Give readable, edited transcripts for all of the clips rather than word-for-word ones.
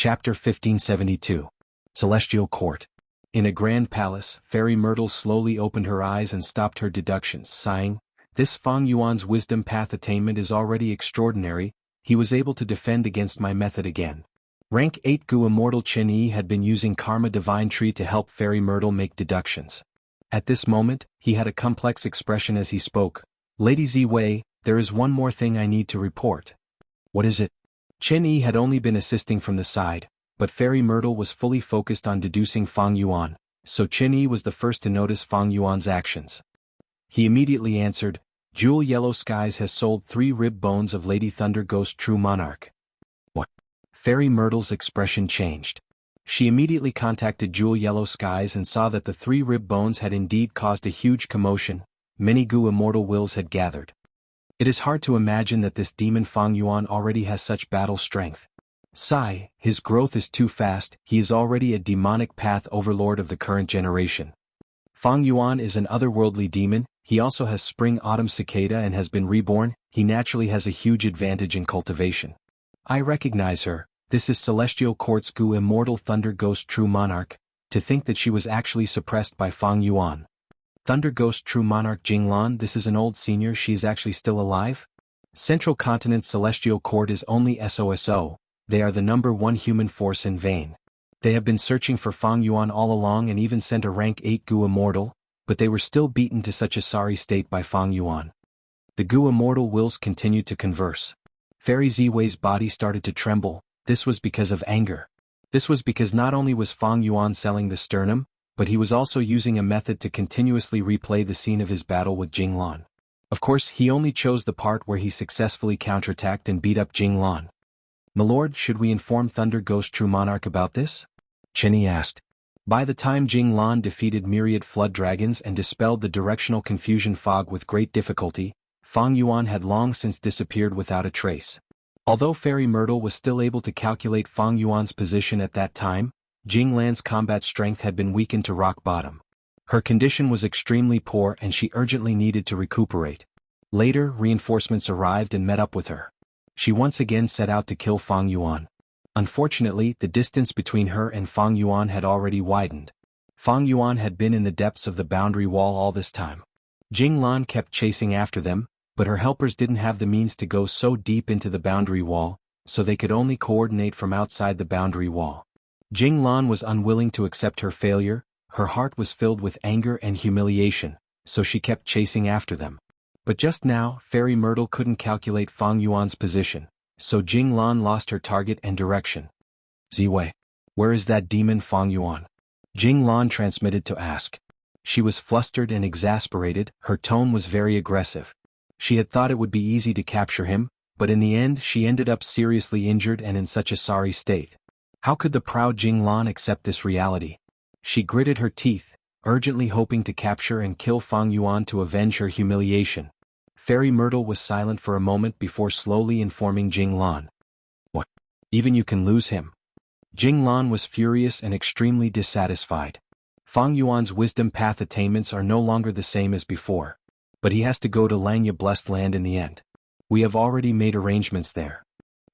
Chapter 1572. Celestial Court. In a grand palace, Fairy Myrtle slowly opened her eyes and stopped her deductions, sighing, "This Fang Yuan's wisdom path attainment is already extraordinary. He was able to defend against my method again." Rank 8 Gu Immortal Chen Yi had been using Karma Divine Tree to help Fairy Myrtle make deductions. At this moment, he had a complex expression as he spoke. "Lady Ziwei, there is one more thing I need to report." "What is it?" Chen Yi had only been assisting from the side, but Fairy Myrtle was fully focused on deducing Fang Yuan, so Chen Yi was the first to notice Fang Yuan's actions. He immediately answered, "Jewel Yellow Skies has sold 3 rib bones of Lady Thunder Ghost True Monarch." "What?" Fairy Myrtle's expression changed. She immediately contacted Jewel Yellow Skies and saw that the 3 rib bones had indeed caused a huge commotion. Many Gu Immortal wills had gathered. It is hard to imagine that this demon Fang Yuan already has such battle strength. Sigh, his growth is too fast, he is already a demonic path overlord of the current generation. Fang Yuan is an otherworldly demon, he also has spring-autumn cicada and has been reborn, he naturally has a huge advantage in cultivation. I recognize her, this is Celestial Court's Gu Immortal Thunder Ghost True Monarch. To think that she was actually suppressed by Fang Yuan. Thunder Ghost True Monarch Jinglan, this is an old senior, she is actually still alive? Central Continent's Celestial Court is only SOSO, they are the #1 human force in vain. They have been searching for Fang Yuan all along and even sent a rank 8 Gu Immortal, but they were still beaten to such a sorry state by Fang Yuan. The Gu Immortal wills continued to converse. Fairy Ziwei's body started to tremble, this was because of anger. This was because not only was Fang Yuan selling the sternum, but he was also using a method to continuously replay the scene of his battle with Jinglan. Of course, he only chose the part where he successfully counterattacked and beat up Jinglan. "Milord, should we inform Thunder Ghost True Monarch about this?" Chen Yi asked. By the time Jinglan defeated myriad flood dragons and dispelled the directional confusion fog with great difficulty, Fang Yuan had long since disappeared without a trace. Although Fairy Myrtle was still able to calculate Fang Yuan's position at that time, Jinglan's combat strength had been weakened to rock bottom. Her condition was extremely poor and she urgently needed to recuperate. Later, reinforcements arrived and met up with her. She once again set out to kill Fang Yuan. Unfortunately, the distance between her and Fang Yuan had already widened. Fang Yuan had been in the depths of the boundary wall all this time. Jinglan kept chasing after them, but her helpers didn't have the means to go so deep into the boundary wall, so they could only coordinate from outside the boundary wall. Jinglan was unwilling to accept her failure, her heart was filled with anger and humiliation, so she kept chasing after them. But just now, Fairy Myrtle couldn't calculate Fang Yuan's position, so Jinglan lost her target and direction. "Ziwei, where is that demon Fang Yuan?" Jinglan transmitted to ask. She was flustered and exasperated, her tone was very aggressive. She had thought it would be easy to capture him, but in the end she ended up seriously injured and in such a sorry state. How could the proud Jinglan accept this reality? She gritted her teeth, urgently hoping to capture and kill Fang Yuan to avenge her humiliation. Fairy Myrtle was silent for a moment before slowly informing Jinglan. "What? Even you can lose him?" Jinglan was furious and extremely dissatisfied. Fang Yuan's wisdom path attainments are no longer the same as before. But he has to go to Langya Blessed Land in the end. We have already made arrangements there.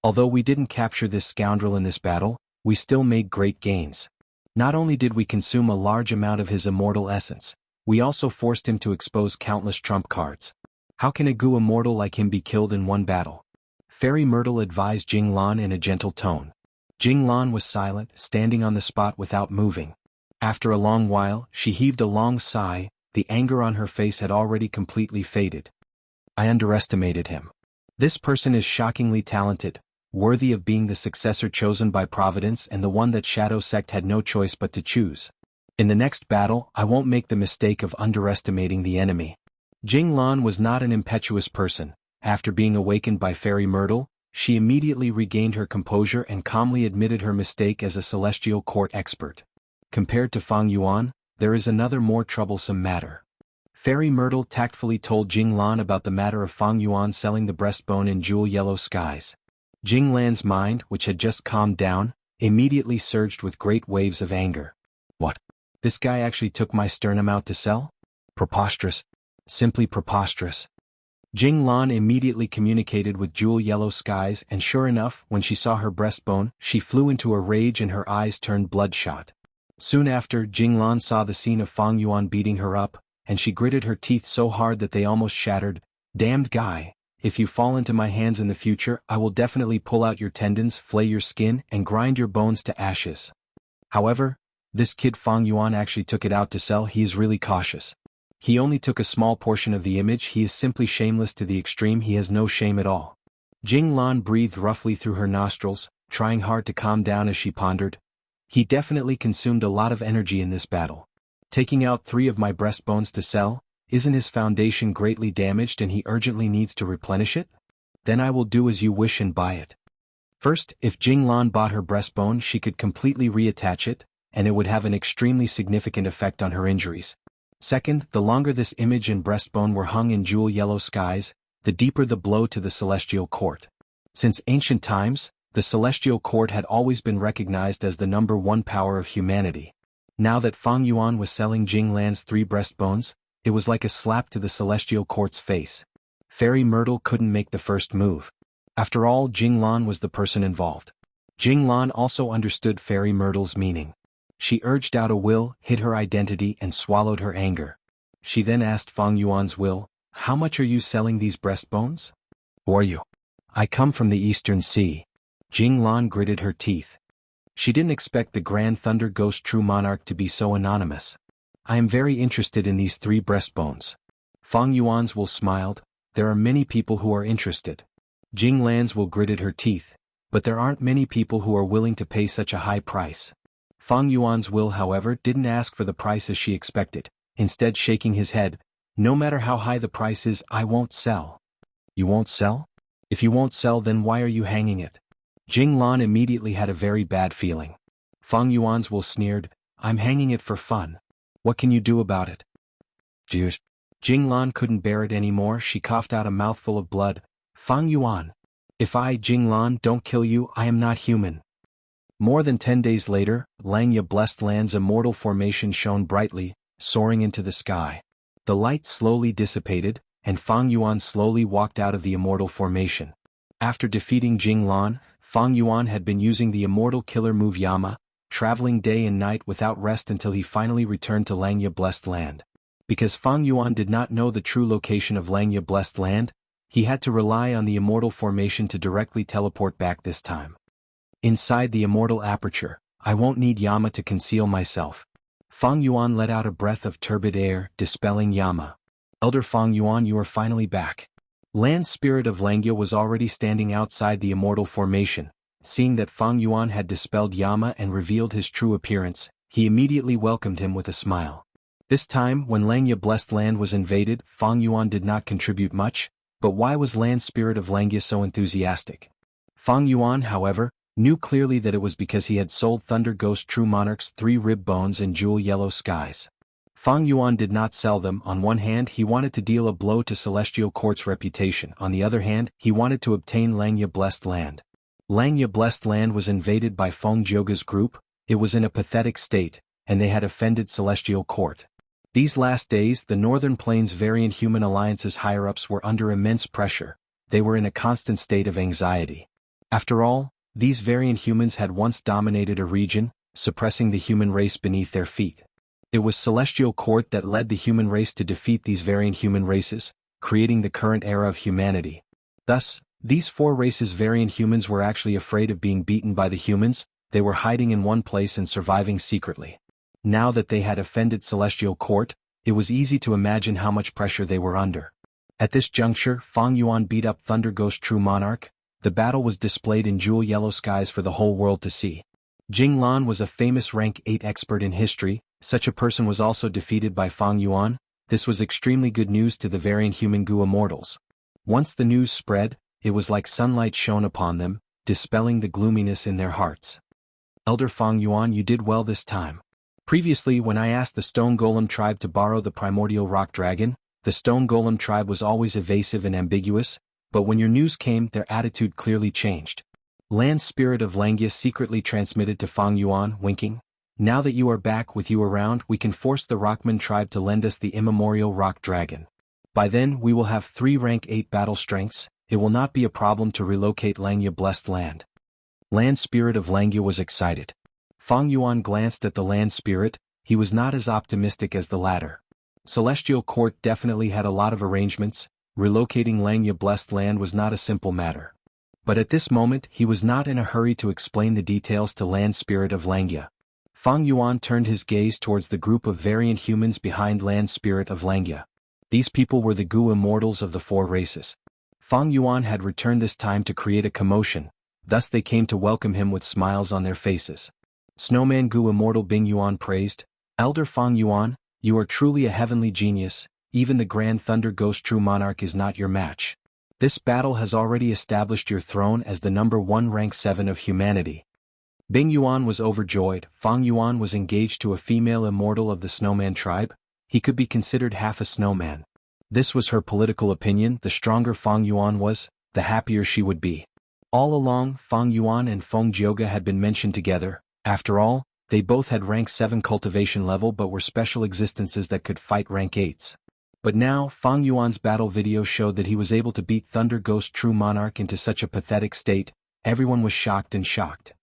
Although we didn't capture this scoundrel in this battle, we still made great gains. Not only did we consume a large amount of his immortal essence, we also forced him to expose countless trump cards. How can a Gu Immortal like him be killed in one battle? Fairy Myrtle advised Jinglan in a gentle tone. Jinglan was silent, standing on the spot without moving. After a long while, she heaved a long sigh, the anger on her face had already completely faded. "I underestimated him. This person is shockingly talented, worthy of being the successor chosen by Providence and the one that Shadow Sect had no choice but to choose. In the next battle, I won't make the mistake of underestimating the enemy." Jinglan was not an impetuous person. After being awakened by Fairy Myrtle, she immediately regained her composure and calmly admitted her mistake as a Celestial Court expert. Compared to Fang Yuan, there is another more troublesome matter. Fairy Myrtle tactfully told Jinglan about the matter of Fang Yuan selling the breastbone in Jewel Yellow Skies. Jinglan's mind, which had just calmed down, immediately surged with great waves of anger. "What? This guy actually took my sternum out to sell? Preposterous. Simply preposterous." Jing Lan immediately communicated with Jewel Yellow Skies, and sure enough, when she saw her breastbone, she flew into a rage and her eyes turned bloodshot. Soon after, Jing Lan saw the scene of Fang Yuan beating her up, and she gritted her teeth so hard that they almost shattered. "Damned guy, if you fall into my hands in the future, I will definitely pull out your tendons, flay your skin, and grind your bones to ashes." However, this kid Fang Yuan actually took it out to sell. He is really cautious. He only took a small portion of the image. He is simply shameless to the extreme. He has no shame at all. Jing Lan breathed roughly through her nostrils, trying hard to calm down as she pondered. He definitely consumed a lot of energy in this battle. Taking out 3 of my breastbones to sell, isn't his foundation greatly damaged and he urgently needs to replenish it? Then I will do as you wish and buy it. First, if Jing Lan bought her breastbone, she could completely reattach it, and it would have an extremely significant effect on her injuries. Second, the longer this image and breastbone were hung in Jewel Yellow Skies, the deeper the blow to the Celestial Court. Since ancient times, the Celestial Court had always been recognized as the #1 power of humanity. Now that Fang Yuan was selling Jing Lan's 3 breastbones, it was like a slap to the Celestial Court's face. Fairy Myrtle couldn't make the first move. After all, Jing Lan was the person involved. Jing Lan also understood Fairy Myrtle's meaning. She urged out a will, hid her identity, and swallowed her anger. She then asked Fang Yuan's will, "How much are you selling these breastbones?" "Who are you?" "I come from the Eastern Sea." Jing Lan gritted her teeth. She didn't expect the Grand Thunder Ghost True Monarch to be so anonymous. "I am very interested in these 3 breastbones." Fang Yuan's will smiled. "There are many people who are interested." Jing Lan's will gritted her teeth. "But there aren't many people who are willing to pay such a high price." Fang Yuan's will, however, didn't ask for the price as she expected, instead shaking his head. "No matter how high the price is, I won't sell." "You won't sell? If you won't sell, then why are you hanging it?" Jing Lan immediately had a very bad feeling. Fang Yuan's will sneered, "I'm hanging it for fun. What can you do about it?" "Jeez." Jing Lan couldn't bear it anymore. She coughed out a mouthful of blood. "Fang Yuan, if I, Jing Lan, don't kill you, I am not human." More than 10 days later, Langya Blessed Land's immortal formation shone brightly, soaring into the sky. The light slowly dissipated, and Fang Yuan slowly walked out of the immortal formation. After defeating Jing Lan, Fang Yuan had been using the immortal killer move Yama, traveling day and night without rest until he finally returned to Langya Blessed Land. Because Fang Yuan did not know the true location of Langya Blessed Land, he had to rely on the immortal formation to directly teleport back this time. Inside the immortal aperture, I won't need Yama to conceal myself. Fang Yuan let out a breath of turbid air, dispelling Yama. "Elder Fang Yuan, you are finally back." Land Spirit of Langya was already standing outside the immortal formation. Seeing that Fang Yuan had dispelled Yama and revealed his true appearance, he immediately welcomed him with a smile. This time, when Langya Blessed Land was invaded, Fang Yuan did not contribute much, but why was Land Spirit of Langya so enthusiastic? Fang Yuan, however, knew clearly that it was because he had sold Thunder Ghost True Monarch's 3 rib bones and Jewel Yellow Skies. Fang Yuan did not sell them. On one hand, he wanted to deal a blow to Celestial Court's reputation. On the other hand, he wanted to obtain Langya Blessed Land. Langya Blessed Land was invaded by Feng Jioga's group. It was in a pathetic state, and they had offended Celestial Court. These last days, the Northern Plains Variant Human Alliance's higher-ups were under immense pressure. They were in a constant state of anxiety. After all, these variant humans had once dominated a region, suppressing the human race beneath their feet. It was Celestial Court that led the human race to defeat these variant human races, creating the current era of humanity. Thus, these 4 races variant humans were actually afraid of being beaten by the humans. They were hiding in one place and surviving secretly. Now that they had offended Celestial Court, it was easy to imagine how much pressure they were under. At this juncture, Fang Yuan beat up Thunder Ghost True Monarch. The battle was displayed in Jewel Yellow Skies for the whole world to see. Jing Lan was a famous rank 8 expert in history. Such a person was also defeated by Fang Yuan. This was extremely good news to the variant human Gu immortals. Once the news spread, it was like sunlight shone upon them, dispelling the gloominess in their hearts. "Elder Fang Yuan, you did well this time. Previously, when I asked the Stone Golem tribe to borrow the primordial rock dragon, the Stone Golem tribe was always evasive and ambiguous, but when your news came, their attitude clearly changed." Land Spirit of Langya secretly transmitted to Fang Yuan, winking. "Now that you are back with you around, we can force the Rockman tribe to lend us the immemorial rock dragon." By then we will have 3 rank 8 battle strengths, it will not be a problem to relocate Langya Blessed Land. Land Spirit of Langya was excited. Fang Yuan glanced at the land spirit, he was not as optimistic as the latter. Celestial Court definitely had a lot of arrangements, relocating Langya Blessed Land was not a simple matter. But at this moment he was not in a hurry to explain the details to Land Spirit of Langya. Fang Yuan turned his gaze towards the group of variant humans behind Land Spirit of Langya. These people were the Gu Immortals of the 4 races. Fang Yuan had returned this time to create a commotion, thus they came to welcome him with smiles on their faces. Snowman Gu Immortal Bing Yuan praised, "Elder Fang Yuan, you are truly a heavenly genius, even the Grand Thunder Ghost True Monarch is not your match. This battle has already established your throne as the number 1 rank 7 of humanity." Bing Yuan was overjoyed. Fang Yuan was engaged to a female immortal of the Snowman tribe, he could be considered half a snowman. This was her political opinion, the stronger Fang Yuan was, the happier she would be. All along, Fang Yuan and Feng Jioge had been mentioned together, after all, they both had rank 7 cultivation level but were special existences that could fight rank 8s. But now, Fang Yuan's battle video showed that he was able to beat Thunder Ghost True Monarch into such a pathetic state, everyone was shocked and shocked.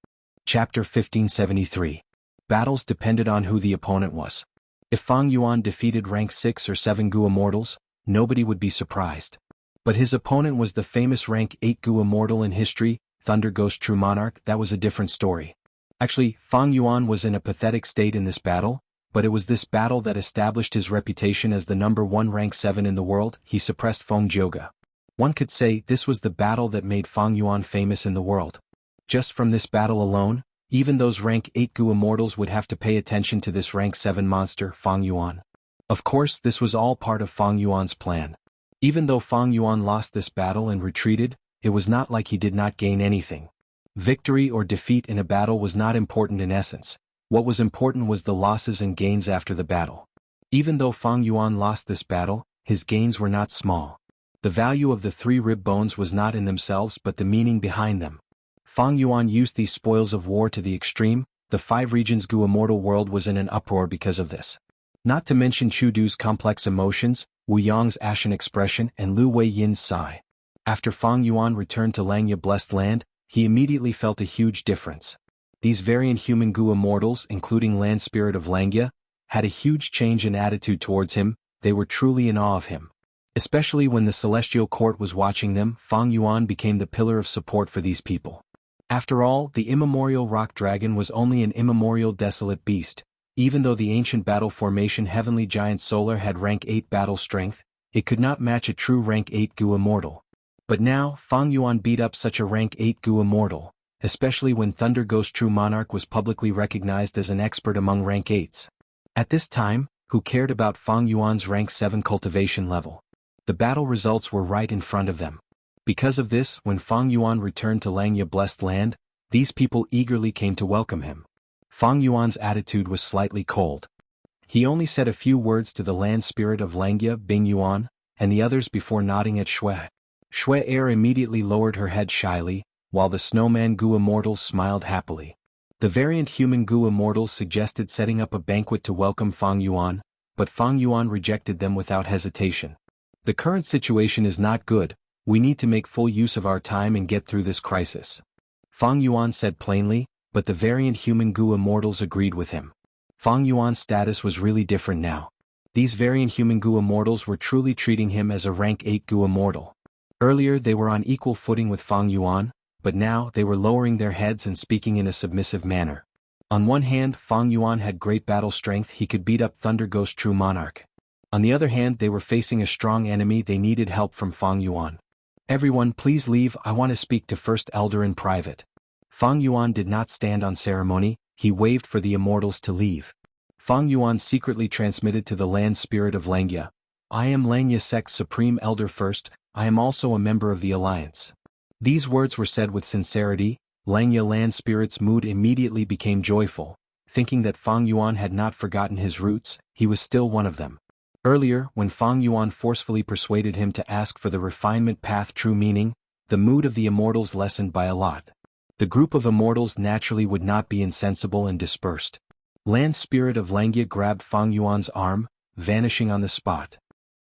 Chapter 1573. Battles depended on who the opponent was. If Fang Yuan defeated rank 6 or 7 Gu Immortals, nobody would be surprised. But his opponent was the famous rank 8 Gu Immortal in history, Thunder Ghost True Monarch, that was a different story. Actually, Fang Yuan was in a pathetic state in this battle, but it was this battle that established his reputation as the number 1 rank 7 in the world, he suppressed Feng Jioge. One could say this was the battle that made Fang Yuan famous in the world. Just from this battle alone, even those rank 8 Gu Immortals would have to pay attention to this rank 7 monster, Fang Yuan. Of course, this was all part of Fang Yuan's plan. Even though Fang Yuan lost this battle and retreated, it was not like he did not gain anything. Victory or defeat in a battle was not important in essence. What was important was the losses and gains after the battle. Even though Fang Yuan lost this battle, his gains were not small. The value of the 3 rib bones was not in themselves but the meaning behind them. Fang Yuan used these spoils of war to the extreme, the 5 regions Gu Immortal world was in an uproar because of this. Not to mention Chu Du's complex emotions, Wu Yang's ashen expression and Lu Wei Yin's sigh. After Fang Yuan returned to Langya Blessed Land, he immediately felt a huge difference. These variant human Gu Immortals, including Land Spirit of Langya, had a huge change in attitude towards him, they were truly in awe of him. Especially when the Celestial Court was watching them, Fang Yuan became the pillar of support for these people. After all, the immemorial rock dragon was only an immemorial desolate beast. Even though the ancient battle formation Heavenly Giant Solar had rank 8 battle strength, it could not match a true rank 8 Gu Immortal. But now, Fang Yuan beat up such a rank 8 Gu Immortal, especially when Thunder Ghost True Monarch was publicly recognized as an expert among rank 8s. At this time, who cared about Fang Yuan's rank 7 cultivation level? The battle results were right in front of them. Because of this, when Fang Yuan returned to Langya Blessed Land, these people eagerly came to welcome him. Fang Yuan's attitude was slightly cold. He only said a few words to the land spirit of Langya, Bing Yuan, and the others before nodding at Shui. Shui Air immediately lowered her head shyly, while the Snowman Gu Immortals smiled happily. The variant human Gu Immortals suggested setting up a banquet to welcome Fang Yuan, but Fang Yuan rejected them without hesitation. The current situation is not good, we need to make full use of our time and get through this crisis. Fang Yuan said plainly, but the variant human Gu Immortals agreed with him. Fang Yuan's status was really different now. These variant human Gu Immortals were truly treating him as a rank 8 Gu Immortal. Earlier they were on equal footing with Fang Yuan, but now they were lowering their heads and speaking in a submissive manner. On one hand, Fang Yuan had great battle strength, he could beat up Thunder Ghost True Monarch. On the other hand, they were facing a strong enemy, they needed help from Fang Yuan. Everyone please leave, I want to speak to First Elder in private. Fang Yuan did not stand on ceremony, he waved for the immortals to leave. Fang Yuan secretly transmitted to the land spirit of Langya. I am Langya Sect's Supreme Elder First, I am also a member of the Alliance. These words were said with sincerity. Langya land spirit's mood immediately became joyful, thinking that Fang Yuan had not forgotten his roots, he was still one of them. Earlier, when Fang Yuan forcefully persuaded him to ask for the refinement path true meaning, the mood of the immortals lessened by a lot. The group of immortals naturally would not be insensible and dispersed. Land spirit of Langya grabbed Fang Yuan's arm, vanishing on the spot.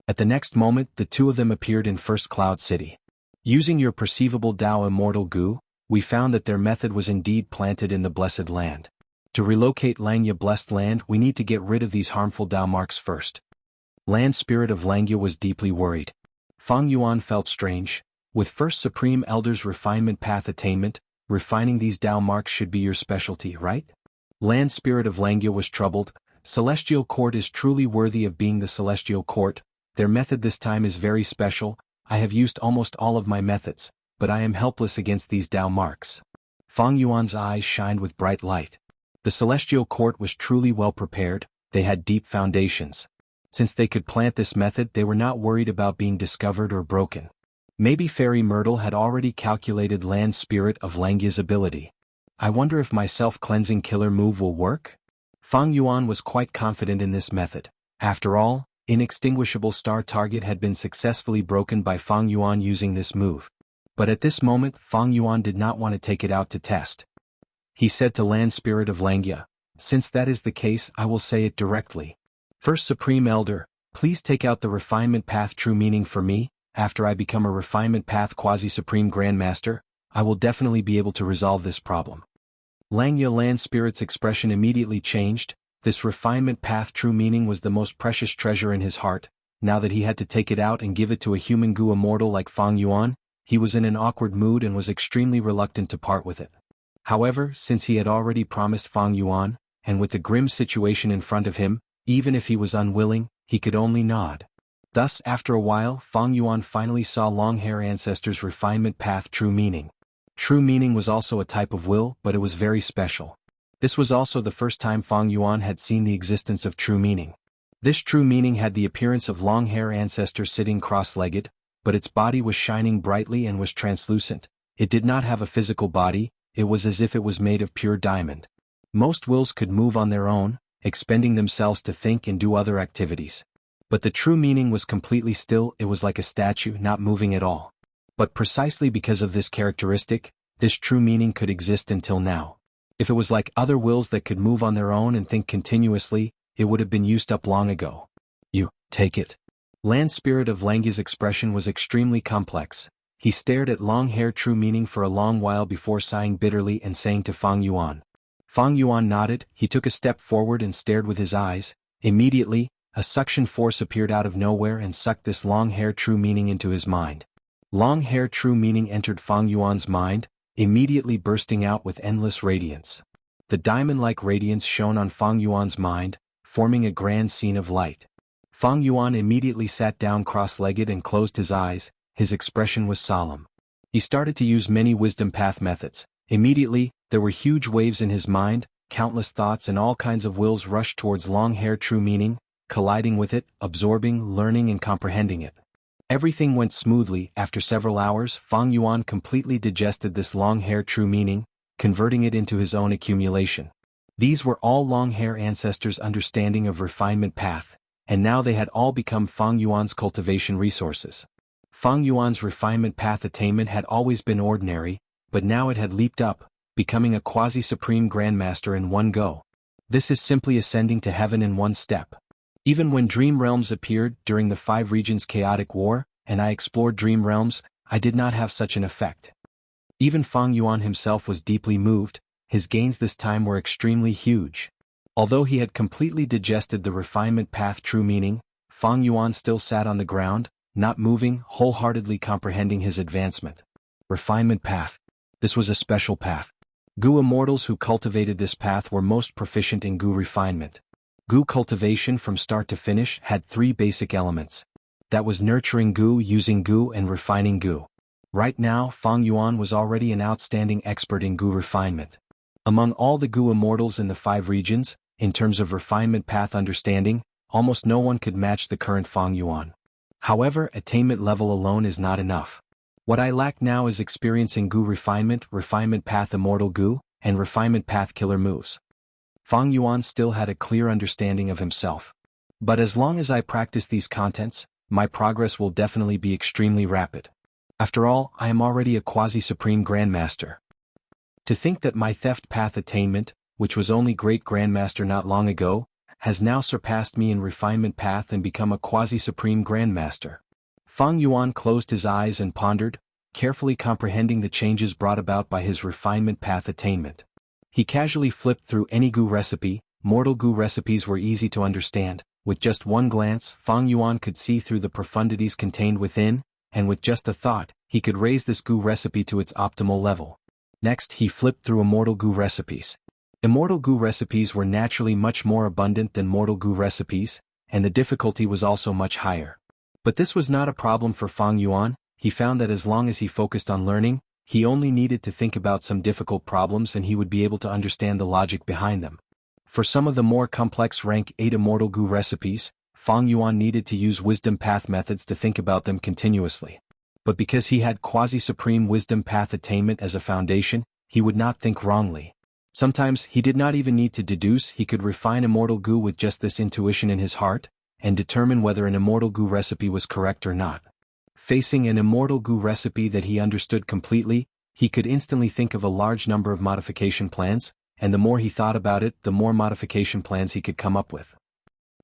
At the next moment, the two of them appeared in First Cloud City. Using your perceivable Tao immortal goo, we found that their method was indeed planted in the Blessed Land. To relocate Langya Blessed Land, we need to get rid of these harmful Tao marks first. Land Spirit of Langya was deeply worried. Fang Yuan felt strange. With First Supreme Elder's refinement path attainment, refining these Tao marks should be your specialty, right? Land Spirit of Langya was troubled. Celestial Court is truly worthy of being the Celestial Court. Their method this time is very special. I have used almost all of my methods, but I am helpless against these Tao marks. Fang Yuan's eyes shined with bright light. The Celestial Court was truly well prepared. They had deep foundations. Since they could plant this method, they were not worried about being discovered or broken. Maybe Fairy Myrtle had already calculated Land Spirit of Langya's ability. I wonder if my self-cleansing killer move will work? Fang Yuan was quite confident in this method. After all, Inextinguishable Star Target had been successfully broken by Fang Yuan using this move. But at this moment, Fang Yuan did not want to take it out to test. He said to Land Spirit of Langya, "Since that is the case, I will say it directly. First Supreme Elder, please take out the Refinement Path true meaning for me. After I become a Refinement Path Quasi-Supreme Grandmaster, I will definitely be able to resolve this problem." Langya Land Spirit's expression immediately changed. This Refinement Path true meaning was the most precious treasure in his heart. Now that he had to take it out and give it to a human goo immortal like Fang Yuan, he was in an awkward mood and was extremely reluctant to part with it. However, since he had already promised Fang Yuan, and with the grim situation in front of him, even if he was unwilling, he could only nod. Thus, after a while, Fang Yuan finally saw Longhair Ancestor's Refinement Path true meaning. True meaning was also a type of will, but it was very special. This was also the first time Fang Yuan had seen the existence of true meaning. This true meaning had the appearance of Longhair Ancestor sitting cross-legged, but its body was shining brightly and was translucent. It did not have a physical body, it was as if it was made of pure diamond. Most wills could move on their own, expending themselves to think and do other activities. But the true meaning was completely still. It was like a statue, not moving at all. But precisely because of this characteristic, this true meaning could exist until now. If it was like other wills that could move on their own and think continuously, it would have been used up long ago. You, take it. Land Spirit of Langya's expression was extremely complex. He stared at Longhair true meaning for a long while before sighing bitterly and saying to Fang Yuan. Fang Yuan nodded. He took a step forward and stared with his eyes. Immediately, a suction force appeared out of nowhere and sucked this Longhair true meaning into his mind. Longhair true meaning entered Fang Yuan's mind, immediately bursting out with endless radiance. The diamond-like radiance shone on Fang Yuan's mind, forming a grand scene of light. Fang Yuan immediately sat down cross-legged and closed his eyes. His expression was solemn. He started to use many wisdom path methods. Immediately, there were huge waves in his mind, countless thoughts and all kinds of wills rushed towards Longhair true meaning, colliding with it, absorbing, learning and comprehending it. Everything went smoothly. After several hours, Fang Yuan completely digested this Longhair true meaning, converting it into his own accumulation. These were all Longhair Ancestors' understanding of refinement path, and now they had all become Fang Yuan's cultivation resources. Fang Yuan's refinement path attainment had always been ordinary, but now it had leaped up, becoming a quasi-supreme grandmaster in one go. This is simply ascending to heaven in one step. Even when dream realms appeared during the 5 regions chaotic war, and I explored dream realms, I did not have such an effect. Even Fang Yuan himself was deeply moved. His gains this time were extremely huge. Although he had completely digested the refinement path true meaning, Fang Yuan still sat on the ground, not moving, wholeheartedly comprehending his advancement. Refinement path. This was a special path. Goo immortals who cultivated this path were most proficient in goo refinement. Goo cultivation from start to finish had 3 basic elements. That was nurturing goo, using goo and refining goo. Right now, Fang Yuan was already an outstanding expert in goo refinement. Among all the goo immortals in the 5 regions, in terms of refinement path understanding, almost no one could match the current Fang Yuan. However, attainment level alone is not enough. What I lack now is experience in goo refinement path immortal goo, and refinement path killer moves. Fang Yuan still had a clear understanding of himself. But as long as I practice these contents, my progress will definitely be extremely rapid. After all, I am already a quasi-supreme grandmaster. To think that my theft path attainment, which was only great grandmaster not long ago, has now surpassed me in refinement path and become a quasi-supreme grandmaster. Fang Yuan closed his eyes and pondered, carefully comprehending the changes brought about by his refinement path attainment. He casually flipped through any Gu recipe. Mortal Gu recipes were easy to understand. With just one glance, Fang Yuan could see through the profundities contained within, and with just a thought, he could raise this Gu recipe to its optimal level. Next, he flipped through Immortal Gu recipes. Immortal Gu recipes were naturally much more abundant than Mortal Gu recipes, and the difficulty was also much higher. But this was not a problem for Fang Yuan. He found that as long as he focused on learning, he only needed to think about some difficult problems and he would be able to understand the logic behind them. For some of the more complex rank 8 Immortal Gu recipes, Fang Yuan needed to use wisdom path methods to think about them continuously. But because he had quasi-supreme wisdom path attainment as a foundation, he would not think wrongly. Sometimes he did not even need to deduce. He could refine Immortal Gu with just this intuition in his heart, and determine whether an Immortal Gu recipe was correct or not. Facing an Immortal Gu recipe that he understood completely, he could instantly think of a large number of modification plans, and the more he thought about it, the more modification plans he could come up with.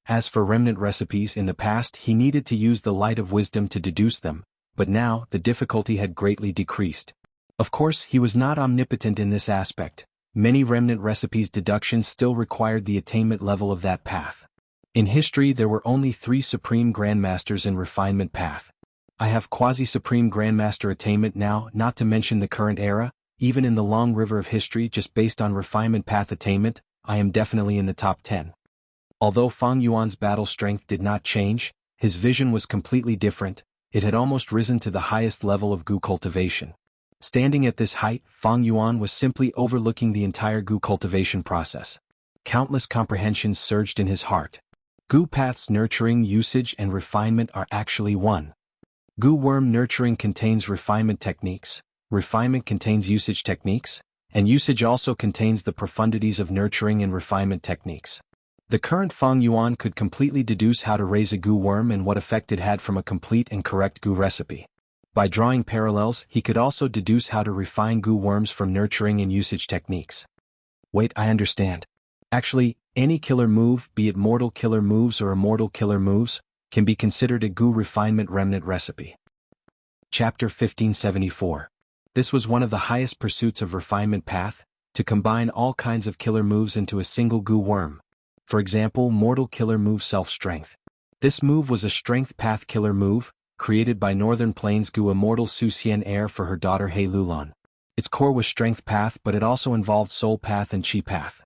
As for remnant recipes, in the past he needed to use the light of wisdom to deduce them, but now the difficulty had greatly decreased. Of course, he was not omnipotent in this aspect. Many remnant recipes' deductions still required the attainment level of that path. In history there were only 3 supreme grandmasters in refinement path. I have quasi-supreme grandmaster attainment now, not to mention the current era. Even in the long river of history, just based on refinement path attainment, I am definitely in the top 10. Although Fang Yuan's battle strength did not change, his vision was completely different. It had almost risen to the highest level of Gu cultivation. Standing at this height, Fang Yuan was simply overlooking the entire Gu cultivation process. Countless comprehensions surged in his heart. Gu path's nurturing, usage, and refinement are actually one. Gu worm nurturing contains refinement techniques. Refinement contains usage techniques, and usage also contains the profundities of nurturing and refinement techniques. The current Fang Yuan could completely deduce how to raise a Gu worm and what effect it had from a complete and correct Gu recipe. By drawing parallels, he could also deduce how to refine Gu worms from nurturing and usage techniques. Wait, I understand. Actually, any killer move, be it mortal killer moves or immortal killer moves, can be considered a Gu refinement remnant recipe. Chapter 1574. This was one of the highest pursuits of refinement path, to combine all kinds of killer moves into a single Gu worm. For example, mortal killer move self-strength. This move was a strength path killer move, created by Northern Plains Gu immortal Su Xian heir for her daughter He Lulan. Its core was strength path, but it also involved soul path and chi path.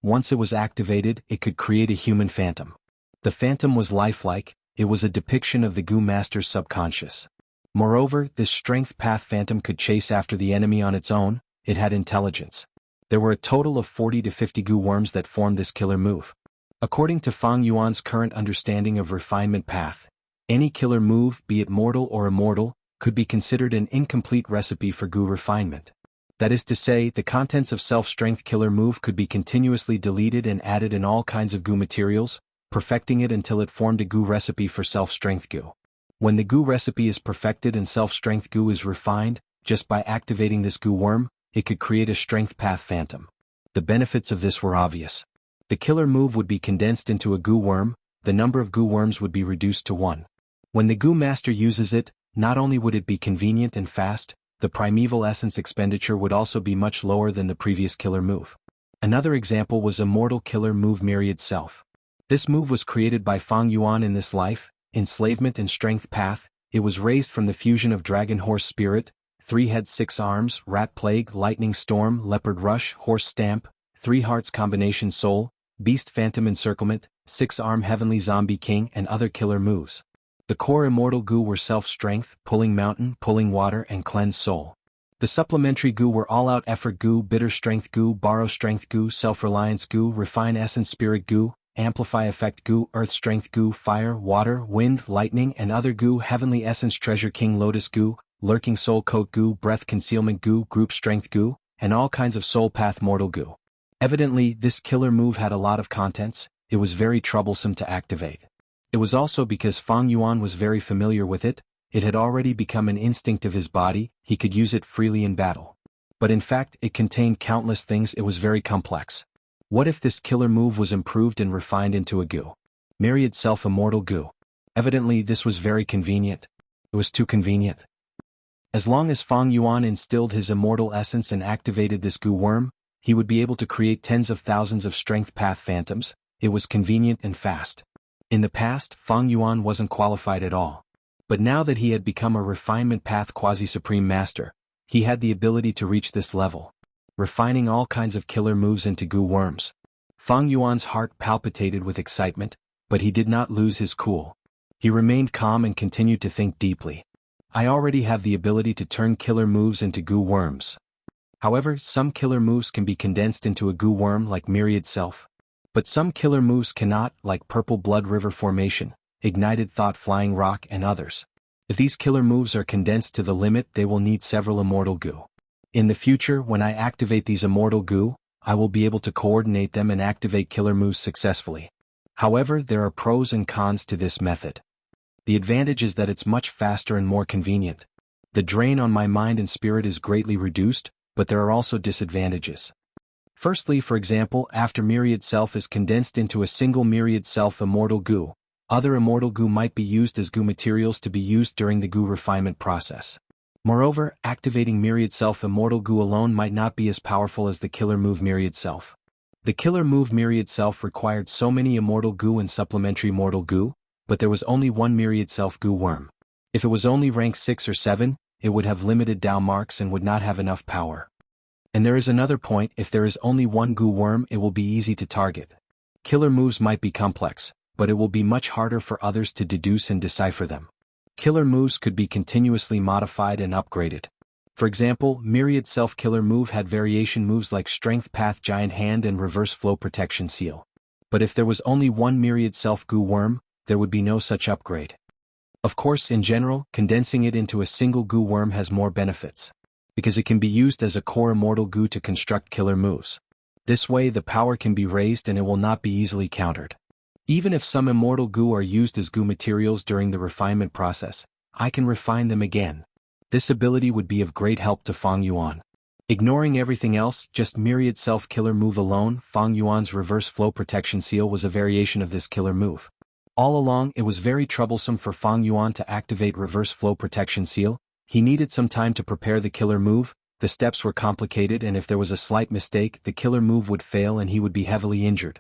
Once it was activated, it could create a human phantom. The phantom was lifelike. It was a depiction of the Gu master's subconscious. Moreover, this strength path phantom could chase after the enemy on its own. It had intelligence. There were a total of 40 to 50 Gu worms that formed this killer move. According to Fang Yuan's current understanding of refinement path, any killer move, be it mortal or immortal, could be considered an incomplete recipe for Gu refinement. That is to say, the contents of self-strength killer move could be continuously deleted and added in all kinds of Gu materials, perfecting it until it formed a Gu recipe for self-strength Gu. When the Gu recipe is perfected and self-strength Gu is refined, just by activating this Gu worm, it could create a strength path phantom. The benefits of this were obvious. The killer move would be condensed into a Gu worm. The number of Gu worms would be reduced to 1. When the Gu master uses it, not only would it be convenient and fast, the primeval essence expenditure would also be much lower than the previous killer move. Another example was Immortal Killer Move Myriad Self. This move was created by Fang Yuan in this life. Enslavement and strength path. It was raised from the fusion of Dragon Horse Spirit, 3 heads 6 arms, Rat Plague, Lightning Storm, Leopard Rush, Horse Stamp, 3 Hearts Combination Soul, Beast Phantom Encirclement, 6-arm Heavenly Zombie King, and other killer moves. The core Immortal Gu were Self-Strength, Pulling Mountain, Pulling Water, and Cleanse Soul. The supplementary Gu were All-Out Effort Gu, Bitter Strength Gu, Borrow Strength Gu, Self-Reliance Gu, Refine Essence Spirit Gu, Amplify Effect Gu, Earth Strength Gu, Fire, Water, Wind, Lightning, and other Gu, Heavenly Essence Treasure King Lotus Gu, Lurking Soul Coat Gu, Breath Concealment Gu, Group Strength Gu, and all kinds of Soul Path Mortal Gu. Evidently, this killer move had a lot of contents. It was very troublesome to activate. It was also because Fang Yuan was very familiar with it. It had already become an instinct of his body. He could use it freely in battle. But in fact, it contained countless things. It was very complex. What if this killer move was improved and refined into a goo? Myriad self-immortal goo. Evidently this was very convenient. It was too convenient. As long as Fang Yuan instilled his immortal essence and activated this goo worm, he would be able to create tens of thousands of strength path phantoms. It was convenient and fast. In the past, Fang Yuan wasn't qualified at all. But now that he had become a refinement path quasi-supreme master, he had the ability to reach this level, refining all kinds of killer moves into goo worms. Fang Yuan's heart palpitated with excitement, but he did not lose his cool. He remained calm and continued to think deeply. I already have the ability to turn killer moves into goo worms. However, some killer moves can be condensed into a goo worm like Myriad Self. But some killer moves cannot, like Purple Blood River Formation, Ignited Thought Flying Rock and others. If these killer moves are condensed to the limit, they will need several immortal goo. In the future, when I activate these immortal goo, I will be able to coordinate them and activate killer moves successfully. However, there are pros and cons to this method. The advantage is that it's much faster and more convenient. The drain on my mind and spirit is greatly reduced, but there are also disadvantages. Firstly, for example, after Myriad Self is condensed into a single Myriad Self immortal goo, other immortal goo might be used as goo materials to be used during the goo refinement process. Moreover, activating Myriad Self immortal goo alone might not be as powerful as the killer move Myriad Self. The killer move Myriad Self required so many immortal goo and supplementary mortal goo, but there was only one Myriad Self goo worm. If it was only rank 6 or 7, it would have limited Dao marks and would not have enough power. And there is another point: if there is only one goo worm, it will be easy to target. Killer moves might be complex, but it will be much harder for others to deduce and decipher them. Killer moves could be continuously modified and upgraded. For example, Myriad Self killer move had variation moves like Strength Path Giant Hand and Reverse Flow Protection Seal. But if there was only one Myriad Self goo worm, there would be no such upgrade. Of course, in general, condensing it into a single goo worm has more benefits, because it can be used as a core immortal goo to construct killer moves. This way the power can be raised and it will not be easily countered. Even if some immortal goo are used as goo materials during the refinement process, I can refine them again. This ability would be of great help to Fang Yuan. Ignoring everything else, just Myriad Self killer move alone, Fang Yuan's Reverse Flow Protection Seal was a variation of this killer move. All along, it was very troublesome for Fang Yuan to activate Reverse Flow Protection Seal. He needed some time to prepare the killer move, the steps were complicated, and if there was a slight mistake, the killer move would fail and he would be heavily injured.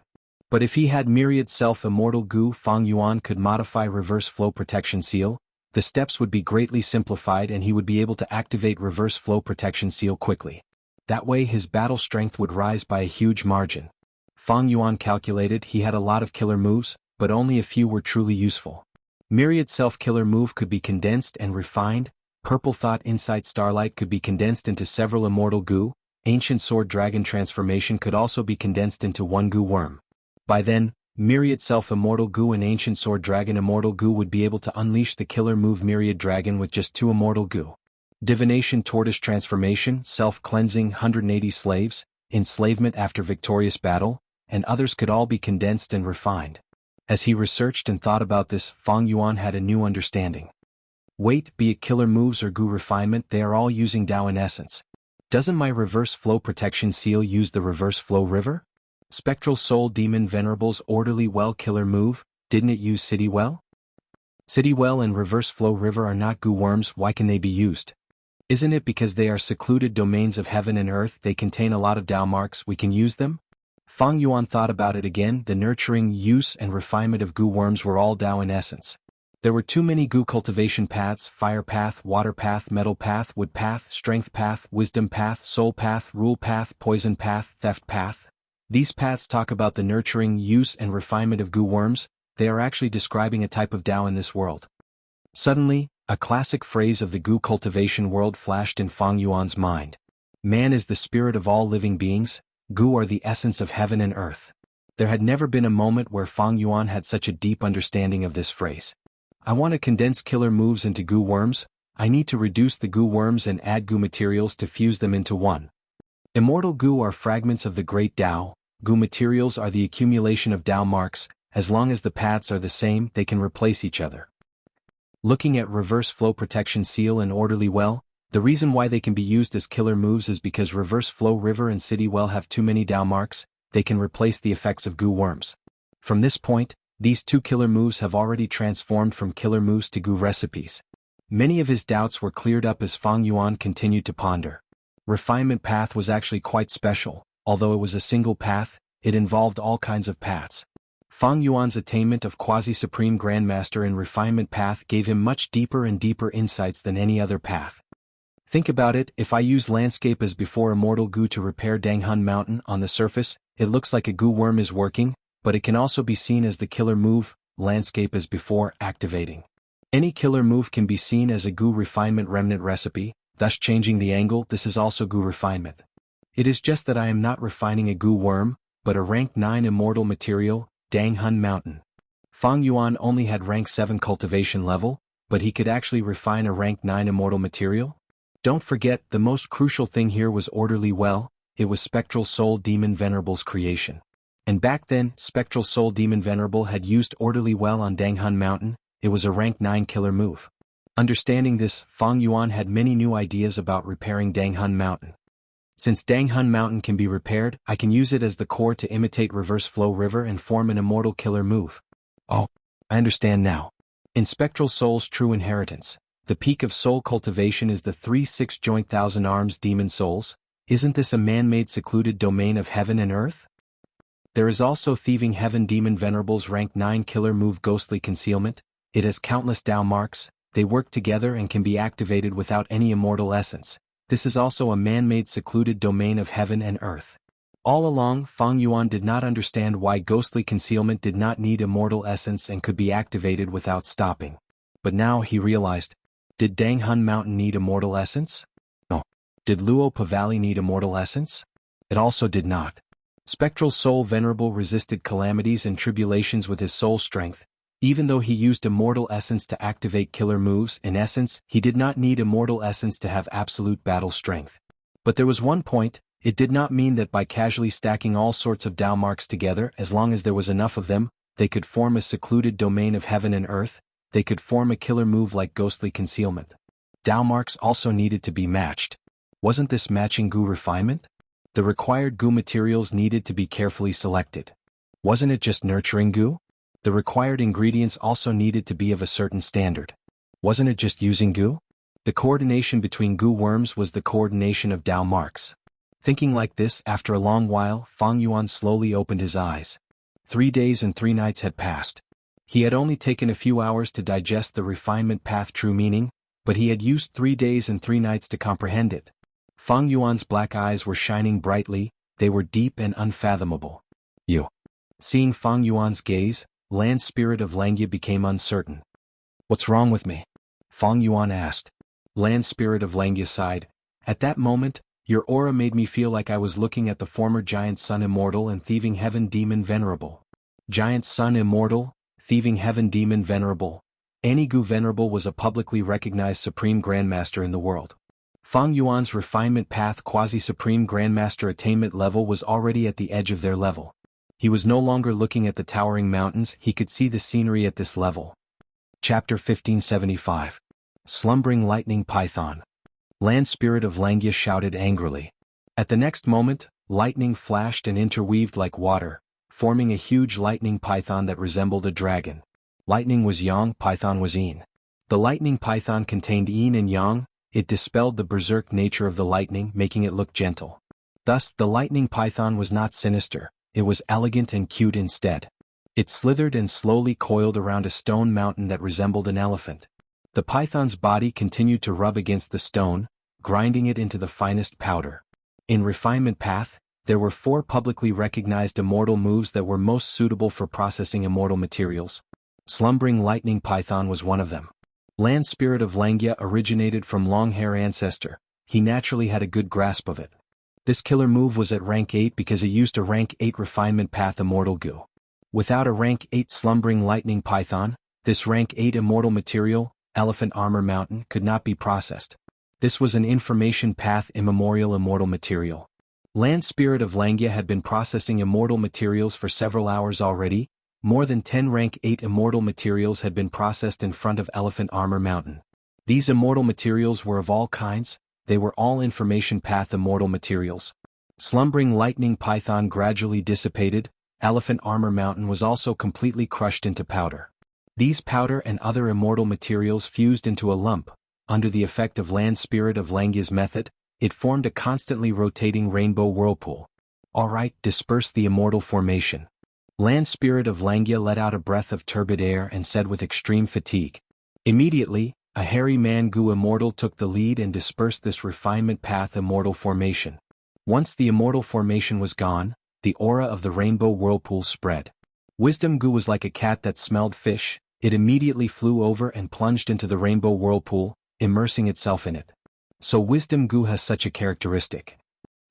But if he had Myriad Self immortal goo, Fang Yuan could modify Reverse Flow Protection Seal, the steps would be greatly simplified and he would be able to activate Reverse Flow Protection Seal quickly. That way his battle strength would rise by a huge margin. Fang Yuan calculated he had a lot of killer moves, but only a few were truly useful. Myriad Self killer move could be condensed and refined. Purple Thought Insight Starlight could be condensed into several immortal goo. Ancient Sword Dragon Transformation could also be condensed into one goo worm. By then, Myriad Self Immortal Goo and Ancient Sword Dragon Immortal Goo would be able to unleash the killer move Myriad Dragon with just 2 Immortal Goo. Divination Tortoise Transformation, Self-Cleansing 180 Slaves, Enslavement After Victorious Battle, and others could all be condensed and refined. As he researched and thought about this, Fang Yuan had a new understanding. Wait, be it killer moves or goo refinement, they are all using Dao in essence. Doesn't my Reverse Flow Protection Seal use the Reverse Flow River? Spectral Soul Demon Venerable's Orderly Well killer move, didn't it use City Well? City Well and Reverse Flow River are not goo worms, why can they be used? Isn't it because they are secluded domains of heaven and earth, they contain a lot of Dao marks, we can use them? Fang Yuan thought about it again. The nurturing, use and refinement of goo worms were all Dao in essence. There were too many goo cultivation paths: fire path, water path, metal path, wood path, strength path, wisdom path, soul path, rule path, poison path, theft path. These paths talk about the nurturing, use and refinement of goo worms. They are actually describing a type of Dao in this world. Suddenly, a classic phrase of the goo cultivation world flashed in Fang Yuan's mind. Man is the spirit of all living beings, goo are the essence of heaven and earth. There had never been a moment where Fang Yuan had such a deep understanding of this phrase. I want to condense killer moves into goo worms. I need to reduce the goo worms and add goo materials to fuse them into one. Immortal goo are fragments of the great Dao. Goo materials are the accumulation of Dao marks. As long as the paths are the same, they can replace each other. Looking at Reverse Flow Protection Seal and Orderly Well, the reason why they can be used as killer moves is because Reverse Flow River and City Well have too many Dao marks. they can replace the effects of goo worms. From this point, these two killer moves have already transformed from killer moves to goo recipes. Many of his doubts were cleared up as Fang Yuan continued to ponder. Refinement path was actually quite special. Although it was a single path, it involved all kinds of paths. Fang Yuan's attainment of quasi-supreme grandmaster in refinement path gave him much deeper and deeper insights than any other path. Think about it, if I use landscape as before immortal goo to repair Danghun Mountain on the surface, it looks like a goo worm is working, but it can also be seen as the killer move, landscape as before, activating. Any killer move can be seen as a goo refinement remnant recipe, thus changing the angle. This is also goo refinement. It is just that I am not refining a goo worm, but a rank 9 immortal material, Danghun Mountain. Fang Yuan only had rank 7 cultivation level, but he could actually refine a rank 9 immortal material? Don't forget, the most crucial thing here was Orderly Well. It was Spectral Soul Demon Venerable's creation. And back then, Spectral Soul Demon Venerable had used Orderly Well on Danghun Mountain. It was a rank 9 killer move. Understanding this, Fang Yuan had many new ideas about repairing Danghun Mountain. Since Danghun Mountain can be repaired, I can use it as the core to imitate Reverse Flow River and form an immortal killer move. Oh, I understand now. In Spectral Soul's true inheritance, the peak of soul cultivation is the 3-6 joint thousand arms demon souls. Isn't this a man-made secluded domain of heaven and earth? There is also Thieving Heaven Demon Venerable's rank 9 killer move Ghostly Concealment. It has countless Dao marks, they work together and can be activated without any immortal essence. This is also a man-made secluded domain of heaven and earth. All along, Fang Yuan did not understand why Ghostly Concealment did not need immortal essence and could be activated without stopping. But now he realized, did Danghun Mountain need immortal essence? No. Did Luopa Valley need immortal essence? It also did not. Spectral Soul Venerable resisted calamities and tribulations with his soul strength. Even though he used immortal essence to activate killer moves, in essence, he did not need immortal essence to have absolute battle strength. But there was one point, it did not mean that by casually stacking all sorts of Dao marks together, as long as there was enough of them, they could form a secluded domain of heaven and earth, they could form a killer move like Ghostly Concealment. Dao marks also needed to be matched. Wasn't this matching goo refinement? The required goo materials needed to be carefully selected. Wasn't it just nurturing goo? The required ingredients also needed to be of a certain standard. Wasn't it just using goo? The coordination between goo worms was the coordination of Dao marks. Thinking like this, after a long while, Fang Yuan slowly opened his eyes. 3 days and 3 nights had passed. He had only taken a few hours to digest the refinement path true meaning, but he had used 3 days and 3 nights to comprehend it. Fang Yuan's black eyes were shining brightly, they were deep and unfathomable. You. Seeing Fang Yuan's gaze, Land Spirit of Langya became uncertain. What's wrong with me? Fang Yuan asked. Land Spirit of Langya sighed. At that moment, your aura made me feel like I was looking at the former Giant Sun Immortal and Thieving Heaven Demon Venerable. Giant Sun Immortal, Thieving Heaven Demon Venerable. Anigu Venerable was a publicly recognized Supreme Grandmaster in the world. Fang Yuan's refinement path quasi-Supreme Grandmaster attainment level was already at the edge of their level. He was no longer looking at the towering mountains, he could see the scenery at this level. Chapter 1575. Slumbering Lightning Python. Land Spirit of Langya shouted angrily. At the next moment, lightning flashed and interweaved like water, forming a huge lightning python that resembled a dragon. Lightning was yang, python was yin. The lightning python contained yin and yang, it dispelled the berserk nature of the lightning, making it look gentle. Thus, the lightning python was not sinister. It was elegant and cute instead. It slithered and slowly coiled around a stone mountain that resembled an elephant. The python's body continued to rub against the stone, grinding it into the finest powder. In refinement path, there were 4 publicly recognized immortal moves that were most suitable for processing immortal materials. Slumbering Lightning Python was one of them. Land Spirit of Langya originated from Longhair Ancestor. He naturally had a good grasp of it. This killer move was at rank 8 because it used a rank 8 refinement path immortal goo. Without a rank 8 Slumbering Lightning Python, this rank 8 immortal material, Elephant Armor Mountain, could not be processed. This was an information path immemorial immortal material. Land Spirit of Langya had been processing immortal materials for several hours already. More than 10 rank 8 immortal materials had been processed in front of Elephant Armor Mountain. These immortal materials were of all kinds, they were all information path immortal materials. Slumbering lightning python gradually dissipated, elephant armor mountain was also completely crushed into powder. These powder and other immortal materials fused into a lump. Under the effect of land spirit of Langya's method, it formed a constantly rotating rainbow whirlpool. Alright, disperse the immortal formation. Land spirit of Langya let out a breath of turbid air and said with extreme fatigue. Immediately, a hairy man Gu immortal took the lead and dispersed this refinement path immortal formation. Once the immortal formation was gone, the aura of the rainbow whirlpool spread. Wisdom Gu was like a cat that smelled fish, it immediately flew over and plunged into the rainbow whirlpool, immersing itself in it. So Wisdom Gu has such a characteristic.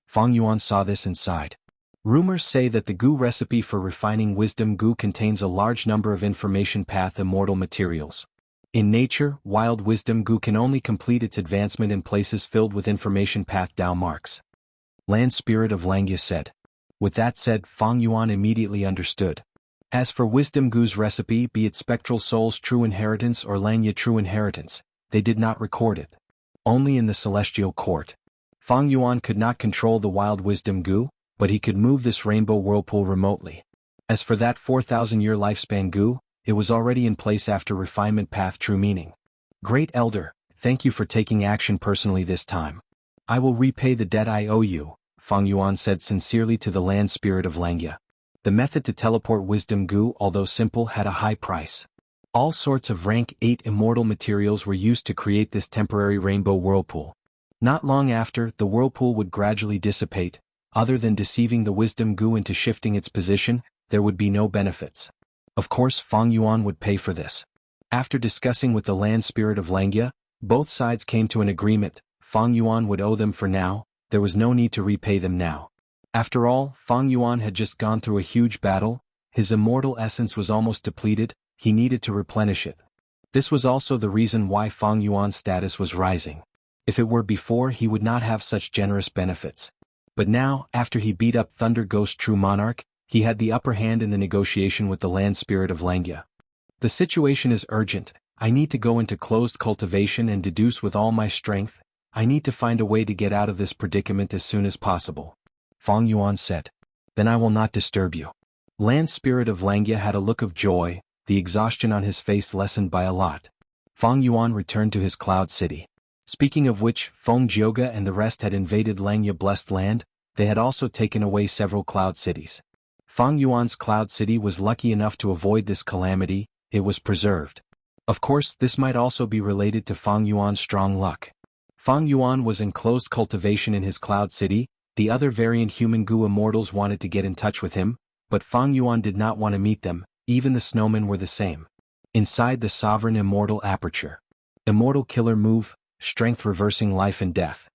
Fang Yuan saw this and sighed. Rumors say that the Gu recipe for refining Wisdom Gu contains a large number of information path immortal materials. In nature, wild Wisdom Gu can only complete its advancement in places filled with information path Dao marks. Land Spirit of Langya said. With that said, Fang Yuan immediately understood. As for Wisdom Gu's recipe, be it Spectral Soul's true inheritance or Langya true inheritance, they did not record it. Only in the Celestial Court. Fang Yuan could not control the wild Wisdom Gu, but he could move this rainbow whirlpool remotely. As for that 4,000-year lifespan Gu, it was already in place after refinement path true meaning. Great Elder, thank you for taking action personally this time. I will repay the debt I owe you, Fang Yuan said sincerely to the land spirit of Langya. The method to teleport Wisdom Gu, although simple, had a high price. All sorts of rank 8 immortal materials were used to create this temporary rainbow whirlpool. Not long after, the whirlpool would gradually dissipate. Other than deceiving the Wisdom Gu into shifting its position, there would be no benefits. Of course, Fang Yuan would pay for this. After discussing with the land spirit of Langya, both sides came to an agreement. Fang Yuan would owe them for now, there was no need to repay them now. After all, Fang Yuan had just gone through a huge battle, his immortal essence was almost depleted, he needed to replenish it. This was also the reason why Fang Yuan's status was rising. If it were before, he would not have such generous benefits. But now, after he beat up Thunder Ghost True Monarch, he had the upper hand in the negotiation with the land spirit of Langya. The situation is urgent, I need to go into closed cultivation and deduce with all my strength, I need to find a way to get out of this predicament as soon as possible. Fang Yuan said. Then I will not disturb you. Land spirit of Langya had a look of joy, the exhaustion on his face lessened by a lot. Fang Yuan returned to his cloud city. Speaking of which, Feng Jioga and the rest had invaded Langya blessed land, they had also taken away several cloud cities. Fang Yuan's cloud city was lucky enough to avoid this calamity, it was preserved. Of course, this might also be related to Fang Yuan's strong luck. Fang Yuan was in closed cultivation in his cloud city, the other variant human Gu immortals wanted to get in touch with him, but Fang Yuan did not want to meet them, even the snowmen were the same. Inside the sovereign immortal aperture. Immortal killer move, strength reversing life and death.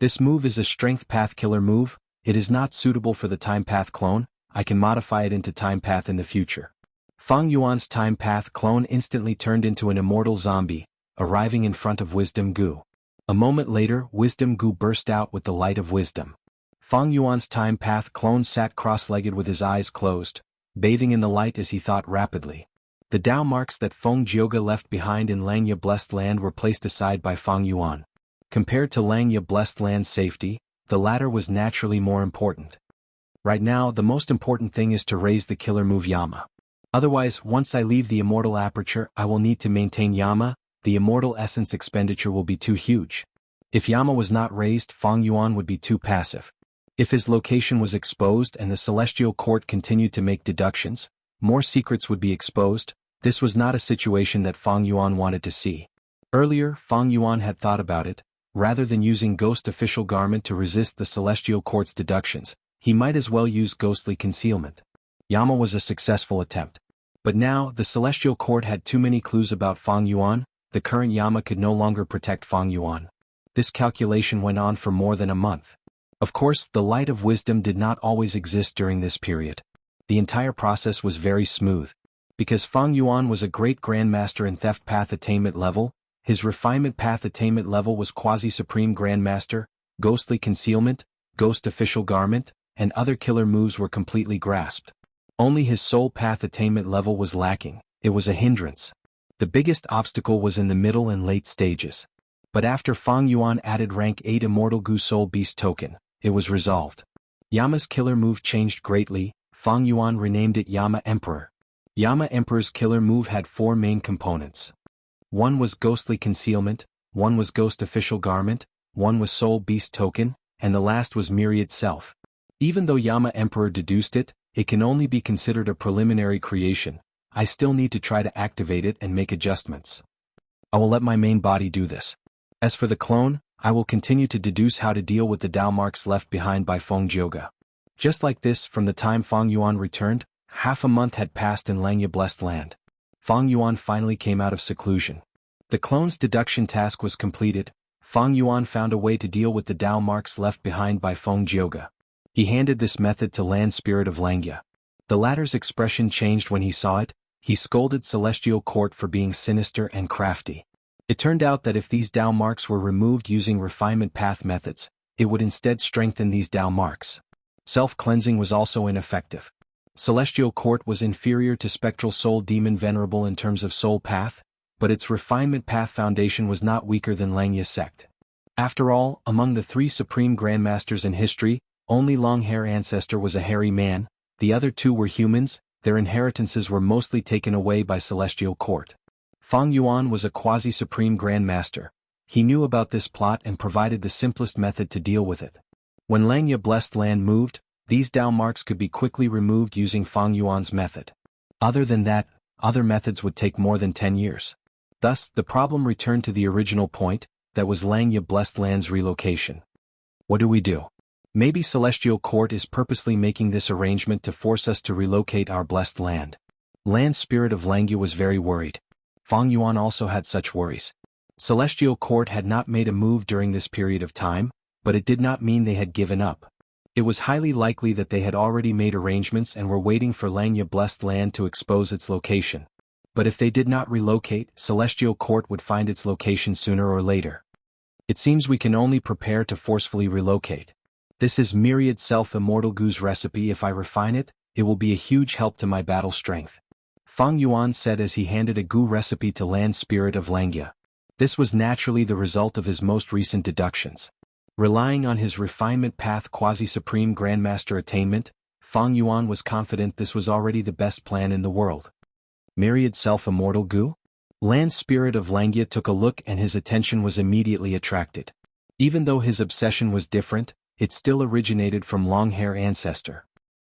This move is a strength path killer move, it is not suitable for the time path clone, I can modify it into time path in the future. Fang Yuan's time path clone instantly turned into an immortal zombie, arriving in front of Wisdom Gu. A moment later, Wisdom Gu burst out with the light of wisdom. Fang Yuan's time path clone sat cross-legged with his eyes closed, bathing in the light as he thought rapidly. The Dao marks that Feng Jioga left behind in Langya blessed land were placed aside by Fang Yuan. Compared to Langya blessed land's safety, the latter was naturally more important. Right now, the most important thing is to raise the killer move Yama. Otherwise, once I leave the immortal aperture, I will need to maintain Yama, the immortal essence expenditure will be too huge. If Yama was not raised, Fang Yuan would be too passive. If his location was exposed and the Celestial Court continued to make deductions, more secrets would be exposed. This was not a situation that Fang Yuan wanted to see. Earlier, Fang Yuan had thought about it. Rather than using Ghost Official Garment to resist the Celestial Court's deductions, he might as well use Ghostly Concealment. Yama was a successful attempt. But now, the Celestial Court had too many clues about Fang Yuan, the current Yama could no longer protect Fang Yuan. This calculation went on for more than a month. Of course, the light of wisdom did not always exist during this period. The entire process was very smooth. Because Fang Yuan was a great grandmaster in theft path attainment level, his refinement path attainment level was quasi-supreme grandmaster, ghostly concealment, ghost official garment, and other killer moves were completely grasped. Only his soul path attainment level was lacking, it was a hindrance. The biggest obstacle was in the middle and late stages. But after Fang Yuan added rank 8 Immortal Gu Soul Beast token, it was resolved. Yama's killer move changed greatly. Fang Yuan renamed it Yama Emperor. Yama Emperor's killer move had 4 main components. One was Ghostly Concealment, one was Ghost Official Garment, one was Soul Beast Token, and the last was Myriad Self. Even though Yama Emperor deduced it, it can only be considered a preliminary creation. I still need to try to activate it and make adjustments. I will let my main body do this. As for the clone, I will continue to deduce how to deal with the Dao marks left behind by Feng Jioge. Just like this, from the time Fang Yuan returned, half a month had passed in Langya Blessed Land. Fang Yuan finally came out of seclusion. The clone's deduction task was completed. Fang Yuan found a way to deal with the Dao marks left behind by Feng Jioge. He handed this method to Land Spirit of Langya. The latter's expression changed when he saw it. He scolded Celestial Court for being sinister and crafty. It turned out that if these Dao marks were removed using refinement path methods, it would instead strengthen these Dao marks. Self-cleansing was also ineffective. Celestial Court was inferior to Spectral Soul Demon Venerable in terms of soul path, but its refinement path foundation was not weaker than Langya sect. After all, among the 3 supreme grandmasters in history, only Longhair Ancestor was a hairy man, the other 2 were humans. Their inheritances were mostly taken away by Celestial Court. Fang Yuan was a quasi-supreme grandmaster. He knew about this plot and provided the simplest method to deal with it. When Langya Blessed Land moved, these Dao marks could be quickly removed using Fang Yuan's method. Other than that, other methods would take more than 10 years. Thus, the problem returned to the original point, that was Langya Blessed Land's relocation. What do we do? Maybe Celestial Court is purposely making this arrangement to force us to relocate our blessed land. Land Spirit of Langya was very worried. Fang Yuan also had such worries. Celestial Court had not made a move during this period of time, but it did not mean they had given up. It was highly likely that they had already made arrangements and were waiting for Langya Blessed Land to expose its location. But if they did not relocate, Celestial Court would find its location sooner or later. It seems we can only prepare to forcefully relocate. This is Myriad Self-Immortal Gu's recipe. If I refine it, it will be a huge help to my battle strength. Fang Yuan said as he handed a Gu recipe to Land Spirit of Langya. This was naturally the result of his most recent deductions. Relying on his refinement path quasi-supreme grandmaster attainment, Fang Yuan was confident this was already the best plan in the world. Myriad Self-Immortal Gu? Land Spirit of Langya took a look and his attention was immediately attracted. Even though his obsession was different, it still originated from Longhair Ancestor.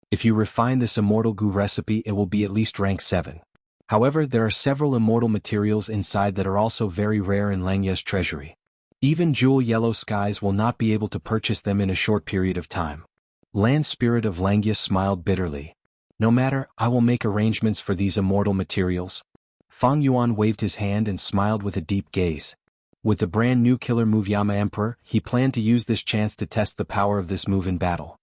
If you refine this Immortal Gu recipe, it will be at least rank 7. However, there are several immortal materials inside that are also very rare in Langya's treasury. Even Jewel Yellow Skies will not be able to purchase them in a short period of time. Land Spirit of Langya smiled bitterly. No matter, I will make arrangements for these immortal materials. Fang Yuan waved his hand and smiled with a deep gaze. With the brand new killer move Yama Emperor, he planned to use this chance to test the power of this move in battle.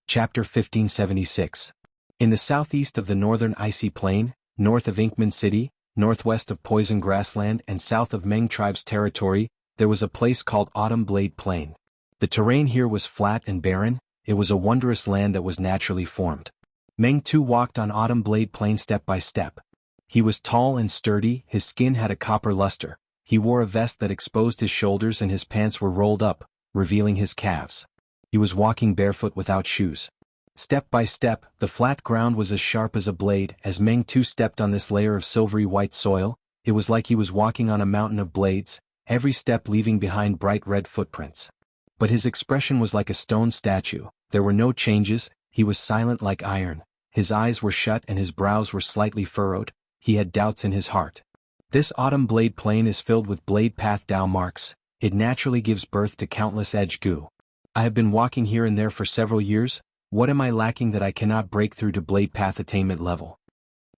Chapter 1576. In the southeast of the northern icy plain, north of Inkman City, northwest of Poison Grassland and south of Meng Tribe's territory, there was a place called Autumn Blade Plain. The terrain here was flat and barren. It was a wondrous land that was naturally formed. Meng too walked on Autumn Blade Plain step by step. He was tall and sturdy, his skin had a copper luster. He wore a vest that exposed his shoulders and his pants were rolled up, revealing his calves. He was walking barefoot without shoes. Step by step, the flat ground was as sharp as a blade. As Meng too stepped on this layer of silvery white soil, it was like he was walking on a mountain of blades, every step leaving behind bright red footprints. But his expression was like a stone statue. There were no changes. He was silent like iron. His eyes were shut and his brows were slightly furrowed. He had doubts in his heart. This Autumn Blade Plain is filled with blade path Dao marks. It naturally gives birth to countless edge Gu. I have been walking here and there for several years. What am I lacking that I cannot break through to blade path attainment level?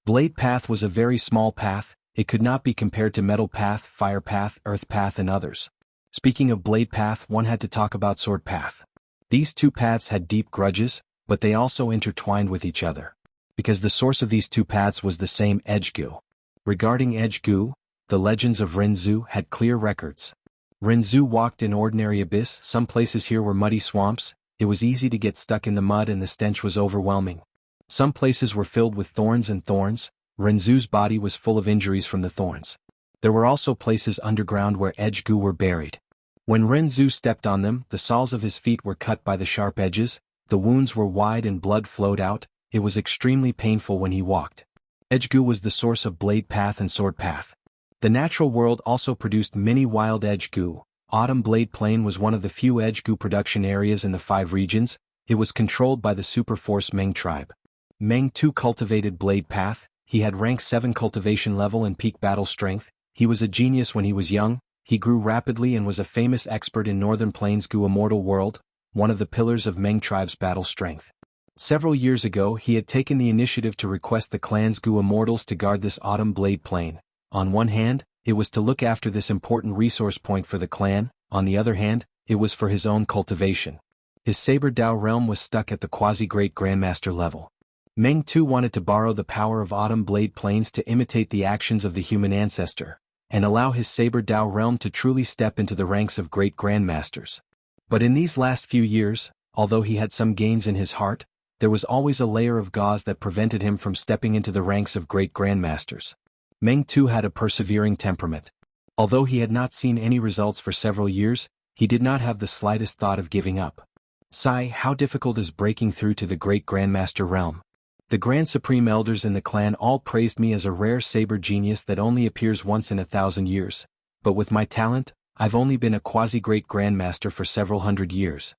Blade path was a very small path. It could not be compared to metal path, fire path, earth path and others. Speaking of blade path, one had to talk about sword path. These two paths had deep grudges, but they also intertwined with each other. Because the source of these two paths was the same edge Gu. Regarding edge Gu, the legends of Renzu had clear records. Renzu walked in ordinary abyss. Some places here were muddy swamps. It was easy to get stuck in the mud and the stench was overwhelming. Some places were filled with thorns and thorns. Renzu's body was full of injuries from the thorns. There were also places underground where edge Gu were buried. When Renzu stepped on them, the soles of his feet were cut by the sharp edges. The wounds were wide and blood flowed out. It was extremely painful when he walked. Edge-gu was the source of blade path and sword path. The natural world also produced many wild edge-gu. Autumn Blade Plain was one of the few edge-gu production areas in the 5 regions. It was controlled by the super-force Meng tribe. Meng too cultivated blade path. He had rank 7 cultivation level and peak battle strength. He was a genius when he was young. He grew rapidly and was a famous expert in Northern Plains Gu Immortal World, one of the pillars of Meng tribe's battle strength. Several years ago he had taken the initiative to request the clan's Gu Immortals to guard this Autumn Blade Plain. On one hand, it was to look after this important resource point for the clan, on the other hand, it was for his own cultivation. His Saber Dao realm was stuck at the quasi-great grandmaster level. Meng too wanted to borrow the power of Autumn Blade Plains to imitate the actions of the human ancestor, and allow his Saber Dao realm to truly step into the ranks of great grandmasters. But in these last few years, although he had some gains in his heart, there was always a layer of gauze that prevented him from stepping into the ranks of great grandmasters. Meng too had a persevering temperament. Although he had not seen any results for several years, he did not have the slightest thought of giving up. Sigh, how difficult is breaking through to the great grandmaster realm. The Grand Supreme Elders in the clan all praised me as a rare saber genius that only appears once in 1,000 years, but with my talent, I've only been a quasi-great grandmaster for several hundred years.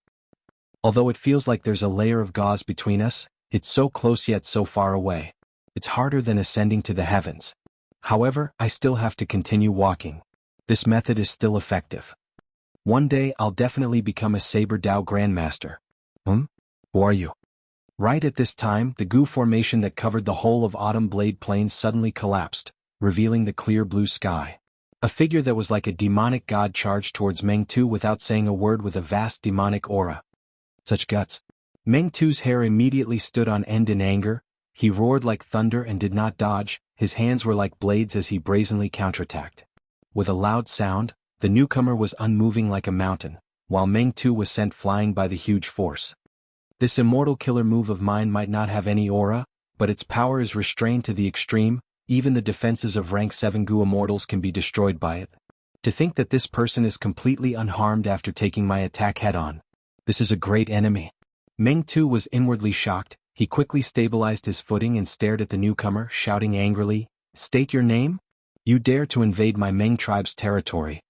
Although it feels like there's a layer of gauze between us, it's so close yet so far away. It's harder than ascending to the heavens. However, I still have to continue walking. This method is still effective. One day I'll definitely become a Saber Dao Grandmaster. Who are you? Right at this time, the Gu formation that covered the whole of Autumn Blade Plains suddenly collapsed, revealing the clear blue sky. A figure that was like a demonic god charged towards Meng too without saying a word with a vast demonic aura. Such guts. Meng too's hair immediately stood on end in anger. He roared like thunder and did not dodge. His hands were like blades as he brazenly counterattacked. With a loud sound, the newcomer was unmoving like a mountain, while Meng too was sent flying by the huge force. This immortal killer move of mine might not have any aura, but its power is restrained to the extreme. Even the defenses of rank 7 Gu Immortals can be destroyed by it. To think that this person is completely unharmed after taking my attack head-on. This is a great enemy. Meng too was inwardly shocked. He quickly stabilized his footing and stared at the newcomer, shouting angrily, "State your name? You dare to invade my Meng tribe's territory."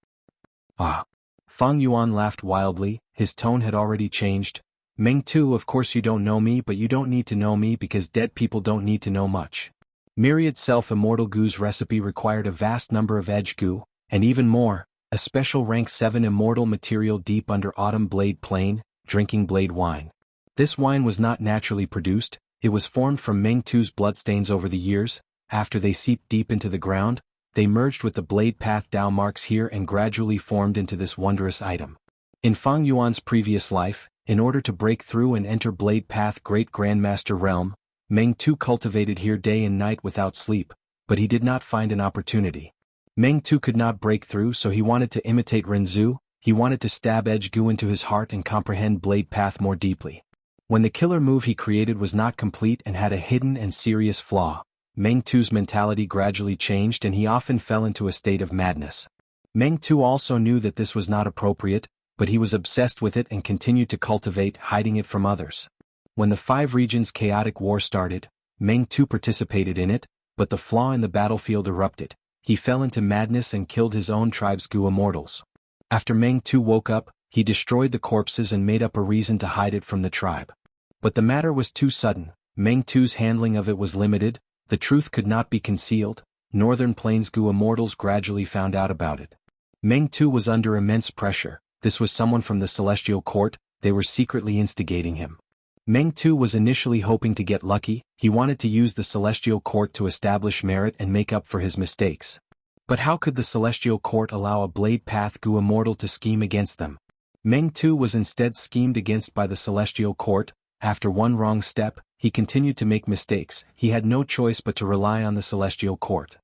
Ah! Fang Yuan laughed wildly. His tone had already changed. "Meng too, of course you don't know me, but you don't need to know me because dead people don't need to know much. Myriad Self-Immortal Gu's recipe required a vast number of edge Gu, and even more, a special rank 7 immortal material deep under Autumn Blade Plain, drinking blade wine. This wine was not naturally produced, it was formed from Meng too's bloodstains over the years. After they seeped deep into the ground, they merged with the blade path Dao marks here and gradually formed into this wondrous item. In Fang Yuan's previous life, in order to break through and enter blade path Great Grandmaster realm, Meng too cultivated here day and night without sleep, but he did not find an opportunity. Meng too could not break through, so he wanted to imitate Renzu. He wanted to stab edge Gu into his heart and comprehend blade path more deeply. When the killer move he created was not complete and had a hidden and serious flaw, Meng too's mentality gradually changed and he often fell into a state of madness. Meng too also knew that this was not appropriate, but he was obsessed with it and continued to cultivate, hiding it from others. When the 5 regions' chaotic war started, Meng too participated in it, but the flaw in the battlefield erupted. He fell into madness and killed his own tribe's Gu Immortals. After Meng too woke up, he destroyed the corpses and made up a reason to hide it from the tribe. But the matter was too sudden. Meng too's handling of it was limited. The truth could not be concealed. Northern Plains Gu Immortals gradually found out about it. Meng too was under immense pressure. This was someone from the Celestial Court. They were secretly instigating him. Meng too was initially hoping to get lucky. He wanted to use the Celestial Court to establish merit and make up for his mistakes. But how could the Celestial Court allow a blade path Gu Immortal to scheme against them? Meng too was instead schemed against by the Celestial Court. After one wrong step, he continued to make mistakes. He had no choice but to rely on the Celestial Court.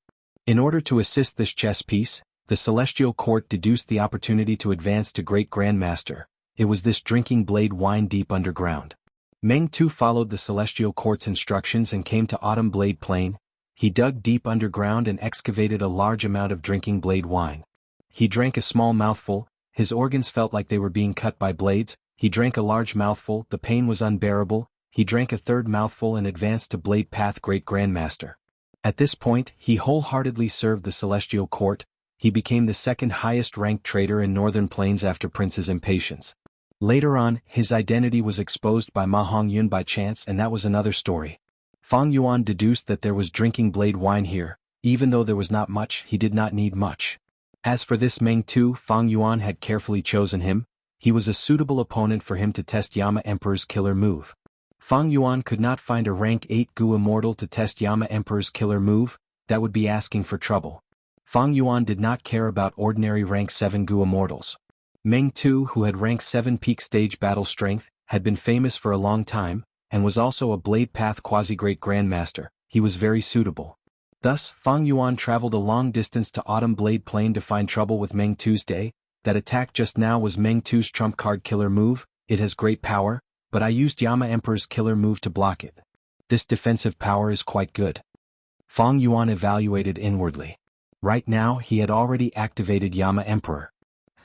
In order to assist this chess piece, the Celestial Court deduced the opportunity to advance to Great Grandmaster. It was this drinking blade wine deep underground. Meng too followed the Celestial Court's instructions and came to Autumn Blade Plain. He dug deep underground and excavated a large amount of drinking blade wine. He drank a small mouthful. His organs felt like they were being cut by blades. He drank a large mouthful, the pain was unbearable, he drank a third mouthful and advanced to Blade Path Great Grandmaster. At this point, he wholeheartedly served the Celestial Court. He became the second highest-ranked trader in Northern Plains after Prince's Impatience. Later on, his identity was exposed by Ma Hongyun by chance, and that was another story. Fang Yuan deduced that there was drinking blade wine here. Even though there was not much, he did not need much. As for this Meng Tu, Fang Yuan had carefully chosen him. He was a suitable opponent for him to test Yama Emperor's killer move. Fang Yuan could not find a rank 8 Gu immortal to test Yama Emperor's killer move. That would be asking for trouble. Fang Yuan did not care about ordinary rank 7 Gu immortals. Meng Tu, who had rank 7 peak stage battle strength, had been famous for a long time, and was also a Blade Path Quasi-Great Grandmaster. He was very suitable. Thus, Fang Yuan traveled a long distance to Autumn Blade Plain to find trouble with Meng Tu's day. That attack just now was Meng Tu's trump card killer move. It has great power, but I used Yama Emperor's killer move to block it. This defensive power is quite good. Fang Yuan evaluated inwardly. Right now he had already activated Yama Emperor.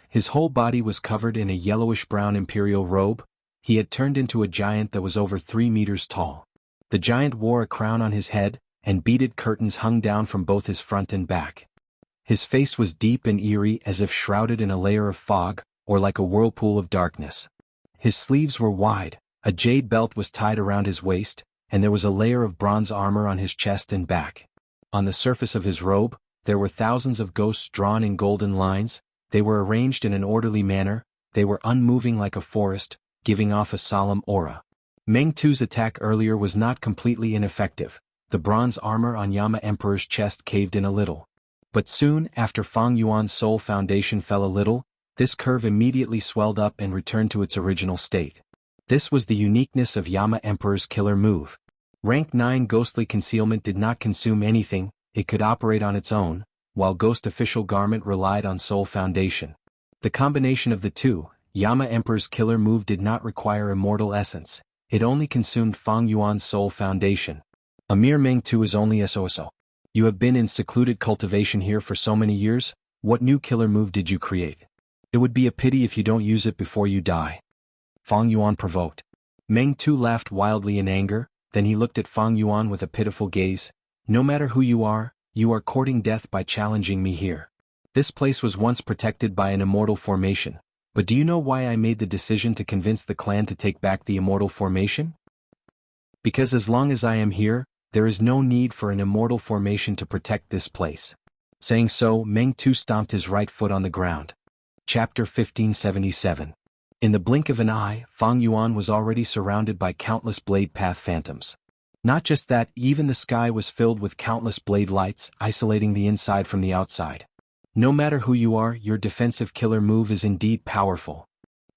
His whole body was covered in a yellowish-brown imperial robe. He had turned into a giant that was over 3 meters tall. The giant wore a crown on his head, and beaded curtains hung down from both his front and back. His face was deep and eerie, as if shrouded in a layer of fog, or like a whirlpool of darkness. His sleeves were wide, a jade belt was tied around his waist, and there was a layer of bronze armor on his chest and back. On the surface of his robe, there were thousands of ghosts drawn in golden lines. They were arranged in an orderly manner. They were unmoving like a forest, giving off a solemn aura. Meng Tu's attack earlier was not completely ineffective. The bronze armor on Yama Emperor's chest caved in a little. But soon after Fang Yuan's soul foundation fell a little, this curve immediately swelled up and returned to its original state. This was the uniqueness of Yama Emperor's killer move. Rank 9 Ghostly Concealment did not consume anything, it could operate on its own, while Ghost Official Garment relied on Soul Foundation. The combination of the two, Yama Emperor's killer move did not require immortal essence, it only consumed Fang Yuan's Soul Foundation. A mere Meng Tu is only SOSO. You have been in secluded cultivation here for so many years, what new killer move did you create? It would be a pity if you don't use it before you die. Fang Yuan provoked. Meng Tu laughed wildly in anger, then he looked at Fang Yuan with a pitiful gaze. No matter who you are courting death by challenging me here. This place was once protected by an immortal formation, but do you know why I made the decision to convince the clan to take back the immortal formation? Because as long as I am here, there is no need for an immortal formation to protect this place. Saying so, Meng Tu stomped his right foot on the ground. Chapter 1577. In the blink of an eye, Fang Yuan was already surrounded by countless blade path phantoms. Not just that, even the sky was filled with countless blade lights, isolating the inside from the outside. No matter who you are, your defensive killer move is indeed powerful.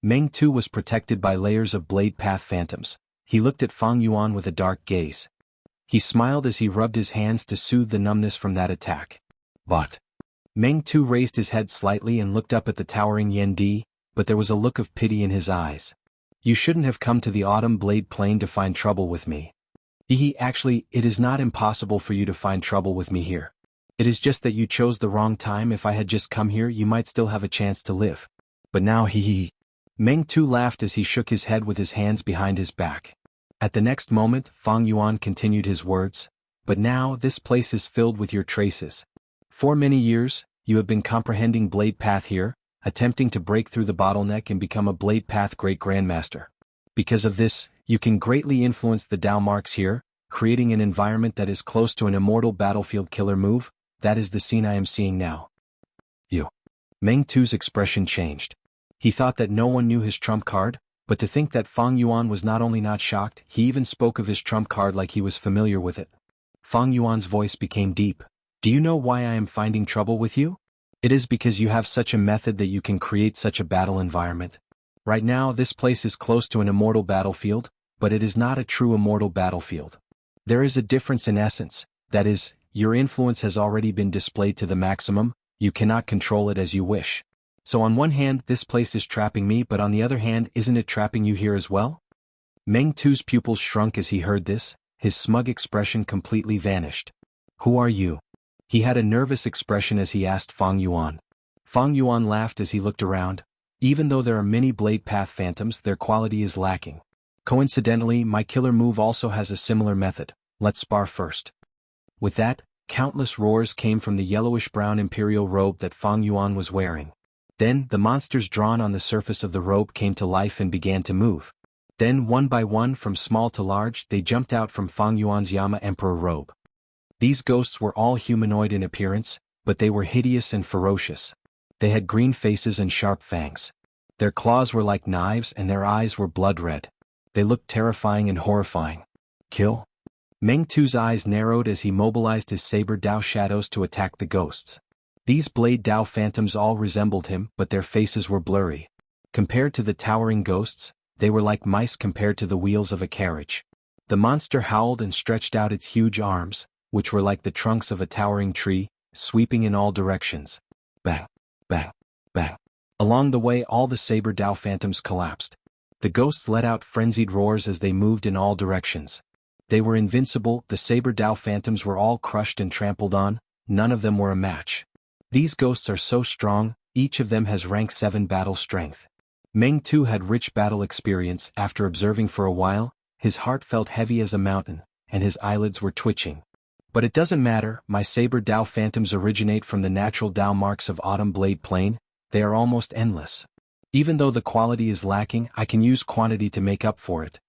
Meng Tu was protected by layers of blade path phantoms. He looked at Fang Yuan with a dark gaze. He smiled as he rubbed his hands to soothe the numbness from that attack. But Meng Tu raised his head slightly and looked up at the towering Yan Di, but there was a look of pity in his eyes. You shouldn't have come to the Autumn Blade Plain to find trouble with me. Actually, it is not impossible for you to find trouble with me here. It is just that you chose the wrong time. If I had just come here, you might still have a chance to live. But now Meng Tu laughed as he shook his head with his hands behind his back. At the next moment, Fang Yuan continued his words. But now, this place is filled with your traces. For many years, you have been comprehending Blade Path here, attempting to break through the bottleneck and become a Blade Path Great Grandmaster. Because of this, you can greatly influence the Dao marks here, creating an environment that is close to an immortal battlefield killer move. That is the scene I am seeing now. Meng Tu's expression changed. He thought that no one knew his trump card, but to think that Fang Yuan was not only not shocked, he even spoke of his trump card like he was familiar with it. Fang Yuan's voice became deep. Do you know why I am finding trouble with you? It is because you have such a method that you can create such a battle environment. Right now, this place is close to an immortal battlefield, but it is not a true immortal battlefield. There is a difference in essence, that is, your influence has already been displayed to the maximum, you cannot control it as you wish. So on one hand, this place is trapping me, but on the other hand, isn't it trapping you here as well? Meng Tu's pupils shrunk as he heard this, his smug expression completely vanished. Who are you? He had a nervous expression as he asked Fang Yuan. Fang Yuan laughed as he looked around. Even though there are many Blade Path Phantoms, their quality is lacking. Coincidentally, my killer move also has a similar method. Let's spar first. With that, countless roars came from the yellowish-brown imperial robe that Fang Yuan was wearing. Then, the monsters drawn on the surface of the robe came to life and began to move. Then, one by one, from small to large, they jumped out from Fang Yuan's Yama Emperor robe. These ghosts were all humanoid in appearance, but they were hideous and ferocious. They had green faces and sharp fangs. Their claws were like knives and their eyes were blood red. They looked terrifying and horrifying. Kill? Meng Tu's eyes narrowed as he mobilized his saber Dao shadows to attack the ghosts. These Blade Dao Phantoms all resembled him, but their faces were blurry. Compared to the towering ghosts, they were like mice compared to the wheels of a carriage. The monster howled and stretched out its huge arms, which were like the trunks of a towering tree, sweeping in all directions. Bang, bang, bang. Along the way, all the saber Dao Phantoms collapsed. The ghosts let out frenzied roars as they moved in all directions. They were invincible, the saber Dao Phantoms were all crushed and trampled on, none of them were a match. These ghosts are so strong, each of them has rank 7 battle strength. Meng Tu had rich battle experience. After observing for a while, his heart felt heavy as a mountain, and his eyelids were twitching. But it doesn't matter, my saber Dao Phantoms originate from the natural Dao marks of Autumn Blade Plane, they are almost endless. Even though the quality is lacking, I can use quantity to make up for it.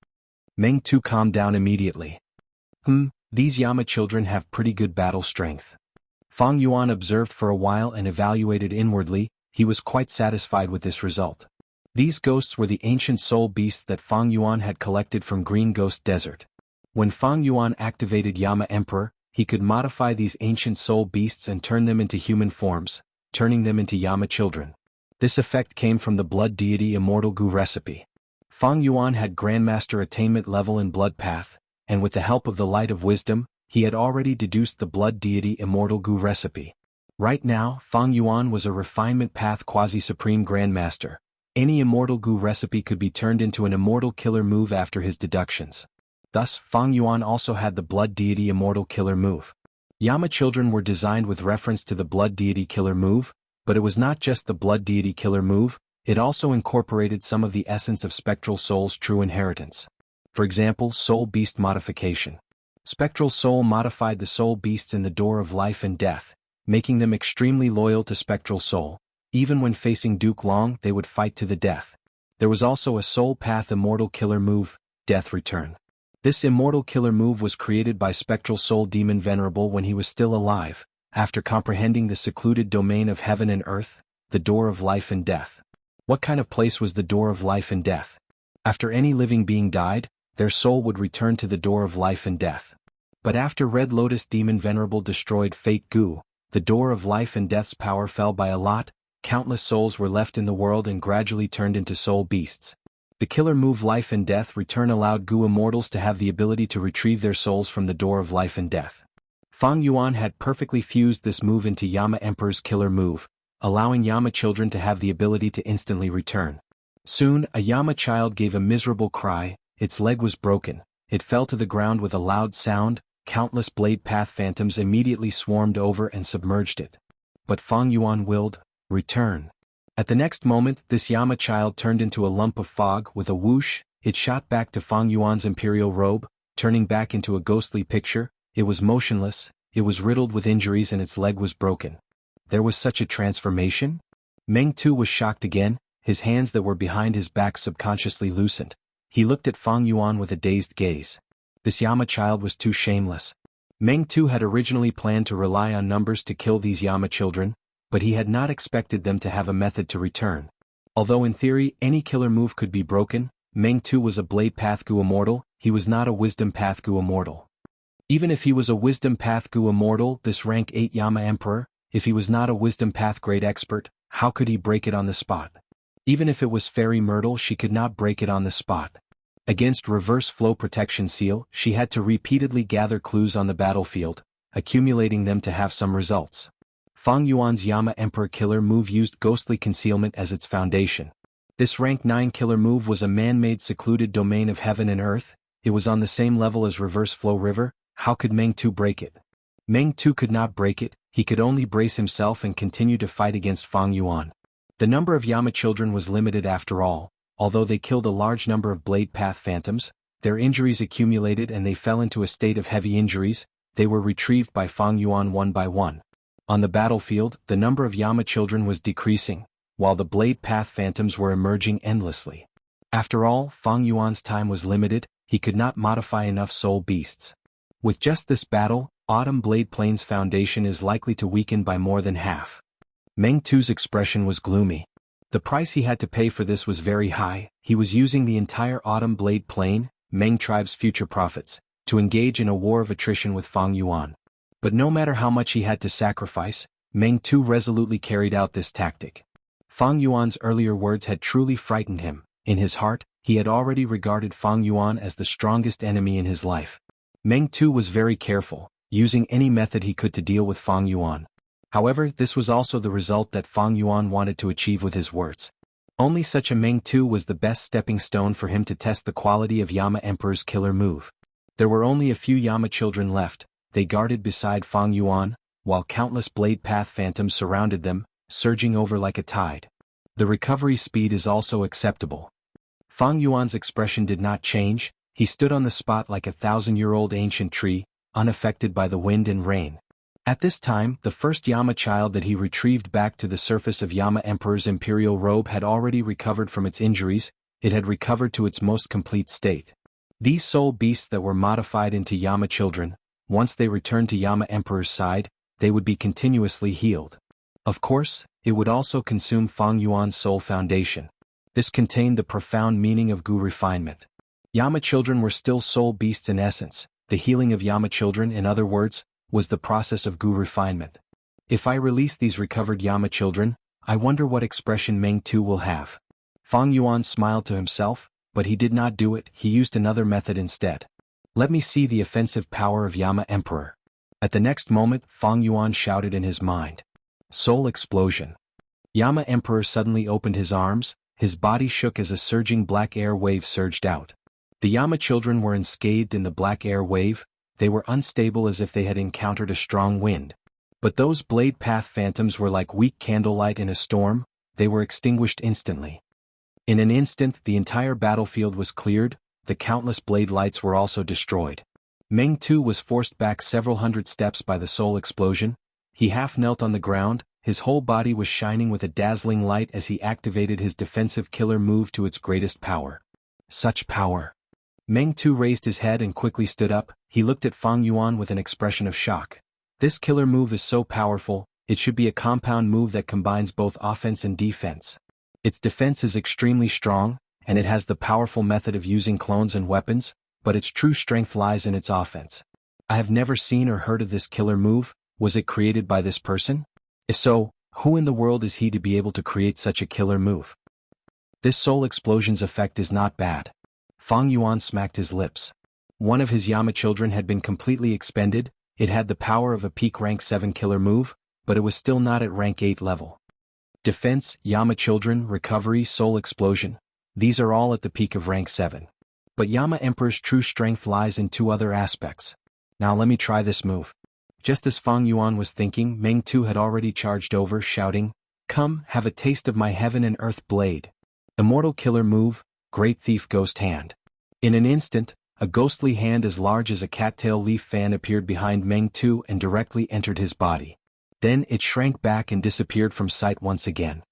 Meng Tu calmed down immediately. These Yama children have pretty good battle strength. Fang Yuan observed for a while and evaluated inwardly. He was quite satisfied with this result. These ghosts were the ancient soul beasts that Fang Yuan had collected from Green Ghost Desert. When Fang Yuan activated Yama Emperor, he could modify these ancient soul beasts and turn them into human forms, turning them into Yama children. This effect came from the Blood Deity Immortal Gu recipe. Fang Yuan had Grandmaster attainment level in Blood Path, and with the help of the Light of Wisdom, he had already deduced the Blood Deity Immortal Gu recipe. Right now, Fang Yuan was a Refinement Path Quasi-Supreme Grandmaster. Any Immortal Gu recipe could be turned into an Immortal Killer move after his deductions. Thus, Fang Yuan also had the Blood Deity Immortal Killer move. Yama children were designed with reference to the Blood Deity Killer move, but it was not just the Blood Deity Killer move, it also incorporated some of the essence of Spectral Soul's true inheritance. For example, Soul Beast Modification. Spectral Soul modified the Soul Beasts in the Door of Life and Death, making them extremely loyal to Spectral Soul. Even when facing Duke Long, they would fight to the death. There was also a Soul Path Immortal Killer move, Death Return. This Immortal Killer move was created by Spectral Soul Demon Venerable when he was still alive, after comprehending the secluded domain of heaven and earth, the Door of Life and Death. What kind of place was the Door of Life and Death? After any living being died, their soul would return to the Door of Life and Death. But after Red Lotus Demon Venerable destroyed Fate Gu, the Door of Life and Death's power fell by a lot, countless souls were left in the world and gradually turned into soul beasts. The killer move Life and Death Return allowed Gu immortals to have the ability to retrieve their souls from the Door of Life and Death. Fang Yuan had perfectly fused this move into Yama Emperor's killer move, allowing Yama children to have the ability to instantly return. Soon, a Yama child gave a miserable cry, its leg was broken, it fell to the ground with a loud sound, countless Blade Path Phantoms immediately swarmed over and submerged it. But Fang Yuan willed, return. At the next moment, this Yama child turned into a lump of fog with a whoosh, it shot back to Fang Yuan's imperial robe, turning back into a ghostly picture. It was motionless, it was riddled with injuries and its leg was broken. There was such a transformation? Meng Tu was shocked again, his hands that were behind his back subconsciously loosened. He looked at Fang Yuan with a dazed gaze. This Yama child was too shameless. Meng Tu had originally planned to rely on numbers to kill these Yama children, but he had not expected them to have a method to return. Although in theory any killer move could be broken, Meng Tu was a Blade Path Gu immortal, he was not a Wisdom Path Gu immortal. Even if he was a Wisdom Path Gu immortal, this rank 8 Yama Emperor, if he was not a Wisdom Path Great Expert, how could he break it on the spot? Even if it was Fairy Myrtle, she could not break it on the spot. Against Reverse Flow Protection Seal, she had to repeatedly gather clues on the battlefield, accumulating them to have some results. Fang Yuan's Yama Emperor killer move used Ghostly Concealment as its foundation. This rank 9 killer move was a man-made secluded domain of heaven and earth, it was on the same level as Reverse Flow River. How could Meng Tu break it? Meng Tu could not break it, he could only brace himself and continue to fight against Fang Yuan. The number of Yama children was limited after all, although they killed a large number of Blade Path Phantoms, their injuries accumulated and they fell into a state of heavy injuries. They were retrieved by Fang Yuan one by one. On the battlefield, the number of Yama children was decreasing, while the Blade Path Phantoms were emerging endlessly. After all, Fang Yuan's time was limited, he could not modify enough soul beasts. With just this battle, Autumn Blade Plains Foundation is likely to weaken by more than half. Meng Tu's expression was gloomy. The price he had to pay for this was very high. He was using the entire Autumn Blade Plain, Meng tribe's future profits, to engage in a war of attrition with Fang Yuan. But no matter how much he had to sacrifice, Meng Tu resolutely carried out this tactic. Fang Yuan's earlier words had truly frightened him. In his heart, he had already regarded Fang Yuan as the strongest enemy in his life. Meng Tu was very careful, using any method he could to deal with Fang Yuan. However, this was also the result that Fang Yuan wanted to achieve with his words. Only such a Meng Tu was the best stepping stone for him to test the quality of Yama Emperor's killer move. There were only a few Yama children left. They guarded beside Fang Yuan, while countless Blade Path Phantoms surrounded them, surging over like a tide. The recovery speed is also acceptable. Fang Yuan's expression did not change. He stood on the spot like a 1,000-year-old ancient tree, unaffected by the wind and rain. At this time, the first Yama child that he retrieved back to the surface of Yama Emperor's imperial robe had already recovered from its injuries. It had recovered to its most complete state. These soul beasts that were modified into Yama children, once they returned to Yama Emperor's side, they would be continuously healed. Of course, it would also consume Fang Yuan's soul foundation. This contained the profound meaning of Gu refinement. Yama children were still soul beasts in essence. The healing of Yama children, in other words, was the process of Gu refinement. If I release these recovered Yama children, I wonder what expression Meng Tu will have. Fang Yuan smiled to himself, but he did not do it. He used another method instead. Let me see the offensive power of Yama Emperor. At the next moment, Fang Yuan shouted in his mind. Soul explosion. Yama Emperor suddenly opened his arms, his body shook as a surging black air wave surged out. The Yama children were enscathed in the black air wave. They were unstable as if they had encountered a strong wind. But those Blade Path Phantoms were like weak candlelight in a storm. They were extinguished instantly. In an instant, the entire battlefield was cleared. The countless blade lights were also destroyed. Meng Tu was forced back several hundred steps by the soul explosion. He half knelt on the ground. His whole body was shining with a dazzling light as he activated his defensive killer move to its greatest power. Such power. Meng Tu raised his head and quickly stood up. He looked at Fang Yuan with an expression of shock. This killer move is so powerful, it should be a compound move that combines both offense and defense. Its defense is extremely strong, and it has the powerful method of using clones and weapons, but its true strength lies in its offense. I have never seen or heard of this killer move. Was it created by this person? If so, who in the world is he to be able to create such a killer move? This soul explosion's effect is not bad. Fang Yuan smacked his lips. One of his Yama children had been completely expended. It had the power of a peak rank 7 killer move, but it was still not at rank 8 level. Defense, Yama children, recovery, soul explosion. These are all at the peak of rank 7. But Yama Emperor's true strength lies in 2 other aspects. Now let me try this move. Just as Fang Yuan was thinking, Meng Tu had already charged over, shouting, Come, have a taste of my heaven and earth blade. Immortal killer move, Great Thief Ghost Hand. In an instant, a ghostly hand as large as a cattail leaf fan appeared behind Meng Tu and directly entered his body. Then it shrank back and disappeared from sight once again.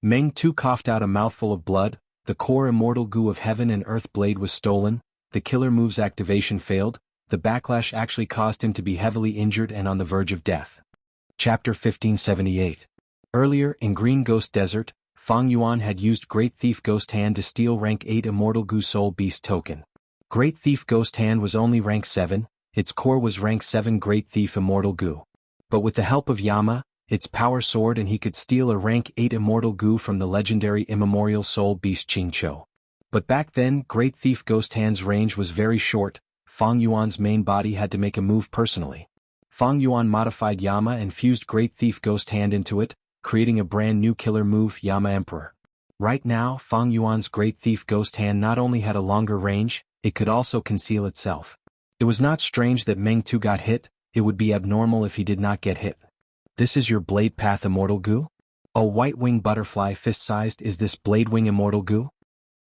Meng Tu coughed out a mouthful of blood. The core immortal Gu of heaven and earth blade was stolen. The killer move's activation failed. The backlash actually caused him to be heavily injured and on the verge of death. Chapter 1578. Earlier, in Green Ghost Desert, Fang Yuan had used Great Thief Ghost Hand to steal rank 8 Immortal Gu Soul Beast token. Great Thief Ghost Hand was only rank 7, its core was rank 7 Great Thief Immortal Gu. But with the help of Yama, its power soared and he could steal a rank 8 Immortal Gu from the legendary immemorial Soul Beast Qingqiu. But back then, Great Thief Ghost Hand's range was very short. Fang Yuan's main body had to make a move personally. Fang Yuan modified Yama and fused Great Thief Ghost Hand into it, creating a brand new killer move, Yama Emperor. Right now, Fang Yuan's Great Thief Ghost Hand not only had a longer range, it could also conceal itself. It was not strange that Meng Tu got hit. It would be abnormal if he did not get hit. This is your Blade Path Immortal Gu? A white-winged butterfly fist-sized. Is this blade-wing immortal goo?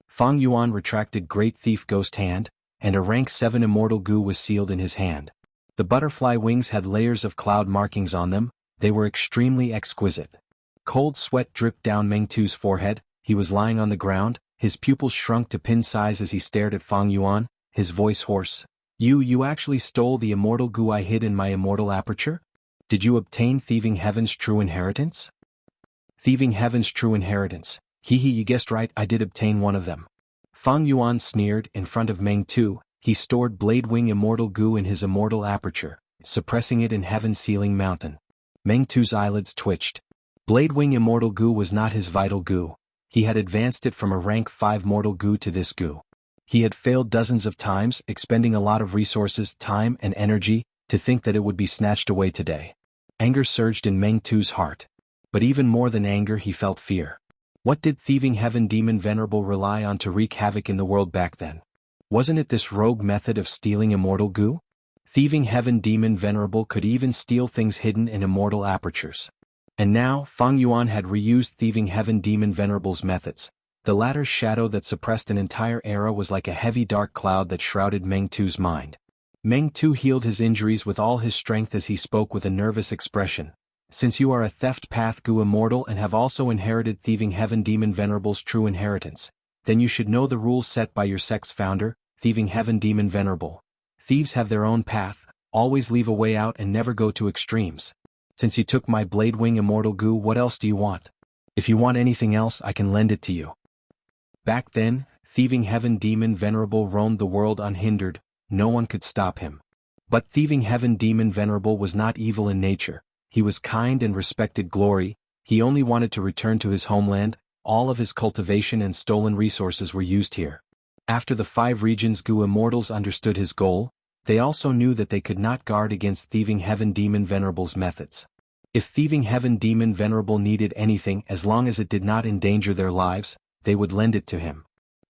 Fang Yuan retracted Great Thief Ghost Hand, and a rank 7 immortal goo was sealed in his hand. The butterfly wings had layers of cloud markings on them. They were extremely exquisite. Cold sweat dripped down Meng Tu's forehead. He was lying on the ground, his pupils shrunk to pin size as he stared at Fang Yuan, his voice hoarse. You actually stole the immortal goo I hid in my immortal aperture? Did you obtain Thieving Heaven's true inheritance? Thieving Heaven's true inheritance. You guessed right, I did obtain one of them. Fang Yuan sneered. In front of Meng Tu, he stored Blade-wing immortal goo in his immortal aperture, suppressing it in Heaven's sealing mountain. Meng Tu's eyelids twitched. Blade-wing immortal goo was not his vital goo. He had advanced it from a rank 5 mortal goo to this goo. He had failed dozens of times, expending a lot of resources, time, and energy, to think that it would be snatched away today. Anger surged in Meng Tu's heart. But even more than anger, he felt fear. What did Thieving Heaven Demon Venerable rely on to wreak havoc in the world back then? Wasn't it this rogue method of stealing immortal goo? Thieving Heaven Demon Venerable could even steal things hidden in immortal apertures. And now, Fang Yuan had reused Thieving Heaven Demon Venerable's methods. The latter's shadow that suppressed an entire era was like a heavy dark cloud that shrouded Meng Tu's mind. Meng Tu healed his injuries with all his strength as he spoke with a nervous expression. Since you are a theft path goo immortal and have also inherited Thieving Heaven Demon Venerable's true inheritance, then you should know the rules set by your sect's founder, Thieving Heaven Demon Venerable. Thieves have their own path, always leave a way out and never go to extremes. Since you took my Blade-wing immortal goo, what else do you want? If you want anything else, I can lend it to you. Back then, Thieving Heaven Demon Venerable roamed the world unhindered. No one could stop him. But Thieving Heaven Demon Venerable was not evil in nature. He was kind and respected glory. He only wanted to return to his homeland. All of his cultivation and stolen resources were used here. After the 5 regions goo immortals understood his goal, they also knew that they could not guard against Thieving Heaven Demon Venerable's methods. If Thieving Heaven Demon Venerable needed anything, as long as it did not endanger their lives, they would lend it to him.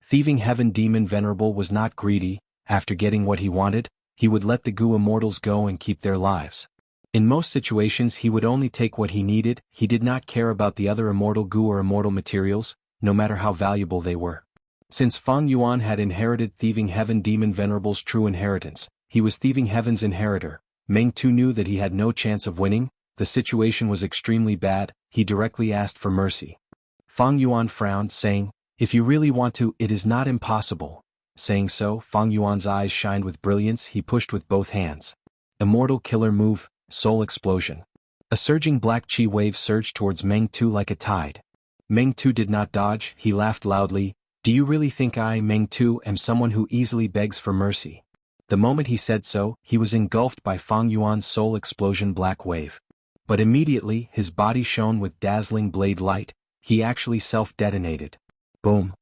Thieving Heaven Demon Venerable was not greedy. After getting what he wanted, he would let the goo immortals go and keep their lives. In most situations he would only take what he needed. He did not care about the other immortal goo or immortal materials, no matter how valuable they were. Since Fang Yuan had inherited Thieving Heaven Demon Venerable's true inheritance, he was Thieving Heaven's inheritor. Meng Tu knew that he had no chance of winning. The situation was extremely bad. He directly asked for mercy. Fang Yuan frowned, saying, "If you really want to, it is not impossible." Saying so, Fang Yuan's eyes shined with brilliance. He pushed with both hands. Immortal Killer Move, Soul Explosion. A surging black chi wave surged towards Meng Tu like a tide. Meng Tu did not dodge. He laughed loudly. "Do you really think I, Meng Tu, am someone who easily begs for mercy?" The moment he said so, he was engulfed by Fang Yuan's Soul Explosion black wave. But immediately, his body shone with dazzling blade light. He actually self-detonated. Boom.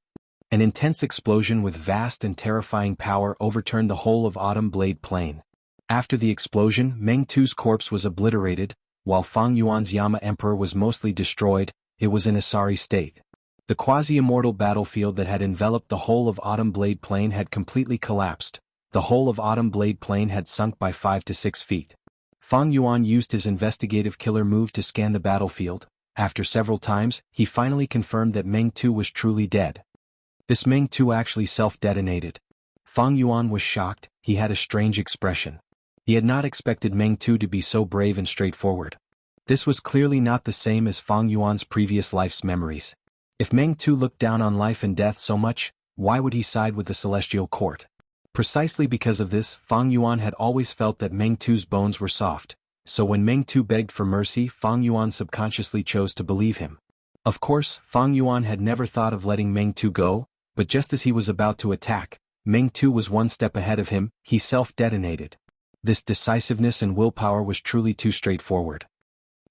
An intense explosion with vast and terrifying power overturned the whole of Autumn Blade Plain. After the explosion, Meng Tu's corpse was obliterated, while Fang Yuan's Yama Emperor was mostly destroyed. It was in a sorry state. The quasi-immortal battlefield that had enveloped the whole of Autumn Blade Plain had completely collapsed. The whole of Autumn Blade Plain had sunk by 5 to 6 feet. Fang Yuan used his investigative killer move to scan the battlefield. After several times, he finally confirmed that Meng Tu was truly dead. This Meng Tu actually self-detonated. Fang Yuan was shocked. He had a strange expression. He had not expected Meng Tu to be so brave and straightforward. This was clearly not the same as Fang Yuan's previous life's memories. If Meng Tu looked down on life and death so much, why would he side with the Celestial Court? Precisely because of this, Fang Yuan had always felt that Meng Tu's bones were soft. So when Meng Tu begged for mercy, Fang Yuan subconsciously chose to believe him. Of course, Fang Yuan had never thought of letting Meng Tu go, but just as he was about to attack, Meng Tu was one step ahead of him. He self-detonated. This decisiveness and willpower was truly too straightforward.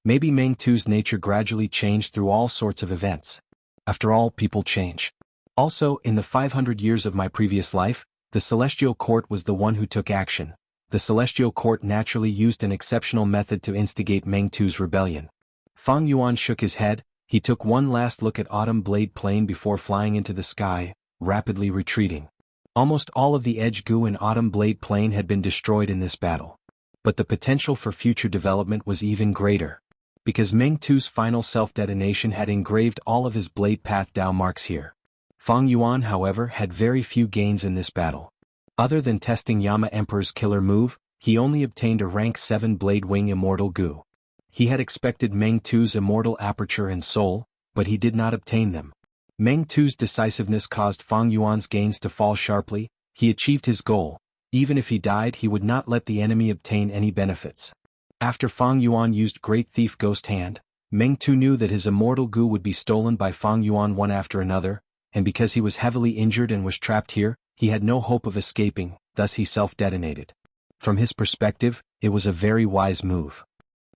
Maybe Meng Tu's nature gradually changed through all sorts of events. After all, people change. Also, in the 500 years of my previous life, the Celestial Court was the one who took action. The Celestial Court naturally used an exceptional method to instigate Meng Tu's rebellion. Fang Yuan shook his head. He took one last look at Autumn Blade Plain before flying into the sky, rapidly retreating. Almost all of the edge goo in Autumn Blade Plain had been destroyed in this battle. But the potential for future development was even greater. because Meng Tu's final self-detonation had engraved all of his blade path Dao marks here. Fang Yuan, however, had very few gains in this battle. Other than testing Yama Emperor's killer move, he only obtained a rank 7 Blade Wing Immortal Gu. He had expected Meng Tu's Immortal Aperture and Soul, but he did not obtain them. Meng Tu's decisiveness caused Fang Yuan's gains to fall sharply. He achieved his goal. Even if he died, he would not let the enemy obtain any benefits. After Fang Yuan used Great Thief Ghost Hand, Meng Tu knew that his Immortal Gu would be stolen by Fang Yuan one after another, and because he was heavily injured and was trapped here, he had no hope of escaping, thus he self-detonated. From his perspective, it was a very wise move.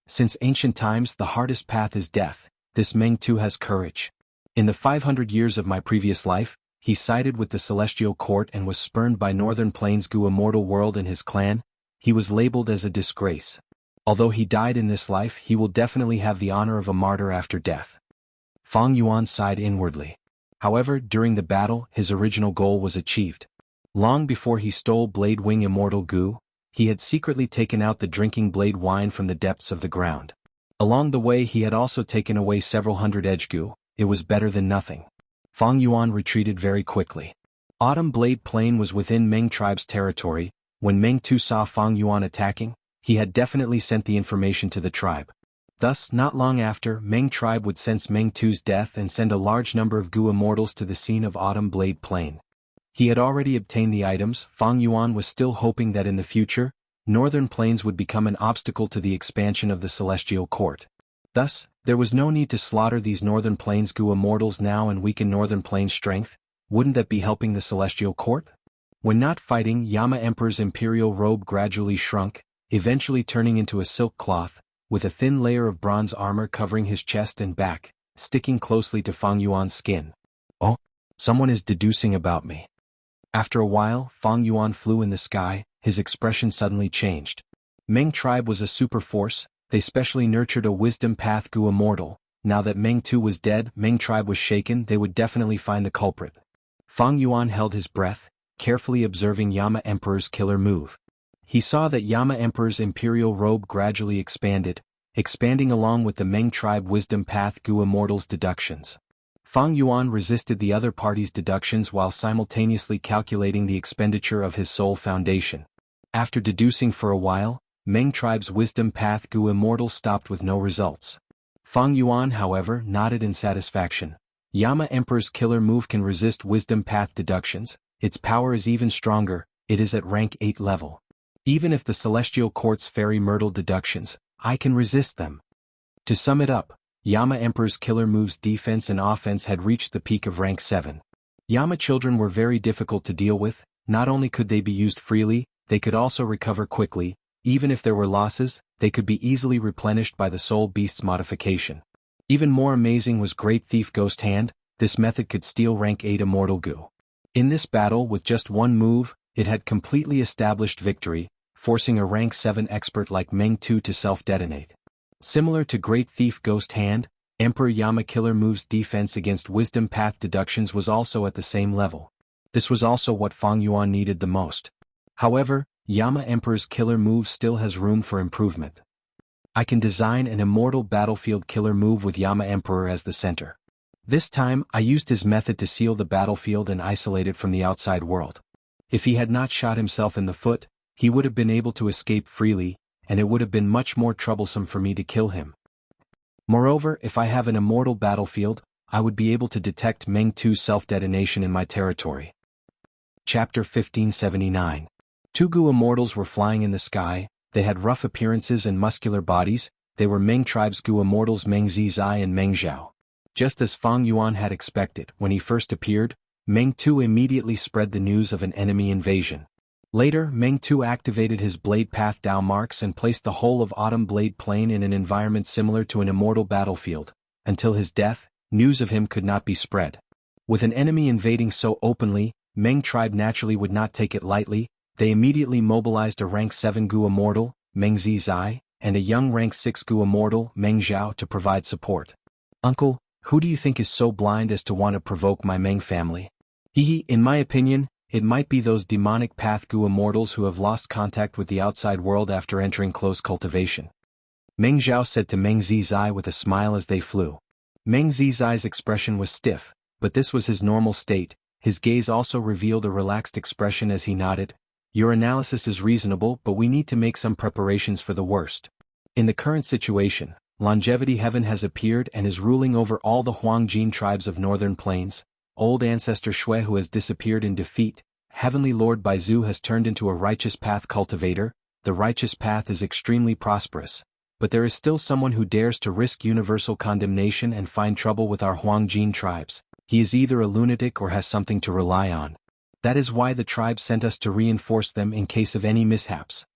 Since ancient times the hardest path is death, this Meng Tu has courage. In the 500 years of my previous life, he sided with the Celestial Court and was spurned by Northern Plains Gu Immortal World and his clan. He was labeled as a disgrace. Although he died in this life, he will definitely have the honor of a martyr after death. Fang Yuan sighed inwardly. However, during the battle, his original goal was achieved. Long before he stole Blade Wing Immortal Gu, he had secretly taken out the drinking blade wine from the depths of the ground. Along the way he had also taken away several hundred edge Gu. It was better than nothing. Fang Yuan retreated very quickly. Autumn Blade Plain was within Meng tribe's territory. When Meng Tu saw Fang Yuan attacking, he had definitely sent the information to the tribe. Thus, not long after, Meng tribe would sense Meng Tu's death and send a large number of Gu immortals to the scene of Autumn Blade Plain. He had already obtained the items. Fang Yuan was still hoping that in the future, Northern Plains would become an obstacle to the expansion of the Celestial Court. Thus, there was no need to slaughter these Northern Plains Gu immortals now and weaken Northern Plains' strength. Wouldn't that be helping the Celestial Court? When not fighting, Yama Emperor's imperial robe gradually shrunk, eventually turning into a silk cloth, with a thin layer of bronze armor covering his chest and back, sticking closely to Fang Yuan's skin. Oh, someone is deducing about me. After a while, Fang Yuan flew in the sky. His expression suddenly changed. Meng tribe was a super force. They specially nurtured a wisdom path Gu immortal. Now that Meng Tu was dead, Meng tribe was shaken. They would definitely find the culprit. Fang Yuan held his breath, carefully observing Yama Emperor's killer move. He saw that Yama Emperor's imperial robe gradually expanding along with the Meng tribe wisdom path Gu immortal's deductions. Fang Yuan resisted the other party's deductions while simultaneously calculating the expenditure of his soul foundation. After deducing for a while, Meng tribe's wisdom path Gu immortal stopped with no results. Fang Yuan, however, nodded in satisfaction. Yama Emperor's killer move can resist wisdom path deductions. Its power is even stronger. It is at rank 8 level. Even if the Celestial Court's fairy myrtle deductions, I can resist them. To sum it up, Yama Emperor's killer moves defense and offense had reached the peak of rank 7. Yama children were very difficult to deal with. Not only could they be used freely, they could also recover quickly. Even if there were losses, they could be easily replenished by the Soul Beast's modification. Even more amazing was Great Thief Ghost Hand. This method could steal rank 8 Immortal Gu. In this battle, with just one move, it had completely established victory, forcing a rank 7 expert like Meng Tu to self-detonate. Similar to Great Thief Ghost Hand, Emperor Yama killer move's defense against wisdom path deductions was also at the same level. This was also what Fang Yuan needed the most. However, Yama Emperor's killer move still has room for improvement. I can design an immortal battlefield killer move with Yama Emperor as the center. This time, I used his method to seal the battlefield and isolate it from the outside world. If he had not shot himself in the foot, he would have been able to escape freely, and it would have been much more troublesome for me to kill him. Moreover, if I have an immortal battlefield, I would be able to detect Meng Tu's self-detonation in my territory. Chapter 1579. Two Gu immortals were flying in the sky. They had rough appearances and muscular bodies. They were Meng tribe's Gu immortals Meng Zizai and Meng Zhao. Just as Fang Yuan had expected, when he first appeared, Meng Tu immediately spread the news of an enemy invasion. Later, Meng Tu activated his blade path Dao marks and placed the whole of Autumn Blade Plain in an environment similar to an immortal battlefield. Until his death, news of him could not be spread. With an enemy invading so openly, Meng tribe naturally would not take it lightly. They immediately mobilized a rank 7 Gu immortal, Meng Zizai, and a young rank 6 Gu immortal, Meng Zhao, to provide support. Uncle, who do you think is so blind as to want to provoke my Meng family? In my opinion, it might be those demonic path Gu immortals who have lost contact with the outside world after entering close cultivation. Meng Zhao said to Meng Zizai with a smile as they flew. Meng Zizai's expression was stiff, but this was his normal state. His gaze also revealed a relaxed expression as he nodded. Your analysis is reasonable, but we need to make some preparations for the worst. In the current situation, Longevity Heaven has appeared and is ruling over all the Huangjin tribes of Northern Plains. Old ancestor Shui Hu has disappeared in defeat. Heavenly Lord Baizu has turned into a righteous path cultivator. The righteous path is extremely prosperous. But there is still someone who dares to risk universal condemnation and find trouble with our Huangjin tribes. He is either a lunatic or has something to rely on. That is why the tribe sent us to reinforce them in case of any mishaps.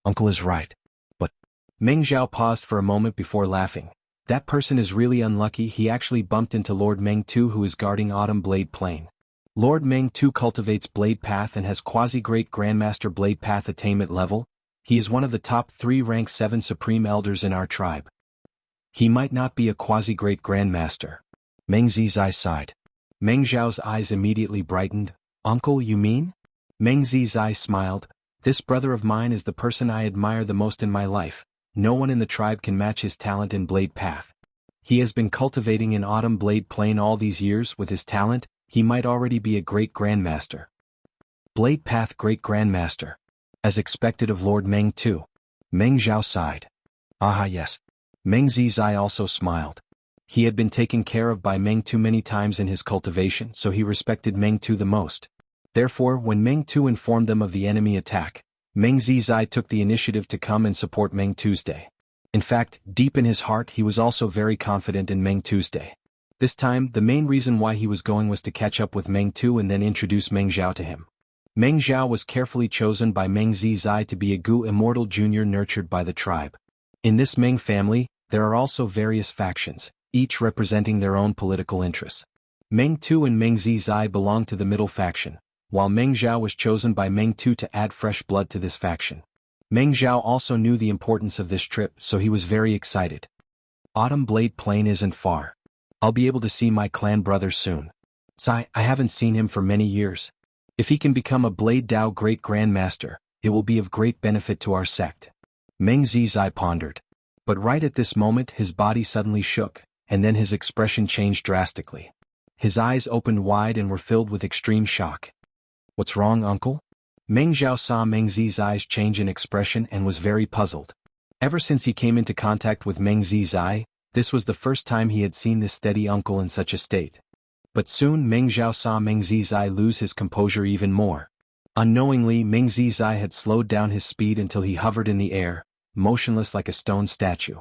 Uncle is right. But Meng Zhao paused for a moment before laughing. That person is really unlucky. He actually bumped into Lord Meng Tu, who is guarding Autumn Blade Plain. Lord Meng Tu cultivates Blade Path and has quasi-great Grandmaster Blade Path attainment level. He is one of the top 3 rank 7 supreme elders in our tribe. He might not be a quasi-great Grandmaster. Meng Zizai sighed. Meng Zhao's eyes immediately brightened. Uncle, you mean? Meng Zizai smiled. This brother of mine is the person I admire the most in my life. No one in the tribe can match his talent in Blade Path. He has been cultivating in Autumn Blade Plain all these years. With his talent, he might already be a great Grandmaster. Blade Path Great Grandmaster. As expected of Lord Meng Tu. Meng Zhao sighed. Ah yes. Meng Zizai also smiled. He had been taken care of by Meng Tu many times in his cultivation, so he respected Meng Tu the most. Therefore, when Meng Tu informed them of the enemy attack, Meng Zizai took the initiative to come and support Meng Tuesday. In fact, deep in his heart he was also very confident in Meng Tuesday. This time, the main reason why he was going was to catch up with Meng Tu and then introduce Meng Zhao to him. Meng Zhao was carefully chosen by Meng Zizai to be a Gu Immortal Junior nurtured by the tribe. In this Meng family, there are also various factions, each representing their own political interests. Meng Tu and Meng Zizai belong to the middle faction, while Meng Zhao was chosen by Meng Tu to add fresh blood to this faction. Meng Zhao also knew the importance of this trip, so he was very excited. Autumn Blade Plain isn't far. I'll be able to see my clan brother soon. I haven't seen him for many years. If he can become a Blade Dao Great Grandmaster, it will be of great benefit to our sect. Meng Zizai pondered. But right at this moment his body suddenly shook, and then his expression changed drastically. His eyes opened wide and were filled with extreme shock. What's wrong, uncle? Meng Zhao saw Meng Zizai's change in expression and was very puzzled. Ever since he came into contact with Meng Zizai, this was the first time he had seen this steady uncle in such a state. But soon Meng Zhao saw Meng Zizai lose his composure even more. Unknowingly, Meng Zizai had slowed down his speed until he hovered in the air, motionless like a stone statue.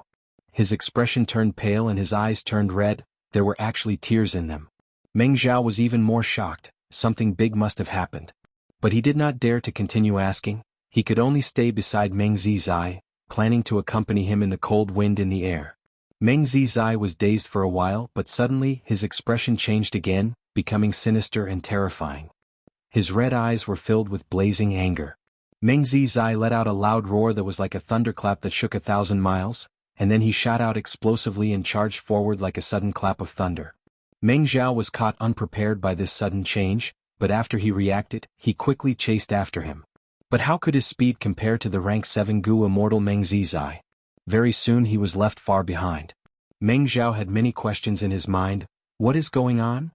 His expression turned pale and his eyes turned red. There were actually tears in them. Meng Zhao was even more shocked. Something big must have happened. But he did not dare to continue asking. He could only stay beside Meng Zizai, planning to accompany him in the cold wind in the air. Meng Zizai was dazed for a while, but suddenly his expression changed again, becoming sinister and terrifying. His red eyes were filled with blazing anger. Meng Zizai let out a loud roar that was like a thunderclap that shook 1,000 miles, and then he shot out explosively and charged forward like a sudden clap of thunder. Meng Zhao was caught unprepared by this sudden change, but after he reacted, he quickly chased after him. But how could his speed compare to the rank 7 Gu Immortal Meng Zizai? Very soon he was left far behind. Meng Zhao had many questions in his mind. What is going on?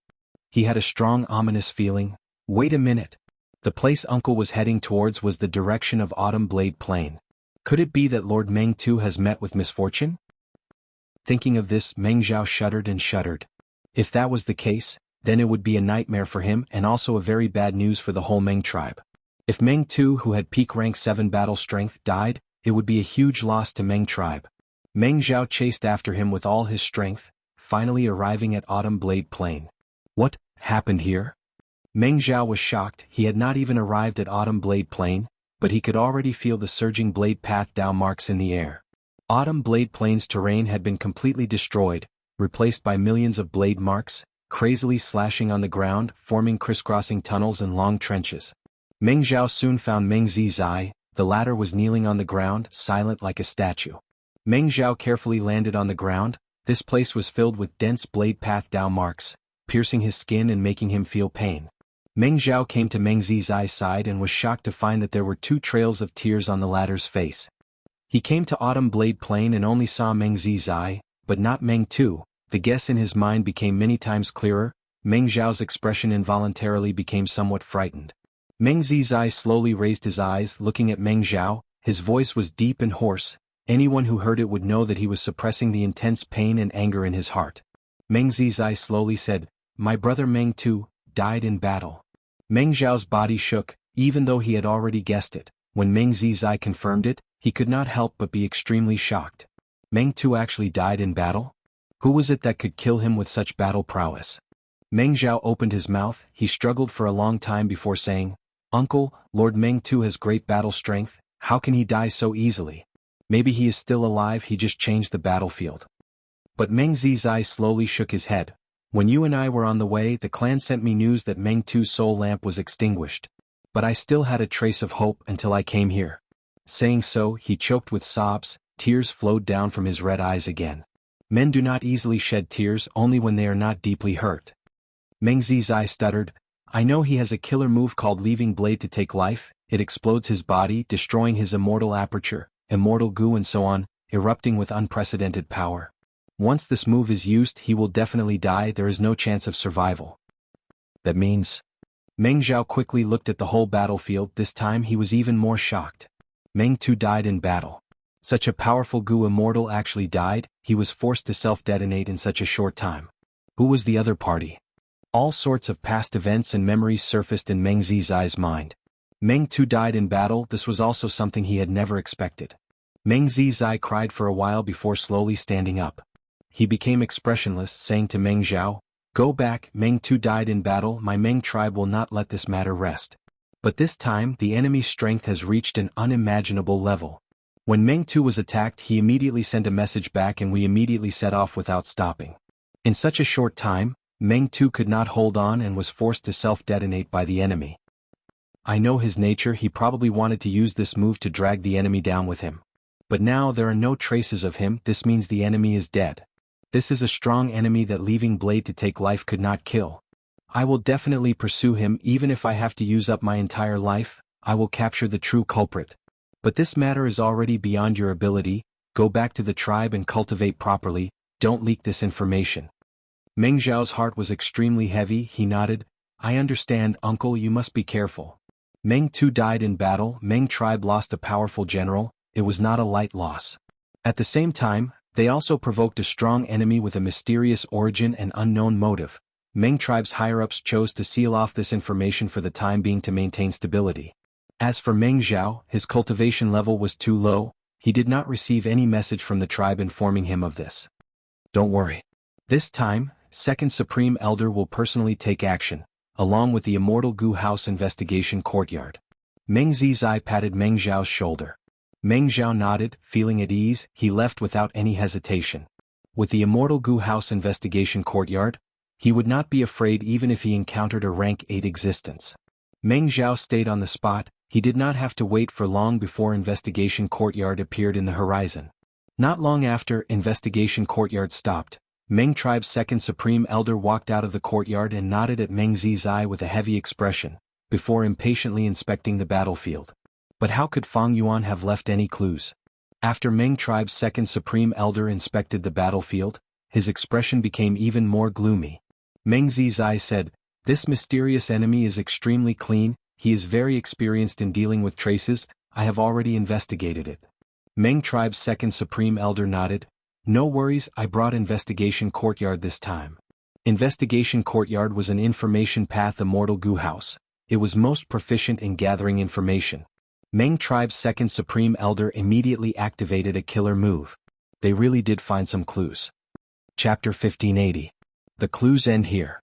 He had a strong ominous feeling. Wait a minute. The place uncle was heading towards was the direction of Autumn Blade Plain. Could it be that Lord Meng Tu has met with misfortune? Thinking of this, Meng Zhao shuddered and shuddered. If that was the case, then it would be a nightmare for him and also a very bad news for the whole Meng tribe. If Meng Tu, who had peak rank 7 battle strength, died, it would be a huge loss to Meng tribe. Meng Zhao chased after him with all his strength, finally arriving at Autumn Blade Plain. What happened here? Meng Zhao was shocked. He had not even arrived at Autumn Blade Plain, but he could already feel the surging blade path Dao marks in the air. Autumn Blade Plain's terrain had been completely destroyed, replaced by millions of blade marks, crazily slashing on the ground, forming crisscrossing tunnels and long trenches. Meng Zhao soon found Meng Zizai. The latter was kneeling on the ground, silent like a statue. Meng Zhao carefully landed on the ground. This place was filled with dense blade path Dao marks, piercing his skin and making him feel pain. Meng Zhao came to Meng Zizai's side and was shocked to find that there were 2 trails of tears on the latter's face. He came to Autumn Blade Plain and only saw Meng Zi's eye, but not Meng Tu. The guess in his mind became many times clearer. Meng Zhao's expression involuntarily became somewhat frightened. Meng Zi's eye slowly raised his eyes, looking at Meng Zhao. His voice was deep and hoarse. Anyone who heard it would know that he was suppressing the intense pain and anger in his heart. Meng Zi's eye slowly said, "My brother Meng Tu died in battle." Meng Zhao's body shook, even though he had already guessed it. When Meng Zi's eye confirmed it, he could not help but be extremely shocked. Meng Tu actually died in battle? Who was it that could kill him with such battle prowess? Meng Zhao opened his mouth. He struggled for a long time before saying, "Uncle, Lord Meng Tu has great battle strength. How can he die so easily? Maybe he is still alive, he just changed the battlefield." But Meng Zi's eye slowly shook his head. "When you and I were on the way, the clan sent me news that Meng Tu's soul lamp was extinguished. But I still had a trace of hope until I came here." Saying so, he choked with sobs. Tears flowed down from his red eyes again. Men do not easily shed tears, only when they are not deeply hurt. Meng Zi's eye stuttered, "I know he has a killer move called Leaving Blade to Take Life. It explodes his body, destroying his immortal aperture, immortal goo and so on, erupting with unprecedented power. Once this move is used, he will definitely die. There is no chance of survival." That means? Meng Zhao quickly looked at the whole battlefield. This time he was even more shocked. Meng Tu died in battle. Such a powerful goo immortal actually died. He was forced to self-detonate in such a short time. Who was the other party? All sorts of past events and memories surfaced in Meng Zi's eye's mind. Meng Tu died in battle. This was also something he had never expected. Meng Zi's eye cried for a while before slowly standing up. He became expressionless, saying to Meng Zhao, "Go back, Meng Tu died in battle. My Meng tribe will not let this matter rest." But this time, the enemy's strength has reached an unimaginable level. When Meng Tu was attacked, he immediately sent a message back and we immediately set off without stopping. In such a short time, Meng Tu could not hold on and was forced to self-detonate by the enemy. I know his nature. He probably wanted to use this move to drag the enemy down with him. But now there are no traces of him. This means the enemy is dead. This is a strong enemy that Leaving Blade to Take Life could not kill. I will definitely pursue him. Even if I have to use up my entire life, I will capture the true culprit. But this matter is already beyond your ability. Go back to the tribe and cultivate properly. Don't leak this information." Meng Zhao's heart was extremely heavy. He nodded. "I understand, uncle, you must be careful." Meng Tu died in battle. Meng tribe lost a powerful general. It was not a light loss. At the same time, they also provoked a strong enemy with a mysterious origin and unknown motive. Meng tribe's higher-ups chose to seal off this information for the time being to maintain stability. As for Meng Zhao, his cultivation level was too low. He did not receive any message from the tribe informing him of this. "Don't worry. This time, Second Supreme Elder will personally take action, along with the Immortal Goo House Investigation Courtyard." Meng Zi's eye patted Meng Zhao's shoulder. Meng Zhao nodded, feeling at ease. He left without any hesitation. With the Immortal Goo House Investigation Courtyard, he would not be afraid even if he encountered a rank 8 existence. Meng Zhao stayed on the spot. He did not have to wait for long before Investigation Courtyard appeared in the horizon. Not long after Investigation Courtyard stopped, Meng Tribe's Second Supreme Elder walked out of the courtyard and nodded at Meng Zi's eye with a heavy expression, before impatiently inspecting the battlefield. But how could Fang Yuan have left any clues? After Meng Tribe's Second Supreme Elder inspected the battlefield, his expression became even more gloomy. Meng Zi's eye said, "This mysterious enemy is extremely clean. He is very experienced in dealing with traces. I have already investigated it." Meng Tribe's Second Supreme Elder nodded. "No worries, I brought Investigation Courtyard this time." Investigation Courtyard was an information path Immortal Goo House. It was most proficient in gathering information. Meng Tribe's Second Supreme Elder immediately activated a killer move. They really did find some clues. Chapter 1580. The clues end here.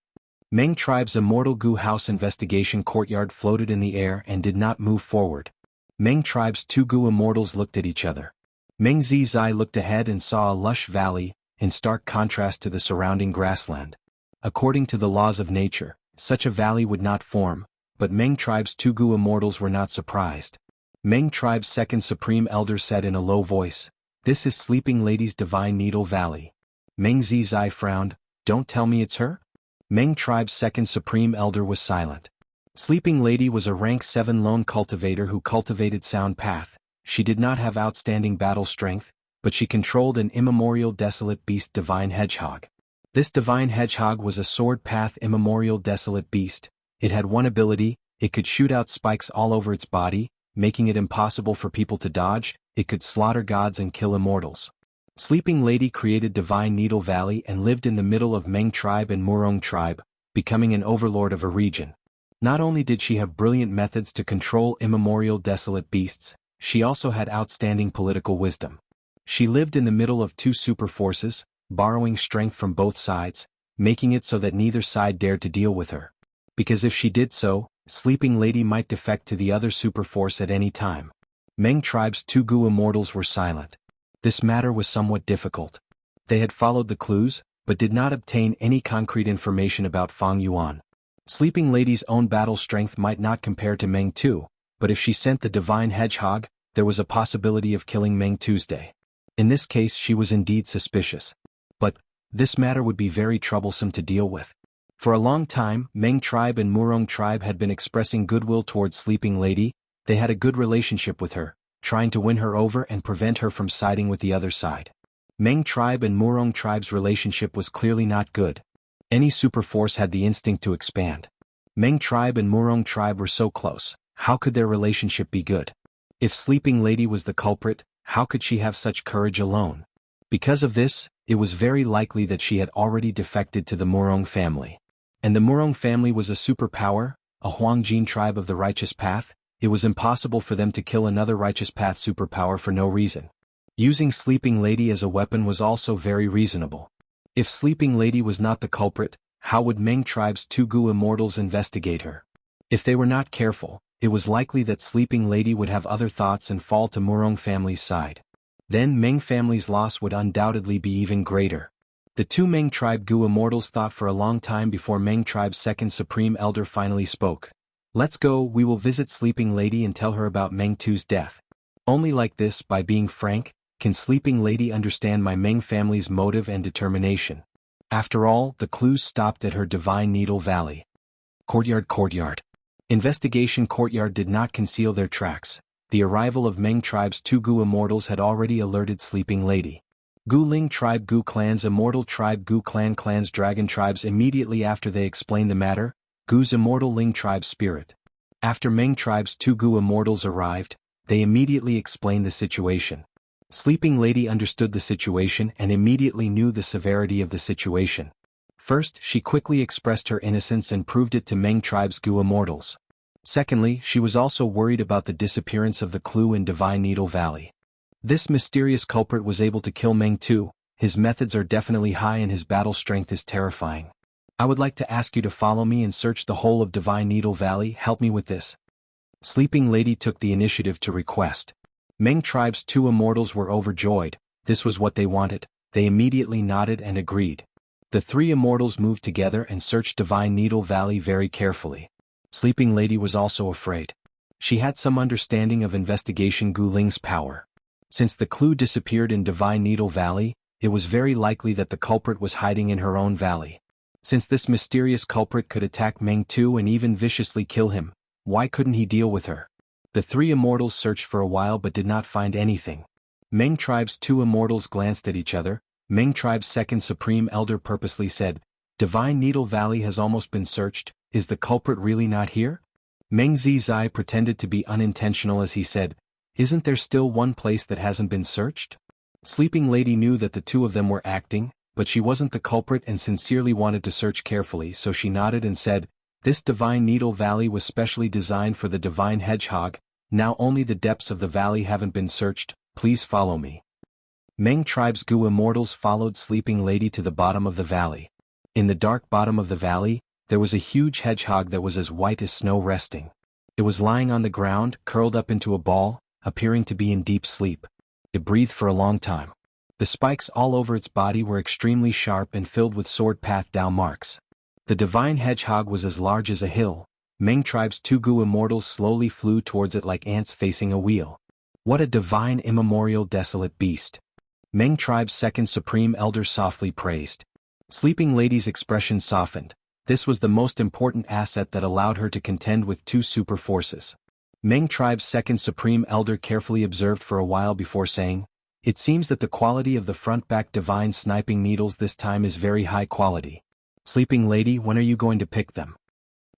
Meng Tribe's Immortal Goo House Investigation Courtyard floated in the air and did not move forward. Meng Tribe's two Goo Immortals looked at each other. Meng Zi's eye looked ahead and saw a lush valley, in stark contrast to the surrounding grassland. According to the laws of nature, such a valley would not form, but Meng Tribe's two Goo Immortals were not surprised. Meng Tribe's Second Supreme Elder said in a low voice, "This is Sleeping Lady's Divine Needle Valley." Meng Zi's eye frowned. "Don't tell me it's her?" Meng Tribe's Second Supreme Elder was silent. Sleeping Lady was a rank 7 lone cultivator who cultivated Sound Path. She did not have outstanding battle strength, but she controlled an immemorial desolate beast divine hedgehog. This divine hedgehog was a sword path immemorial desolate beast. It had one ability: it could shoot out spikes all over its body, making it impossible for people to dodge. It could slaughter gods and kill immortals. Sleeping Lady created Divine Needle Valley and lived in the middle of Meng tribe and Murong tribe, becoming an overlord of a region. Not only did she have brilliant methods to control immemorial desolate beasts, she also had outstanding political wisdom. She lived in the middle of two super forces, borrowing strength from both sides, making it so that neither side dared to deal with her. Because if she did so, Sleeping Lady might defect to the other super force at any time. Meng tribe's two Gu immortals were silent. This matter was somewhat difficult. They had followed the clues, but did not obtain any concrete information about Fang Yuan. Sleeping Lady's own battle strength might not compare to Meng Tu, but if she sent the divine hedgehog, there was a possibility of killing Meng Tuesday. In this case she was indeed suspicious. But this matter would be very troublesome to deal with. For a long time, Meng tribe and Murong tribe had been expressing goodwill towards Sleeping Lady. They had a good relationship with her, trying to win her over and prevent her from siding with the other side. Meng tribe and Murong tribe's relationship was clearly not good. Any superforce had the instinct to expand. Meng tribe and Murong tribe were so close. How could their relationship be good? If Sleeping Lady was the culprit, how could she have such courage alone? Because of this, it was very likely that she had already defected to the Murong family. And the Murong family was a superpower, a Huangjin tribe of the righteous path. It was impossible for them to kill another righteous path superpower for no reason. Using Sleeping Lady as a weapon was also very reasonable. If Sleeping Lady was not the culprit, how would Meng tribe's two Gu immortals investigate her? If they were not careful, it was likely that Sleeping Lady would have other thoughts and fall to Murong family's side. Then Meng family's loss would undoubtedly be even greater. The two Meng tribe Gu immortals thought for a long time before Meng tribe's second supreme elder finally spoke. "Let's go, we will visit Sleeping Lady and tell her about Meng Tu's death. Only like this, by being frank, can Sleeping Lady understand my Meng family's motive and determination." After all, the clues stopped at her Divine Needle Valley. Courtyard. Investigation courtyard did not conceal their tracks. The arrival of Meng tribe's two Gu immortals had already alerted Sleeping Lady. Gu Ling tribe Gu clans Immortal tribe Gu clan clans Dragon tribes immediately after they explained the matter, Gu's Immortal Ling tribe spirit. After Meng tribe's two Gu immortals arrived, they immediately explained the situation. Sleeping Lady understood the situation and immediately knew the severity of the situation. First, she quickly expressed her innocence and proved it to Meng tribe's Gu immortals. Secondly, she was also worried about the disappearance of the clue in Divine Needle Valley. This mysterious culprit was able to kill Meng Tu. His methods are definitely high and his battle strength is terrifying. I would like to ask you to follow me and search the whole of Divine Needle Valley. Help me with this. Sleeping Lady took the initiative to request. Meng tribe's two immortals were overjoyed. This was what they wanted. They immediately nodded and agreed. The three immortals moved together and searched Divine Needle Valley very carefully. Sleeping Lady was also afraid. She had some understanding of investigation Gu Ling's power. Since the clue disappeared in Divine Needle Valley, it was very likely that the culprit was hiding in her own valley. Since this mysterious culprit could attack Meng Tu and even viciously kill him, why couldn't he deal with her? The three immortals searched for a while but did not find anything. Meng tribe's two immortals glanced at each other. Meng tribe's second supreme elder purposely said, "Divine Needle Valley has almost been searched. Is the culprit really not here?" Meng Zizai pretended to be unintentional as he said, "Isn't there still one place that hasn't been searched?" Sleeping Lady knew that the two of them were acting, but she wasn't the culprit and sincerely wanted to search carefully, so she nodded and said, "This Divine Needle Valley was specially designed for the Divine Hedgehog. Now only the depths of the valley haven't been searched. Please follow me." Meng tribe's Gu immortals followed Sleeping Lady to the bottom of the valley. In the dark bottom of the valley, there was a huge hedgehog that was as white as snow resting. It was lying on the ground, curled up into a ball, appearing to be in deep sleep. It breathed for a long time. The spikes all over its body were extremely sharp and filled with sword path down marks. The divine hedgehog was as large as a hill. Meng tribe's two Gu immortals slowly flew towards it like ants facing a wheel. What a divine immemorial desolate beast! Meng tribe's second supreme elder softly praised. Sleeping Lady's expression softened. This was the most important asset that allowed her to contend with two super forces. Meng tribe's second supreme elder carefully observed for a while before saying, "It seems that the quality of the front-back divine sniping needles this time is very high quality. Sleeping lady, when are you going to pick them?"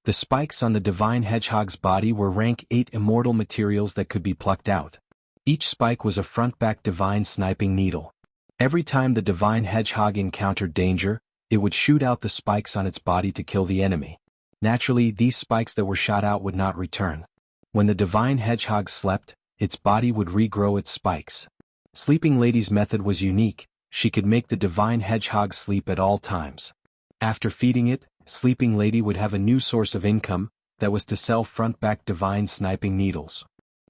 The spikes on the divine hedgehog's body were rank 8 immortal materials that could be plucked out. Each spike was a front-back divine sniping needle. Every time the divine hedgehog encountered danger, it would shoot out the spikes on its body to kill the enemy. Naturally, these spikes that were shot out would not return. When the divine hedgehog slept, its body would regrow its spikes. Sleeping Lady's method was unique. She could make the divine hedgehog sleep at all times. After feeding it, Sleeping Lady would have a new source of income, that was to sell front-back divine sniping needles.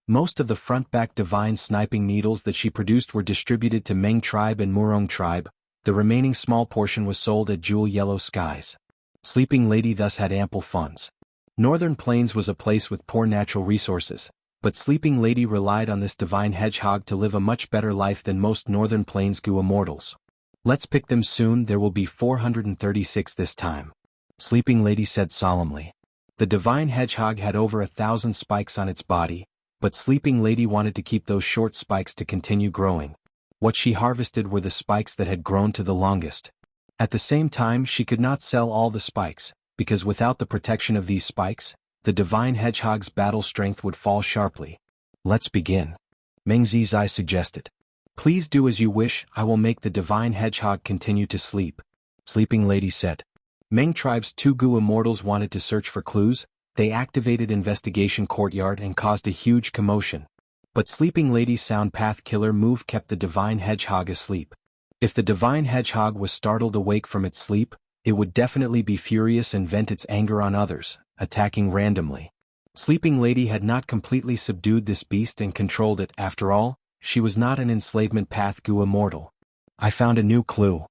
Most of the front-back divine sniping needles that she produced were distributed to Meng tribe and Murong tribe. The remaining small portion was sold at Jewel Yellow Skies. Sleeping Lady thus had ample funds. Northern Plains was a place with poor natural resources, but Sleeping Lady relied on this divine hedgehog to live a much better life than most Northern Plains Goo immortals. "Let's pick them soon, there will be 436 this time," Sleeping Lady said solemnly. The divine hedgehog had over 1,000 spikes on its body, but Sleeping Lady wanted to keep those short spikes to continue growing. What she harvested were the spikes that had grown to the longest. At the same time, she could not sell all the spikes, because without the protection of these spikes, the divine hedgehog's battle strength would fall sharply. "Let's begin," Meng Zizai suggested. "Please do as you wish, I will make the divine hedgehog continue to sleep," Sleeping Lady said. Meng tribe's 2 Goo immortals wanted to search for clues. They activated Investigation Courtyard and caused a huge commotion. But Sleeping Lady's Sound Path Killer move kept the divine hedgehog asleep. If the divine hedgehog was startled awake from its sleep, it would definitely be furious and vent its anger on others, attacking randomly. Sleeping Lady had not completely subdued this beast and controlled it. After all, she was not an enslavement path Goo immortal. "I found a new clue."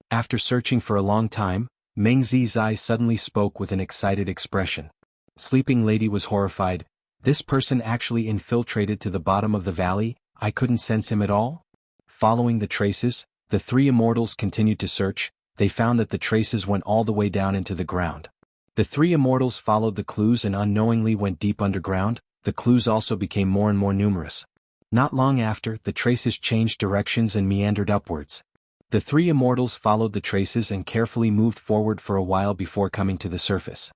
After searching for a long time, Meng Zizai suddenly spoke with an excited expression. Sleeping Lady was horrified. "This person actually infiltrated to the bottom of the valley, I couldn't sense him at all?" Following the traces, the 3 immortals continued to search. They found that the traces went all the way down into the ground. The 3 immortals followed the clues and unknowingly went deep underground. The clues also became more and more numerous. Not long after, the traces changed directions and meandered upwards. The 3 immortals followed the traces and carefully moved forward for a while before coming to the surface.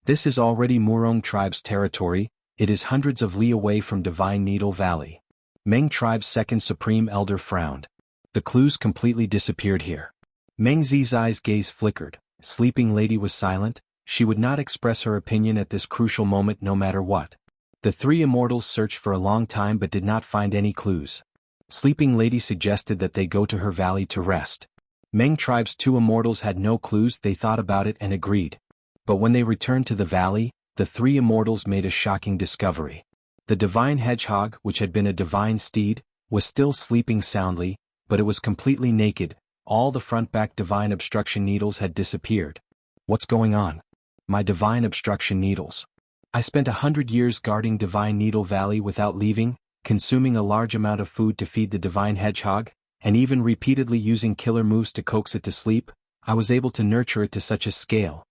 This is already Murong tribe's territory. It is hundreds of li away from Divine Needle Valley. Meng tribe's second supreme elder frowned. The clues completely disappeared here. Meng Zizai's gaze flickered. Sleeping Lady was silent. She would not express her opinion at this crucial moment no matter what. The 3 immortals searched for a long time but did not find any clues. Sleeping Lady suggested that they go to her valley to rest. Meng tribe's 2 immortals had no clues. They thought about it and agreed. But when they returned to the valley, the 3 immortals made a shocking discovery. The divine hedgehog, which had been a divine steed, was still sleeping soundly, but it was completely naked. All the front-back divine obstruction needles had disappeared. "What's going on? My divine obstruction needles. I spent 100 years guarding Divine Needle Valley without leaving, consuming a large amount of food to feed the divine hedgehog, and even repeatedly using killer moves to coax it to sleep. I was able to nurture it to such a scale."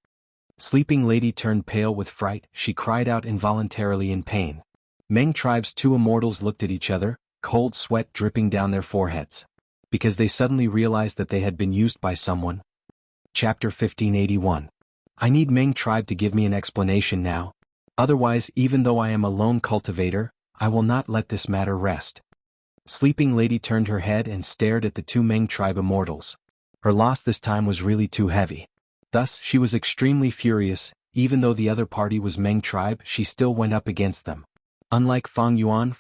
Sleeping Lady turned pale with fright. She cried out involuntarily in pain. Meng tribe's 2 immortals looked at each other, cold sweat dripping down their foreheads. Because they suddenly realized that they had been used by someone. Chapter 1581. I need Meng tribe to give me an explanation now. Otherwise, even though I am a lone cultivator, I will not let this matter rest. Sleeping Lady turned her head and stared at the 2 Meng tribe immortals. Her loss this time was really too heavy. Thus, she was extremely furious. Even though the other party was Meng tribe, she still went up against them. Unlike Fang Yuan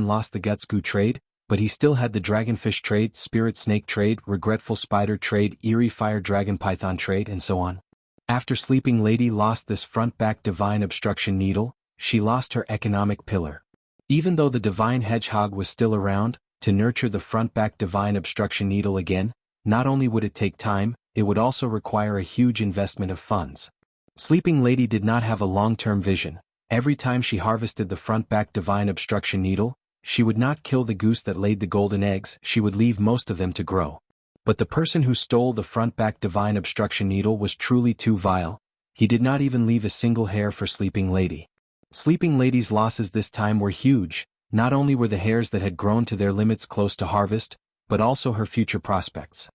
lost the Guts Goo trade, but he still had the Dragonfish trade, Spirit Snake trade, Regretful Spider trade, Eerie Fire Dragon Python trade, and so on. After Sleeping Lady lost this front-back divine obstruction needle, she lost her economic pillar. Even though the divine hedgehog was still around, to nurture the front-back divine obstruction needle again, not only would it take time, it would also require a huge investment of funds. Sleeping Lady did not have a long-term vision. Every time she harvested the front-back divine obstruction needle, she would not kill the goose that laid the golden eggs, she would leave most of them to grow. But the person who stole the front-back divine obstruction needle was truly too vile. He did not even leave a single hair for Sleeping Lady. Sleeping Lady's losses this time were huge. Not only were the hairs that had grown to their limits close to harvest, but also her future prospects.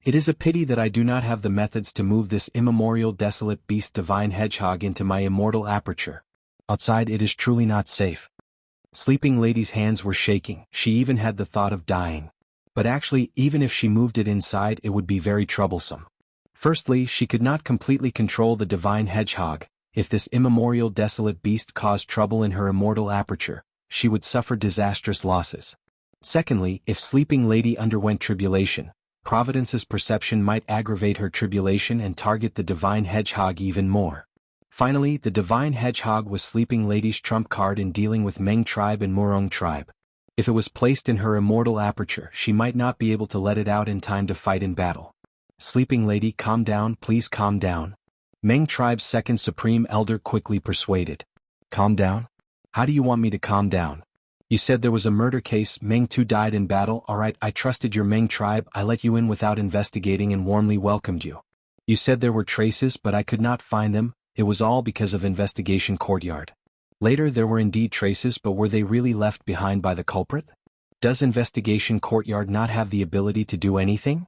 It is a pity that I do not have the methods to move this immemorial desolate beast divine hedgehog into my immortal aperture. Outside it is truly not safe. Sleeping Lady's hands were shaking. She even had the thought of dying. But actually, even if she moved it inside, it would be very troublesome. Firstly, she could not completely control the divine hedgehog. If this immemorial desolate beast caused trouble in her immortal aperture, she would suffer disastrous losses. Secondly, if Sleeping Lady underwent tribulation, Providence's perception might aggravate her tribulation and target the divine hedgehog even more. Finally, the divine hedgehog was Sleeping Lady's trump card in dealing with Meng tribe and Murong tribe. If it was placed in her immortal aperture, she might not be able to let it out in time to fight in battle. Sleeping Lady, calm down, please calm down. Meng tribe's second supreme elder quickly persuaded. Calm down? How do you want me to calm down? You said there was a murder case, Meng 2 died in battle. Alright, I trusted your Meng tribe, I let you in without investigating and warmly welcomed you. You said there were traces but I could not find them, it was all because of investigation courtyard. Later there were indeed traces, but were they really left behind by the culprit? Does investigation courtyard not have the ability to do anything?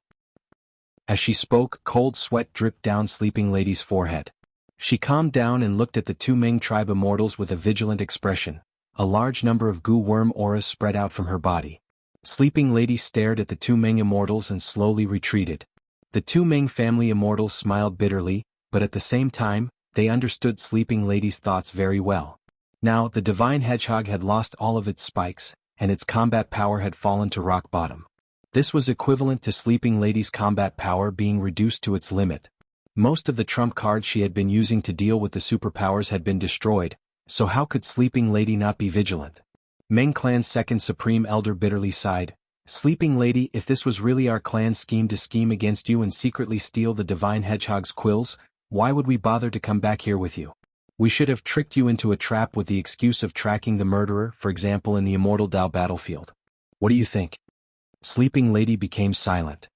As she spoke, cold sweat dripped down Sleeping Lady's forehead. She calmed down and looked at the 2 Meng tribe immortals with a vigilant expression. A large number of goo worm auras spread out from her body. Sleeping Lady stared at the 2 Meng immortals and slowly retreated. The 2 Meng family immortals smiled bitterly, but at the same time, they understood Sleeping Lady's thoughts very well. Now, the divine hedgehog had lost all of its spikes, and its combat power had fallen to rock bottom. This was equivalent to Sleeping Lady's combat power being reduced to its limit. Most of the trump cards she had been using to deal with the superpowers had been destroyed, so how could Sleeping Lady not be vigilant? Meng clan's second supreme elder bitterly sighed. Sleeping Lady, if this was really our clan's scheme to scheme against you and secretly steal the divine hedgehog's quills, why would we bother to come back here with you? We should have tricked you into a trap with the excuse of tracking the murderer, for example in the Immortal Dao battlefield. What do you think? Sleeping Lady became silent.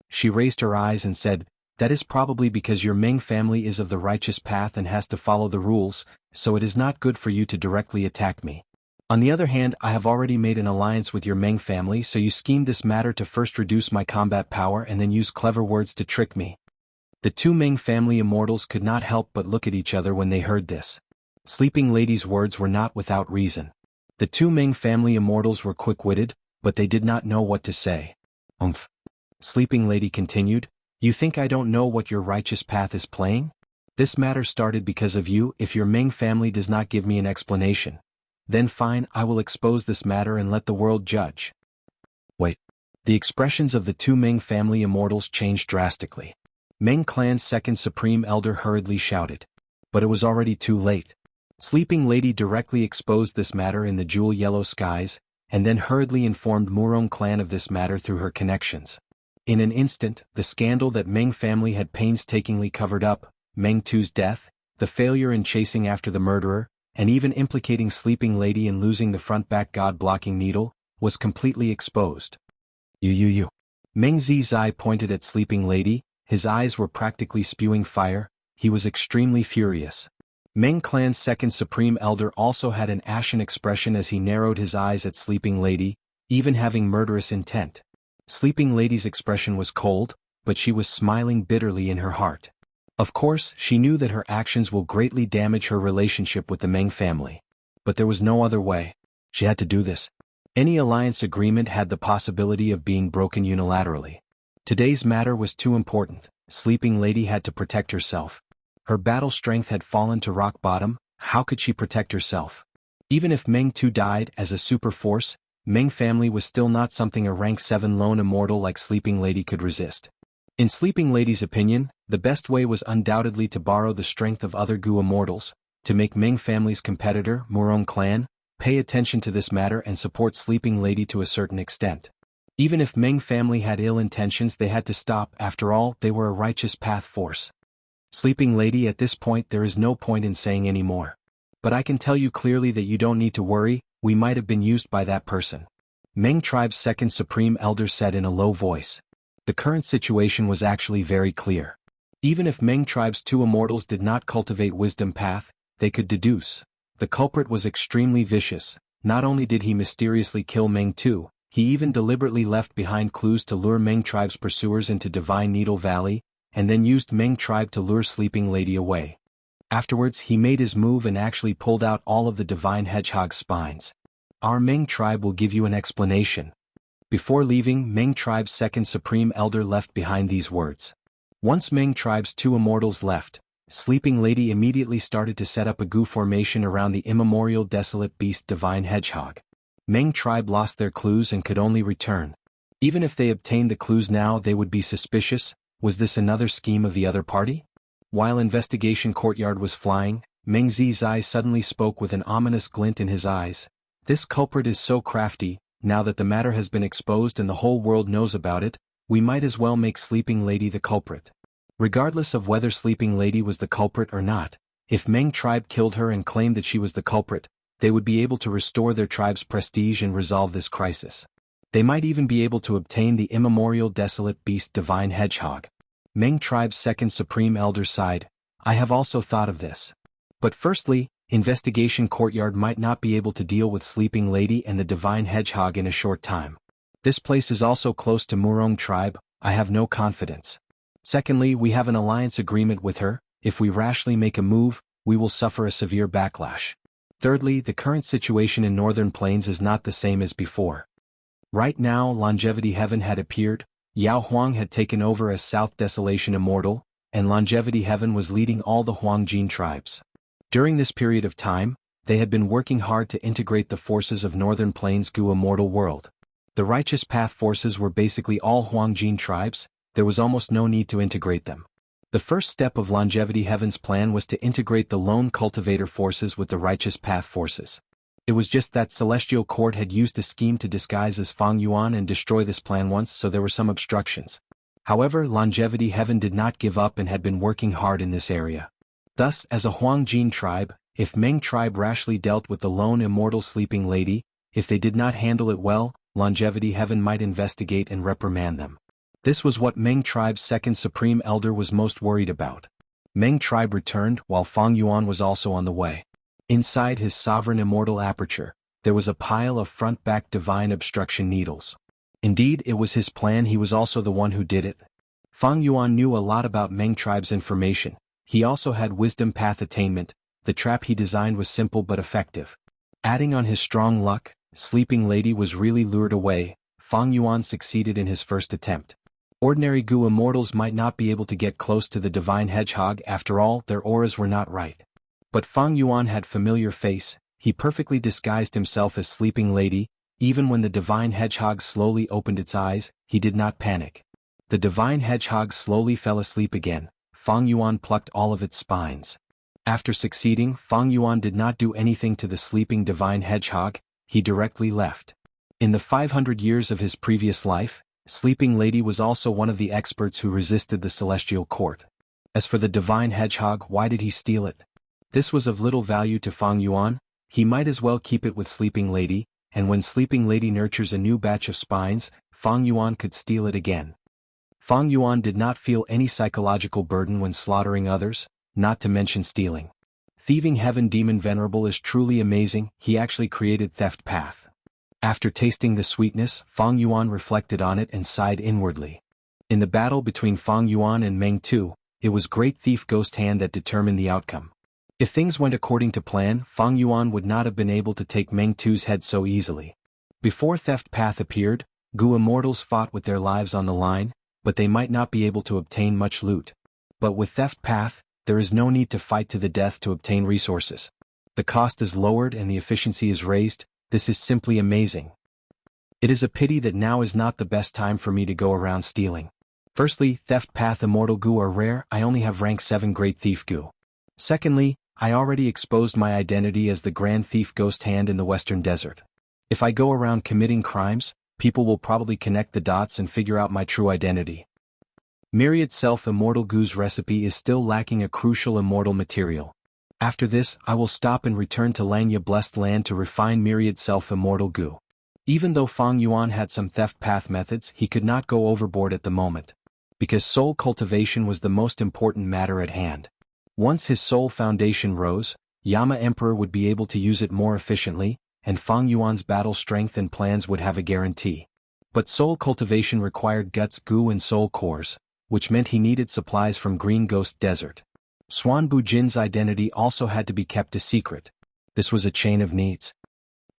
She raised her eyes and said, that is probably because your Meng family is of the righteous path and has to follow the rules, so it is not good for you to directly attack me. On the other hand, I have already made an alliance with your Meng family, so you schemed this matter to first reduce my combat power and then use clever words to trick me. The 2 Meng family immortals could not help but look at each other when they heard this. Sleeping Lady's words were not without reason. The 2 Meng family immortals were quick-witted, but they did not know what to say. Sleeping Lady continued, you think I don't know what your righteous path is playing? This matter started because of you. If your Meng family does not give me an explanation, then fine, I will expose this matter and let the world judge. Wait. The expressions of the 2 Meng family immortals changed drastically. Meng clan's second supreme elder hurriedly shouted. But it was already too late. Sleeping Lady directly exposed this matter in the jewel yellow skies, and then hurriedly informed Murong clan of this matter through her connections. In an instant, the scandal that Meng family had painstakingly covered up, Meng 2's death, the failure in chasing after the murderer, and even implicating Sleeping Lady in losing the front-back god-blocking needle, was completely exposed. You. Meng Zizai pointed at Sleeping Lady, his eyes were practically spewing fire, he was extremely furious. Meng clan's second supreme elder also had an ashen expression as he narrowed his eyes at Sleeping Lady, even having murderous intent. Sleeping Lady's expression was cold, but she was smiling bitterly in her heart. Of course, she knew that her actions will greatly damage her relationship with the Meng family. But there was no other way. She had to do this. Any alliance agreement had the possibility of being broken unilaterally. Today's matter was too important. Sleeping Lady had to protect herself. Her battle strength had fallen to rock bottom. How could she protect herself? Even if Meng 2 died as a super force, Meng family was still not something a rank 7 lone immortal like Sleeping Lady could resist. In Sleeping Lady's opinion, the best way was undoubtedly to borrow the strength of other Gu immortals, to make Meng family's competitor, Murong clan, pay attention to this matter and support Sleeping Lady to a certain extent. Even if Meng family had ill intentions, they had to stop. After all, they were a righteous path force. Sleeping Lady, at this point there is no point in saying any more. But I can tell you clearly that you don't need to worry, we might have been used by that person. Meng tribe's second supreme elder said in a low voice. The current situation was actually very clear. Even if Meng tribe's 2 immortals did not cultivate wisdom path, they could deduce. The culprit was extremely vicious. Not only did he mysteriously kill Meng Tu, he even deliberately left behind clues to lure Meng tribe's pursuers into Divine Needle Valley, and then used Meng tribe to lure Sleeping Lady away. Afterwards he made his move and actually pulled out all of the Divine Hedgehog's spines. Our Meng tribe will give you an explanation. Before leaving, Meng tribe's second supreme elder left behind these words. Once Meng tribe's two immortals left, Sleeping Lady immediately started to set up a goo formation around the immemorial desolate beast Divine Hedgehog. Meng tribe lost their clues and could only return. Even if they obtained the clues now, they would be suspicious. Was this another scheme of the other party? While Investigation Courtyard was flying, Meng Zi's eyes suddenly spoke with an ominous glint in his eyes. This culprit is so crafty. Now that the matter has been exposed and the whole world knows about it, we might as well make Sleeping Lady the culprit. Regardless of whether Sleeping Lady was the culprit or not, if Meng tribe killed her and claimed that she was the culprit, they would be able to restore their tribe's prestige and resolve this crisis. They might even be able to obtain the immemorial desolate beast Divine Hedgehog. Meng tribe's second supreme elder sighed. I have also thought of this. But firstly, Investigation Courtyard might not be able to deal with Sleeping Lady and the Divine Hedgehog in a short time. This place is also close to Murong tribe. I have no confidence. Secondly, we have an alliance agreement with her. If we rashly make a move, we will suffer a severe backlash. Thirdly, the current situation in Northern Plains is not the same as before. Right now, Longevity Heaven had appeared, Yao Huang had taken over as South Desolation Immortal, and Longevity Heaven was leading all the Huangjin tribes. During this period of time, they had been working hard to integrate the forces of Northern Plains' Gu Immortal world. The Righteous Path forces were basically all Huangjin tribes. There was almost no need to integrate them. The first step of Longevity Heaven's plan was to integrate the Lone Cultivator forces with the Righteous Path forces. It was just that Celestial Court had used a scheme to disguise as Fang Yuan and destroy this plan once, so there were some obstructions. However, Longevity Heaven did not give up and had been working hard in this area. Thus, as a Huangjin tribe, if Meng tribe rashly dealt with the lone immortal Sleeping Lady, if they did not handle it well, Longevity Heaven might investigate and reprimand them. This was what Meng tribe's second supreme elder was most worried about. Meng tribe returned while Fang Yuan was also on the way. Inside his sovereign immortal aperture, there was a pile of front-back divine obstruction needles. Indeed, it was his plan. He was also the one who did it. Fang Yuan knew a lot about Meng tribe's information. He also had wisdom path attainment. The trap he designed was simple but effective. Adding on his strong luck, Sleeping Lady was really lured away. Fang Yuan succeeded in his first attempt. Ordinary Gu immortals might not be able to get close to the Divine Hedgehog. After all, their auras were not right. But Fang Yuan had familiar face. He perfectly disguised himself as Sleeping Lady. Even when the Divine Hedgehog slowly opened its eyes, he did not panic. The Divine Hedgehog slowly fell asleep again. Fang Yuan plucked all of its spines. After succeeding, Fang Yuan did not do anything to the sleeping Divine Hedgehog. He directly left. In the 500 years of his previous life, Sleeping Lady was also one of the experts who resisted the Celestial Court. As for the Divine Hedgehog, why did he steal it? This was of little value to Fang Yuan. He might as well keep it with Sleeping Lady, and when Sleeping Lady nurtures a new batch of spines, Fang Yuan could steal it again. Fang Yuan did not feel any psychological burden when slaughtering others, not to mention stealing. Thieving Heaven Demon Venerable is truly amazing. He actually created Theft Path. After tasting the sweetness, Fang Yuan reflected on it and sighed inwardly. In the battle between Fang Yuan and Meng Tu, it was Great Thief Ghost Hand that determined the outcome. If things went according to plan, Fang Yuan would not have been able to take Meng Tu's head so easily. Before Theft Path appeared, Gu immortals fought with their lives on the line, but they might not be able to obtain much loot. But with Theft Path, there is no need to fight to the death to obtain resources. The cost is lowered and the efficiency is raised. This is simply amazing. It is a pity that now is not the best time for me to go around stealing. Firstly, Theft Path Immortal Gu are rare. I only have rank 7 Great Thief Gu. Secondly, I already exposed my identity as the Grand Thief Ghost Hand in the Western Desert. If I go around committing crimes, people will probably connect the dots and figure out my true identity. Myriad Self Immortal Gu's recipe is still lacking a crucial immortal material. After this, I will stop and return to Langya Blessed Land to refine Myriad Self Immortal Gu. Even though Fang Yuan had some Theft Path methods, he could not go overboard at the moment. Because soul cultivation was the most important matter at hand. Once his soul foundation rose, Yama Emperor would be able to use it more efficiently, and Fang Yuan's battle strength and plans would have a guarantee. But soul cultivation required guts, goo and soul cores, which meant he needed supplies from Green Ghost Desert. Swan Bujin's identity also had to be kept a secret. This was a chain of needs.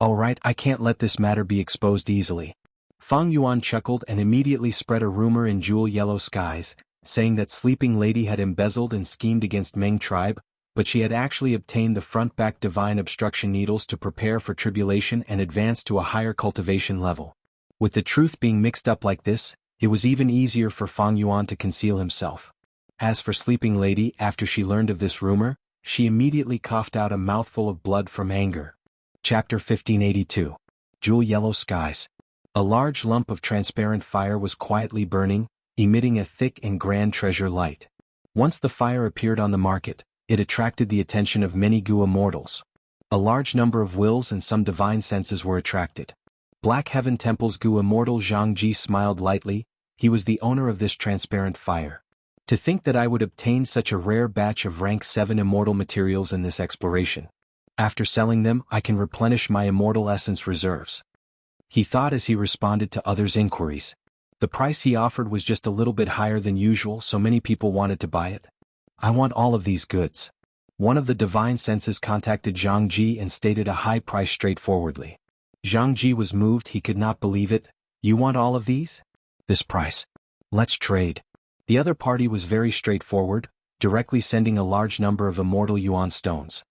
Alright, I can't let this matter be exposed easily. Fang Yuan chuckled and immediately spread a rumor in Jewel Yellow Skies, saying that Sleeping Lady had embezzled and schemed against Meng tribe, but she had actually obtained the front-back divine obstruction needles to prepare for tribulation and advance to a higher cultivation level. With the truth being mixed up like this, it was even easier for Fang Yuan to conceal himself. As for Sleeping Lady, after she learned of this rumor, she immediately coughed out a mouthful of blood from anger. Chapter 1582. Jewel Yellow Skies. A large lump of transparent fire was quietly burning, emitting a thick and grand treasure light. Once the fire appeared on the market, it attracted the attention of many Gua mortals. A large number of wills and some divine senses were attracted. Black Heaven Temple's Gua mortal Zhang Ji smiled lightly. He was the owner of this transparent fire. To think that I would obtain such a rare batch of rank 7 immortal materials in this exploration. After selling them, I can replenish my immortal essence reserves. He thought as he responded to others' inquiries. The price he offered was just a little bit higher than usual, so many people wanted to buy it. I want all of these goods. One of the divine senses contacted Zhang Ji and stated a high price straightforwardly. Zhang Ji was moved, he could not believe it. You want all of these? This price. Let's trade. The other party was very straightforward, directly sending a large number of immortal Yuan stones.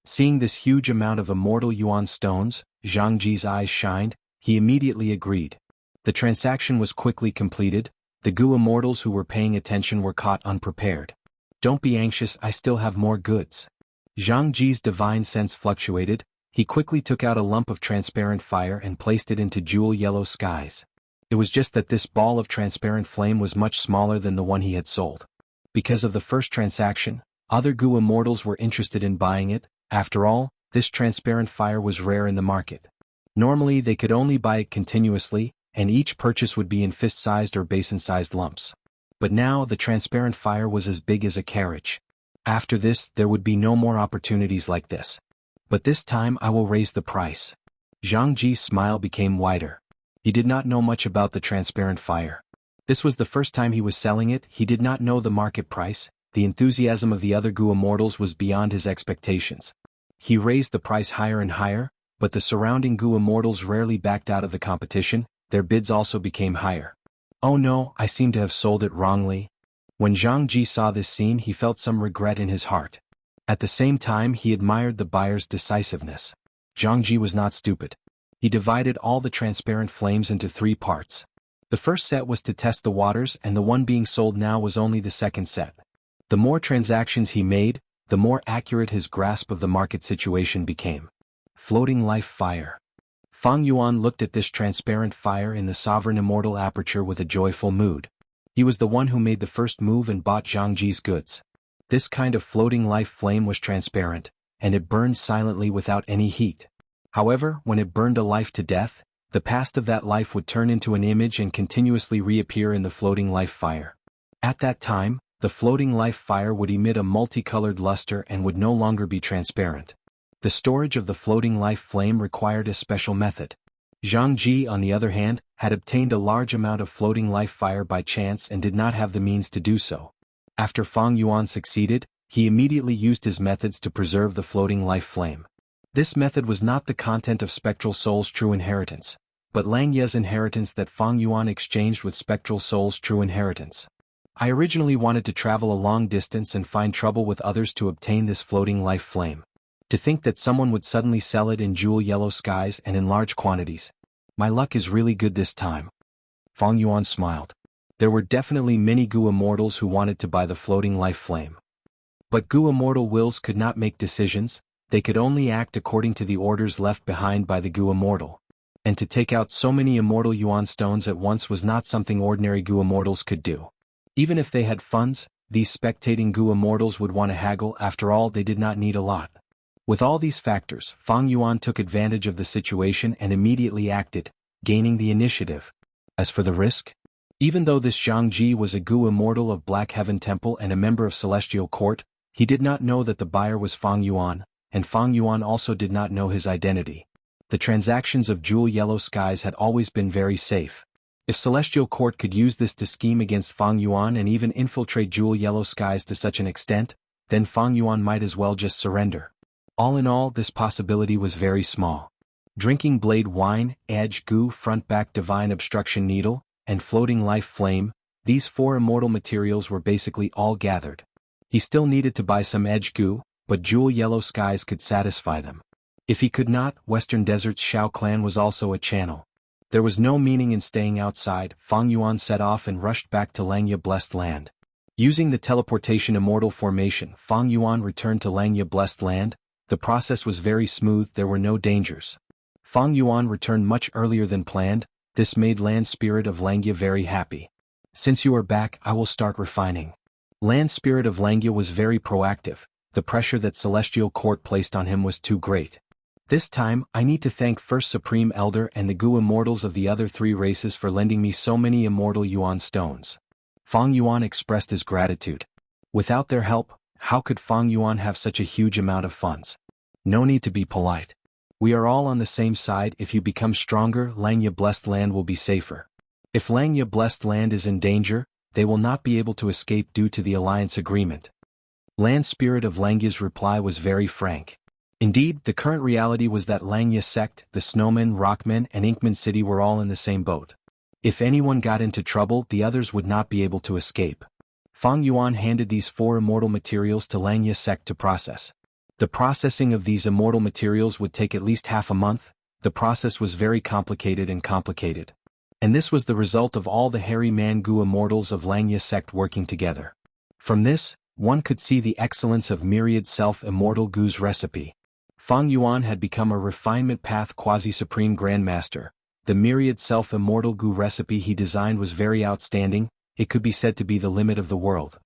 Seeing this huge amount of immortal Yuan stones, Zhang Ji's eyes shined. He immediately agreed. The transaction was quickly completed. The Gu immortals who were paying attention were caught unprepared. Don't be anxious, I still have more goods. Zhang Ji's divine sense fluctuated. He quickly took out a lump of transparent fire and placed it into Jewel Yellow Skies. It was just that this ball of transparent flame was much smaller than the one he had sold. Because of the first transaction, other Gu immortals were interested in buying it. After all, this transparent fire was rare in the market. Normally they could only buy it continuously, and each purchase would be in fist-sized or basin-sized lumps. But now the transparent fire was as big as a carriage. After this, there would be no more opportunities like this. But this time I will raise the price. Zhang Ji's smile became wider. He did not know much about the transparent fire. This was the first time he was selling it. He did not know the market price. The enthusiasm of the other Gu immortals was beyond his expectations. He raised the price higher and higher, but the surrounding Gu immortals rarely backed out of the competition. Their bids also became higher. Oh no, I seem to have sold it wrongly. When Zhang Ji saw this scene, he felt some regret in his heart. At the same time, he admired the buyer's decisiveness. Zhang Ji was not stupid. He divided all the transparent flames into 3 parts. The first set was to test the waters, and the one being sold now was only the second set. The more transactions he made, the more accurate his grasp of the market situation became. Floating life fire. Fang Yuan looked at this transparent fire in the sovereign immortal aperture with a joyful mood. He was the one who made the first move and bought Zhang Ji's goods. This kind of floating life flame was transparent, and it burned silently without any heat. However, when it burned a life to death, the past of that life would turn into an image and continuously reappear in the floating life fire. At that time, the floating life fire would emit a multicolored luster and would no longer be transparent. The storage of the floating life flame required a special method. Zhang Ji, on the other hand, had obtained a large amount of floating life fire by chance and did not have the means to do so. After Fang Yuan succeeded, he immediately used his methods to preserve the floating life flame. This method was not the content of Spectral Soul's true inheritance, but Lang Ye's inheritance that Fang Yuan exchanged with Spectral Soul's true inheritance. I originally wanted to travel a long distance and find trouble with others to obtain this floating life flame. To think that someone would suddenly sell it in Jewel Yellow Skies and in large quantities. My luck is really good this time. Fang Yuan smiled. There were definitely many Gu immortals who wanted to buy the floating life flame. But Gu immortal wills could not make decisions, they could only act according to the orders left behind by the Gu immortal. And to take out so many immortal Yuan stones at once was not something ordinary Gu immortals could do. Even if they had funds, these spectating Gu immortals would want to haggle. After all, they did not need a lot. With all these factors, Fang Yuan took advantage of the situation and immediately acted, gaining the initiative. As for the risk, even though this Zhang Ji was a Gu immortal of Black Heaven Temple and a member of Celestial Court, He did not know that the buyer was Fang Yuan, and Fang Yuan also did not know his identity. The transactions of Jewel Yellow Skies had always been very safe. If Celestial Court could use this to scheme against Fang Yuan and even infiltrate Jewel Yellow Skies to such an extent, then Fang Yuan might as well just surrender. All in all, this possibility was very small. Drinking Blade Wine, Edge Goo Front Back Divine Obstruction Needle, and Floating Life Flame, these 4 immortal materials were basically all gathered. He still needed to buy some Edge Goo, but Jewel Yellow Skies could satisfy them. If he could not, Western Desert's Shao Clan was also a channel. There was no meaning in staying outside. Fang Yuan set off and rushed back to Langya Blessed Land. Using the teleportation immortal formation, Fang Yuan returned to Langya Blessed Land. The process was very smooth, there were no dangers. Fang Yuan returned much earlier than planned. This made Land Spirit of Langya very happy. Since you are back, I will start refining. Land Spirit of Langya was very proactive. The pressure that Celestial Court placed on him was too great. This time, I need to thank First Supreme Elder and the Gu Immortals of the other 3 races for lending me so many immortal Yuan stones. Fang Yuan expressed his gratitude. Without their help, how could Fang Yuan have such a huge amount of funds? No need to be polite. We are all on the same side. If you become stronger, Langya Blessed Land will be safer. If Langya Blessed Land is in danger, they will not be able to escape due to the alliance agreement. Land Spirit of Langya's reply was very frank. Indeed, the current reality was that Langya Sect, the Snowmen, Rockmen, and Inkman City were all in the same boat. If anyone got into trouble, the others would not be able to escape. Fang Yuan handed these 4 immortal materials to Langya Sect to process. The processing of these immortal materials would take at least half a month. The process was very complicated. And this was the result of all the Hairy Man Gu Immortals of Langya Sect working together. From this, one could see the excellence of Myriad Self-Immortal Gu's recipe. Fang Yuan had become a refinement path quasi-supreme grandmaster. The Myriad Self-Immortal Gu recipe he designed was very outstanding. It could be said to be the limit of the world.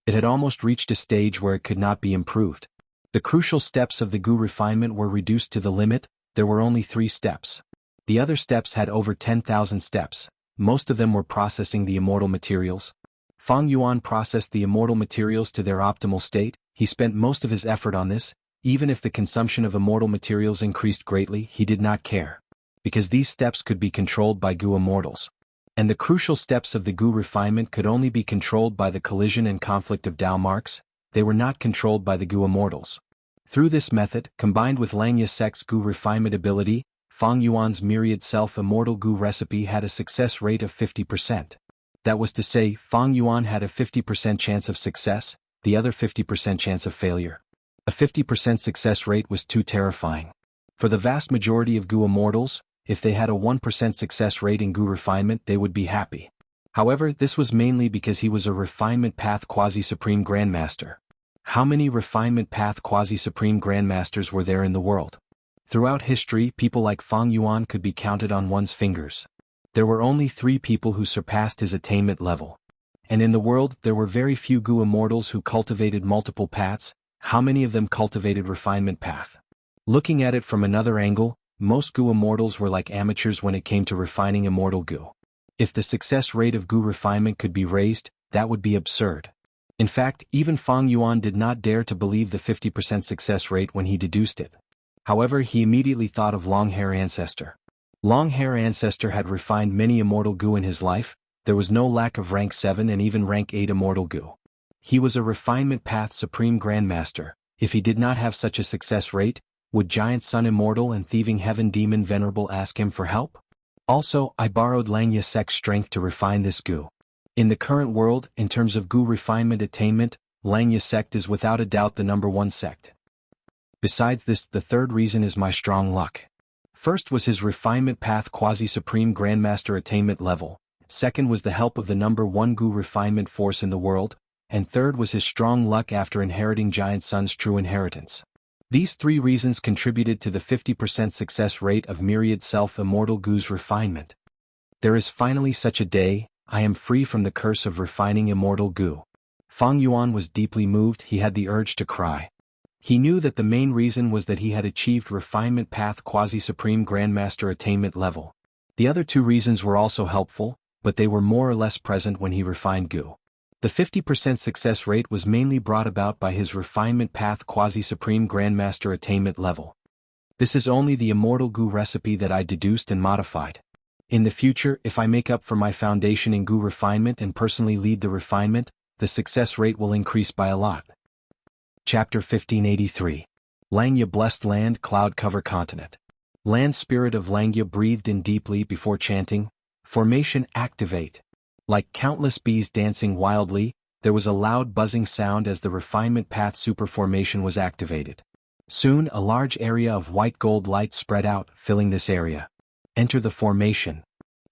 It had almost reached a stage where it could not be improved. The crucial steps of the Gu refinement were reduced to the limit. There were only 3 steps. The other steps had over 10,000 steps. Most of them were processing the immortal materials. Fang Yuan processed the immortal materials to their optimal state. He spent most of his effort on this. Even if the consumption of immortal materials increased greatly, he did not care. Because these steps could be controlled by Gu Immortals. And the crucial steps of the Gu refinement could only be controlled by the collision and conflict of Dao marks. They were not controlled by the Gu Immortals. Through this method, combined with Langya Sect's Gu refinement ability, Fang Yuan's Myriad Self-Immortal Gu recipe had a success rate of 50%. That was to say, Fang Yuan had a 50% chance of success, the other 50% chance of failure. A 50% success rate was too terrifying. For the vast majority of Gu Immortals, if they had a 1% success rate in Gu refinement, they would be happy. However, this was mainly because he was a refinement path quasi-supreme grandmaster. How many refinement path quasi-supreme grandmasters were there in the world? Throughout history, people like Fang Yuan could be counted on one's fingers. There were only 3 people who surpassed his attainment level. And in the world, there were very few Gu Immortals who cultivated multiple paths. How many of them cultivated refinement path? Looking at it from another angle, most Gu Immortals were like amateurs when it came to refining immortal Gu. If the success rate of Gu refinement could be raised, that would be absurd. In fact, even Fang Yuan did not dare to believe the 50% success rate when he deduced it. However, he immediately thought of Longhair Ancestor. Longhair Ancestor had refined many immortal Gu in his life. There was no lack of rank 7 and even rank 8 immortal Gu. He was a refinement path supreme grandmaster. If he did not have such a success rate, would Giant Sun Immortal and Thieving Heaven Demon Venerable ask him for help? Also, I borrowed Langya Sect's strength to refine this Gu. In the current world, in terms of Gu refinement attainment, Langya Sect is without a doubt the #1 sect. Besides this, the third reason is my strong luck. First was his refinement path quasi-supreme grandmaster attainment level. Second was the help of the #1 Gu refinement force in the world. And third was his strong luck after inheriting Giant Sun's true inheritance. These 3 reasons contributed to the 50% success rate of Myriad Self-Immortal Gu's refinement. There is finally such a day. I am free from the curse of refining immortal Gu. Fang Yuan was deeply moved. He had the urge to cry. He knew that the main reason was that he had achieved refinement path quasi-supreme grandmaster attainment level. The other 2 reasons were also helpful, but they were more or less present when he refined Gu. The 50% success rate was mainly brought about by his refinement path quasi-supreme grandmaster attainment level. This is only the immortal goo recipe that I deduced and modified. In the future, if I make up for my foundation in goo refinement and personally lead the refinement, the success rate will increase by a lot. Chapter 1583. Langya Blessed Land Cloud Cover Continent. Land Spirit of Langya breathed in deeply before chanting, "Formation activate." Like countless bees dancing wildly, there was a loud buzzing sound as the refinement path superformation was activated. Soon a large area of white gold light spread out, filling this area. "Enter the formation."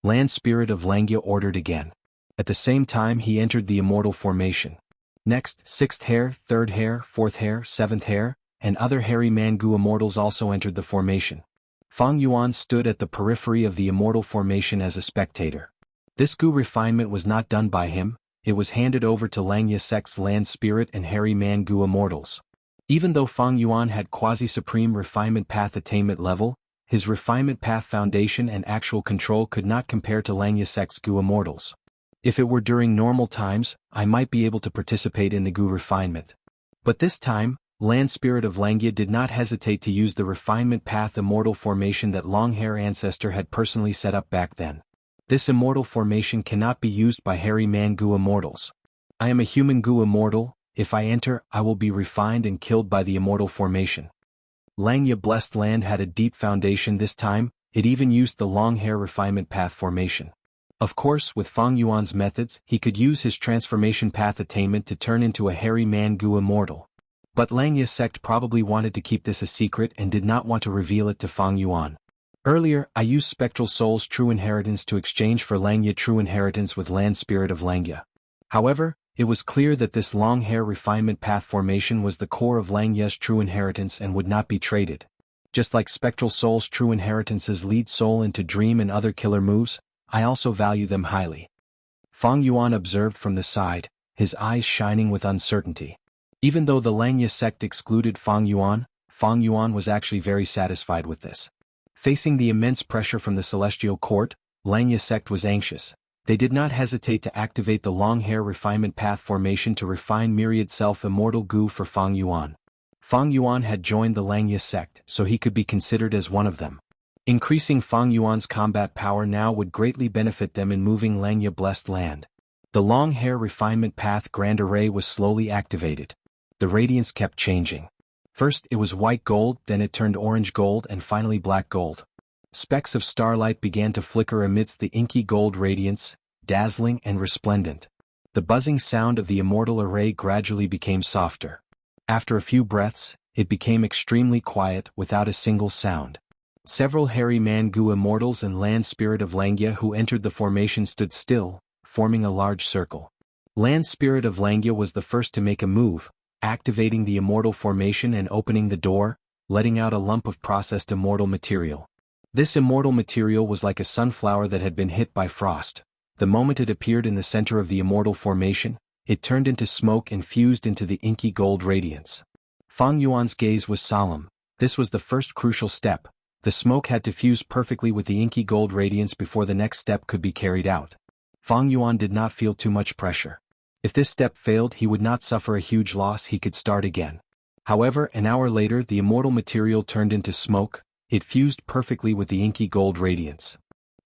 Land Spirit of Langya ordered again. At the same time he entered the immortal formation. Next, 6th hair, 3rd hair, 4th hair, 7th hair, and other hairy man-goo immortals also entered the formation. Fang Yuan stood at the periphery of the immortal formation as a spectator. This goo refinement was not done by him, it was handed over to Langya sect's land spirit and hairy man-goo immortals. Even though Fang Yuan had quasi-supreme refinement path attainment level, his refinement path foundation and actual control could not compare to Langya sect's goo immortals. If it were during normal times, I might be able to participate in the goo refinement. But this time, Land Spirit of Langya did not hesitate to use the refinement path immortal formation that Longhair Ancestor had personally set up back then. This immortal formation cannot be used by hairy man-goo immortals. I am a human goo immortal, if I enter I will be refined and killed by the immortal formation. Langya Blessed Land had a deep foundation this time, it even used the long hair refinement path formation. Of course, with Fang Yuan's methods, he could use his transformation path attainment to turn into a hairy man-goo immortal. But Langya sect probably wanted to keep this a secret and did not want to reveal it to Fang Yuan. Earlier, I used Spectral Soul's True Inheritance to exchange for Langya True Inheritance with Land Spirit of Langya. However, it was clear that this long hair refinement path formation was the core of Langya's True Inheritance and would not be traded. Just like Spectral Soul's True Inheritance's lead soul into Dream and other killer moves, I also value them highly. Fang Yuan observed from the side, his eyes shining with uncertainty. Even though the Langya sect excluded Fang Yuan was actually very satisfied with this. Facing the immense pressure from the Celestial Court, Langya sect was anxious. They did not hesitate to activate the long hair refinement path formation to refine myriad self-immortal goo for Fang Yuan. Fang Yuan had joined the Langya sect, so he could be considered as one of them. Increasing Fang Yuan's combat power now would greatly benefit them in moving Langya Blessed Land. The long hair refinement path grand array was slowly activated. The radiance kept changing. First it was white gold, then it turned orange gold and finally black gold. Specks of starlight began to flicker amidst the inky gold radiance, dazzling and resplendent. The buzzing sound of the immortal array gradually became softer. After a few breaths, it became extremely quiet without a single sound. Several hairy man-goo immortals and Land Spirit of Langya who entered the formation stood still, forming a large circle. Land Spirit of Langya was the first to make a move, activating the immortal formation and opening the door, letting out a lump of processed immortal material. This immortal material was like a sunflower that had been hit by frost. The moment it appeared in the center of the immortal formation, it turned into smoke and fused into the inky gold radiance. Fang Yuan's gaze was solemn. This was the first crucial step. The smoke had to fuse perfectly with the inky gold radiance before the next step could be carried out. Fang Yuan did not feel too much pressure. If this step failed he would not suffer a huge loss, he could start again. However, an hour later the immortal material turned into smoke, it fused perfectly with the inky gold radiance.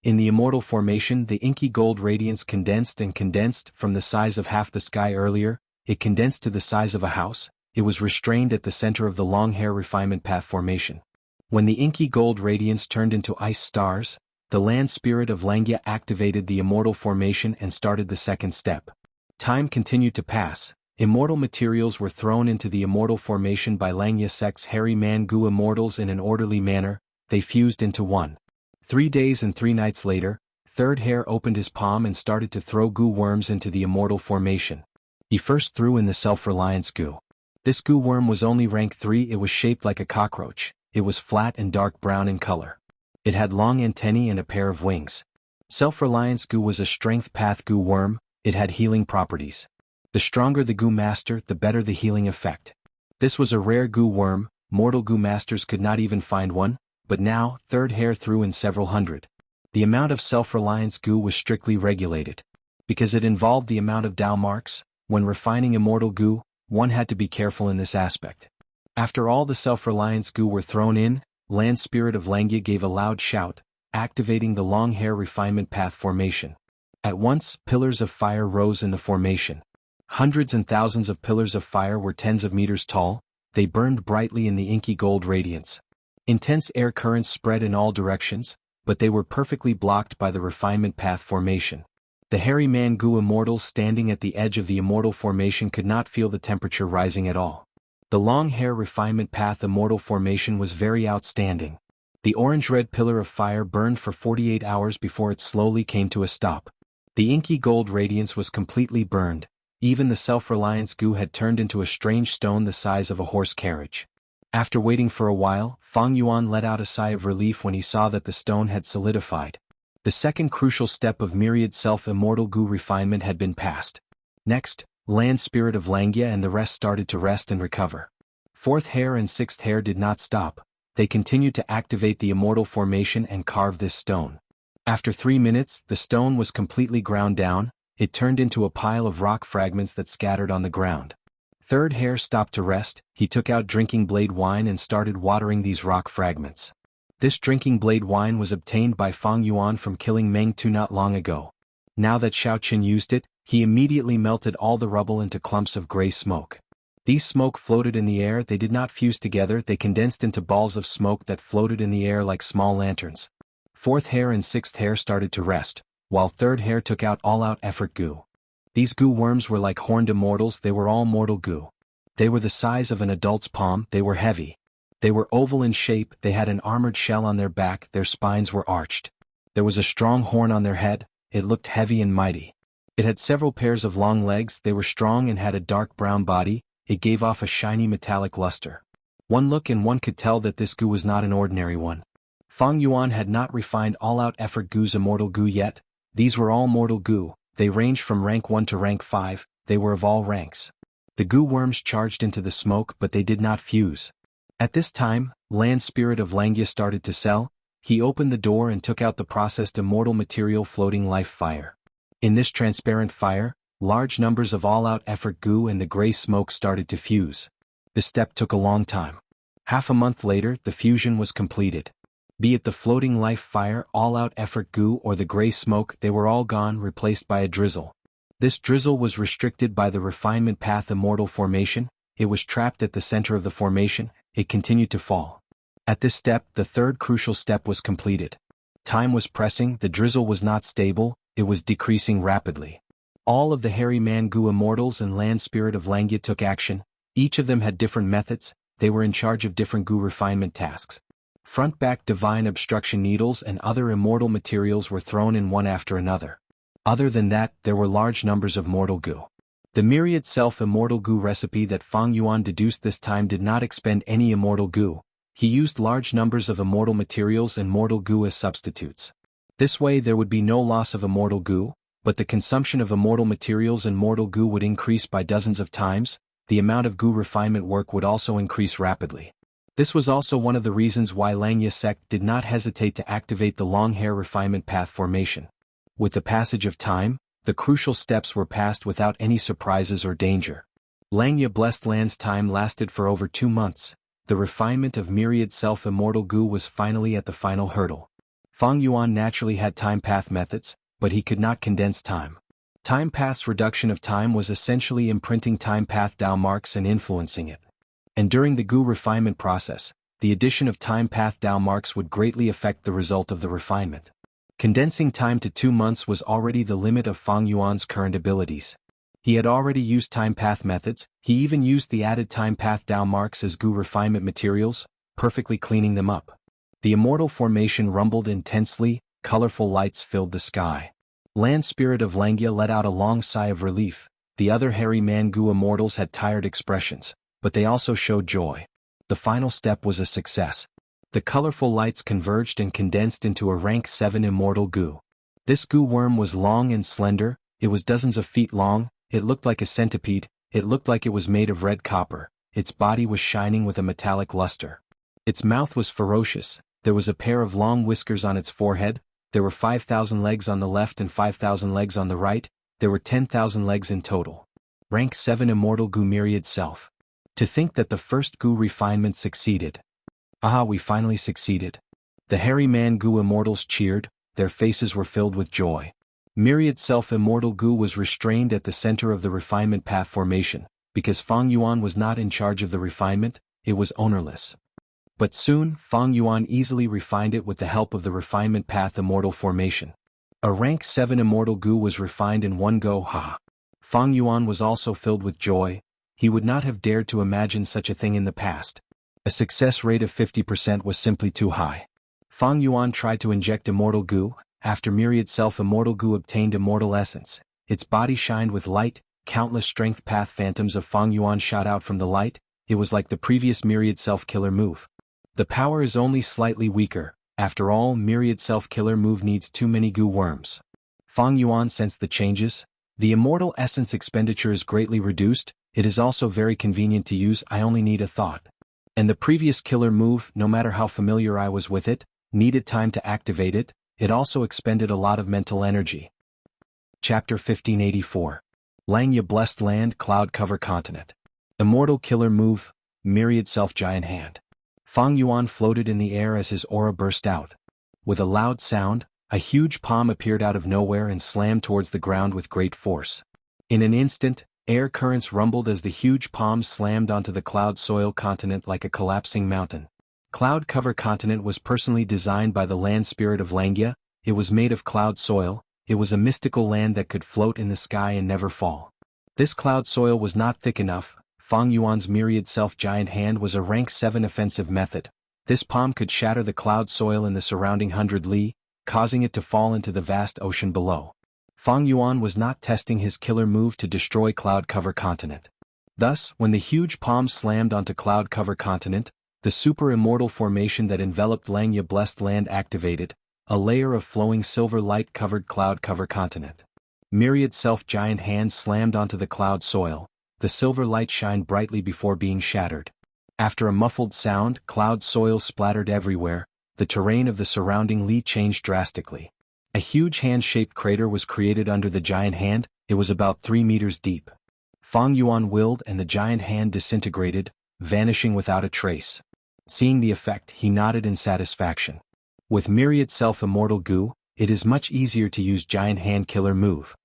In the immortal formation the inky gold radiance condensed and condensed from the size of half the sky earlier, it condensed to the size of a house, it was restrained at the center of the long hair refinement path formation. When the inky gold radiance turned into ice stars, the Land Spirit of Langya activated the immortal formation and started the second step. Time continued to pass, immortal materials were thrown into the immortal formation by Langya sect's hairy man-goo immortals in an orderly manner, they fused into one. 3 days and 3 nights later, Third Hair opened his palm and started to throw goo worms into the immortal formation. He first threw in the self-reliance goo. This goo worm was only rank 3, it was shaped like a cockroach. It was flat and dark brown in color. It had long antennae and a pair of wings. Self-reliance goo was a strength path goo worm, it had healing properties. The stronger the goo master, the better the healing effect. This was a rare goo worm, mortal goo masters could not even find one, but now, Third Hair threw in several hundred. The amount of self-reliance goo was strictly regulated. Because it involved the amount of Dao marks, When refining immortal goo, one had to be careful in this aspect. After all the self-reliance goo were thrown in, Land Spirit of Langya gave a loud shout, activating the long hair refinement path formation. At once, pillars of fire rose in the formation. Hundreds and thousands of pillars of fire were tens of meters tall. They burned brightly in the inky gold radiance. Intense air currents spread in all directions, but they were perfectly blocked by the refinement path formation. The hairy man goo immortals standing at the edge of the immortal formation could not feel the temperature rising at all. The long hair refinement path immortal formation was very outstanding. The orange-red pillar of fire burned for 48 hours before it slowly came to a stop. The inky gold radiance was completely burned. Even the self-reliance goo had turned into a strange stone the size of a horse carriage. After waiting for a while, Fang Yuan let out a sigh of relief when he saw that the stone had solidified. The second crucial step of myriad self-immortal goo refinement had been passed. Next, Land Spirit of Langya and the rest started to rest and recover. Fourth hair and sixth hair did not stop. They continued to activate the immortal formation and carve this stone. After 3 minutes, the stone was completely ground down. It turned into a pile of rock fragments that scattered on the ground. Third hair stopped to rest. He took out drinking blade wine and started watering these rock fragments. This drinking blade wine was obtained by Fang Yuan from killing Meng Tu not long ago. Now that Xiaoqin used it, he immediately melted all the rubble into clumps of gray smoke. These smoke floated in the air. They did not fuse together. They condensed into balls of smoke that floated in the air like small lanterns. Fourth hair and sixth hair started to rest, while third hair took out all-out effort goo. These goo worms were like horned immortals. They were all mortal goo. They were the size of an adult's palm. They were heavy. They were oval in shape. They had an armored shell on their back. Their spines were arched. There was a strong horn on their head. It looked heavy and mighty. It had several pairs of long legs. They were strong and had a dark brown body. It gave off a shiny metallic luster. One look and one could tell that this goo was not an ordinary one. Fang Yuan had not refined all-out effort goo's immortal goo yet. These were all mortal goo. They ranged from rank 1 to rank 5. They were of all ranks. The goo worms charged into the smoke, but they did not fuse. At this time, Land Spirit of Langya started to sell. He opened the door and took out the processed immortal material floating life fire. In this transparent fire, large numbers of all-out effort goo and the gray smoke started to fuse. The step took a long time. Half a month later, the fusion was completed. Be it the floating life fire, all-out effort goo or the gray smoke, they were all gone, replaced by a drizzle. This drizzle was restricted by the refinement path immortal formation. It was trapped at the center of the formation. It continued to fall. At this step, the third crucial step was completed. Time was pressing. The drizzle was not stable. It was decreasing rapidly. All of the hairy man goo immortals and Land Spirit of Langya took action. Each of them had different methods. They were in charge of different goo refinement tasks. Front-back divine obstruction needles and other immortal materials were thrown in one after another. Other than that, there were large numbers of mortal goo. The myriad self-immortal goo recipe that Fang Yuan deduced this time did not expend any immortal goo. He used large numbers of immortal materials and mortal goo as substitutes. This way there would be no loss of immortal goo, but the consumption of immortal materials and mortal goo would increase by dozens of times. The amount of goo refinement work would also increase rapidly. This was also one of the reasons why Langya sect did not hesitate to activate the long hair refinement path formation. With the passage of time, the crucial steps were passed without any surprises or danger. Langya Blessed Land's time lasted for over 2 months. The refinement of myriad self-immortal goo was finally at the final hurdle. Fang Yuan naturally had time path methods, but he could not condense time. Time path's reduction of time was essentially imprinting time path Dao marks and influencing it. And during the goo refinement process, the addition of time path Dao marks would greatly affect the result of the refinement. Condensing time to 2 months was already the limit of Fang Yuan's current abilities. He had already used time path methods. He even used the added time path Dao marks as goo refinement materials, perfectly cleaning them up. The immortal formation rumbled intensely. Colorful lights filled the sky. Land Spirit of Langya let out a long sigh of relief. The other hairy man goo immortals had tired expressions, but they also showed joy. The final step was a success. The colorful lights converged and condensed into a rank 7 immortal goo. This goo worm was long and slender. It was dozens of feet long. It looked like a centipede. It looked like it was made of red copper. Its body was shining with a metallic luster. Its mouth was ferocious. There was a pair of long whiskers on its forehead. There were 5,000 legs on the left and 5,000 legs on the right. There were 10,000 legs in total. Rank 7 Immortal Goo Myriad Self. To think that the first goo refinement succeeded. Aha, we finally succeeded. The hairy man goo immortals cheered, their faces were filled with joy. Myriad Self Immortal Goo was restrained at the center of the refinement path formation, because Fang Yuan was not in charge of the refinement, it was ownerless. But soon, Fang Yuan easily refined it with the help of the refinement path immortal formation. A rank 7 Immortal Goo was refined in one go, haha. Fang Yuan was also filled with joy, he would not have dared to imagine such a thing in the past. A success rate of 50% was simply too high. Fang Yuan tried to inject Immortal Goo. After Myriad Self Immortal Goo obtained Immortal Essence, its body shined with light, countless strength path phantoms of Fang Yuan shot out from the light, it was like the previous Myriad Self Killer move. The power is only slightly weaker, after all Myriad Self Killer move needs too many goo worms. Fang Yuan sensed the changes. The Immortal Essence expenditure is greatly reduced, it is also very convenient to use, I only need a thought. And the previous killer move, no matter how familiar I was with it, needed time to activate it, it also expended a lot of mental energy. Chapter 1584. Langya Blessed Land Cloud Cover Continent. Immortal Killer Move, Myriad Self Giant Hand. Fang Yuan floated in the air as his aura burst out. With a loud sound, a huge palm appeared out of nowhere and slammed towards the ground with great force. In an instant, air currents rumbled as the huge palm slammed onto the cloud soil continent like a collapsing mountain. Cloud Cover Continent was personally designed by the land spirit of Langya, it was made of cloud soil, it was a mystical land that could float in the sky and never fall. This cloud soil was not thick enough, Fang Yuan's Myriad Self Giant Hand was a rank 7 offensive method. This palm could shatter the cloud soil in the surrounding 100 li, causing it to fall into the vast ocean below. Fang Yuan was not testing his killer move to destroy Cloud Cover Continent. Thus, when the huge palm slammed onto Cloud Cover Continent, the super immortal formation that enveloped Langya Blessed Land activated, a layer of flowing silver light covered Cloud Cover Continent. Myriad Self Giant Hand slammed onto the cloud soil, the silver light shined brightly before being shattered. After a muffled sound, cloud soil splattered everywhere, the terrain of the surrounding li changed drastically. A huge hand-shaped crater was created under the giant hand, it was about 3 meters deep. Fang Yuan willed and the giant hand disintegrated, vanishing without a trace. Seeing the effect, he nodded in satisfaction. With Myriad Self Immortal Goo, it is much easier to use Giant Hand Killer move.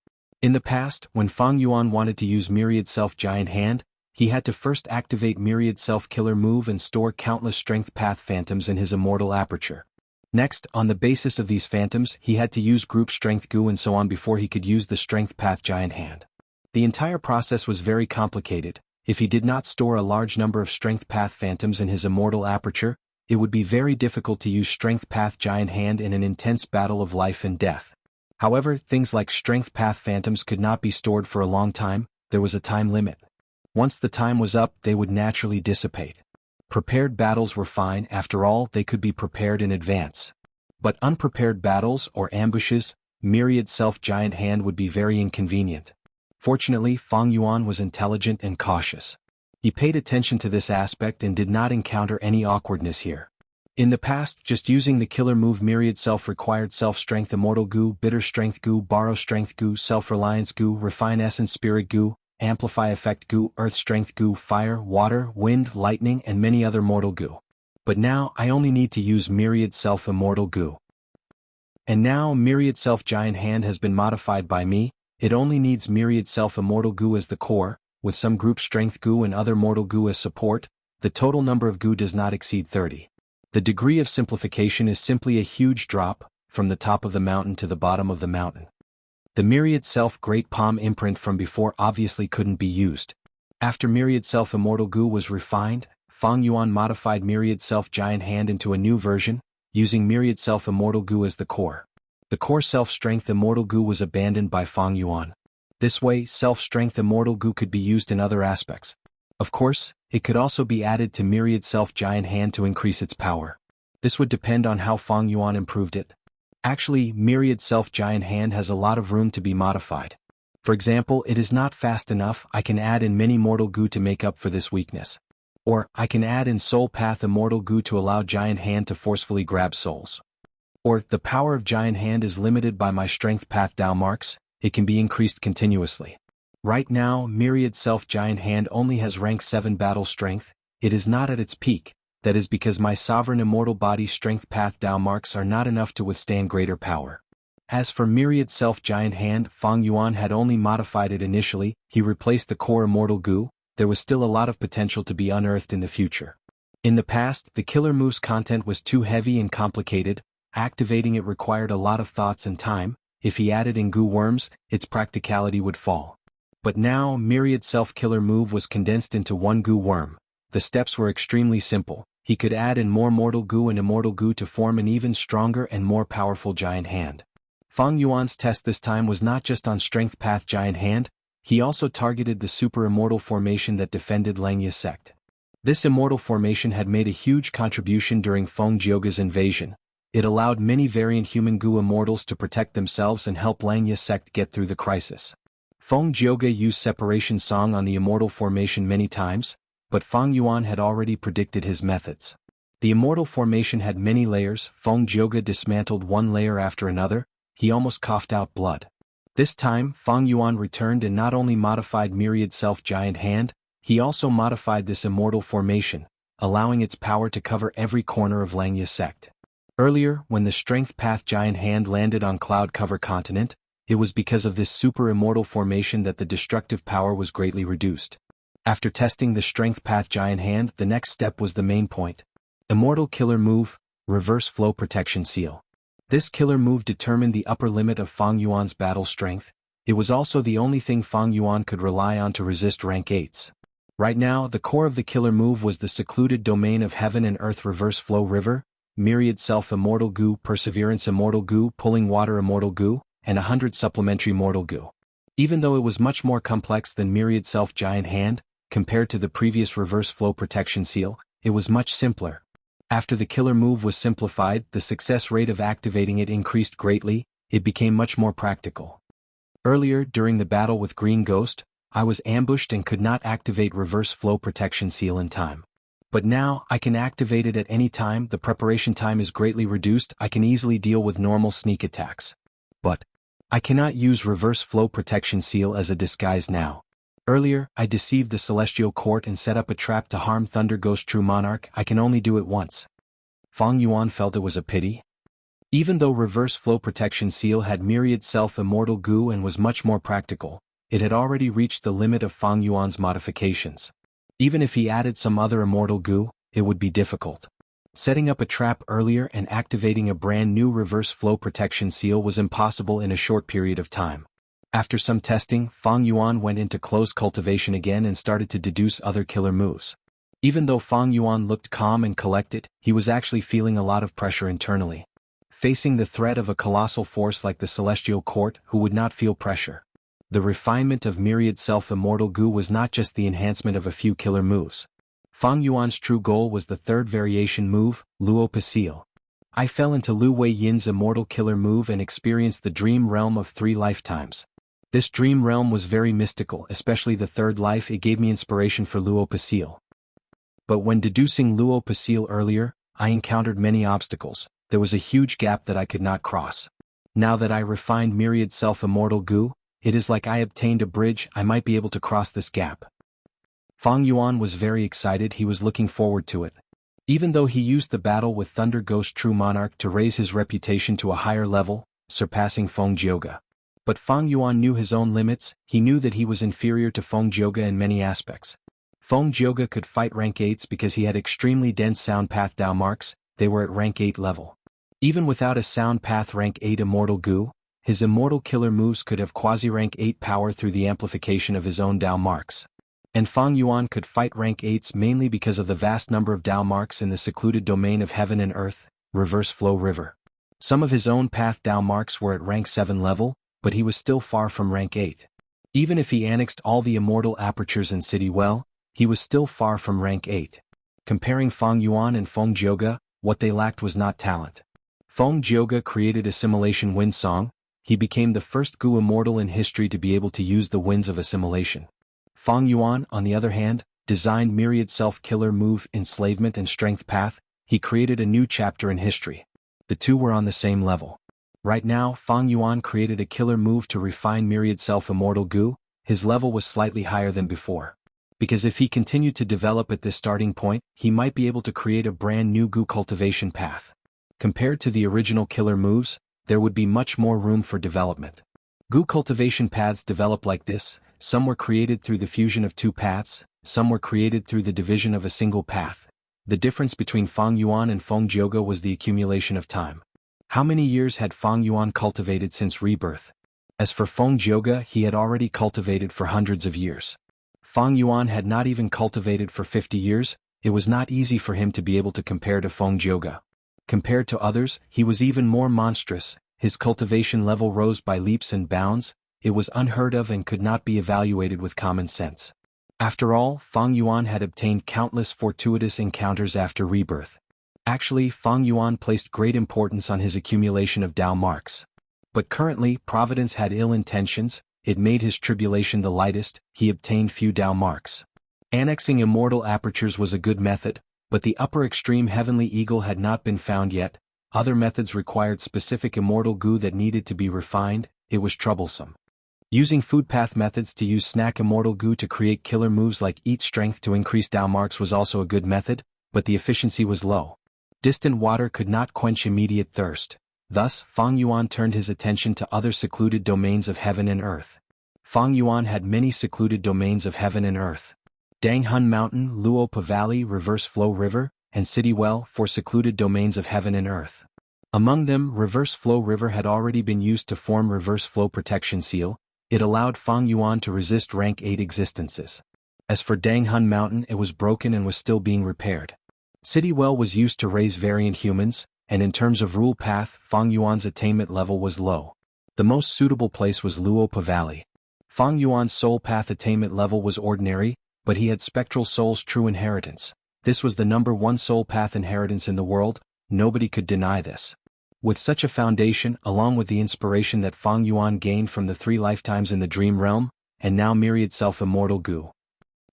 In the past, when Fang Yuan wanted to use Myriad Self Giant Hand, he had to first activate Myriad Self Killer move and store countless strength path phantoms in his immortal aperture. Next, on the basis of these phantoms, he had to use group strength goo and so on before he could use the strength path giant hand. The entire process was very complicated. If he did not store a large number of strength path phantoms in his immortal aperture, it would be very difficult to use strength path giant hand in an intense battle of life and death. However, things like strength path phantoms could not be stored for a long time, there was a time limit. Once the time was up, they would naturally dissipate. Prepared battles were fine, after all, they could be prepared in advance. But unprepared battles or ambushes, Myriad Self Giant Hand would be very inconvenient. Fortunately, Fang Yuan was intelligent and cautious. He paid attention to this aspect and did not encounter any awkwardness here. In the past, just using the killer move Myriad Self required Self-Strength Immortal Goo, Bitter Strength Goo, Borrow Strength Goo, Self-Reliance Goo, Refine Essence Spirit Goo, Amplify Effect Goo, Earth Strength Goo, Fire, Water, Wind, Lightning and many other mortal goo. But now, I only need to use Myriad Self Immortal Goo. And now, Myriad Self Giant Hand has been modified by me, it only needs Myriad Self Immortal Goo as the core, with some group strength goo and other mortal goo as support, the total number of goo does not exceed 30. The degree of simplification is simply a huge drop, from the top of the mountain to the bottom of the mountain. The Myriad Self Great Palm imprint from before obviously couldn't be used. After Myriad Self Immortal Goo was refined, Fang Yuan modified Myriad Self Giant Hand into a new version, using Myriad Self Immortal Goo as the core. The core Self-Strength Immortal Goo was abandoned by Fang Yuan. This way, Self-Strength Immortal Goo could be used in other aspects. Of course, it could also be added to Myriad Self Giant Hand to increase its power. This would depend on how Fang Yuan improved it. Actually, Myriad Self Giant Hand has a lot of room to be modified. For example, it is not fast enough, I can add in many mortal goo to make up for this weakness. Or, I can add in Soul Path Immortal Goo to allow Giant Hand to forcefully grab souls. Or, the power of Giant Hand is limited by my Strength Path Dao marks, it can be increased continuously. Right now, Myriad Self-Giant Hand only has rank 7 battle strength. It is not at its peak. That is because my sovereign immortal body strength path Dao marks are not enough to withstand greater power. As for Myriad Self-Giant Hand, Fang Yuan had only modified it initially. He replaced the core immortal goo. There was still a lot of potential to be unearthed in the future. In the past, the killer move's content was too heavy and complicated. Activating it required a lot of thoughts and time. If he added in goo worms, its practicality would fall. But now, Myriad Self-Killer move was condensed into one goo worm. The steps were extremely simple. He could add in more mortal goo and immortal goo to form an even stronger and more powerful giant hand. Fang Yuan's test this time was not just on strength path giant hand, he also targeted the super immortal formation that defended Langya sect. This immortal formation had made a huge contribution during Feng Jioge's invasion. It allowed many variant human goo immortals to protect themselves and help Langya sect get through the crisis. Feng Jioge used Separation Song on the immortal formation many times, but Fang Yuan had already predicted his methods. The immortal formation had many layers. Feng Jioge dismantled one layer after another. He almost coughed out blood. This time, Fang Yuan returned and not only modified Myriad Self-Giant Hand, he also modified this immortal formation, allowing its power to cover every corner of Langya sect. Earlier, when the Strength Path Giant Hand landed on Cloud Cover Continent, it was because of this super immortal formation that the destructive power was greatly reduced. After testing the Strength Path Giant Hand, the next step was the main point. Immortal Killer Move, Reverse Flow Protection Seal. This killer move determined the upper limit of Fang Yuan's battle strength. It was also the only thing Fang Yuan could rely on to resist rank 8s. Right now, the core of the killer move was the secluded domain of Heaven and Earth Reverse Flow River, Myriad Self Immortal Goo, Perseverance Immortal Goo, Pulling Water Immortal Goo, and 100 Supplementary Mortal Goo. Even though it was much more complex than Myriad Self Giant Hand, compared to the previous Reverse Flow Protection Seal, it was much simpler. After the killer move was simplified, the success rate of activating it increased greatly. It became much more practical. Earlier, during the battle with Green Ghost, I was ambushed and could not activate Reverse Flow Protection Seal in time. But now, I can activate it at any time. The preparation time is greatly reduced. I can easily deal with normal sneak attacks. But I cannot use Reverse Flow Protection Seal as a disguise now. Earlier, I deceived the Celestial Court and set up a trap to harm Thunder Ghost True Monarch. I can only do it once. Fang Yuan felt it was a pity. Even though Reverse Flow Protection Seal had Myriad Self Immortal Goo and was much more practical, it had already reached the limit of Fang Yuan's modifications. Even if he added some other immortal goo, it would be difficult. Setting up a trap earlier and activating a brand new Reverse Flow Protection Seal was impossible in a short period of time. After some testing, Fang Yuan went into close cultivation again and started to deduce other killer moves. Even though Fang Yuan looked calm and collected, he was actually feeling a lot of pressure internally. Facing the threat of a colossal force like the Celestial Court, who would not feel pressure. The refinement of Myriad Self-Immortal Goo was not just the enhancement of a few killer moves. Fang Yuan's true goal was the third variation move, Luo Pasil. I fell into Lu Wei Yin's immortal killer move and experienced the dream realm of 3 lifetimes. This dream realm was very mystical, especially the third life. It gave me inspiration for Luo Pasil. But when deducing Luo Pasil earlier, I encountered many obstacles. There was a huge gap that I could not cross. Now that I refined Myriad Self-Immortal Goo, it is like I obtained a bridge. I might be able to cross this gap. Fang Yuan was very excited. He was looking forward to it. Even though he used the battle with Thunder Ghost True Monarch to raise his reputation to a higher level, surpassing Feng Jioge. But Fang Yuan knew his own limits. He knew that he was inferior to Feng Jioge in many aspects. Feng Jioge could fight rank 8s because he had extremely dense sound path Dao marks. They were at rank 8 level. Even without a sound path rank 8 immortal goo, his immortal killer moves could have quasi-rank 8 power through the amplification of his own Dao marks. And Fang Yuan could fight rank 8s mainly because of the vast number of Dao marks in the secluded domain of Heaven and Earth, Reverse Flow River. Some of his own path Dao marks were at rank 7 level, but he was still far from rank 8. Even if he annexed all the immortal apertures in City Well, he was still far from rank 8. Comparing Fang Yuan and Feng Jioge, what they lacked was not talent. Feng Jioge created Assimilation Wind Song. He became the first Goo immortal in history to be able to use the winds of assimilation. Fang Yuan, on the other hand, designed Myriad Self-Killer Move, Enslavement and Strength Path. He created a new chapter in history. The two were on the same level. Right now, Fang Yuan created a killer move to refine Myriad Self-Immortal Goo, his level was slightly higher than before. Because if he continued to develop at this starting point, he might be able to create a brand new Gu cultivation path. Compared to the original killer moves, there would be much more room for development. Gu cultivation paths develop like this: some were created through the fusion of two paths, some were created through the division of a single path. The difference between Fang Yuan and Feng Jioge was the accumulation of time. How many years had Fang Yuan cultivated since rebirth? As for Feng Jioge, he had already cultivated for hundreds of years. Fang Yuan had not even cultivated for 50 years, it was not easy for him to be able to compare to Feng Jioge. Compared to others, he was even more monstrous, his cultivation level rose by leaps and bounds, it was unheard of and could not be evaluated with common sense. After all, Fang Yuan had obtained countless fortuitous encounters after rebirth. Actually, Fang Yuan placed great importance on his accumulation of Dao marks. But currently, Providence had ill intentions, it made his tribulation the lightest, he obtained few Dao marks. Annexing immortal apertures was a good method, but the upper extreme heavenly eagle had not been found yet. Other methods required specific immortal Gu that needed to be refined, it was troublesome. Using food path methods to use snack immortal Gu to create killer moves like eat strength to increase Dao marks was also a good method, but the efficiency was low. Distant water could not quench immediate thirst. Thus, Fang Yuan turned his attention to other secluded domains of heaven and earth. Fang Yuan had many secluded domains of heaven and earth. Danghun Mountain, Luopa Valley, Reverse Flow River, and City Well for secluded domains of heaven and earth. Among them, Reverse Flow River had already been used to form Reverse Flow Protection Seal. It allowed Fang Yuan to resist rank 8 existences. As for Danghun Mountain, it was broken and was still being repaired. City Well was used to raise variant humans, and in terms of rule path, Fang Yuan's attainment level was low. The most suitable place was Luopa Valley. Fang Yuan's soul path attainment level was ordinary, but he had Spectral Soul's true inheritance. This was the #1 soul path inheritance in the world, nobody could deny this. With such a foundation, along with the inspiration that Fang Yuan gained from the 3 lifetimes in the dream realm, and now myriad self-immortal Gu.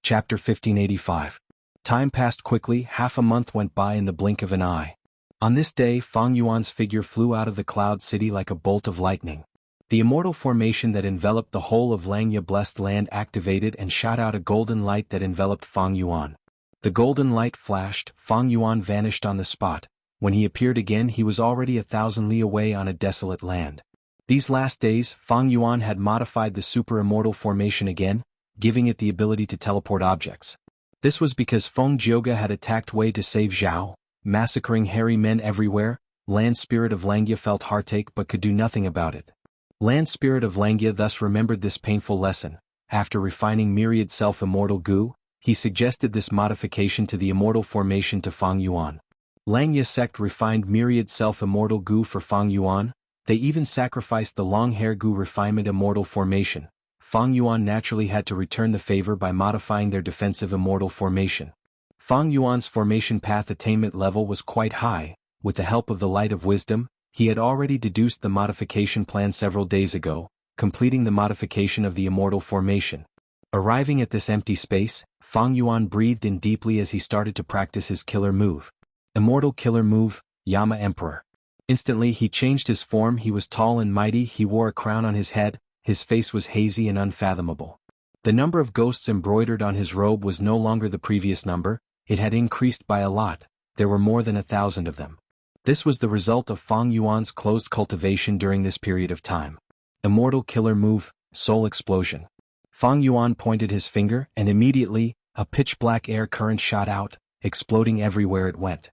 Chapter 1585. Time passed quickly, half a month went by in the blink of an eye. On this day, Fang Yuan's figure flew out of the cloud city like a bolt of lightning. The immortal formation that enveloped the whole of Langya blessed land activated and shot out a golden light that enveloped Fang Yuan. The golden light flashed, Fang Yuan vanished on the spot. When he appeared again, he was already 1,000 li away on a desolate land. These last days, Fang Yuan had modified the super immortal formation again, giving it the ability to teleport objects. This was because Feng Jioge had attacked Wei to save Zhao, massacring hairy men everywhere. Land Spirit of Langya felt heartache but could do nothing about it. Land Spirit of Langya thus remembered this painful lesson. After refining myriad self-immortal Gu, he suggested this modification to the immortal formation to Fang Yuan. Langya sect refined myriad self-immortal Gu for Fang Yuan. They even sacrificed the long-hair Gu refinement immortal formation. Fang Yuan naturally had to return the favor by modifying their defensive immortal formation. Fang Yuan's formation path attainment level was quite high. With the help of the light of wisdom, he had already deduced the modification plan several days ago, completing the modification of the immortal formation. Arriving at this empty space, Fang Yuan breathed in deeply as he started to practice his killer move. Immortal killer move, Yama Emperor. Instantly he changed his form. He was tall and mighty, he wore a crown on his head, his face was hazy and unfathomable. The number of ghosts embroidered on his robe was no longer the previous number, it had increased by a lot, there were more than 1,000 of them. This was the result of Fang Yuan's closed cultivation during this period of time. Immortal killer move, Soul Explosion. Fang Yuan pointed his finger, and immediately, a pitch-black air current shot out, exploding everywhere it went.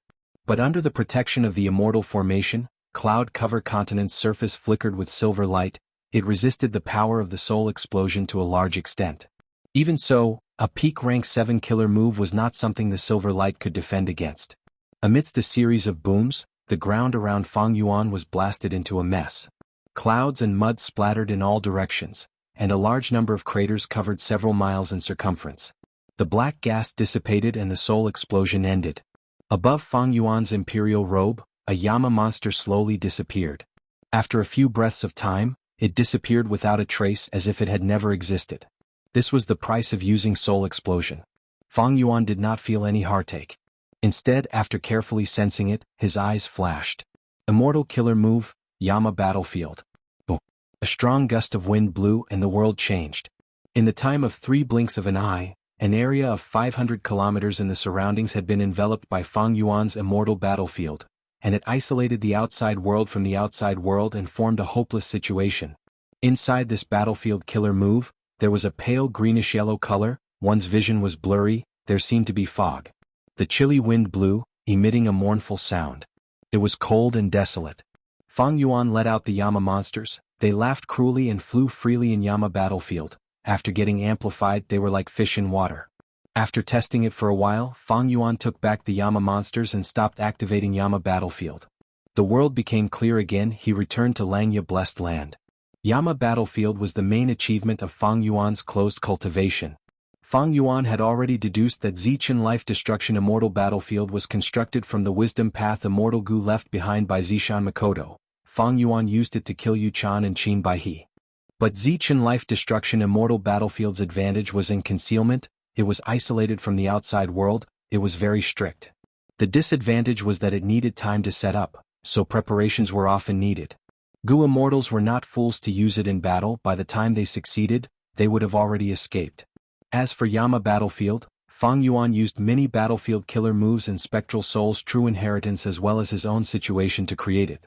But under the protection of the immortal formation, cloud-covered continent's surface flickered with silver light, it resisted the power of the soul explosion to a large extent. Even so, a peak rank 7 killer move was not something the silver light could defend against. Amidst a series of booms, the ground around Fang Yuan was blasted into a mess. Clouds and mud splattered in all directions, and a large number of craters covered several miles in circumference. The black gas dissipated and the soul explosion ended. Above Fang Yuan's imperial robe, a Yama monster slowly disappeared. After a few breaths of time, it disappeared without a trace as if it had never existed. This was the price of using soul explosion. Fang Yuan did not feel any heartache. Instead, after carefully sensing it, his eyes flashed. Immortal killer move, Yama Battlefield. A strong gust of wind blew and the world changed. In the time of 3 blinks of an eye, an area of 500 kilometers in the surroundings had been enveloped by Fang Yuan's immortal battlefield, and it isolated the outside world from the outside world and formed a hopeless situation. Inside this battlefield killer move, there was a pale greenish-yellow color, one's vision was blurry, there seemed to be fog. The chilly wind blew, emitting a mournful sound. It was cold and desolate. Fang Yuan let out the Yama monsters, they laughed cruelly and flew freely in Yama battlefield. After getting amplified, they were like fish in water. After testing it for a while, Fang Yuan took back the Yama monsters and stopped activating Yama battlefield. The world became clear again, he returned to Langya blessed land. Yama battlefield was the main achievement of Fang Yuan's closed cultivation. Fang Yuan had already deduced that Zichen Life Destruction Immortal Battlefield was constructed from the Wisdom Path Immortal Gu left behind by Zishan Makoto. Fang Yuan used it to kill Yu Chan and Qin Baihe. But Zichen Life Destruction Immortal Battlefield's advantage was in concealment, it was isolated from the outside world, it was very strict. The disadvantage was that it needed time to set up, so preparations were often needed. Gu Immortals were not fools to use it in battle, by the time they succeeded, they would have already escaped. As for Yama battlefield, Fang Yuan used many battlefield killer moves and Spectral Soul's true inheritance as well as his own situation to create it.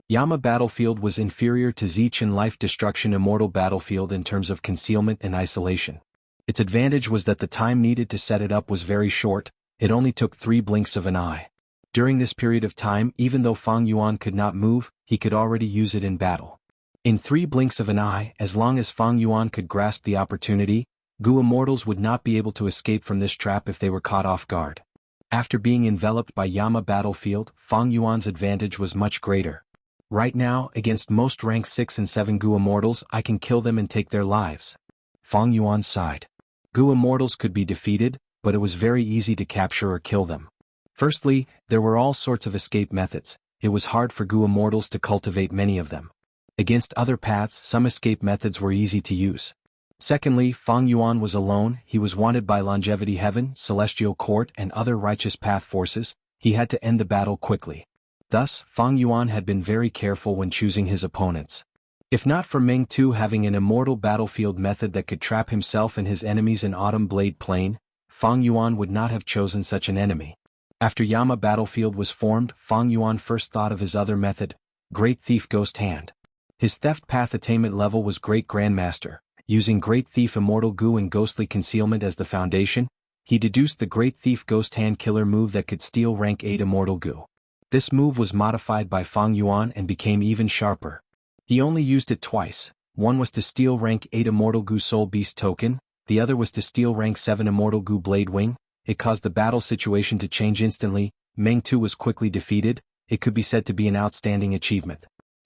Yama battlefield was inferior to Zichen Life Destruction Immortal Battlefield in terms of concealment and isolation. Its advantage was that the time needed to set it up was very short, it only took 3 blinks of an eye. During this period of time, even though Fang Yuan could not move, he could already use it in battle. In 3 blinks of an eye, as long as Fang Yuan could grasp the opportunity, Gu Immortals would not be able to escape from this trap if they were caught off guard. After being enveloped by Yama battlefield, Fang Yuan's advantage was much greater. Right now, against most rank 6 and 7 Gu Immortals, I can kill them and take their lives. Fang Yuan sighed. Gu Immortals could be defeated, but it was very easy to capture or kill them. Firstly, there were all sorts of escape methods, it was hard for Gu Immortals to cultivate many of them. Against other paths, some escape methods were easy to use. Secondly, Fang Yuan was alone, he was wanted by Longevity Heaven, Celestial Court and other righteous path forces, he had to end the battle quickly. Thus, Fang Yuan had been very careful when choosing his opponents. If not for Meng Tu having an immortal battlefield method that could trap himself and his enemies in Autumn Blade Plain, Fang Yuan would not have chosen such an enemy. After Yama battlefield was formed, Fang Yuan first thought of his other method, Great Thief Ghost Hand. His theft path attainment level was Great Grandmaster. Using Great Thief Immortal Gu and Ghostly Concealment as the foundation, he deduced the Great Thief Ghost Hand killer move that could steal rank 8 Immortal Gu. This move was modified by Fang Yuan and became even sharper. He only used it twice, one was to steal rank 8 Immortal Gu Soul Beast token, the other was to steal rank 7 Immortal Gu Blade Wing. It caused the battle situation to change instantly, Meng Tu was quickly defeated, it could be said to be an outstanding achievement.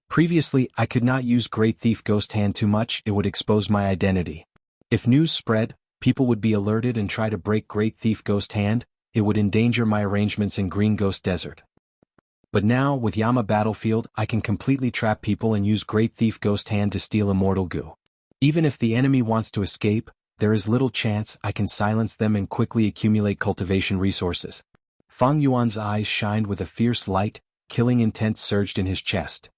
Previously, I could not use Great Thief Ghost Hand too much, it would expose my identity. If news spread, people would be alerted and try to break Great Thief Ghost Hand, it would endanger my arrangements in Green Ghost Desert. But now, with Yama battlefield, I can completely trap people and use Great Thief Ghost Hand to steal Immortal Gu. Even if the enemy wants to escape, there is little chance I can silence them and quickly accumulate cultivation resources. Fang Yuan's eyes shined with a fierce light, killing intent surged in his chest.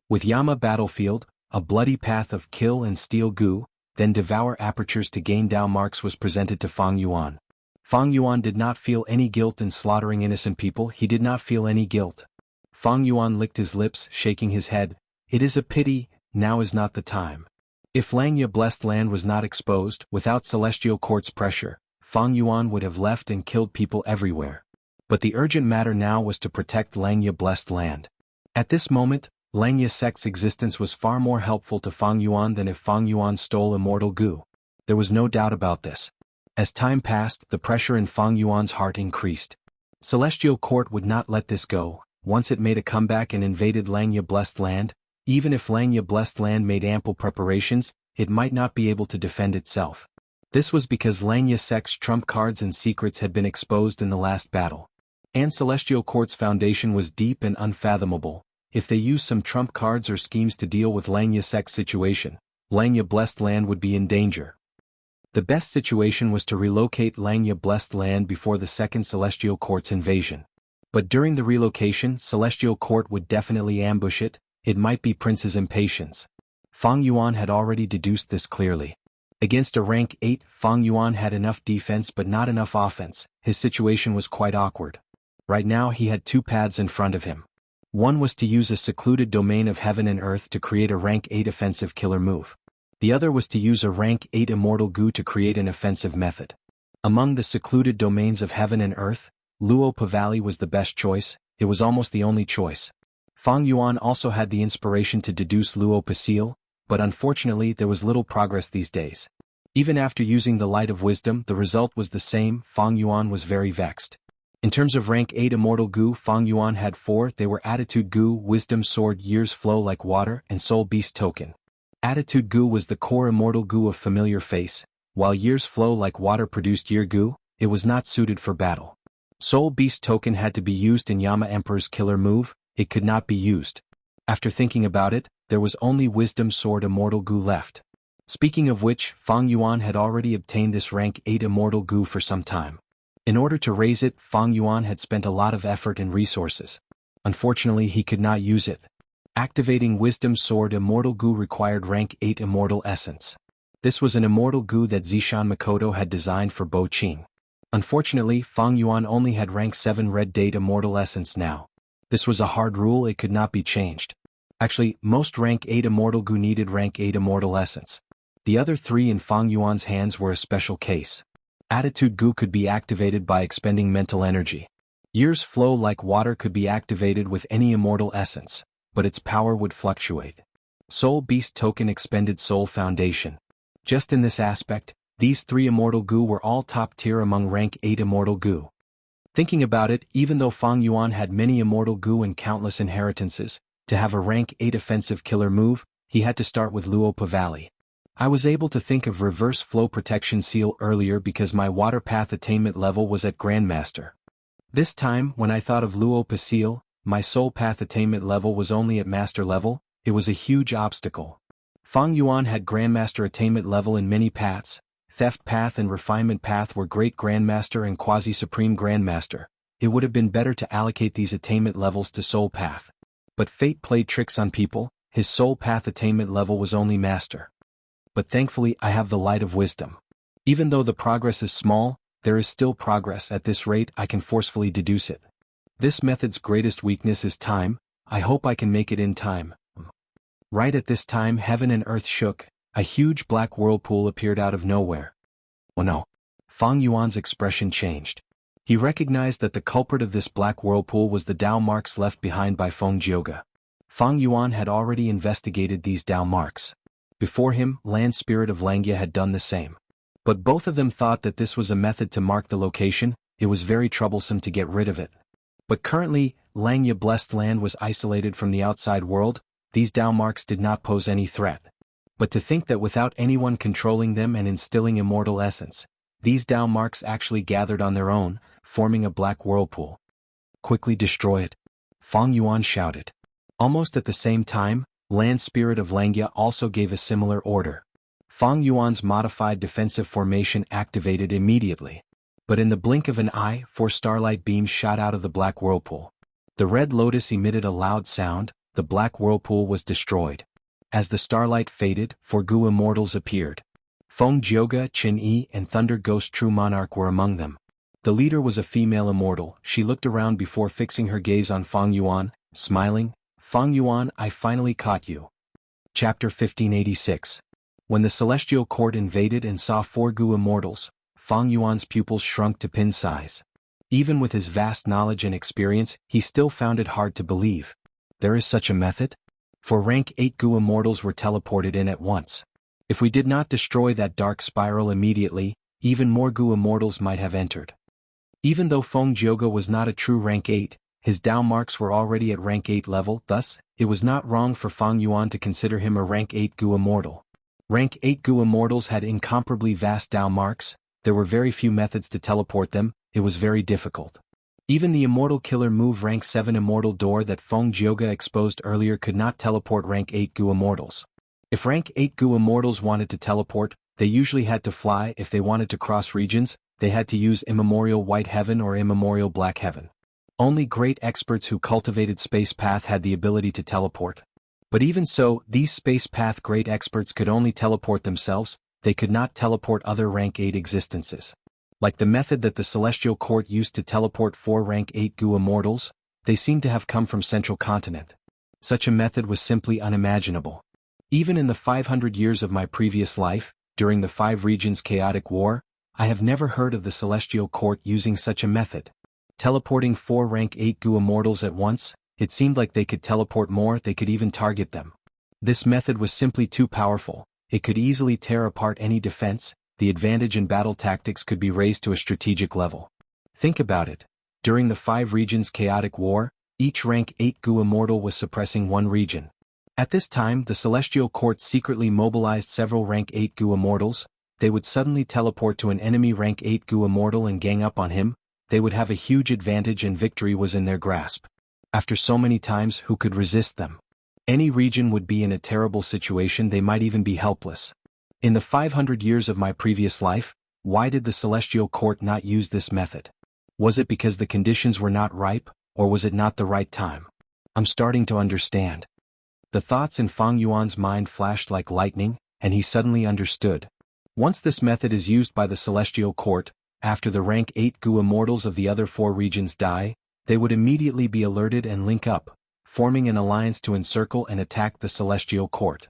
With Yama battlefield, a bloody path of kill and steal Gu, then devour apertures to gain Dao marks was presented to Fang Yuan. Fang Yuan did not feel any guilt in slaughtering innocent people, he did not feel any guilt. Fang Yuan licked his lips, shaking his head, it is a pity, now is not the time. If Langya Blessed Land was not exposed, without Celestial Court's pressure, Fang Yuan would have left and killed people everywhere. But the urgent matter now was to protect Langya Blessed Land. At this moment, Langya sect's existence was far more helpful to Fang Yuan than if Fang Yuan stole Immortal Gu. There was no doubt about this. As time passed, the pressure in Fang Yuan's heart increased. Celestial Court would not let this go, once it made a comeback and invaded Langya Blessed Land. Even if Langya Blessed Land made ample preparations, it might not be able to defend itself. This was because Langya sect's trump cards and secrets had been exposed in the last battle. And Celestial Court's foundation was deep and unfathomable. If they used some trump cards or schemes to deal with Langya sect's situation, Langya Blessed Land would be in danger. The best situation was to relocate Langya Blessed Land before the second Celestial Court's invasion. But during the relocation, Celestial Court would definitely ambush it. It might be Prince's impatience. Fang Yuan had already deduced this clearly. Against a rank 8, Fang Yuan had enough defense but not enough offense. His situation was quite awkward. Right now he had two paths in front of him. One was to use a secluded domain of heaven and earth to create a rank 8 offensive killer move. The other was to use a rank 8 immortal goo to create an offensive method. Among the secluded domains of heaven and earth, Luopa Valley was the best choice. It was almost the only choice. Fang Yuan also had the inspiration to deduce Luopa Seal, but unfortunately there was little progress these days. Even after using the Light of Wisdom, the result was the same. Fang Yuan was very vexed. In terms of rank 8 immortal goo, Fang Yuan had 4. They were Attitude Goo, Wisdom Sword, Years Flow Like Water, and Soul Beast Token. Attitude Goo was the core immortal goo of Familiar Face, while Years Flow Like Water produced Year Goo. It was not suited for battle. Soul Beast Token had to be used in Yama Emperor's killer move. It could not be used. After thinking about it, there was only Wisdom Sword immortal goo left. Speaking of which, Fang Yuan had already obtained this rank 8 immortal goo for some time. In order to raise it, Fang Yuan had spent a lot of effort and resources. Unfortunately, he could not use it. Activating Wisdom Sword immortal goo required rank 8 immortal essence. This was an immortal goo that Zishan Makoto had designed for Bo Qing. Unfortunately, Fang Yuan only had rank 7 red date immortal essence now. This was a hard rule, it could not be changed. Actually, most rank 8 immortal goo needed rank 8 immortal essence. The other 3 in Fang Yuan's hands were a special case. Attitude Goo could be activated by expending mental energy. Years Flow Like Water could be activated with any immortal essence, but its power would fluctuate. Soul Beast Token expended Soul Foundation. Just in this aspect, these 3 immortal goo were all top tier among rank 8 immortal goo. Thinking about it, even though Fang Yuan had many immortal goo and countless inheritances, to have a rank 8 offensive killer move, he had to start with Luopa Valley. I was able to think of Reverse Flow Protection Seal earlier because my water path attainment level was at Grandmaster. This time, when I thought of Luopa Seal, my soul path attainment level was only at Master level. It was a huge obstacle. Fang Yuan had Grandmaster attainment level in many paths. Theft Path and Refinement Path were Great Grandmaster and Quasi-Supreme Grandmaster. It would have been better to allocate these attainment levels to Soul Path. But fate played tricks on people. His Soul Path attainment level was only Master. But thankfully I have the Light of Wisdom. Even though the progress is small, there is still progress. At this rate I can forcefully deduce it. This method's greatest weakness is time. I hope I can make it in time. Right at this time heaven and earth shook. A huge black whirlpool appeared out of nowhere. Oh no. Fang Yuan's expression changed. He recognized that the culprit of this black whirlpool was the Dao marks left behind by Feng Jioge. Fang Yuan had already investigated these Dao marks. Before him, Land Spirit of Langya had done the same. But both of them thought that this was a method to mark the location. It was very troublesome to get rid of it. But currently, Langya Blessed Land was isolated from the outside world. These Dao marks did not pose any threat. But to think that without anyone controlling them and instilling immortal essence, these Dao marks actually gathered on their own, forming a black whirlpool. Quickly destroy it, Fang Yuan shouted. Almost at the same time, Land Spirit of Langya also gave a similar order. Fang Yuan's modified defensive formation activated immediately. But in the blink of an eye, 4 starlight beams shot out of the black whirlpool. The red lotus emitted a loud sound. The black whirlpool was destroyed. As the starlight faded, 4 Gu immortals appeared. Feng Jioge, Qin Yi, and Thunder Ghost True Monarch were among them. The leader was a female immortal. She looked around before fixing her gaze on Fang Yuan, smiling. Fang Yuan, I finally caught you. Chapter 1586. When the Celestial Court invaded and saw 4 Gu immortals, Fang Yuan's pupils shrunk to pin size. Even with his vast knowledge and experience, he still found it hard to believe. There is such a method? 4 rank 8 Gu immortals were teleported in at once. If we did not destroy that dark spiral immediately, even more Gu immortals might have entered. Even though Feng Jioge was not a true rank 8, his Dao marks were already at rank 8 level, thus, it was not wrong for Fang Yuan to consider him a rank 8 Gu immortal. Rank 8 Gu immortals had incomparably vast Dao marks. There were very few methods to teleport them. It was very difficult. Even the immortal killer move rank 7 immortal door that Feng Jioge exposed earlier could not teleport rank 8 Gu immortals. If rank 8 Gu immortals wanted to teleport, they usually had to fly. If they wanted to cross regions, they had to use immemorial white heaven or immemorial black heaven. Only great experts who cultivated space path had the ability to teleport. But even so, these space path great experts could only teleport themselves. they could not teleport other rank 8 existences. Like the method that the Celestial Court used to teleport 4 rank 8 Gu immortals, they seemed to have come from Central Continent. Such a method was simply unimaginable. Even in the 500 years of my previous life, during the 5 regions chaotic war, I have never heard of the Celestial Court using such a method. Teleporting 4 rank 8 Gu immortals at once, it seemed like they could teleport more, they could even target them. This method was simply too powerful, it could easily tear apart any defense, the advantage in battle tactics could be raised to a strategic level. Think about it. During the 5 regions chaotic war, each rank 8 Gu immortal was suppressing one region. At this time the Celestial Court secretly mobilized several rank 8 Gu immortals. They would suddenly teleport to an enemy rank 8 Gu immortal and gang up on him. They would have a huge advantage and victory was in their grasp. After so many times, who could resist them? Any region would be in a terrible situation, they might even be helpless. In the 500 years of my previous life, why did the Celestial Court not use this method? Was it because the conditions were not ripe, or was it not the right time? I'm starting to understand. The thoughts in Fang Yuan's mind flashed like lightning, and he suddenly understood. Once this method is used by the Celestial Court, after the rank 8 Gu immortals of the other 4 regions die, they would immediately be alerted and link up, forming an alliance to encircle and attack the Celestial Court.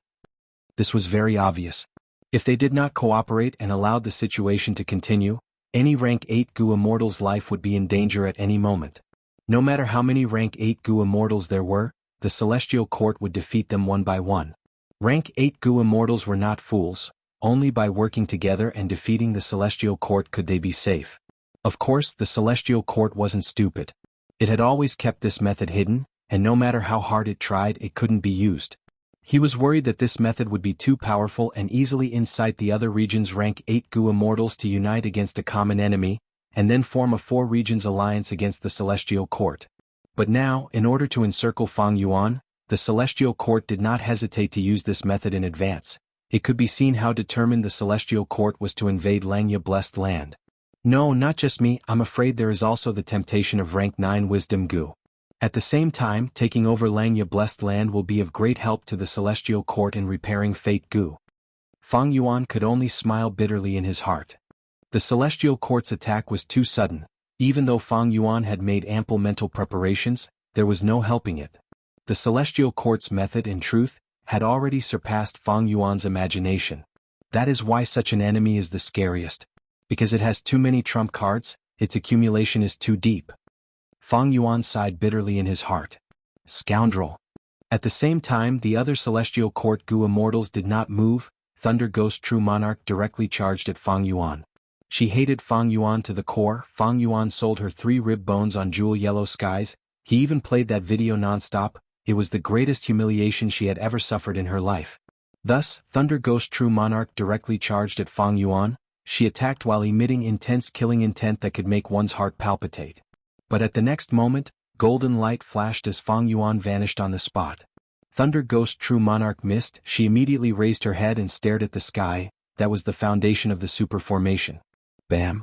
This was very obvious. If they did not cooperate and allowed the situation to continue, any rank 8 Gu immortal's life would be in danger at any moment. No matter how many rank 8 Gu immortals there were, the Celestial Court would defeat them one by one. Rank 8 Gu immortals were not fools, only by working together and defeating the Celestial Court could they be safe. Of course, the Celestial Court wasn't stupid. It had always kept this method hidden, and no matter how hard it tried, it couldn't be used. He was worried that this method would be too powerful and easily incite the other region's rank 8 Gu immortals to unite against a common enemy, and then form a 4 regions alliance against the Celestial Court. But now, in order to encircle Fang Yuan, the Celestial Court did not hesitate to use this method in advance. It could be seen how determined the Celestial Court was to invade Langya Blessed Land. No, not just me, I'm afraid there is also the temptation of rank 9 Wisdom Gu. At the same time, taking over Langya Blessed Land will be of great help to the Celestial Court in repairing Fate Gu. Fang Yuan could only smile bitterly in his heart. The Celestial Court's attack was too sudden. Even though Fang Yuan had made ample mental preparations, there was no helping it. The Celestial Court's method, in truth, had already surpassed Fang Yuan's imagination. That is why such an enemy is the scariest. Because it has too many trump cards, its accumulation is too deep. Fang Yuan sighed bitterly in his heart. Scoundrel. At the same time, the other Celestial Court Gu immortals did not move. Thunder Ghost True Monarch directly charged at Fang Yuan. She hated Fang Yuan to the core. Fang Yuan sold her 3 rib bones on Jewel Yellow Skies. He even played that video non-stop. It was the greatest humiliation she had ever suffered in her life. Thus, Thunder Ghost True Monarch directly charged at Fang Yuan. She attacked while emitting intense killing intent that could make one's heart palpitate. But at the next moment, golden light flashed as Fang Yuan vanished on the spot. Thunder Ghost True Monarch missed. She immediately raised her head and stared at the sky. That was the foundation of the super formation. Bam!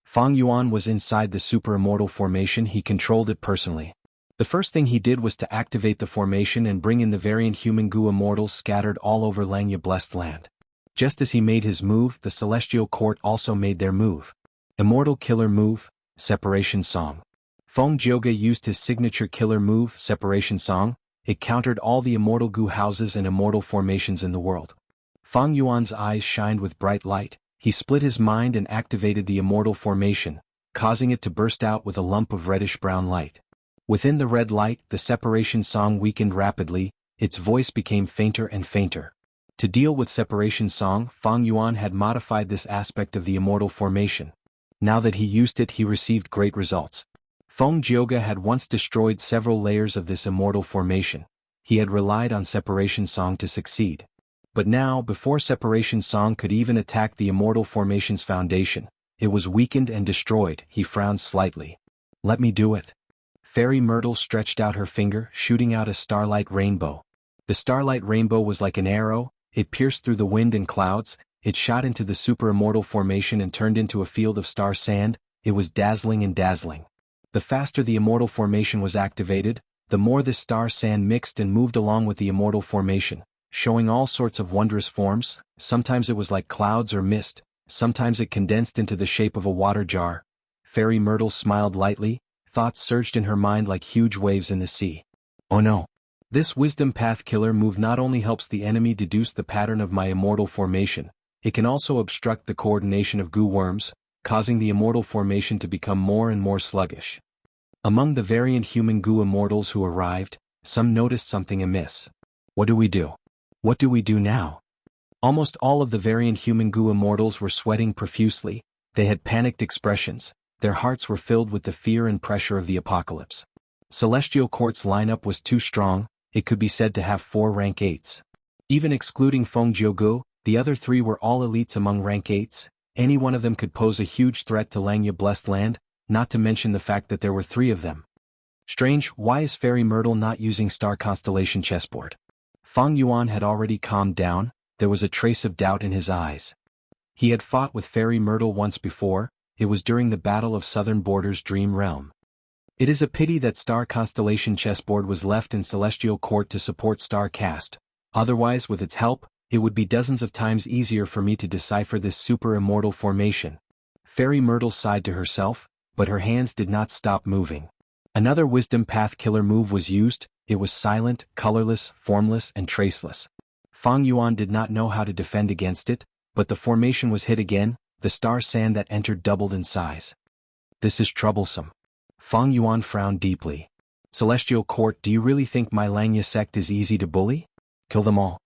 Fang Yuan was inside the super immortal formation. He controlled it personally. The first thing he did was to activate the formation and bring in the variant human Gu immortals scattered all over Langya Blessed Land. Just as he made his move, the Celestial Court also made their move. Immortal Killer Move, Separation Song. Feng Jioge used his signature killer move, Separation Song. It countered all the immortal Gu houses and immortal formations in the world. Fang Yuan's eyes shined with bright light. He split his mind and activated the immortal formation, causing it to burst out with a lump of reddish-brown light. Within the red light, the Separation Song weakened rapidly. Its voice became fainter and fainter. To deal with Separation Song, Fang Yuan had modified this aspect of the immortal formation. Now that he used it, he received great results. Feng Jioge had once destroyed several layers of this immortal formation. He had relied on Separation Song to succeed. But now, before Separation Song could even attack the immortal formation's foundation, it was weakened and destroyed. He frowned slightly. Let me do it. Fairy Myrtle stretched out her finger, shooting out a starlight rainbow. The starlight rainbow was like an arrow. It pierced through the wind and clouds. It shot into the super immortal formation and turned into a field of star sand. It was dazzling and dazzling. The faster the immortal formation was activated, the more this star sand mixed and moved along with the immortal formation, showing all sorts of wondrous forms. Sometimes it was like clouds or mist, sometimes it condensed into the shape of a water jar. Fairy Myrtle smiled lightly, thoughts surged in her mind like huge waves in the sea. Oh no! This Wisdom Path Killer move not only helps the enemy deduce the pattern of my immortal formation, it can also obstruct the coordination of goo worms, causing the immortal formation to become more and more sluggish. Among the variant human goo immortals who arrived, some noticed something amiss. What do we do? What do we do now? Almost all of the variant human goo immortals were sweating profusely, they had panicked expressions, their hearts were filled with the fear and pressure of the apocalypse. Celestial Court's lineup was too strong, it could be said to have 4 rank 8s. Even excluding Feng Jiugu, the other 3 were all elites among rank 8s, any one of them could pose a huge threat to Langya Blessed Land, not to mention the fact that there were 3 of them. Strange, why is Fairy Myrtle not using Star Constellation chessboard? Fang Yuan had already calmed down, there was a trace of doubt in his eyes. He had fought with Fairy Myrtle once before, it was during the Battle of Southern Border's Dream Realm. It is a pity that Star Constellation chessboard was left in Celestial Court to support Star Cast, otherwise with its help, it would be dozens of times easier for me to decipher this super immortal formation. Fairy Myrtle sighed to herself, but her hands did not stop moving. Another Wisdom Path Killer move was used, it was silent, colorless, formless and traceless. Fang Yuan did not know how to defend against it, but the formation was hit again, the star sand that entered doubled in size. This is troublesome. Fang Yuan frowned deeply. Celestial Court, do you really think my Langya sect is easy to bully? Kill them all.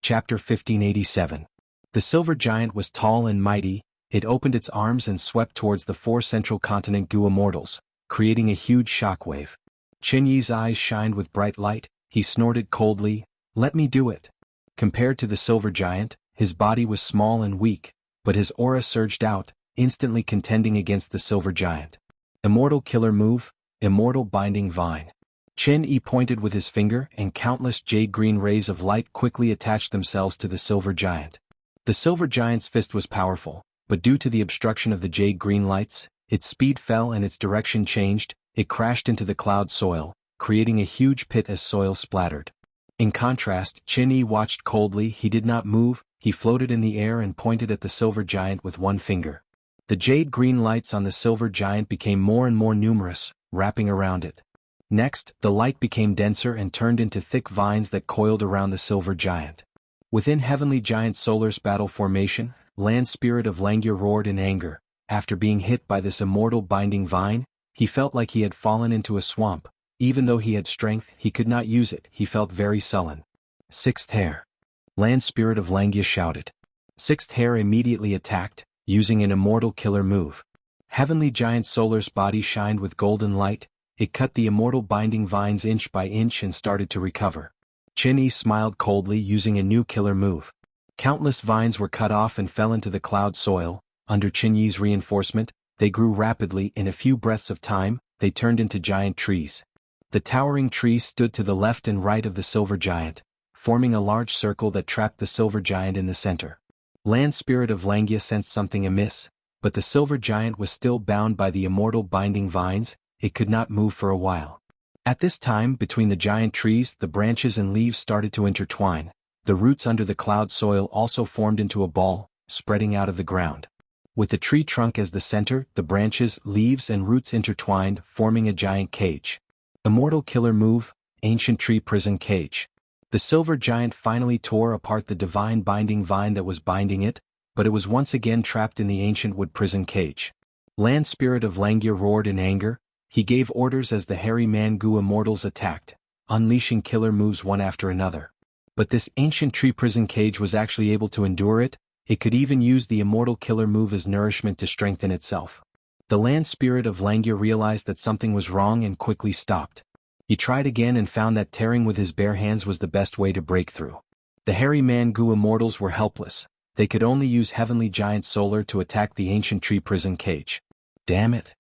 Chapter 1587. The silver giant was tall and mighty, it opened its arms and swept towards the 4 central continent goo immortals, creating a huge shockwave. Qin Yi's eyes shined with bright light, he snorted coldly, let me do it. Compared to the silver giant, his body was small and weak, but his aura surged out, instantly contending against the silver giant. Immortal Killer move, Immortal Binding Vine. Qin Yi pointed with his finger and countless jade-green rays of light quickly attached themselves to the silver giant. The silver giant's fist was powerful, but due to the obstruction of the jade-green lights, its speed fell and its direction changed, it crashed into the cloud soil, creating a huge pit as soil splattered. In contrast, Qin Yi watched coldly, he did not move, he floated in the air and pointed at the silver giant with one finger. The jade-green lights on the silver giant became more and more numerous, wrapping around it. Next, the light became denser and turned into thick vines that coiled around the silver giant. Within Heavenly Giant Solar's battle formation, Land Spirit of Langya roared in anger. After being hit by this immortal binding vine, he felt like he had fallen into a swamp. Even though he had strength, he could not use it, he felt very sullen. Sixth Hair. Land Spirit of Langya shouted. Sixth Hair immediately attacked, using an immortal killer move. Heavenly Giant Solar's body shined with golden light, it cut the immortal binding vines inch by inch and started to recover. Qin Yi smiled coldly using a new killer move. Countless vines were cut off and fell into the cloud soil. Under Qin Yi's reinforcement, they grew rapidly. In a few breaths of time, they turned into giant trees. The towering trees stood to the left and right of the silver giant, forming a large circle that trapped the silver giant in the center. Land Spirit of Langya sensed something amiss, but the silver giant was still bound by the immortal binding vines, it could not move for a while. At this time, between the giant trees, the branches and leaves started to intertwine. The roots under the cloud soil also formed into a ball, spreading out of the ground. With the tree trunk as the center, the branches, leaves and roots intertwined, forming a giant cage. Immortal Killer move, Ancient Tree Prison Cage. The silver giant finally tore apart the divine binding vine that was binding it, but it was once again trapped in the ancient wood prison cage. Land Spirit of Langya roared in anger, he gave orders as the hairy man-goo immortals attacked, unleashing killer moves one after another. But this ancient tree prison cage was actually able to endure it could even use the immortal killer move as nourishment to strengthen itself. The Land Spirit of Langya realized that something was wrong and quickly stopped. He tried again and found that tearing with his bare hands was the best way to break through. The hairy man-goo immortals were helpless, they could only use Heavenly Giant Solar to attack the ancient tree prison cage. Damn it!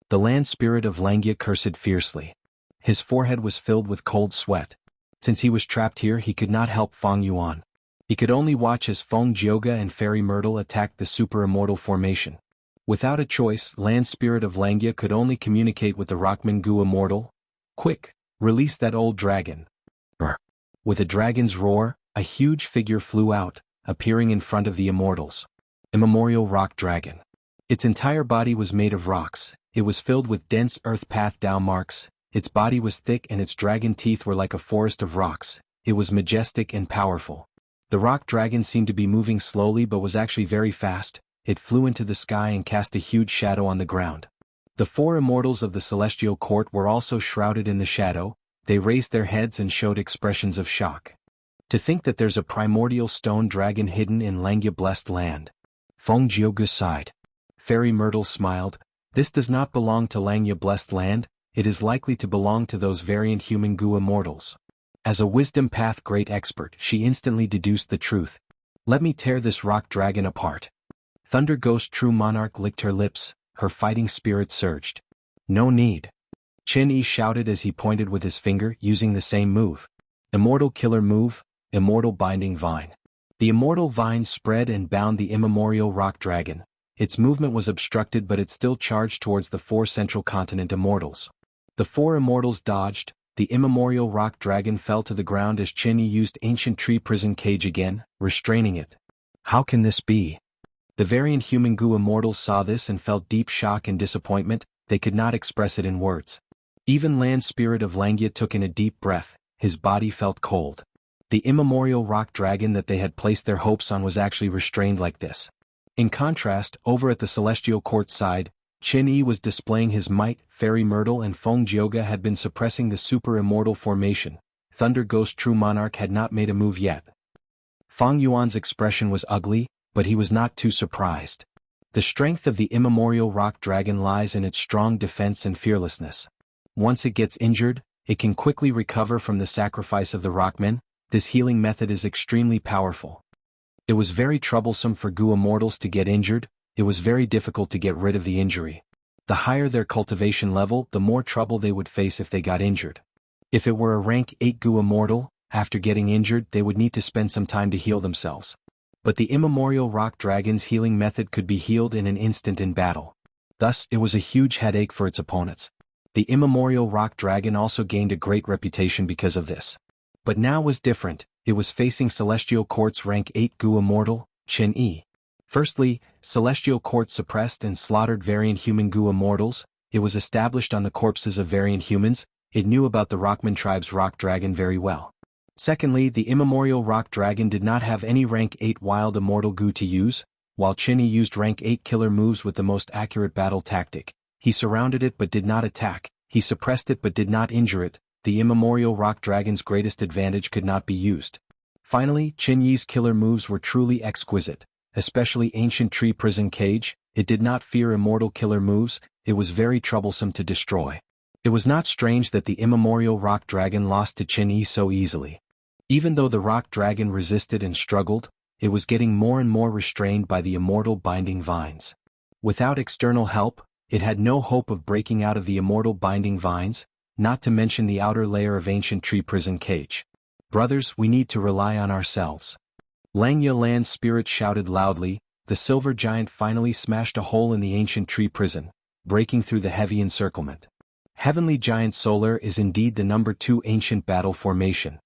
The Land Spirit of Langya cursed fiercely. His forehead was filled with cold sweat. Since he was trapped here, he could not help Fang Yuan. He could only watch as Feng Jioga and Fairy Myrtle attacked the super immortal formation. Without a choice, Land Spirit of Langya could only communicate with the Rockman Goo immortal. Quick! Release that old dragon. With a dragon's roar, A huge figure flew out, appearing in front of the immortals. Immemorial Rock Dragon. Its entire body was made of rocks, it was filled with dense earth path Dao marks, its body was thick and its dragon teeth were like a forest of rocks, it was majestic and powerful. The rock dragon seemed to be moving slowly but was actually very fast, it flew into the sky and cast a huge shadow on the ground. The four immortals of the celestial court were also shrouded in the shadow, they raised their heads and showed expressions of shock. To think that there's a primordial stone dragon hidden in Langya blessed land. Feng Jioge sighed. Fairy Myrtle smiled. This does not belong to Langya blessed land, it is likely to belong to those variant human goo immortals. As a wisdom path great expert, she instantly deduced the truth. Let me tear this rock dragon apart. Thunder Ghost True Monarch licked her lips, her fighting spirit surged. No need. Qin Yi shouted as he pointed with his finger, using the same move. Immortal Killer Move, Immortal Binding Vine. The immortal vine spread and bound the immemorial rock dragon. Its movement was obstructed but it still charged towards the four central continent immortals. The four immortals dodged, the immemorial rock dragon fell to the ground as Qin Yi used ancient tree prison cage again, restraining it. How can this be? The variant human goo immortals saw this and felt deep shock and disappointment, they could not express it in words. Even land spirit of Langya took in a deep breath, his body felt cold. The immemorial rock dragon that they had placed their hopes on was actually restrained like this. In contrast, over at the celestial court side, Qin Yi was displaying his might, Fairy Myrtle and Feng Jioge had been suppressing the super immortal formation, Thunder Ghost True Monarch had not made a move yet. Fang Yuan's expression was ugly, but he was not too surprised. The strength of the immemorial rock dragon lies in its strong defense and fearlessness. Once it gets injured, it can quickly recover from the sacrifice of the rockmen. This healing method is extremely powerful. It was very troublesome for goo immortals to get injured, it was very difficult to get rid of the injury. The higher their cultivation level, the more trouble they would face if they got injured. If it were a rank 8 goo immortal, after getting injured they would need to spend some time to heal themselves. But the immemorial rock dragon's healing method could be healed in an instant in battle. Thus, it was a huge headache for its opponents. The immemorial rock dragon also gained a great reputation because of this. But now was different, it was facing Celestial Court's rank 8 goo immortal, Qin Yi. Firstly, Celestial Court suppressed and slaughtered variant human goo immortals, it was established on the corpses of variant humans, it knew about the Rockman tribe's rock dragon very well. Secondly, the immemorial rock dragon did not have any rank 8 wild immortal goo to use, while Qin Yi used rank 8 killer moves with the most accurate battle tactic. He surrounded it but did not attack, he suppressed it but did not injure it, the immemorial rock dragon's greatest advantage could not be used. Finally, Qin Yi's killer moves were truly exquisite, especially ancient tree prison cage, it did not fear immortal killer moves, it was very troublesome to destroy. It was not strange that the immemorial rock dragon lost to Qin Yi so easily. Even though the rock dragon resisted and struggled, it was getting more and more restrained by the immortal binding vines. Without external help, it had no hope of breaking out of the immortal binding vines, not to mention the outer layer of ancient tree prison cage. Brothers, we need to rely on ourselves. Langya land spirit shouted loudly, the silver giant finally smashed a hole in the ancient tree prison, breaking through the heavy encirclement. Heavenly Giant Solar is indeed the number 2 ancient battle formation.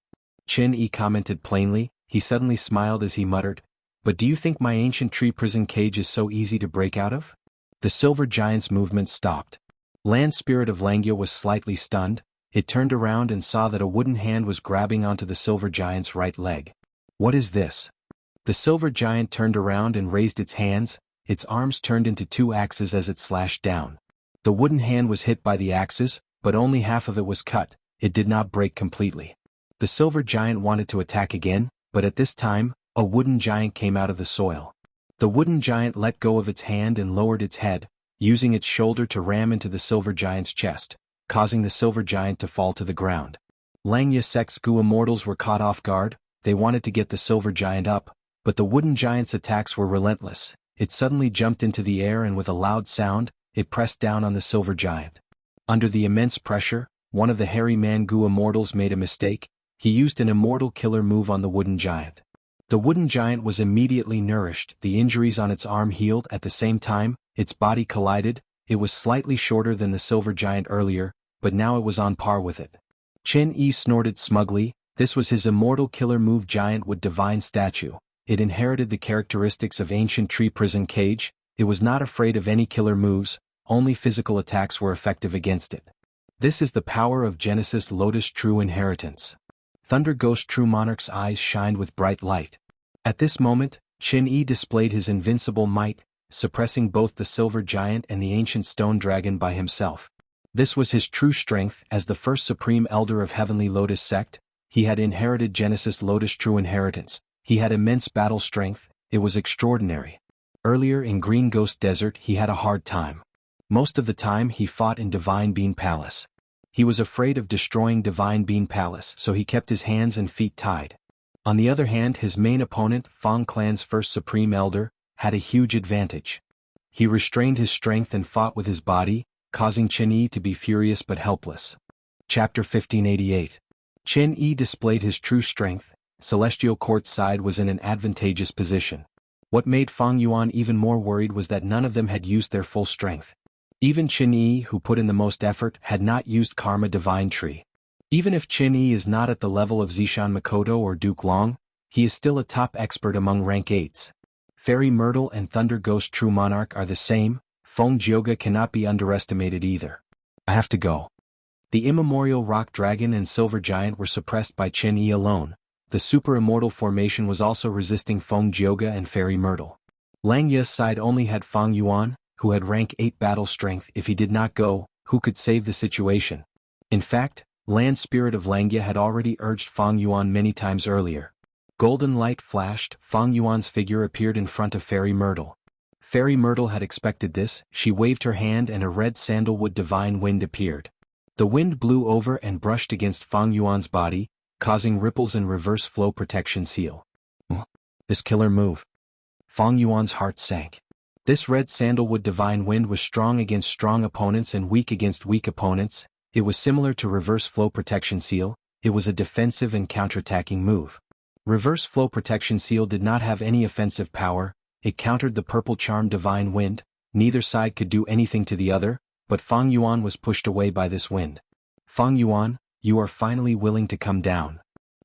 Qin Yi commented plainly, he suddenly smiled as he muttered, but do you think my ancient tree prison cage is so easy to break out of? The silver giant's movement stopped. Land spirit of Langya was slightly stunned, it turned around and saw that a wooden hand was grabbing onto the silver giant's right leg. What is this? The silver giant turned around and raised its hands, its arms turned into 2 axes as it slashed down. The wooden hand was hit by the axes, but only half of it was cut, it did not break completely. The silver giant wanted to attack again, but at this time, a wooden giant came out of the soil. The wooden giant let go of its hand and lowered its head, using its shoulder to ram into the silver giant's chest, causing the silver giant to fall to the ground. Langya Sect's goo immortals were caught off guard, they wanted to get the silver giant up, but the wooden giant's attacks were relentless, it suddenly jumped into the air and with a loud sound, it pressed down on the silver giant. Under the immense pressure, one of the hairy man goo immortals made a mistake, he used an immortal killer move on the wooden giant. The wooden giant was immediately nourished, the injuries on its arm healed at the same time, its body collided, it was slightly shorter than the silver giant earlier, but now it was on par with it. Qin Yi snorted smugly, This was his immortal killer move giant wood divine statue. It inherited the characteristics of ancient tree prison cage. It was not afraid of any killer moves, only physical attacks were effective against it. This is the power of Genesis Lotus True Inheritance. Thunder Ghost True Monarch's eyes shined with bright light. At this moment, Qin-Yi displayed his invincible might, suppressing both the silver giant and the ancient stone dragon by himself. This was his true strength. As the first supreme elder of Heavenly Lotus Sect, he had inherited Genesis Lotus True Inheritance. He had immense battle strength. It was extraordinary. Earlier in Green Ghost Desert he had a hard time. Most of the time he fought in Divine Bean Palace. He was afraid of destroying Divine Bean Palace, so he kept his hands and feet tied. On the other hand, his main opponent, Fang Clan's first Supreme Elder, had a huge advantage. He restrained his strength and fought with his body, causing Qin-Yi to be furious but helpless. Chapter 1588. Qin-Yi displayed his true strength. Celestial Court's side was in an advantageous position. What made Fang Yuan even more worried was that none of them had used their full strength. Even Qin-Yi, who put in the most effort, had not used Karma Divine Tree. Even if Qin-Yi is not at the level of Zishan Makoto or Duke Long, he is still a top expert among rank 8s. Fairy Myrtle and Thunder Ghost True Monarch are the same. Feng Jioga cannot be underestimated either. I have to go. The immemorial Rock Dragon and Silver Giant were suppressed by Qin-Yi alone. The Super Immortal formation was also resisting Feng Jioga and Fairy Myrtle. Lang Ye's side only had Fang Yuan, who had rank 8 battle strength. If he did not go, who could save the situation? In fact, Land Spirit of Lang Ye had already urged Fang Yuan many times earlier. Golden light flashed. Fang Yuan's figure appeared in front of Fairy Myrtle. Fairy Myrtle had expected this. She waved her hand and a red sandalwood divine wind appeared. The wind blew over and brushed against Fang Yuan's body, causing ripples and reverse flow protection seal. This killer move. Fang Yuan's heart sank. This red sandalwood divine wind was strong against strong opponents and weak against weak opponents. It was similar to reverse flow protection seal. It was a defensive and counterattacking move. Reverse flow protection seal did not have any offensive power. It countered the purple charm divine wind. Neither side could do anything to the other, but Fang Yuan was pushed away by this wind. Fang Yuan, you are finally willing to come down.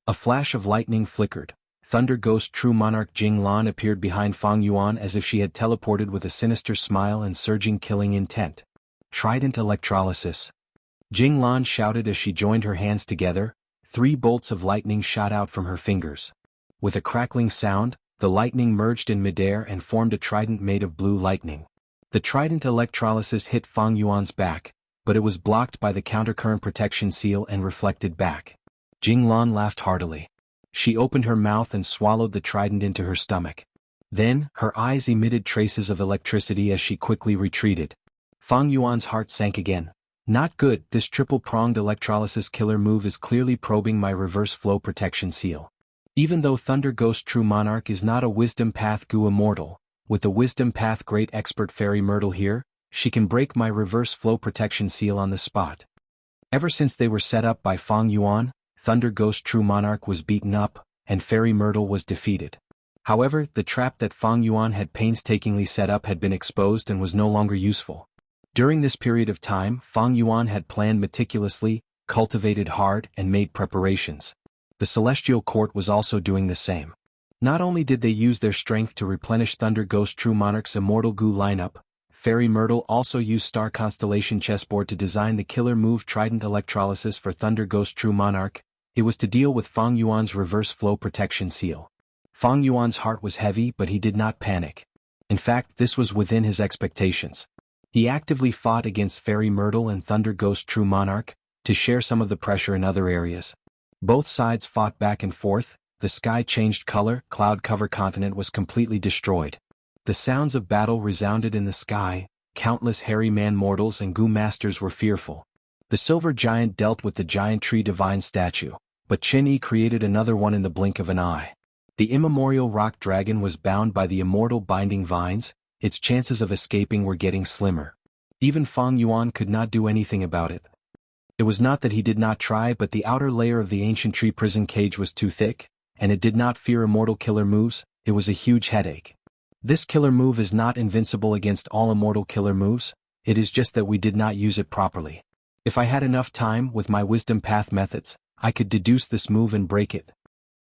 A flash of lightning flickered. Thunder Ghost True Monarch Jing Lan appeared behind Fang Yuan as if she had teleported with a sinister smile and surging killing intent. Trident Electrolysis. Jing Lan shouted as she joined her hands together. 3 bolts of lightning shot out from her fingers. With a crackling sound, the lightning merged in midair and formed a trident made of blue lightning. The Trident Electrolysis hit Fang Yuan's back, but it was blocked by the countercurrent protection seal and reflected back. Jing Lan laughed heartily. She opened her mouth and swallowed the trident into her stomach. Then, her eyes emitted traces of electricity as she quickly retreated. Fang Yuan's heart sank again. Not good. This triple-pronged electrolysis killer move is clearly probing my reverse flow protection seal. Even though Thunder Ghost True Monarch is not a Wisdom Path Gu Immortal, with the Wisdom Path Great Expert Fairy Myrtle here, she can break my reverse flow protection seal on the spot. Ever since they were set up by Fang Yuan, Thunder Ghost True Monarch was beaten up, and Fairy Myrtle was defeated. However, the trap that Fang Yuan had painstakingly set up had been exposed and was no longer useful. During this period of time, Fang Yuan had planned meticulously, cultivated hard, and made preparations. The Celestial Court was also doing the same. Not only did they use their strength to replenish Thunder Ghost True Monarch's Immortal Gu lineup, Fairy Myrtle also used Star Constellation Chessboard to design the killer move Trident Electrolysis for Thunder Ghost True Monarch. It was to deal with Fang Yuan's reverse flow protection seal. Fang Yuan's heart was heavy, but he did not panic. In fact, this was within his expectations. He actively fought against Fairy Myrtle and Thunder Ghost True Monarch, to share some of the pressure in other areas. Both sides fought back and forth. The sky changed color. Cloud Cover Continent was completely destroyed. The sounds of battle resounded in the sky. Countless hairy man mortals and Gu masters were fearful. The Silver Giant dealt with the Giant Tree Divine statue, but Qin-Yi created another one in the blink of an eye. The immemorial Rock Dragon was bound by the immortal binding vines. Its chances of escaping were getting slimmer. Even Fang Yuan could not do anything about it. It was not that he did not try, but the outer layer of the ancient tree prison cage was too thick, and it did not fear immortal killer moves. It was a huge headache. This killer move is not invincible against all immortal killer moves. It is just that we did not use it properly. If I had enough time with my wisdom path methods, I could deduce this move and break it.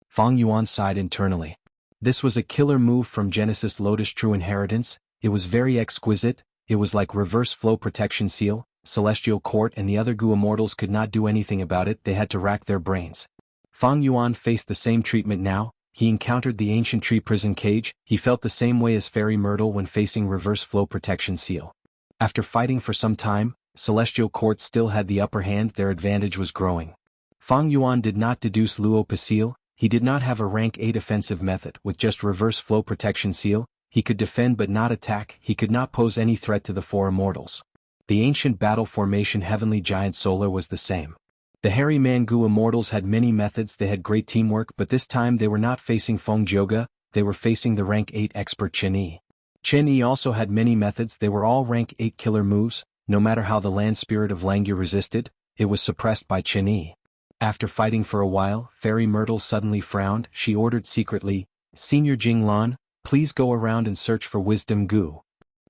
Fang Yuan sighed internally. This was a killer move from Genesis Lotus True Inheritance. It was very exquisite. It was like reverse flow protection seal. Celestial Court and the other Gu immortals could not do anything about it. They had to rack their brains. Fang Yuan faced the same treatment now. He encountered the ancient tree prison cage. He felt the same way as Fairy Myrtle when facing reverse flow protection seal. After fighting for some time, Celestial Court still had the upper hand. Their advantage was growing. Fang Yuan did not deduce Luo Pasil. He did not have a rank 8 offensive method. With just reverse flow protection seal, he could defend but not attack. He could not pose any threat to the 4 immortals. The ancient battle formation Heavenly Giant Solar was the same. The Hairy Man Gu immortals had many methods. They had great teamwork, but this time they were not facing Feng Jioge, they were facing the rank 8 expert Chen Yi. Chen Yi also had many methods. They were all rank 8 killer moves. No matter how the land spirit of Langya resisted, it was suppressed by Chen Yi. After fighting for a while, Fairy Myrtle suddenly frowned. She ordered secretly, "Senior Jinglan, please go around and search for Wisdom Gu."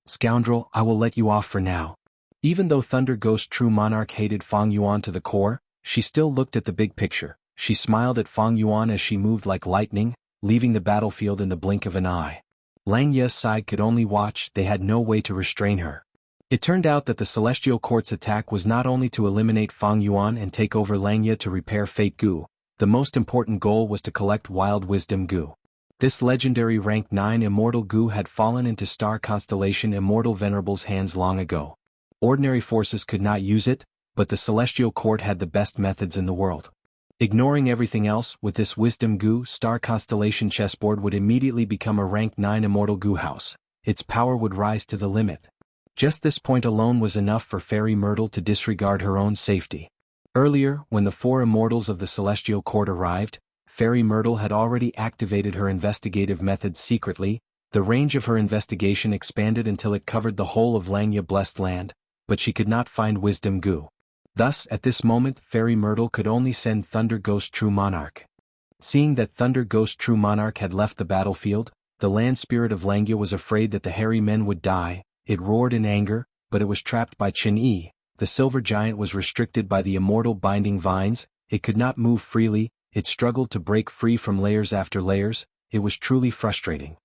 "Scoundrel, I will let you off for now." Even though Thunder Ghost True Monarch hated Fang Yuan to the core, she still looked at the big picture. She smiled at Fang Yuan as she moved like lightning, leaving the battlefield in the blink of an eye. Langya's side could only watch. They had no way to restrain her. It turned out that the Celestial Court's attack was not only to eliminate Fang Yuan and take over Langya to repair Fate Gu. The most important goal was to collect Wild Wisdom Gu. This legendary rank 9 immortal Gu had fallen into Star Constellation Immortal Venerable's hands long ago. Ordinary forces could not use it, but the Celestial Court had the best methods in the world. Ignoring everything else, with this Wisdom Gu, Star Constellation chessboard would immediately become a rank 9 immortal Gu house. Its power would rise to the limit. Just this point alone was enough for Fairy Myrtle to disregard her own safety. Earlier, when the 4 immortals of the Celestial Court arrived, Fairy Myrtle had already activated her investigative methods secretly. The range of her investigation expanded until it covered the whole of Langya Blessed Land, but she could not find Wisdom Gu. Thus, at this moment, Fairy Myrtle could only send Thunder Ghost True Monarch. Seeing that Thunder Ghost True Monarch had left the battlefield, the land spirit of Langya was afraid that the hairy men would die. It roared in anger, but it was trapped by Chen Yi. The silver giant was restricted by the immortal binding vines. It could not move freely. It struggled to break free from layers after layers. It was truly frustrating.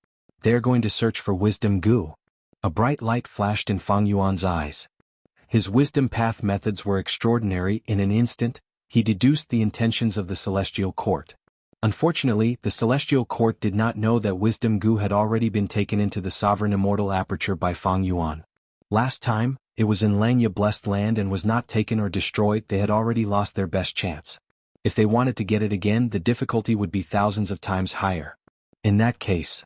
"They're going to search for Wisdom Gu." A bright light flashed in Fang Yuan's eyes. His wisdom path methods were extraordinary. In an instant, he deduced the intentions of the Celestial Court. Unfortunately, the Celestial Court did not know that Wisdom Gu had already been taken into the Sovereign Immortal Aperture by Fang Yuan. Last time, it was in Langya Blessed Land and was not taken or destroyed. They had already lost their best chance. If they wanted to get it again, the difficulty would be thousands of times higher. In that case,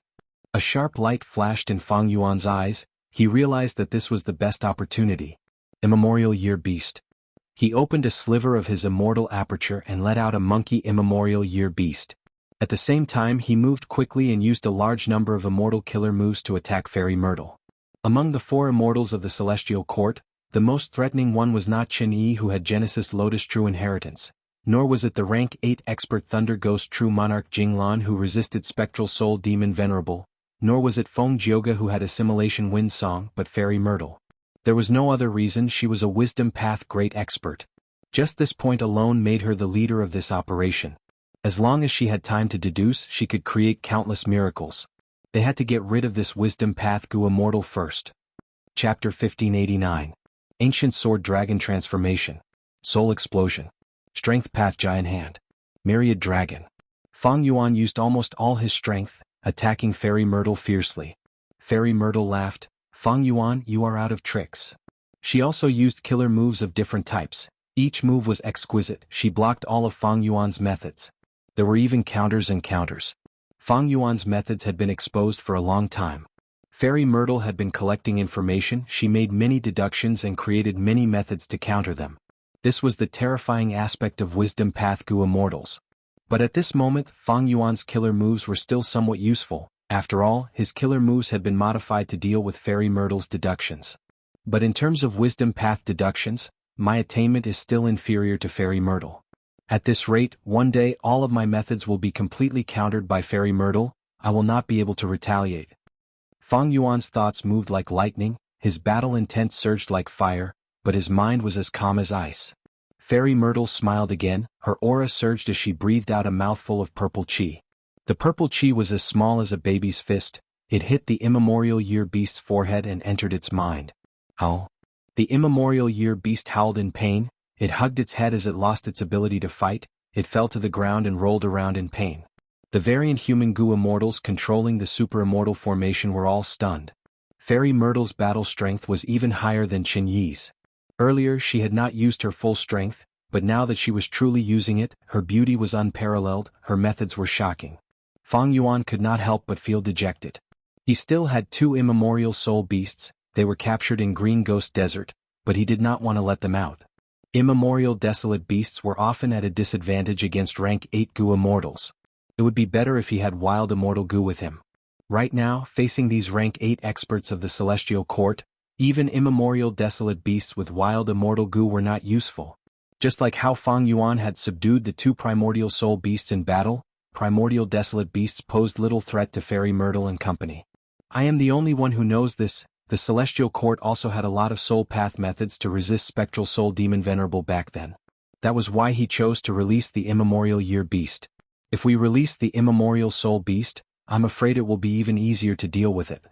a sharp light flashed in Fang Yuan's eyes. He realized that this was the best opportunity. Immemorial Year Beast. He opened a sliver of his immortal aperture and let out a monkey immemorial year beast. At the same time, he moved quickly and used a large number of immortal killer moves to attack Fairy Myrtle. Among the 4 immortals of the Celestial Court, the most threatening one was not Chen Yi, who had Genesis Lotus True Inheritance, nor was it the rank 8 expert Thunder Ghost True Monarch Jinglan who resisted Spectral Soul Demon Venerable, nor was it Feng Jioge who had Assimilation Wind Song, but Fairy Myrtle. There was no other reason. She was a wisdom path great expert. Just this point alone made her the leader of this operation. As long as she had time to deduce, she could create countless miracles. They had to get rid of this wisdom path Gu immortal first. Chapter 1589. Ancient Sword Dragon Transformation. Soul Explosion. Strength Path Giant Hand. Myriad Dragon. Fang Yuan used almost all his strength, attacking Fairy Myrtle fiercely. Fairy Myrtle laughed. "Fang Yuan, you are out of tricks." She also used killer moves of different types. Each move was exquisite. She blocked all of Fang Yuan's methods. There were even counters and counters. Fang Yuan's methods had been exposed for a long time. Fairy Myrtle had been collecting information. She made many deductions and created many methods to counter them. This was the terrifying aspect of Wisdom Path Gu Immortals. But at this moment, Fang Yuan's killer moves were still somewhat useful. After all, his killer moves had been modified to deal with Fairy Myrtle's deductions. But in terms of Wisdom Path deductions, my attainment is still inferior to Fairy Myrtle. At this rate, one day all of my methods will be completely countered by Fairy Myrtle. I will not be able to retaliate. Fang Yuan's thoughts moved like lightning, his battle intent surged like fire, but his mind was as calm as ice. Fairy Myrtle smiled again, her aura surged as she breathed out a mouthful of purple chi. The purple chi was as small as a baby's fist. It hit the immemorial year beast's forehead and entered its mind. Howl. The immemorial year beast howled in pain, it hugged its head as it lost its ability to fight, it fell to the ground and rolled around in pain. The variant human goo immortals controlling the super immortal formation were all stunned. Fairy Myrtle's battle strength was even higher than Qin Yi's. Earlier she had not used her full strength, but now that she was truly using it, her beauty was unparalleled, her methods were shocking. Fang Yuan could not help but feel dejected. He still had 2 immemorial soul beasts, they were captured in Green Ghost Desert, but he did not want to let them out. Immemorial desolate beasts were often at a disadvantage against rank 8 goo immortals. It would be better if he had wild immortal goo with him. Right now, facing these rank 8 experts of the Celestial Court, even immemorial desolate beasts with wild immortal goo were not useful. Just like how Fang Yuan had subdued the 2 primordial soul beasts in battle, primordial desolate beasts posed little threat to Fairy Myrtle and company. I am the only one who knows this. The Celestial Court also had a lot of soul path methods to resist Spectral Soul Demon Venerable back then. That was why he chose to release the immemorial year beast. If we release the immemorial soul beast, I'm afraid it will be even easier to deal with it.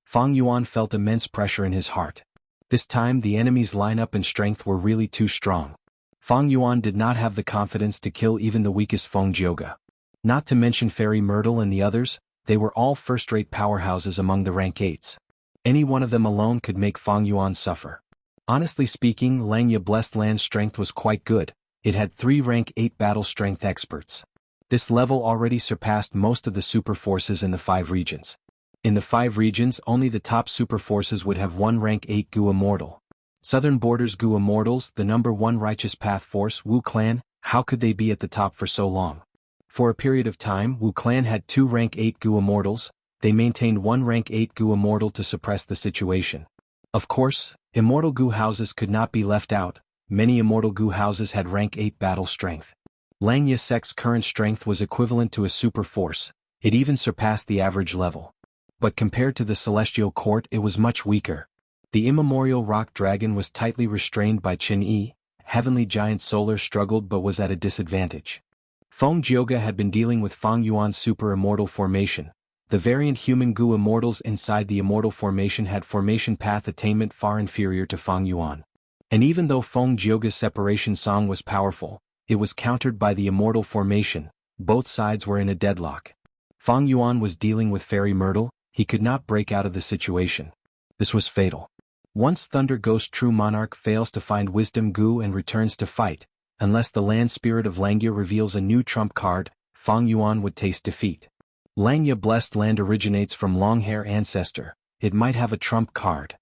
Fang Yuan felt immense pressure in his heart. This time the enemy's lineup and strength were really too strong. Fang Yuan did not have the confidence to kill even the weakest Feng Jioge. Not to mention Fairy Myrtle and the others, they were all first-rate powerhouses among the rank 8s. Any one of them alone could make Fang Yuan suffer. Honestly speaking, Langya Blessed Land's strength was quite good. It had 3 rank 8 battle strength experts. This level already surpassed most of the super forces in the 5 regions. In the 5 regions, only the top super forces would have 1 rank 8 goo immortal. Southern Borders goo immortals, the number 1 righteous path force, Wu Clan, how could they be at the top for so long? For a period of time, Wu Clan had 2 rank 8 goo immortals. They maintained 1 rank 8 goo immortal to suppress the situation. Of course, immortal goo houses could not be left out. Many immortal goo houses had rank 8 battle strength. Langya Sect's current strength was equivalent to a super force. It even surpassed the average level. But compared to the Celestial Court, it was much weaker. The immemorial rock dragon was tightly restrained by Qin Yi. Heavenly Giant Solar struggled but was at a disadvantage. Feng Jioge had been dealing with Fang Yuan's super immortal formation. The variant human goo immortals inside the immortal formation had formation path attainment far inferior to Fang Yuan. And even though Feng Jioge's separation song was powerful, it was countered by the immortal formation. Both sides were in a deadlock. Fang Yuan was dealing with Fairy Myrtle. He could not break out of the situation. This was fatal. Once Thunder Ghost True Monarch fails to find Wisdom Goo and returns to fight, unless the Land Spirit of Langya reveals a new trump card, Fang Yuan would taste defeat. Langya Blessed Land originates from Longhair Ancestor. It might have a trump card.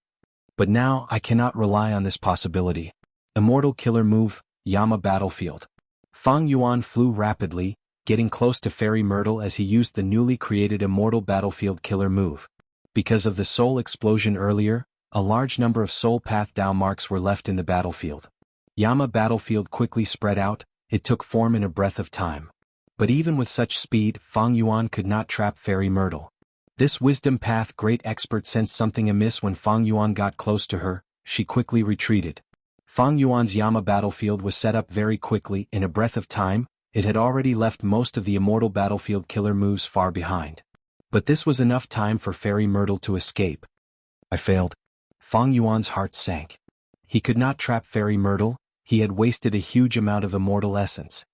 But now I cannot rely on this possibility. Immortal Killer Move, Yama Battlefield. Fang Yuan flew rapidly, getting close to Fairy Myrtle as he used the newly created Immortal Battlefield Killer Move. Because of the soul explosion earlier, a large number of soul path Dao marks were left in the battlefield. Yama Battlefield quickly spread out, it took form in a breath of time. But even with such speed, Fang Yuan could not trap Fairy Myrtle. This Wisdom Path great expert sensed something amiss when Fang Yuan got close to her. She quickly retreated. Fang Yuan's Yama Battlefield was set up very quickly. In a breath of time, it had already left most of the Immortal Battlefield killer moves far behind. But this was enough time for Fairy Myrtle to escape. I failed. Fang Yuan's heart sank. He could not trap Fairy Myrtle. He had wasted a huge amount of immortal essence.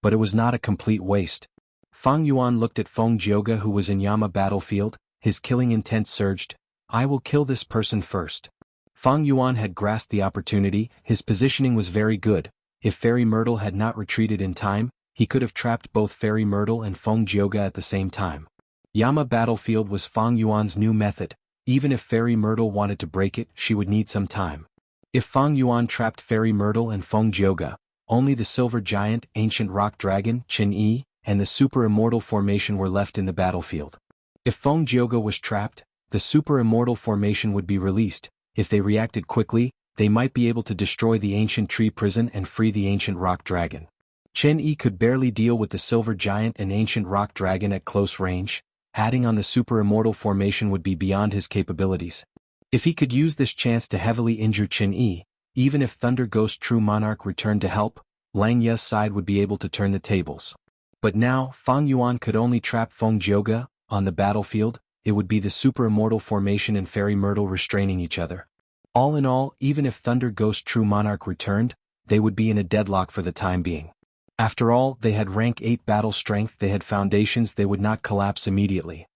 But it was not a complete waste. Fang Yuan looked at Feng Jioge, who was in Yama Battlefield. His killing intent surged. I will kill this person first. Fang Yuan had grasped the opportunity. His positioning was very good. If Fairy Myrtle had not retreated in time, he could have trapped both Fairy Myrtle and Feng Jioge at the same time. Yama Battlefield was Fang Yuan's new method. Even if Fairy Myrtle wanted to break it, she would need some time. If Fang Yuan trapped Fairy Myrtle and Feng Jioge, only the Silver Giant, Ancient Rock Dragon, Qin Yi, and the Super Immortal Formation were left in the battlefield. If Feng Jioge was trapped, the Super Immortal Formation would be released. If they reacted quickly, they might be able to destroy the Ancient Tree Prison and free the Ancient Rock Dragon. Qin Yi could barely deal with the Silver Giant and Ancient Rock Dragon at close range. Adding on the Super Immortal Formation would be beyond his capabilities. If he could use this chance to heavily injure Qin Yi, even if Thunder Ghost True Monarch returned to help, Lang Ye's side would be able to turn the tables. But now, Fang Yuan could only trap Feng Jioge on the battlefield. It would be the Super Immortal Formation and Fairy Myrtle restraining each other. All in all, even if Thunder Ghost True Monarch returned, they would be in a deadlock for the time being. After all, they had rank 8 battle strength, they had foundations, they would not collapse immediately.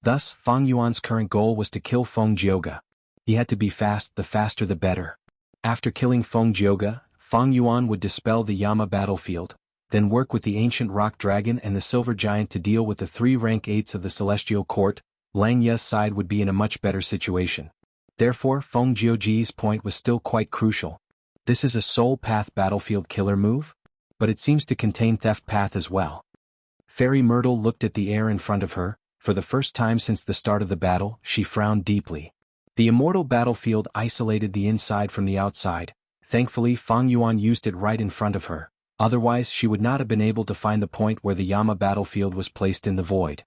Thus, Fang Yuan's current goal was to kill Feng Jioge. He had to be fast, the faster the better. After killing Feng Jioge, Fang Yuan would dispel the Yama battlefield, then work with the ancient rock dragon and the silver giant to deal with the 3 rank 8s of the celestial court. Lang Ye's side would be in a much better situation. Therefore, Feng Jioge's point was still quite crucial. This is a soul path battlefield killer move, but it seems to contain theft path as well. Fairy Myrtle looked at the air in front of her. For the first time since the start of the battle, she frowned deeply. The immortal battlefield isolated the inside from the outside. Thankfully, Fang Yuan used it right in front of her. Otherwise, she would not have been able to find the point where the Yama battlefield was placed in the void.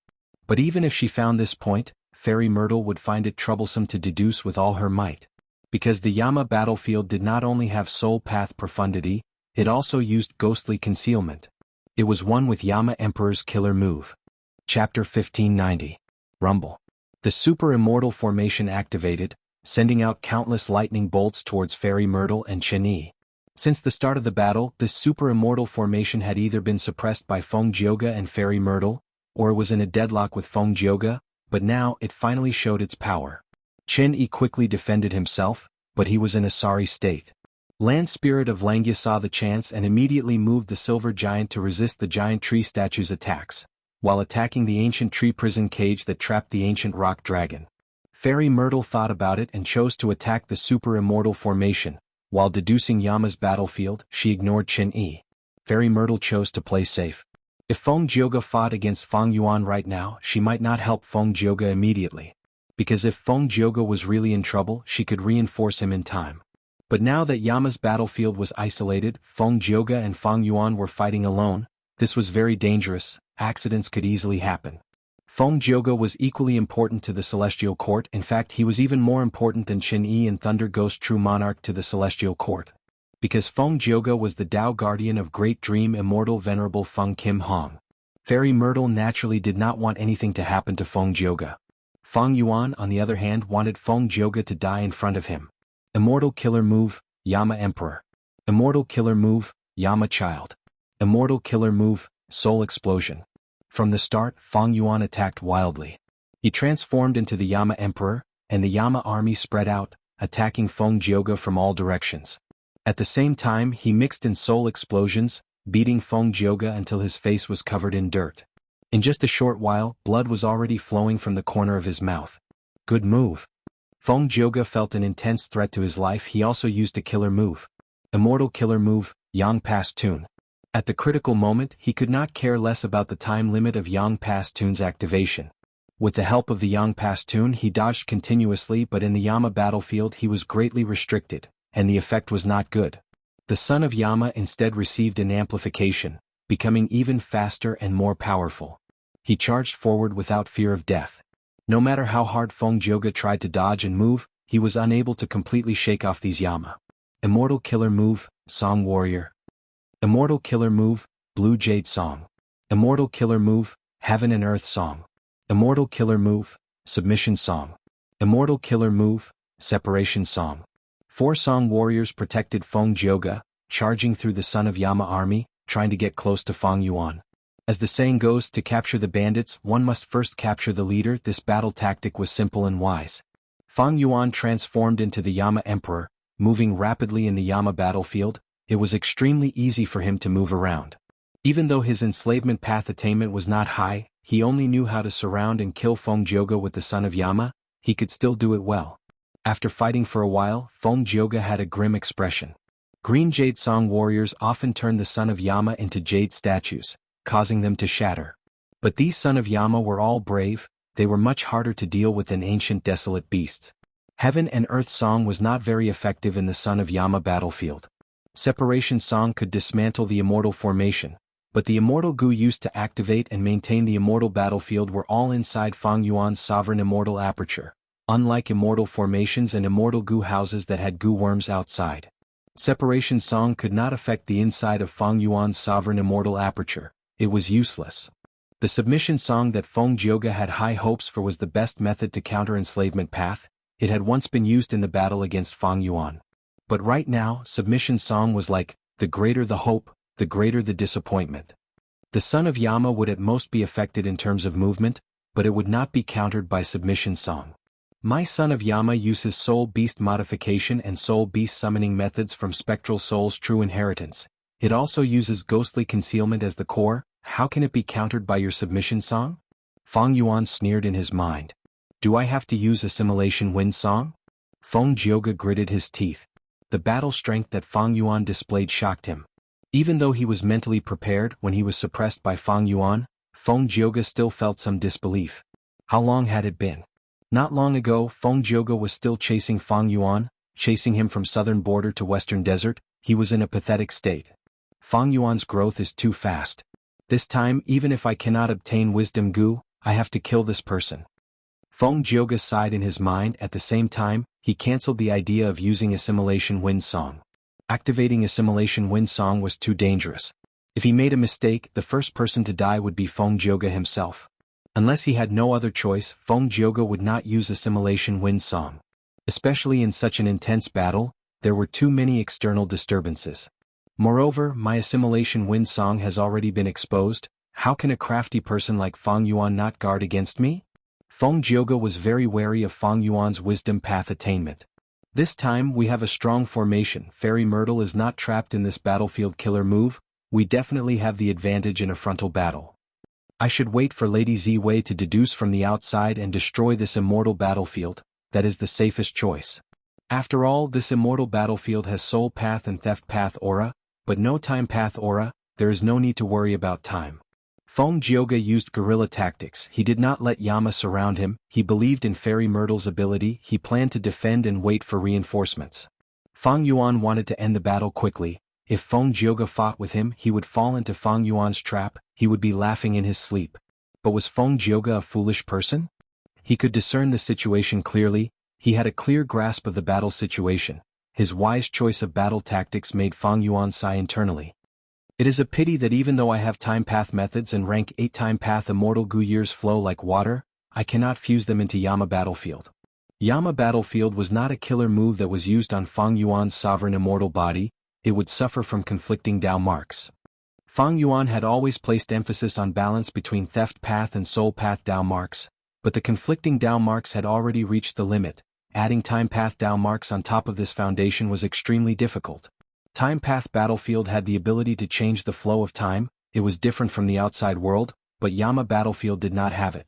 But even if she found this point, Fairy Myrtle would find it troublesome to deduce with all her might. Because the Yama battlefield did not only have soul path profundity, it also used ghostly concealment. It was one with Yama Emperor's killer move. Chapter 1590. Rumble. The Super Immortal Formation activated, sending out countless lightning bolts towards Fairy Myrtle and Chen Yi. Since the start of the battle, this Super Immortal Formation had either been suppressed by Feng Jioge and Fairy Myrtle, or it was in a deadlock with Feng Jioge, but now it finally showed its power. Chen Yi quickly defended himself, but he was in a sorry state. Land Spirit of Langya saw the chance and immediately moved the silver giant to resist the giant tree statue's attacks, while attacking the ancient tree prison cage that trapped the ancient rock dragon. Fairy Myrtle thought about it and chose to attack the Super Immortal Formation. While deducing Yama's battlefield, she ignored Chen Yi. Fairy Myrtle chose to play safe. If Feng Jioge fought against Fang Yuan right now, she might not help Feng Jioge immediately. Because if Feng Jioge was really in trouble, she could reinforce him in time. But now that Yama's battlefield was isolated, Feng Jioge and Fang Yuan were fighting alone. This was very dangerous. Accidents could easily happen. Feng Jioge was equally important to the Celestial Court. In fact, he was even more important than Chen Yi and Thunder Ghost True Monarch to the Celestial Court. Because Feng Jioge was the Tao Guardian of Great Dream Immortal Venerable Feng Kim Hong. Fairy Myrtle naturally did not want anything to happen to Feng Jioge. Fang Yuan, on the other hand, wanted Feng Jioge to die in front of him. Immortal Killer Move, Yama Emperor. Immortal Killer Move, Yama Child. Immortal Killer Move, Soul Explosion. From the start, Fang Yuan attacked wildly. He transformed into the Yama Emperor, and the Yama army spread out, attacking Feng Jioge from all directions. At the same time, he mixed in soul explosions, beating Feng Jioge until his face was covered in dirt. In just a short while, blood was already flowing from the corner of his mouth. Good move. Feng Jioge felt an intense threat to his life. He also used a killer move. Immortal Killer Move, Yang Pass Tune. At the critical moment, he could not care less about the time limit of Yang Pass Tune's activation. With the help of the Yang Pass Tune, he dodged continuously, but in the Yama battlefield he was greatly restricted, and the effect was not good. The son of Yama instead received an amplification, becoming even faster and more powerful. He charged forward without fear of death. No matter how hard Feng Jioge tried to dodge and move, he was unable to completely shake off these Yama. Immortal Killer Move, Song Warrior. Immortal Killer Move, Blue Jade Song. Immortal Killer Move, Heaven and Earth Song. Immortal Killer Move, Submission Song. Immortal Killer Move, Separation Song. 4 Song Warriors protected Feng Jioge, charging through the Son of Yama army, trying to get close to Fang Yuan. As the saying goes, to capture the bandits, one must first capture the leader. This battle tactic was simple and wise. Fang Yuan transformed into the Yama Emperor, moving rapidly in the Yama battlefield. It was extremely easy for him to move around. Even though his enslavement path attainment was not high, he only knew how to surround and kill Feng Jioge with the Son of Yama. He could still do it well. After fighting for a while, Feng Jioge had a grim expression. Green Jade Song warriors often turned the Son of Yama into jade statues, causing them to shatter. But these Son of Yama were all brave. They were much harder to deal with than ancient desolate beasts. Heaven and Earth Song was not very effective in the Son of Yama battlefield. Separation Song could dismantle the Immortal Formation, but the Immortal Goo used to activate and maintain the Immortal Battlefield were all inside Fang Yuan's Sovereign Immortal Aperture, unlike Immortal Formations and Immortal Goo houses that had goo worms outside. Separation Song could not affect the inside of Fang Yuan's sovereign immortal aperture. It was useless. The submission song that Feng Jioge had high hopes for was the best method to counter enslavement path. It had once been used in the battle against Fang Yuan. But right now, submission song was like, the greater the hope, the greater the disappointment. The son of Yama would at most be affected in terms of movement, but it would not be countered by submission song. My son of Yama uses soul beast modification and soul beast summoning methods from spectral soul's true inheritance. It also uses ghostly concealment as the core. How can it be countered by your submission song? Fang Yuan sneered in his mind. Do I have to use assimilation wind song? Feng Jioge gritted his teeth. The battle strength that Fang Yuan displayed shocked him. Even though he was mentally prepared when he was suppressed by Fang Yuan, Feng Jioge still felt some disbelief. How long had it been? Not long ago, Feng Jioge was still chasing Fang Yuan, chasing him from southern border to western desert. He was in a pathetic state. Fang Yuan's growth is too fast. This time, even if I cannot obtain wisdom goo, I have to kill this person. Feng Jioge sighed in his mind. At the same time, he cancelled the idea of using assimilation wind song. Activating assimilation wind song was too dangerous. If he made a mistake, the first person to die would be Feng Jioge himself. Unless he had no other choice, Feng Jioge would not use assimilation wind song. Especially in such an intense battle, there were too many external disturbances. Moreover, my assimilation wind song has already been exposed. How can a crafty person like Fang Yuan not guard against me? Feng Jioge was very wary of Fang Yuan's wisdom path attainment. This time we have a strong formation. Fairy Myrtle is not trapped in this battlefield killer move. We definitely have the advantage in a frontal battle. I should wait for Lady Z Wei to deduce from the outside and destroy this immortal battlefield. That is the safest choice. After all, this immortal battlefield has soul path and theft path aura, but no time path aura. There is no need to worry about time. Feng Jioge used guerrilla tactics. He did not let Yama surround him. He believed in Fairy Myrtle's ability. He planned to defend and wait for reinforcements. Fang Yuan wanted to end the battle quickly. If Feng Jioge fought with him, he would fall into Fang Yuan's trap. He would be laughing in his sleep. But was Feng Jioge a foolish person? He could discern the situation clearly. He had a clear grasp of the battle situation. His wise choice of battle tactics made Fang Yuan sigh internally. It is a pity that even though I have time path methods and rank 8 time path immortal goo years flow like water, I cannot fuse them into Yama battlefield. Yama battlefield was not a killer move that was used on Fang Yuan's sovereign immortal body. It would suffer from conflicting Dao marks. Fang Yuan had always placed emphasis on balance between theft path and soul path Dao marks, but the conflicting Dao marks had already reached the limit. Adding time path Dao marks on top of this foundation was extremely difficult. Time path battlefield had the ability to change the flow of time. It was different from the outside world, but Yama battlefield did not have it.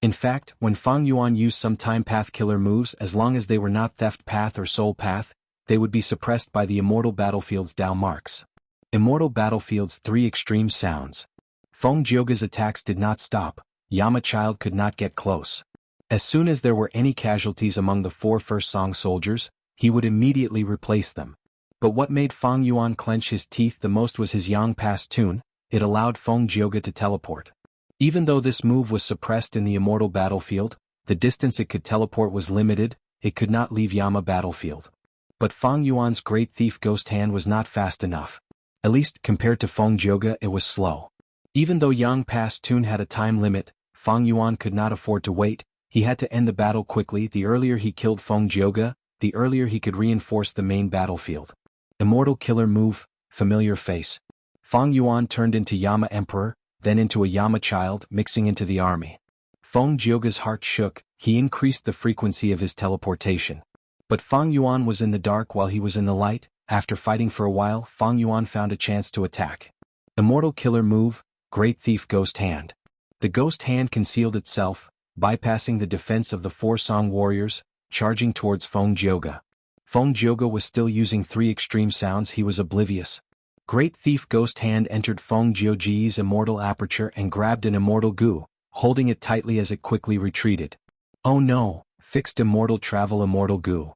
In fact, when Fang Yuan used some time path killer moves, as long as they were not theft path or soul path, they would be suppressed by the immortal battlefield's Dao marks. Immortal battlefield's 3 extreme sounds. Feng Jioge's attacks did not stop. Yama child could not get close. As soon as there were any casualties among the 4 first song soldiers, he would immediately replace them. But what made Fang Yuan clench his teeth the most was his Yang Pass tune. It allowed Feng Jioge to teleport. Even though this move was suppressed in the immortal battlefield, the distance it could teleport was limited. It could not leave Yama battlefield. But Fang Yuan's Great Thief Ghost Hand was not fast enough. At least, compared to Feng Jioge, it was slow. Even though Yang Pass tune had a time limit, Fang Yuan could not afford to wait. He had to end the battle quickly. The earlier he killed Feng Jioge, the earlier he could reinforce the main battlefield. Immortal killer move, familiar face. Fang Yuan turned into Yama Emperor, then into a Yama child, mixing into the army. Feng Jioge's heart shook. He increased the frequency of his teleportation. But Fang Yuan was in the dark while he was in the light. After fighting for a while, Fang Yuan found a chance to attack. Immortal killer move, Great Thief Ghost Hand. The Ghost Hand concealed itself, bypassing the defense of the 4 song warriors, charging towards Feng Jioge. Feng Jioge was still using 3 extreme sounds. He was oblivious. Great Thief Ghost Hand entered Feng Jioge's immortal aperture and grabbed an immortal goo, holding it tightly as it quickly retreated. Oh no, fixed immortal travel immortal goo.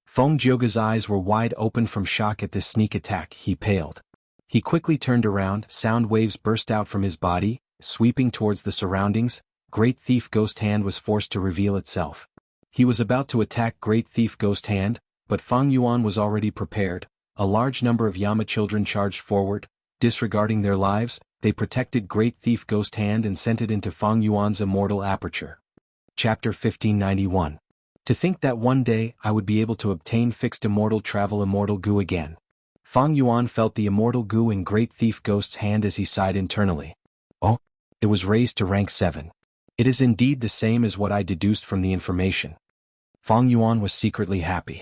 Feng Jioge's eyes were wide open from shock at this sneak attack. He paled. He quickly turned around. Sound waves burst out from his body, sweeping towards the surroundings. Great Thief Ghost Hand was forced to reveal itself. He was about to attack Great Thief Ghost Hand, but Fang Yuan was already prepared. a large number of Yama children charged forward. Disregarding their lives, they protected Great Thief Ghost Hand and sent it into Fang Yuan's immortal aperture. Chapter 1591. To think that one day I would be able to obtain fixed immortal travel immortal goo again. Fang Yuan felt the immortal goo in Great Thief Ghost's hand as he sighed internally. Oh, it was raised to rank 7. It is indeed the same as what I deduced from the information. Fang Yuan was secretly happy.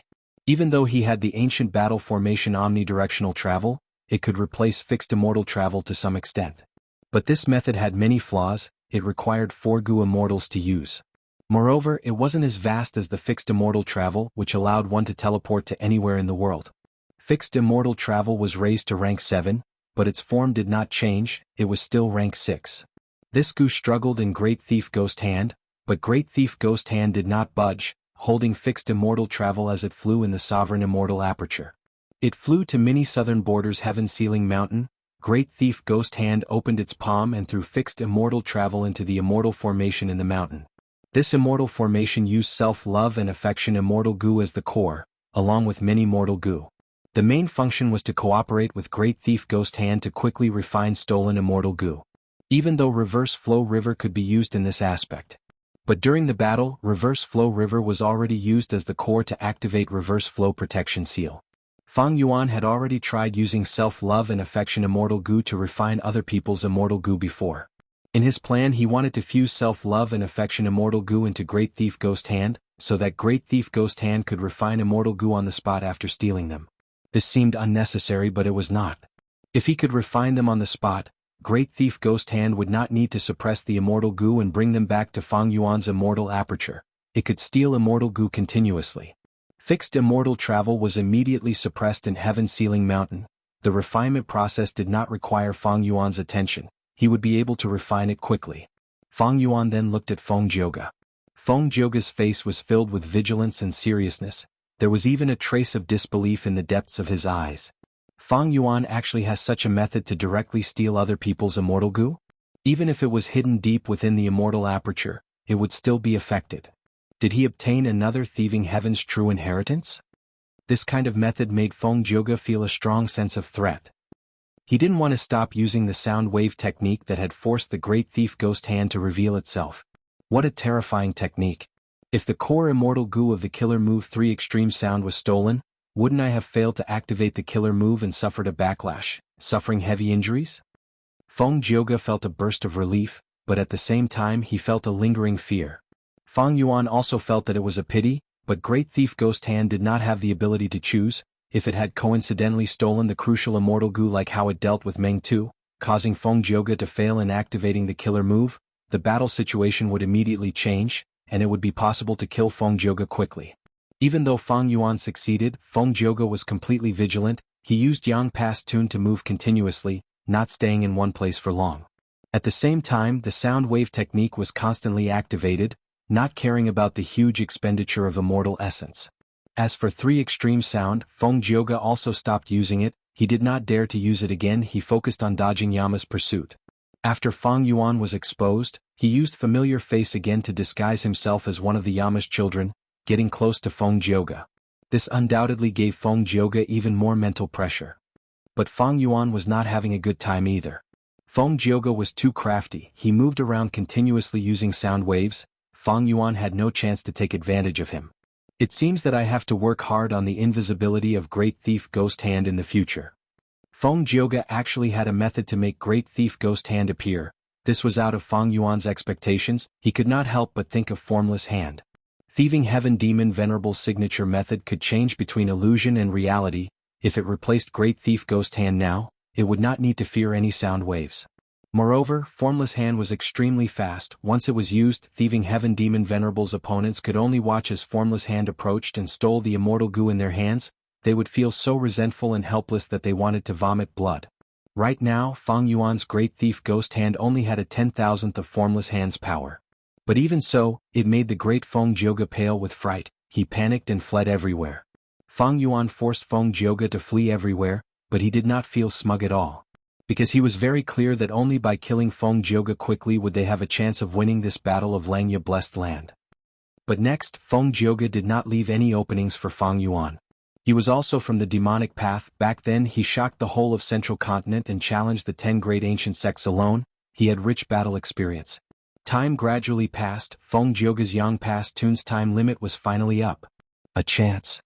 Even though he had the ancient battle formation omnidirectional travel, it could replace fixed immortal travel to some extent. But this method had many flaws. It required 4 goo immortals to use. Moreover, it wasn't as vast as the fixed immortal travel, which allowed one to teleport to anywhere in the world. Fixed immortal travel was raised to rank 7, but its form did not change, it was still rank 6. This goo struggled in Great Thief Ghost Hand, but Great Thief Ghost Hand did not budge, holding fixed immortal travel as it flew in the sovereign immortal aperture. It flew to many southern borders heaven-sealing mountain. Great Thief Ghost Hand opened its palm and threw fixed immortal travel into the immortal formation in the mountain. This immortal formation used self-love and affection immortal goo as the core, along with many mortal goo. The main function was to cooperate with Great Thief Ghost Hand to quickly refine stolen immortal goo. Even though Reverse Flow River could be used in this aspect. But during the battle, Reverse Flow River was already used as the core to activate Reverse Flow Protection Seal. Fang Yuan had already tried using self-love and affection immortal goo to refine other people's immortal goo before. In his plan he wanted to fuse self-love and affection immortal goo into Great Thief Ghost Hand, so that Great Thief Ghost Hand could refine immortal goo on the spot after stealing them. This seemed unnecessary, but it was not. If he could refine them on the spot, Great Thief Ghost Hand would not need to suppress the immortal goo and bring them back to Fang Yuan's immortal aperture. It could steal immortal goo continuously. Fixed immortal travel was immediately suppressed in Heaven-Sealing Mountain. The refinement process did not require Fang Yuan's attention. He would be able to refine it quickly. Fang Yuan then looked at Feng Jioge. Feng Jioge's face was filled with vigilance and seriousness. There was even a trace of disbelief in the depths of his eyes. Fang Yuan actually has such a method to directly steal other people's immortal goo? Even if it was hidden deep within the immortal aperture, it would still be affected. Did he obtain another thieving heaven's true inheritance? This kind of method made Feng Jioge feel a strong sense of threat. He didn't want to stop using the sound wave technique that had forced the Great Thief Ghost Hand to reveal itself. What a terrifying technique. If the core immortal goo of the killer move 3 extreme sound was stolen, wouldn't I have failed to activate the killer move and suffered a backlash, suffering heavy injuries? Feng Jioge felt a burst of relief, but at the same time he felt a lingering fear. Fang Yuan also felt that it was a pity, but Great Thief Ghost Hand did not have the ability to choose. If it had coincidentally stolen the crucial immortal goo like how it dealt with Meng Tu, causing Feng Jioge to fail in activating the killer move, the battle situation would immediately change, and it would be possible to kill Feng Jioge quickly. Even though Fang Yuan succeeded, Feng Jioge was completely vigilant. He used Yang Pass Tune to move continuously, not staying in one place for long. At the same time, the sound wave technique was constantly activated, not caring about the huge expenditure of immortal essence. As for 3 extreme sound, Feng Jioge also stopped using it. He did not dare to use it again. He focused on dodging Yama's pursuit. After Fang Yuan was exposed, he used familiar face again to disguise himself as one of the Yama's children, getting close to Feng Jioge. This undoubtedly gave Feng Jioge even more mental pressure. But Fang Yuan was not having a good time either. Feng Jioge was too crafty. He moved around continuously using sound waves. Fang Yuan had no chance to take advantage of him. It seems that I have to work hard on the invisibility of Great Thief Ghost Hand in the future. Feng Jioge actually had a method to make Great Thief Ghost Hand appear. This was out of Fang Yuan's expectations. He could not help but think of Formless Hand. Thieving Heaven Demon Venerable's signature method could change between illusion and reality. If it replaced Great Thief Ghost Hand now, it would not need to fear any sound waves. Moreover, Formless Hand was extremely fast. Once it was used, Thieving Heaven Demon Venerable's opponents could only watch as Formless Hand approached and stole the immortal goo in their hands. They would feel so resentful and helpless that they wanted to vomit blood. Right now, Fang Yuan's Great Thief Ghost Hand only had a 10,000th of Formless Hand's power. But even so, it made the great Feng Jioge pale with fright. He panicked and fled everywhere. Fang Yuan forced Feng Jioge to flee everywhere, but he did not feel smug at all. Because he was very clear that only by killing Feng Jioge quickly would they have a chance of winning this battle of Langya Blessed Land. But next, Feng Jioge did not leave any openings for Fang Yuan. He was also from the demonic path. Back then he shocked the whole of Central Continent and challenged the 10 great ancient sects alone. He had rich battle experience. Time gradually passed. Feng Jioge's Yang past Tun's time limit was finally up. A chance.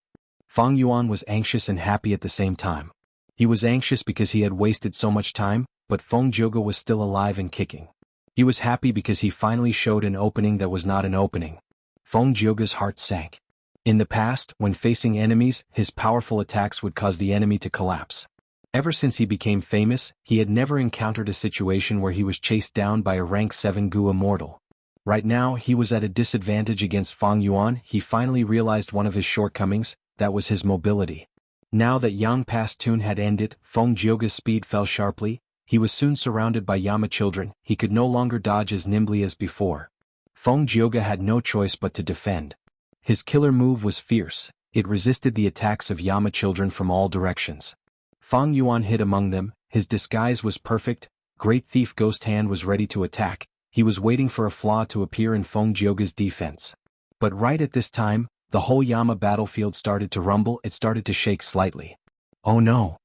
Fang Yuan was anxious and happy at the same time. He was anxious because he had wasted so much time, but Feng Jioge was still alive and kicking. He was happy because he finally showed an opening that was not an opening. Feng Jioge's heart sank. In the past, when facing enemies, his powerful attacks would cause the enemy to collapse. Ever since he became famous, he had never encountered a situation where he was chased down by a rank 7 Gu immortal. Right now, he was at a disadvantage against Fang Yuan. He finally realized one of his shortcomings, that was his mobility. Now that Yang past Tun had ended, Feng Jioge's speed fell sharply. He was soon surrounded by Yama children. He could no longer dodge as nimbly as before. Feng Jioge had no choice but to defend. His killer move was fierce. It resisted the attacks of Yama children from all directions. Fang Yuan hid among them. His disguise was perfect. Great Thief Ghost Hand was ready to attack. He was waiting for a flaw to appear in Feng Jioge's defense. But right at this time, the whole Yama battlefield started to rumble. It started to shake slightly. Oh no!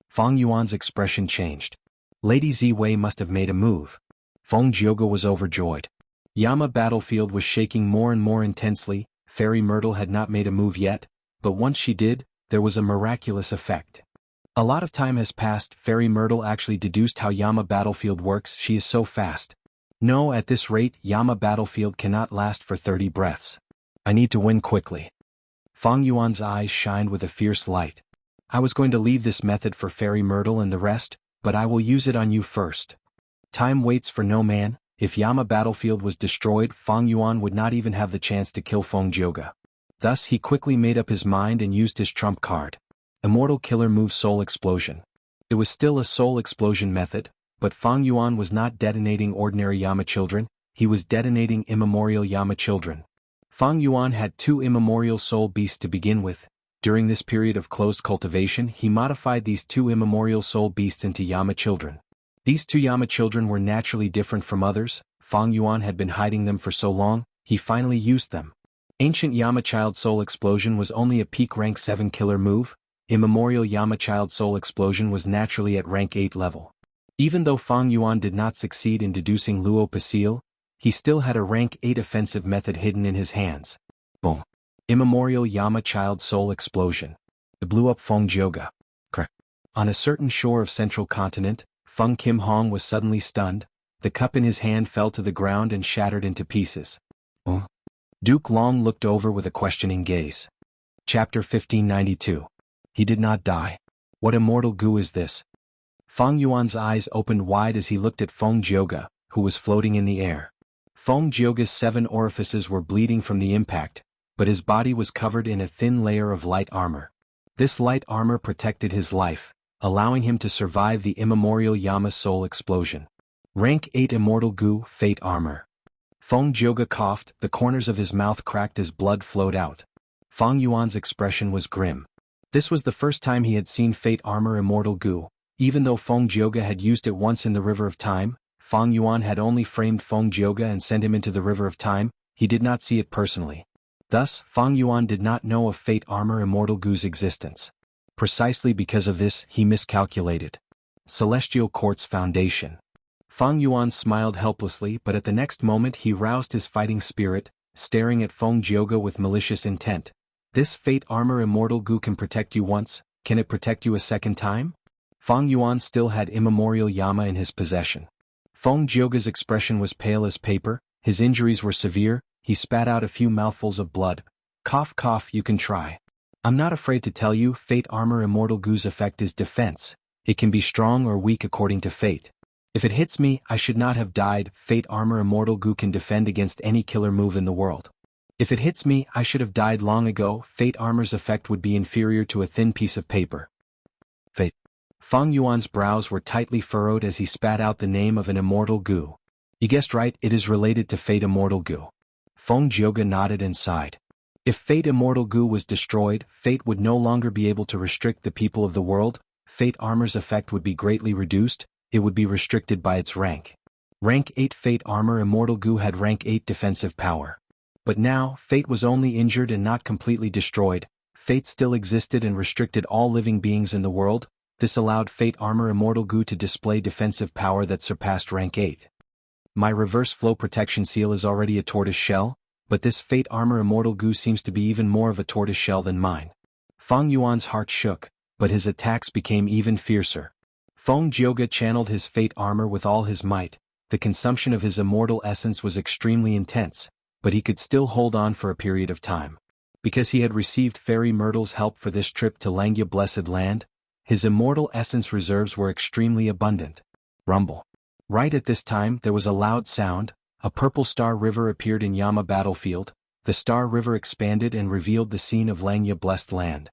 Fang Yuan's expression changed. Lady Ziwei must have made a move. Feng Jioge was overjoyed. Yama battlefield was shaking more and more intensely. Fairy Myrtle had not made a move yet, but once she did, there was a miraculous effect. A lot of time has passed. Fairy Myrtle actually deduced how Yama battlefield works. She is so fast. No, at this rate, Yama battlefield cannot last for 30 breaths. I need to win quickly. Fang Yuan's eyes shined with a fierce light. I was going to leave this method for Fairy Myrtle and the rest, but I will use it on you first. Time waits for no man. If Yama battlefield was destroyed, Fang Yuan would not even have the chance to kill Feng Jioge. Thus he quickly made up his mind and used his trump card. Immortal Killer Move Soul Explosion. It was still a soul explosion method, but Fang Yuan was not detonating ordinary Yama children, he was detonating immemorial Yama children. Fang Yuan had 2 immemorial soul beasts to begin with. During this period of closed cultivation, he modified these 2 immemorial soul beasts into Yama children. These 2 Yama children were naturally different from others. Fang Yuan had been hiding them for so long, he finally used them. Ancient Yama Child Soul Explosion was only a peak rank 7 killer move. Immemorial Yama Child Soul Explosion was naturally at rank 8 level. Even though Fang Yuan did not succeed in deducing Luo Pasil, he still had a rank 8 offensive method hidden in his hands. Boom. Immemorial Yama Child Soul Explosion. It blew up Feng Jioge. On a certain shore of Central Continent, Feng Kim Hong was suddenly stunned. The cup in his hand fell to the ground and shattered into pieces. Duke Long looked over with a questioning gaze. Chapter 1592. He did not die. What immortal goo is this? Fang Yuan's eyes opened wide as he looked at Feng Jioge, who was floating in the air. Feng Jioge's 7 orifices were bleeding from the impact, but his body was covered in a thin layer of light armor. This light armor protected his life, allowing him to survive the immemorial Yama soul explosion. Rank 8 Immortal Goo Fate Armor. Feng Jioge coughed, the corners of his mouth cracked as blood flowed out. Fang Yuan's expression was grim. This was the first time he had seen Fate Armor Immortal Goo. Even though Feng Jioge had used it once in the River of Time, Fang Yuan had only framed Feng Jioge and sent him into the River of Time. He did not see it personally. Thus, Fang Yuan did not know of Fate Armor Immortal Goo's existence. Precisely because of this, he miscalculated. Celestial Quartz Foundation. Fang Yuan smiled helplessly, but at the next moment he roused his fighting spirit, staring at Feng Jioge with malicious intent. This Fate Armor Immortal Goo can protect you once, can it protect you a second time? Fang Yuan still had immemorial Yama in his possession. Feng Jioge's expression was pale as paper, his injuries were severe, he spat out a few mouthfuls of blood. Cough cough, you can try. I'm not afraid to tell you, Fate Armor Immortal Goo's effect is defense. It can be strong or weak according to fate. If it hits me, I should not have died. Fate Armor Immortal Goo can defend against any killer move in the world. If it hits me, I should have died long ago. Fate Armor's effect would be inferior to a thin piece of paper. Fate. Fang Yuan's brows were tightly furrowed as he spat out the name of an Immortal Goo. You guessed right, it is related to Fate Immortal Goo. Feng Jioge nodded and sighed. If Fate Immortal Goo was destroyed, Fate would no longer be able to restrict the people of the world. Fate Armor's effect would be greatly reduced, it would be restricted by its rank. Rank 8 Fate Armor Immortal Goo had rank 8 defensive power. But now, Fate was only injured and not completely destroyed. fate still existed and restricted all living beings in the world. This allowed Fate Armor Immortal Goo to display defensive power that surpassed rank 8. My reverse flow protection seal is already a tortoise shell, but this Fate Armor Immortal Goo seems to be even more of a tortoise shell than mine. Fang Yuan's heart shook, but his attacks became even fiercer. Feng Jioge channeled his Fate Armor with all his might. The consumption of his immortal essence was extremely intense, but he could still hold on for a period of time. Because he had received Fairy Myrtle's help for this trip to Langya Blessed Land, his immortal essence reserves were extremely abundant. Rumble. Right at this time there was a loud sound. A purple star river appeared in Yama battlefield. The star river expanded and revealed the scene of Langya Blessed Land.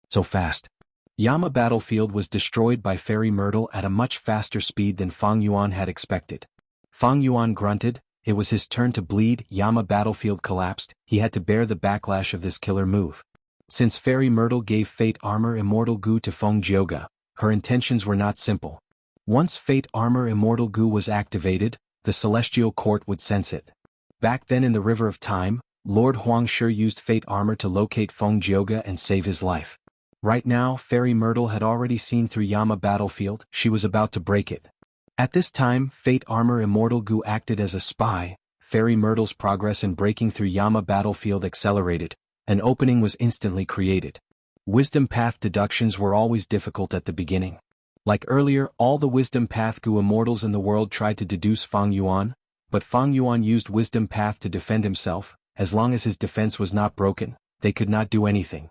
So fast. Yama battlefield was destroyed by Fairy Myrtle at a much faster speed than Fang Yuan had expected. Fang Yuan grunted. It was his turn to bleed. Yama battlefield collapsed. He had to bear the backlash of this killer move. Since Fairy Myrtle gave Fate Armor Immortal Goo to Feng Jioge, her intentions were not simple. Once Fate Armor Immortal Goo was activated, the Celestial Court would sense it. Back then in the River of Time, Lord Huangshi used Fate Armor to locate Feng Jioge and save his life. Right now, Fairy Myrtle had already seen through Yama battlefield. She was about to break it. At this time, Fate Armor Immortal Goo acted as a spy. Fairy Myrtle's progress in breaking through Yama battlefield accelerated. An opening was instantly created. Wisdom Path deductions were always difficult at the beginning. Like earlier, all the Wisdom Path Goo immortals in the world tried to deduce Fang Yuan, but Fang Yuan used Wisdom Path to defend himself. As long as his defense was not broken, they could not do anything.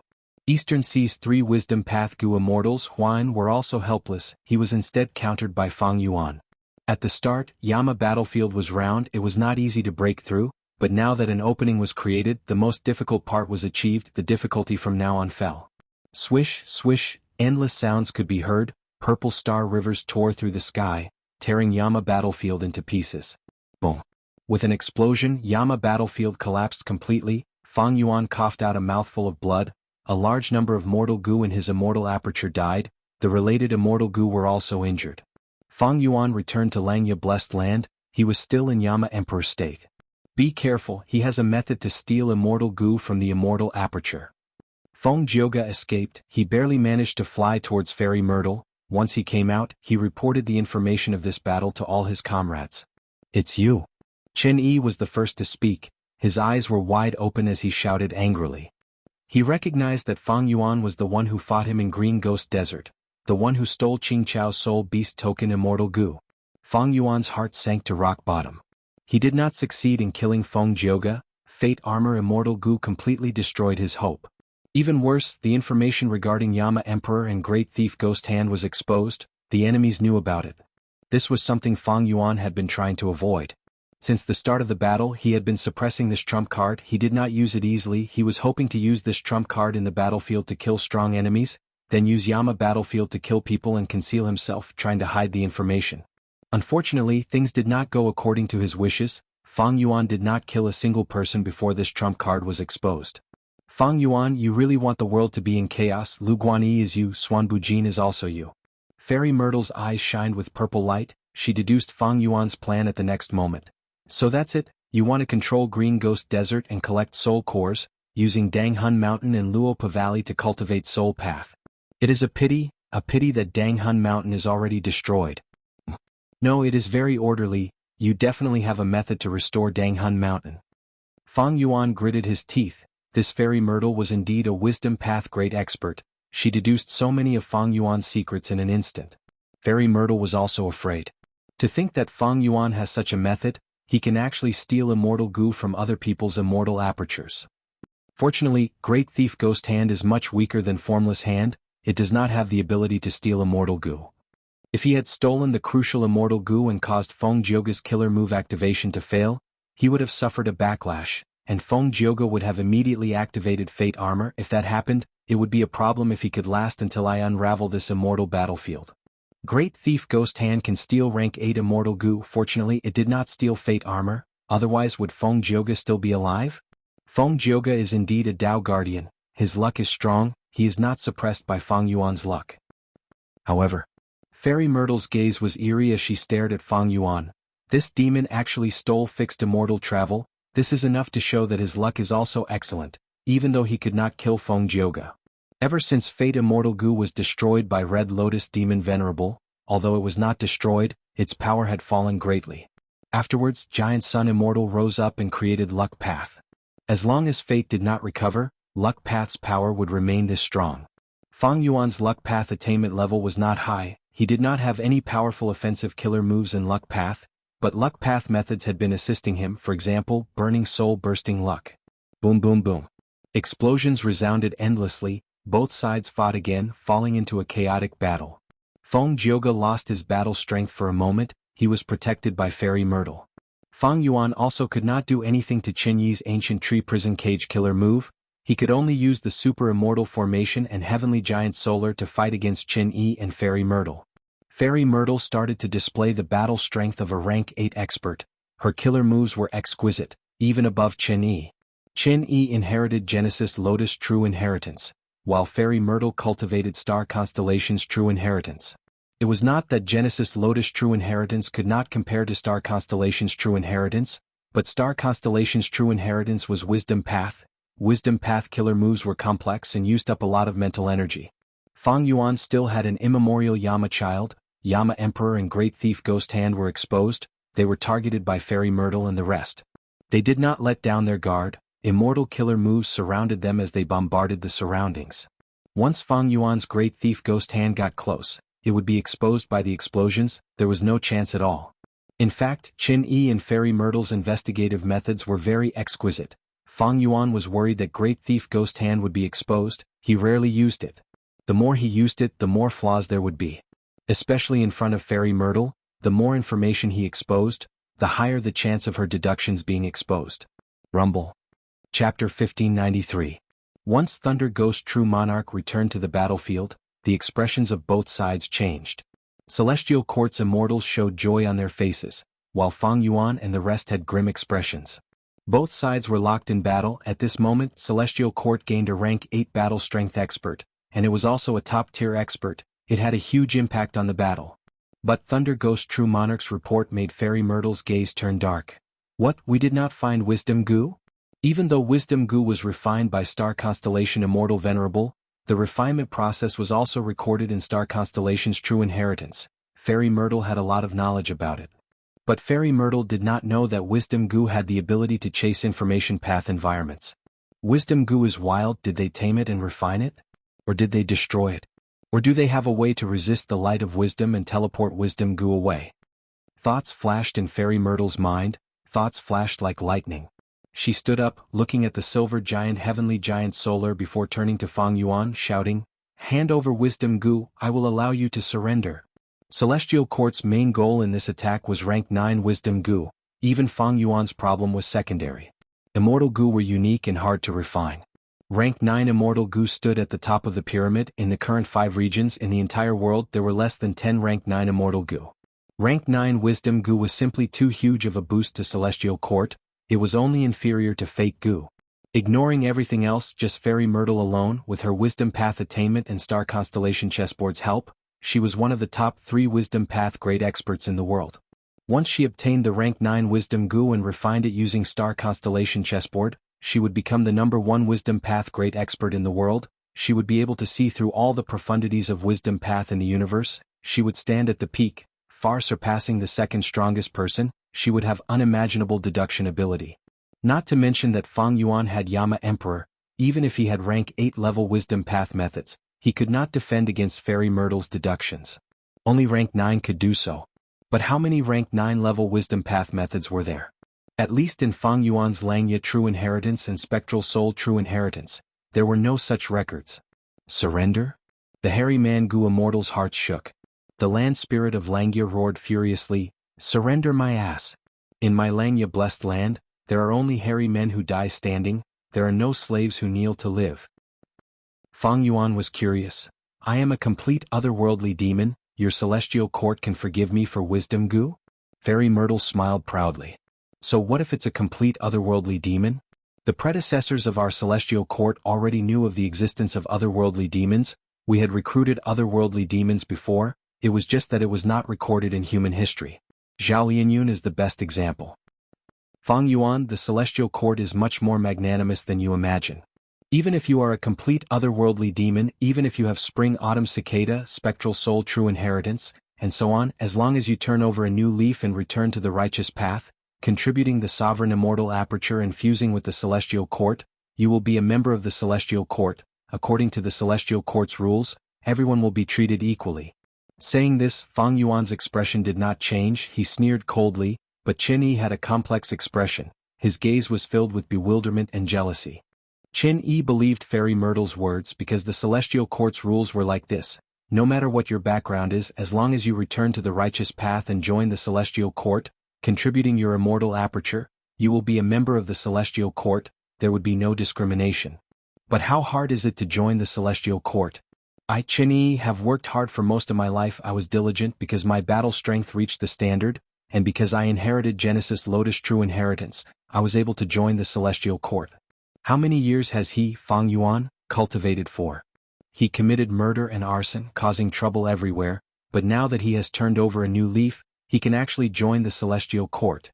Eastern Sea's 3 Wisdom Path Goo immortals, Yuan, were also helpless. He was instead countered by Fang Yuan. At the start, Yama battlefield was round. It was not easy to break through. But now that an opening was created, the most difficult part was achieved. The difficulty from now on fell. Swish, swish, endless sounds could be heard. Purple star rivers tore through the sky, tearing Yama battlefield into pieces. Boom. With an explosion, Yama battlefield collapsed completely. Fang Yuan coughed out a mouthful of blood. A large number of mortal goo in his immortal aperture died. The related immortal goo were also injured. Fang Yuan returned to Langya Blessed Land. He was still in Yama Emperor state. Be careful, he has a method to steal immortal goo from the immortal aperture. Feng Jioge escaped. He barely managed to fly towards Fairy Myrtle. Once he came out, he reported the information of this battle to all his comrades. It's you. Chen Yi was the first to speak. His eyes were wide open as he shouted angrily. He recognized that Fang Yuan was the one who fought him in Green Ghost Desert, the one who stole Qing Chao's Soul Beast token immortal goo. Fang Yuan's heart sank to rock bottom. He did not succeed in killing Feng Jioge. Fate Armor Immortal Goo completely destroyed his hope. Even worse, the information regarding Yama Emperor and Great Thief Ghost Hand was exposed. The enemies knew about it. This was something Fang Yuan had been trying to avoid. Since the start of the battle, he had been suppressing this trump card. He did not use it easily. He was hoping to use this trump card in the battlefield to kill strong enemies, then use Yama battlefield to kill people and conceal himself, trying to hide the information. Unfortunately, things did not go according to his wishes. Fang Yuan did not kill a single person before this trump card was exposed. Fang Yuan, you really want the world to be in chaos. Lu Guanyi is you, Swan Bujin is also you. Fairy Myrtle's eyes shined with purple light. She deduced Fang Yuan's plan at the next moment. So that's it, you want to control Green Ghost Desert and collect soul cores, using Dang Hun Mountain and Luopa Valley to cultivate Soul Path. It is a pity that Dang Hun Mountain is already destroyed. No, it is very orderly. You definitely have a method to restore Dang Hun Mountain. Fang Yuan gritted his teeth. This Fairy Myrtle was indeed a Wisdom Path great expert. She deduced so many of Fang Yuan's secrets in an instant. Fairy Myrtle was also afraid. To think that Fang Yuan has such a method, he can actually steal immortal goo from other people's immortal apertures. Fortunately, Great Thief Ghost Hand is much weaker than Formless Hand. It does not have the ability to steal immortal goo. If he had stolen the crucial immortal goo and caused Feng Jioge's killer move activation to fail, he would have suffered a backlash, and Feng Jioge would have immediately activated Fate Armor. If that happened, it would be a problem if he could last until I unravel this immortal battlefield. Great Thief Ghost Hand can steal rank 8 immortal goo. Fortunately, it did not steal Fate Armor, otherwise would Feng Jioge still be alive? Feng Jioge is indeed a Dao Guardian. His luck is strong. He is not suppressed by Fang Yuan's luck. However, Fairy Myrtle's gaze was eerie as she stared at Fang Yuan. This demon actually stole fixed immortal travel. This is enough to show that his luck is also excellent, even though he could not kill Feng Jioge. Ever since Fate Immortal Gu was destroyed by Red Lotus Demon Venerable, although it was not destroyed, its power had fallen greatly. Afterwards, Giant Sun Immortal rose up and created Luck Path. As long as Fate did not recover, Luck Path's power would remain this strong. Fang Yuan's Luck Path attainment level was not high, he did not have any powerful offensive killer moves in Luck Path, but Luck Path methods had been assisting him, for example, Burning Soul Bursting Luck. Boom boom boom. Explosions resounded endlessly, both sides fought again, falling into a chaotic battle. Feng Jioge lost his battle strength for a moment, he was protected by Fairy Myrtle. Fang Yuan also could not do anything to Qin Yi's ancient tree prison cage killer move, he could only use the Super Immortal Formation and Heavenly Giant Solar to fight against Qin Yi and Fairy Myrtle. Fairy Myrtle started to display the battle strength of a rank 8 expert, her killer moves were exquisite, even above Qin Yi. Qin Yi inherited Genesis Lotus True Inheritance, while Fairy Myrtle cultivated Star Constellation's True Inheritance. It was not that Genesis Lotus True Inheritance could not compare to Star Constellation's True Inheritance, but Star Constellation's True Inheritance was Wisdom Path. Wisdom Path killer moves were complex and used up a lot of mental energy. Fang Yuan still had an immemorial Yama Child, Yama Emperor and Great Thief Ghost Hand were exposed, they were targeted by Fairy Myrtle and the rest. They did not let down their guard, immortal killer moves surrounded them as they bombarded the surroundings. Once Fang Yuan's Great Thief Ghost Hand got close, it would be exposed by the explosions, there was no chance at all. In fact, Qin Yi and Fairy Myrtle's investigative methods were very exquisite. Fang Yuan was worried that Great Thief Ghost Hand would be exposed, he rarely used it. The more he used it, the more flaws there would be. Especially in front of Fairy Myrtle, the more information he exposed, the higher the chance of her deductions being exposed. Rumble. Chapter 1593. Once Thunder Ghost True Monarch returned to the battlefield, the expressions of both sides changed. Celestial Court's immortals showed joy on their faces, while Fang Yuan and the rest had grim expressions. Both sides were locked in battle. At this moment, Celestial Court gained a rank 8 battle strength expert, and it was also a top-tier expert. It had a huge impact on the battle. But Thunder Ghost True Monarch's report made Fairy Myrtle's gaze turn dark. What, we did not find Wisdom Gu? Even though Wisdom Gu was refined by Star Constellation Immortal Venerable, the refinement process was also recorded in Star Constellation's True Inheritance. Fairy Myrtle had a lot of knowledge about it. But Fairy Myrtle did not know that Wisdom Gu had the ability to chase information path environments. Wisdom Gu is wild, did they tame it and refine it? Or did they destroy it? Or do they have a way to resist the light of wisdom and teleport Wisdom Gu away? Thoughts flashed in Fairy Myrtle's mind, thoughts flashed like lightning. She stood up, looking at the silver giant Heavenly Giant Solar before turning to Fang Yuan, shouting, "Hand over Wisdom Gu, I will allow you to surrender." Celestial Court's main goal in this attack was rank 9 Wisdom Gu, even Fang Yuan's problem was secondary. Immortal Gu were unique and hard to refine. Rank 9 Immortal Gu stood at the top of the pyramid. In the current 5 regions in the entire world there were less than 10 rank 9 Immortal Gu. Rank 9 Wisdom Gu was simply too huge of a boost to Celestial Court, it was only inferior to Fate Gu. Ignoring everything else, just Fairy Myrtle alone, with her Wisdom Path attainment and Star Constellation Chessboard's help, she was one of the top 3 Wisdom Path great experts in the world. Once she obtained the rank 9 Wisdom Gu and refined it using Star Constellation Chessboard, she would become the number 1 Wisdom Path great expert in the world, she would be able to see through all the profundities of Wisdom Path in the universe, she would stand at the peak, far surpassing the second strongest person, she would have unimaginable deduction ability. Not to mention that Fang Yuan had Yama Emperor, even if he had rank 8 level Wisdom Path methods, he could not defend against Fairy Myrtle's deductions. Only rank 9 could do so. But how many rank 9 level Wisdom Path methods were there? At least in Fang Yuan's Langya True Inheritance and Spectral Soul True Inheritance, there were no such records. Surrender? The hairy man Gu Immortal's heart shook. The land spirit of Langya roared furiously, "Surrender my ass. In my Langya blessed land, there are only hairy men who die standing, there are no slaves who kneel to live." Fang Yuan was curious. "I am a complete otherworldly demon, your celestial court can forgive me for Wisdom Gu?" Fairy Myrtle smiled proudly. "So what if it's a complete otherworldly demon? The predecessors of our celestial court already knew of the existence of otherworldly demons, we had recruited otherworldly demons before, it was just that it was not recorded in human history. Zhao Lianyun is the best example. Fang Yuan, the celestial court is much more magnanimous than you imagine. Even if you are a complete otherworldly demon, even if you have spring autumn cicada, spectral soul true inheritance, and so on, as long as you turn over a new leaf and return to the righteous path, contributing the sovereign immortal aperture and fusing with the celestial court, you will be a member of the celestial court. According to the celestial court's rules, everyone will be treated equally. Saying this, Fang Yuan's expression did not change. He sneered coldly, but Qin Yi had a complex expression. His gaze was filled with bewilderment and jealousy. Qin Yi believed Fairy Myrtle's words because the celestial court's rules were like this. No matter what your background is, as long as you return to the righteous path and join the celestial court, contributing your immortal aperture, you will be a member of the celestial court. There would be no discrimination. But how hard is it to join the celestial court? I, Qin Yi, have worked hard for most of my life. I was diligent because my battle strength reached the standard, and because I inherited Genesis Lotus True Inheritance, I was able to join the celestial court. How many years has he, Fang Yuan, cultivated for? He committed murder and arson, causing trouble everywhere, but now that he has turned over a new leaf, he can actually join the celestial court.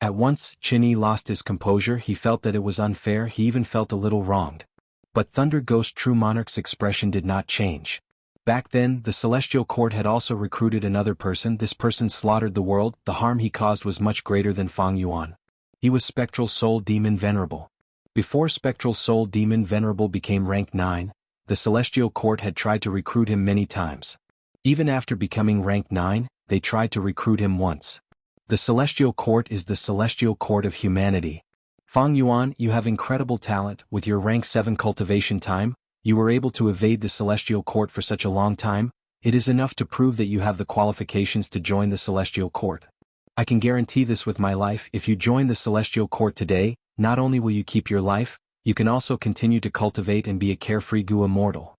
At once, Qin Yi lost his composure. He felt that it was unfair. He even felt a little wronged. But Thunder Ghost True Monarch's expression did not change. Back then, the celestial court had also recruited another person. This person slaughtered the world. The harm he caused was much greater than Fang Yuan. He was Spectral Soul Demon Venerable. Before Spectral Soul Demon Venerable became rank 9, the celestial court had tried to recruit him many times. Even after becoming rank 9, they tried to recruit him once. The celestial court is the celestial court of humanity. Fang Yuan, you have incredible talent. With your rank 7 cultivation time, you were able to evade the celestial court for such a long time. It is enough to prove that you have the qualifications to join the celestial court. I can guarantee this with my life. If you join the celestial court today, not only will you keep your life, you can also continue to cultivate and be a carefree Gu immortal.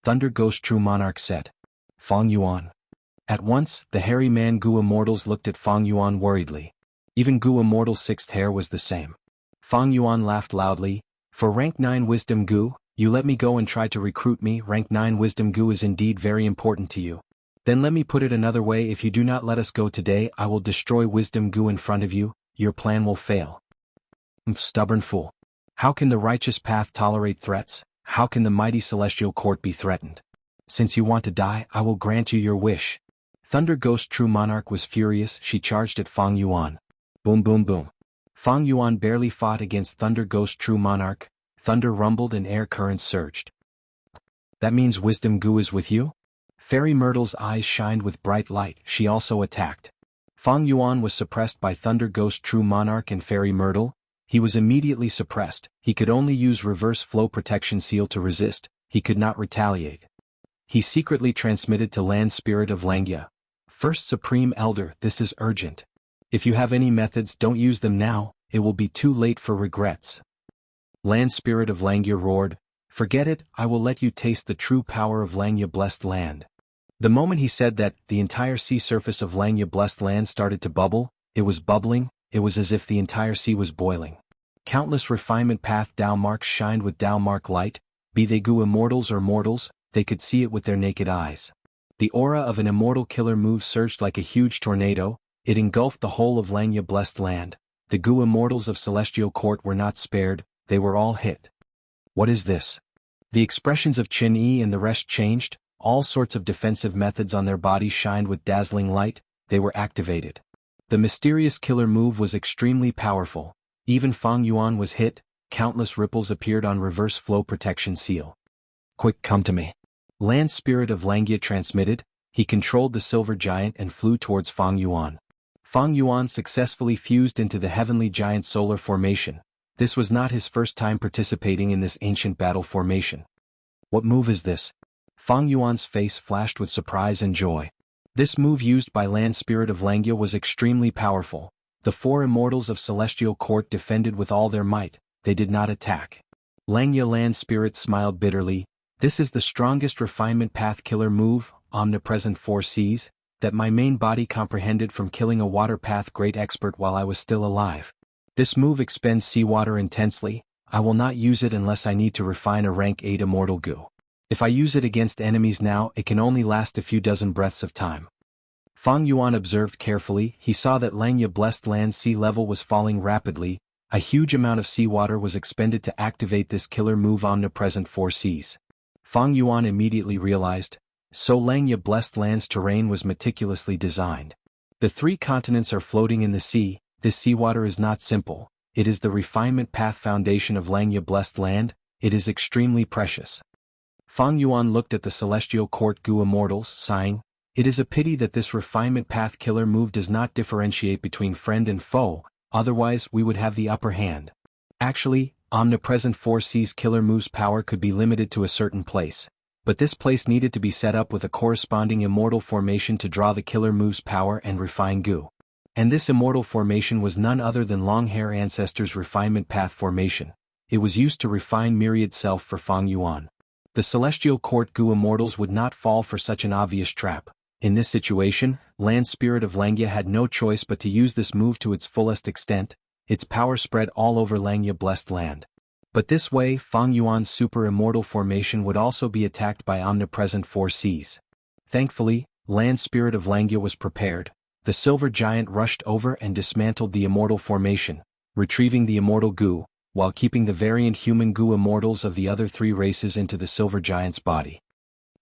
Thunder Ghost True Monarch said. Fang Yuan. At once, the hairy man Gu immortals looked at Fang Yuan worriedly. Even Gu immortal's 6th hair was the same. Fang Yuan laughed loudly. For rank 9 wisdom Gu, you let me go and try to recruit me. Rank 9 wisdom Gu is indeed very important to you. Then let me put it another way. If you do not let us go today, I will destroy wisdom Gu in front of you. Your plan will fail. Stubborn fool. How can the righteous path tolerate threats? How can the mighty celestial court be threatened? Since you want to die, I will grant you your wish. Thunder Ghost True Monarch was furious. She charged at Fang Yuan. Boom boom boom. Fang Yuan barely fought against Thunder Ghost True Monarch. Thunder rumbled and air currents surged. That means Wisdom Gu is with you? Fairy Myrtle's eyes shined with bright light. She also attacked. Fang Yuan was suppressed by Thunder Ghost True Monarch and Fairy Myrtle. He was immediately suppressed. He could only use Reverse Flow Protection Seal to resist. He could not retaliate. He secretly transmitted to Land Spirit of Langya. First Supreme Elder, this is urgent. If you have any methods, don't use them now. It will be too late for regrets. Land Spirit of Langya roared. Forget it, I will let you taste the true power of Langya Blessed Land. The moment he said that, the entire sea surface of Langya Blessed Land started to bubble. It was bubbling. It was as if the entire sea was boiling. Countless refinement path Dao marks shined with Dao mark light. Be they Gu immortals or mortals, they could see it with their naked eyes. The aura of an immortal killer move surged like a huge tornado. It engulfed the whole of Langya Blessed Land. The Gu immortals of Celestial Court were not spared. They were all hit. What is this? The expressions of Qin Yi and the rest changed. All sorts of defensive methods on their bodies shined with dazzling light. They were activated. The mysterious killer move was extremely powerful. Even Fang Yuan was hit. Countless ripples appeared on Reverse Flow Protection Seal. Quick, come to me. Land Spirit of Langya transmitted. He controlled the silver giant and flew towards Fang Yuan. Fang Yuan successfully fused into the heavenly giant solar formation. This was not his first time participating in this ancient battle formation. What move is this? Fang Yuan's face flashed with surprise and joy. This move used by Land Spirit of Langya was extremely powerful. The 4 immortals of Celestial Court defended with all their might. They did not attack. Langya Land Spirit smiled bitterly. This is the strongest refinement path killer move, omnipresent 4 seas, that my main body comprehended from killing a water path great expert while I was still alive. This move expends seawater intensely. I will not use it unless I need to refine a rank 8 immortal Gu. If I use it against enemies now, it can only last a few dozen breaths of time. Fang Yuan observed carefully. He saw that Langya Blessed Land sea level was falling rapidly. A huge amount of seawater was expended to activate this killer move omnipresent 4 seas. Fang Yuan immediately realized, so Langya blessed land's terrain was meticulously designed. The 3 continents are floating in the sea. This seawater is not simple, it is the refinement path foundation of Langya blessed land, it is extremely precious. Fang Yuan looked at the celestial court Gu immortals, sighing, it is a pity that this refinement path killer move does not differentiate between friend and foe, otherwise we would have the upper hand. Actually, omnipresent 4 seas killer move's power could be limited to a certain place, but this place needed to be set up with a corresponding immortal formation to draw the killer move's power and refine Gu. And this immortal formation was none other than Longhair Ancestors' refinement path formation. It was used to refine myriad self for Fang Yuan. The celestial court Gu immortals would not fall for such an obvious trap. In this situation, Land Spirit of Langya had no choice but to use this move to its fullest extent. Its power spread all over Langya blessed land. But this way Fang Yuan's super immortal formation would also be attacked by omnipresent 4 seas. Thankfully, Land Spirit of Langya was prepared. The silver giant rushed over and dismantled the immortal formation, retrieving the immortal Gu, while keeping the variant human Gu immortals of the other 3 races into the silver giant's body.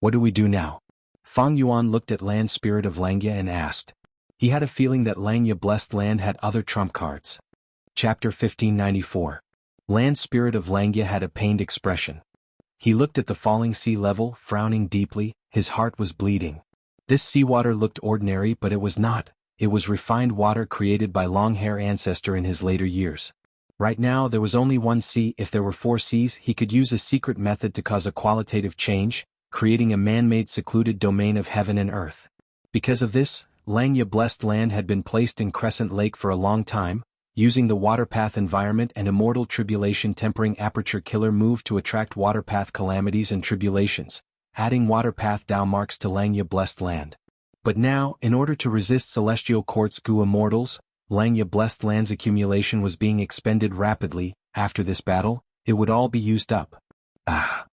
What do we do now? Fang Yuan looked at Land Spirit of Langya and asked. He had a feeling that Langya blessed land had other trump cards. Chapter 1594. Land Spirit of Langya had a pained expression. He looked at the falling sea level, frowning deeply, his heart was bleeding. This seawater looked ordinary but it was not, it was refined water created by Longhair Ancestor in his later years. Right now there was only one sea. If there were 4 seas he could use a secret method to cause a qualitative change, creating a man-made secluded domain of heaven and earth. Because of this, Langya blessed land had been placed in Crescent Lake for a long time, using the waterpath environment and immortal tribulation tempering aperture killer move to attract waterpath calamities and tribulations, adding waterpath Dao marks to Langya blessed land. But now, in order to resist celestial court's Gu immortals, Langya blessed land's accumulation was being expended rapidly. After this battle, it would all be used up. Ah!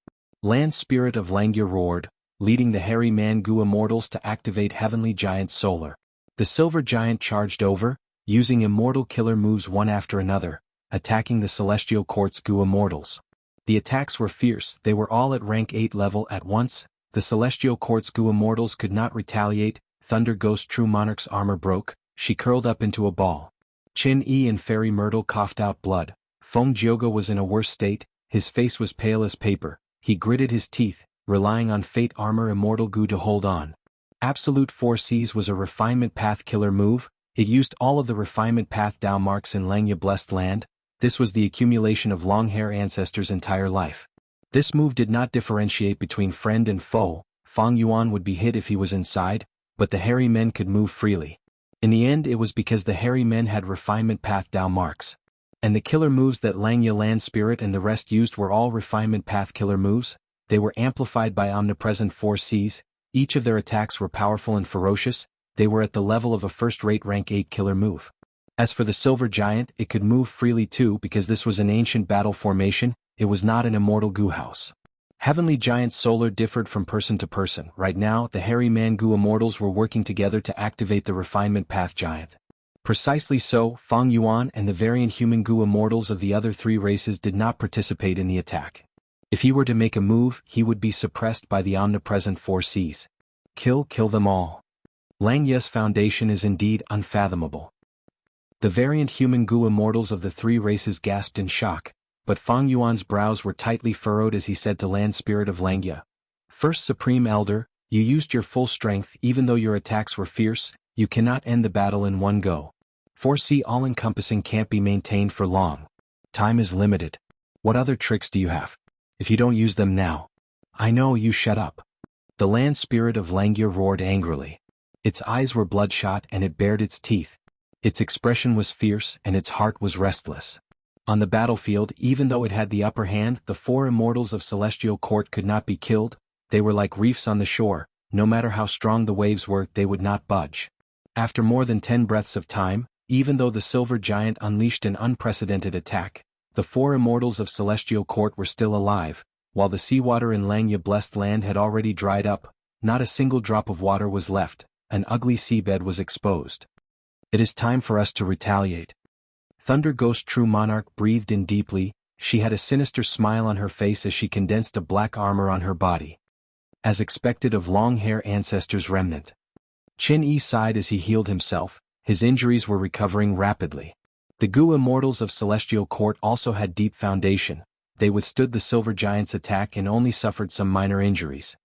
Land Spirit of Langya roared, leading the hairy man Gu immortals to activate Heavenly Giant Solar. The silver giant charged over, using immortal killer moves one after another, attacking the celestial court's Gu immortals. The attacks were fierce. They were all at rank 8 level at once. The celestial court's Gu immortals could not retaliate. Thunder Ghost True Monarch's armor broke. She curled up into a ball. Chin Yi and Fairy Myrtle coughed out blood. Feng Jioge was in a worse state. His face was pale as paper. He gritted his teeth, relying on Fate Armor Immortal Gu to hold on. Absolute 4 Seas was a refinement path killer move. It used all of the refinement path Dao marks in Langya blessed land. This was the accumulation of Longhair Ancestors' entire life. This move did not differentiate between friend and foe. Fang Yuan would be hit if he was inside, but the hairy men could move freely. In the end it was because the hairy men had refinement path Dao marks. And the killer moves that Langya Land Spirit and the rest used were all refinement path killer moves. They were amplified by omnipresent 4 Seas. Each of their attacks were powerful and ferocious. They were at the level of a first-rate rank 8 killer move. As for the silver giant, it could move freely too because this was an ancient battle formation. It was not an immortal Gu house. Heavenly Giant Solar differed from person to person. Right now, the hairy man Gu immortals were working together to activate the refinement path giant. Precisely so, Fang Yuan and the variant human Gu immortals of the other 3 races did not participate in the attack. If he were to make a move, he would be suppressed by the omnipresent 4 Seas. Kill them all. Langya's foundation is indeed unfathomable. The variant human Gu immortals of the 3 races gasped in shock, but Fang Yuan's brows were tightly furrowed as he said to Land Spirit of Langya. First Supreme Elder, you used your full strength. Even though your attacks were fierce, you cannot end the battle in one go. 4C all-encompassing can't be maintained for long. Time is limited. What other tricks do you have? If you don't use them now, I know you shut up. The Land Spirit of Langya roared angrily. Its eyes were bloodshot and it bared its teeth. Its expression was fierce and its heart was restless. On the battlefield, even though it had the upper hand, the 4 immortals of Celestial Court could not be killed. They were like reefs on the shore. No matter how strong the waves were, they would not budge. After more than 10 breaths of time, even though the silver giant unleashed an unprecedented attack, the 4 immortals of Celestial Court were still alive, while the seawater in Langya blessed land had already dried up. Not a single drop of water was left. An ugly seabed was exposed. It is time for us to retaliate. Thunder Ghost True Monarch breathed in deeply. She had a sinister smile on her face as she condensed a black armor on her body. As expected of long hair ancestors' remnant. Qin Yi sighed as he healed himself. His injuries were recovering rapidly. The Gu immortals of Celestial Court also had deep foundation. They withstood the Silver Giant's attack and only suffered some minor injuries.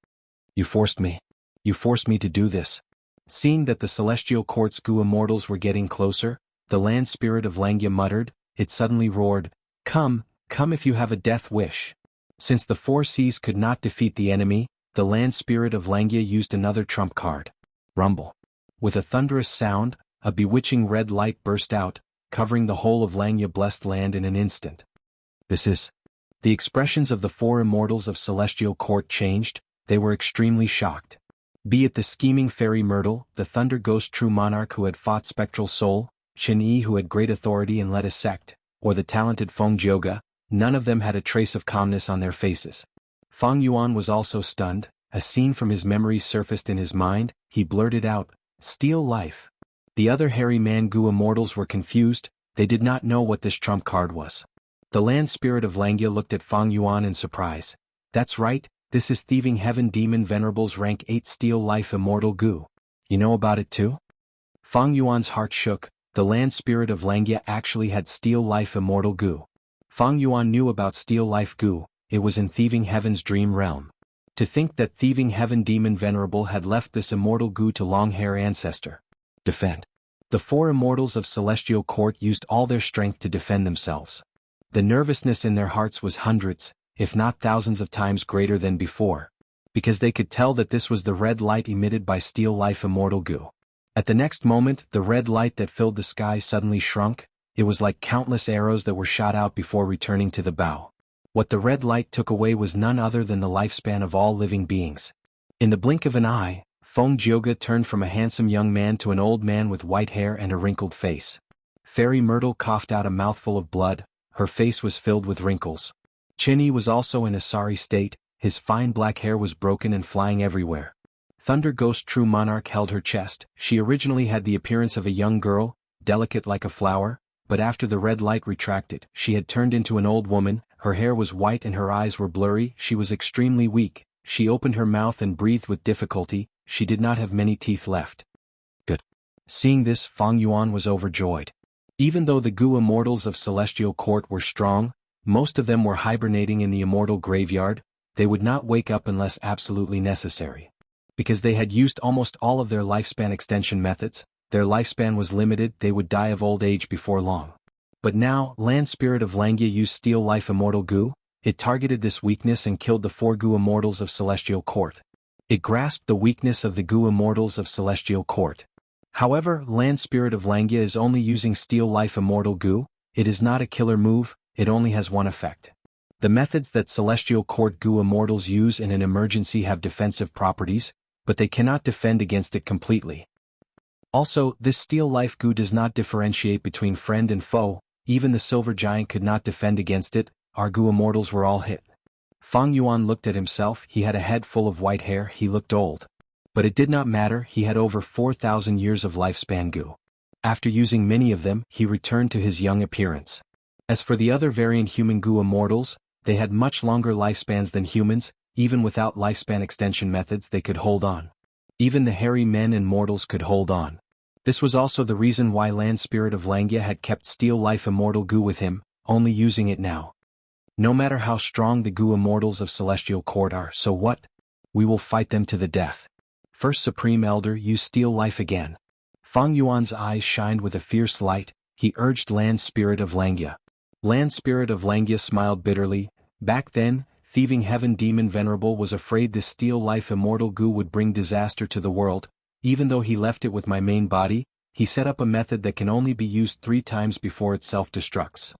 You forced me. You forced me to do this. Seeing that the Celestial Court's Gu immortals were getting closer, the land spirit of Langya muttered. It suddenly roared, "Come, come if you have a death wish." Since the four seas could not defeat the enemy, the land spirit of Langya used another trump card. Rumble. With a thunderous sound, a bewitching red light burst out, covering the whole of Langya blessed land in an instant. This is. The expressions of the four immortals of Celestial Court changed. They were extremely shocked. Be it the scheming fairy Myrtle, the Thunder Ghost True Monarch who had fought Spectral Soul, Qin Yi who had great authority and led a sect, or the talented Feng Jioga, none of them had a trace of calmness on their faces. Fang Yuan was also stunned. A scene from his memories surfaced in his mind. He blurted out, "Steal life." The other hairy man-Gu immortals were confused. They did not know what this trump card was. The land spirit of Langya looked at Fang Yuan in surprise. That's right, this is Thieving Heaven Demon Venerable's rank 8 Steal Life Immortal Gu. You know about it too? Fang Yuan's heart shook. The land spirit of Langya actually had Steal Life Immortal Gu. Fang Yuan knew about Steal Life Gu. It was in Thieving Heaven's dream realm. To think that Thieving Heaven Demon Venerable had left this immortal Gu to Longhair ancestor. Defend. The four immortals of Celestial Court used all their strength to defend themselves. The nervousness in their hearts was hundreds, if not thousands of times greater than before. Because they could tell that this was the red light emitted by Steal Life Immortal Gu. At the next moment, the red light that filled the sky suddenly shrunk. It was like countless arrows that were shot out before returning to the bow. What the red light took away was none other than the lifespan of all living beings. In the blink of an eye, Feng Jioga turned from a handsome young man to an old man with white hair and a wrinkled face. Fairy Myrtle coughed out a mouthful of blood. Her face was filled with wrinkles. Qin Yi was also in a sorry state. His fine black hair was broken and flying everywhere. Thunder Ghost True Monarch held her chest. She originally had the appearance of a young girl, delicate like a flower, but after the red light retracted, she had turned into an old woman. Her hair was white and her eyes were blurry. She was extremely weak. She opened her mouth and breathed with difficulty. She did not have many teeth left. Good. Seeing this, Fang Yuan was overjoyed. Even though the Gu immortals of Celestial Court were strong, most of them were hibernating in the immortal graveyard. They would not wake up unless absolutely necessary. Because they had used almost all of their lifespan extension methods, their lifespan was limited. They would die of old age before long. But now, land spirit of Langya used Steal Life Immortal Gu. It targeted this weakness and killed the four Gu immortals of Celestial Court. It grasped the weakness of the Gu immortals of Celestial Court. However, land spirit of Langya is only using Steal Life Immortal Gu. It is not a killer move. It only has one effect. The methods that Celestial Court Gu immortals use in an emergency have defensive properties, but they cannot defend against it completely. Also, this Steal Life Gu does not differentiate between friend and foe. Even the Silver Giant could not defend against it. Our Gu immortals were all hit. Fang Yuan looked at himself. He had a head full of white hair. He looked old. But it did not matter. He had over 4,000 years of lifespan Gu. After using many of them, he returned to his young appearance. As for the other variant human Gu immortals, they had much longer lifespans than humans. Even without lifespan extension methods, they could hold on. Even the hairy men and mortals could hold on. This was also the reason why land spirit of Langya had kept Steal Life Immortal Gu with him, only using it now. No matter how strong the Gu immortals of Celestial Court are, so what? We will fight them to the death. First Supreme Elder, use Steal Life again. Fang Yuan's eyes shined with a fierce light. He urged land spirit of Langya. Land spirit of Langya smiled bitterly. Back then, Thieving Heaven Demon Venerable was afraid this Steal Life Immortal Gu would bring disaster to the world. Even though he left it with my main body, he set up a method that can only be used 3 times before it self-destructs.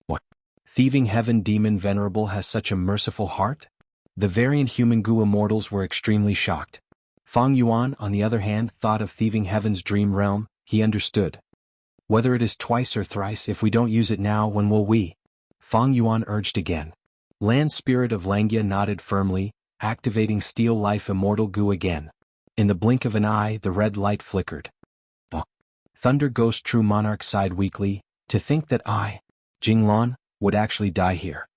What? Thieving Heaven Demon Venerable has such a merciful heart? The variant human Gu immortals were extremely shocked. Fang Yuan, on the other hand, thought of Thieving Heaven's dream realm. He understood. Whether it is twice or thrice, if we don't use it now, when will we? Fang Yuan urged again. Land spirit of Langya nodded firmly, activating Steal Life Immortal Gu again. In the blink of an eye, the red light flickered. Thunder Ghost True Monarch sighed weakly. To think that I, Jinglan, would actually die here.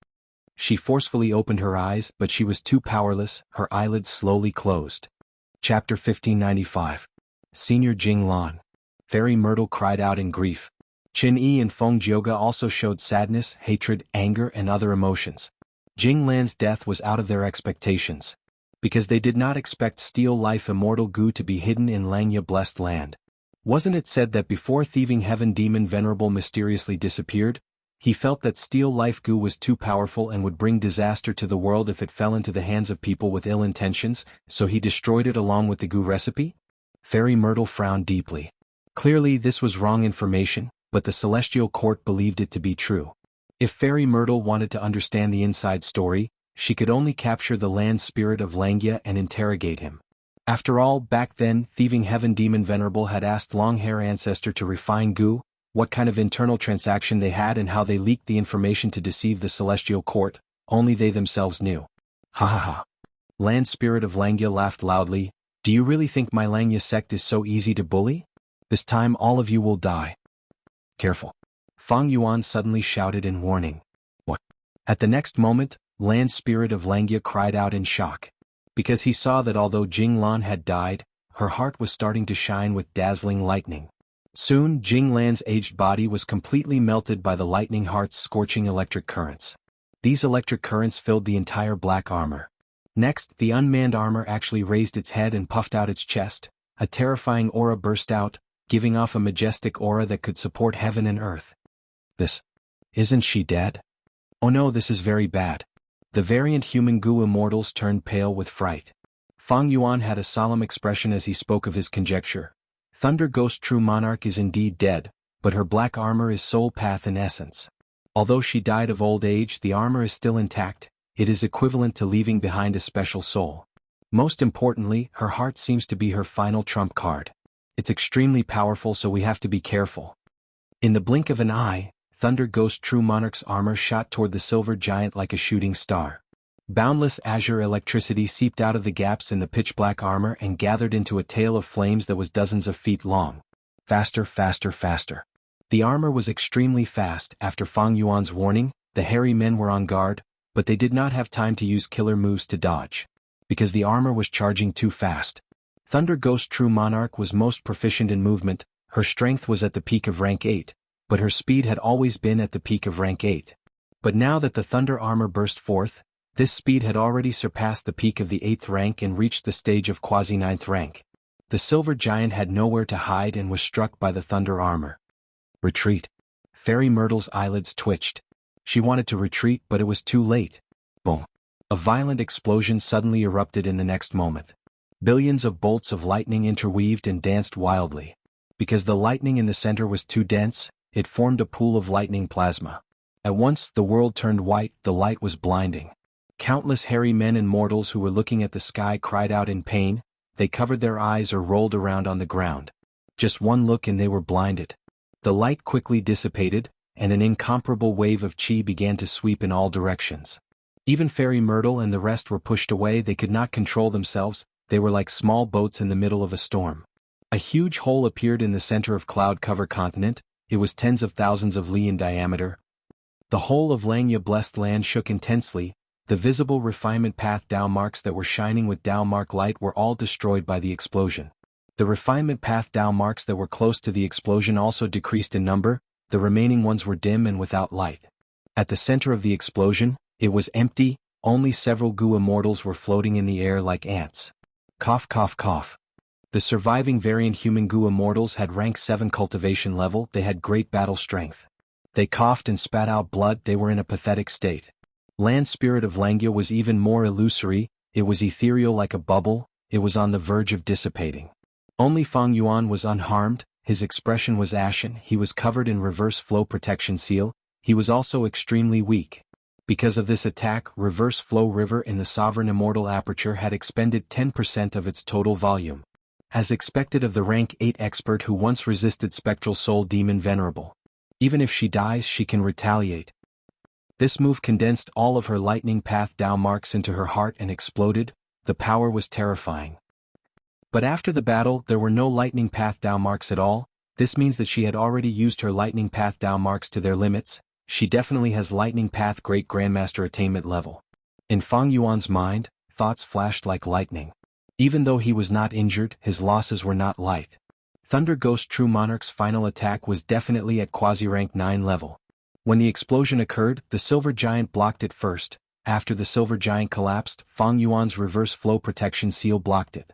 She forcefully opened her eyes, but she was too powerless, her eyelids slowly closed. Chapter 1595. Senior Jinglan. Fairy Myrtle cried out in grief. Qin Yi and Feng Jioge also showed sadness, hatred, anger, and other emotions. Jinglan's death was out of their expectations, because they did not expect Steel Life Immortal Gu to be hidden in Langya Blessed Land. Wasn't it said that before Thieving Heaven Demon Venerable mysteriously disappeared, he felt that Steel Life Gu was too powerful and would bring disaster to the world if it fell into the hands of people with ill intentions, so he destroyed it along with the Gu recipe? Fairy Myrtle frowned deeply. Clearly this was wrong information, but the Celestial Court believed it to be true. If Fairy Myrtle wanted to understand the inside story, she could only capture the land spirit of Langya and interrogate him. After all, back then, Thieving Heaven Demon Venerable had asked Longhair Ancestor to refine Gu, what kind of internal transaction they had and how they leaked the information to deceive the Celestial Court, only they themselves knew. Ha ha ha. Land Spirit of Langya laughed loudly. Do you really think my Langya sect is so easy to bully? This time all of you will die. Careful. Fang Yuan suddenly shouted in warning. What? At the next moment, Land Spirit of Langya cried out in shock. Because he saw that although Jinglan had died, her heart was starting to shine with dazzling lightning. Soon, Jinglan's aged body was completely melted by the lightning heart's scorching electric currents. These electric currents filled the entire black armor. Next, the unmanned armor actually raised its head and puffed out its chest. A terrifying aura burst out, giving off a majestic aura that could support heaven and earth. Isn't she dead? Oh no, this is very bad. The variant human Gu immortals turned pale with fright. Fang Yuan had a solemn expression as he spoke of his conjecture. Thunder Ghost True Monarch is indeed dead, but her black armor is soul path in essence. Although she died of old age, the armor is still intact. It is equivalent to leaving behind a special soul. Most importantly, her heart seems to be her final trump card. It's extremely powerful, so we have to be careful. In the blink of an eye, Thunder Ghost True Monarch's armor shot toward the silver giant like a shooting star. Boundless azure electricity seeped out of the gaps in the pitch-black armor and gathered into a tail of flames that was dozens of feet long. Faster, faster, faster. The armor was extremely fast. After Fang Yuan's warning, the hairy men were on guard, but they did not have time to use killer moves to dodge, because the armor was charging too fast. Thunder Ghost True Monarch was most proficient in movement. Her strength was at the peak of rank 8, but her speed had always been at the peak of rank 8. But now that the thunder armor burst forth, this speed had already surpassed the peak of the 8th rank and reached the stage of quasi-9th rank. The silver giant had nowhere to hide and was struck by the thunder armor. Retreat. Fairy Myrtle's eyelids twitched. She wanted to retreat, but it was too late. Boom. A violent explosion suddenly erupted in the next moment. Billions of bolts of lightning interweaved and danced wildly. Because the lightning in the center was too dense, it formed a pool of lightning plasma. At once, the world turned white, the light was blinding. Countless hairy men and mortals who were looking at the sky cried out in pain. They covered their eyes or rolled around on the ground. Just one look and they were blinded. The light quickly dissipated, and an incomparable wave of chi began to sweep in all directions. Even Fairy Myrtle and the rest were pushed away. They could not control themselves. They were like small boats in the middle of a storm. A huge hole appeared in the center of Cloud Cover Continent. It was tens of thousands of li in diameter. The whole of Langya Blessed Land shook intensely. The visible refinement path Dao marks that were shining with Dao mark light were all destroyed by the explosion. The refinement path Dao marks that were close to the explosion also decreased in number. The remaining ones were dim and without light. At the center of the explosion, it was empty. Only several Gu immortals were floating in the air like ants. Cough, cough, cough. The surviving variant human Gu immortals had rank 7 cultivation level. They had great battle strength. They coughed and spat out blood. They were in a pathetic state. Land Spirit of Langya was even more illusory. It was ethereal like a bubble. It was on the verge of dissipating. Only Fang Yuan was unharmed. His expression was ashen. He was covered in reverse flow protection seal. He was also extremely weak. Because of this attack, reverse flow river in the sovereign immortal aperture had expended 10% of its total volume. As expected of the rank 8 expert who once resisted Spectral Soul Demon Venerable. Even if she dies, she can retaliate. This move condensed all of her lightning path Dao marks into her heart and exploded. The power was terrifying. But after the battle, there were no lightning path Dao marks at all. This means that she had already used her Lightning Path Dao marks to their limits. She definitely has Lightning Path Great Grandmaster attainment level. In Fang Yuan's mind, thoughts flashed like lightning. Even though he was not injured, his losses were not light. Thunder Ghost True Monarch's final attack was definitely at quasi-rank 9 level. When the explosion occurred, the Silver Giant blocked it first. After the Silver Giant collapsed, Fang Yuan's Reverse Flow Protection Seal blocked it.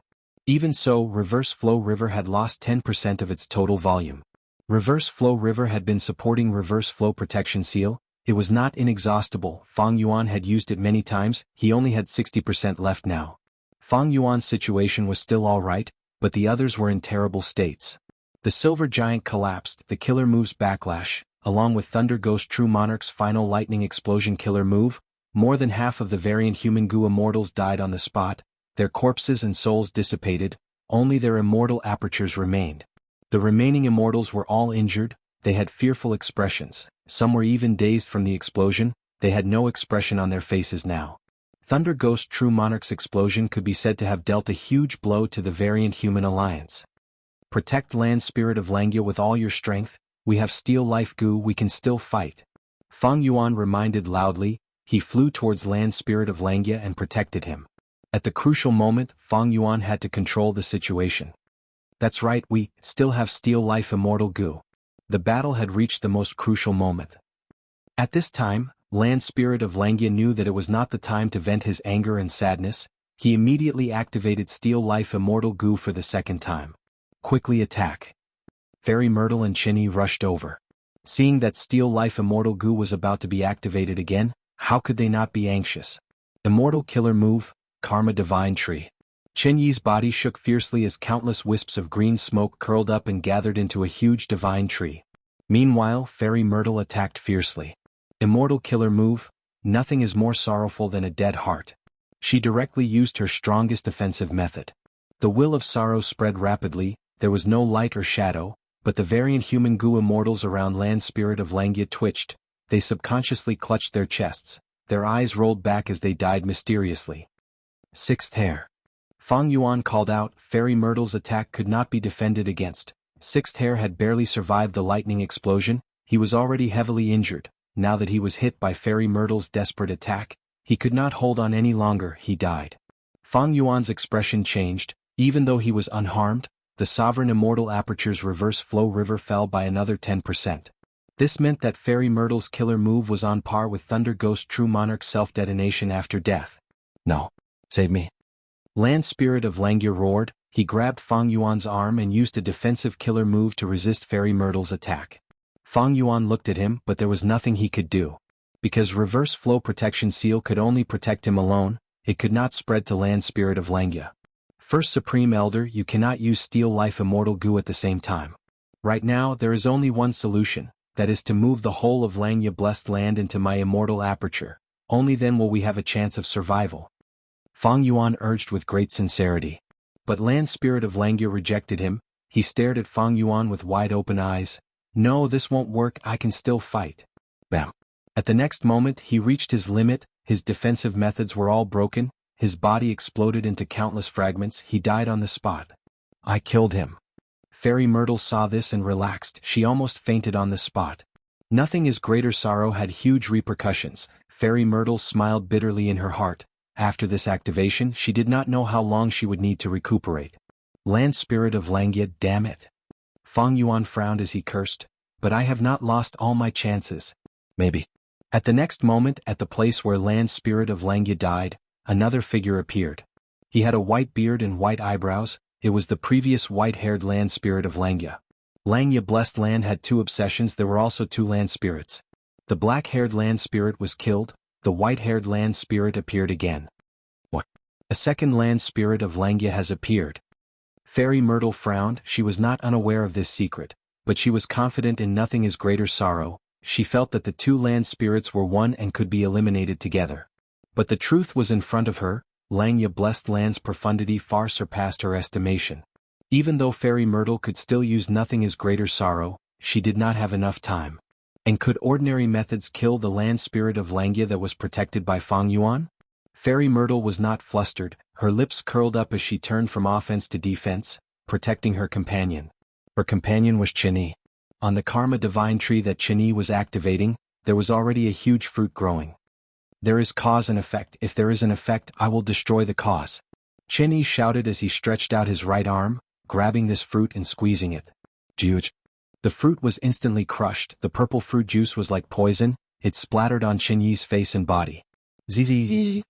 Even so, Reverse Flow River had lost 10% of its total volume. Reverse Flow River had been supporting Reverse Flow Protection Seal. It was not inexhaustible. Fang Yuan had used it many times, he only had 60% left now. Fang Yuan's situation was still alright, but the others were in terrible states. The Silver Giant collapsed, the Killer Move's Backlash, along with Thunder Ghost True Monarch's final Lightning Explosion Killer Move. More than half of the variant human goo immortals died on the spot, their corpses and souls dissipated, only their immortal apertures remained. The remaining immortals were all injured, they had fearful expressions, some were even dazed from the explosion, they had no expression on their faces now. Thunder Ghost True Monarch's explosion could be said to have dealt a huge blow to the variant human alliance. Protect Land Spirit of Langya with all your strength, we have Steel Life Goo, we can still fight. Fang Yuan reminded loudly. He flew towards Land Spirit of Langya and protected him. At the crucial moment, Fang Yuan had to control the situation. That's right, we still have Steel Life Immortal Goo. The battle had reached the most crucial moment. At this time, Land Spirit of Langya knew that it was not the time to vent his anger and sadness. He immediately activated Steel Life Immortal Goo for the second time. Quickly attack. Fairy Myrtle and Chinny rushed over. Seeing that Steel Life Immortal Goo was about to be activated again, how could they not be anxious? Immortal Killer Move, Karma Divine Tree. Chen Yi's body shook fiercely as countless wisps of green smoke curled up and gathered into a huge divine tree. Meanwhile, Fairy Myrtle attacked fiercely. Immortal Killer Move, nothing is more sorrowful than a dead heart. She directly used her strongest offensive method. The will of sorrow spread rapidly, there was no light or shadow, but the variant human goo immortals around Land Spirit of Langya twitched. They subconsciously clutched their chests, their eyes rolled back as they died mysteriously. Sixth Hair. Fang Yuan called out, Fairy Myrtle's attack could not be defended against. Sixth Hair had barely survived the lightning explosion, he was already heavily injured. Now that he was hit by Fairy Myrtle's desperate attack, he could not hold on any longer, he died. Fang Yuan's expression changed, even though he was unharmed, the Sovereign Immortal Aperture's Reverse Flow River fell by another 10%. This meant that Fairy Myrtle's killer move was on par with Thunder Ghost True Monarch's self-detonation after death. No. Save me. Land Spirit of Langya roared, he grabbed Fang Yuan's arm and used a defensive killer move to resist Fairy Myrtle's attack. Fang Yuan looked at him but there was nothing he could do. Because Reverse Flow Protection Seal could only protect him alone, it could not spread to Land Spirit of Langya. First Supreme Elder, you cannot use Steel Life Immortal Goo at the same time. Right now there is only one solution. That is to move the whole of Langya Blessed Land into my immortal aperture. Only then will we have a chance of survival. Fang Yuan urged with great sincerity. But Land Spirit of Langya rejected him, he stared at Fang Yuan with wide-open eyes. No, this won't work, I can still fight. Bam. At the next moment he reached his limit, his defensive methods were all broken, his body exploded into countless fragments, he died on the spot. I killed him. Fairy Myrtle saw this and relaxed, she almost fainted on the spot. Nothing as greater sorrow had huge repercussions. Fairy Myrtle smiled bitterly in her heart. After this activation she did not know how long she would need to recuperate. Land Spirit of Langya, damn it. Fang Yuan frowned as he cursed, but I have not lost all my chances. Maybe. At the next moment, at the place where Land Spirit of Langya died, another figure appeared. He had a white beard and white eyebrows. It was the previous white-haired Land Spirit of Langya. Langya Blessed Land had two obsessions, there were also two land spirits. The black-haired Land Spirit was killed, the white-haired Land Spirit appeared again. What? A second Land Spirit of Langya has appeared. Fairy Myrtle frowned, she was not unaware of this secret, but she was confident in nothing as greater sorrow, she felt that the two land spirits were one and could be eliminated together. But the truth was in front of her, Langya Blessed Land's profundity far surpassed her estimation. Even though Fairy Myrtle could still use nothing as greater sorrow, she did not have enough time. And could ordinary methods kill the Land Spirit of Langya that was protected by Fang Yuan? Fairy Myrtle was not flustered, her lips curled up as she turned from offense to defense, protecting her companion. Her companion was Qinyi. On the karma divine tree that Qinyi was activating, there was already a huge fruit growing. There is cause and effect. If there is an effect, I will destroy the cause. Qinyi shouted as he stretched out his right arm, grabbing this fruit and squeezing it. Juge. The fruit was instantly crushed. The purple fruit juice was like poison. It splattered on Qinyi's face and body. Zzz.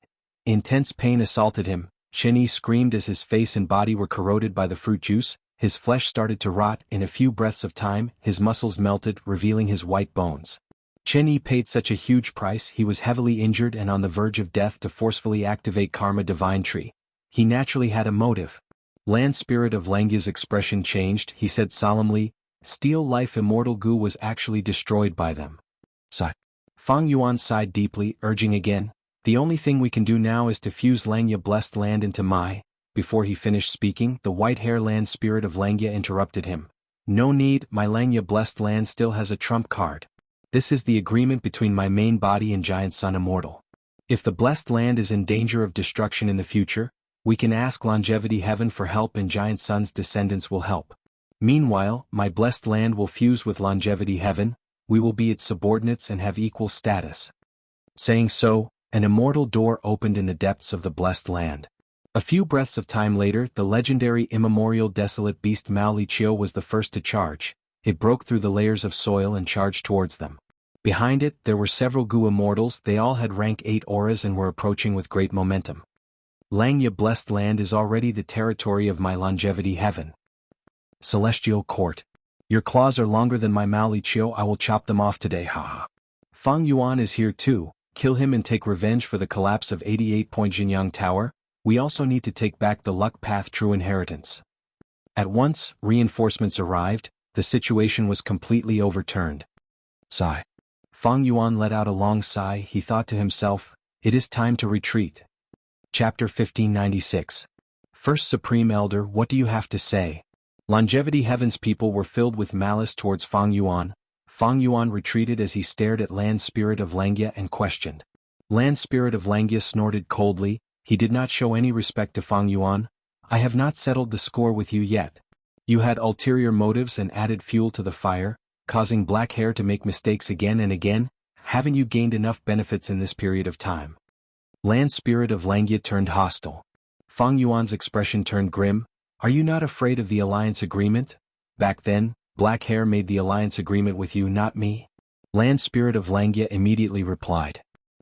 Intense pain assaulted him. Qinyi screamed as his face and body were corroded by the fruit juice. His flesh started to rot. In a few breaths of time, his muscles melted, revealing his white bones. Qinyi paid such a huge price. He was heavily injured and on the verge of death to forcefully activate Karma Divine Tree. He naturally had a motive. Land Spirit of Langya's expression changed. He said solemnly, "Steel Life Immortal Gu was actually destroyed by them." Sigh. Fang Yuan sighed deeply, urging again, "The only thing we can do now is to fuse Langya Blessed Land into my..." Before he finished speaking, the white-hair land spirit of Langya interrupted him. "No need, my Langya Blessed Land still has a trump card. This is the agreement between my main body and Giant Sun Immortal. If the Blessed Land is in danger of destruction in the future, we can ask Longevity Heaven for help and Giant Sun's descendants will help. Meanwhile, my Blessed Land will fuse with Longevity Heaven, we will be its subordinates and have equal status." Saying so, an immortal door opened in the depths of the Blessed Land. A few breaths of time later, the legendary immemorial desolate beast Mao Li Chiu was the first to charge. It broke through the layers of soil and charged towards them. Behind it, there were several Gu immortals. They all had rank 8 auras and were approaching with great momentum. Langya Blessed Land is already the territory of my Longevity Heaven. Celestial Court. Your claws are longer than my Mao Li Chiu. I will chop them off today, haha. Fang Yuan is here too. Kill him and take revenge for the collapse of 88 Point Jinyang Tower. We also need to take back the Luck Path True Inheritance. At once, reinforcements arrived. The situation was completely overturned. Sigh. Fang Yuan let out a long sigh. He thought to himself, "It is time to retreat." Chapter 1596. First Supreme Elder, what do you have to say? Longevity Heaven's people were filled with malice towards Fang Yuan. Fang Yuan retreated as he stared at Land Spirit of Langya and questioned. Land Spirit of Langya snorted coldly. He did not show any respect to Fang Yuan. "I have not settled the score with you yet. You had ulterior motives and added fuel to the fire, causing black hair to make mistakes again and again. Haven't you gained enough benefits in this period of time?" Land Spirit of Langya turned hostile. Fang Yuan's expression turned grim. "Are you not afraid of the alliance agreement? Back then, black hair made the alliance agreement with you, not me." Land Spirit of Langya immediately replied.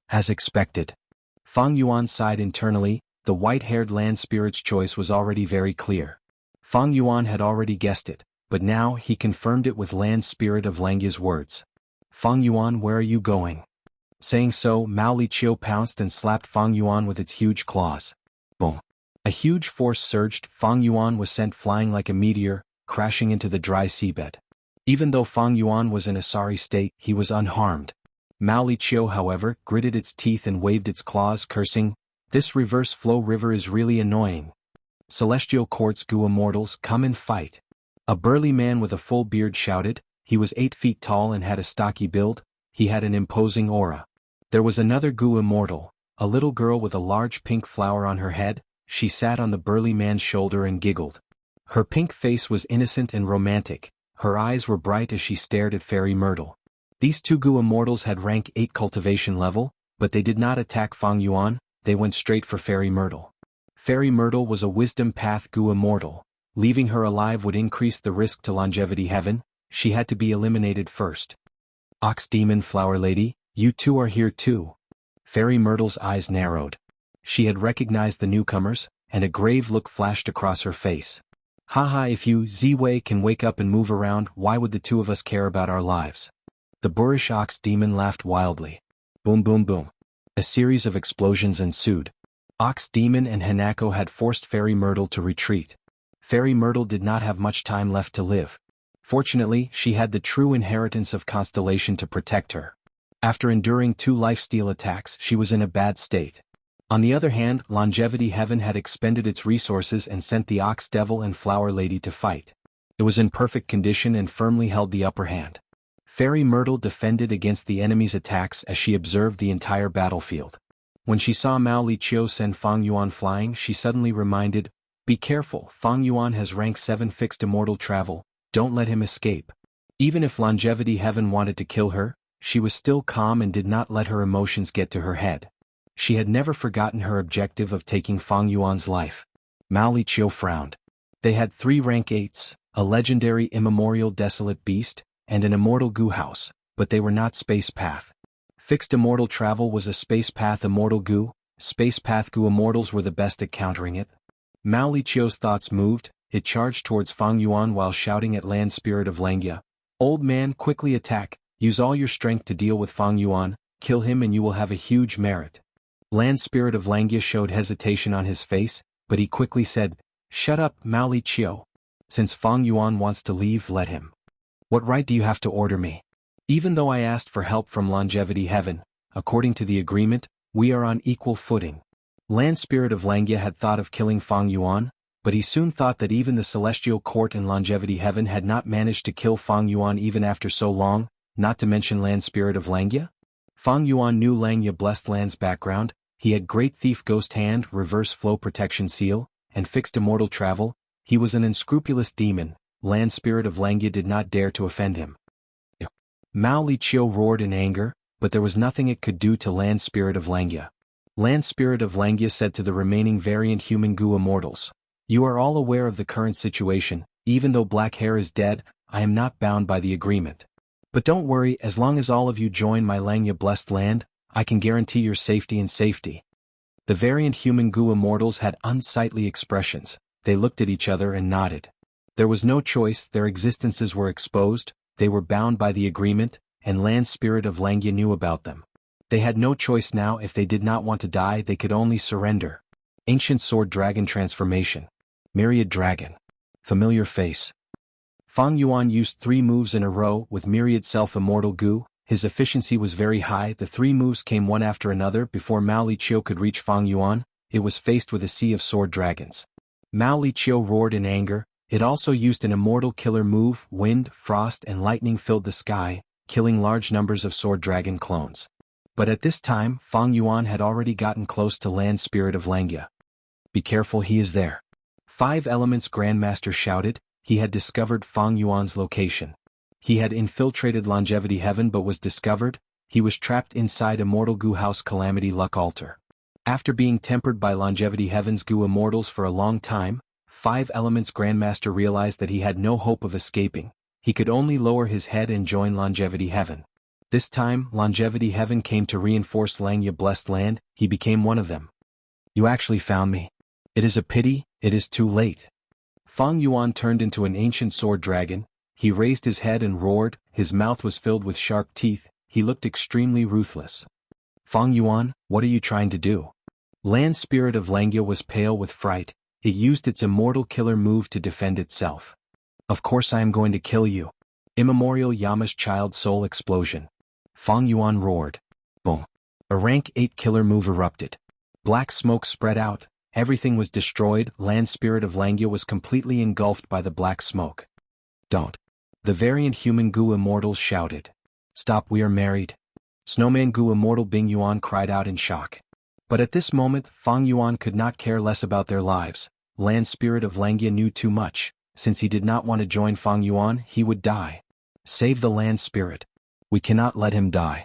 As expected. Fang Yuan sighed internally. The white-haired Land Spirit's choice was already very clear. Fang Yuan had already guessed it, but now he confirmed it with Land Spirit of Langya's words. "Fang Yuan, where are you going?" Saying so, Mao Li Chiu pounced and slapped Fang Yuan with its huge claws. Boom. A huge force surged. Fang Yuan was sent flying like a meteor, crashing into the dry seabed. Even though Fang Yuan was in a sorry state, he was unharmed. Mao Li Chiu, however, gritted its teeth and waved its claws, cursing, "This reverse flow river is really annoying. Celestial Court's Gu immortals, come and fight." A burly man with a full beard shouted. He was 8 feet tall and had a stocky build. He had an imposing aura. There was another Gu immortal, a little girl with a large pink flower on her head. She sat on the burly man's shoulder and giggled. Her pink face was innocent and romantic. Her eyes were bright as she stared at Fairy Myrtle. These 2 Gu immortals had rank 8 cultivation level, but they did not attack Fang Yuan. They went straight for Fairy Myrtle. Fairy Myrtle was a Wisdom Path Gu immortal. Leaving her alive would increase the risk to Longevity Heaven. She had to be eliminated first. Ox Demon Flower Lady, you two are here too. Fairy Myrtle's eyes narrowed. She had recognized the newcomers, and a grave look flashed across her face. "Haha, if you, Z-Wei, can wake up and move around, why would the two of us care about our lives?" The boorish Ox Demon laughed wildly. Boom boom boom. A series of explosions ensued. Ox Demon and Hanako had forced Fairy Myrtle to retreat. Fairy Myrtle did not have much time left to live. Fortunately, she had the true inheritance of Constellation to protect her. After enduring 2 lifesteal attacks, she was in a bad state. On the other hand, Longevity Heaven had expended its resources and sent the Ox Devil and Flower Lady to fight. It was in perfect condition and firmly held the upper hand. Fairy Myrtle defended against the enemy's attacks as she observed the entire battlefield. When she saw Mao Li Chiu send Fang Yuan flying, she suddenly reminded, "Be careful, Fang Yuan has rank 7 fixed immortal travel. Don't let him escape. Even if Longevity Heaven wanted to kill her, she was still calm and did not let her emotions get to her head. She had never forgotten her objective of taking Fang Yuan's life. Mao Liqiu frowned. They had 3 rank 8s, a legendary immemorial desolate beast, and an immortal goo house, but they were not space path. Fixed immortal travel was a space path immortal goo, space path goo immortals were the best at countering it. Mao Liqiu's thoughts moved, it charged towards Fang Yuan while shouting at Land Spirit of Langya. Old man, quickly attack, use all your strength to deal with Fang Yuan, kill him and you will have a huge merit. Land Spirit of Langya showed hesitation on his face, but he quickly said, shut up, Mao Liqiu. Since Fang Yuan wants to leave, let him. What right do you have to order me? Even though I asked for help from Longevity Heaven, according to the agreement, we are on equal footing. Land Spirit of Langya had thought of killing Fang Yuan, but he soon thought that even the Celestial Court and Longevity Heaven had not managed to kill Fang Yuan even after so long, not to mention Land Spirit of Langya. Fang Yuan knew Langya Blessed Land's background, he had Great Thief Ghost Hand, Reverse Flow Protection Seal, and Fixed Immortal Travel. He was an unscrupulous demon. Land Spirit of Langya did not dare to offend him. Mao Liqiu roared in anger, but there was nothing it could do to Land Spirit of Langya. Land Spirit of Langya said to the remaining variant human goo immortals, you are all aware of the current situation, even though Black Hair is dead, I am not bound by the agreement. But don't worry, as long as all of you join my Langya Blessed Land, I can guarantee your safety and safety. The variant human goo immortals had unsightly expressions, they looked at each other and nodded. There was no choice, their existences were exposed, they were bound by the agreement, and Land Spirit of Langya knew about them. They had no choice now. If they did not want to die, they could only surrender. Ancient Sword Dragon Transformation. Myriad Dragon. Familiar face. Fang Yuan used 3 moves in a row with Myriad Self-Immortal Goo. His efficiency was very high. The 3 moves came one after another before Mao Liqiu could reach Fang Yuan. It was faced with a sea of sword dragons. Mao Liqiu roared in anger. It also used an immortal killer move. Wind, frost and lightning filled the sky, killing large numbers of sword dragon clones. But at this time, Fang Yuan had already gotten close to Land Spirit of Langya. Be careful, he is there. 5 Elements Grandmaster shouted. He had discovered Fang Yuan's location. He had infiltrated Longevity Heaven but was discovered. He was trapped inside Immortal Goo House Calamity Luck Altar. After being tempered by Longevity Heaven's Goo Immortals for a long time, 5 Elements Grandmaster realized that he had no hope of escaping. He could only lower his head and join Longevity Heaven. This time, Longevity Heaven came to reinforce Langya Blessed Land. He became one of them. You actually found me. It is a pity, it is too late. Fang Yuan turned into an ancient sword dragon. He raised his head and roared. His mouth was filled with sharp teeth. He looked extremely ruthless. Fang Yuan, what are you trying to do? Land Spirit of Langya was pale with fright. It used its immortal killer move to defend itself. Of course I am going to kill you. Immemorial Yama's Child Soul Explosion. Fang Yuan roared. Boom. A rank 8 killer move erupted. Black smoke spread out. Everything was destroyed. Land Spirit of Langya was completely engulfed by the black smoke. Don't. The variant human goo immortals shouted. Stop, we are married. Snowman goo immortal Bing Yuan cried out in shock. But at this moment, Fang Yuan could not care less about their lives. Land Spirit of Langya knew too much. Since he did not want to join Fang Yuan, he would die. Save the Land Spirit. We cannot let him die.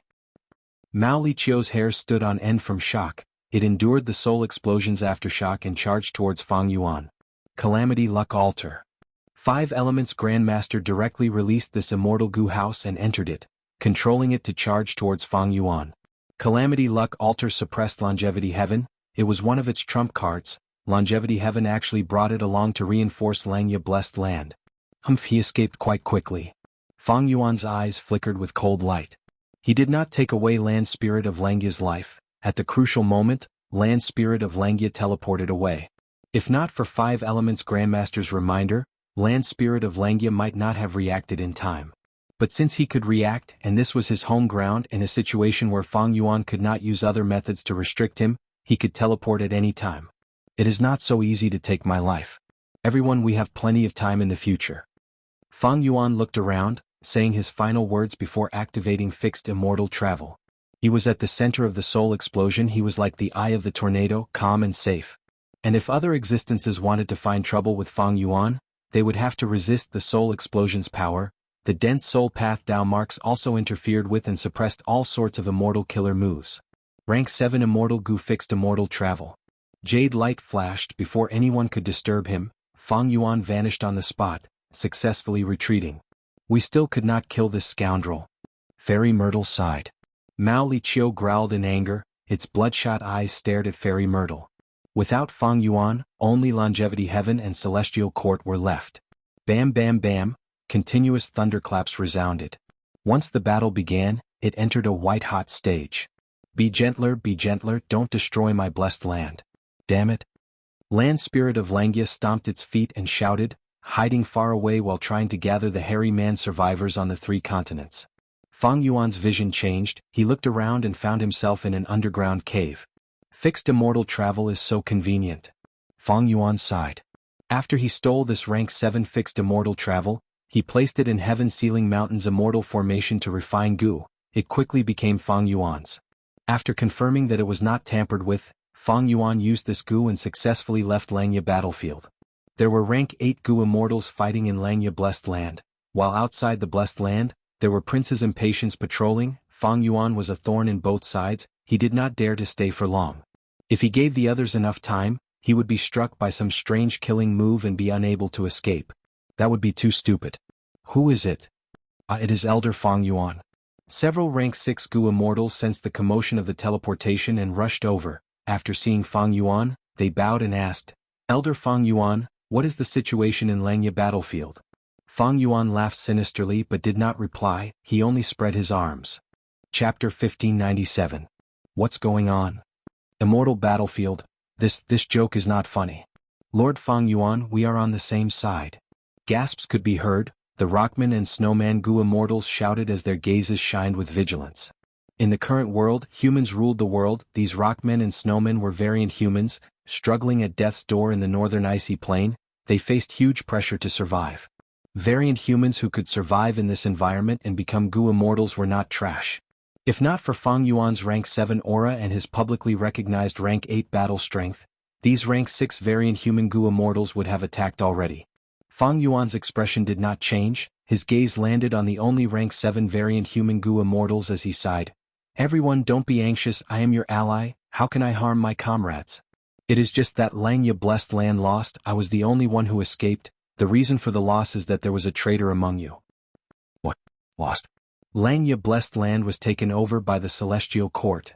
Mao Liqiu's hair stood on end from shock. It endured the soul explosion's aftershock and charged towards Fang Yuan. Calamity Luck Altar. 5 Elements Grandmaster directly released this immortal goo house and entered it, controlling it to charge towards Fang Yuan. Calamity Luck Altar suppressed Longevity Heaven. It was one of its trump cards. Longevity Heaven actually brought it along to reinforce Langya Blessed Land. Humph, he escaped quite quickly. Fang Yuan's eyes flickered with cold light. He did not take away Land Spirit of Langya's life. At the crucial moment, Land Spirit of Langya teleported away. If not for 5 Elements Grandmaster's reminder, Land Spirit of Langya might not have reacted in time. But since he could react, and this was his home ground in a situation where Fang Yuan could not use other methods to restrict him, he could teleport at any time. It is not so easy to take my life. Everyone, we have plenty of time in the future. Fang Yuan looked around, saying his final words before activating Fixed Immortal Travel. He was at the center of the soul explosion. He was like the eye of the tornado, calm and safe. And if other existences wanted to find trouble with Fang Yuan, they would have to resist the soul explosion's power. The dense soul path Dao marks also interfered with and suppressed all sorts of immortal killer moves. Rank 7 Immortal Gu fixed immortal travel. Jade light flashed before anyone could disturb him. Fang Yuan vanished on the spot, successfully retreating. We still could not kill this scoundrel. Fairy Myrtle sighed. Mao Liqiu growled in anger, its bloodshot eyes stared at Fairy Myrtle. Without Fang Yuan, only Longevity Heaven and Celestial Court were left. Bam bam bam, continuous thunderclaps resounded. Once the battle began, it entered a white-hot stage. Be gentler, don't destroy my blessed land. Damn it. Land Spirit of Langya stomped its feet and shouted, hiding far away while trying to gather the hairy man survivors on the 3 continents. Fang Yuan's vision changed, he looked around and found himself in an underground cave. Fixed immortal travel is so convenient. Fang Yuan sighed. After he stole this rank 7 fixed immortal travel, he placed it in Heaven Sealing Mountain's immortal formation to refine Gu. It quickly became Fang Yuan's. After confirming that it was not tampered with, Fang Yuan used this Gu and successfully left Langya battlefield. There were rank 8 Gu immortals fighting in Langya Blessed Land, while outside the Blessed Land, there were princes and patients patrolling. Fang Yuan was a thorn in both sides, he did not dare to stay for long. If he gave the others enough time, he would be struck by some strange killing move and be unable to escape. That would be too stupid. Who is it? It is Elder Fang Yuan. Several rank 6 Gu immortals sensed the commotion of the teleportation and rushed over. After seeing Fang Yuan, they bowed and asked, Elder Fang Yuan, what is the situation in Langya battlefield? Fang Yuan laughed sinisterly but did not reply, he only spread his arms. Chapter 1597. What's going on? Immortal battlefield. This joke is not funny. Lord Fang Yuan, we are on the same side. Gasps could be heard, the Rockman and Snowman Gu immortals shouted as their gazes shined with vigilance. In the current world, humans ruled the world. These Rockmen and Snowmen were variant humans, struggling at death's door in the northern icy plain. They faced huge pressure to survive. Variant humans who could survive in this environment and become Gu immortals were not trash. If not for Fang Yuan's rank 7 aura and his publicly recognized rank 8 battle strength, these rank 6 variant human Gu immortals would have attacked already. Fang Yuan's expression did not change, his gaze landed on the only rank 7 variant human Gu immortals as he sighed. Everyone, don't be anxious, I am your ally, how can I harm my comrades? It is just that Langya Blessed Land lost, I was the only one who escaped, the reason for the loss is that there was a traitor among you. What? Lost? Langya Blessed Land was taken over by the Celestial Court.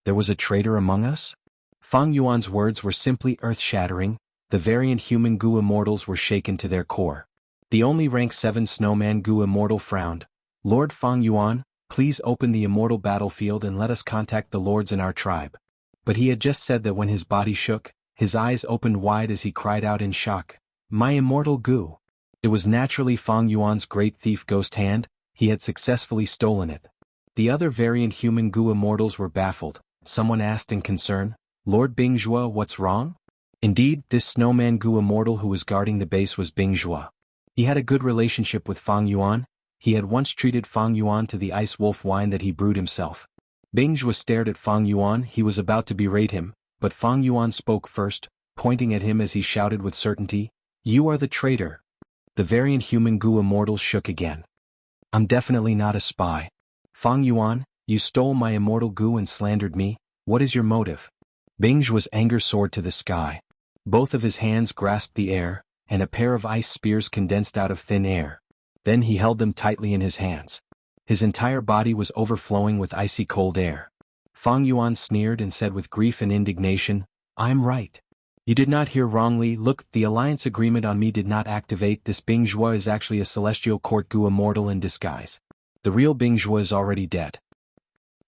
There was a traitor among us? Fang Yuan's words were simply earth-shattering, the variant human Gu immortals were shaken to their core. The only rank 7 Snowman Gu immortal frowned. Lord Fang Yuan, please open the immortal battlefield and let us contact the lords in our tribe. But he had just said that when his body shook, his eyes opened wide as he cried out in shock. My immortal Gu! It was naturally Fang Yuan's great thief ghost hand, he had successfully stolen it. The other variant human Gu immortals were baffled. Someone asked in concern, Lord Bingzhua, what's wrong? Indeed, this Snowman Gu immortal who was guarding the base was Bingzhua. He had a good relationship with Fang Yuan. He had once treated Fang Yuan to the ice wolf wine that he brewed himself. Bingzhua stared at Fang Yuan, he was about to berate him, but Fang Yuan spoke first, pointing at him as he shouted with certainty, You are the traitor. The variant human Gu immortals shook again. I'm definitely not a spy. Fang Yuan, you stole my immortal Gu and slandered me, what is your motive? Bingzhua's anger soared to the sky. Both of his hands grasped the air, and a pair of ice spears condensed out of thin air. Then he held them tightly in his hands. His entire body was overflowing with icy cold air. Fang Yuan sneered and said with grief and indignation, I'm right. You did not hear wrongly, look, the alliance agreement on me did not activate, this Bingzhua is actually a Celestial Court Gu immortal in disguise. The real Bingzhua is already dead.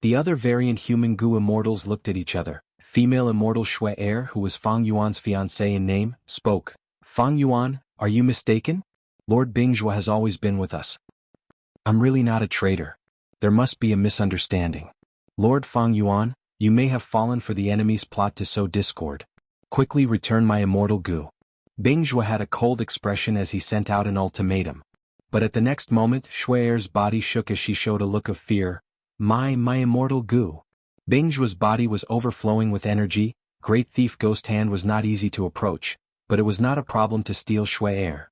The other variant human Gu immortals looked at each other. Female immortal Shui Er, who was Fang Yuan's fiancée in name, spoke. Fang Yuan, are you mistaken? Lord Bingzhua has always been with us. I'm really not a traitor. There must be a misunderstanding. Lord Fang Yuan, you may have fallen for the enemy's plot to sow discord. Quickly return my immortal Gu. Bingzhua had a cold expression as he sent out an ultimatum. But at the next moment, Shui Er's body shook as she showed a look of fear. My immortal Gu. Bingzhua's body was overflowing with energy. Great Thief Ghost Hand was not easy to approach, but it was not a problem to steal Shui Er.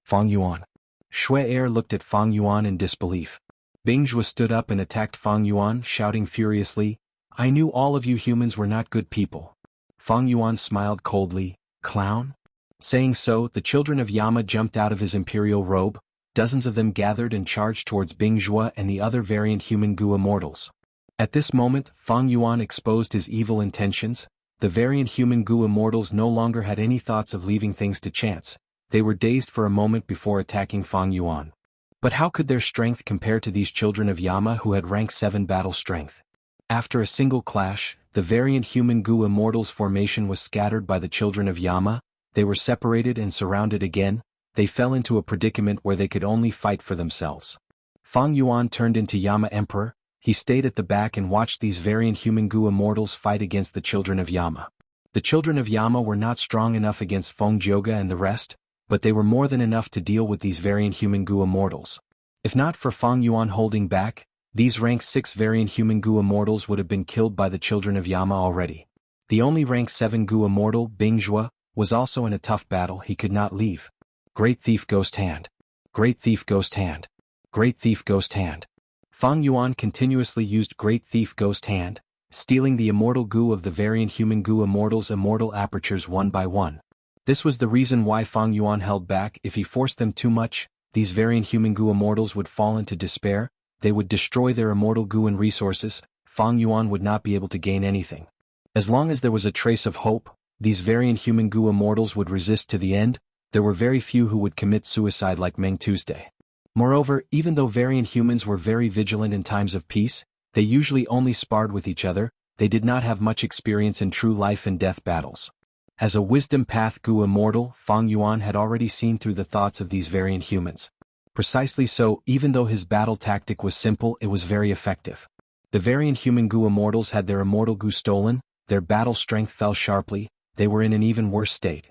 Fang Yuan. Shui Er looked at Fang Yuan in disbelief. Bing Zhuo stood up and attacked Fang Yuan, shouting furiously, "I knew all of you humans were not good people." Fang Yuan smiled coldly, "Clown?" Saying so, the children of Yama jumped out of his imperial robe, dozens of them gathered and charged towards Bing Zhuo and the other variant human Gu immortals. At this moment, Fang Yuan exposed his evil intentions. The variant human Gu immortals no longer had any thoughts of leaving things to chance. They were dazed for a moment before attacking Fang Yuan. But how could their strength compare to these children of Yama who had rank 7 battle strength? After a single clash, the variant human Gu immortals formation was scattered by the children of Yama. They were separated and surrounded again. They fell into a predicament where they could only fight for themselves. Fang Yuan turned into Yama Emperor. He stayed at the back and watched these variant human Gu immortals fight against the children of Yama. The children of Yama were not strong enough against Feng Jioga and the rest, but they were more than enough to deal with these variant human Gu immortals. If not for Fang Yuan holding back, these rank 6 variant human Gu immortals would have been killed by the children of Yama already. The only rank 7 Gu immortal, Bing Zhuo, was also in a tough battle. He could not leave. Great Thief Ghost Hand. Great Thief Ghost Hand. Great Thief Ghost Hand. Fang Yuan continuously used Great Thief Ghost Hand, stealing the immortal Gu of the variant human Gu immortals' immortal apertures one by one. This was the reason why Fang Yuan held back. If he forced them too much, these variant human Gu immortals would fall into despair. They would destroy their immortal Gu and resources. Fang Yuan would not be able to gain anything. As long as there was a trace of hope, these variant human Gu immortals would resist to the end. There were very few who would commit suicide like Meng Tuesday. Moreover, even though variant humans were very vigilant in times of peace, they usually only sparred with each other. They did not have much experience in true life and death battles. As a wisdom path Gu immortal, Fang Yuan had already seen through the thoughts of these variant humans. Precisely so, even though his battle tactic was simple, it was very effective. The variant human Gu immortals had their immortal Gu stolen, their battle strength fell sharply, they were in an even worse state.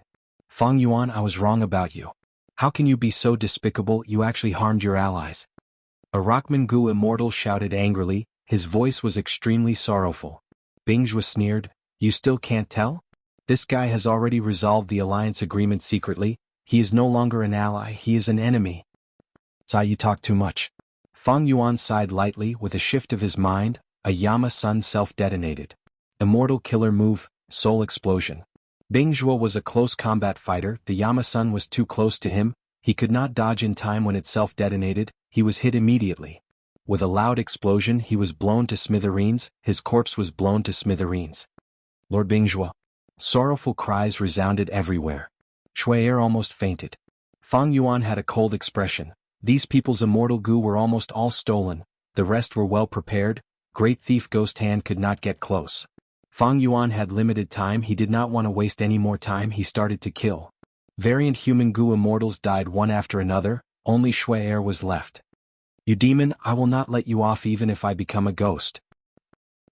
Fang Yuan, I was wrong about you. How can you be so despicable? You actually harmed your allies. A Rockman Gu immortal shouted angrily, his voice was extremely sorrowful. Bing Zhuo sneered, "You still can't tell? This guy has already resolved the alliance agreement secretly. He is no longer an ally, he is an enemy." "Sai, you talk too much." Fang Yuan sighed lightly. With a shift of his mind, a Yama Sun self-detonated. Immortal killer move, soul explosion. Bing Zhuo was a close combat fighter. The Yama Sun was too close to him. He could not dodge in time when it self-detonated. He was hit immediately. With a loud explosion, he was blown to smithereens. His corpse was blown to smithereens. Lord Bing Zhuo. Sorrowful cries resounded everywhere. Shui Er almost fainted. Fang Yuan had a cold expression. These people's immortal Gu were almost all stolen. The rest were well prepared. Great Thief Ghost Hand could not get close. Fang Yuan had limited time. He did not want to waste any more time. He started to kill. Variant human Gu immortals died one after another. Only Shui Er was left. "You demon, I will not let you off even if I become a ghost."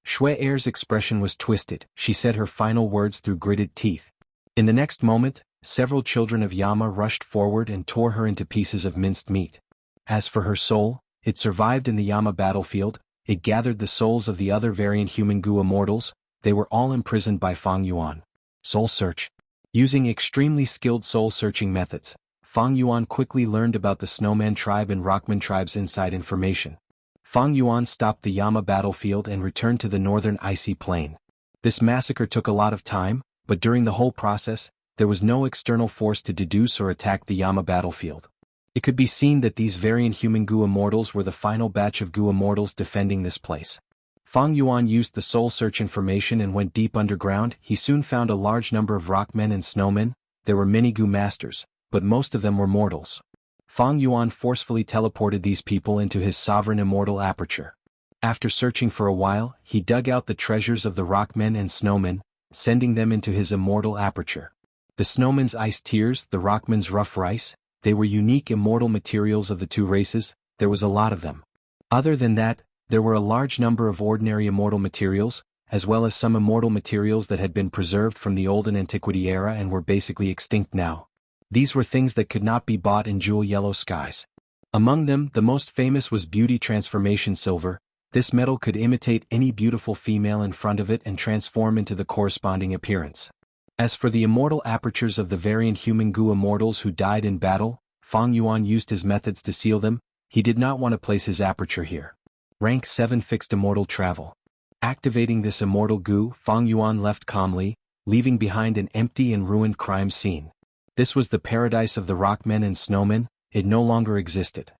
Shui Er's expression was twisted. She said her final words through gritted teeth. In the next moment, several children of Yama rushed forward and tore her into pieces of minced meat. As for her soul, it survived in the Yama battlefield. It gathered the souls of the other variant human Gu immortals. They were all imprisoned by Fang Yuan. Soul search. Using extremely skilled soul-searching methods, Fang Yuan quickly learned about the Snowman tribe and Rockman tribe's inside information. Fang Yuan stopped the Yama battlefield and returned to the northern icy plain. This massacre took a lot of time, but during the whole process, there was no external force to deduce or attack the Yama battlefield. It could be seen that these variant human Gu immortals were the final batch of Gu immortals defending this place. Fang Yuan used the soul search information and went deep underground. He soon found a large number of rockmen and snowmen. There were many Gu masters, but most of them were mortals. Fang Yuan forcefully teleported these people into his sovereign immortal aperture. After searching for a while, he dug out the treasures of the rockmen and snowmen, sending them into his immortal aperture. The snowmen's ice tears, the rockmen's rough rice, they were unique immortal materials of the two races. There was a lot of them. Other than that, there were a large number of ordinary immortal materials, as well as some immortal materials that had been preserved from the olden antiquity era and were basically extinct now. These were things that could not be bought in jewel yellow skies. Among them, the most famous was beauty transformation silver. This metal could imitate any beautiful female in front of it and transform into the corresponding appearance. As for the immortal apertures of the variant human Gu immortals who died in battle, Fang Yuan used his methods to seal them. He did not want to place his aperture here. Rank 7 fixed immortal travel. Activating this immortal goo, Fang Yuan left calmly, leaving behind an empty and ruined crime scene. This was the paradise of the rockmen and snowmen. It no longer existed.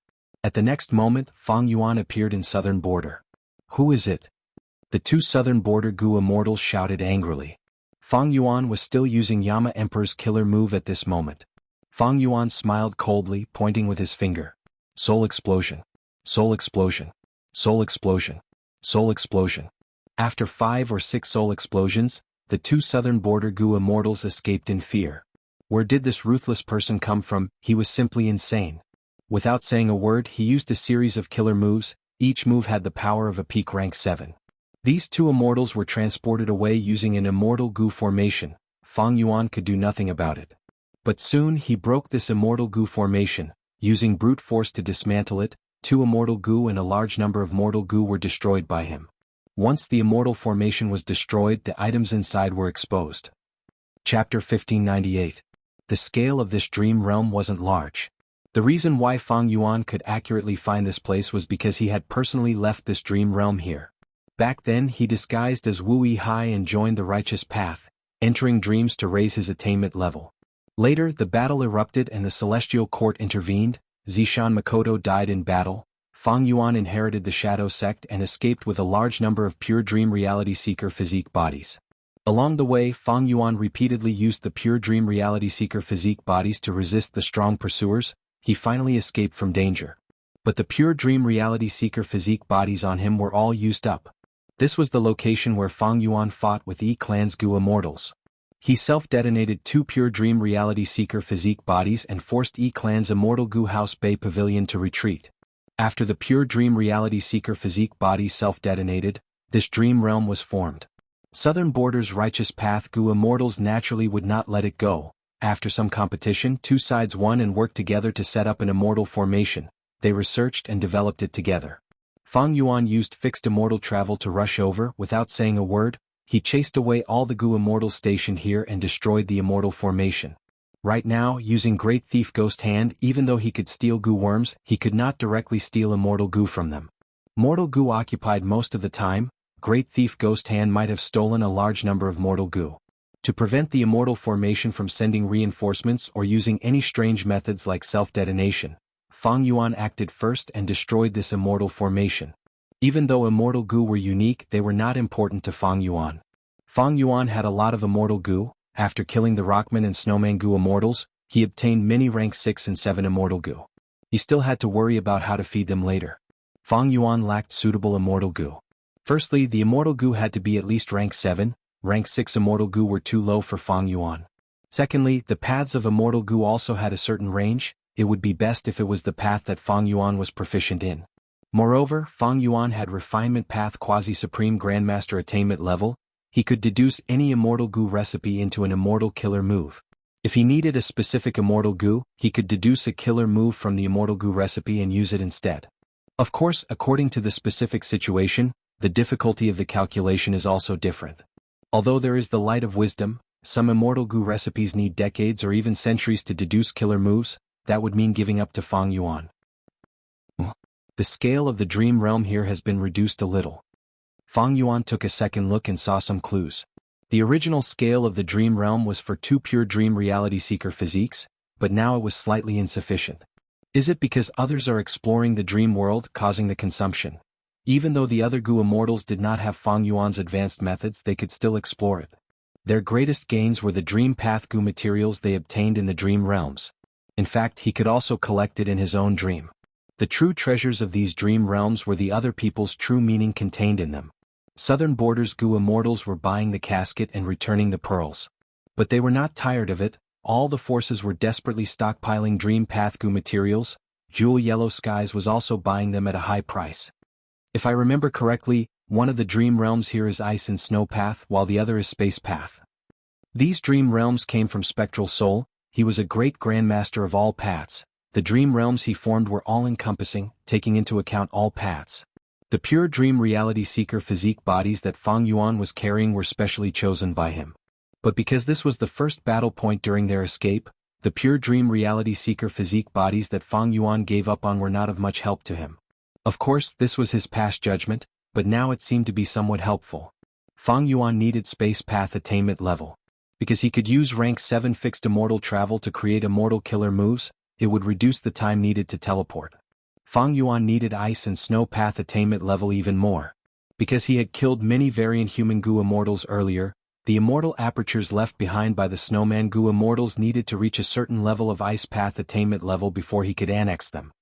At the next moment, Fang Yuan appeared in southern border. Who is it? The two southern border goo immortals shouted angrily. Fang Yuan was still using Yama Emperor's killer move at this moment. Fang Yuan smiled coldly, pointing with his finger. Soul explosion. Soul explosion. Soul explosion. Soul explosion. After 5 or 6 soul explosions, the two southern border goo immortals escaped in fear. Where did this ruthless person come from? He was simply insane. Without saying a word, he used a series of killer moves. Each move had the power of a peak rank 7. These two immortals were transported away using an immortal goo formation. Fang Yuan could do nothing about it. But soon he broke this immortal goo formation. Using brute force to dismantle it, 2 immortal goo and a large number of mortal goo were destroyed by him. Once the immortal formation was destroyed, the items inside were exposed. Chapter 1598. The scale of this dream realm wasn't large. The reason why Fang Yuan could accurately find this place was because he had personally left this dream realm here. Back then he disguised as Wu Yi and joined the righteous path, entering dreams to raise his attainment level. Later the battle erupted and the celestial court intervened. Zishan Makoto died in battle. Fang Yuan inherited the Shadow Sect and escaped with a large number of pure dream reality seeker physique bodies. Along the way, Fang Yuan repeatedly used the pure dream reality seeker physique bodies to resist the strong pursuers. He finally escaped from danger. But the pure dream reality seeker physique bodies on him were all used up. This was the location where Fang Yuan fought with E-Clan's goo immortals. He self-detonated 2 pure dream reality seeker physique bodies and forced E-Clan's immortal goo house Bay Pavilion to retreat. After the pure dream reality seeker physique bodies self-detonated, this dream realm was formed. Southern Border's righteous path goo immortals naturally would not let it go. After some competition, 2 sides won and worked together to set up an immortal formation. They researched and developed it together. Fang Yuan used fixed immortal travel to rush over. Without saying a word, he chased away all the goo immortals stationed here and destroyed the immortal formation. Right now, using Great Thief Ghost Hand, even though he could steal goo worms, he could not directly steal immortal goo from them. Mortal goo occupied most of the time. Great Thief Ghost Hand might have stolen a large number of mortal goo. To prevent the immortal formation from sending reinforcements or using any strange methods like self-detonation, Fang Yuan acted first and destroyed this immortal formation. Even though immortal goo were unique, they were not important to Fang Yuan. Fang Yuan had a lot of immortal goo. After killing the Rockman and Snowman goo immortals, he obtained many rank 6 and 7 immortal goo. He still had to worry about how to feed them later. Fang Yuan lacked suitable immortal goo. Firstly, the immortal goo had to be at least rank 7, rank 6 immortal goo were too low for Fang Yuan. Secondly, the paths of immortal goo also had a certain range. It would be best if it was the path that Fang Yuan was proficient in. Moreover, Fang Yuan had refinement path quasi-supreme grandmaster attainment level. He could deduce any immortal goo recipe into an immortal killer move. If he needed a specific immortal goo, he could deduce a killer move from the immortal goo recipe and use it instead. Of course, according to the specific situation, the difficulty of the calculation is also different. Although there is the light of wisdom, some immortal goo recipes need decades or even centuries to deduce killer moves. That would mean giving up to Fang Yuan. The scale of the dream realm here has been reduced a little. Fang Yuan took a second look and saw some clues. The original scale of the dream realm was for 2 pure dream reality seeker physiques, but now it was slightly insufficient. Is it because others are exploring the dream world, causing the consumption? Even though the other goo immortals did not have Fang Yuan's advanced methods, they could still explore it. Their greatest gains were the dream path goo materials they obtained in the dream realms. In fact, he could also collect it in his own dream. The true treasures of these dream realms were the other people's true meaning contained in them. Southern Border's goo immortals were buying the casket and returning the pearls. But they were not tired of it. All the forces were desperately stockpiling dream path goo materials. Jewel Yellow Skies was also buying them at a high price. If I remember correctly, one of the dream realms here is Ice and Snow Path, while the other is Space Path. These dream realms came from Spectral Soul. He was a great grandmaster of all paths. The dream realms he formed were all-encompassing, taking into account all paths. The pure dream reality seeker physique bodies that Fang Yuan was carrying were specially chosen by him. But because this was the first battle point during their escape, The pure dream reality seeker physique bodies that Fang Yuan gave up on were not of much help to him. Of course, this was his past judgment, but now it seemed to be somewhat helpful. Fang Yuan needed space path attainment level. Because he could use rank 7 fixed immortal travel to create immortal killer moves, it would reduce the time needed to teleport. Fang Yuan needed ice and snow path attainment level even more. Because he had killed many variant human goo immortals earlier, the immortal apertures left behind by the snowman goo immortals needed to reach a certain level of ice path attainment level before he could annex them.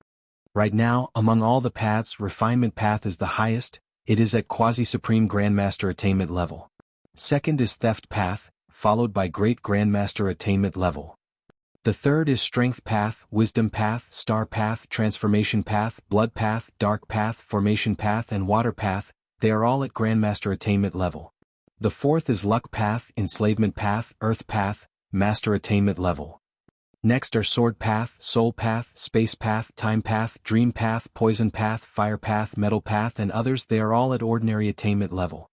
Right now, among all the paths, refinement path is the highest. It is at quasi-supreme grandmaster attainment level. Second is theft path, followed by great grandmaster attainment level. The third is strength path, wisdom path, star path, transformation path, blood path, dark path, formation path and water path. They are all at grandmaster attainment level. The fourth is luck path, enslavement path, earth path, master attainment level. Next are sword path, soul path, space path, time path, dream path, poison path, fire path, metal path and others. They are all at ordinary attainment level.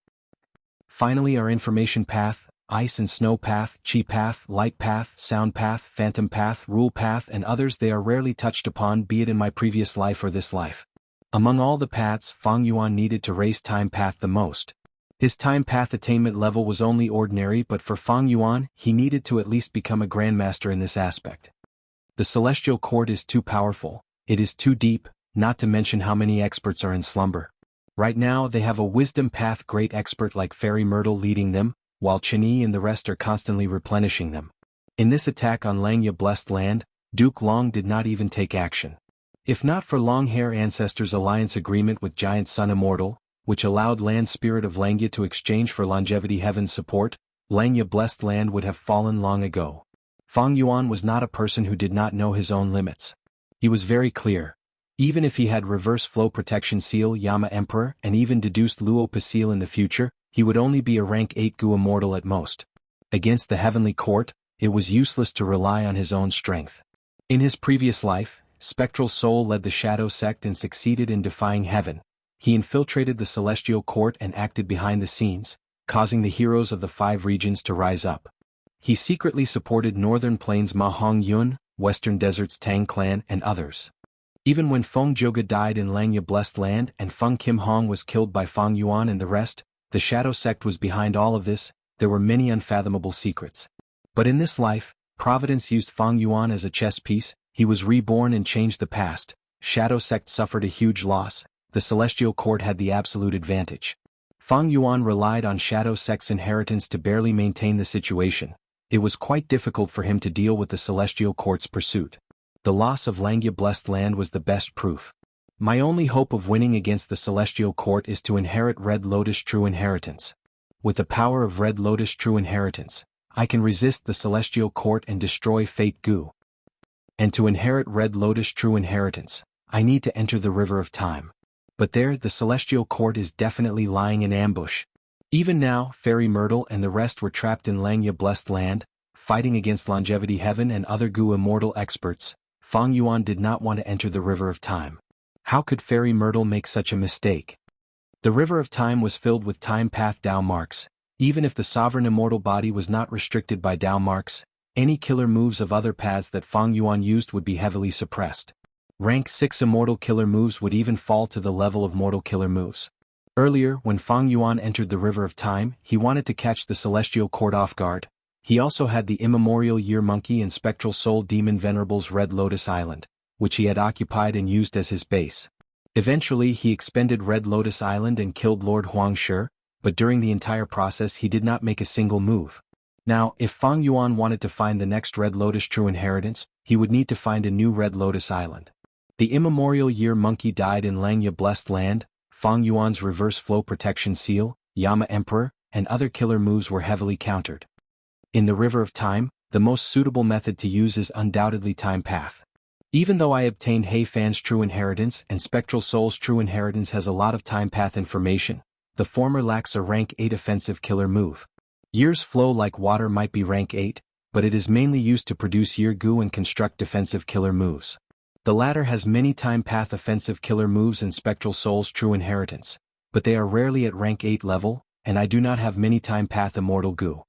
Finally are information path, ice and snow path, chi path, light path, sound path, phantom path, rule path and others. They are rarely touched upon, be it in my previous life or this life. Among all the paths, Fang Yuan needed to raise time path the most. His time path attainment level was only ordinary, but for Fang Yuan, he needed to at least become a grandmaster in this aspect. The celestial court is too powerful, it is too deep, not to mention how many experts are in slumber. Right now they have a wisdom path great expert like Fairy Myrtle leading them, while Chini and the rest are constantly replenishing them. In this attack on Langya Blessed Land, Duke Long did not even take action. If not for Longhair Ancestors' alliance agreement with Giant Sun Immortal, which allowed Land Spirit of Langya to exchange for Longevity Heaven's support, Langya Blessed Land would have fallen long ago. Fang Yuan was not a person who did not know his own limits. He was very clear. Even if he had reverse flow protection seal Yama Emperor and even deduced Luopa seal in the future, he would only be a rank 8 Gu immortal at most. Against the Heavenly Court, it was useless to rely on his own strength. In his previous life, Spectral Soul led the Shadow Sect and succeeded in defying heaven. He infiltrated the Celestial Court and acted behind the scenes, causing the heroes of the 5 regions to rise up. He secretly supported Northern Plains Ma Hong Yun, Western Deserts Tang Clan and others. Even when Feng Joga died in Langya Blessed Land and Feng Kim Hong was killed by Fang Yuan and the rest, the Shadow Sect was behind all of this. There were many unfathomable secrets. But in this life, Providence used Fang Yuan as a chess piece. He was reborn and changed the past. Shadow Sect suffered a huge loss. The Celestial Court had the absolute advantage. Fang Yuan relied on Shadow Sect's inheritance to barely maintain the situation. It was quite difficult for him to deal with the Celestial Court's pursuit. The loss of Langya Blessed Land was the best proof. My only hope of winning against the Celestial Court is to inherit Red Lotus True Inheritance. With the power of Red Lotus True Inheritance, I can resist the Celestial Court and destroy Fate Gu. And to inherit Red Lotus True Inheritance, I need to enter the River of Time. But there, the Celestial Court is definitely lying in ambush. Even now, Fairy Myrtle and the rest were trapped in Langya Blessed Land, fighting against Longevity Heaven and other Gu immortal experts. Fang Yuan did not want to enter the River of Time. How could Fairy Myrtle make such a mistake? The River of Time was filled with time path Dao marks. Even if the sovereign immortal body was not restricted by Dao marks, any killer moves of other paths that Fang Yuan used would be heavily suppressed. Rank 6 immortal killer moves would even fall to the level of mortal killer moves. Earlier, when Fang Yuan entered the River of Time, he wanted to catch the Celestial Court off guard. He also had the immemorial Year Monkey and Spectral Soul Demon Venerable's Red Lotus Island, which he had occupied and used as his base. Eventually he expended Red Lotus Island and killed Lord Huang Shi, but during the entire process he did not make a single move. Now, if Fang Yuan wanted to find the next Red Lotus True Inheritance, he would need to find a new Red Lotus Island. The immemorial Year Monkey died in Langya Blessed Land. Fang Yuan's reverse flow protection seal, Yama Emperor, and other killer moves were heavily countered. In the River of Time, the most suitable method to use is undoubtedly Time Path. Even though I obtained Hei Fan's True Inheritance and Spectral Soul's True Inheritance has a lot of Time Path information, the former lacks a rank 8 offensive killer move. Year's flow like water might be rank 8, but it is mainly used to produce Year Gu and construct defensive killer moves. The latter has many Time Path offensive killer moves and Spectral Soul's True Inheritance, but they are rarely at rank 8 level, and I do not have many Time Path Immortal Gu.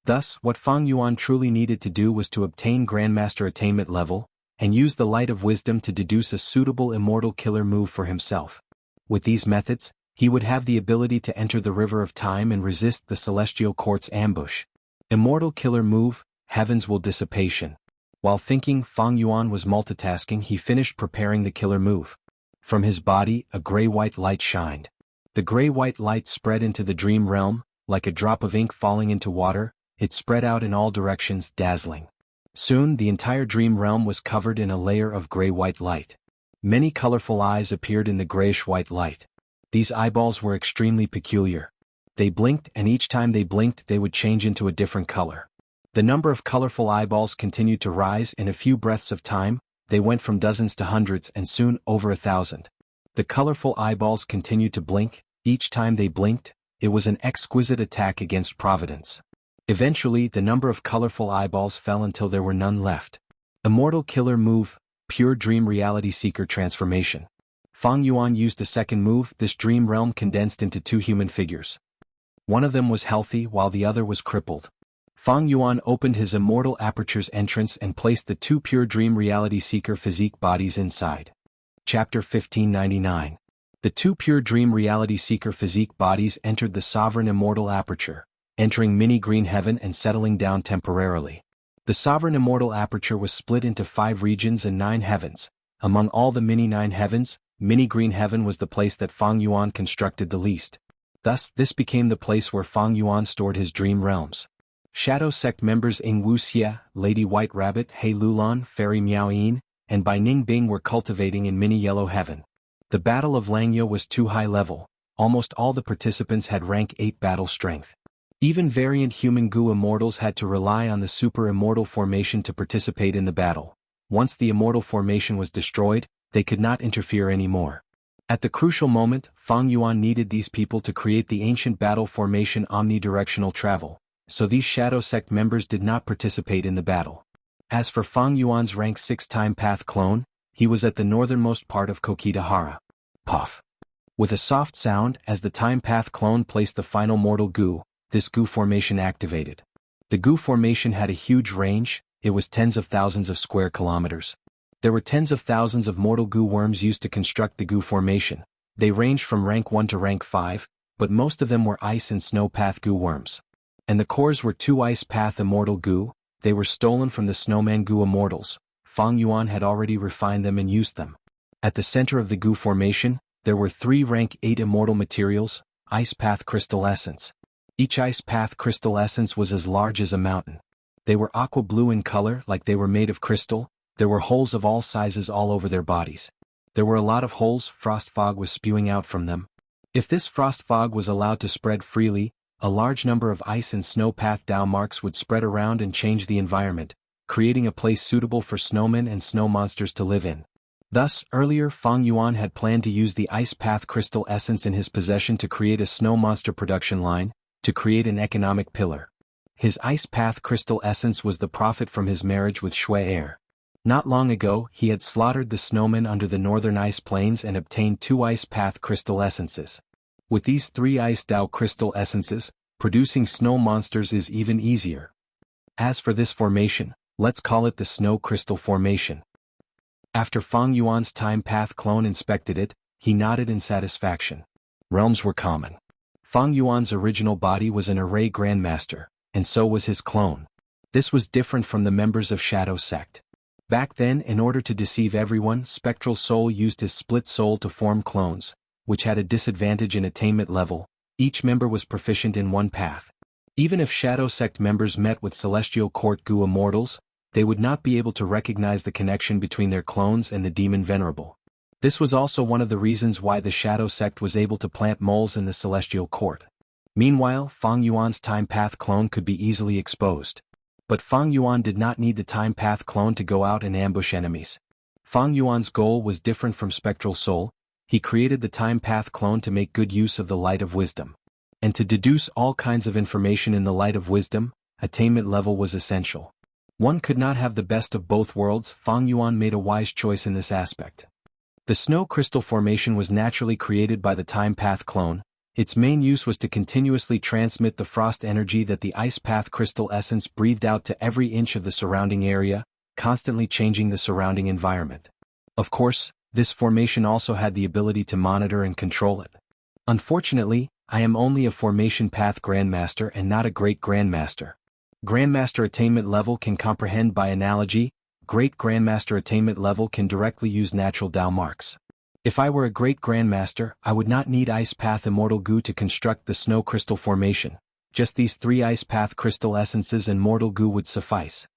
Thus, what Fang Yuan truly needed to do was to obtain Grandmaster attainment level, and use the light of wisdom to deduce a suitable immortal killer move for himself. With these methods, he would have the ability to enter the river of time and resist the celestial court's ambush. Immortal killer move, Heaven's Will Dissipation. While thinking, Fang Yuan was multitasking. He finished preparing the killer move. From his body, a gray-white light shined. The gray-white light spread into the dream realm, like a drop of ink falling into water. It spread out in all directions, dazzling. Soon, the entire dream realm was covered in a layer of gray-white light. Many colorful eyes appeared in the grayish-white light. These eyeballs were extremely peculiar. They blinked, and each time they blinked they would change into a different color. The number of colorful eyeballs continued to rise. In a few breaths of time, they went from dozens to hundreds and soon over 1,000. The colorful eyeballs continued to blink. Each time they blinked, it was an exquisite attack against Providence. Eventually, the number of colorful eyeballs fell until there were none left. Immortal killer move, Pure Dream Reality Seeker Transformation. Fang Yuan used a second move. This dream realm condensed into two human figures. One of them was healthy while the other was crippled. Fang Yuan opened his immortal aperture's entrance and placed the two Pure Dream Reality Seeker physique bodies inside. Chapter 1599. The two Pure Dream Reality Seeker physique bodies entered the sovereign immortal aperture, entering mini-green heaven and settling down temporarily. The sovereign immortal aperture was split into 5 regions and 9 heavens. Among all the mini-9 heavens, mini-green heaven was the place that Fang Yuan constructed the least. Thus, this became the place where Fang Yuan stored his dream realms. Shadow Sect members Ing Wuxia, Lady White Rabbit, He Lulan, Fairy Miao Yin, and Bai Ning Bing were cultivating in mini-yellow heaven. The Battle of Langyo was too high level. Almost all the participants had rank 8 battle strength. Even variant human Gu immortals had to rely on the super immortal formation to participate in the battle. Once the immortal formation was destroyed, they could not interfere anymore. At the crucial moment, Fang Yuan needed these people to create the ancient battle formation omnidirectional travel, so these Shadow Sect members did not participate in the battle. As for Fang Yuan's rank 6 time path clone, he was at the northernmost part of Kokidahara. Puff. With a soft sound, as the time path clone placed the final mortal Gu, this Gu formation activated. The Gu formation had a huge range. It was tens of thousands of square kilometers. There were tens of thousands of mortal Gu worms used to construct the Gu formation. They ranged from rank 1 to rank 5, but most of them were ice and snow path Gu worms. And the cores were 2 ice path immortal Gu. They were stolen from the snowman Gu immortals. Fang Yuan had already refined them and used them. At the center of the Gu formation, there were 3 rank 8 immortal materials, ice path crystal essence. Each ice path crystal essence was as large as a mountain. They were aqua blue in color, like they were made of crystal. There were holes of all sizes all over their bodies. There were a lot of holes. Frost fog was spewing out from them. If this frost fog was allowed to spread freely, a large number of ice and snow path Dao marks would spread around and change the environment, creating a place suitable for snowmen and snow monsters to live in. Thus, earlier Fang Yuan had planned to use the ice path crystal essence in his possession to create a snow monster production line, to create an economic pillar. His ice path crystal essence was the profit from his marriage with Shui Air. Not long ago, he had slaughtered the snowmen under the northern ice plains and obtained 2 ice path crystal essences. With these 3 ice Dao crystal essences, producing snow monsters is even easier. As for this formation, let's call it the snow crystal formation. After Fang Yuan's time path clone inspected it, he nodded in satisfaction. Realms were common. Fang Yuan's original body was an array grandmaster, and so was his clone. This was different from the members of Shadow Sect. Back then, in order to deceive everyone, Spectral Soul used his split soul to form clones, which had a disadvantage in attainment level. Each member was proficient in one path. Even if Shadow Sect members met with Celestial Court Gu immortals, they would not be able to recognize the connection between their clones and the Demon Venerable. This was also one of the reasons why the Shadow Sect was able to plant moles in the Celestial Court. Meanwhile, Fang Yuan's time path clone could be easily exposed. But Fang Yuan did not need the time path clone to go out and ambush enemies. Fang Yuan's goal was different from Spectral Soul. He created the time path clone to make good use of the light of wisdom. And to deduce all kinds of information in the light of wisdom, attainment level was essential. One could not have the best of both worlds. Fang Yuan made a wise choice in this aspect. The snow crystal formation was naturally created by the time path clone. Its main use was to continuously transmit the frost energy that the ice path crystal essence breathed out to every inch of the surrounding area, constantly changing the surrounding environment. Of course, this formation also had the ability to monitor and control it. Unfortunately, I am only a formation path grandmaster and not a great grandmaster. Grandmaster attainment level can comprehend by analogy, great grandmaster attainment level can directly use natural Dao marks. If I were a great grandmaster, I would not need ice path immortal goo to construct the snow crystal formation. Just these 3 ice path crystal essences and mortal goo would suffice.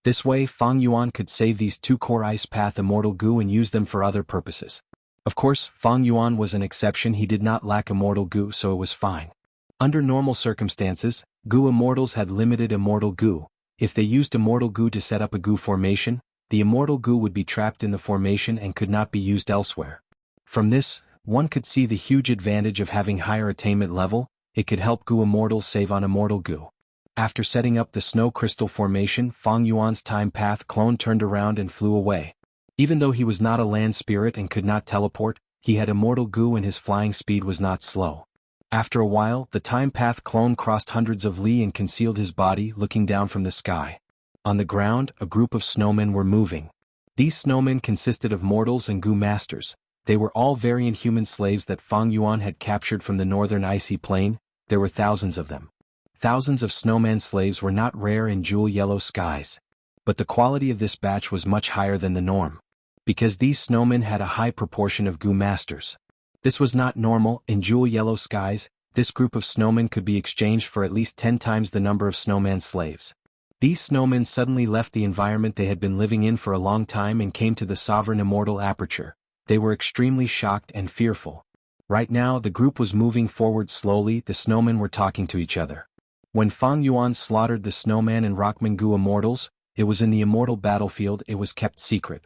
This way Fang Yuan could save these 2 core ice path immortal goo and use them for other purposes. Of course, Fang Yuan was an exception. He did not lack immortal goo, so it was fine. Under normal circumstances, goo immortals had limited immortal goo. If they used immortal goo to set up a goo formation, the immortal goo would be trapped in the formation and could not be used elsewhere. From this, one could see the huge advantage of having higher attainment level. It could help goo immortals save on immortal goo. After setting up the snow crystal formation, Fang Yuan's time path clone turned around and flew away. Even though he was not a land spirit and could not teleport, he had immortal goo and his flying speed was not slow. After a while, the time path clone crossed hundreds of li and concealed his body, looking down from the sky. On the ground, a group of snowmen were moving. These snowmen consisted of mortals and goo masters. They were all variant human slaves that Fang Yuan had captured from the northern icy plain. There were thousands of them. Thousands of snowman slaves were not rare in jewel yellow skies. But the quality of this batch was much higher than the norm. Because these snowmen had a high proportion of goo masters. This was not normal. In jewel yellow skies, this group of snowmen could be exchanged for at least 10 times the number of snowman slaves. These snowmen suddenly left the environment they had been living in for a long time and came to the sovereign immortal aperture. They were extremely shocked and fearful. Right now the group was moving forward slowly. The snowmen were talking to each other. When Fang Yuan slaughtered the snowman and rockman goo immortals, it was in the immortal battlefield. It was kept secret.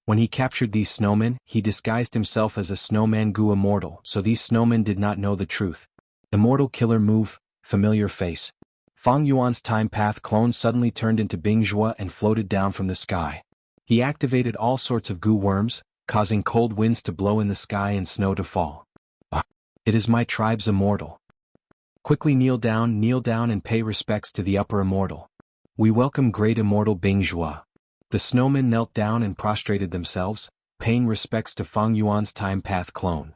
When he captured these snowmen, he disguised himself as a snowman goo immortal, so these snowmen did not know the truth. Immortal killer move, familiar face. Fang Yuan's time path clone suddenly turned into Bingjua and floated down from the sky. He activated all sorts of goo worms, causing cold winds to blow in the sky and snow to fall. It is my tribe's immortal. Quickly kneel down and pay respects to the upper immortal. We welcome great immortal Bingjua. The snowmen knelt down and prostrated themselves, paying respects to Fang Yuan's time path clone.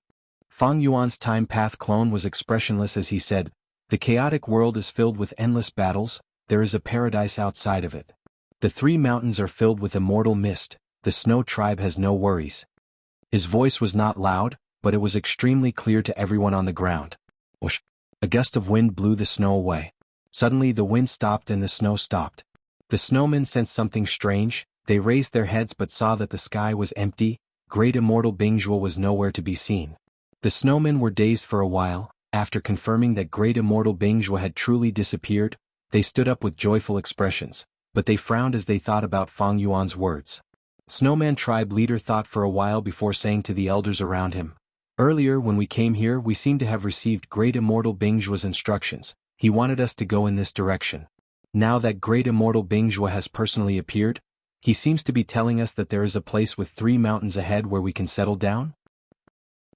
Fang Yuan's time path clone was expressionless as he said, "The chaotic world is filled with endless battles. There is a paradise outside of it. The 3 mountains are filled with immortal mist. The snow tribe has no worries." His voice was not loud, but it was extremely clear to everyone on the ground. Whoosh! A gust of wind blew the snow away. Suddenly the wind stopped and the snow stopped. The snowmen sensed something strange. They raised their heads but saw that the sky was empty. Great immortal Bingjua was nowhere to be seen. The snowmen were dazed for a while. After confirming that great immortal Bingjua had truly disappeared, they stood up with joyful expressions, but they frowned as they thought about Fang Yuan's words. Snowman tribe leader thought for a while before saying to the elders around him, "Earlier when we came here we seemed to have received great immortal Bingjua's instructions. He wanted us to go in this direction. Now that great immortal Bingjua has personally appeared, he seems to be telling us that there is a place with 3 mountains ahead where we can settle down?"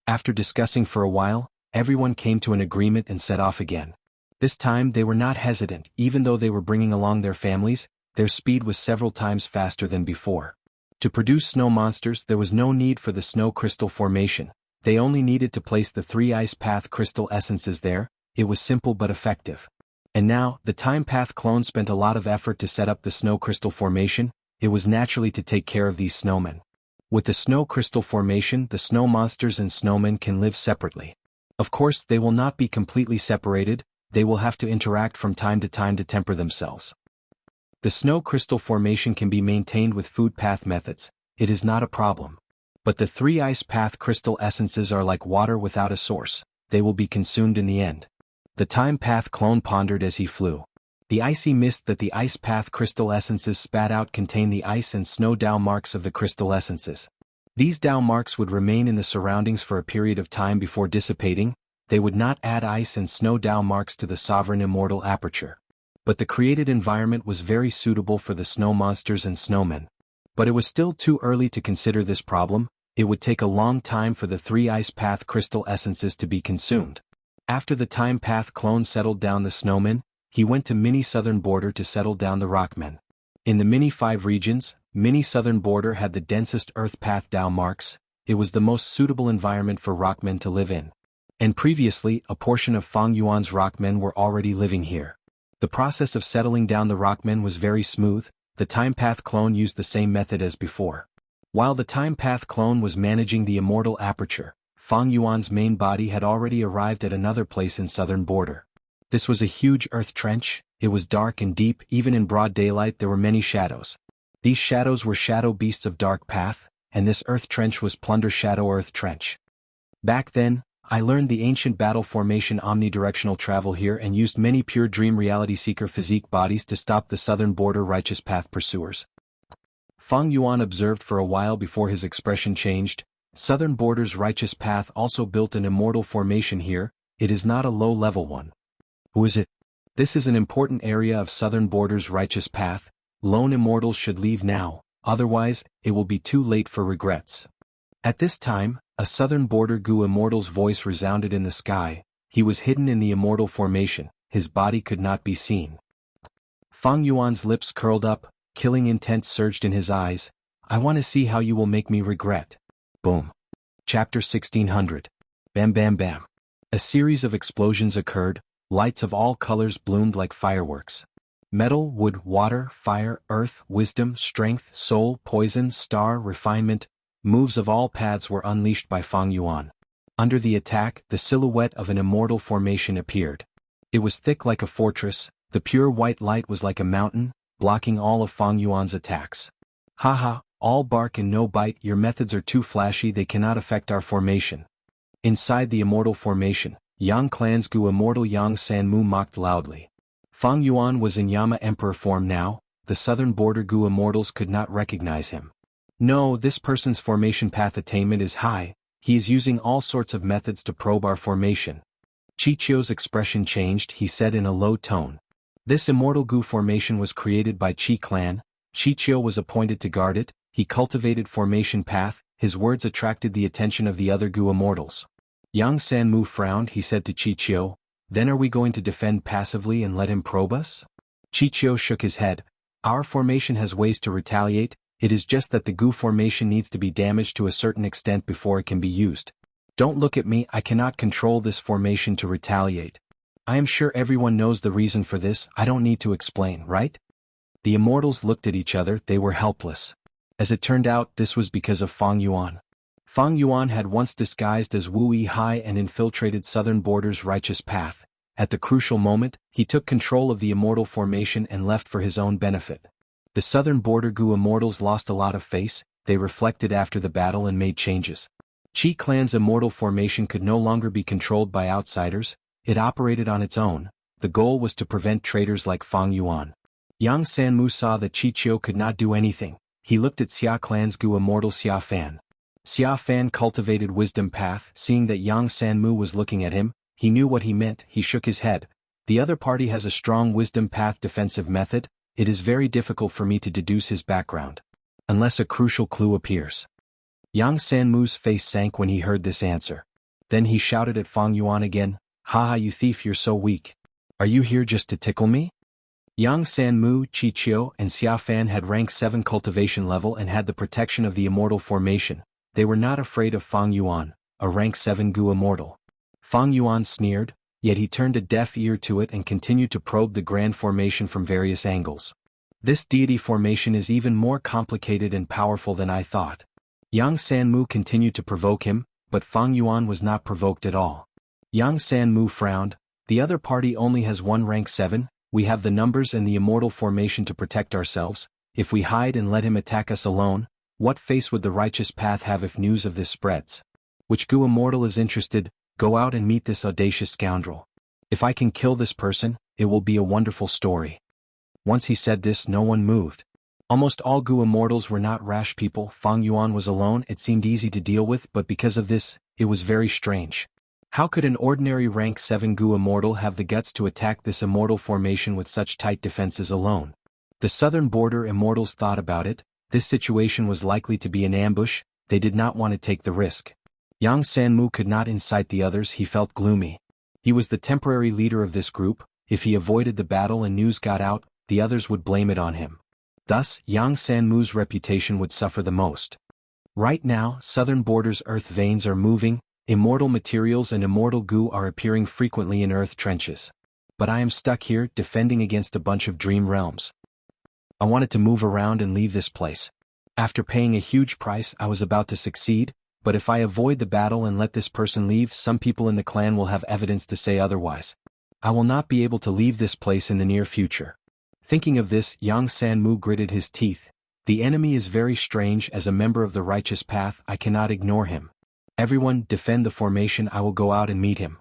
After discussing for a while, everyone came to an agreement and set off again. This time they were not hesitant. Even though they were bringing along their families, their speed was several times faster than before. To produce snow monsters there was no need for the snow crystal formation. They only needed to place the 3 ice path crystal essences there. It was simple but effective. And now, the time path clone spent a lot of effort to set up the snow crystal formation. It was naturally to take care of these snowmen. With the snow crystal formation, the snow monsters and snowmen can live separately. Of course, they will not be completely separated. They will have to interact from time to time to temper themselves. The snow crystal formation can be maintained with food path methods. It is not a problem. But the 3 ice path crystal essences are like water without a source. They will be consumed in the end. The time path clone pondered as he flew. The icy mist that the ice path crystal essences spat out contained the ice and snow Dao marks of the crystal essences. These Dao marks would remain in the surroundings for a period of time before dissipating. They would not add ice and snow Dao marks to the sovereign immortal aperture. But the created environment was very suitable for the snow monsters and snowmen. But it was still too early to consider this problem. It would take a long time for the 3 ice path crystal essences to be consumed. After the Time Path clone settled down the snowmen, he went to Mini Southern Border to settle down the Rockmen. In the Mini 5 regions, Mini Southern Border had the densest Earth Path Dow marks. It was the most suitable environment for Rockmen to live in. And previously, a portion of Fang Yuan's Rockmen were already living here. The process of settling down the Rockmen was very smooth. The Time Path clone used the same method as before. While the Time Path clone was managing the immortal aperture, Fang Yuan's main body had already arrived at another place in Southern Border. This was a huge earth trench. It was dark and deep. Even in broad daylight there were many shadows. These shadows were shadow beasts of dark path, and this earth trench was Plunder Shadow Earth Trench. Back then, I learned the ancient battle formation omnidirectional travel here and used many pure dream reality seeker physique bodies to stop the Southern Border righteous path pursuers. Fang Yuan observed for a while before his expression changed. Southern Border's righteous path also built an immortal formation here. It is not a low-level one. Who is it? This is an important area of Southern Border's righteous path. Lone immortals should leave now, otherwise, it will be too late for regrets. At this time, a Southern Border Gu immortal's voice resounded in the sky. He was hidden in the immortal formation. His body could not be seen. Fang Yuan's lips curled up, killing intent surged in his eyes. I want to see how you will make me regret. Boom. Chapter 1600. Bam bam bam. A series of explosions occurred. Lights of all colors bloomed like fireworks. Metal, wood, water, fire, earth, wisdom, strength, soul, poison, star, refinement, moves of all paths were unleashed by Fang Yuan. Under the attack, the silhouette of an immortal formation appeared. It was thick like a fortress. The pure white light was like a mountain, blocking all of Fang Yuan's attacks. Haha, all bark and no bite. Your methods are too flashy. They cannot affect our formation. Inside the immortal formation, Yang Clan's Gu immortal Yang Sanmu mocked loudly. Fang Yuan was in Yama Emperor form now. The Southern Border Gu immortals could not recognize him. No, this person's formation path attainment is high. He is using all sorts of methods to probe our formation. Chichio's expression changed. He said in a low tone. This immortal Gu formation was created by Chi Clan. Chichio was appointed to guard it. He cultivated formation path. His words attracted the attention of the other Gu immortals. Yang Sanmu frowned. He said to Chichio, "Then are we going to defend passively and let him probe us?" Chichio shook his head. Our formation has ways to retaliate. It is just that the Gu formation needs to be damaged to a certain extent before it can be used. Don't look at me. I cannot control this formation to retaliate. I am sure everyone knows the reason for this. I don't need to explain, right? The immortals looked at each other. They were helpless. As it turned out, this was because of Fang Yuan. Fang Yuan had once disguised as Wu Yihai and infiltrated Southern Border's righteous path. At the crucial moment, he took control of the immortal formation and left for his own benefit. The Southern Border Gu immortals lost a lot of face. They reflected after the battle and made changes. Chi Clan's immortal formation could no longer be controlled by outsiders. It operated on its own. The goal was to prevent traitors like Fang Yuan. Yang Sanmu saw that Chichio could not do anything. He looked at Xia Clan's Gu immortal Xia Fan. Xia Fan cultivated wisdom path. Seeing that Yang Sanmu was looking at him, he knew what he meant. He shook his head. The other party has a strong wisdom path defensive method. It is very difficult for me to deduce his background. Unless a crucial clue appears. Yang Sanmu's face sank when he heard this answer. Then he shouted at Fang Yuan again, "Haha, you thief, you're so weak. Are you here just to tickle me?" Yang Sanmu, Chichio, and Xia Fan had rank 7 cultivation level and had the protection of the immortal formation. They were not afraid of Fang Yuan, a rank 7 Gu immortal. Fang Yuan sneered, yet he turned a deaf ear to it and continued to probe the grand formation from various angles. This deity formation is even more complicated and powerful than I thought. Yang Sanmu continued to provoke him, but Fang Yuan was not provoked at all. Yang Sanmu frowned. The other party only has one rank 7, we have the numbers and the immortal formation to protect ourselves. If we hide and let him attack us alone, what face would the righteous path have if news of this spreads? Which Gu immortal is interested? Go out and meet this audacious scoundrel. If I can kill this person, it will be a wonderful story. Once he said this, no one moved. Almost all Gu immortals were not rash people. Fang Yuan was alone. It seemed easy to deal with, but because of this, it was very strange. How could an ordinary rank 7 Gu immortal have the guts to attack this immortal formation with such tight defenses alone? The Southern Border immortals thought about it. This situation was likely to be an ambush. They did not want to take the risk. Yang Sanmu could not incite the others. He felt gloomy. He was the temporary leader of this group. If he avoided the battle and news got out, the others would blame it on him. Thus, Yang Sanmu's reputation would suffer the most. Right now, southern borders earth veins are moving, immortal materials and immortal goo are appearing frequently in earth trenches. But I am stuck here, defending against a bunch of dream realms. I wanted to move around and leave this place. After paying a huge price, I was about to succeed, but if I avoid the battle and let this person leave, some people in the clan will have evidence to say otherwise. I will not be able to leave this place in the near future. Thinking of this, Yang Sanmu gritted his teeth. The enemy is very strange. As a member of the righteous path, I cannot ignore him. Everyone, defend the formation. I will go out and meet him.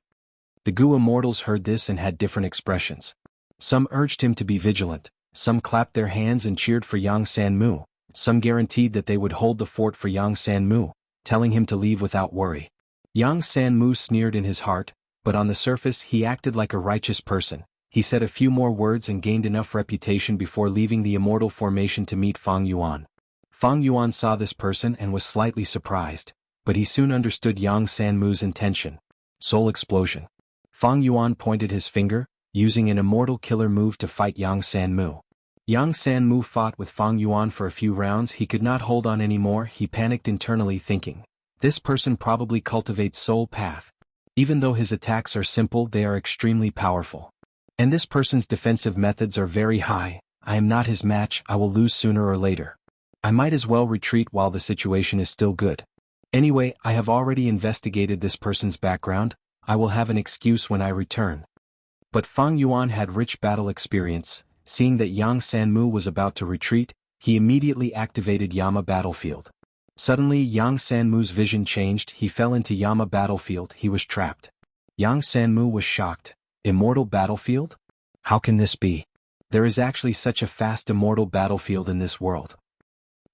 The Gu immortals heard this and had different expressions. Some urged him to be vigilant, some clapped their hands and cheered for Yang Sanmu, some guaranteed that they would hold the fort for Yang Sanmu, telling him to leave without worry. Yang Sanmu sneered in his heart, but on the surface he acted like a righteous person. He said a few more words and gained enough reputation before leaving the immortal formation to meet Fang Yuan. Fang Yuan saw this person and was slightly surprised, but he soon understood Yang Sanmu's intention. Soul explosion. Fang Yuan pointed his finger, using an immortal killer move to fight Yang Sanmu. Yang Sanmu fought with Fang Yuan for a few rounds. He could not hold on anymore. He panicked internally, thinking, this person probably cultivates soul path. Even though his attacks are simple, they are extremely powerful. And this person's defensive methods are very high. I am not his match. I will lose sooner or later. I might as well retreat while the situation is still good. Anyway, I have already investigated this person's background. I will have an excuse when I return. But Fang Yuan had rich battle experience. Seeing that Yang Sanmu was about to retreat, he immediately activated Yama Battlefield. Suddenly Yang Sanmu's vision changed. He fell into Yama Battlefield. He was trapped. Yang Sanmu was shocked. Immortal battlefield? How can this be? There is actually such a fast immortal battlefield in this world.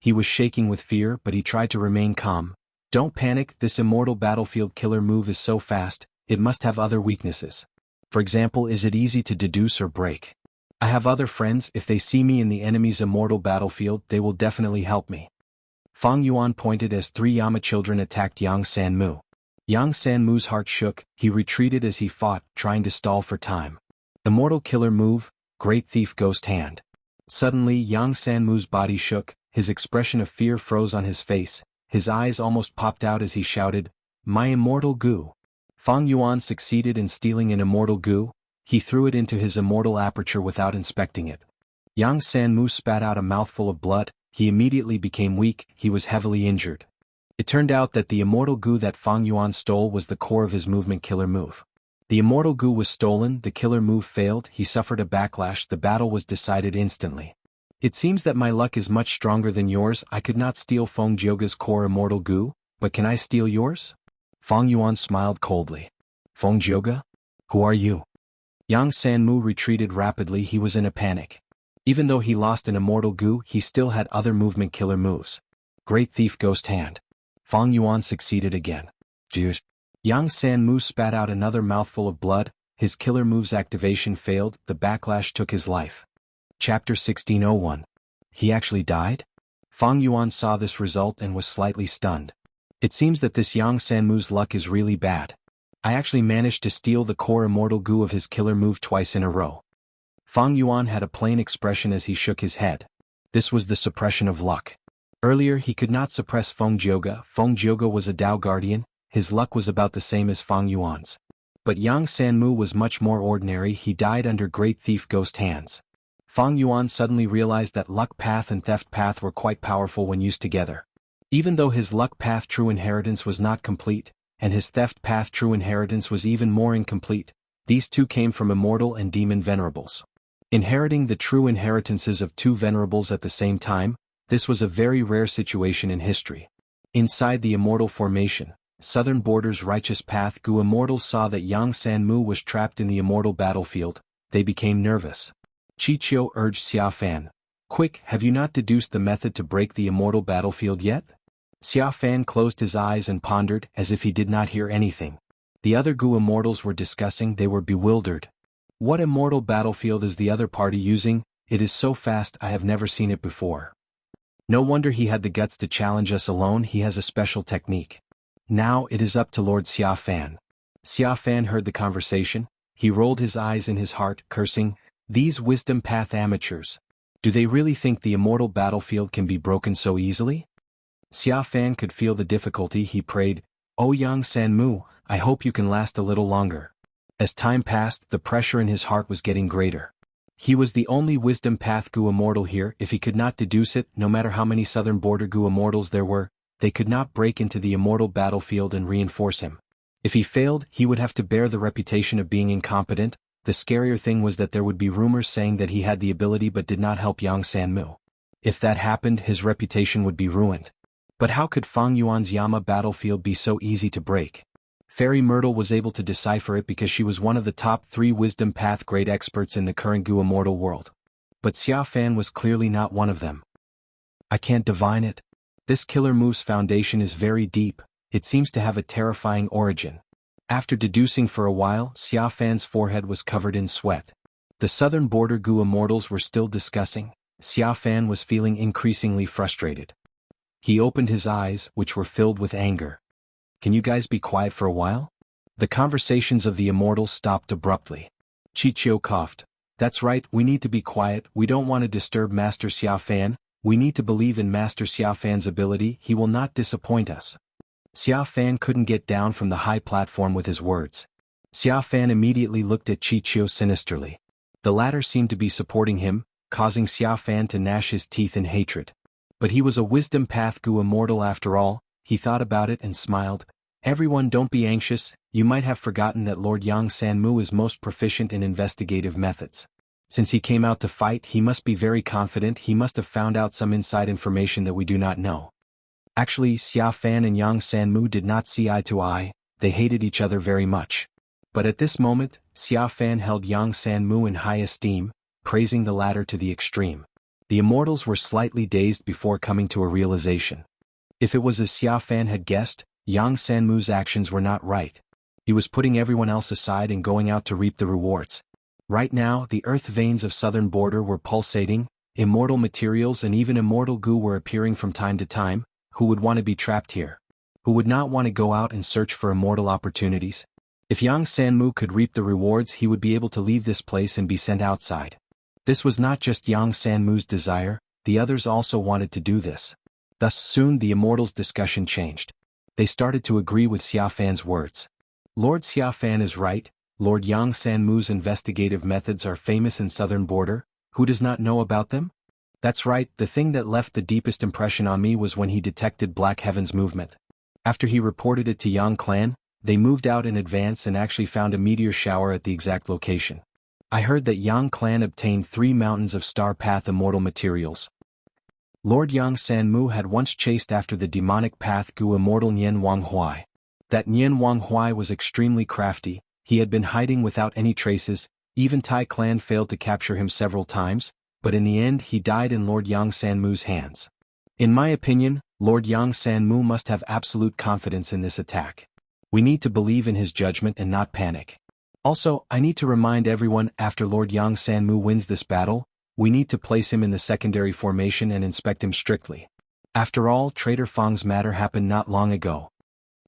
He was shaking with fear, but he tried to remain calm. Don't panic, this immortal battlefield killer move is so fast, it must have other weaknesses. For example, is it easy to deduce or break? I have other friends. If they see me in the enemy's immortal battlefield, they will definitely help me. Fang Yuan pointed as 3 Yama children attacked Yang Sanmu. Yang Sanmu's heart shook. He retreated as he fought, trying to stall for time. Immortal killer move, Great Thief Ghost Hand. Suddenly Yang Sanmu's body shook, his expression of fear froze on his face, his eyes almost popped out as he shouted, my immortal goo. Fang Yuan succeeded in stealing an immortal goo. He threw it into his immortal aperture without inspecting it. Yang Sanmu spat out a mouthful of blood. He immediately became weak. He was heavily injured. It turned out that the immortal goo that Fang Yuan stole was the core of his movement killer move. The immortal goo was stolen, the killer move failed, he suffered a backlash, the battle was decided instantly. It seems that my luck is much stronger than yours. I could not steal Feng Jioga's core immortal goo, but can I steal yours? Fang Yuan smiled coldly. Feng Jioga? Who are you? Yang Sanmu retreated rapidly. He was in a panic. Even though he lost an immortal goo, he still had other movement killer moves. Great Thief Ghost Hand. Fang Yuan succeeded again. Juice. Yang Sanmu spat out another mouthful of blood. His killer move's activation failed. The backlash took his life. Chapter 1601. He actually died? Fang Yuan saw this result and was slightly stunned. It seems that this Yang Sanmu's luck is really bad. I actually managed to steal the core immortal goo of his killer move twice in a row. Fang Yuan had a plain expression as he shook his head. This was the suppression of luck. Earlier he could not suppress Feng Jioga. Feng Jioga was a Dao guardian. His luck was about the same as Fang Yuan's. But Yang Sanmu was much more ordinary. He died under Great Thief Ghost hands. Fang Yuan suddenly realized that luck path and theft path were quite powerful when used together. Even though his luck path true inheritance was not complete, and his theft path true inheritance was even more incomplete, these two came from immortal and demon venerables. Inheriting the true inheritances of 2 venerables at the same time, this was a very rare situation in history. Inside the immortal formation, Southern Border's righteous path Gu immortals saw that Yang Sanmu was trapped in the immortal battlefield. They became nervous. Chichio urged Xia Fan. Quick, have you not deduced the method to break the immortal battlefield yet? Xia Fan closed his eyes and pondered, as if he did not hear anything. The other Gu immortals were discussing. They were bewildered. What immortal battlefield is the other party using? It is so fast, I have never seen it before. No wonder he had the guts to challenge us alone. He has a special technique. Now it is up to Lord Xia Fan. Xia Fan heard the conversation. He rolled his eyes in his heart, cursing, "These wisdom path amateurs. Do they really think the immortal battlefield can be broken so easily?" Xia Fan could feel the difficulty. He prayed, "O Yang Sanmu, I hope you can last a little longer." As time passed, the pressure in his heart was getting greater. He was the only wisdom path Gu immortal here. If he could not deduce it, no matter how many southern border Gu immortals there were, they could not break into the immortal battlefield and reinforce him. If he failed, he would have to bear the reputation of being incompetent. The scarier thing was that there would be rumors saying that he had the ability but did not help Yang Sanmu. If that happened, his reputation would be ruined. But how could Fang Yuan's Yama battlefield be so easy to break? Fairy Myrtle was able to decipher it because she was one of the top 3 wisdom path grade experts in the current Gu immortal world. But Xia Fan was clearly not one of them. "I can't divine it. This killer move's foundation is very deep. It seems to have a terrifying origin." After deducing for a while, Xia Fan's forehead was covered in sweat. The southern border Gu immortals were still discussing. Xia Fan was feeling increasingly frustrated. He opened his eyes, which were filled with anger. "Can you guys be quiet for a while?" The conversations of the immortals stopped abruptly. Chichio coughed. "That's right, we need to be quiet. We don't want to disturb Master Xia Fan. We need to believe in Master Xia Fan's ability. He will not disappoint us." Xia Fan couldn't get down from the high platform with his words. Xia Fan immediately looked at Chichio sinisterly. The latter seemed to be supporting him, causing Xia Fan to gnash his teeth in hatred. But he was a wisdom path Gu immortal after all. He thought about it and smiled. "Everyone, don't be anxious. You might have forgotten that Lord Yang Sanmu is most proficient in investigative methods. Since he came out to fight, he must be very confident. He must have found out some inside information that we do not know." Actually, Xia Fan and Yang Sanmu did not see eye to eye. They hated each other very much. But at this moment, Xia Fan held Yang Sanmu in high esteem, praising the latter to the extreme. The immortals were slightly dazed before coming to a realization. If it was as Xia Fan had guessed, Yang Sanmu's actions were not right. He was putting everyone else aside and going out to reap the rewards. Right now, the earth veins of southern border were pulsating, immortal materials and even immortal Gu were appearing from time to time. Who would want to be trapped here? Who would not want to go out and search for immortal opportunities? If Yang Sanmu could reap the rewards, he would be able to leave this place and be sent outside. This was not just Yang Sanmu's desire, the others also wanted to do this. Thus soon the immortals' discussion changed. They started to agree with Xia Fan's words. Lord Xia Fan is right. Lord Yang Sanmu's investigative methods are famous in southern border. Who does not know about them? That's right, the thing that left the deepest impression on me was when he detected Black Heaven's movement. After he reported it to Yang Clan, they moved out in advance and actually found a meteor shower at the exact location. I heard that Yang Clan obtained 3 mountains of Star Path immortal materials. Lord Yang Sanmu had once chased after the demonic path Gu immortal Nian Wanghuai. That Nian Wanghuai was extremely crafty. He had been hiding without any traces. Even Tai Clan failed to capture him several times, but in the end he died in Lord Yang Sanmu's hands. In my opinion, Lord Yang Sanmu must have absolute confidence in this attack. We need to believe in his judgment and not panic. Also, I need to remind everyone, after Lord Yang Sanmu wins this battle, we need to place him in the secondary formation and inspect him strictly. After all, Traitor Fang's matter happened not long ago.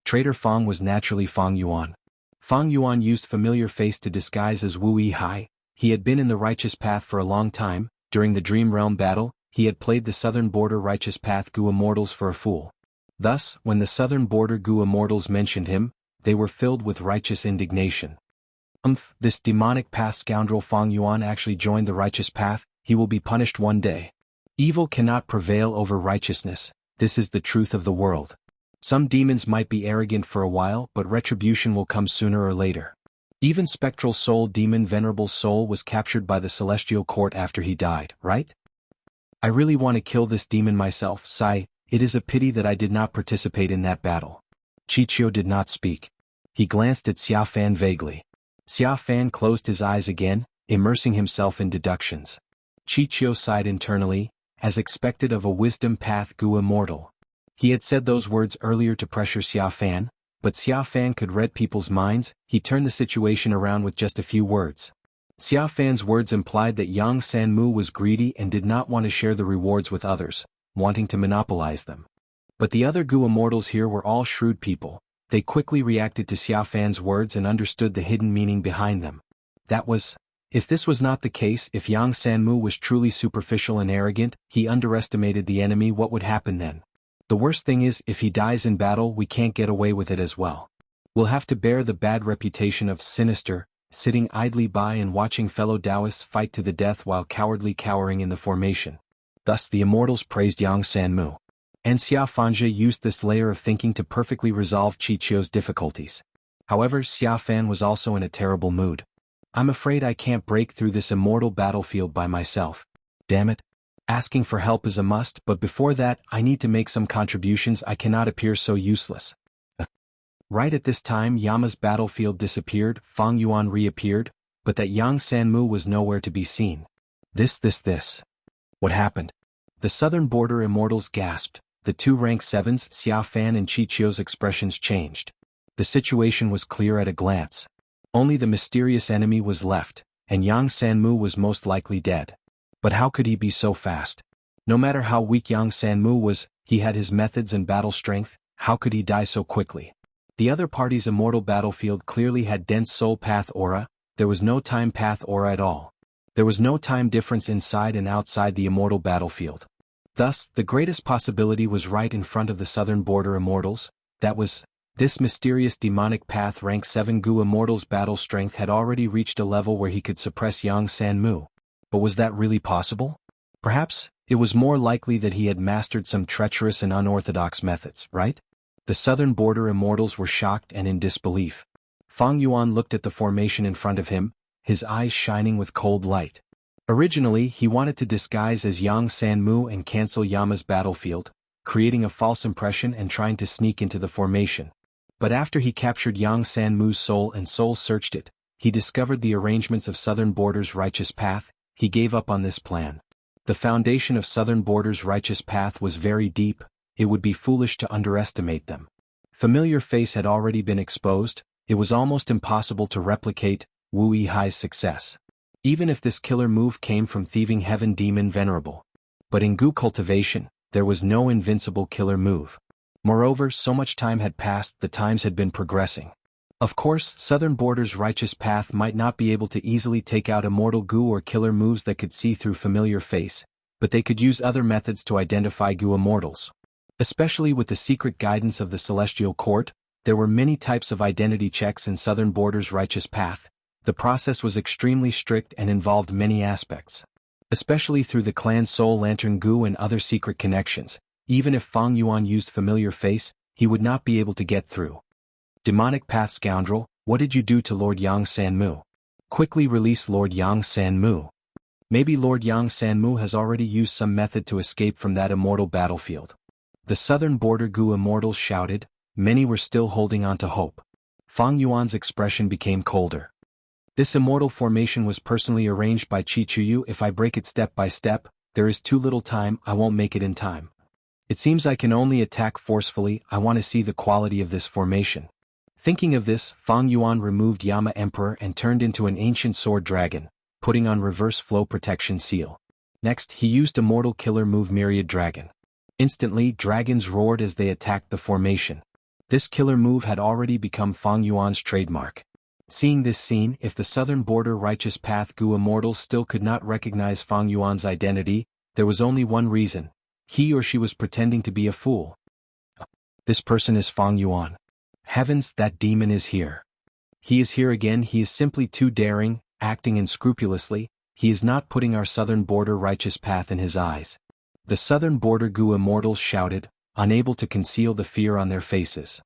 Traitor Fang was naturally Fang Yuan. Fang Yuan used familiar face to disguise as Wu Yihai. He had been in the righteous path for a long time. During the Dream Realm battle, he had played the southern border righteous path Gu immortals for a fool. Thus, when the southern border Gu immortals mentioned him, they were filled with righteous indignation. This demonic path scoundrel Fang Yuan actually joined the righteous path. He will be punished one day. Evil cannot prevail over righteousness. This is the truth of the world. Some demons might be arrogant for a while, but retribution will come sooner or later. Even Spectral Soul Demon Venerable Soul was captured by the Celestial Court after he died, right? I really want to kill this demon myself, sigh. It is a pity that I did not participate in that battle. Chichio did not speak. He glanced at Xia Fan vaguely. Xia Fan closed his eyes again, immersing himself in deductions. Chichio sighed internally, as expected of a wisdom path Gu immortal. He had said those words earlier to pressure Xia Fan, but Xia Fan could read people's minds. He turned the situation around with just a few words. Xia Fan's words implied that Yang Sanmu was greedy and did not want to share the rewards with others, wanting to monopolize them. But the other Gu immortals here were all shrewd people. They quickly reacted to Xia Fan's words and understood the hidden meaning behind them. If this was not the case, if Yang Sanmu was truly superficial and arrogant, he underestimated the enemy, what would happen then? The worst thing is, if he dies in battle, we can't get away with it as well. We'll have to bear the bad reputation of sinister, sitting idly by and watching fellow Taoists fight to the death while cowardly cowering in the formation. Thus the immortals praised Yang Sanmu. And Xia Fangzhe used this layer of thinking to perfectly resolve Qiqiu's difficulties. However, Xia Fan was also in a terrible mood. I'm afraid I can't break through this immortal battlefield by myself. Damn it. Asking for help is a must, but before that, I need to make some contributions. I cannot appear so useless. Right at this time, Yama's battlefield disappeared, Fang Yuan reappeared, but that Yang Sanmu was nowhere to be seen. This. What happened? The southern border immortals gasped. The two rank 7s, Xia Fan and Qiqiu's expressions changed. The situation was clear at a glance. Only the mysterious enemy was left, and Yang Sanmu was most likely dead. But how could he be so fast? No matter how weak Yang Sanmu was, he had his methods and battle strength. How could he die so quickly? The other party's immortal battlefield clearly had dense soul path aura. There was no time path aura at all. There was no time difference inside and outside the immortal battlefield. Thus, the greatest possibility was right in front of the southern border immortals. This mysterious demonic path rank 7 Gu immortal's battle strength had already reached a level where he could suppress Yang Sanmu. But was that really possible? Perhaps, it was more likely that he had mastered some treacherous and unorthodox methods, right? The southern border immortals were shocked and in disbelief. Fang Yuan looked at the formation in front of him, his eyes shining with cold light. Originally, he wanted to disguise as Yang Sanmu and cancel Yama's battlefield, creating a false impression and trying to sneak into the formation. But after he captured Yang Sanmu's soul and soul searched it, he discovered the arrangements of Southern Border's righteous path. He gave up on this plan. The foundation of Southern Border's righteous path was very deep. It would be foolish to underestimate them. Familiar face had already been exposed. It was almost impossible to replicate Wu Yihai's success. Even if this killer move came from Thieving Heaven Demon Venerable. But in Gu cultivation, there was no invincible killer move. Moreover, so much time had passed, the times had been progressing. Of course, Southern Border's righteous path might not be able to easily take out immortal Gu or killer moves that could see through familiar face, but they could use other methods to identify Gu immortals. Especially with the secret guidance of the Celestial Court, there were many types of identity checks in Southern Border's righteous path. The process was extremely strict and involved many aspects. Especially through the clan Soul Lantern Gu and other secret connections, even if Fang Yuan used familiar face, he would not be able to get through. Demonic Path Scoundrel, what did you do to Lord Yang Sanmu? Quickly release Lord Yang Sanmu. Maybe Lord Yang Sanmu has already used some method to escape from that immortal battlefield. The Southern Border Gu immortals shouted. Many were still holding on to hope. Fang Yuan's expression became colder. This immortal formation was personally arranged by Qiqiu. If I break it step by step, there is too little time, I won't make it in time. It seems I can only attack forcefully. I want to see the quality of this formation. Thinking of this, Fang Yuan removed Yama Emperor and turned into an ancient sword dragon, putting on reverse flow protection seal. Next, he used immortal killer move Myriad Dragon. Instantly, dragons roared as they attacked the formation. This killer move had already become Fang Yuan's trademark. Seeing this scene, if the Southern Border Righteous Path Gu immortals still could not recognize Fang Yuan's identity, there was only one reason. He or she was pretending to be a fool. This person is Fang Yuan. Heavens, that demon is here. He is here again. He is simply too daring, acting unscrupulously. He is not putting our Southern Border Righteous Path in his eyes. The Southern Border Gu immortals shouted, unable to conceal the fear on their faces.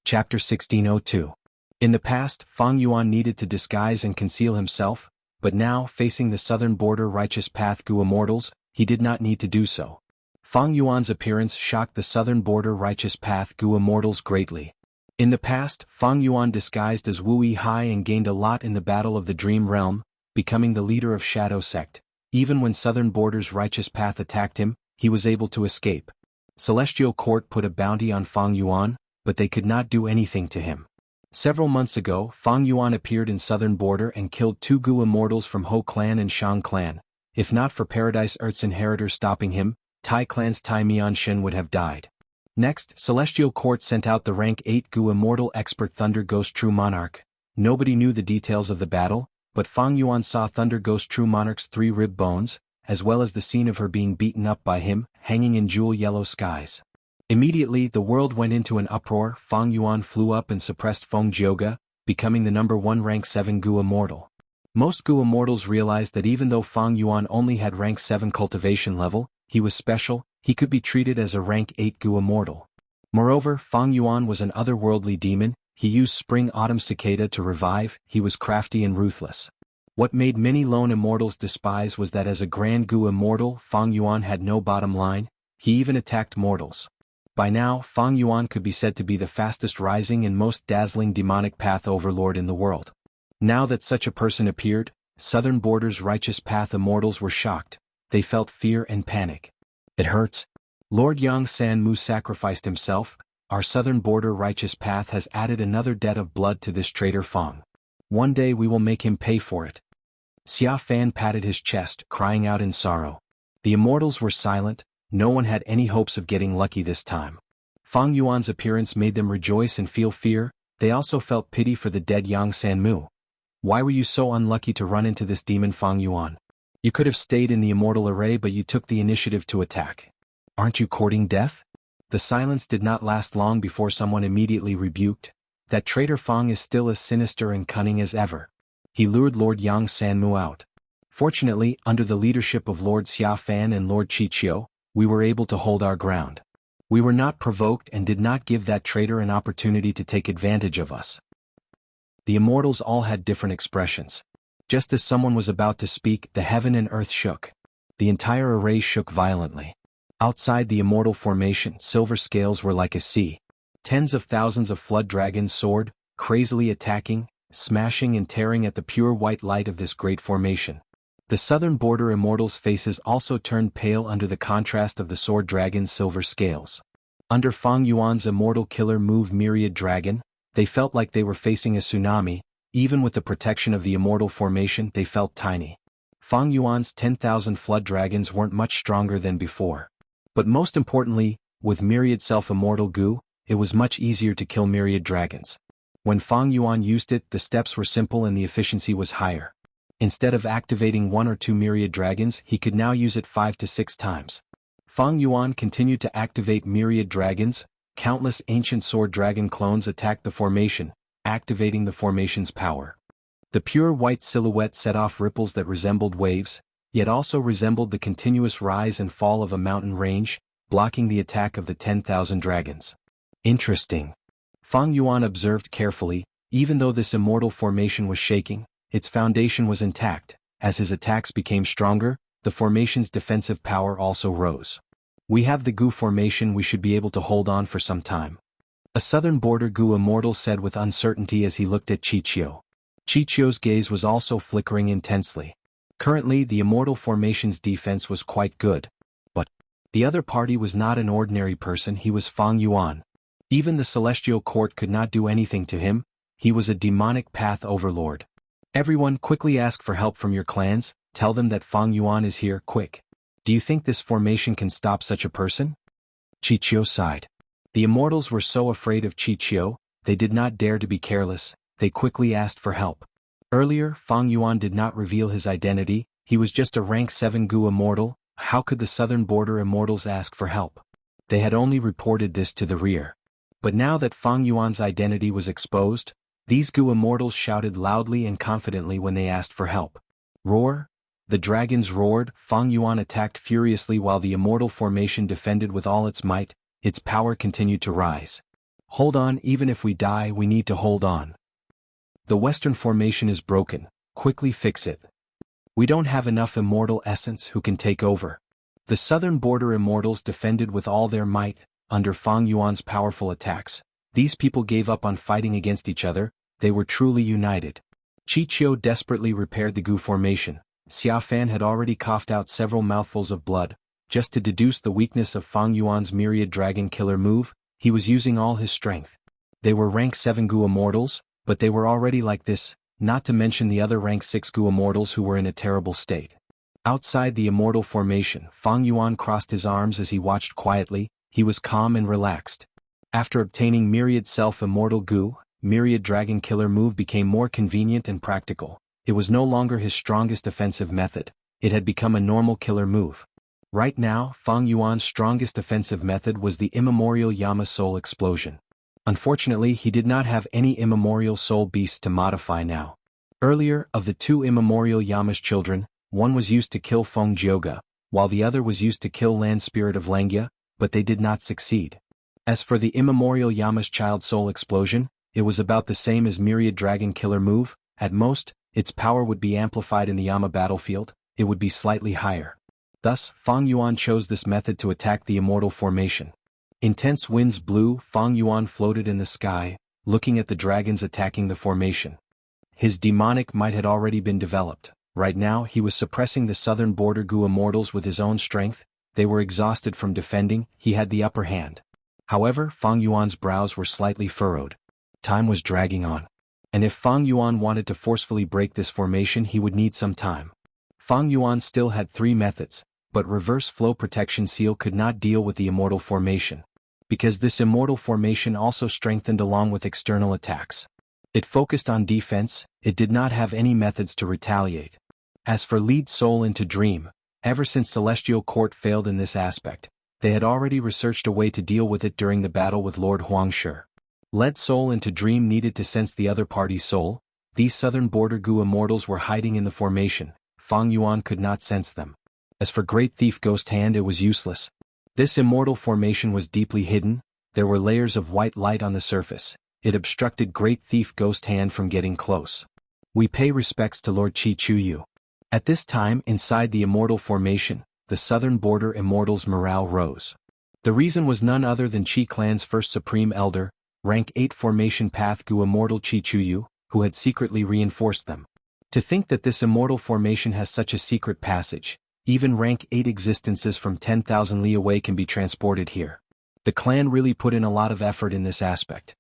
Chapter 1602. In the past, Fang Yuan needed to disguise and conceal himself, but now, facing the Southern Border Righteous Path Gu immortals, he did not need to do so. Fang Yuan's appearance shocked the Southern Border Righteous Path Gu immortals greatly. In the past, Fang Yuan disguised as Wu Yihai and gained a lot in the Battle of the Dream Realm, becoming the leader of Shadow Sect. Even when Southern Border's Righteous Path attacked him, he was able to escape. Celestial Court put a bounty on Fang Yuan, but they could not do anything to him. Several months ago, Fang Yuan appeared in Southern Border and killed 2 Gu immortals from Ho Clan and Shang Clan. If not for Paradise Earth's inheritor stopping him, Tai Clan's Tai Mianshen would have died. Next, Celestial Court sent out the rank 8 Gu Immortal Expert Thunder Ghost True Monarch. Nobody knew the details of the battle, but Fang Yuan saw Thunder Ghost True Monarch's 3 rib bones, as well as the scene of her being beaten up by him, hanging in jewel-yellow skies. Immediately, the world went into an uproar. Fang Yuan flew up and suppressed Feng Jioga, becoming the number 1 rank 7 Gu Immortal. Most Gu Immortals realized that even though Fang Yuan only had rank 7 cultivation level, he was special, he could be treated as a rank 8 Gu Immortal. Moreover, Fang Yuan was an otherworldly demon, he used Spring-Autumn Cicada to revive, he was crafty and ruthless. What made many lone immortals despise was that as a Grand Gu Immortal, Fang Yuan had no bottom line, he even attacked mortals. By now, Fang Yuan could be said to be the fastest rising and most dazzling demonic path overlord in the world. Now that such a person appeared, Southern Border's righteous path immortals were shocked, they felt fear and panic. It hurts. Lord Yang San Mu sacrificed himself, our Southern Border righteous path has added another debt of blood to this traitor Fang. One day we will make him pay for it. Xia Fan patted his chest, crying out in sorrow. The immortals were silent, no one had any hopes of getting lucky this time. Fang Yuan's appearance made them rejoice and feel fear, they also felt pity for the dead Yang San Mu. Why were you so unlucky to run into this demon Fang Yuan? You could have stayed in the immortal array but you took the initiative to attack. Aren't you courting death? The silence did not last long before someone immediately rebuked. That traitor Fang is still as sinister and cunning as ever. He lured Lord Yang San Mu out. Fortunately, under the leadership of Lord Xia Fan and Lord Chichio, we were able to hold our ground. We were not provoked and did not give that traitor an opportunity to take advantage of us. The immortals all had different expressions. Just as someone was about to speak, the heaven and earth shook. The entire array shook violently. Outside the immortal formation, silver scales were like a sea. Tens of thousands of flood dragons soared, crazily attacking, smashing and tearing at the pure white light of this great formation. The Southern Border immortals' faces also turned pale under the contrast of the sword dragon's silver scales. Under Fang Yuan's immortal killer move Myriad Dragon, they felt like they were facing a tsunami, even with the protection of the immortal formation they felt tiny. Fang Yuan's 10,000 flood dragons weren't much stronger than before. But most importantly, with Myriad Self-Immortal Gu, it was much easier to kill Myriad Dragons. When Fang Yuan used it, the steps were simple and the efficiency was higher. Instead of activating 1 or 2 Myriad Dragons, he could now use it 5 to 6 times. Fang Yuan continued to activate Myriad Dragons, countless ancient sword dragon clones attacked the formation, activating the formation's power. The pure white silhouette set off ripples that resembled waves, yet also resembled the continuous rise and fall of a mountain range, blocking the attack of the 10,000 dragons. Interesting. Fang Yuan observed carefully, even though this immortal formation was shaking, its foundation was intact. As his attacks became stronger, the formation's defensive power also rose. We have the Gu formation, we should be able to hold on for some time. A Southern Border Gu immortal said with uncertainty as he looked at Chichio. Chichio's gaze was also flickering intensely. Currently, the immortal formation's defense was quite good. But the other party was not an ordinary person, he was Fang Yuan. Even the Celestial Court could not do anything to him, he was a demonic path overlord. Everyone quickly ask for help from your clans, tell them that Fang Yuan is here, quick. Do you think this formation can stop such a person? Chichio sighed. The immortals were so afraid of Chichio, they did not dare to be careless, they quickly asked for help. Earlier, Fang Yuan did not reveal his identity, he was just a rank 7 Gu immortal, how could the Southern Border immortals ask for help? They had only reported this to the rear. But now that Fang Yuan's identity was exposed, these Gu immortals shouted loudly and confidently when they asked for help. Roar! The dragons roared, Fang Yuan attacked furiously while the immortal formation defended with all its might, its power continued to rise. Hold on, even if we die, we need to hold on. The Western formation is broken, quickly fix it. We don't have enough immortal essence who can take over. The Southern Border immortals defended with all their might, under Fang Yuan's powerful attacks. These people gave up on fighting against each other, they were truly united. Chichio desperately repaired the Gu formation. Xia Fan had already coughed out several mouthfuls of blood, just to deduce the weakness of Fang Yuan's Myriad Dragon Killer move, he was using all his strength. They were rank 7 Gu immortals, but they were already like this, not to mention the other rank 6 Gu immortals who were in a terrible state. Outside the immortal formation, Fang Yuan crossed his arms as he watched quietly, he was calm and relaxed. After obtaining Myriad Self-Immortal Goo, Myriad Dragon Killer move became more convenient and practical. It was no longer his strongest offensive method. It had become a normal killer move. Right now, Fang Yuan's strongest offensive method was the Immemorial Yama Soul Explosion. Unfortunately, he did not have any Immemorial Soul Beasts to modify now. Earlier, of the two Immemorial Yama's children, one was used to kill Feng Jioga, while the other was used to kill Land Spirit of Langya, but they did not succeed. As for the Immemorial Yama's Child Soul Explosion, it was about the same as Myriad Dragon Killer move. At most, its power would be amplified in the Yama battlefield, it would be slightly higher. Thus, Fang Yuan chose this method to attack the Immortal Formation. Intense winds blew, Fang Yuan floated in the sky, looking at the dragons attacking the formation. His demonic might had already been developed. Right now he was suppressing the southern border Gu Immortals with his own strength. They were exhausted from defending, he had the upper hand. However, Fang Yuan's brows were slightly furrowed. Time was dragging on. And if Fang Yuan wanted to forcefully break this formation, he would need some time. Fang Yuan still had 3 methods, but Reverse Flow Protection Seal could not deal with the Immortal Formation. Because this Immortal Formation also strengthened along with external attacks. It focused on defense, it did not have any methods to retaliate. As for Lead Soul into Dream, ever since Celestial Court failed in this aspect, they had already researched a way to deal with it during the battle with Lord Huangshi. Lead Soul into Dream needed to sense the other party's soul. These southern border Gu Immortals were hiding in the formation. Fang Yuan could not sense them. As for Great Thief Ghost Hand, it was useless. This immortal formation was deeply hidden. There were layers of white light on the surface. It obstructed Great Thief Ghost Hand from getting close. We pay respects to Lord Qi Chuyu. At this time, inside the immortal formation, the southern border immortals' morale rose. The reason was none other than Qi Clan's first Supreme Elder, rank 8 Formation Path Gu Immortal Qi Chuyu, who had secretly reinforced them. To think that this immortal formation has such a secret passage, even rank 8 existences from 10,000 li away can be transported here. The clan really put in a lot of effort in this aspect.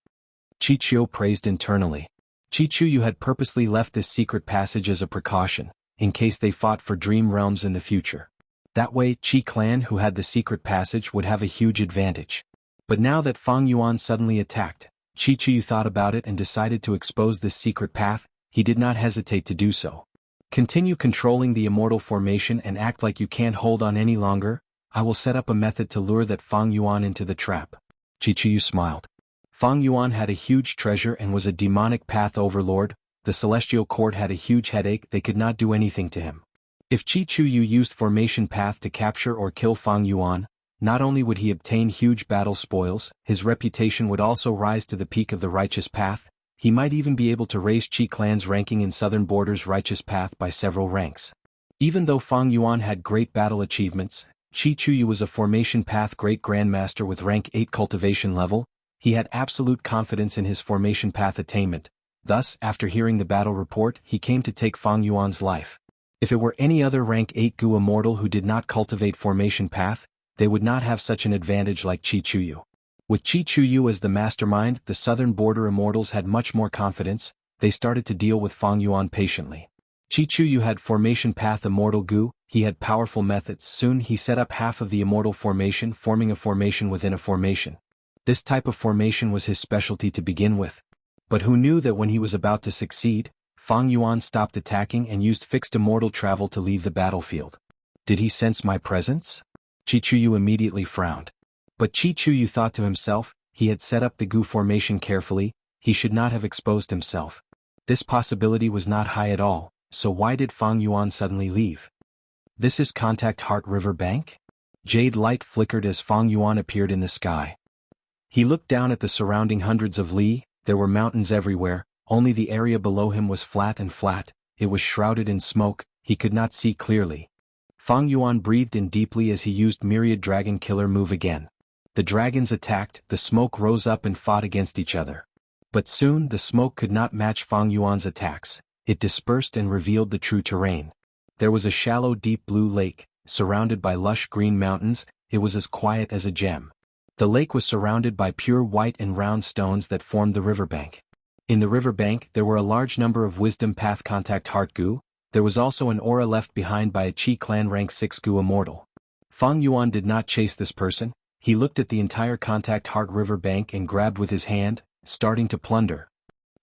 Qi Chuyu praised internally. Qi Chuyu had purposely left this secret passage as a precaution, in case they fought for Dream Realms in the future. That way, Qi Clan, who had the secret passage, would have a huge advantage. But now that Fang Yuan suddenly attacked, Qi Chuyu thought about it and decided to expose this secret path. He did not hesitate to do so. Continue controlling the immortal formation and act like you can't hold on any longer. I will set up a method to lure that Fang Yuan into the trap. Qi Chuyu smiled. Fang Yuan had a huge treasure and was a demonic path overlord. The Celestial Court had a huge headache, they could not do anything to him. If Qi Chuyu used Formation Path to capture or kill Fang Yuan, not only would he obtain huge battle spoils, his reputation would also rise to the peak of the Righteous Path. He might even be able to raise Qi Clan's ranking in Southern Border's Righteous Path by several ranks. Even though Fang Yuan had great battle achievements, Qi Chuyu was a Formation Path Great Grandmaster with rank 8 cultivation level. He had absolute confidence in his Formation Path attainment. Thus, after hearing the battle report, he came to take Fang Yuan's life. If it were any other rank 8 Gu Immortal who did not cultivate Formation Path, they would not have such an advantage like Qi Chuyu. With Qi Chuyu as the mastermind, the Southern Border Immortals had much more confidence. They started to deal with Fang Yuan patiently. Qi Chuyu had Formation Path Immortal Gu, he had powerful methods. Soon he set up half of the Immortal Formation, forming a formation within a formation. This type of formation was his specialty to begin with. But who knew that when he was about to succeed, Fang Yuan stopped attacking and used fixed immortal travel to leave the battlefield. Did he sense my presence? Qi Chuyu immediately frowned. But Qi Chuyu thought to himself, he had set up the Gu formation carefully, he should not have exposed himself. This possibility was not high at all, so why did Fang Yuan suddenly leave? This is Contact Heart River Bank? Jade light flickered as Fang Yuan appeared in the sky. He looked down at the surrounding hundreds of li. There were mountains everywhere, only the area below him was flat and flat, it was shrouded in smoke, he could not see clearly. Fang Yuan breathed in deeply as he used Myriad Dragon Killer move again. The dragons attacked, the smoke rose up and fought against each other. But soon the smoke could not match Fang Yuan's attacks, it dispersed and revealed the true terrain. There was a shallow deep blue lake, surrounded by lush green mountains, it was as quiet as a gem. The lake was surrounded by pure white and round stones that formed the riverbank. In the riverbank there were a large number of Wisdom Path Contact Heart Gu. There was also an aura left behind by a Qi Clan rank 6 Gu Immortal. Fang Yuan did not chase this person, He looked at the entire Contact Heart River bank and grabbed with his hand, starting to plunder.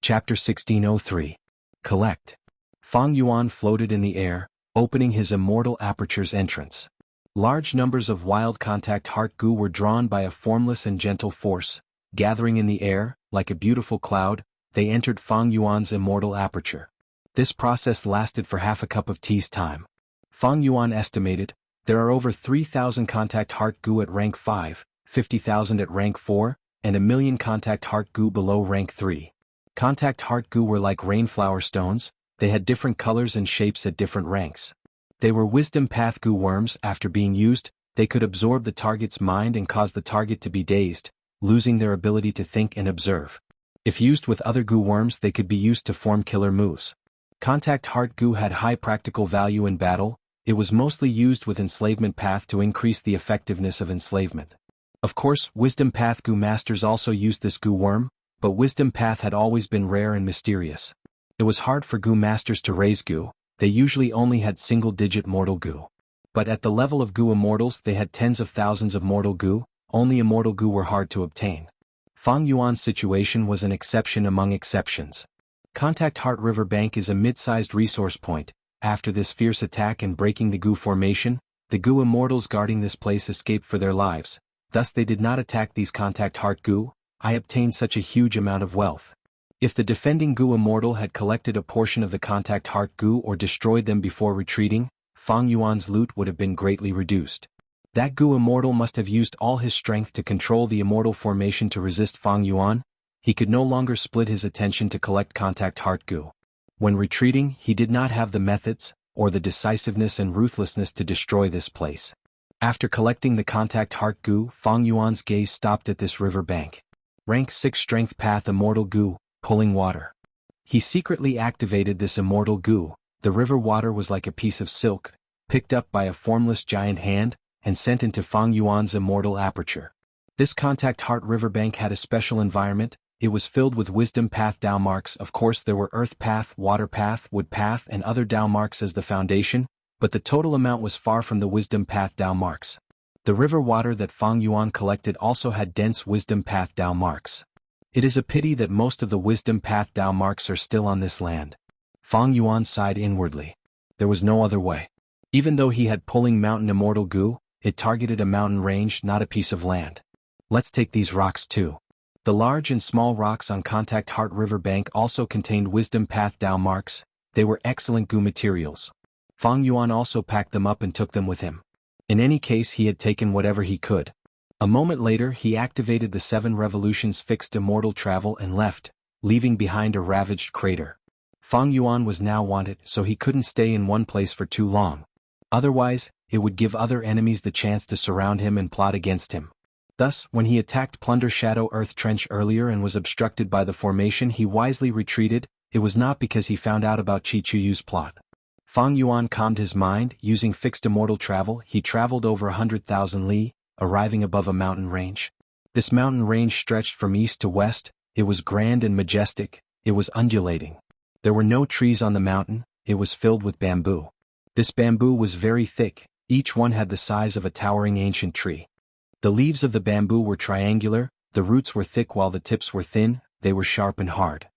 Chapter 1603. Collect. Fang Yuan floated in the air, opening his immortal aperture's entrance. Large numbers of wild Contact Heart goo were drawn by a formless and gentle force, gathering in the air, like a beautiful cloud. They entered Fang Yuan's immortal aperture. This process lasted for half a cup of tea's time. Fang Yuan estimated, there are over 3,000 Contact Heart goo at rank 5, 50,000 at rank 4, and 1 million Contact Heart goo below rank 3. Contact Heart goo were like rainflower stones, they had different colors and shapes at different ranks. They were Wisdom Path goo worms. After being used, they could absorb the target's mind and cause the target to be dazed, losing their ability to think and observe. If used with other goo worms, they could be used to form killer moves. Contact Heart goo had high practical value in battle. It was mostly used with Enslavement Path to increase the effectiveness of enslavement. Of course, Wisdom Path goo masters also used this goo worm, but Wisdom Path had always been rare and mysterious. It was hard for goo masters to raise goo. They usually only had single-digit mortal goo. But at the level of goo immortals, they had tens of thousands of mortal goo. Only immortal goo were hard to obtain. Fang Yuan's situation was an exception among exceptions. Contact Heart River Bank is a mid-sized resource point. After this fierce attack and breaking the goo formation, the goo immortals guarding this place escaped for their lives. Thus they did not attack these Contact Heart goo. I obtained such a huge amount of wealth. If the defending goo immortal had collected a portion of the Contact Heart goo or destroyed them before retreating, Fang Yuan's loot would have been greatly reduced. That goo immortal must have used all his strength to control the immortal formation to resist Fang Yuan. He could no longer split his attention to collect Contact Heart goo. When retreating, he did not have the methods, or the decisiveness and ruthlessness to destroy this place. After collecting the Contact Heart goo, Fang Yuan's gaze stopped at this river bank. Rank 6 Strength Path Immortal Goo, Pulling Water. He secretly activated this immortal goo. The river water was like a piece of silk, picked up by a formless giant hand, and sent into Fang Yuan's immortal aperture. This Contact Heart riverbank had a special environment. It was filled with Wisdom Path Dao marks. Of course there were Earth Path, Water Path, Wood Path and other Dao marks as the foundation, but the total amount was far from the Wisdom Path Dao marks. The river water that Fang Yuan collected also had dense Wisdom Path Dao marks. It is a pity that most of the Wisdom Path Dao marks are still on this land. Fang Yuan sighed inwardly. There was no other way. Even though he had Pulling Mountain Immortal Goo, it targeted a mountain range, not a piece of land. Let's take these rocks too. The large and small rocks on Contact Heart River Bank also contained Wisdom Path Dao marks. They were excellent goo materials. Fang Yuan also packed them up and took them with him. In any case, he had taken whatever he could. A moment later, he activated the 7 Revolutions fixed immortal travel and left, leaving behind a ravaged crater. Fang Yuan was now wanted, so he couldn't stay in one place for too long. Otherwise, it would give other enemies the chance to surround him and plot against him. Thus, when he attacked Plunder Shadow Earth Trench earlier and was obstructed by the formation, he wisely retreated. It was not because he found out about Chi Chuyu's plot. Fang Yuan calmed his mind. Using fixed immortal travel, he traveled over 100,000 li, arriving above a mountain range. This mountain range stretched from east to west. It was grand and majestic. It was undulating. There were no trees on the mountain. It was filled with bamboo. This bamboo was very thick. Each one had the size of a towering ancient tree. The leaves of the bamboo were triangular, the roots were thick while the tips were thin. They were sharp and hard.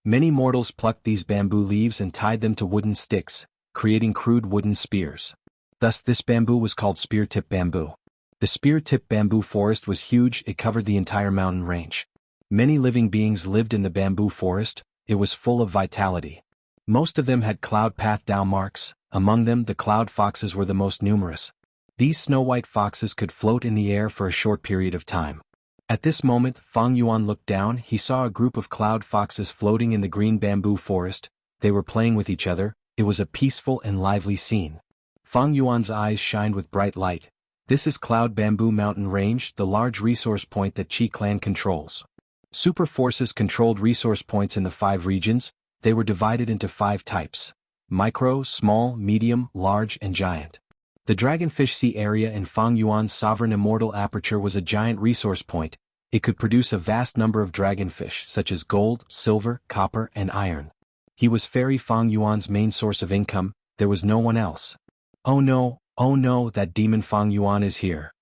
Many mortals plucked these bamboo leaves and tied them to wooden sticks, creating crude wooden spears. Thus this bamboo was called spear-tip bamboo. The spear-tip bamboo forest was huge. It covered the entire mountain range. Many living beings lived in the bamboo forest. It was full of vitality. Most of them had Cloud Path Dao marks. Among them, the cloud foxes were the most numerous. These snow-white foxes could float in the air for a short period of time. At this moment, Fang Yuan looked down. He saw a group of cloud foxes floating in the green bamboo forest. They were playing with each other. It was a peaceful and lively scene. Fang Yuan's eyes shined with bright light. This is Cloud Bamboo Mountain Range, the large resource point that Qi Clan controls. Super forces controlled resource points in the 5 regions. They were divided into 5 types: micro, small, medium, large, and giant. The Dragonfish Sea area in Fang Yuan's sovereign immortal aperture was a giant resource point. It could produce a vast number of dragonfish, such as gold, silver, copper, and iron. He was Fairy Fang Yuan's main source of income. There was no one else. Oh no, that demon Fang Yuan is here.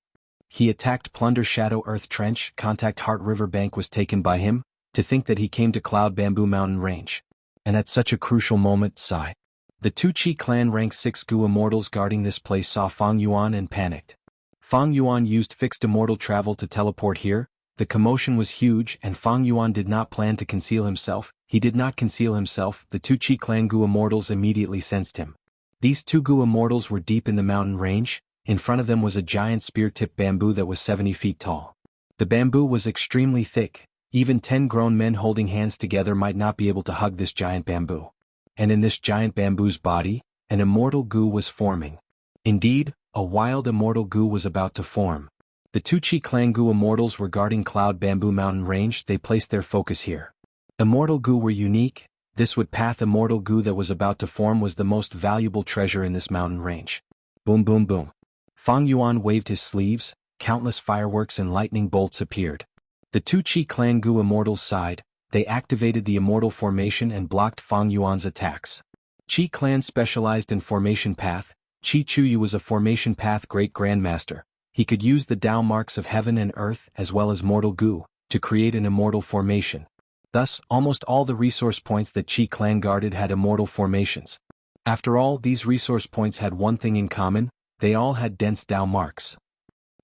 He attacked Plunder Shadow Earth Trench, Contact Heart River Bank was taken by him, to think that he came to Cloud Bamboo Mountain Range. And at such a crucial moment, sigh. The two Qi clan rank 6 Gu immortals guarding this place saw Fang Yuan and panicked. Fang Yuan used fixed immortal travel to teleport here. The commotion was huge and Fang Yuan did not plan to conceal himself. He did not conceal himself. The two Qi clan Gu immortals immediately sensed him. These two Gu immortals were deep in the mountain range. In front of them was a giant spear-tipped bamboo that was 70 feet tall. The bamboo was extremely thick. Even 10 grown men holding hands together might not be able to hug this giant bamboo. And in this giant bamboo's body, an immortal Gu was forming. Indeed, a wild immortal Gu was about to form. The two Qi clan Gu immortals were guarding Cloud Bamboo Mountain Range. They placed their focus here. Immortal Gu were unique. This wood path immortal Gu that was about to form was the most valuable treasure in this mountain range. Boom boom boom. Fang Yuan waved his sleeves, countless fireworks and lightning bolts appeared. The two Qi clan Gu immortals sighed. They activated the immortal formation and blocked Fang Yuan's attacks. Qi clan specialized in formation path. Qi Chuyu was a formation path great grandmaster. He could use the Tao marks of heaven and earth as well as mortal Gu to create an immortal formation. Thus, almost all the resource points that Qi clan guarded had immortal formations. After all, these resource points had one thing in common. They all had dense Tao marks.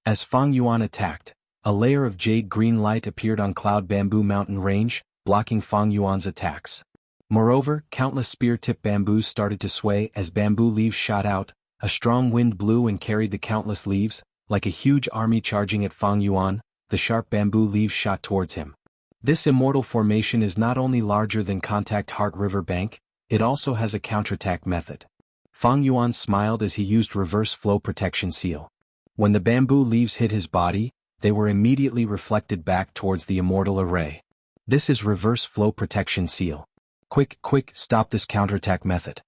As Fang Yuan attacked, a layer of jade green light appeared on Cloud Bamboo Mountain Range, blocking Fang Yuan's attacks. Moreover, countless spear-tipped bamboos started to sway as bamboo leaves shot out. A strong wind blew and carried the countless leaves. Like a huge army charging at Fang Yuan, the sharp bamboo leaves shot towards him. This immortal formation is not only larger than Contact Heart River Bank, it also has a counterattack method. Fang Yuan smiled as he used Reverse Flow Protection Seal. When the bamboo leaves hit his body, they were immediately reflected back towards the immortal array. This is Reverse Flow Protection Seal. Quick, stop this counterattack method.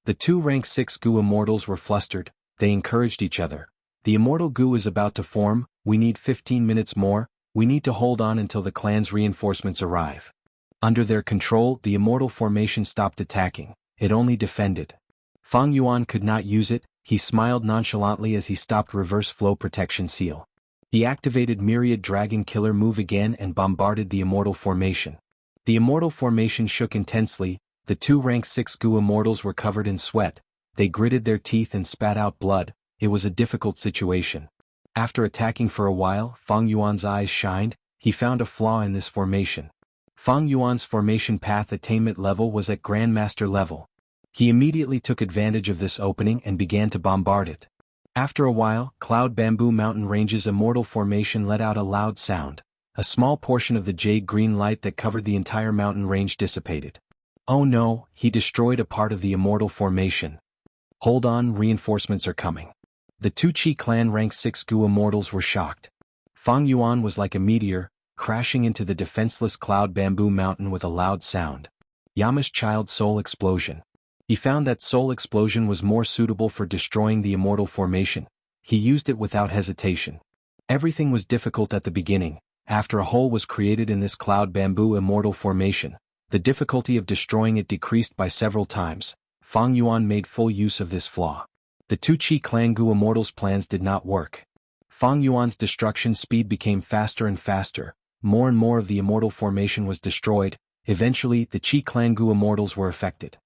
The two rank 6 Gu immortals were flustered. They encouraged each other. The immortal Gu is about to form. We need 15 minutes more. We need to hold on until the clan's reinforcements arrive. Under their control, the immortal formation stopped attacking. It only defended. Fang Yuan could not use it. He smiled nonchalantly as he stopped Reverse Flow Protection Seal. He activated Myriad Dragon Killer move again and bombarded the immortal formation. The immortal formation shook intensely. The two rank 6 Gu immortals were covered in sweat. They gritted their teeth and spat out blood. It was a difficult situation. After attacking for a while, Fang Yuan's eyes shined. He found a flaw in this formation. Fang Yuan's formation path attainment level was at Grandmaster level. He immediately took advantage of this opening and began to bombard it. After a while, Cloud Bamboo Mountain Range's immortal formation let out a loud sound. A small portion of the jade green light that covered the entire mountain range dissipated. Oh no, he destroyed a part of the immortal formation. Hold on, reinforcements are coming. The two Qi clan rank 6 Gu immortals were shocked. Fang Yuan was like a meteor, crashing into the defenseless Cloud Bamboo Mountain with a loud sound. Yama's child soul explosion. He found that soul explosion was more suitable for destroying the immortal formation. He used it without hesitation. Everything was difficult at the beginning. After a hole was created in this Cloud Bamboo immortal formation, the difficulty of destroying it decreased by several times. Fang Yuan made full use of this flaw. The two Qi clan Gu immortals' plans did not work. Fang Yuan's destruction speed became faster and faster. More and more of the immortal formation was destroyed. Eventually, the Qi clan Gu immortals were affected.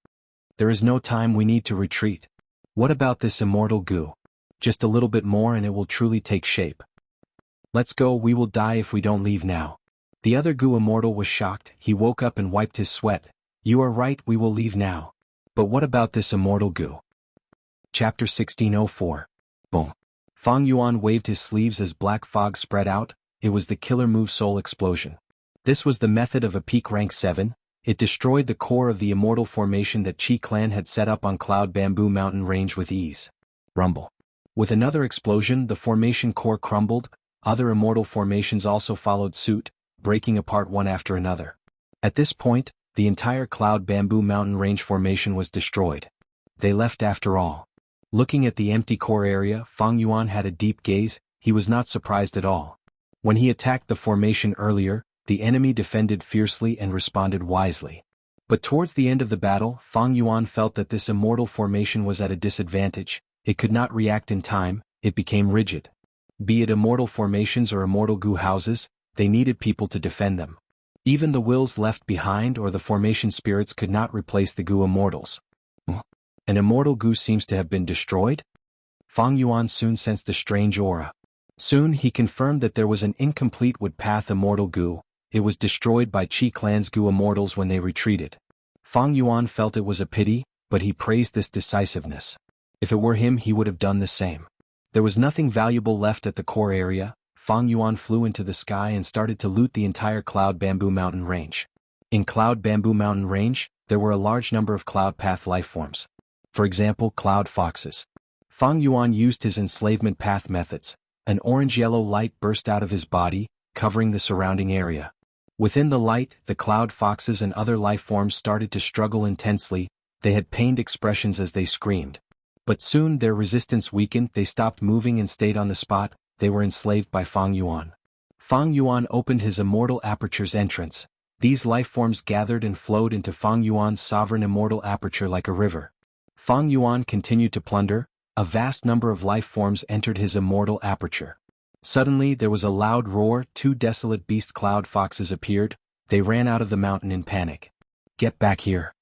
There is no time, we need to retreat. What about this immortal Gu? Just a little bit more and it will truly take shape. Let's go, we will die if we don't leave now. The other Gu immortal was shocked. He woke up and wiped his sweat. You are right, we will leave now. But what about this immortal Gu? Chapter 1604. Boom. Fang Yuan waved his sleeves as black fog spread out. It was the killer move Soul Explosion. This was the method of a peak rank 7. It destroyed the core of the immortal formation that Qi clan had set up on Cloud Bamboo Mountain Range with ease. Rumble. With another explosion, the formation core crumbled. Other immortal formations also followed suit, breaking apart one after another. At this point, the entire Cloud Bamboo Mountain Range formation was destroyed. They left after all. Looking at the empty core area, Fang Yuan had a deep gaze. He was not surprised at all. When he attacked the formation earlier, the enemy defended fiercely and responded wisely. But towards the end of the battle, Fang Yuan felt that this immortal formation was at a disadvantage. It could not react in time. It became rigid. Be it immortal formations or immortal goo houses, they needed people to defend them. Even the wills left behind or the formation spirits could not replace the goo immortals. An immortal goo seems to have been destroyed? Fang Yuan soon sensed a strange aura. Soon he confirmed that there was an incomplete wood path immortal goo. It was destroyed by Qi clan's goo immortals when they retreated. Fang Yuan felt it was a pity, but he praised this decisiveness. If it were him, he would have done the same. There was nothing valuable left at the core area. Fang Yuan flew into the sky and started to loot the entire Cloud Bamboo Mountain Range. In Cloud Bamboo Mountain Range, there were a large number of cloud path lifeforms. For example, cloud foxes. Fang Yuan used his enslavement path methods. An orange-yellow light burst out of his body, covering the surrounding area. Within the light, the cloud foxes and other lifeforms started to struggle intensely. They had pained expressions as they screamed. But soon their resistance weakened, they stopped moving and stayed on the spot. They were enslaved by Fang Yuan. Fang Yuan opened his immortal aperture's entrance. These lifeforms gathered and flowed into Fang Yuan's sovereign immortal aperture like a river. Fang Yuan continued to plunder. A vast number of lifeforms entered his immortal aperture. Suddenly there was a loud roar. 2 desolate beast cloud foxes appeared. They ran out of the mountain in panic. "Get back here."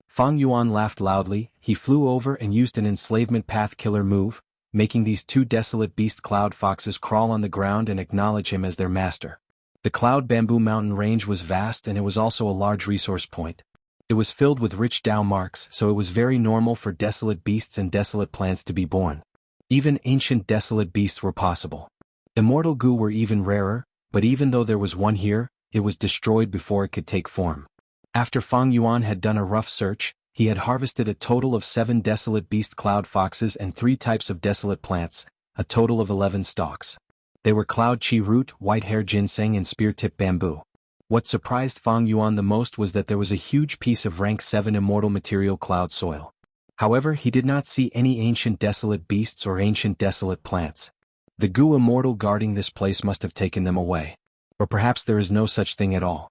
Fang Yuan laughed loudly. He flew over and used an enslavement path killer move, making these 2 desolate beast cloud foxes crawl on the ground and acknowledge him as their master. The Cloud Bamboo Mountain Range was vast, and it was also a large resource point. It was filled with rich Dao marks, so it was very normal for desolate beasts and desolate plants to be born. Even ancient desolate beasts were possible. Immortal goo were even rarer, but even though there was one here, it was destroyed before it could take form. After Fang Yuan had done a rough search, he had harvested a total of 7 desolate beast cloud foxes and 3 types of desolate plants, a total of 11 stalks. They were cloud chi root, white hair ginseng and spear tip bamboo. What surprised Fang Yuan the most was that there was a huge piece of rank 7 immortal material cloud soil. However, he did not see any ancient desolate beasts or ancient desolate plants. The goo immortal guarding this place must have taken them away. Or perhaps there is no such thing at all.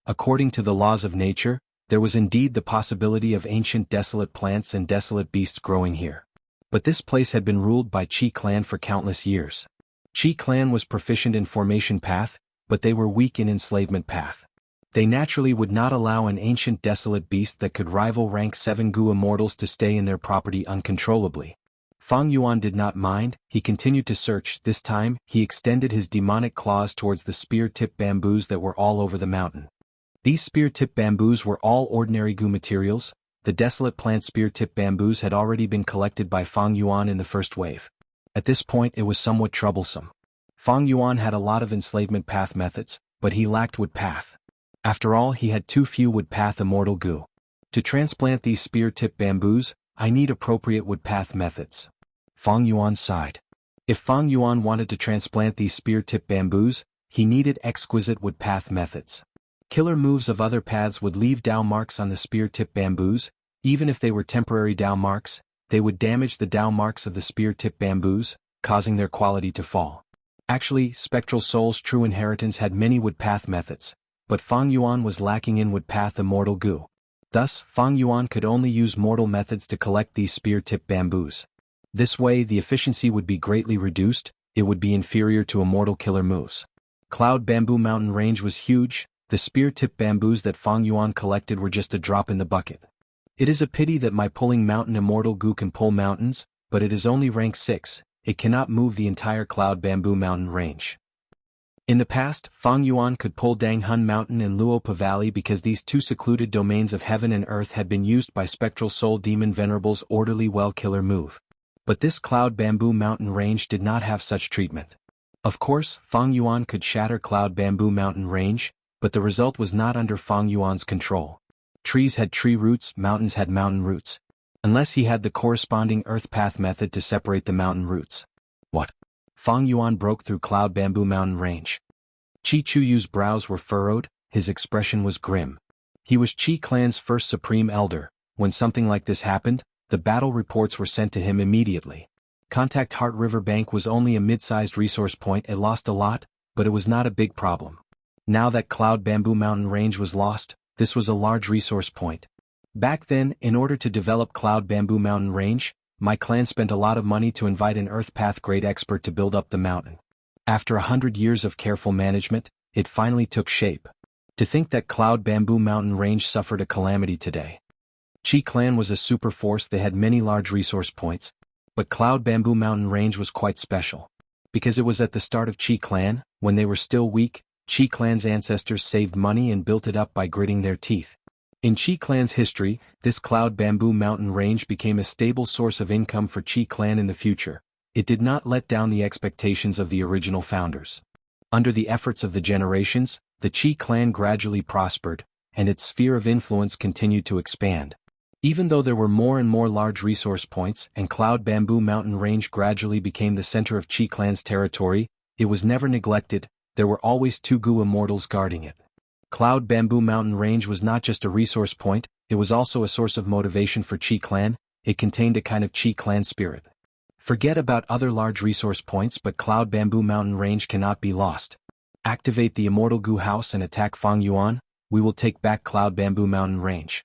According to the laws of nature, there was indeed the possibility of ancient desolate plants and desolate beasts growing here. But this place had been ruled by Qi clan for countless years. Qi clan was proficient in formation path, but they were weak in enslavement path. They naturally would not allow an ancient desolate beast that could rival rank 7 goo immortals to stay in their property uncontrollably. Fang Yuan did not mind. He continued to search. This time, he extended his demonic claws towards the spear-tip bamboos that were all over the mountain. These spear-tip bamboos were all ordinary goo materials. The desolate plant spear-tip bamboos had already been collected by Fang Yuan in the first wave. At this point it was somewhat troublesome. Fang Yuan had a lot of enslavement path methods, but he lacked wood path. After all, he had too few wood path immortal goo. To transplant these spear-tip bamboos, I need appropriate wood path methods. Fang Yuan sighed. If Fang Yuan wanted to transplant these spear-tip bamboos, he needed exquisite wood path methods. Killer moves of other paths would leave Dao marks on the spear-tip bamboos. Even if they were temporary Dao marks, they would damage the Dao marks of the spear-tip bamboos, causing their quality to fall. Actually, Spectral Soul's true inheritance had many wood path methods, but Fang Yuan was lacking in wood path immortal goo. Thus, Fang Yuan could only use mortal methods to collect these spear-tip bamboos. This way, the efficiency would be greatly reduced. It would be inferior to immortal killer moves. Cloud Bamboo Mountain Range was huge. The spear-tip bamboos that Fang Yuan collected were just a drop in the bucket. It is a pity that my pulling mountain immortal goo can pull mountains, but it is only rank 6. It cannot move the entire Cloud Bamboo Mountain Range. In the past, Fang Yuan could pull Danghun Mountain and Luopa Valley because these 2 secluded domains of heaven and earth had been used by Spectral Soul Demon Venerable's orderly well killer move. But this Cloud Bamboo Mountain Range did not have such treatment. Of course, Fang Yuan could shatter Cloud Bamboo Mountain Range, but the result was not under Fang Yuan's control. Trees had tree roots, mountains had mountain roots. Unless he had the corresponding earth path method to separate the mountain roots. What? Fang Yuan broke through Cloud Bamboo Mountain Range. Qi Chuyu's brows were furrowed, his expression was grim. He was Qi clan's first supreme elder. When something like this happened, the battle reports were sent to him immediately. Contact Heart River Bank was only a mid-sized resource point. It lost a lot, but it was not a big problem. Now that Cloud Bamboo Mountain Range was lost, this was a large resource point. Back then, in order to develop Cloud Bamboo Mountain Range, my clan spent a lot of money to invite an Earth Path grade expert to build up the mountain. After 100 years of careful management, it finally took shape. To think that Cloud Bamboo Mountain Range suffered a calamity today. Chi Clan was a super force. They had many large resource points, but Cloud Bamboo Mountain Range was quite special. Because it was at the start of Chi Clan, when they were still weak, Chi Clan's ancestors saved money and built it up by gritting their teeth. In Chi Clan's history, this Cloud Bamboo Mountain Range became a stable source of income for Chi Clan in the future. It did not let down the expectations of the original founders. Under the efforts of the generations, the Chi Clan gradually prospered, and its sphere of influence continued to expand. Even though there were more and more large resource points and Cloud Bamboo Mountain Range gradually became the center of Chi Clan's territory, it was never neglected. There were always two Gu immortals guarding it. Cloud Bamboo Mountain Range was not just a resource point, it was also a source of motivation for Chi Clan. It contained a kind of Chi Clan spirit. Forget about other large resource points, but Cloud Bamboo Mountain Range cannot be lost. Activate the Immortal Gu House and attack Fang Yuan. We will take back Cloud Bamboo Mountain Range.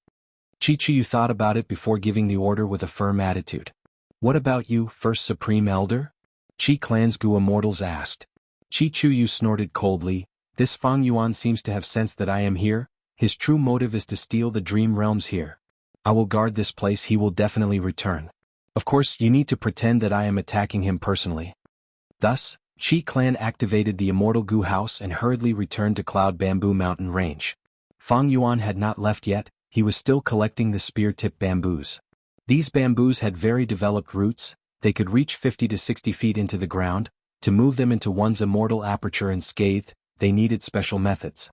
Chi-Chu thought about it before giving the order with a firm attitude. What about you, First Supreme Elder? Chi Clan's Gu Immortals asked. Chi-Chu snorted coldly. This Fang Yuan seems to have sensed that I am here. His true motive is to steal the Dream Realms here. I will guard this place. He will definitely return. Of course, you need to pretend that I am attacking him personally. Thus, Chi Clan activated the Immortal Gu House and hurriedly returned to Cloud Bamboo Mountain Range. Fang Yuan had not left yet. He was still collecting the spear-tip bamboos. These bamboos had very developed roots. They could reach 50 to 60 feet into the ground. To move them into one's immortal aperture unscathed, they needed special methods.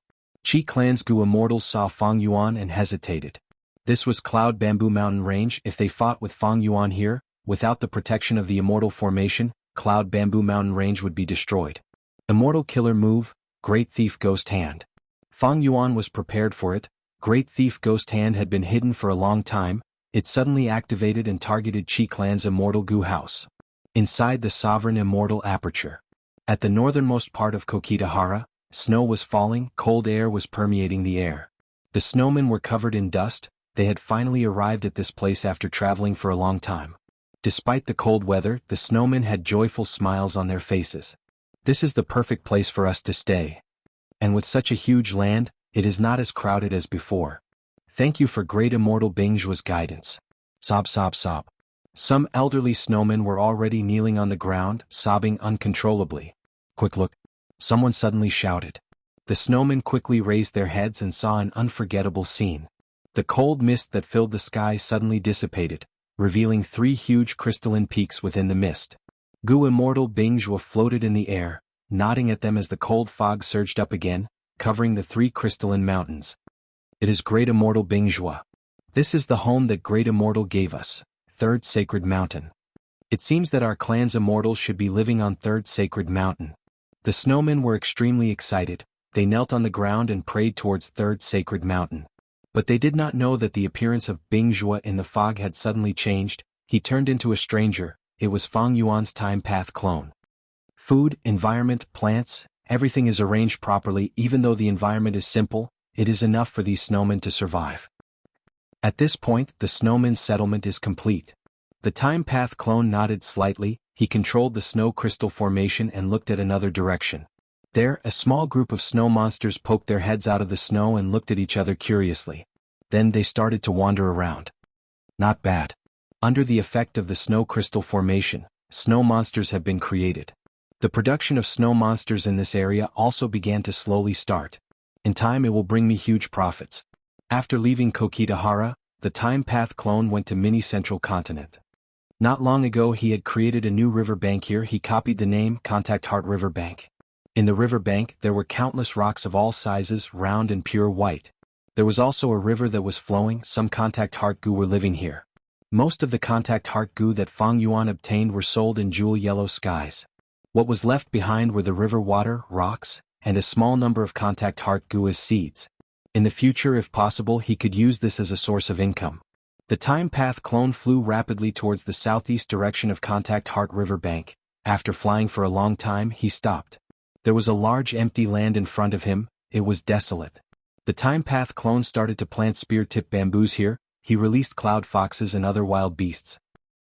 Chi Clan's Gu Immortals saw Fang Yuan and hesitated. This was Cloud Bamboo Mountain Range. If they fought with Fang Yuan here, without the protection of the Immortal Formation, Cloud Bamboo Mountain Range would be destroyed. Immortal Killer Move, Great Thief Ghost Hand. Fang Yuan was prepared for it. Great Thief Ghost Hand had been hidden for a long time. It suddenly activated and targeted Chi Clan's Immortal Gu House. Inside the Sovereign Immortal Aperture. At the northernmost part of Kokitahara, snow was falling, cold air was permeating the air. The snowmen were covered in dust. They had finally arrived at this place after traveling for a long time. Despite the cold weather, the snowmen had joyful smiles on their faces. This is the perfect place for us to stay. And with such a huge land, it is not as crowded as before. Thank you for Great Immortal Bingjua's guidance. Sob, sob, sob. Some elderly snowmen were already kneeling on the ground, sobbing uncontrollably. Quick look. Someone suddenly shouted. The snowmen quickly raised their heads and saw an unforgettable scene. The cold mist that filled the sky suddenly dissipated, revealing three huge crystalline peaks within the mist. Gu Immortal Bingjua floated in the air, nodding at them as the cold fog surged up again, covering the three crystalline mountains. It is Great Immortal Bingjua. This is the home that Great Immortal gave us, Third Sacred Mountain. It seems that our clan's immortals should be living on Third Sacred Mountain. The snowmen were extremely excited. They knelt on the ground and prayed towards Third Sacred Mountain. But they did not know that the appearance of Bingjua in the fog had suddenly changed. He turned into a stranger. It was Fang Yuan's Time Path clone. Food, environment, plants, everything is arranged properly. Even though the environment is simple, it is enough for these snowmen to survive. At this point, the snowman's settlement is complete. The Time Path clone nodded slightly. He controlled the snow crystal formation and looked at another direction. There, a small group of snow monsters poked their heads out of the snow and looked at each other curiously. Then they started to wander around. Not bad. Under the effect of the snow crystal formation, snow monsters have been created. The production of snow monsters in this area also began to slowly start. In time it will bring me huge profits. After leaving Kokitahara, the Time Path clone went to Mini Central Continent. Not long ago he had created a new river bank here. He copied the name Contact Heart River Bank. In the river bank there were countless rocks of all sizes, round and pure white. There was also a river that was flowing. Some Contact Heart Gu were living here. Most of the Contact Heart Gu that Fang Yuan obtained were sold in jewel yellow skies. What was left behind were the river water, rocks, and a small number of Contact Heart Gu as seeds. In the future, if possible, he could use this as a source of income. The Time Path clone flew rapidly towards the southeast direction of Contact Heart River Bank. After flying for a long time, he stopped. There was a large empty land in front of him. It was desolate. The Time Path clone started to plant spear-tip bamboos here. He released cloud foxes and other wild beasts.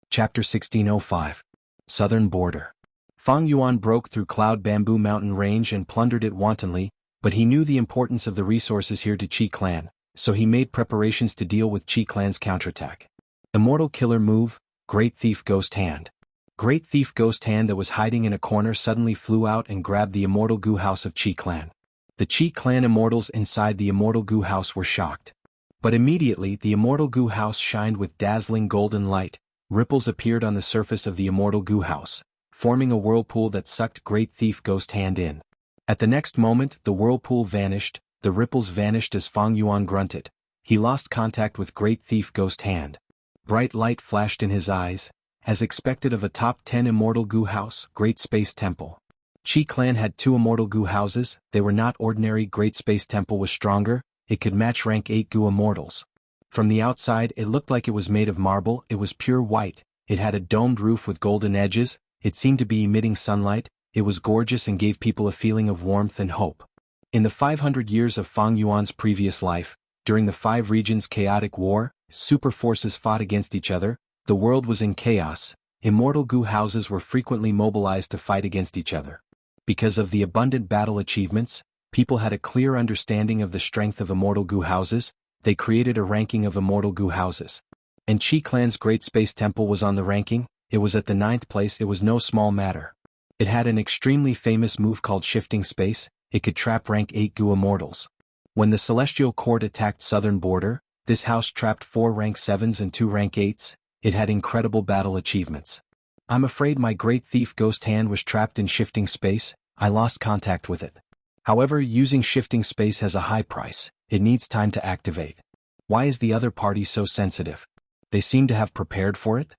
Chapter 1605. Southern Border. Fang Yuan broke through Cloud Bamboo Mountain Range and plundered it wantonly, but he knew the importance of the resources here to Qi Clan, so he made preparations to deal with Qi Clan's counterattack. Immortal Killer Move, Great Thief Ghost Hand. Great Thief Ghost Hand that was hiding in a corner suddenly flew out and grabbed the Immortal Gu House of Qi Clan. The Qi Clan immortals inside the Immortal Gu House were shocked. But immediately the Immortal Gu House shined with dazzling golden light. Ripples appeared on the surface of the Immortal Gu House, forming a whirlpool that sucked Great Thief Ghost Hand in. At the next moment the whirlpool vanished, the ripples vanished as Fang Yuan grunted. He lost contact with Great Thief Ghost Hand. Bright light flashed in his eyes, as expected of a top 10 Immortal Gu House, Great Space Temple. Qi Clan had 2 Immortal Gu Houses, they were not ordinary. Great Space Temple was stronger, it could match rank 8 Gu Immortals. From the outside it looked like it was made of marble, it was pure white, it had a domed roof with golden edges, it seemed to be emitting sunlight, it was gorgeous and gave people a feeling of warmth and hope. In the 500 years of Fang Yuan's previous life, during the 5 regions' chaotic war, super forces fought against each other, the world was in chaos, Immortal Gu Houses were frequently mobilized to fight against each other. Because of the abundant battle achievements, people had a clear understanding of the strength of Immortal Gu Houses, they created a ranking of Immortal Gu Houses. And Qi Clan's Great Space Temple was on the ranking, it was at the 9th place. It was no small matter. It had an extremely famous move called Shifting Space, it could trap rank 8 Gu Immortals. When the Celestial Court attacked Southern Border, this house trapped 4 rank 7s and 2 rank 8s, it had incredible battle achievements. I'm afraid my Great Thief Ghost Hand was trapped in Shifting Space, I lost contact with it. However, using Shifting Space has a high price, it needs time to activate. Why is the other party so sensitive? They seem to have prepared for it?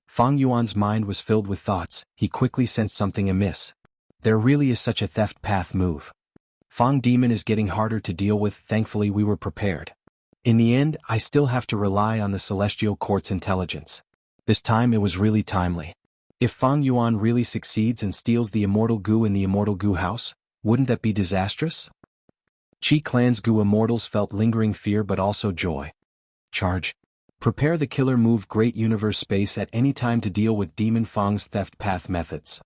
Fang Yuan's mind was filled with thoughts, he quickly sensed something amiss. There really is such a theft path move. Fang Demon is getting harder to deal with, thankfully we were prepared. In the end, I still have to rely on the Celestial Court's intelligence. This time it was really timely. If Fang Yuan really succeeds and steals the Immortal Gu in the Immortal Gu House, wouldn't that be disastrous? Qi Clan's Gu Immortals felt lingering fear but also joy. Charge. Prepare the killer move Great Universe Space at any time to deal with Demon Fang's theft path methods.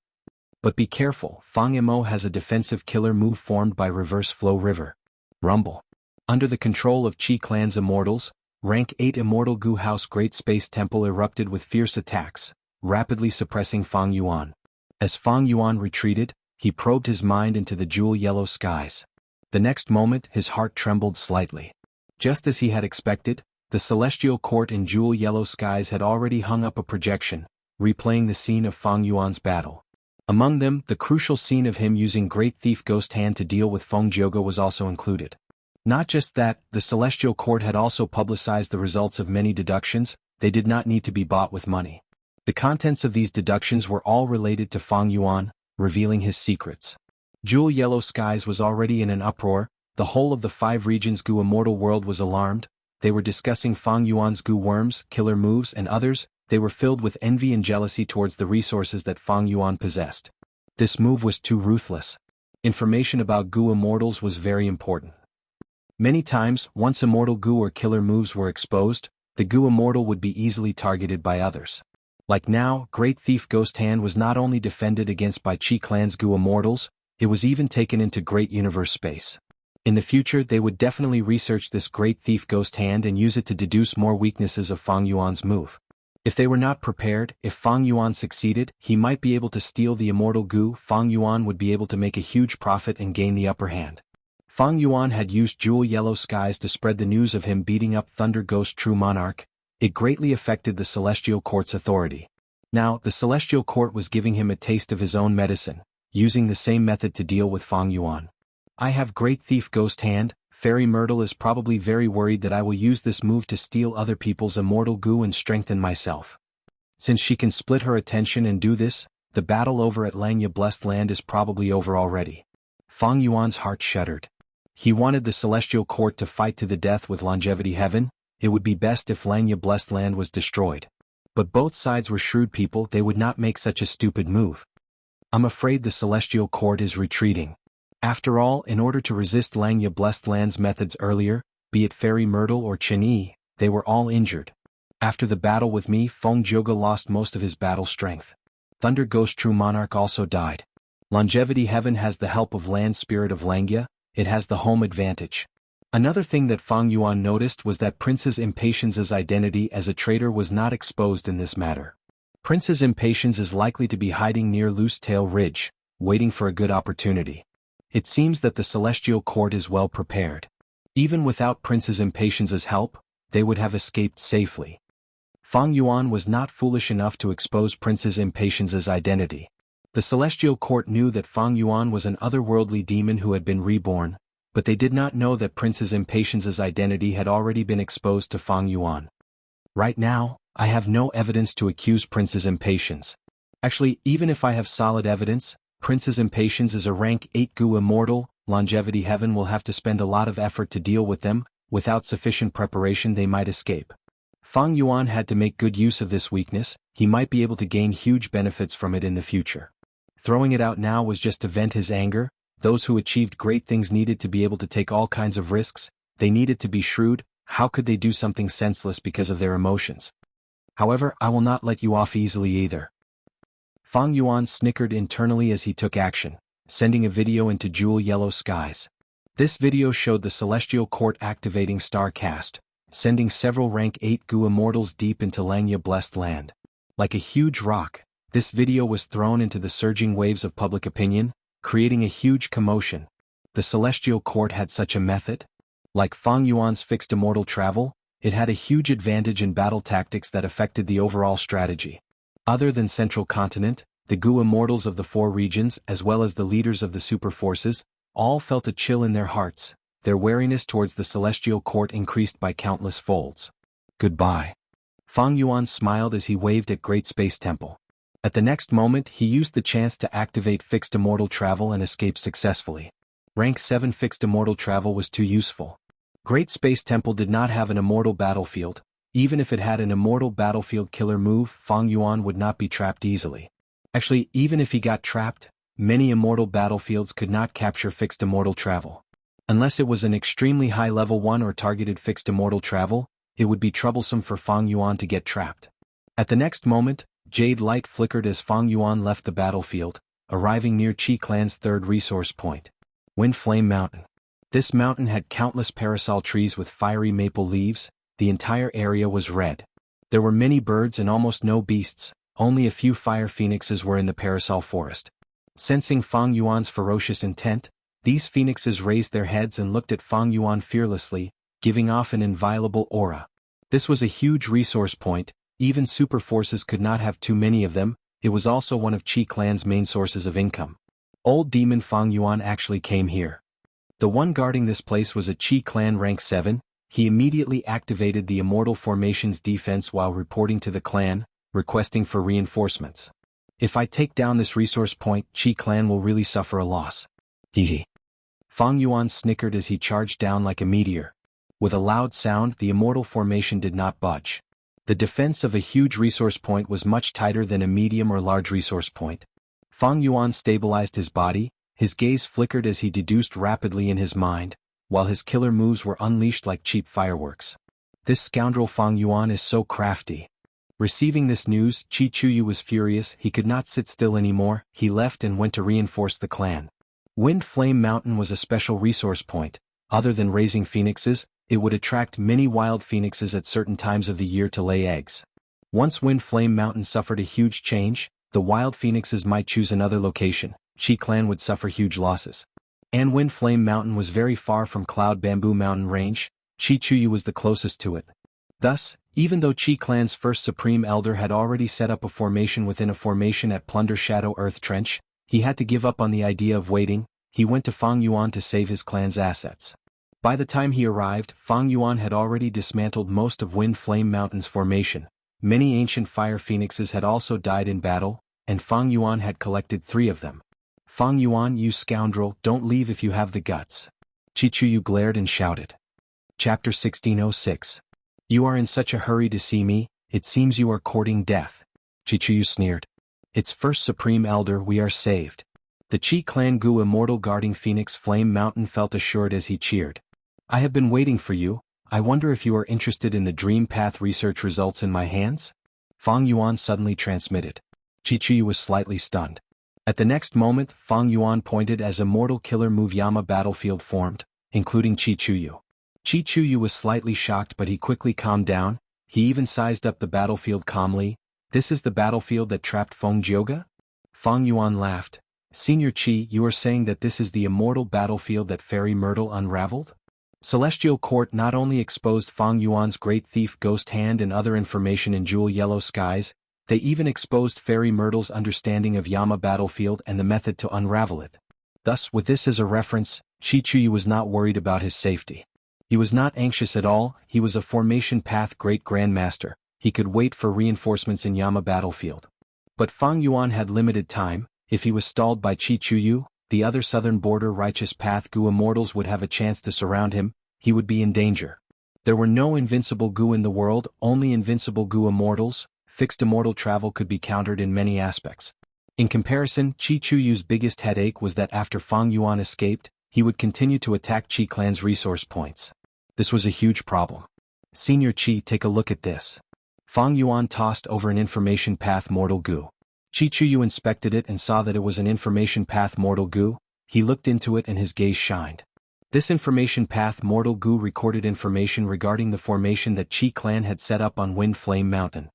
But be careful, Fang Mo has a defensive killer move formed by Reverse Flow River. Rumble. Under the control of Qi Clan's Immortals, rank 8 Immortal Gu House Great Space Temple erupted with fierce attacks, rapidly suppressing Fang Yuan. As Fang Yuan retreated, he probed his mind into the jewel yellow skies. The next moment his heart trembled slightly. Just as he had expected, the Celestial Court in jewel yellow skies had already hung up a projection, replaying the scene of Fang Yuan's battle. Among them, the crucial scene of him using Great Thief Ghost Hand to deal with Feng Jioge was also included. Not just that, the Celestial Court had also publicized the results of many deductions, they did not need to be bought with money. The contents of these deductions were all related to Fang Yuan, revealing his secrets. Jewel Yellow Skies was already in an uproar, the whole of the 5 regions Gu Immortal world was alarmed, they were discussing Fang Yuan's Gu Worms, killer moves and others, they were filled with envy and jealousy towards the resources that Fang Yuan possessed. This move was too ruthless. Information about Gu Immortals was very important. Many times, once Immortal Gu or killer moves were exposed, the Gu Immortal would be easily targeted by others. Like now, Great Thief Ghost Hand was not only defended against by Qi Clan's Gu Immortals, it was even taken into Great Universe Space. In the future they would definitely research this Great Thief Ghost Hand and use it to deduce more weaknesses of Fang Yuan's move. If they were not prepared, if Fang Yuan succeeded, he might be able to steal the Immortal Gu, Fang Yuan would be able to make a huge profit and gain the upper hand. Fang Yuan had used Jewel Yellow Skies to spread the news of him beating up Thunder Ghost True Monarch. It greatly affected the Celestial Court's authority. Now, the Celestial Court was giving him a taste of his own medicine, using the same method to deal with Fang Yuan. I have Great Thief Ghost Hand, Fairy Myrtle is probably very worried that I will use this move to steal other people's Immortal Gu and strengthen myself. Since she can split her attention and do this, the battle over at Langya Blessed Land is probably over already. Fang Yuan's heart shuddered. He wanted the Celestial Court to fight to the death with Longevity Heaven, it would be best if Langya Blessed Land was destroyed. But both sides were shrewd people, they would not make such a stupid move. I'm afraid the Celestial Court is retreating. After all, in order to resist Langya Blessed Land's methods earlier, be it Fairy Myrtle or Chen Yi, they were all injured. After the battle with me, Feng Zhuge lost most of his battle strength. Thunder Ghost True Monarch also died. Longevity Heaven has the help of Land Spirit of Langya, it has the home advantage. Another thing that Fang Yuan noticed was that Princess Impatience's identity as a traitor was not exposed in this matter. Princess Impatience is likely to be hiding near Loose Tail Ridge, waiting for a good opportunity. It seems that the Celestial Court is well prepared. Even without Princess Impatience's help, they would have escaped safely. Fang Yuan was not foolish enough to expose Princess Impatience's identity. The Celestial Court knew that Fang Yuan was an otherworldly demon who had been reborn, but they did not know that Princess Impatience's identity had already been exposed to Fang Yuan. Right now, I have no evidence to accuse Princess Impatience. Actually, even if I have solid evidence, Princess Impatience is a rank 8 Gu immortal, Longevity Heaven will have to spend a lot of effort to deal with them, without sufficient preparation they might escape. Fang Yuan had to make good use of this weakness, he might be able to gain huge benefits from it in the future. Throwing it out now was just to vent his anger. Those who achieved great things needed to be able to take all kinds of risks, they needed to be shrewd. How could they do something senseless because of their emotions? However, I will not let you off easily either. Fang Yuan snickered internally as he took action, sending a video into jewel yellow skies. This video showed the Celestial Court activating Star Cast, sending several rank 8 Gu immortals deep into Langya Blessed Land. Like a huge rock, this video was thrown into the surging waves of public opinion, creating a huge commotion. The Celestial Court had such a method? Like Fang Yuan's fixed immortal travel, it had a huge advantage in battle tactics that affected the overall strategy. Other than Central Continent, the Gu immortals of the 4 regions as well as the leaders of the super forces, all felt a chill in their hearts. Their wariness towards the Celestial Court increased by countless folds. Goodbye. Fang Yuan smiled as he waved at Great Space Temple. At the next moment he used the chance to activate Fixed Immortal Travel and escape successfully. Rank 7 Fixed Immortal Travel was too useful. Great Space Temple did not have an immortal battlefield. Even if it had an immortal battlefield killer move, Fang Yuan would not be trapped easily. Actually, even if he got trapped, many immortal battlefields could not capture Fixed Immortal Travel. Unless it was an extremely high level 1 or targeted Fixed Immortal Travel, it would be troublesome for Fang Yuan to get trapped. At the next moment, Jade light flickered as Fang Yuan left the battlefield, arriving near Qi Clan's 3rd resource point. Wind Flame Mountain. This mountain had countless parasol trees with fiery maple leaves, the entire area was red. There were many birds and almost no beasts, only a few fire phoenixes were in the parasol forest. Sensing Fang Yuan's ferocious intent, these phoenixes raised their heads and looked at Fang Yuan fearlessly, giving off an inviolable aura. This was a huge resource point, even super forces could not have too many of them. It was also one of Qi Clan's main sources of income. Old demon Fang Yuan actually came here. The one guarding this place was a Qi Clan rank 7, he immediately activated the Immortal Formation's defense while reporting to the clan, requesting for reinforcements. If I take down this resource point, Qi Clan will really suffer a loss. Hehe. Fang Yuan snickered as he charged down like a meteor. With a loud sound, the Immortal Formation did not budge. The defense of a huge resource point was much tighter than a medium or large resource point. Fang Yuan stabilized his body, his gaze flickered as he deduced rapidly in his mind, while his killer moves were unleashed like cheap fireworks. This scoundrel Fang Yuan is so crafty. Receiving this news, Qi Chuyu was furious, he could not sit still anymore, he left and went to reinforce the clan. Wind Flame Mountain was a special resource point. Other than raising phoenixes, it would attract many wild phoenixes at certain times of the year to lay eggs. Once Wind Flame Mountain suffered a huge change, the wild phoenixes might choose another location. Qi Clan would suffer huge losses. And Wind Flame Mountain was very far from Cloud Bamboo Mountain range, Qi Chuyu was the closest to it. Thus, even though Qi Clan's first Supreme Elder had already set up a formation within a formation at Plunder Shadow Earth Trench, he had to give up on the idea of waiting. He went to Fang Yuan to save his clan's assets. By the time he arrived, Fang Yuan had already dismantled most of Wind Flame Mountain's formation. Many ancient fire phoenixes had also died in battle, and Fang Yuan had collected 3 of them. Fang Yuan, you scoundrel, don't leave if you have the guts. Qi Chuyu glared and shouted. Chapter 1606. You are in such a hurry to see me, it seems you are courting death. Qi Chuyu sneered. Its first Supreme Elder, we are saved. The Qi Clan Gu Immortal guarding Phoenix Flame Mountain felt assured as he cheered. I have been waiting for you, I wonder if you are interested in the Dream Path research results in my hands? Fang Yuan suddenly transmitted. Chi-Chuyu was slightly stunned. At the next moment, Fang Yuan pointed as Immortal Killer Move-Yama battlefield formed, including Chi-Chuyu. Chi-Chuyu was slightly shocked, but he quickly calmed down. He even sized up the battlefield calmly. This is the battlefield that trapped Feng Jioge? Fang Yuan laughed. Senior Chi, you are saying that this is the immortal battlefield that Fairy Myrtle unraveled? Celestial Court not only exposed Fang Yuan's Great Thief Ghost Hand and other information in Jewel Yellow Skies, they even exposed Fairy Myrtle's understanding of Yama battlefield and the method to unravel it. Thus, with this as a reference, Chi-Chuyu was not worried about his safety. He was not anxious at all. He was a Formation Path Great Grandmaster. He could wait for reinforcements in Yama battlefield. But Fang Yuan had limited time. If he was stalled by Chi-Chuyu, the other southern border Righteous Path Gu immortals would have a chance to surround him. He would be in danger. There were no invincible Gu in the world, only invincible Gu immortals. Fixed immortal travel could be countered in many aspects. In comparison, Chi-Chuyu's biggest headache was that after Fang Yuan escaped, he would continue to attack Chi Clan's resource points. This was a huge problem. Senior Chi, take a look at this. Fang Yuan tossed over an information path mortal Gu. Chi-Chuyu inspected it and saw that it was an information path mortal Gu. He looked into it and his gaze shined. This information path mortal Gu recorded information regarding the formation that Chi Clan had set up on Wind Flame Mountain.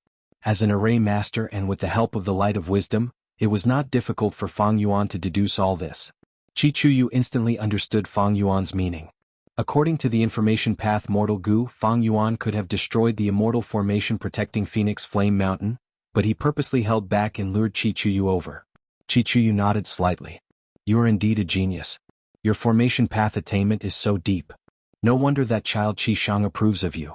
As an array master and with the help of the Light of Wisdom, it was not difficult for Fang Yuan to deduce all this. Chi-Chuyu instantly understood Fang Yuan's meaning. According to the information path mortal Gu, Fang Yuan could have destroyed the immortal formation protecting Phoenix Flame Mountain, but he purposely held back and lured Chi-Chuyu over. Chi-Chuyu nodded slightly. You are indeed a genius. Your formation path attainment is so deep. No wonder that child Chi Shang approves of you.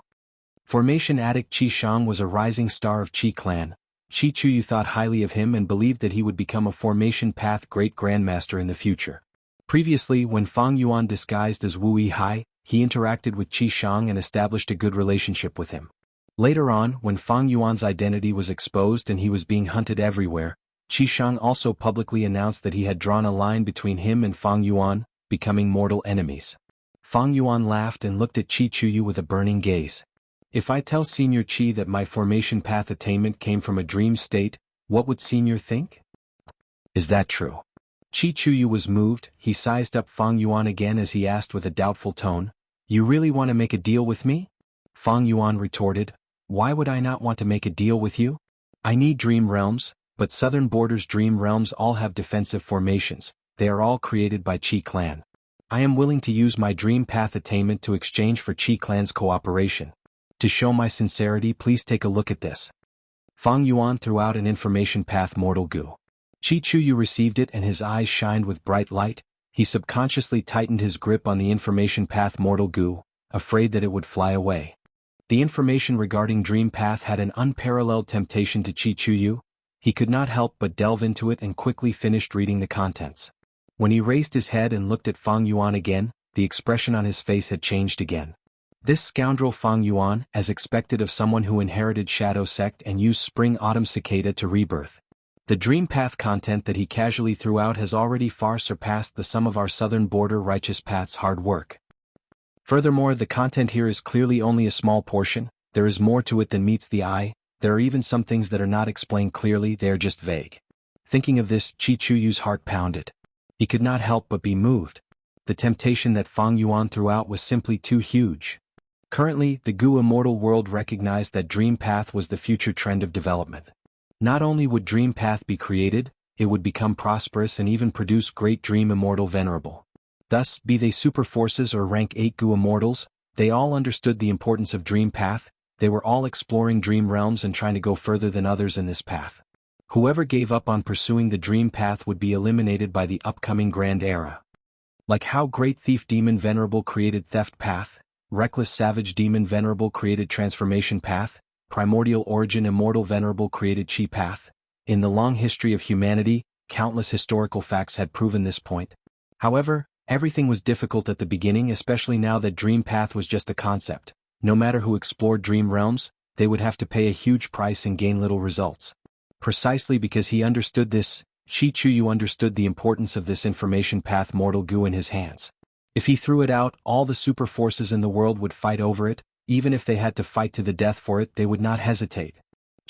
Formation addict Chi Shang was a rising star of Chi Clan. Chi-Chuyu thought highly of him and believed that he would become a formation path great grandmaster in the future. Previously, when Fang Yuan disguised as Wu Yihai, he interacted with Chi Shang and established a good relationship with him. Later on, when Fang Yuan's identity was exposed and he was being hunted everywhere, Chi Shang also publicly announced that he had drawn a line between him and Fang Yuan, becoming mortal enemies. Fang Yuan laughed and looked at Chi-Chuyu with a burning gaze. If I tell Senior Chi that my formation path attainment came from a dream state, what would Senior think? Is that true? Chi-Chuyu was moved. He sized up Fang Yuan again as he asked with a doubtful tone, You really want to make a deal with me? Fang Yuan retorted, Why would I not want to make a deal with you? I need dream realms, but Southern Border's dream realms all have defensive formations. They are all created by Chi Clan. I am willing to use my dream path attainment to exchange for Chi Clan's cooperation. To show my sincerity, please take a look at this. Fang Yuan threw out an information path mortal Gu. Chi-Chuyu received it and his eyes shined with bright light. He subconsciously tightened his grip on the information path mortal Gu, afraid that it would fly away. The information regarding Dream Path had an unparalleled temptation to Chi-Chuyu. He could not help but delve into it and quickly finished reading the contents. When he raised his head and looked at Fang Yuan again, the expression on his face had changed again. This scoundrel Fang Yuan, as expected of someone who inherited Shadow Sect and used Spring-Autumn Cicada to rebirth. The Dream Path content that he casually threw out has already far surpassed the sum of our Southern Border Righteous Path's hard work. Furthermore, the content here is clearly only a small portion. There is more to it than meets the eye. There are even some things that are not explained clearly, they are just vague. Thinking of this, Chi-Chuyu's heart pounded. He could not help but be moved. The temptation that Fang Yuan threw out was simply too huge. Currently, the Gu Immortal world recognized that Dream Path was the future trend of development. Not only would Dream Path be created, it would become prosperous and even produce great Dream Immortal Venerable. Thus, be they super forces or rank 8 Gu Immortals, they all understood the importance of Dream Path. They were all exploring dream realms and trying to go further than others in this path. Whoever gave up on pursuing the Dream Path would be eliminated by the upcoming Grand Era. Like how Great Thief Demon Venerable created Theft Path, Reckless Savage Demon Venerable created Transformation Path, Primordial Origin Immortal Venerable created Chi Path. In the long history of humanity, countless historical facts had proven this point. However, everything was difficult at the beginning, especially now that Dream Path was just a concept. No matter who explored dream realms, they would have to pay a huge price and gain little results. Precisely because he understood this, Chi-Chuyu understood the importance of this information path mortal Gu in his hands. If he threw it out, all the super forces in the world would fight over it. even if they had to fight to the death for it they would not hesitate.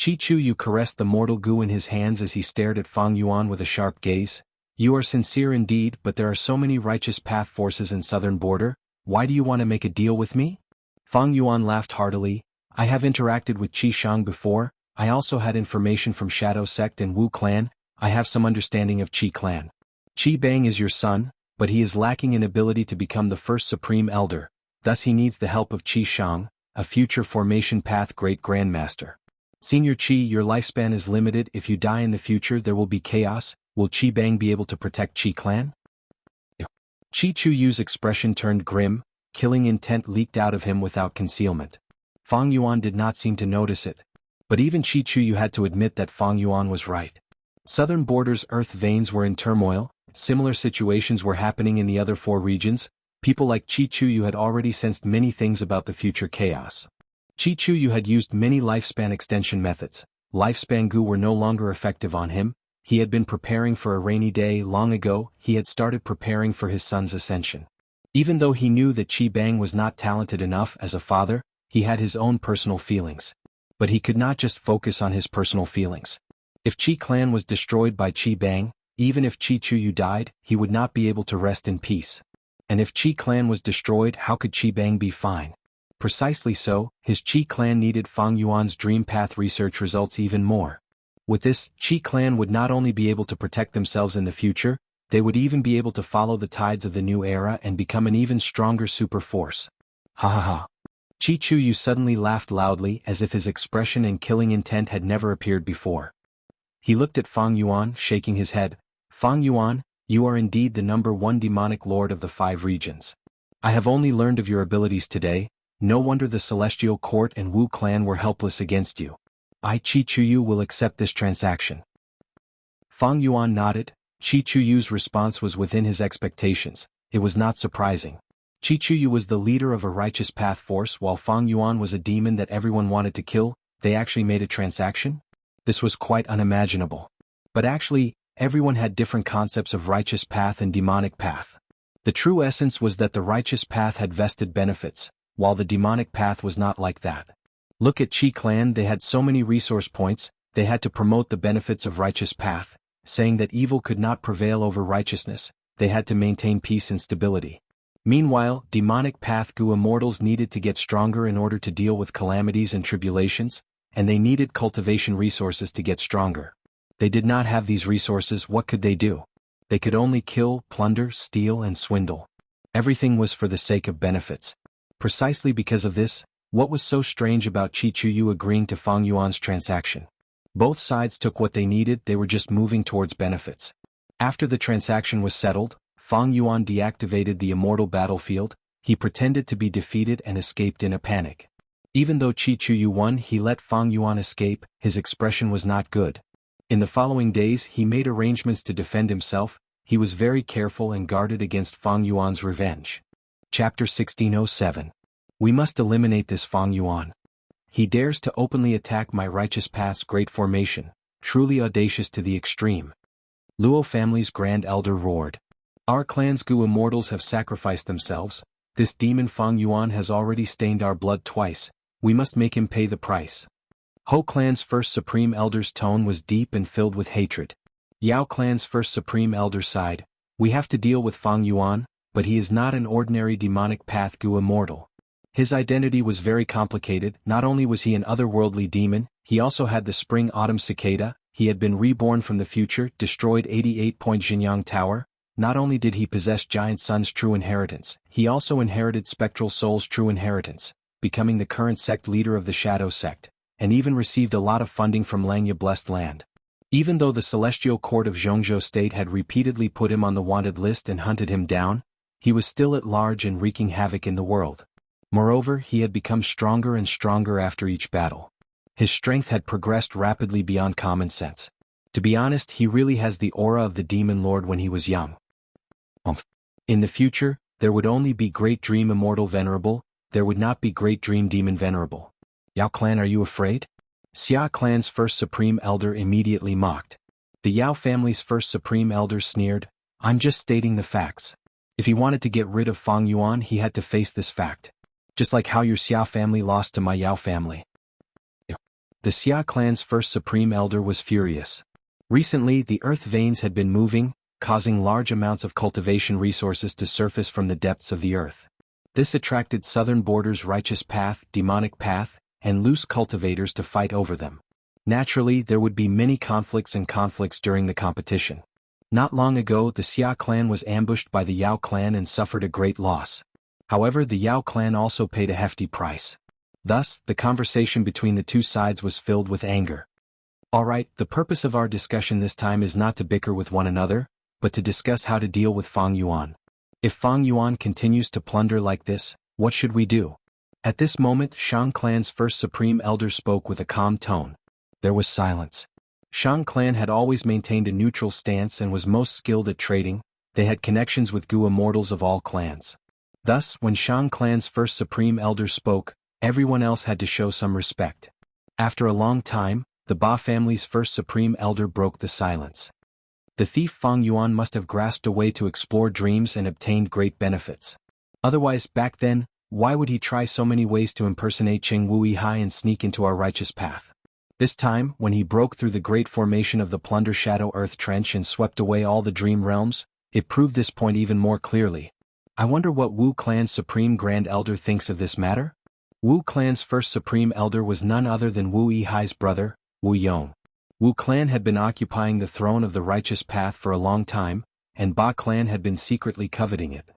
Chi Chu caressed the mortal goo in his hands as he stared at Fang Yuan with a sharp gaze. You are sincere indeed, but there are so many righteous path forces in southern border, why do you want to make a deal with me? Fang Yuan laughed heartily. I have interacted with Qi Shang before, I also had information from Shadow Sect and Wu Clan, I have some understanding of Qi Clan. Qi Bang is your son, but he is lacking in ability to become the first Supreme Elder, thus he needs the help of Qi Shang, a future Formation Path Great Grandmaster. Senior Qi, your lifespan is limited, if you die in the future there will be chaos, will Qi Bang be able to protect Qi Clan? Qi Chuyu's expression turned grim, killing intent leaked out of him without concealment. Fang Yuan did not seem to notice it. But even Qi Chuyu had to admit that Fang Yuan was right. Southern border's earth veins were in turmoil, similar situations were happening in the other 4 regions, people like Qi Chuyu had already sensed many things about the future chaos. Qi Chuyu had used many lifespan extension methods, lifespan goo were no longer effective on him, he had been preparing for a rainy day long ago, he had started preparing for his son's ascension. Even though he knew that Qi Bang was not talented enough as a father, he had his own personal feelings. But he could not just focus on his personal feelings. If Qi Clan was destroyed by Qi Bang, even if Qi Chuyu died, he would not be able to rest in peace. And if Qi Clan was destroyed, how could Qi Bang be fine? Precisely so, his Qi Clan needed Fang Yuan's Dream Path research results even more. With this, Qi Clan would not only be able to protect themselves in the future, they would even be able to follow the tides of the new era and become an even stronger super force. Ha ha ha. Qi Chuyu suddenly laughed loudly as if his expression and killing intent had never appeared before. He looked at Fang Yuan, shaking his head. Fang Yuan, you are indeed the #1 demonic lord of the 5 regions. I have only learned of your abilities today, no wonder the Celestial Court and Wu Clan were helpless against you. I Qi Chuyu will accept this transaction. Fang Yuan nodded. Qi Chuyu's response was within his expectations, it was not surprising. Qi Chuyu was the leader of a righteous path force while Fang Yuan was a demon that everyone wanted to kill, they actually made a transaction? This was quite unimaginable. But actually, everyone had different concepts of righteous path and demonic path. The true essence was that the righteous path had vested benefits, while the demonic path was not like that. Look at Qi Clan, they had so many resource points, they had to promote the benefits of righteous path, saying that evil could not prevail over righteousness, they had to maintain peace and stability. Meanwhile, demonic path goo immortals needed to get stronger in order to deal with calamities and tribulations, and they needed cultivation resources to get stronger. They did not have these resources, what could they do? They could only kill, plunder, steal and swindle. Everything was for the sake of benefits. Precisely because of this, what was so strange about Qi Chuyu agreeing to Fang Yuan's transaction? Both sides took what they needed, they were just moving towards benefits. After the transaction was settled, Fang Yuan deactivated the immortal battlefield, he pretended to be defeated and escaped in a panic. Even though Qi Chuyu won, he let Fang Yuan escape, his expression was not good. In the following days he made arrangements to defend himself, he was very careful and guarded against Fang Yuan's revenge. Chapter 1607. We must eliminate this Fang Yuan. He dares to openly attack my righteous path's great formation, truly audacious to the extreme. Luo family's grand elder roared. Our clan's goo immortals have sacrificed themselves, this demon Fang Yuan has already stained our blood twice, we must make him pay the price. Ho clan's first supreme elder's tone was deep and filled with hatred. Yao clan's first supreme elder sighed, we have to deal with Fang Yuan, but he is not an ordinary demonic path goo immortal. His identity was very complicated, not only was he an otherworldly demon, he also had the spring-autumn cicada, he had been reborn from the future, destroyed 88-point Xinjiang Tower, not only did he possess Giant Sun's true inheritance, he also inherited Spectral Soul's true inheritance, becoming the current sect leader of the Shadow Sect, and even received a lot of funding from Langya Blessed Land. Even though the Celestial Court of Zhongzhou State had repeatedly put him on the wanted list and hunted him down, he was still at large and wreaking havoc in the world. Moreover, he had become stronger and stronger after each battle. His strength had progressed rapidly beyond common sense. To be honest, he really has the aura of the Demon Lord when he was young. In the future, there would only be Great Dream Immortal Venerable, there would not be Great Dream Demon Venerable. Yao Clan, are you afraid? Xia Clan's first Supreme Elder immediately mocked. The Yao family's first Supreme Elder sneered, I'm just stating the facts. If he wanted to get rid of Fang Yuan, he had to face this fact. Just like how your Xia family lost to my Yao family. The Xia clan's first supreme elder was furious. Recently, the earth veins had been moving, causing large amounts of cultivation resources to surface from the depths of the earth. This attracted Southern Border's righteous path, demonic path, and loose cultivators to fight over them. Naturally, there would be many conflicts during the competition. Not long ago, the Xia clan was ambushed by the Yao clan and suffered a great loss. However, the Yao clan also paid a hefty price. Thus, the conversation between the two sides was filled with anger. Alright, the purpose of our discussion this time is not to bicker with one another, but to discuss how to deal with Fang Yuan. If Fang Yuan continues to plunder like this, what should we do? At this moment, Shang clan's first supreme elder spoke with a calm tone. There was silence. Shang clan had always maintained a neutral stance and was most skilled at trading. They had connections with Gu immortals of all clans. Thus, when Shang clan's first supreme elder spoke, everyone else had to show some respect. After a long time, the Ba family's first supreme elder broke the silence. The thief Fang Yuan must have grasped a way to explore dreams and obtained great benefits. Otherwise, back then, why would he try so many ways to impersonate Cheng Wu Yihai and sneak into our righteous path? This time, when he broke through the great formation of the Plunder Shadow Earth Trench and swept away all the dream realms, it proved this point even more clearly. I wonder what Wu clan's Supreme Grand Elder thinks of this matter? Wu clan's first Supreme Elder was none other than Wu Yihai's brother, Wu Yong. Wu clan had been occupying the throne of the righteous path for a long time, and Ba clan had been secretly coveting it.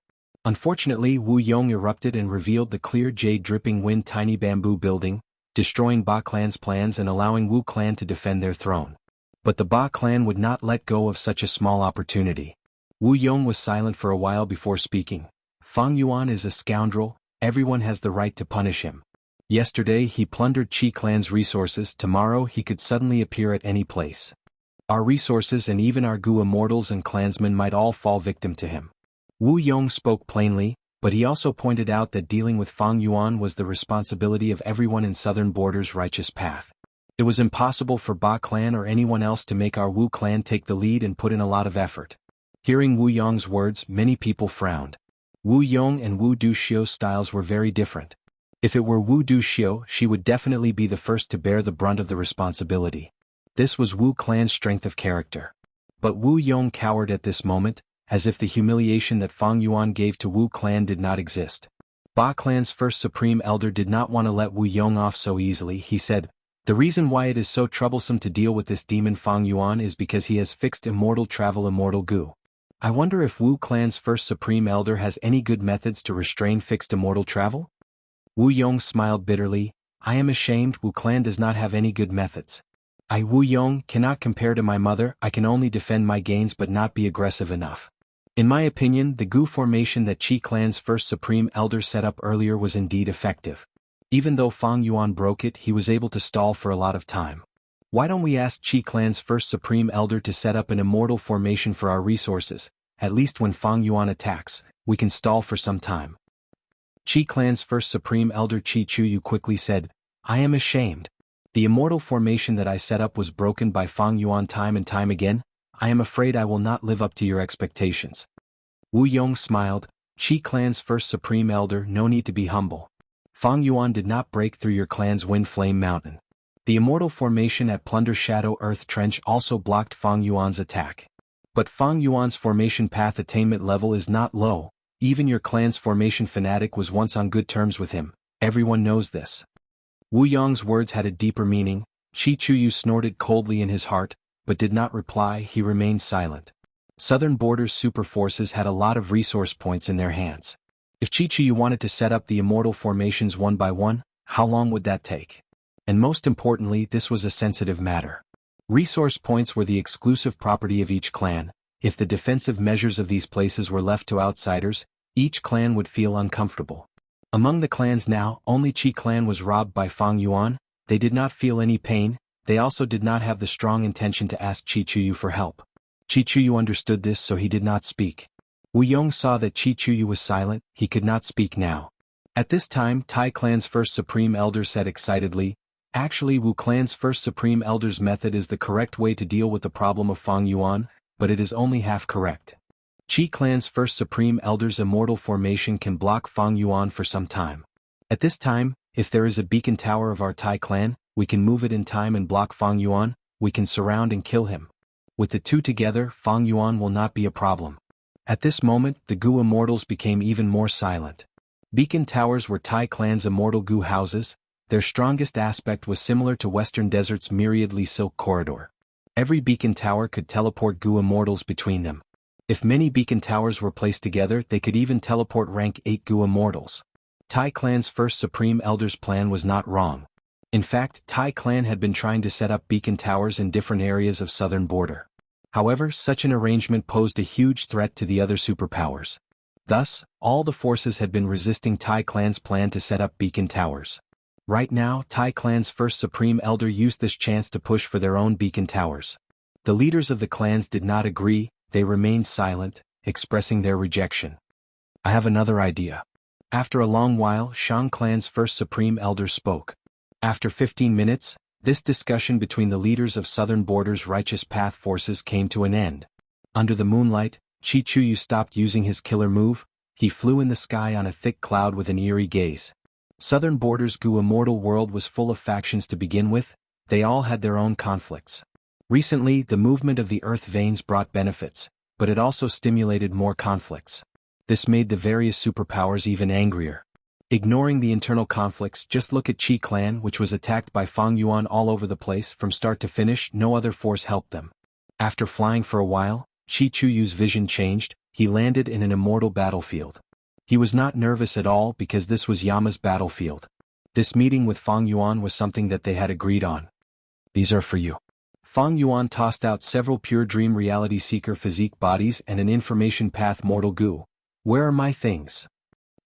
Unfortunately, Wu Yong erupted and revealed the clear jade-dripping wind tiny bamboo building, destroying Ba clan's plans and allowing Wu clan to defend their throne. But the Ba clan would not let go of such a small opportunity. Wu Yong was silent for a while before speaking. Fang Yuan is a scoundrel, everyone has the right to punish him. Yesterday he plundered Qi clan's resources, tomorrow he could suddenly appear at any place. Our resources and even our Gu immortals and clansmen might all fall victim to him. Wu Yong spoke plainly, but he also pointed out that dealing with Fang Yuan was the responsibility of everyone in Southern Border's righteous path. It was impossible for Ba clan or anyone else to make our Wu clan take the lead and put in a lot of effort. Hearing Wu Yong's words, many people frowned. Wu Yong and Wu Duxiu's styles were very different. If it were Wu Duxiu, she would definitely be the first to bear the brunt of the responsibility. This was Wu clan's strength of character. But Wu Yong cowered at this moment, as if the humiliation that Fang Yuan gave to Wu clan did not exist. Ba clan's first supreme elder did not want to let Wu Yong off so easily. He said, "The reason why it is so troublesome to deal with this demon Fang Yuan is because he has fixed immortal travel immortal Gu. I wonder if Wu clan's first supreme elder has any good methods to restrain fixed immortal travel?" Wu Yong smiled bitterly. "I am ashamed Wu clan does not have any good methods. I, Wu Yong, cannot compare to my mother. I can only defend my gains but not be aggressive enough. In my opinion, the Gu formation that Qi clan's first supreme elder set up earlier was indeed effective. Even though Fang Yuan broke it, he was able to stall for a lot of time. Why don't we ask Qi clan's first supreme elder to set up an immortal formation for our resources? At least when Fang Yuan attacks, we can stall for some time." Qi clan's first supreme elder Qi Chuyu quickly said, "I am ashamed. The immortal formation that I set up was broken by Fang Yuan time and time again. I am afraid I will not live up to your expectations." Wu Yong smiled. "Qi clan's first supreme elder, no need to be humble. Fang Yuan did not break through your clan's Wind Flame Mountain. The immortal formation at Plunder Shadow Earth Trench also blocked Fang Yuan's attack. But Fang Yuan's formation path attainment level is not low. Even your clan's formation fanatic was once on good terms with him. Everyone knows this." Wu Yong's words had a deeper meaning. Qi Chuyu snorted coldly in his heart, but did not reply. He remained silent. Southern Border's super forces had a lot of resource points in their hands. If Qi Chuyu wanted to set up the immortal formations one by one, how long would that take? And most importantly, this was a sensitive matter. Resource points were the exclusive property of each clan. If the defensive measures of these places were left to outsiders, each clan would feel uncomfortable. Among the clans now, only Qi clan was robbed by Fang Yuan. They did not feel any pain. They also did not have the strong intention to ask Qi Chuyu for help. Qi Chuyu understood this, so he did not speak. Wu Yong saw that Qi Chuyu was silent. He could not speak now. At this time, Tai clan's first supreme elder said excitedly, "Actually, Wu clan's first supreme elder's method is the correct way to deal with the problem of Fang Yuan, but it is only half correct. Qi clan's first supreme elder's immortal formation can block Fang Yuan for some time. At this time, if there is a beacon tower of our Tai clan, we can move it in time and block Fang Yuan. We can surround and kill him. With the two together, Fang Yuan will not be a problem. At this moment, the Gu immortals became even more silent. Beacon towers were Tai clan's immortal Gu houses. Their strongest aspect was similar to Western Desert's myriadly silk corridor. Every beacon tower could teleport Gu immortals between them. If many beacon towers were placed together, they could even teleport rank 8 Gu immortals. Tai clan's first Supreme Elder's plan was not wrong. In fact, Tai clan had been trying to set up beacon towers in different areas of southern border. However, such an arrangement posed a huge threat to the other superpowers. Thus, all the forces had been resisting Tai clan's plan to set up beacon towers. Right now, Tai clan's first Supreme Elder used this chance to push for their own beacon towers. The leaders of the clans did not agree. They remained silent, expressing their rejection. I have another idea. After a long while, Shang clan's first Supreme Elder spoke. After 15 minutes, this discussion between the leaders of Southern Border's Righteous Path forces came to an end. Under the moonlight, Chi Chuyu stopped using his killer move. He flew in the sky on a thick cloud with an eerie gaze. Southern Border's Gu immortal world was full of factions to begin with. They all had their own conflicts. Recently, the movement of the earth veins brought benefits, but it also stimulated more conflicts. This made the various superpowers even angrier. Ignoring the internal conflicts, just look at Chi clan, which was attacked by Fang Yuan all over the place from start to finish. No other force helped them. After flying for a while, Chi Chuyu's vision changed. He landed in an immortal battlefield. He was not nervous at all because this was Yama's battlefield. This meeting with Fang Yuan was something that they had agreed on. These are for you. Fang Yuan tossed out several pure dream reality seeker physique bodies and an information path mortal Gu. Where are my things?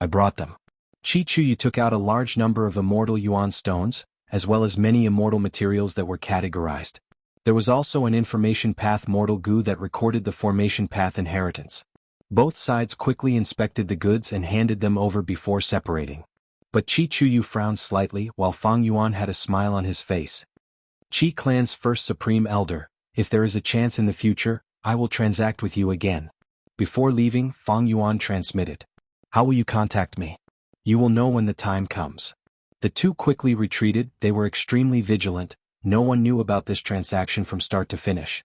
I brought them. Chi Chuyu took out a large number of immortal Yuan stones, as well as many immortal materials that were categorized. There was also an information path mortal Gu that recorded the formation path inheritance. Both sides quickly inspected the goods and handed them over before separating. But Chi Chuyu frowned slightly while Fang Yuan had a smile on his face. Chi clan's first Supreme Elder, if there is a chance in the future, I will transact with you again. Before leaving, Fang Yuan transmitted. How will you contact me? You will know when the time comes. The two quickly retreated. They were extremely vigilant. No one knew about this transaction from start to finish.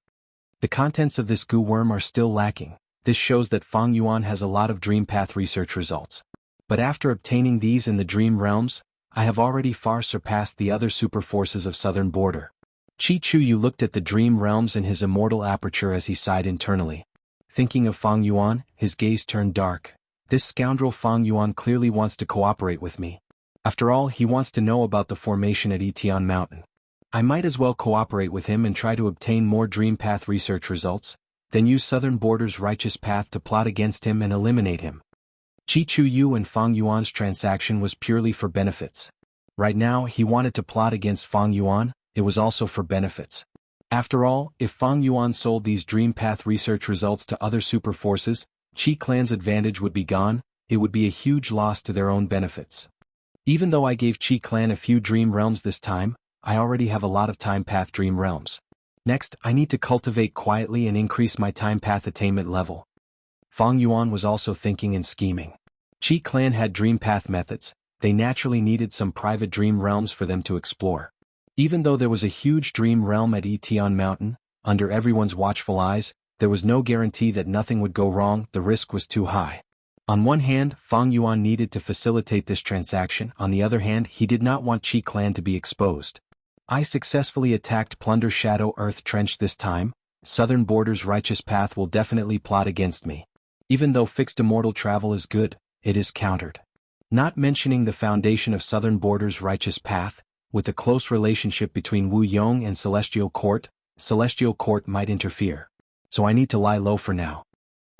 The contents of this Gu worm are still lacking. This shows that Fang Yuan has a lot of dream path research results. But after obtaining these in the dream realms, I have already far surpassed the other super forces of southern border. Chi Chuyu looked at the dream realms in his immortal aperture as he sighed internally. Thinking of Fang Yuan, his gaze turned dark. This scoundrel Fang Yuan clearly wants to cooperate with me. After all, he wants to know about the formation at Etian Mountain. I might as well cooperate with him and try to obtain more dream path research results, then use Southern Border's Righteous Path to plot against him and eliminate him. Chi Chuyu and Fang Yuan's transaction was purely for benefits. Right now, he wanted to plot against Fang Yuan. It was also for benefits. After all, if Fang Yuan sold these dream path research results to other super forces, Chi clan's advantage would be gone. It would be a huge loss to their own benefits. Even though I gave Chi clan a few dream realms this time, I already have a lot of time path dream realms. Next, I need to cultivate quietly and increase my time path attainment level. Fang Yuan was also thinking and scheming. Chi clan had dream path methods. They naturally needed some private dream realms for them to explore. Even though there was a huge dream realm at Etian Mountain, under everyone's watchful eyes, there was no guarantee that nothing would go wrong. The risk was too high. On one hand, Fang Yuan needed to facilitate this transaction. On the other hand, he did not want Chi clan to be exposed. I successfully attacked Plunder Shadow Earth Trench this time. Southern Border's Righteous Path will definitely plot against me. Even though fixed immortal travel is good, it is countered. Not mentioning the foundation of Southern Border's Righteous Path, with the close relationship between Wu Yong and Celestial Court might interfere. So I need to lie low for now.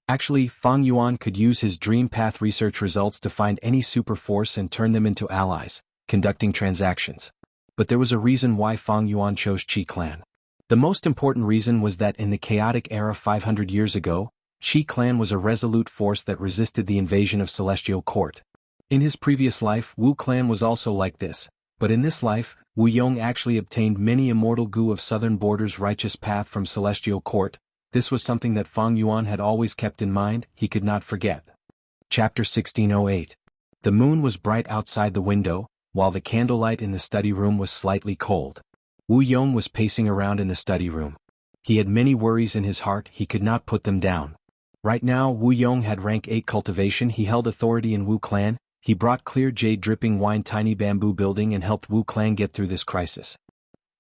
Actually, Fang Yuan could use his dream path research results to find any super force and turn them into allies, conducting transactions. But there was a reason why Fang Yuan chose Chi clan. The most important reason was that in the chaotic era 500 years ago, Chi clan was a resolute force that resisted the invasion of Celestial Court. In his previous life, Wu clan was also like this. But in this life, Wu Yong actually obtained many immortal Gu of Southern Border's Righteous Path from Celestial Court. This was something that Fang Yuan had always kept in mind. He could not forget. Chapter 1608. The moon was bright outside the window, while the candlelight in the study room was slightly cold. Wu Yong was pacing around in the study room. He had many worries in his heart, he could not put them down. Right now Wu Yong had rank 8 cultivation, he held authority in Wu clan, he brought clear jade dripping wine tiny bamboo building and helped Wu clan get through this crisis.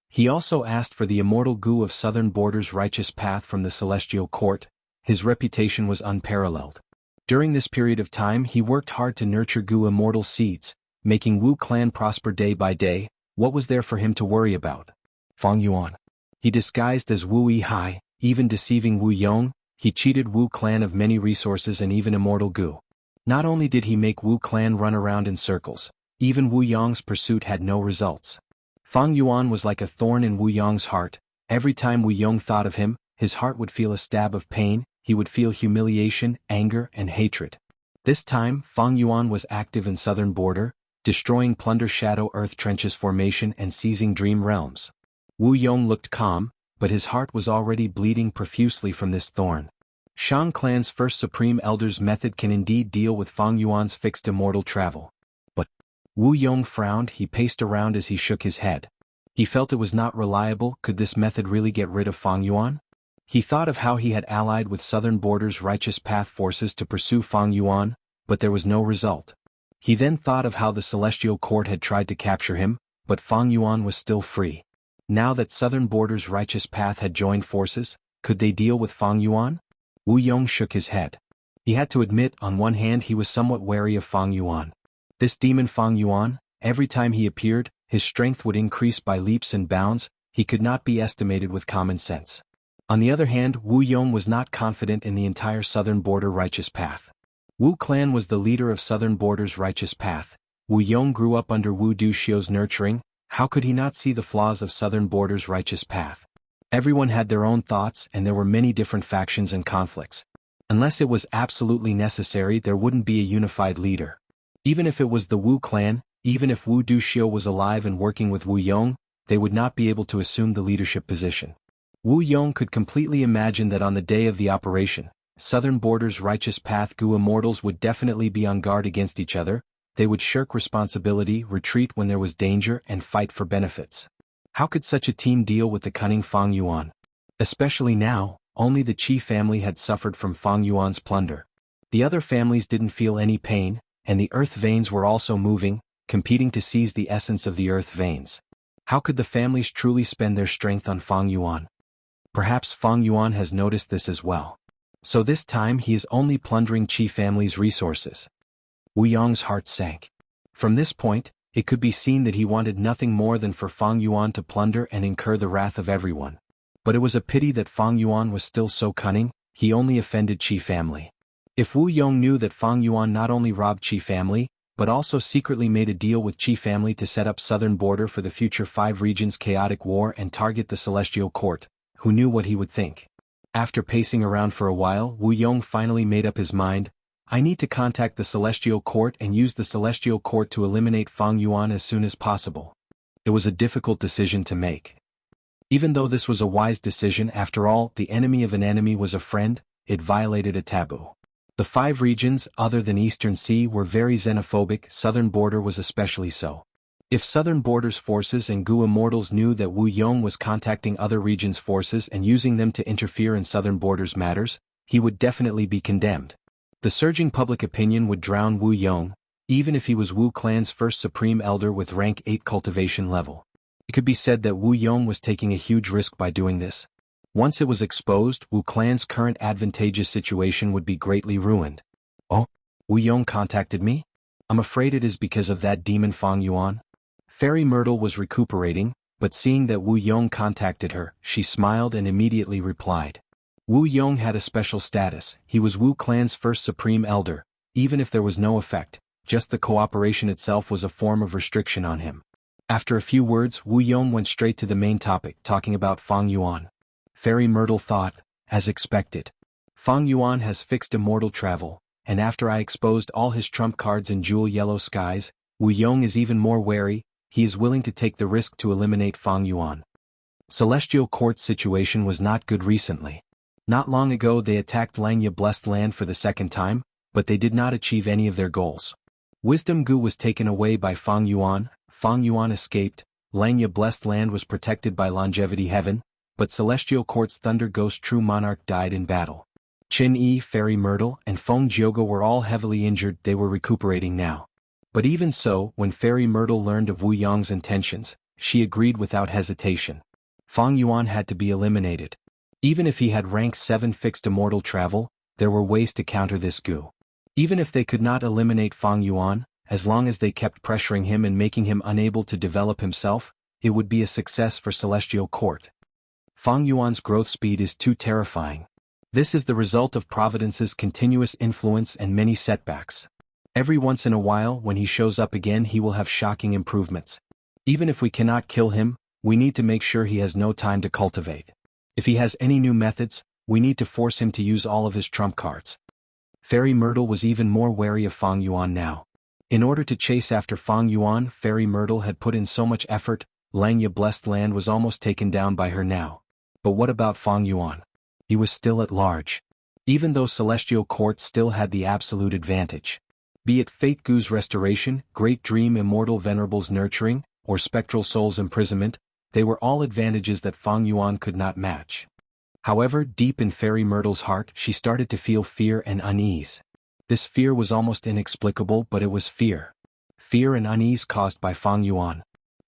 He also asked for the immortal gu of southern borders righteous path from the celestial court. His reputation was unparalleled. During this period of time he worked hard to nurture gu immortal seeds, making Wu clan prosper day by day. What was there for him to worry about? Fang Yuan. He disguised as Wu Yihai, even deceiving Wu Yong. He cheated Wu clan of many resources and even immortal gu. Not only did he make Wu clan run around in circles, even Wu Yong's pursuit had no results. Fang Yuan was like a thorn in Wu Yong's heart. Every time Wu Yong thought of him, his heart would feel a stab of pain, he would feel humiliation, anger, and hatred. This time, Fang Yuan was active in southern border, destroying plunder shadow earth trenches formation and seizing dream realms. Wu Yong looked calm, but his heart was already bleeding profusely from this thorn. Shang clan's first supreme elder's method can indeed deal with Fang Yuan's fixed immortal travel. But Wu Yong frowned, he paced around as he shook his head. He felt it was not reliable. Could this method really get rid of Fang Yuan? He thought of how he had allied with southern borders righteous path forces to pursue Fang Yuan, but there was no result. He then thought of how the celestial court had tried to capture him, but Fang Yuan was still free. Now that southern borders righteous path had joined forces, could they deal with Fang Yuan? Wu Yong shook his head. He had to admit, on one hand he was somewhat wary of Fang Yuan. This demon Fang Yuan, every time he appeared, his strength would increase by leaps and bounds, he could not be estimated with common sense. On the other hand, Wu Yong was not confident in the entire southern border righteous path. Wu clan was the leader of southern borders righteous path. Wu Yong grew up under Wu Duxiu's nurturing. How could he not see the flaws of southern borders righteous path? Everyone had their own thoughts and there were many different factions and conflicts. Unless it was absolutely necessary, there wouldn't be a unified leader. Even if it was the Wu clan, even if Wu Duxiu was alive and working with Wu Yong, they would not be able to assume the leadership position. Wu Yong could completely imagine that on the day of the operation, southern borders righteous path gu immortals would definitely be on guard against each other. They would shirk responsibility, retreat when there was danger, and fight for benefits. How could such a team deal with the cunning Fang Yuan? Especially now, only the Qi family had suffered from Fang Yuan's plunder. The other families didn't feel any pain, and the earth veins were also moving, competing to seize the essence of the earth veins. How could the families truly spend their strength on Fang Yuan? Perhaps Fang Yuan has noticed this as well. So this time he is only plundering Qi family's resources. Wu Yong's heart sank. From this point, it could be seen that he wanted nothing more than for Fang Yuan to plunder and incur the wrath of everyone. But it was a pity that Fang Yuan was still so cunning, he only offended Qi family. If Wu Yong knew that Fang Yuan not only robbed Qi family, but also secretly made a deal with Qi family to set up southern border for the future 5 regions chaotic war and target the celestial court, who knew what he would think? After pacing around for a while, Wu Yong finally made up his mind. I need to contact the celestial court and use the celestial court to eliminate Fang Yuan as soon as possible. It was a difficult decision to make. Even though this was a wise decision, after all, the enemy of an enemy was a friend, it violated a taboo. The 5 regions, other than Eastern Sea, were very xenophobic, southern border was especially so. If southern borders forces and gu immortals knew that Wu Yong was contacting other regions' forces and using them to interfere in southern borders matters, he would definitely be condemned. The surging public opinion would drown Wu Yong, even if he was Wu clan's first supreme elder with rank 8 cultivation level. It could be said that Wu Yong was taking a huge risk by doing this. Once it was exposed, Wu clan's current advantageous situation would be greatly ruined. Oh, Wu Yong contacted me? I'm afraid it is because of that demon Fang Yuan. Fairy Myrtle was recuperating, but seeing that Wu Yong contacted her, she smiled and immediately replied. Wu Yong had a special status, he was Wu clan's first supreme elder. Even if there was no effect, just the cooperation itself was a form of restriction on him. After a few words, Wu Yong went straight to the main topic, talking about Fang Yuan. Fairy Myrtle thought, as expected. Fang Yuan has fixed immortal travel, and after I exposed all his trump cards in jewel yellow skies, Wu Yong is even more wary, he is willing to take the risk to eliminate Fang Yuan. Celestial Court's situation was not good recently. Not long ago they attacked Langya Blessed Land for the second time, but they did not achieve any of their goals. Wisdom goo was taken away by Fang Yuan escaped, Langya blessed land was protected by longevity heaven, but Celestial Court's Thunder Ghost true monarch died in battle. Qin Yi, Fairy Myrtle, and Feng Jioge were all heavily injured. They were recuperating now. But even so, when Fairy Myrtle learned of Wu Yong's intentions, she agreed without hesitation. Fang Yuan had to be eliminated. Even if he had rank 7 fixed immortal travel, there were ways to counter this goo. Even if they could not eliminate Fang Yuan, as long as they kept pressuring him and making him unable to develop himself, it would be a success for Celestial Court. Fang Yuan's growth speed is too terrifying. This is the result of Providence's continuous influence and many setbacks. Every once in a while when he shows up again he will have shocking improvements. Even if we cannot kill him, we need to make sure he has no time to cultivate. If he has any new methods, we need to force him to use all of his trump cards. Fairy Myrtle was even more wary of Fang Yuan now. In order to chase after Fang Yuan, Fairy Myrtle had put in so much effort, Langya blessed land was almost taken down by her now. But what about Fang Yuan? He was still at large. Even though Celestial Court still had the absolute advantage. Be it Fate Goo's restoration, Great Dream Immortal Venerable's nurturing, or Spectral Soul's imprisonment, they were all advantages that Fang Yuan could not match. However, deep in Fairy Myrtle's heart she started to feel fear and unease. This fear was almost inexplicable, but it was fear. Fear and unease caused by Fang Yuan.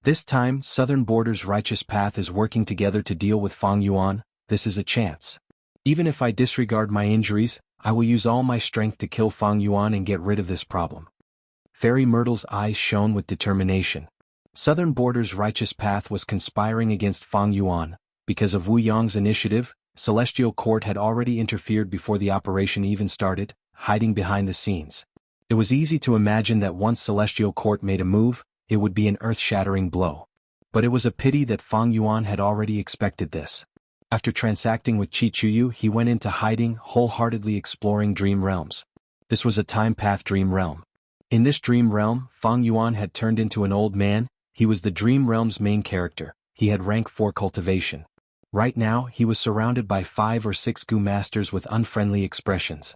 This time, Southern Border's righteous path is working together to deal with Fang Yuan. This is a chance. Even if I disregard my injuries, I will use all my strength to kill Fang Yuan and get rid of this problem. Fairy Myrtle's eyes shone with determination. Southern Border's righteous path was conspiring against Fang Yuan. Because of Wu Yong's initiative, Celestial Court had already interfered before the operation even started, hiding behind the scenes. It was easy to imagine that once Celestial Court made a move, it would be an earth-shattering blow. But it was a pity that Fang Yuan had already expected this. After transacting with Chi Chuyu, he went into hiding, wholeheartedly exploring dream realms. This was a time path dream realm. In this dream realm, Fang Yuan had turned into an old man. He was the dream realm's main character. He had rank 4 cultivation. Right now, he was surrounded by 5 or 6 Gu masters with unfriendly expressions.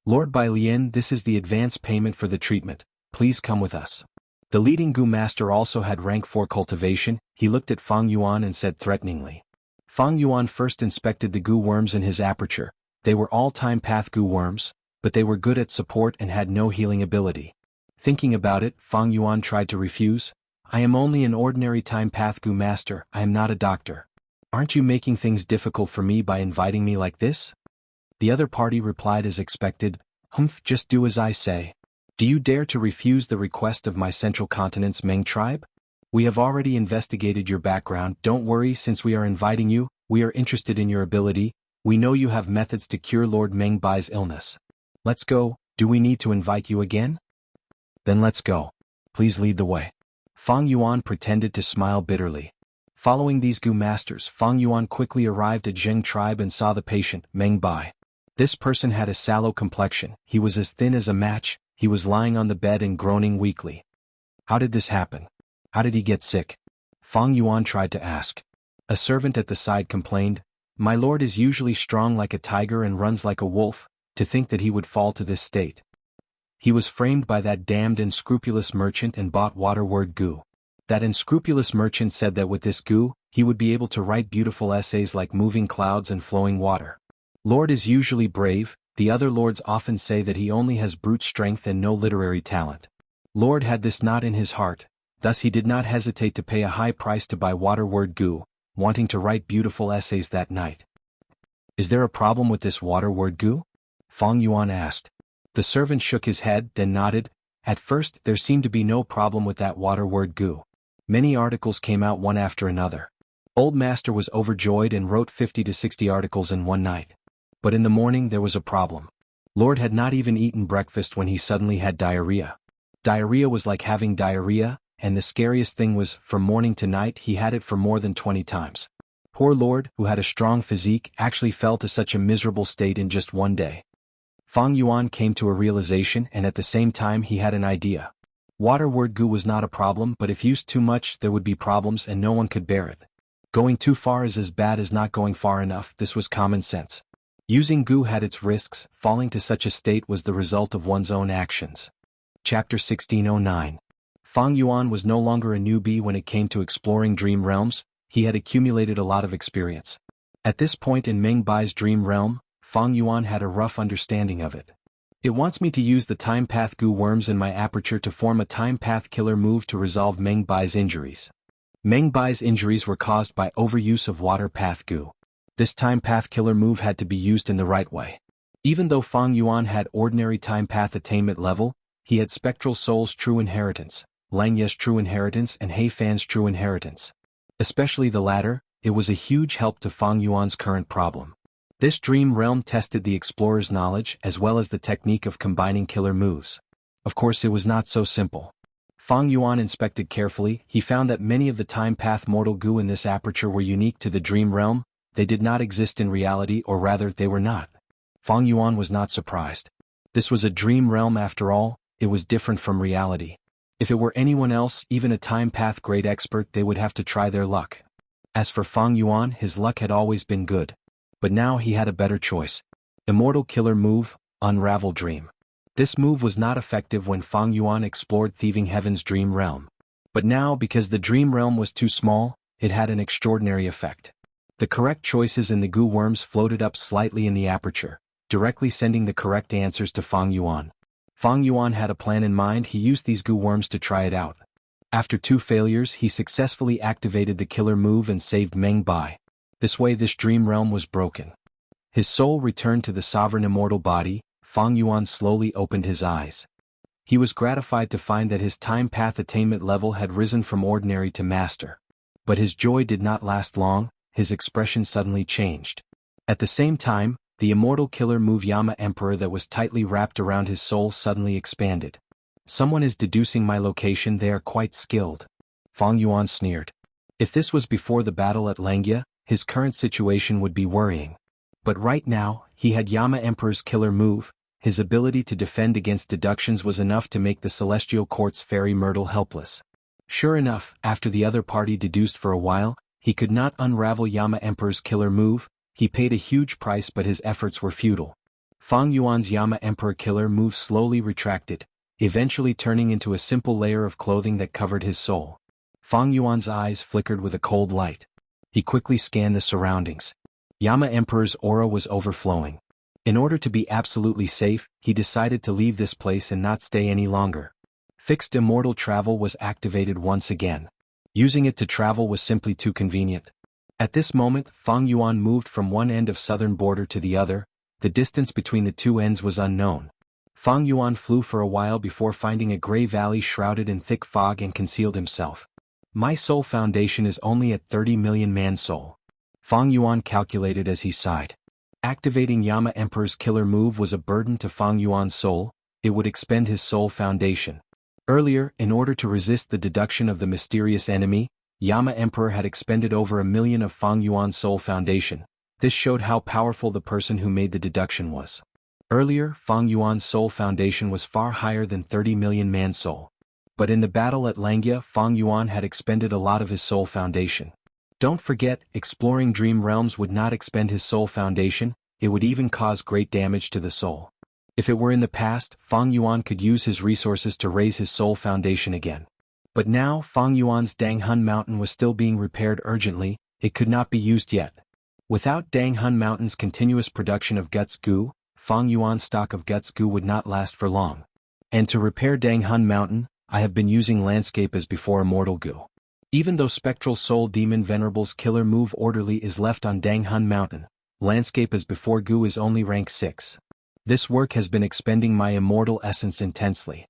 Lord Bai Lian, this is the advance payment for the treatment. Please come with us. The leading Gu master also had rank 4 cultivation. He looked at Fang Yuan and said threateningly. Fang Yuan first inspected the Gu worms in his aperture. They were all time path Gu worms, but they were good at support and had no healing ability. Thinking about it, Fang Yuan tried to refuse. I am only an ordinary time path Gu master, I am not a doctor. Aren't you making things difficult for me by inviting me like this? The other party replied as expected, Humph, just do as I say. Do you dare to refuse the request of my Central Continent's Meng tribe? We have already investigated your background. Don't worry, since we are inviting you, we are interested in your ability. We know you have methods to cure Lord Meng Bai's illness. Let's go. Do we need to invite you again? Then let's go. Please lead the way. Fang Yuan pretended to smile bitterly. Following these Gu masters, Fang Yuan quickly arrived at Zheng tribe and saw the patient, Meng Bai. This person had a sallow complexion. He was as thin as a match. He was lying on the bed and groaning weakly. How did this happen? How did he get sick? Fang Yuan tried to ask. A servant at the side complained, My lord is usually strong like a tiger and runs like a wolf. To think that he would fall to this state. He was framed by that damned unscrupulous merchant and bought waterword Gu. That unscrupulous merchant said that with this Gu, he would be able to write beautiful essays like moving clouds and flowing water. Lord is usually brave. The other lords often say that he only has brute strength and no literary talent. Lord had this not in his heart. Thus he did not hesitate to pay a high price to buy waterword Gu, wanting to write beautiful essays that night. Is there a problem with this waterword Gu? Fang Yuan asked. The servant shook his head, then nodded. At first, there seemed to be no problem with that waterword Gu. Many articles came out one after another. Old Master was overjoyed and wrote 50 to 60 articles in one night. But in the morning there was a problem. Lord had not even eaten breakfast when he suddenly had diarrhea. Diarrhea was like having diarrhea, and the scariest thing was, from morning to night he had it for more than 20 times. Poor Lord, who had a strong physique, actually fell to such a miserable state in just one day. Fang Yuan came to a realization, and at the same time he had an idea. Waterword Gu was not a problem, but if used too much there would be problems and no one could bear it. Going too far is as bad as not going far enough. This was common sense. Using Gu had its risks. Falling to such a state was the result of one's own actions. Chapter 1609. Fang Yuan was no longer a newbie when it came to exploring dream realms. He had accumulated a lot of experience. At this point in Meng Bai's dream realm, Fang Yuan had a rough understanding of it. It wants me to use the time path goo worms in my aperture to form a time path killer move to resolve Meng Bai's injuries. Meng Bai's injuries were caused by overuse of water path goo. This time path killer move had to be used in the right way. Even though Fang Yuan had ordinary time path attainment level, he had Spectral Soul's true inheritance, Langya's true inheritance and He Fan's true inheritance. Especially the latter, it was a huge help to Fang Yuan's current problem. This dream realm tested the explorer's knowledge as well as the technique of combining killer moves. Of course it was not so simple. Fang Yuan inspected carefully. He found that many of the time path mortal goo in this aperture were unique to the dream realm. They did not exist in reality, or rather they were not. Fang Yuan was not surprised. This was a dream realm after all. It was different from reality. If it were anyone else, even a time path grade expert, they would have to try their luck. As for Fang Yuan, his luck had always been good. But now he had a better choice. Immortal killer move, Unravel Dream. This move was not effective when Fang Yuan explored Thieving Heaven's dream realm. But now, because the dream realm was too small, it had an extraordinary effect. The correct choices in the goo worms floated up slightly in the aperture, directly sending the correct answers to Fang Yuan. Fang Yuan had a plan in mind. He used these goo worms to try it out. After 2 failures, he successfully activated the killer move and saved Meng Bai. This way this dream realm was broken. His soul returned to the sovereign immortal body. Fang Yuan slowly opened his eyes. He was gratified to find that his time path attainment level had risen from ordinary to master. But his joy did not last long. His expression suddenly changed. At the same time, the immortal killer move Yama Emperor that was tightly wrapped around his soul suddenly expanded. Someone is deducing my location. They are quite skilled. Fang Yuan sneered. If this was before the battle at Langya, his current situation would be worrying. But right now, he had Yama Emperor's killer move. His ability to defend against deductions was enough to make the Celestial Court's Fairy Myrtle helpless. Sure enough, after the other party deduced for a while, he could not unravel Yama Emperor's killer move. He paid a huge price, but his efforts were futile. Fang Yuan's Yama Emperor killer move slowly retracted, eventually turning into a simple layer of clothing that covered his soul. Fang Yuan's eyes flickered with a cold light. He quickly scanned the surroundings. Yama Emperor's aura was overflowing. In order to be absolutely safe, he decided to leave this place and not stay any longer. Fixed immortal travel was activated once again. Using it to travel was simply too convenient. At this moment, Fang Yuan moved from one end of southern border to the other. The distance between the two ends was unknown. Fang Yuan flew for a while before finding a gray valley shrouded in thick fog and concealed himself. My soul foundation is only at 30 million man soul. Fang Yuan calculated as he sighed. Activating Yama Emperor's killer move was a burden to Fang Yuan's soul. It would expend his soul foundation. Earlier, in order to resist the deduction of the mysterious enemy, Yama Emperor had expended over 1 million of Fang Yuan's soul foundation. This showed how powerful the person who made the deduction was. Earlier, Fang Yuan's soul foundation was far higher than 30 million man soul. But in the battle at Langya, Fang Yuan had expended a lot of his soul foundation. Don't forget, exploring dream realms would not expend his soul foundation. It would even cause great damage to the soul. If it were in the past, Fang Yuan could use his resources to raise his soul foundation again. But now, Fang Yuan's Danghun Mountain was still being repaired urgently. It could not be used yet. Without Danghun Mountain's continuous production of guts goo, Fang Yuan's stock of guts goo would not last for long. And to repair Danghun Mountain, I have been using landscape as before immortal goo. Even though Spectral Soul Demon Venerable's killer move Orderly is left on Danghun Mountain, landscape as before goo is only rank 6. This work has been expending my immortal essence intensely.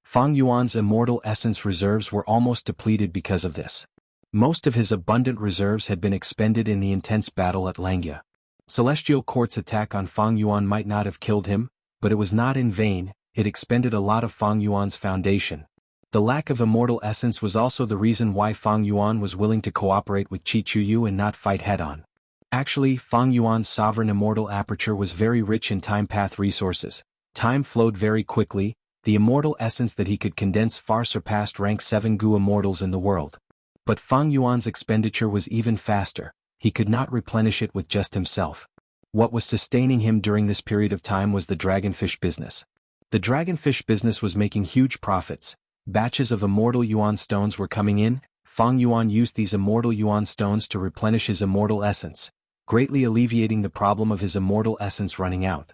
Fang Yuan's immortal essence reserves were almost depleted because of this. Most of his abundant reserves had been expended in the intense battle at Langya. Celestial Court's attack on Fang Yuan might not have killed him, but it was not in vain. It expended a lot of Fang Yuan's foundation. The lack of immortal essence was also the reason why Fang Yuan was willing to cooperate with Chi Chuyu and not fight head-on. Actually, Fang Yuan's sovereign immortal aperture was very rich in time path resources. Time flowed very quickly. The immortal essence that he could condense far surpassed rank 7 goo immortals in the world. But Fang Yuan's expenditure was even faster. He could not replenish it with just himself. What was sustaining him during this period of time was the dragonfish business. The dragonfish business was making huge profits. Batches of immortal Yuan stones were coming in. Fang Yuan used these immortal Yuan stones to replenish his immortal essence, greatly alleviating the problem of his immortal essence running out.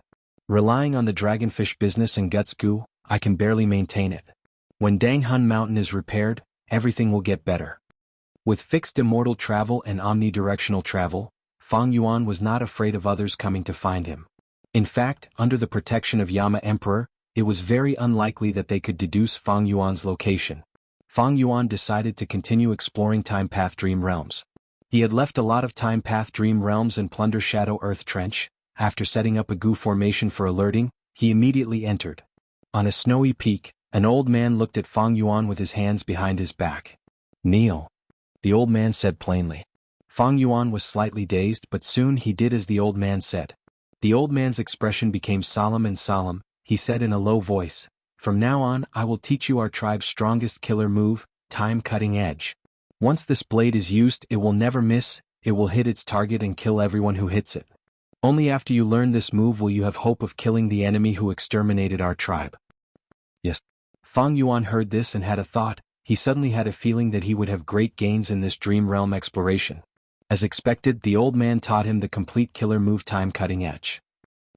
Relying on the dragonfish business and guts goo, I can barely maintain it. When Dang Hun Mountain is repaired, everything will get better. With fixed immortal travel and omnidirectional travel, Fang Yuan was not afraid of others coming to find him. In fact, under the protection of Yama Emperor, it was very unlikely that they could deduce Fang Yuan's location. Fang Yuan decided to continue exploring Time Path Dream Realms. He had left a lot of Time Path Dream Realms and Plunder Shadow Earth Trench. After setting up a goo formation for alerting, he immediately entered. On a snowy peak, an old man looked at Fang Yuan with his hands behind his back. "Kneel," the old man said plainly. Fang Yuan was slightly dazed, but soon he did as the old man said. The old man's expression became solemn and solemn. He said in a low voice, "From now on, I will teach you our tribe's strongest killer move, Time Cutting Edge. Once this blade is used, it will never miss, it will hit its target and kill everyone who hits it. Only after you learn this move will you have hope of killing the enemy who exterminated our tribe." "Yes." Fang Yuan heard this and had a thought. He suddenly had a feeling that he would have great gains in this dream realm exploration. As expected, the old man taught him the complete killer move Time Cutting Edge.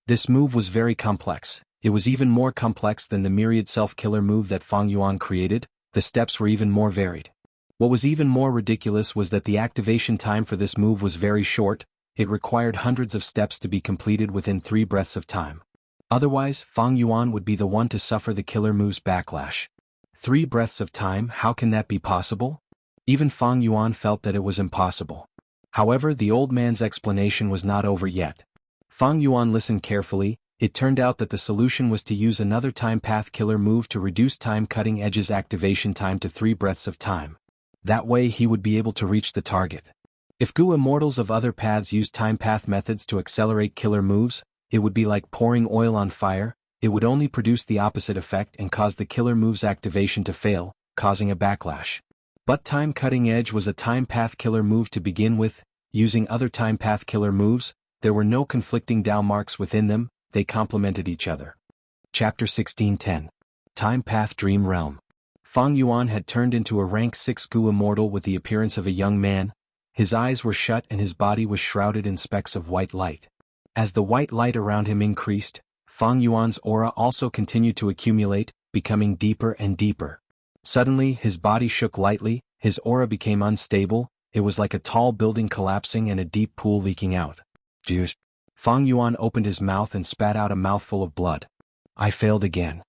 This move was very complex. It was even more complex than the myriad self-killer move that Fang Yuan created. The steps were even more varied. What was even more ridiculous was that the activation time for this move was very short. It required hundreds of steps to be completed within 3 breaths of time. Otherwise, Fang Yuan would be the one to suffer the killer move's backlash. 3 breaths of time, how can that be possible? Even Fang Yuan felt that it was impossible. However, the old man's explanation was not over yet. Fang Yuan listened carefully. It turned out that the solution was to use another time path killer move to reduce Time Cutting Edge's activation time to 3 breaths of time. That way he would be able to reach the target. If goo immortals of other paths used time path methods to accelerate killer moves, it would be like pouring oil on fire. It would only produce the opposite effect and cause the killer move's activation to fail, causing a backlash. But Time Cutting Edge was a time path killer move to begin with. Using other time path killer moves, there were no conflicting Dao marks within them. They complemented each other. Chapter 16:10. Time Path Dream Realm. Fang Yuan had turned into a rank 6 goo immortal with the appearance of a young man. His eyes were shut and his body was shrouded in specks of white light. As the white light around him increased, Fang Yuan's aura also continued to accumulate, becoming deeper and deeper. Suddenly, his body shook lightly, his aura became unstable. It was like a tall building collapsing and a deep pool leaking out. "Juice." Fang Yuan opened his mouth and spat out a mouthful of blood. "I failed again."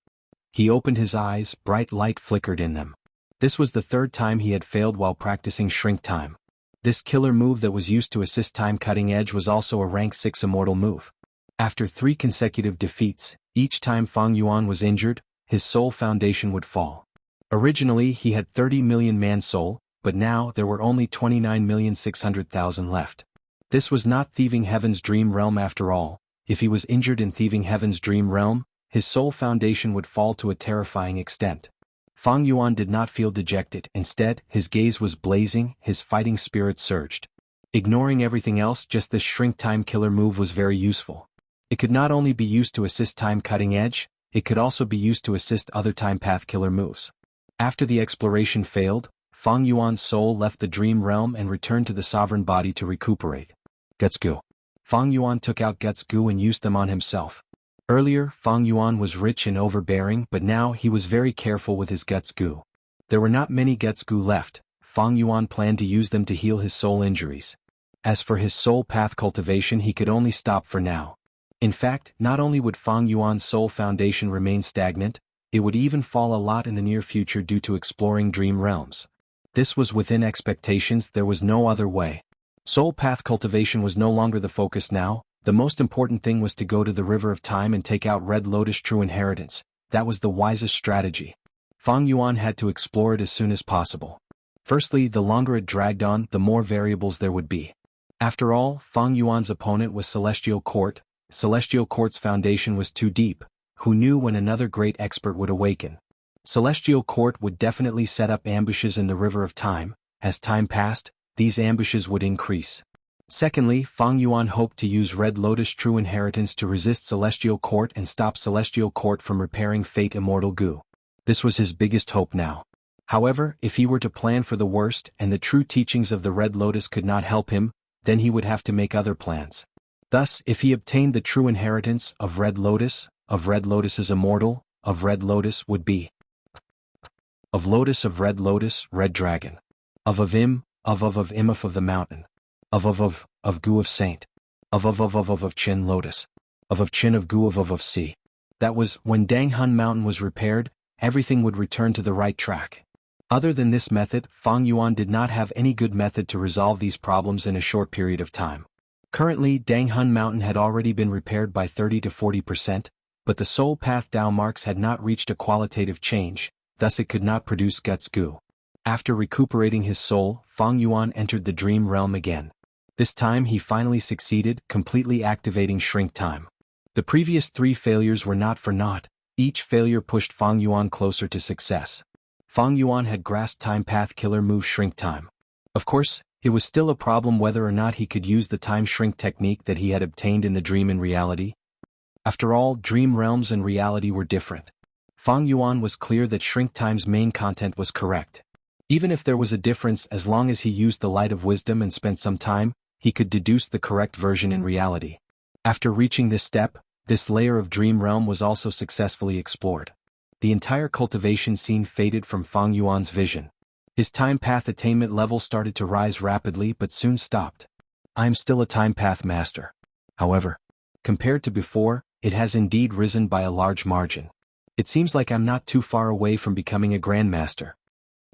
He opened his eyes, bright light flickered in them. This was the 3rd time he had failed while practicing Shrink Time. This killer move that was used to assist Time Cutting Edge was also a rank 6 immortal move. After 3 consecutive defeats, each time Fang Yuan was injured, his soul foundation would fall. Originally he had 30 million man soul, but now there were only 29,600,000 left. This was not Thieving Heaven's dream realm after all. If he was injured in Thieving Heaven's dream realm, his soul foundation would fall to a terrifying extent. Fang Yuan did not feel dejected. Instead, his gaze was blazing, his fighting spirit surged. Ignoring everything else, just this Shrink Time killer move was very useful. It could not only be used to assist Time Cutting Edge, it could also be used to assist other time path killer moves. After the exploration failed, Fang Yuan's soul left the dream realm and returned to the sovereign body to recuperate. Guts goo. Fang Yuan took out guts goo and used them on himself. Earlier, Fang Yuan was rich and overbearing, but now he was very careful with his guts goo. There were not many guts goo left. Fang Yuan planned to use them to heal his soul injuries. As for his soul path cultivation, he could only stop for now. In fact, not only would Fang Yuan's soul foundation remain stagnant, it would even fall a lot in the near future due to exploring dream realms. This was within expectations. There was no other way. Soul path cultivation was no longer the focus now. The most important thing was to go to the River of Time and take out Red Lotus True Inheritance. That was the wisest strategy. Fang Yuan had to explore it as soon as possible. Firstly, the longer it dragged on, the more variables there would be. After all, Fang Yuan's opponent was Celestial Court. Celestial Court's foundation was too deep. Who knew when another great expert would awaken? Celestial Court would definitely set up ambushes in the River of Time. As time passed, these ambushes would increase. Secondly, Fang Yuan hoped to use Red Lotus True Inheritance to resist Celestial Court and stop Celestial Court from repairing Fate Immortal Goo. This was his biggest hope now. However, if he were to plan for the worst and the true teachings of the Red Lotus could not help him, then he would have to make other plans. Thus, if he obtained the true inheritance of Red Lotus's immortal, of Red Lotus would be of Red Lotus, Red Dragon. Of Im, of Imif of the Mountain. Of Gu of Saint. Of Chin Lotus. Of Chin of Gu of Sea. That was, when Dang Hun Mountain was repaired, everything would return to the right track. Other than this method, Fang Yuan did not have any good method to resolve these problems in a short period of time. Currently, Dang Hun Mountain had already been repaired by 30 to 40%, but the Soul Path Dao marks had not reached a qualitative change, thus it could not produce Guts Gu. After recuperating his soul, Fang Yuan entered the dream realm again. This time he finally succeeded, completely activating Shrink Time. The previous 3 failures were not for naught. Each failure pushed Fang Yuan closer to success. Fang Yuan had grasped Time Path Killer move Shrink Time. Of course, it was still a problem whether or not he could use the time shrink technique that he had obtained in the dream in reality. After all, dream realms and reality were different. Fang Yuan was clear that Shrink Time's main content was correct. Even if there was a difference, as long as he used the light of wisdom and spent some time, he could deduce the correct version in reality. After reaching this step, this layer of dream realm was also successfully explored. The entire cultivation scene faded from Fang Yuan's vision. His time path attainment level started to rise rapidly but soon stopped. I am still a time path master. However, compared to before, it has indeed risen by a large margin. It seems like I'm not too far away from becoming a grandmaster.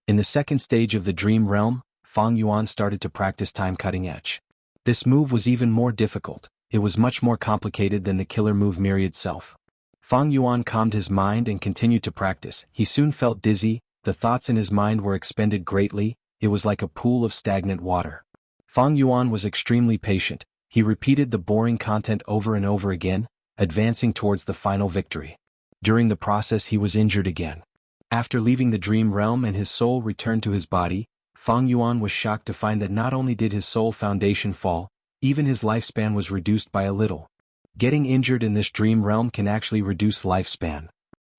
In the second stage of the dream realm, Fang Yuan started to practice time cutting edge. This move was even more difficult. It was much more complicated than the killer move Myriad itself. Fang Yuan calmed his mind and continued to practice. He soon felt dizzy, the thoughts in his mind were expended greatly, it was like a pool of stagnant water. Fang Yuan was extremely patient. He repeated the boring content over and over again, advancing towards the final victory. During the process he was injured again. After leaving the dream realm and his soul returned to his body, Fang Yuan was shocked to find that not only did his soul foundation fall, even his lifespan was reduced by a little. Getting injured in this dream realm can actually reduce lifespan.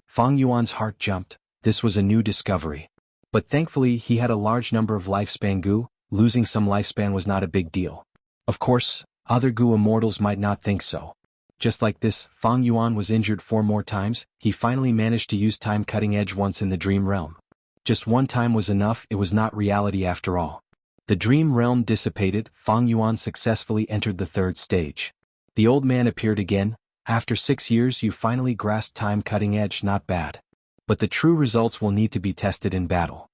Fang Yuan's heart jumped. This was a new discovery. But thankfully he had a large number of lifespan Gu, losing some lifespan was not a big deal. Of course, other Gu immortals might not think so. Just like this, Fang Yuan was injured 4 more times, he finally managed to use time cutting edge once in the dream realm. Just one time was enough, it was not reality after all. The dream realm dissipated, Fang Yuan successfully entered the 3rd stage. The old man appeared again. After 6 years you finally grasped time cutting edge, not bad. But the true results will need to be tested in battle.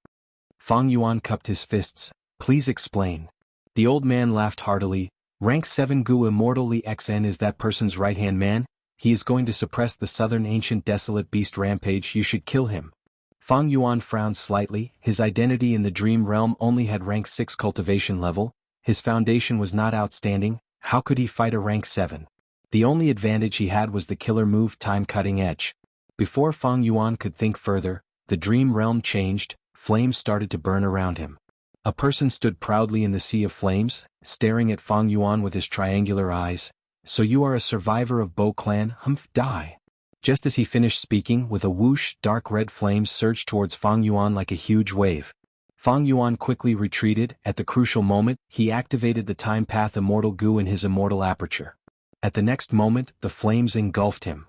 Fang Yuan cupped his fists. Please explain. The old man laughed heartily. Rank 7 Gu Immortal Li XN is that person's right-hand man. He is going to suppress the southern ancient desolate beast rampage, you should kill him. Fang Yuan frowned slightly. His identity in the dream realm only had rank 6 cultivation level. His foundation was not outstanding. How could he fight a rank 7? The only advantage he had was the killer move time cutting edge. Before Fang Yuan could think further, the dream realm changed, flames started to burn around him. A person stood proudly in the sea of flames, staring at Fang Yuan with his triangular eyes. So you are a survivor of Bo Clan, humph, die. Just as he finished speaking, with a whoosh, dark red flames surged towards Fang Yuan like a huge wave. Fang Yuan quickly retreated. At the crucial moment, he activated the time path Immortal Gu in his immortal aperture. At the next moment, the flames engulfed him.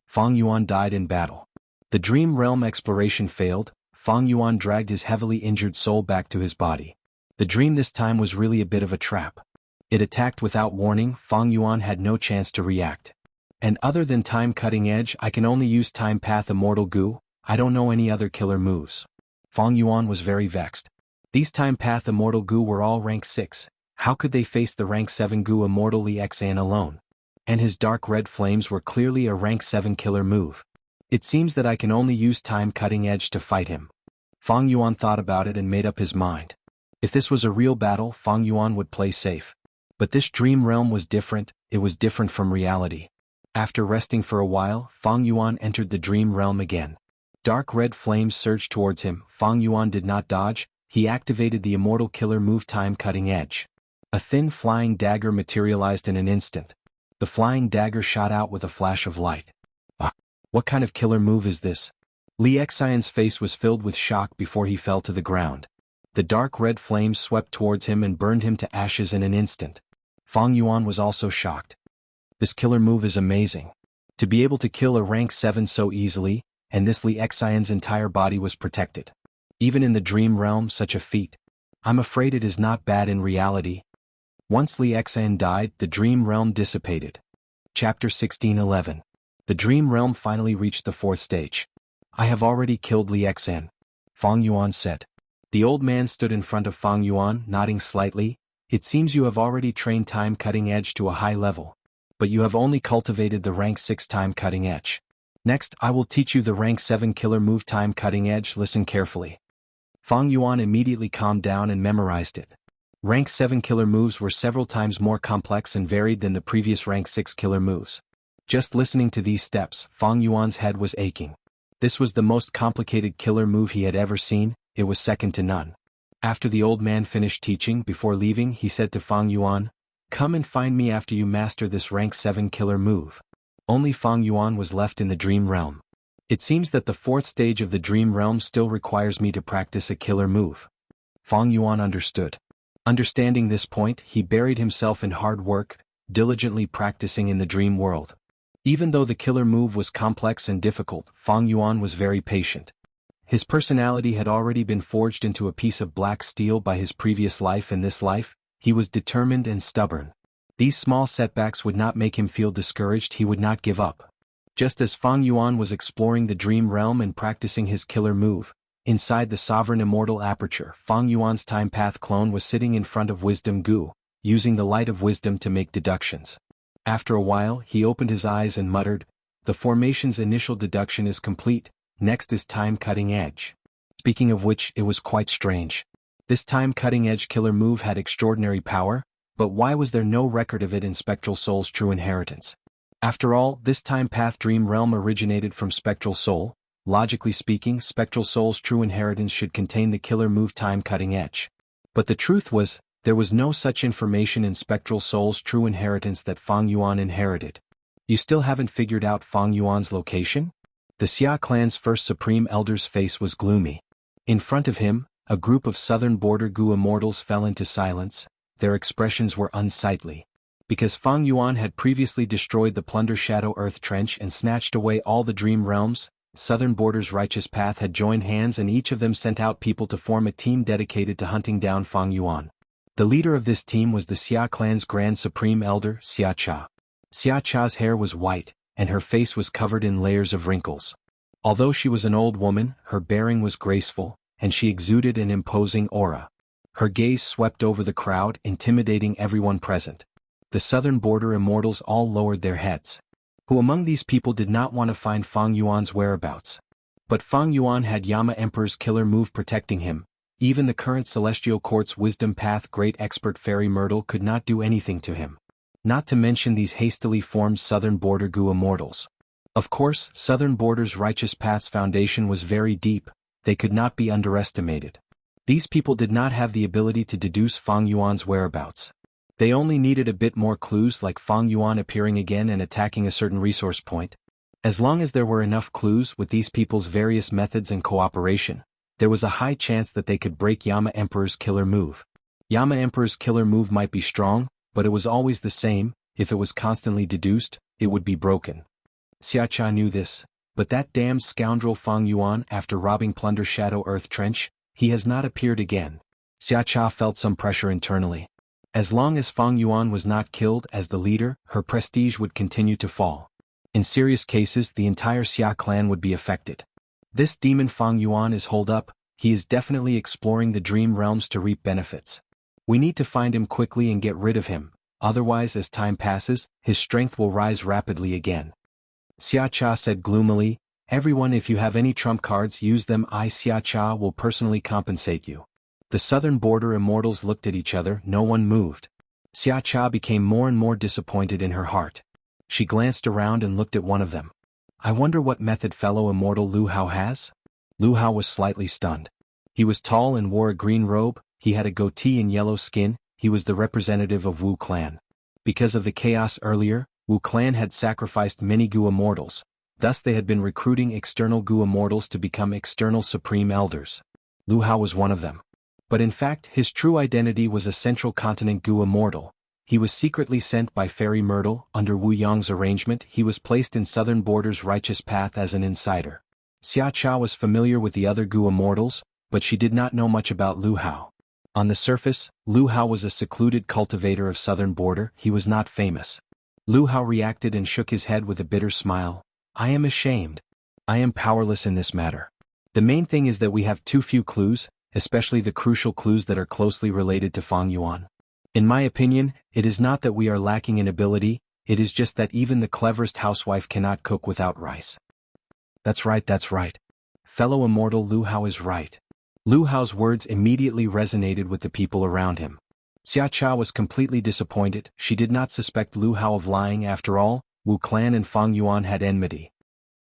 Fang Yuan died in battle. The dream realm exploration failed. Fang Yuan dragged his heavily injured soul back to his body. The dream this time was really a bit of a trap. It attacked without warning. Fang Yuan had no chance to react. And other than time cutting edge, I can only use time path Immortal Gu. I don't know any other killer moves. Fang Yuan was very vexed. These time path Immortal Gu were all rank 6. How could they face the rank 7 Gu Immortal Li Xan alone? And his dark red flames were clearly a rank 7 killer move. It seems that I can only use time cutting edge to fight him. Fang Yuan thought about it and made up his mind. If this was a real battle, Fang Yuan would play safe. But this dream realm was different, it was different from reality. After resting for a while, Fang Yuan entered the dream realm again. Dark red flames surged towards him. Fang Yuan did not dodge, he activated the immortal killer move time cutting edge. A thin flying dagger materialized in an instant. The flying dagger shot out with a flash of light. Ah! What kind of killer move is this? Li Xian's face was filled with shock before he fell to the ground. The dark red flames swept towards him and burned him to ashes in an instant. Fang Yuan was also shocked. This killer move is amazing. To be able to kill a rank 7 so easily, and this Li Xian's entire body was protected. Even in the dream realm, such a feat. I'm afraid it is not bad in reality. Once Li Xian died, the dream realm dissipated. Chapter 16:11. The dream realm finally reached the 4th stage. I have already killed Li Xian, Fang Yuan said. The old man stood in front of Fang Yuan, nodding slightly. It seems you have already trained time cutting edge to a high level. But you have only cultivated the rank 6 time cutting edge. Next, I will teach you the rank 7 killer move time cutting edge. Listen carefully. Fang Yuan immediately calmed down and memorized it. Rank 7 killer moves were several times more complex and varied than the previous rank 6 killer moves. Just listening to these steps, Fang Yuan's head was aching. This was the most complicated killer move he had ever seen, it was second to none. After the old man finished teaching, before leaving, he said to Fang Yuan, "Come and find me after you master this rank 7 killer move." Only Fang Yuan was left in the dream realm. It seems that the 4th stage of the dream realm still requires me to practice a killer move. Fang Yuan understood. Understanding this point, he buried himself in hard work, diligently practicing in the dream world. Even though the killer move was complex and difficult, Fang Yuan was very patient. His personality had already been forged into a piece of black steel by his previous life and this life. He was determined and stubborn. These small setbacks would not make him feel discouraged, he would not give up. Just as Fang Yuan was exploring the dream realm and practicing his killer move, inside the sovereign immortal aperture, Fang Yuan's time path clone was sitting in front of Wisdom Gu, using the light of wisdom to make deductions. After a while, he opened his eyes and muttered, "The formation's initial deduction is complete, next is time cutting edge." Speaking of which, it was quite strange. This time cutting edge killer move had extraordinary power, but why was there no record of it in Spectral Soul's true inheritance? After all, this time path dream realm originated from Spectral Soul. Logically speaking, Spectral Soul's true inheritance should contain the killer move time cutting edge. But the truth was, there was no such information in Spectral Soul's true inheritance that Fang Yuan inherited. You still haven't figured out Fang Yuan's location? The Xia clan's first supreme elder's face was gloomy. In front of him, a group of southern border Gu immortals fell into silence. Their expressions were unsightly. Because Fang Yuan had previously destroyed the Plunder Shadow Earth Trench and snatched away all the dream realms, Southern Border's righteous path had joined hands and each of them sent out people to form a team dedicated to hunting down Fang Yuan. The leader of this team was the Xia clan's Grand Supreme Elder, Xia Cha. Xia Cha's hair was white, and her face was covered in layers of wrinkles. Although she was an old woman, her bearing was graceful, and she exuded an imposing aura. Her gaze swept over the crowd, intimidating everyone present. The Southern Border immortals all lowered their heads. Who among these people did not want to find Fang Yuan's whereabouts? But Fang Yuan had Yama Emperor's killer move protecting him. Even the current Celestial Court's Wisdom Path great expert Fairy Myrtle could not do anything to him. Not to mention these hastily formed Southern Border Gu immortals. Of course, Southern Border's Righteous Path's foundation was very deep, they could not be underestimated. These people did not have the ability to deduce Fang Yuan's whereabouts. They only needed a bit more clues like Fang Yuan appearing again and attacking a certain resource point. As long as there were enough clues with these people's various methods and cooperation, there was a high chance that they could break Yama Emperor's killer move. Yama Emperor's killer move might be strong, but it was always the same. If it was constantly deduced, it would be broken. Xia Cha knew this, but that damned scoundrel Fang Yuan, after robbing Plunder Shadow Earth Trench, he has not appeared again. Xia Cha felt some pressure internally. As long as Fang Yuan was not killed as the leader, her prestige would continue to fall. In serious cases, the entire Xia clan would be affected. This demon Fang Yuan is holed up, he is definitely exploring the dream realms to reap benefits. We need to find him quickly and get rid of him, otherwise as time passes, his strength will rise rapidly again. Xia Cha said gloomily, "Everyone, if you have any trump cards, use them. Xia Cha will personally compensate you." The Southern Border immortals looked at each other, no one moved. Xia Cha became more and more disappointed in her heart. She glanced around and looked at one of them. "I wonder what method fellow immortal Lu Hao has?" Lu Hao was slightly stunned. He was tall and wore a green robe, he had a goatee and yellow skin, he was the representative of Wu clan. Because of the chaos earlier, Wu clan had sacrificed many Gu immortals, thus they had been recruiting external Gu immortals to become external supreme elders. Lu Hao was one of them. But in fact his true identity was a central continent Gu immortal. He was secretly sent by Fairy Myrtle. Under Wu Yong's arrangement he was placed in Southern Border's righteous path as an insider. Xia Cha was familiar with the other Gu immortals, but she did not know much about Lu Hao. On the surface, Lu Hao was a secluded cultivator of Southern Border. He was not famous. Lu Hao reacted and shook his head with a bitter smile. I am ashamed. I am powerless in this matter. The main thing is that we have too few clues, especially the crucial clues that are closely related to Fang Yuan. In my opinion, it is not that we are lacking in ability, it is just that even the cleverest housewife cannot cook without rice. That's right, that's right. Fellow immortal Lu Hao is right. Lu Hao's words immediately resonated with the people around him. Xia Cha was completely disappointed. She did not suspect Lu Hao of lying. After all, Wu clan and Fang Yuan had enmity.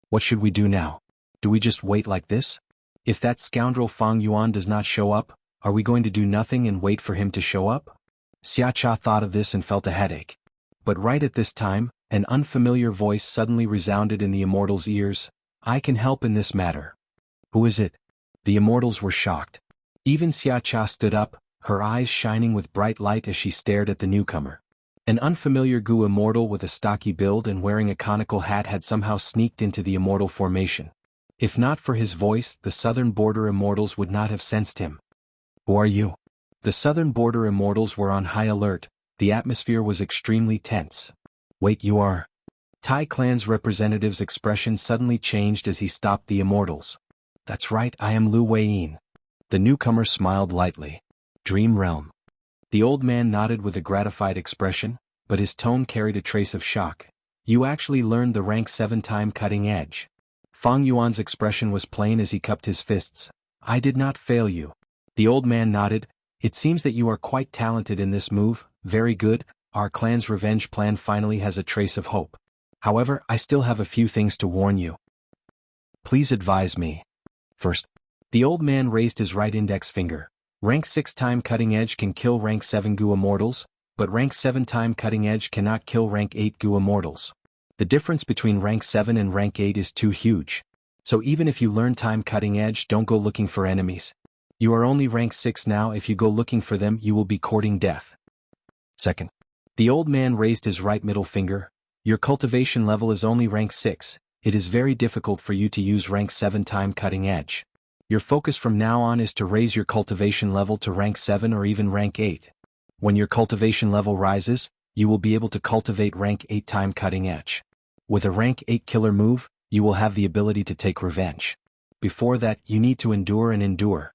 What should we do now? Do we just wait like this? If that scoundrel Fang Yuan does not show up, are we going to do nothing and wait for him to show up? Xia Cha thought of this and felt a headache. But right at this time, an unfamiliar voice suddenly resounded in the immortal's ears. I can help in this matter. Who is it? The immortals were shocked. Even Xia Cha stood up, her eyes shining with bright light as she stared at the newcomer. An unfamiliar Gu immortal with a stocky build and wearing a conical hat had somehow sneaked into the immortal formation. If not for his voice, the Southern Border immortals would not have sensed him. Who are you? The Southern Border immortals were on high alert. The atmosphere was extremely tense. Wait, you are? Tai clan's representative's expression suddenly changed as he stopped the immortals. That's right, I am Lu Weiyin. The newcomer smiled lightly. Dream Realm. The old man nodded with a gratified expression, but his tone carried a trace of shock. You actually learned the rank 7 time cutting edge. Fang Yuan's expression was plain as he cupped his fists. I did not fail you. The old man nodded. It seems that you are quite talented in this move. Very good. Our clan's revenge plan finally has a trace of hope. However, I still have a few things to warn you. Please advise me. First. The old man raised his right index finger. Rank 6 time cutting edge can kill rank 7 Gu immortals, but rank 7 time cutting edge cannot kill rank 8 Gu immortals. The difference between rank 7 and rank 8 is too huge. So even if you learn time cutting edge, don't go looking for enemies. You are only rank 6 now. If you go looking for them, you will be courting death. Second. The old man raised his right middle finger. Your cultivation level is only rank 6. It is very difficult for you to use rank 7 time cutting edge. Your focus from now on is to raise your cultivation level to rank 7 or even rank 8. When your cultivation level rises, you will be able to cultivate rank 8 time cutting edge. With a rank 8 killer move, you will have the ability to take revenge. Before that, you need to endure and endure.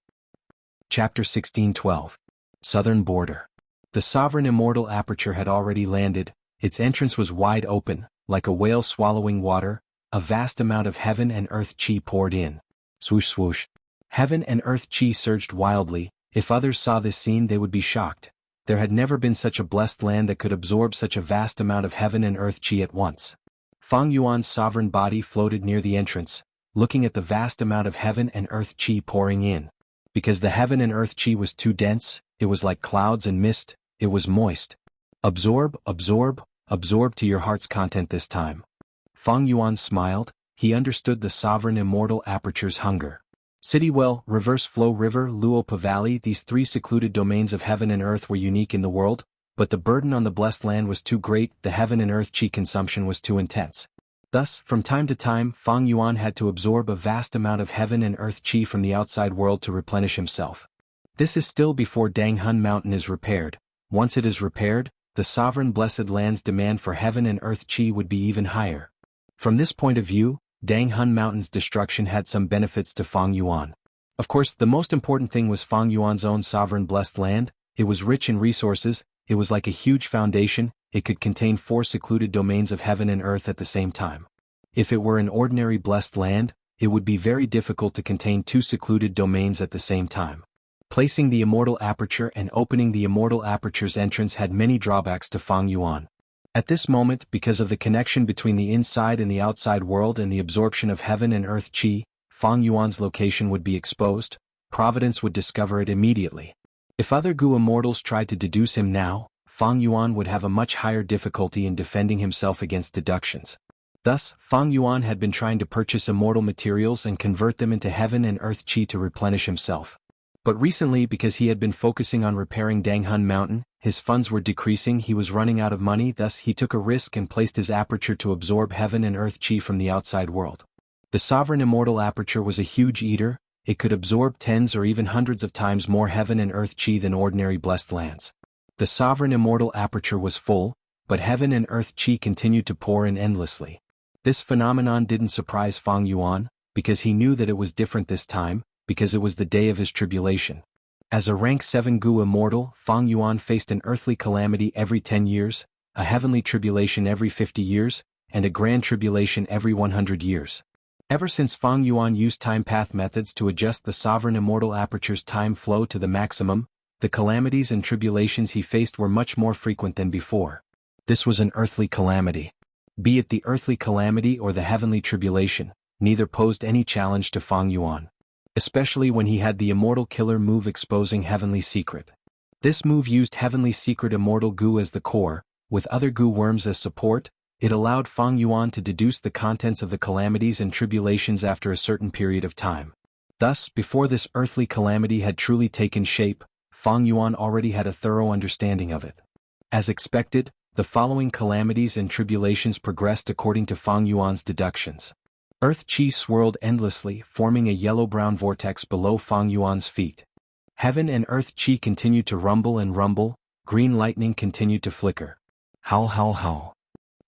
Chapter 16:12. Southern Border. The sovereign immortal aperture had already landed. Its entrance was wide open, like a whale swallowing water. A vast amount of heaven and earth chi poured in. Swoosh swoosh. Heaven and earth chi surged wildly. If others saw this scene, they would be shocked. There had never been such a blessed land that could absorb such a vast amount of heaven and earth chi at once. Fang Yuan's sovereign body floated near the entrance, looking at the vast amount of heaven and earth chi pouring in. Because the heaven and earth chi was too dense, it was like clouds and mist, it was moist. Absorb, absorb, absorb to your heart's content this time. Fang Yuan smiled. He understood the sovereign immortal aperture's hunger. Citywell, Reverse Flow River, Luopa Valley, these 3 secluded domains of heaven and earth were unique in the world, but the burden on the blessed land was too great, the heaven and earth chi consumption was too intense. Thus, from time to time, Fang Yuan had to absorb a vast amount of heaven and earth chi from the outside world to replenish himself. This is still before Danghun Mountain is repaired. Once it is repaired, the sovereign blessed land's demand for heaven and earth chi would be even higher. From this point of view, Danghun Mountain's destruction had some benefits to Fang Yuan. Of course, the most important thing was Fang Yuan's own sovereign blessed land. It was rich in resources, it was like a huge foundation, it could contain 4 secluded domains of heaven and earth at the same time. If it were an ordinary blessed land, it would be very difficult to contain 2 secluded domains at the same time. Placing the immortal aperture and opening the immortal aperture's entrance had many drawbacks to Fang Yuan. At this moment, because of the connection between the inside and the outside world and the absorption of heaven and earth chi, Fang Yuan's location would be exposed. Providence would discover it immediately. If other Gu immortals tried to deduce him now, Fang Yuan would have a much higher difficulty in defending himself against deductions. Thus, Fang Yuan had been trying to purchase immortal materials and convert them into heaven and earth qi to replenish himself. But recently, because he had been focusing on repairing Danghun Mountain, his funds were decreasing, he was running out of money, thus he took a risk and placed his aperture to absorb heaven and earth qi from the outside world. The sovereign immortal aperture was a huge eater, it could absorb tens or even hundreds of times more heaven and earth qi than ordinary blessed lands. The sovereign immortal aperture was full, but heaven and earth qi continued to pour in endlessly. This phenomenon didn't surprise Fang Yuan, because he knew that it was different this time, because it was the day of his tribulation. As a rank 7 Gu immortal, Fang Yuan faced an earthly calamity every 10 years, a heavenly tribulation every 50 years, and a grand tribulation every 100 years. Ever since Fang Yuan used time path methods to adjust the sovereign immortal aperture's time flow to the maximum, the calamities and tribulations he faced were much more frequent than before. This was an earthly calamity. Be it the earthly calamity or the heavenly tribulation, neither posed any challenge to Fang Yuan. Especially when he had the immortal killer move exposing heavenly secret. This move used heavenly secret immortal Gu as the core, with other Gu worms as support. It allowed Fang Yuan to deduce the contents of the calamities and tribulations after a certain period of time. Thus, before this earthly calamity had truly taken shape, Fang Yuan already had a thorough understanding of it. As expected, the following calamities and tribulations progressed according to Fang Yuan's deductions. Earth qi swirled endlessly, forming a yellow-brown vortex below Fang Yuan's feet. Heaven and earth qi continued to rumble and rumble, green lightning continued to flicker. Howl, howl, howl.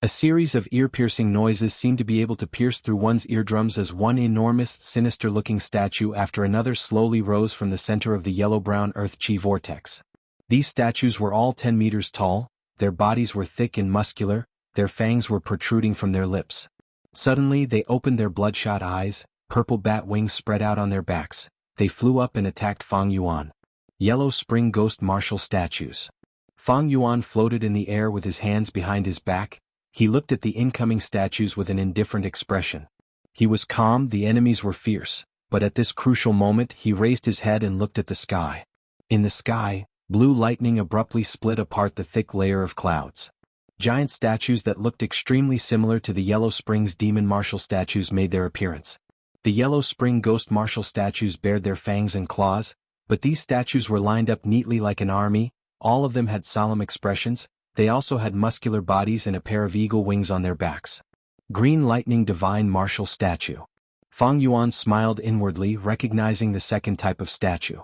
A series of ear-piercing noises seemed to be able to pierce through one's eardrums as one enormous, sinister-looking statue after another slowly rose from the center of the yellow-brown earth qi vortex. These statues were all 10 meters tall, their bodies were thick and muscular, their fangs were protruding from their lips. Suddenly they opened their bloodshot eyes, purple bat wings spread out on their backs, they flew up and attacked Fang Yuan. Yellow spring ghost martial statues. Fang Yuan floated in the air with his hands behind his back, he looked at the incoming statues with an indifferent expression. He was calm, the enemies were fierce, but at this crucial moment he raised his head and looked at the sky. In the sky, blue lightning abruptly split apart the thick layer of clouds. Giant statues that looked extremely similar to the Yellow Springs demon martial statues made their appearance. The Yellow Spring ghost martial statues bared their fangs and claws, but these statues were lined up neatly like an army, all of them had solemn expressions, they also had muscular bodies and a pair of eagle wings on their backs. Green Lightning Divine Martial Statue. Fang Yuan smiled inwardly, recognizing the second type of statue.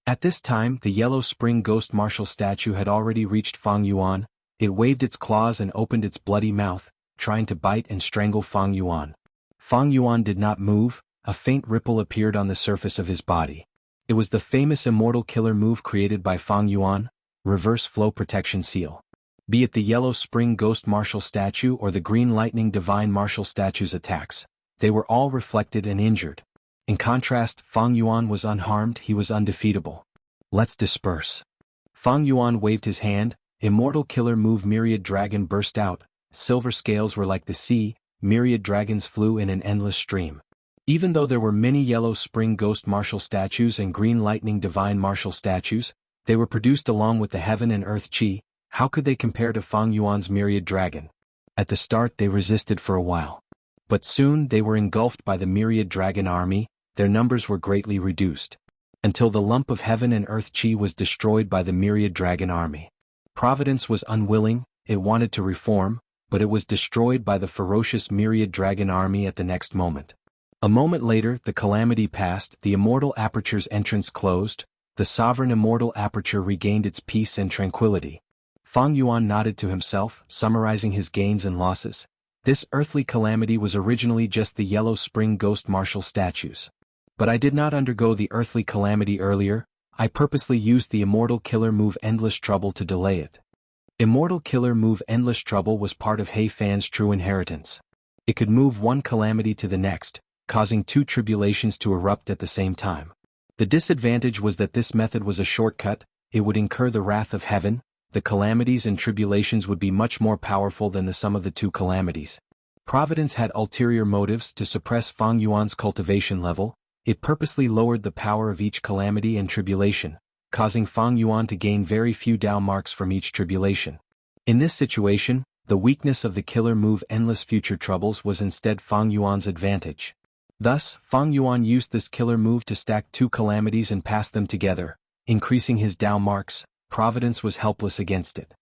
At this time, the Yellow Spring ghost martial statue had already reached Fang Yuan. It waved its claws and opened its bloody mouth, trying to bite and strangle Fang Yuan. Fang Yuan did not move, a faint ripple appeared on the surface of his body. It was the famous immortal killer move created by Fang Yuan, Reverse Flow Protection Seal. Be it the Yellow Spring Ghost Martial Statue or the Green Lightning Divine Martial Statue's attacks, they were all reflected and injured. In contrast, Fang Yuan was unharmed, he was undefeatable. Let's disperse. Fang Yuan waved his hand. Immortal killer move Myriad Dragon burst out, silver scales were like the sea, myriad dragons flew in an endless stream. Even though there were many Yellow Spring Ghost Martial statues and Green Lightning Divine Martial statues, they were produced along with the heaven and earth qi, how could they compare to Fang Yuan's Myriad Dragon? At the start they resisted for a while. But soon they were engulfed by the Myriad Dragon army, their numbers were greatly reduced. Until the lump of heaven and earth qi was destroyed by the Myriad Dragon army. Providence was unwilling, it wanted to reform, but it was destroyed by the ferocious Myriad Dragon army at the next moment. A moment later, the calamity passed, the immortal aperture's entrance closed, the sovereign immortal aperture regained its peace and tranquility. Fang Yuan nodded to himself, summarizing his gains and losses. This earthly calamity was originally just the Yellow Spring Ghost Martial statues. But I did not undergo the earthly calamity earlier, I purposely used the Immortal Killer move Endless Trouble to delay it. Immortal Killer move Endless Trouble was part of He Fan's true inheritance. It could move one calamity to the next, causing two tribulations to erupt at the same time. The disadvantage was that this method was a shortcut, it would incur the wrath of heaven, the calamities and tribulations would be much more powerful than the sum of the two calamities. Providence had ulterior motives to suppress Fang Yuan's cultivation level, it purposely lowered the power of each calamity and tribulation, causing Fang Yuan to gain very few Dao marks from each tribulation. In this situation, the weakness of the killer move Endless Future Troubles was instead Fang Yuan's advantage. Thus, Fang Yuan used this killer move to stack 2 calamities and pass them together, increasing his Dao marks. Providence was helpless against it.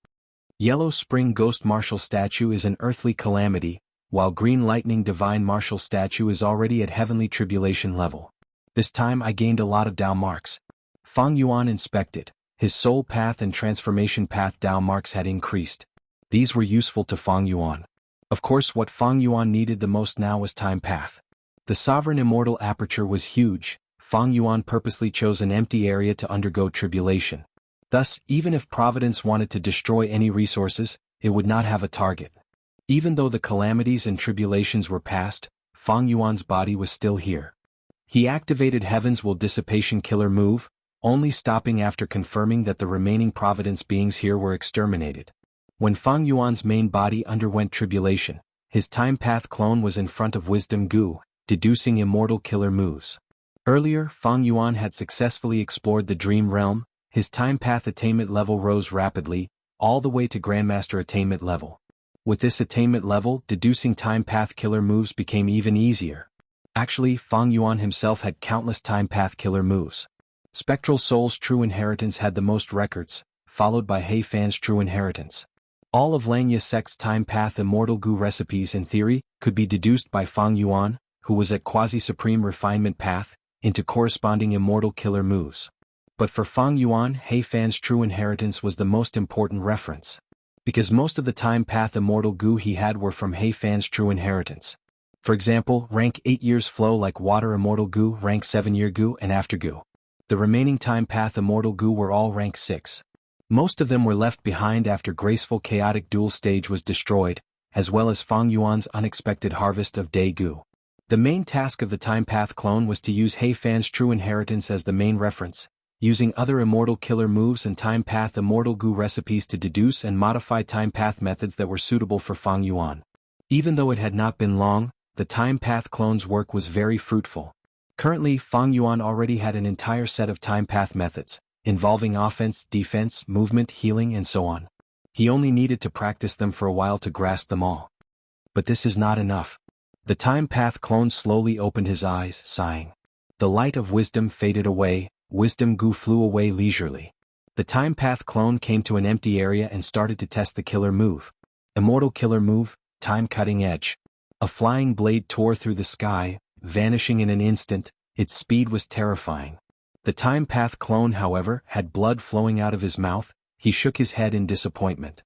Yellow Spring Ghost Martial Statue is an earthly calamity, while Green Lightning Divine Martial Statue is already at Heavenly Tribulation level. This time I gained a lot of Dao marks. Fang Yuan inspected. His Soul Path and Transformation Path Dao marks had increased. These were useful to Fang Yuan. Of course, what Fang Yuan needed the most now was Time Path. The Sovereign Immortal Aperture was huge. Fang Yuan purposely chose an empty area to undergo tribulation. Thus, even if Providence wanted to destroy any resources, it would not have a target. Even though the calamities and tribulations were past, Fang Yuan's body was still here. He activated Heaven's Will Dissipation Killer move, only stopping after confirming that the remaining Providence beings here were exterminated. When Fang Yuan's main body underwent tribulation, his Time Path clone was in front of Wisdom Gu, deducing immortal killer moves. Earlier, Fang Yuan had successfully explored the Dream Realm. His Time Path attainment level rose rapidly, all the way to Grandmaster attainment level. With this attainment level, deducing Time Path killer moves became even easier. Actually, Fang Yuan himself had countless Time Path killer moves. Spectral Soul's True Inheritance had the most records, followed by He Fan's True Inheritance. All of Langya Sect's Time Path Immortal Gu recipes in theory could be deduced by Fang Yuan, who was at Quasi-Supreme Refinement Path, into corresponding immortal killer moves. But for Fang Yuan, He Fan's True Inheritance was the most important reference. Because most of the Time Path Immortal Gu he had were from He Fan's True Inheritance. For example, rank 8 years Flow Like Water Immortal Gu, rank 7 year Gu, and After Gu. The remaining Time Path Immortal Gu were all rank 6. Most of them were left behind after Graceful Chaotic Dual Stage was destroyed, as well as Fang Yuan's unexpected harvest of Day Gu. The main task of the Time Path clone was to use He Fan's True Inheritance as the main reference, using other immortal killer moves and Time Path Immortal Gu recipes to deduce and modify Time Path methods that were suitable for Fang Yuan. Even though it had not been long, the Time Path clone's work was very fruitful. Currently, Fang Yuan already had an entire set of Time Path methods, involving offense, defense, movement, healing, and so on. He only needed to practice them for a while to grasp them all. But this is not enough. The Time Path clone slowly opened his eyes, sighing. The light of wisdom faded away, Wisdom Gu flew away leisurely. The Time Path clone came to an empty area and started to test the killer move. Immortal killer move, Time Cutting Edge. A flying blade tore through the sky, vanishing in an instant. Its speed was terrifying. The Time Path clone, however, had blood flowing out of his mouth. He shook his head in disappointment.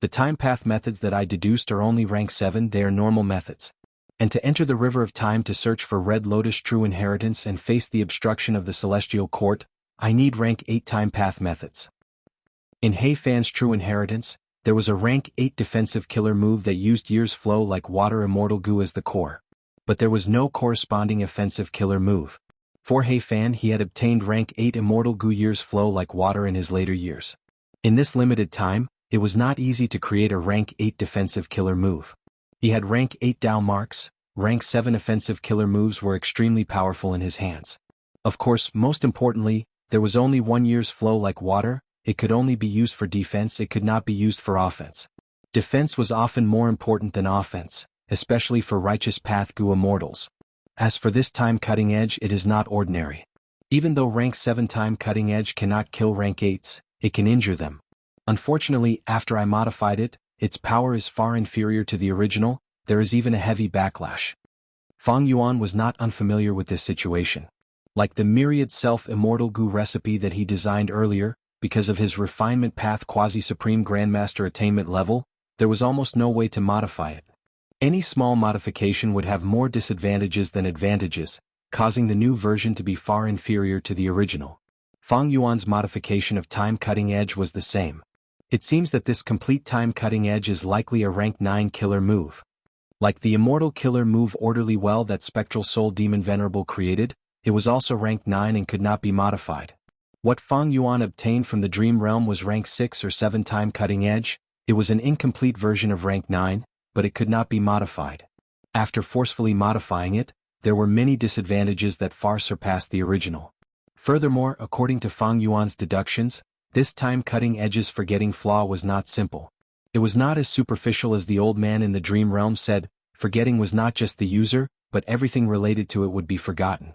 The Time Path methods that I deduced are only rank 7, they are normal methods. And to enter the River of Time to search for Red Lotus True Inheritance and face the obstruction of the Celestial Court, I need rank 8 Time Path methods. In He Fan's True Inheritance, there was a rank 8 defensive killer move that used Years Flow Like Water Immortal Gu as the core. But there was no corresponding offensive killer move. For He Fan, he had obtained rank 8 Immortal Gu Years Flow Like Water in his later years. In this limited time, it was not easy to create a rank 8 defensive killer move. He had rank 8 Dao marks. Rank 7 offensive killer moves were extremely powerful in his hands. Of course, most importantly, there was only one Years Flow Like Water. It could only be used for defense, it could not be used for offense. Defense was often more important than offense, especially for Righteous Path Gu immortals. As for this Time Cutting Edge, it is not ordinary. Even though rank 7 Time Cutting Edge cannot kill rank 8s, it can injure them. Unfortunately, after I modified it, its power is far inferior to the original. There is even a heavy backlash. Fang Yuan was not unfamiliar with this situation. Like the Myriad Self-Immortal Gu recipe that he designed earlier, because of his Refinement Path Quasi-Supreme Grandmaster attainment level, there was almost no way to modify it. Any small modification would have more disadvantages than advantages, causing the new version to be far inferior to the original. Fang Yuan's modification of Time Cutting Edge was the same. It seems that this complete Time Cutting Edge is likely a rank 9 killer move. Like the immortal killer move Orderly Well that Spectral Soul Demon Venerable created, it was also rank 9 and could not be modified. What Fang Yuan obtained from the Dream Realm was rank 6 or 7 Time Cutting Edge. It was an incomplete version of rank 9, but it could not be modified. After forcefully modifying it, there were many disadvantages that far surpassed the original. Furthermore, according to Fang Yuan's deductions, this time cutting edge's forgetting flaw was not simple. It was not as superficial as the old man in the dream realm said. Forgetting was not just the user, but everything related to it would be forgotten.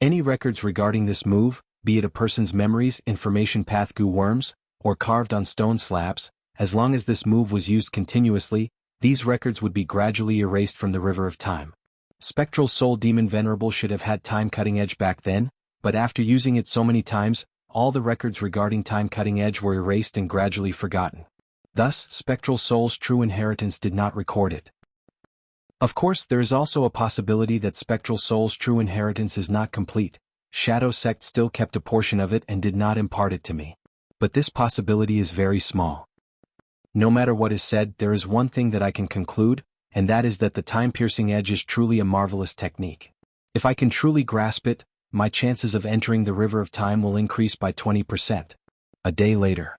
Any records regarding this move, be it a person's memories, information path goo worms, or carved on stone slabs, as long as this move was used continuously, these records would be gradually erased from the river of time. Spectral Soul Demon Venerable should have had time cutting edge back then, but after using it so many times, all the records regarding time cutting edge were erased and gradually forgotten. Thus, Spectral Soul's true inheritance did not record it. Of course, there is also a possibility that Spectral Soul's true inheritance is not complete. Shadow Sect still kept a portion of it and did not impart it to me. But this possibility is very small. No matter what is said, there is one thing that I can conclude, and that is that the time-piercing edge is truly a marvelous technique. If I can truly grasp it, my chances of entering the river of time will increase by 20%. A day later.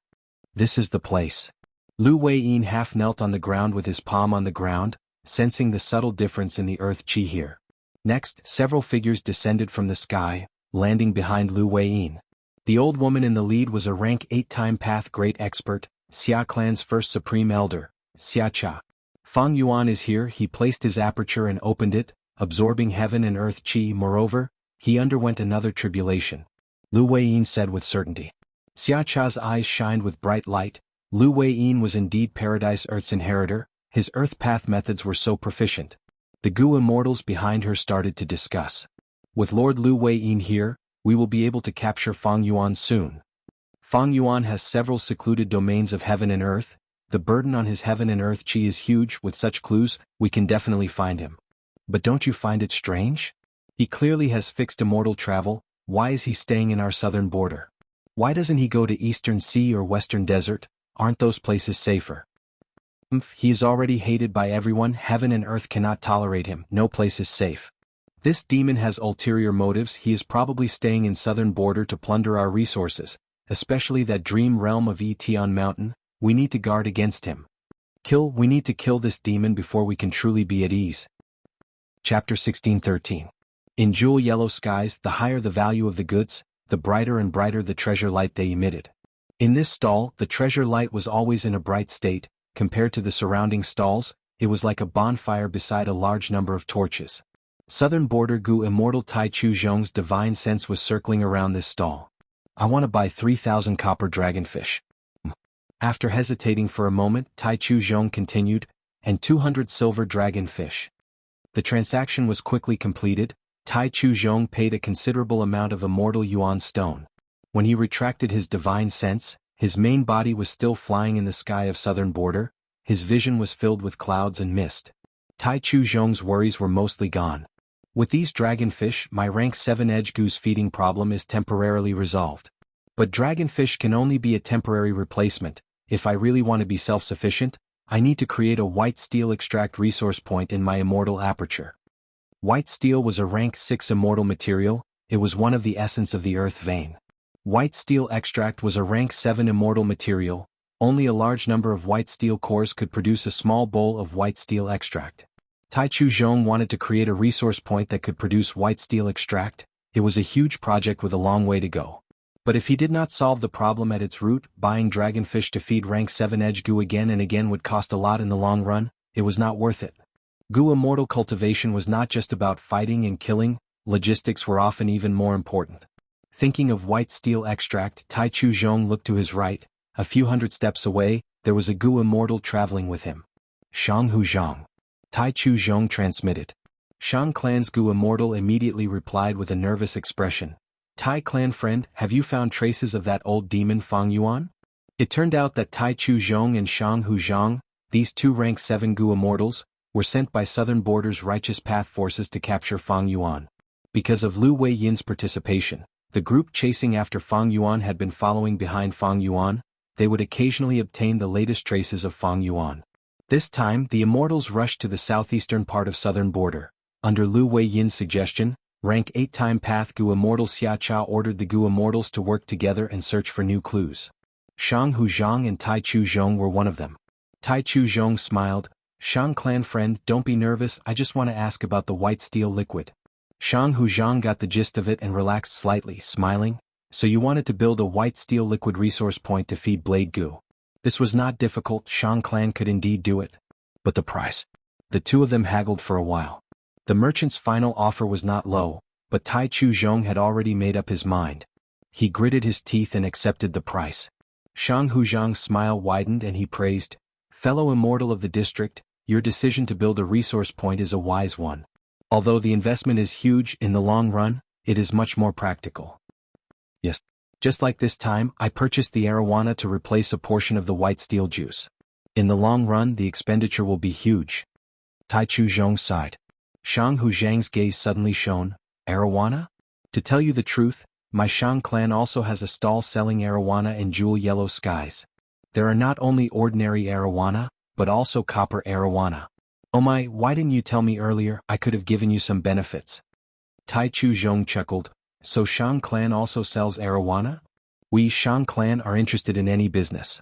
This is the place. Lu Weiyin half knelt on the ground with his palm on the ground, sensing the subtle difference in the earth chi here. Next, several figures descended from the sky, landing behind Lu Weiyin. The old woman in the lead was a rank 8-time path great expert, Xia clan's first supreme elder, Xia Cha. Fang Yuan is here. He placed his aperture and opened it, absorbing heaven and earth chi. Moreover, he underwent another tribulation. Lu Weiyin said with certainty. Xia Cha's eyes shined with bright light. Lu Weiyin was indeed Paradise Earth's inheritor. His earth path methods were so proficient. The Gu immortals behind her started to discuss. With Lord Lu Weiyin here, we will be able to capture Fang Yuan soon. Fang Yuan has several secluded domains of heaven and earth. The burden on his heaven and earth chi is huge. With such clues, we can definitely find him. But don't you find it strange? He clearly has fixed immortal travel. Why is he staying in our southern border? Why doesn't he go to Eastern Sea or Western Desert? Aren't those places safer? He is already hated by everyone. Heaven and earth cannot tolerate him. No place is safe. This demon has ulterior motives. He is probably staying in southern border to plunder our resources, especially that dream realm of Etion Mountain. We need to guard against him. We need to kill this demon before we can truly be at ease. Chapter 16:13. In jewel yellow skies, the higher the value of the goods, the brighter and brighter the treasure light they emitted. In this stall, the treasure light was always in a bright state. Compared to the surrounding stalls, it was like a bonfire beside a large number of torches. Southern border Gu immortal Tai Chu Zhong's divine sense was circling around this stall. I want to buy 3,000 copper dragonfish. After hesitating for a moment, Tai Chu Zhong continued, and 200 silver dragonfish. The transaction was quickly completed. Tai Chu Zhong paid a considerable amount of immortal Yuan stone. When he retracted his divine sense, his main body was still flying in the sky of southern border. His vision was filled with clouds and mist. Tai Chu Zhong's worries were mostly gone. With these dragonfish, my rank 7 edge goose feeding problem is temporarily resolved. But dragonfish can only be a temporary replacement. If I really want to be self-sufficient, I need to create a white steel extract resource point in my immortal aperture. White steel was a rank 6 immortal material. It was one of the essence of the earth vein. White steel extract was a rank 7 immortal material. Only a large number of white steel cores could produce a small bowl of white steel extract. Tai Chu Zhong wanted to create a resource point that could produce white steel extract. It was a huge project with a long way to go. But if he did not solve the problem at its root, buying dragonfish to feed rank 7 edge Gu again and again would cost a lot in the long run. It was not worth it. Gu immortal cultivation was not just about fighting and killing. Logistics were often even more important. Thinking of white steel extract, Tai Chu Zhong looked to his right. A few hundred steps away, there was a Gu immortal traveling with him. Shang Hu Zhang. Tai Chu Zhong transmitted. Shang clan's Gu immortal immediately replied with a nervous expression. Tai clan friend, have you found traces of that old demon Fang Yuan? It turned out that Tai Chu Zhong and Shang Hu Zhang, these two rank 7 Gu immortals, were sent by Southern Border's righteous path forces to capture Fang Yuan. Because of Lu Weiyin's participation, the group chasing after Fang Yuan had been following behind Fang Yuan. They would occasionally obtain the latest traces of Fang Yuan. This time, the immortals rushed to the southeastern part of Southern Border. Under Lu Weiyin's suggestion, rank 8-time path Gu immortal Xia Cha ordered the Gu immortals to work together and search for new clues. Shang Hu Zhang and Tai Chu Zhong were one of them. Tai Chu Zhong smiled. Shang clan friend, don't be nervous, I just want to ask about the white steel liquid. Shang Hu Zhang got the gist of it and relaxed slightly, smiling. So you wanted to build a white steel liquid resource point to feed Blade Goo. This was not difficult, Shang clan could indeed do it. But the price? The two of them haggled for a while. The merchant's final offer was not low, but Tai Chu Zhong had already made up his mind. He gritted his teeth and accepted the price. Shang Huzhang's smile widened and he praised, "Fellow immortal of the district, your decision to build a resource point is a wise one. Although the investment is huge in the long run, it is much more practical." Yes. Just like this time, I purchased the arowana to replace a portion of the white steel juice. In the long run, the expenditure will be huge. Tai Chu Zhong sighed. Shang Huzhang's gaze suddenly shone. Arowana? To tell you the truth, my Shang clan also has a stall selling arowana in jewel yellow skies. There are not only ordinary arowana, but also copper arowana. Oh my, why didn't you tell me earlier? I could have given you some benefits. Tai Chu Zhong chuckled. So Shang clan also sells arowana? We Shang clan are interested in any business.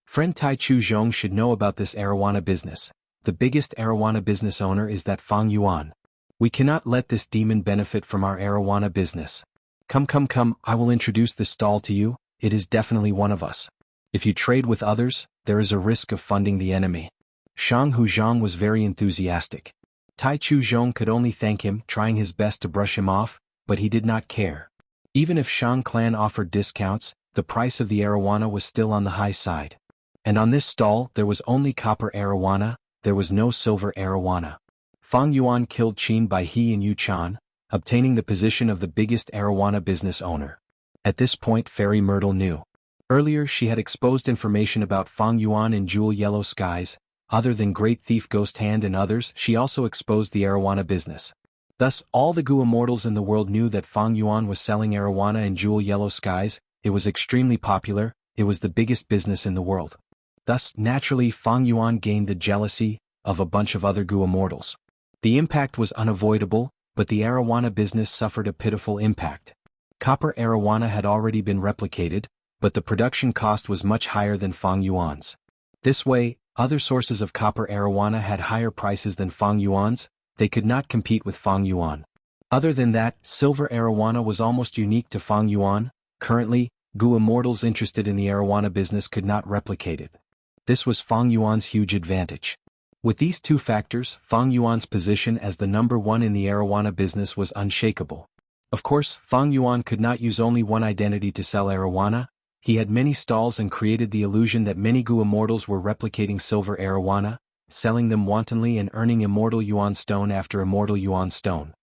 Friend Tai Chu Zhong should know about this arowana business. The biggest arowana business owner is that Fang Yuan. We cannot let this demon benefit from our arowana business. Come, I will introduce this stall to you. It is definitely one of us. If you trade with others, there is a risk of funding the enemy. Shang Huzhang was very enthusiastic. Tai Chu Zhong could only thank him, trying his best to brush him off, but he did not care. Even if Shang clan offered discounts, the price of the arowana was still on the high side. And on this stall, there was only copper arowana, there was no silver arowana. Fang Yuan killed Qin Bai He and Yu Chan, obtaining the position of the biggest arowana business owner. At this point Fairy Myrtle knew. Earlier she had exposed information about Fang Yuan in Jewel Yellow Skies. Other than Great Thief Ghost Hand and others, she also exposed the arowana business. Thus, all the Gu immortals in the world knew that Fang Yuan was selling arowana in Jewel Yellow Skies. It was extremely popular, it was the biggest business in the world. Thus, naturally Fang Yuan gained the jealousy of a bunch of other Gu immortals. The impact was unavoidable, but the arowana business suffered a pitiful impact. Copper arowana had already been replicated, but the production cost was much higher than Fang Yuan's. This way, other sources of copper arowana had higher prices than Fang Yuan's. They could not compete with Fang Yuan. Other than that, silver arowana was almost unique to Fang Yuan. Currently, Gu immortals interested in the arowana business could not replicate it. This was Fang Yuan's huge advantage. With these two factors, Fang Yuan's position as the number one in the arowana business was unshakable. Of course, Fang Yuan could not use only one identity to sell arowana. He had many stalls and created the illusion that many Gu immortals were replicating silver arowana, selling them wantonly and earning immortal Yuan stone after immortal Yuan stone.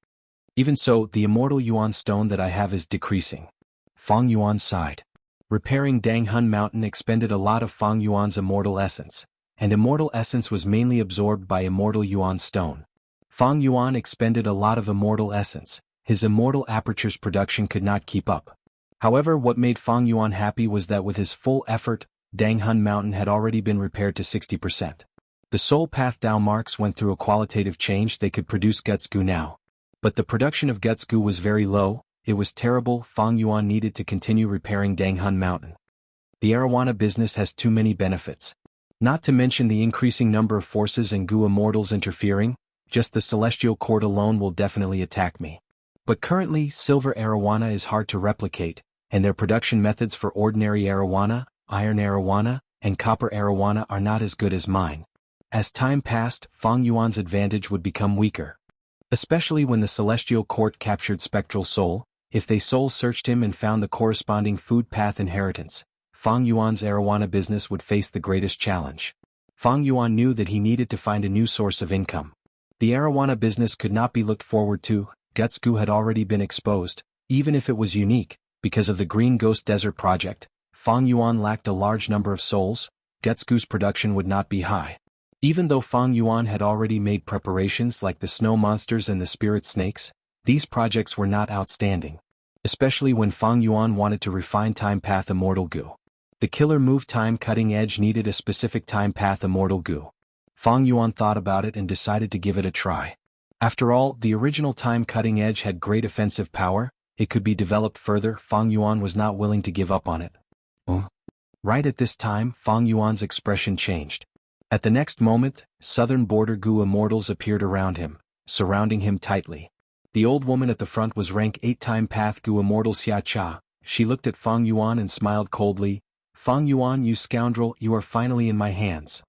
Even so, the immortal Yuan stone that I have is decreasing. Fang Yuan sighed. Repairing Danghun Mountain expended a lot of Fang Yuan's immortal essence, and immortal essence was mainly absorbed by immortal Yuan stone. Fang Yuan expended a lot of immortal essence, his immortal aperture's production could not keep up. However, what made Fang Yuan happy was that with his full effort, Danghun Mountain had already been repaired to 60%. The Soul Path Dao marks went through a qualitative change. They could produce Guts Goo now. But the production of Guts Goo was very low, it was terrible. Fang Yuan needed to continue repairing Danghun Mountain. The arowana business has too many benefits. Not to mention the increasing number of forces and Gu immortals interfering, just the Celestial Court alone will definitely attack me. But currently, silver arowana is hard to replicate, and their production methods for ordinary arowana, iron arowana, and copper arowana are not as good as mine. As time passed, Fang Yuan's advantage would become weaker. Especially when the Celestial Court captured Spectral Soul, if they soul-searched him and found the corresponding food path inheritance, Fang Yuan's arowana business would face the greatest challenge. Fang Yuan knew that he needed to find a new source of income. The arowana business could not be looked forward to. Guts Goo had already been exposed, even if it was unique, because of the Green Ghost Desert project. Fang Yuan lacked a large number of souls, Guts Goo's production would not be high. Even though Fang Yuan had already made preparations like the snow monsters and the spirit snakes, these projects were not outstanding. Especially when Fang Yuan wanted to refine Time Path Immortal Goo. The killer move Time Cutting Edge needed a specific Time Path Immortal Goo. Fang Yuan thought about it and decided to give it a try. After all, the original Time Cutting Edge had great offensive power, it could be developed further. Fang Yuan was not willing to give up on it. Right at this time, Fang Yuan's expression changed. At the next moment, southern border Gu immortals appeared around him, surrounding him tightly. The old woman at the front was rank 8 Time Path Gu immortal Xia Cha, She looked at Fang Yuan and smiled coldly. Fang Yuan, you scoundrel, you are finally in my hands.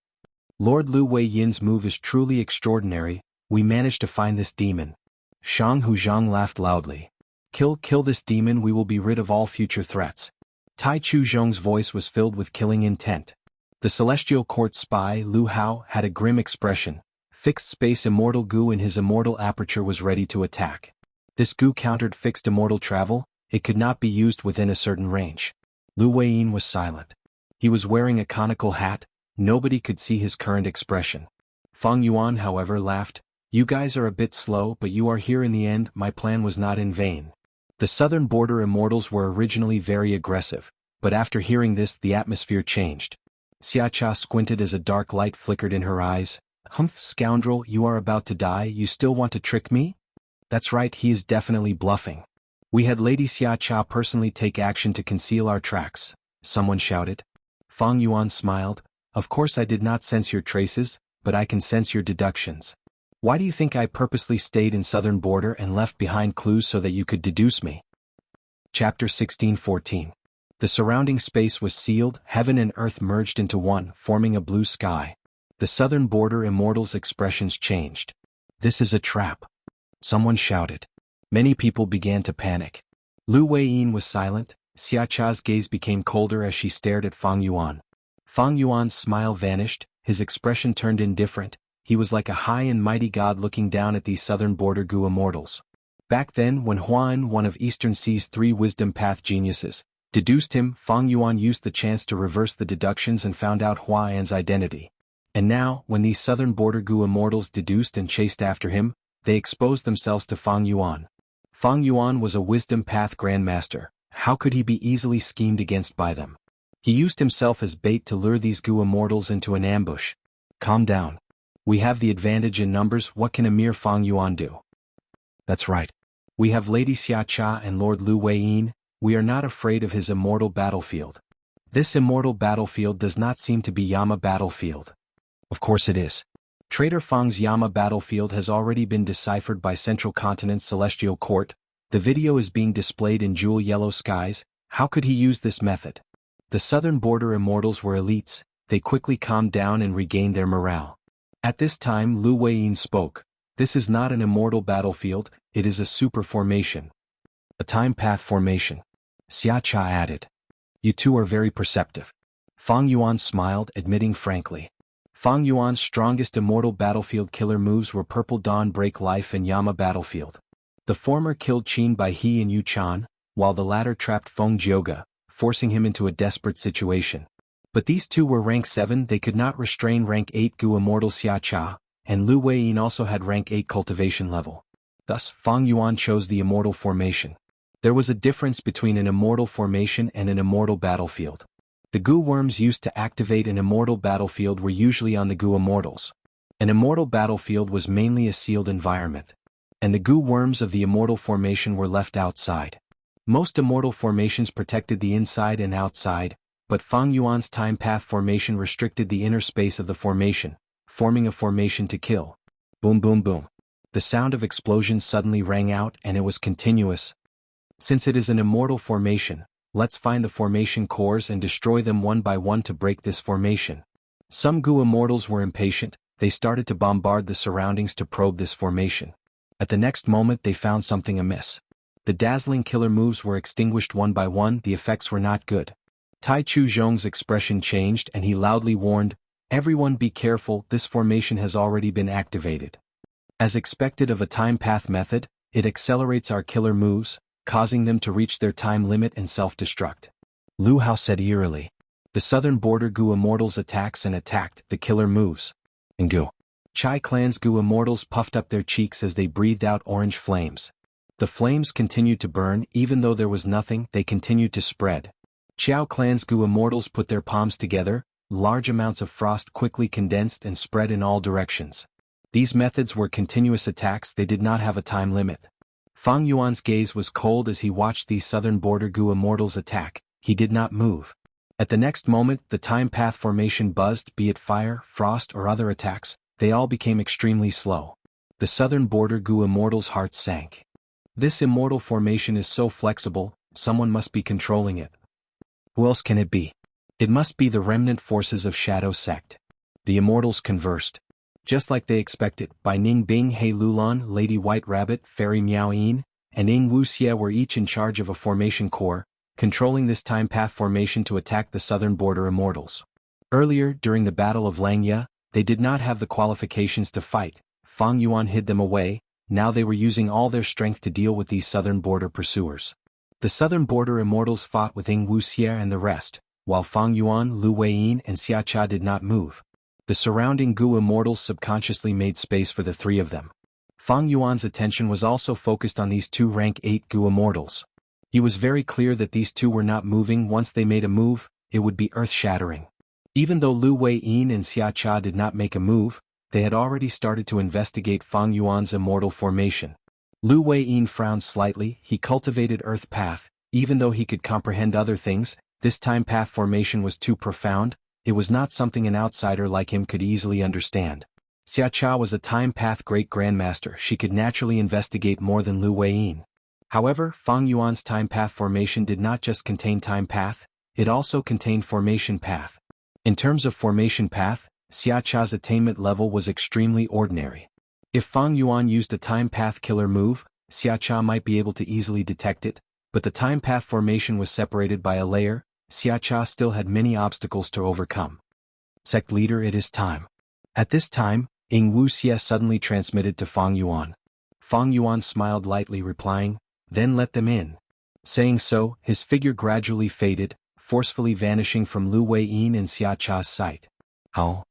Lord Lu Wei Yin's move is truly extraordinary. We managed to find this demon. Shang Huzhang laughed loudly. Kill this demon, we will be rid of all future threats. Tai Chu Zhong's voice was filled with killing intent. The celestial court spy, Lu Hao, had a grim expression. Fixed space immortal goo in his immortal aperture was ready to attack. This goo countered fixed immortal travel, it could not be used within a certain range. Lu Weiyin was silent. He was wearing a conical hat, nobody could see his current expression. Fang Yuan, however, laughed. You guys are a bit slow, but you are here in the end, my plan was not in vain. The southern border immortals were originally very aggressive, but after hearing this the atmosphere changed. Xiacha squinted as a dark light flickered in her eyes. Humph, scoundrel, you are about to die, you still want to trick me? That's right, he is definitely bluffing. We had Lady Xiacha personally take action to conceal our tracks, someone shouted. Fang Yuan smiled. Of course I did not sense your traces, but I can sense your deductions. Why do you think I purposely stayed in southern border and left behind clues so that you could deduce me? Chapter 16:14. The surrounding space was sealed, heaven and earth merged into one, forming a blue sky. The southern border immortals' expressions changed. This is a trap. Someone shouted. Many people began to panic. Lu Weiyin was silent. Xiacha's gaze became colder as she stared at Fang Yuan. Fang Yuan's smile vanished, his expression turned indifferent. He was like a high and mighty god looking down at these southern border goo immortals. Back then, when Huan, one of Eastern Sea's 3 wisdom path geniuses, deduced him, Fang Yuan used the chance to reverse the deductions and found out Huan's identity. And now, when these southern border goo immortals deduced and chased after him, they exposed themselves to Fang Yuan. Fang Yuan was a wisdom path grandmaster. How could he be easily schemed against by them? He used himself as bait to lure these goo immortals into an ambush. Calm down. We have the advantage in numbers, what can a mere Fang Yuan do? That's right. We have Lady Xiacha and Lord Lu Weiyin, we are not afraid of his immortal battlefield. This immortal battlefield does not seem to be Yama battlefield. Of course it is. Traitor Fang's Yama battlefield has already been deciphered by Central Continent's Celestial Court. The video is being displayed in jewel yellow skies. How could he use this method? The southern border immortals were elites, they quickly calmed down and regained their morale. At this time Lu Weiyin spoke. This is not an immortal battlefield, it is a super formation. A time path formation. Xiacha added. You two are very perceptive. Fang Yuan smiled, admitting frankly. Fang Yuan's strongest immortal battlefield killer moves were Purple Dawn Break Life and Yama Battlefield. The former killed Qin Bai He and Yu Chan, while the latter trapped Feng Jioga, forcing him into a desperate situation. But these two were rank 7, they could not restrain rank 8 Gu Immortal Xiacha, and Lu Weiyin also had rank 8 cultivation level. Thus, Fang Yuan chose the immortal formation. There was a difference between an immortal formation and an immortal battlefield. The Gu worms used to activate an immortal battlefield were usually on the Gu immortals. An immortal battlefield was mainly a sealed environment. And the Gu worms of the immortal formation were left outside. Most immortal formations protected the inside and outside, but Fang Yuan's time path formation restricted the inner space of the formation, forming a formation to kill. Boom boom boom. The sound of explosions suddenly rang out and it was continuous. Since it is an immortal formation, let's find the formation cores and destroy them one by one to break this formation. Some Gu immortals were impatient, they started to bombard the surroundings to probe this formation. At the next moment they found something amiss. The dazzling killer moves were extinguished one by one, the effects were not good. Tai Chu Zhong's expression changed and he loudly warned, everyone be careful, this formation has already been activated. As expected of a time path method, it accelerates our killer moves, causing them to reach their time limit and self-destruct. Lu Hao said eerily. The southern border Gu immortals attacks and attacked the killer moves. And Gu. Chai clan's Gu immortals puffed up their cheeks as they breathed out orange flames. The flames continued to burn, even though there was nothing, they continued to spread. Qiao clan's Gu immortals put their palms together, large amounts of frost quickly condensed and spread in all directions. These methods were continuous attacks, they did not have a time limit. Fang Yuan's gaze was cold as he watched these southern border Gu immortals attack, he did not move. At the next moment, the time path formation buzzed, be it fire, frost or other attacks, they all became extremely slow. The southern border Gu immortals' hearts sank. This immortal formation is so flexible, Someone must be controlling it. Who else can it be? It must be the remnant forces of Shadow Sect. The immortals conversed. Just like they expected, Bai Ning Bing He Lulan, Lady White Rabbit, Fairy Miao Yin, and Ing Wuxia were each in charge of a formation corps, controlling this time path formation to attack the southern border immortals. Earlier, during the Battle of Langya, they did not have the qualifications to fight. Fang Yuan hid them away. Now they were using all their strength to deal with these southern border pursuers. The southern border immortals fought with Ing Wuxia and the rest, while Fang Yuan, Lu Weiyin and Xia Cha did not move. The surrounding Gu immortals subconsciously made space for the three of them. Fang Yuan's attention was also focused on these two rank 8 Gu immortals. He was very clear that these two were not moving. Once they made a move, it would be earth-shattering. Even though Lu Weiyin and Xia Cha did not make a move, they had already started to investigate Fang Yuan's immortal formation. Lu Weiyin frowned slightly. He cultivated Earth Path. Even though he could comprehend other things, this time path formation was too profound. It was not something an outsider like him could easily understand. Xia Cha was a time path great grandmaster. She could naturally investigate more than Lu Weiyin. However, Fang Yuan's time path formation did not just contain time path, it also contained formation path. In terms of formation path, Xia Cha's attainment level was extremely ordinary. If Fang Yuan used a time path killer move, Xia Cha might be able to easily detect it, but the time path formation was separated by a layer. Xia Cha still had many obstacles to overcome. Sect leader, it is time. At this time, Ing Wuxia suddenly transmitted to Fang Yuan. Fang Yuan smiled lightly, replying, "Then let them in." Saying so, his figure gradually faded, forcefully vanishing from Lu Weiyin and Xia Cha's sight. Howl.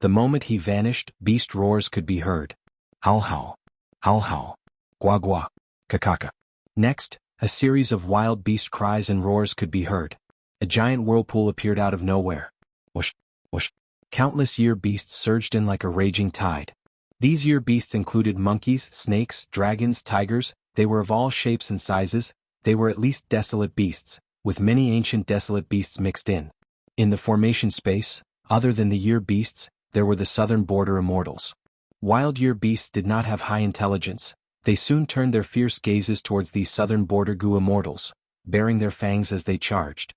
The moment he vanished, beast roars could be heard. Howl howl. Howl howl. Gua gua. Kakaka. Next, a series of wild beast cries and roars could be heard. A giant whirlpool appeared out of nowhere. Whoosh, whoosh. Countless year beasts surged in like a raging tide. These year beasts included monkeys, snakes, dragons, tigers. They were of all shapes and sizes. They were at least desolate beasts, with many ancient desolate beasts mixed in. In the formation space, other than the year beasts, there were the southern border immortals. Wild year beasts did not have high intelligence. They soon turned their fierce gazes towards these southern border Gu immortals, baring their fangs as they charged.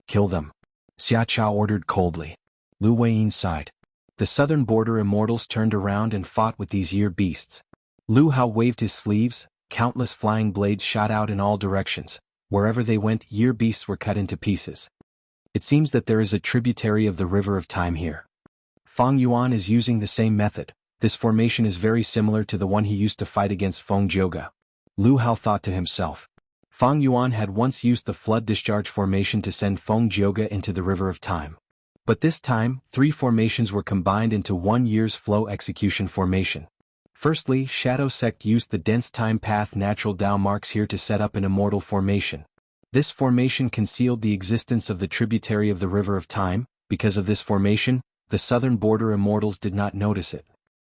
Kill them. Xia Cha ordered coldly. Lu Weiyin sighed. The southern border immortals turned around and fought with these year beasts. Lu Hao waved his sleeves. Countless flying blades shot out in all directions. Wherever they went, year beasts were cut into pieces. It seems that there is a tributary of the River of Time here. Fang Yuan is using the same method. This formation is very similar to the one he used to fight against Feng Zhouge. Lu Hao thought to himself. Fang Yuan had once used the flood discharge formation to send Feng Zhouge into the River of Time. But this time, 3 formations were combined into 1 year's flow execution formation. Firstly, Shadow Sect used the dense time path natural Dao marks here to set up an immortal formation. This formation concealed the existence of the tributary of the River of Time. Because of this formation, the southern border immortals did not notice it.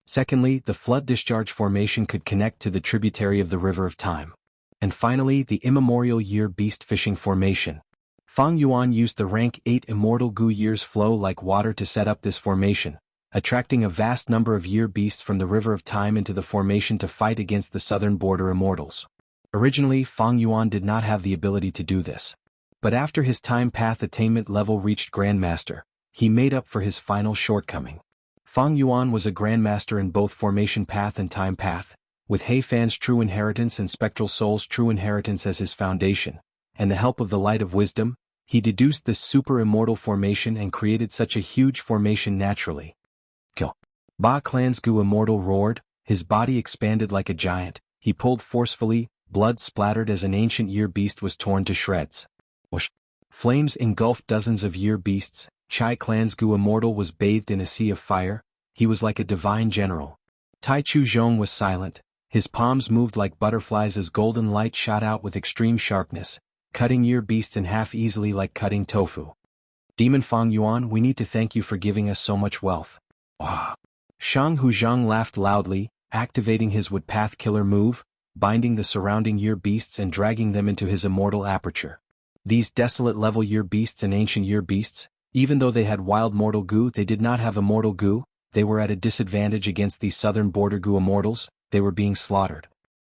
Secondly, the flood discharge formation could connect to the tributary of the River of Time. And finally, the immemorial year beast fishing formation. Fang Yuan used the rank 8 immortal Gu years flow like water to set up this formation, attracting a vast number of year beasts from the River of Time into the formation to fight against the southern border immortals. Originally, Fang Yuan did not have the ability to do this. But after his time path attainment level reached Grandmaster, he made up for his final shortcoming. Fang Yuan was a Grandmaster in both formation path and time path, with He Fan's true inheritance and Spectral Soul's true inheritance as his foundation, and the help of the Light of Wisdom, he deduced this super immortal formation and created such a huge formation naturally. Kill. Ba Clan's Gu immortal roared, his body expanded like a giant, he pulled forcefully, blood splattered as an ancient year beast was torn to shreds. Whoosh. Flames engulfed dozens of year beasts. Chai Clan's Gu immortal was bathed in a sea of fire. He was like a divine general. Tai Chu Zhong was silent. His palms moved like butterflies as golden light shot out with extreme sharpness, cutting year beasts in half easily like cutting tofu. Demon Fang Yuan, we need to thank you for giving us so much wealth. Wah. Shang Huzhang laughed loudly, activating his Wood Path Killer move, binding the surrounding year beasts and dragging them into his immortal aperture. These desolate level year beasts and ancient year beasts, even though they had wild mortal Gu, they did not have immortal Gu. They were at a disadvantage against these southern border Gu immortals. They were being slaughtered.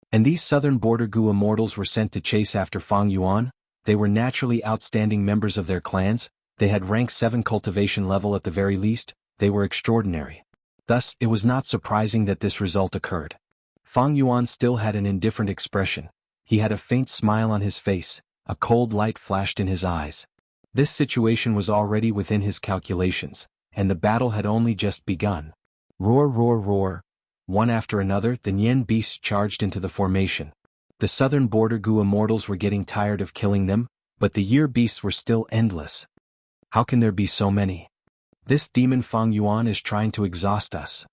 And these southern border Gu immortals were sent to chase after Fang Yuan. They were naturally outstanding members of their clans, they had rank 7 cultivation level at the very least, they were extraordinary. Thus, it was not surprising that this result occurred. Fang Yuan still had an indifferent expression. He had a faint smile on his face, a cold light flashed in his eyes. This situation was already within his calculations, and the battle had only just begun. Roar, roar, roar. One after another, the Nian beasts charged into the formation. The southern border Gu immortals were getting tired of killing them, but the year beasts were still endless. How can there be so many? This demon Fang Yuan is trying to exhaust us.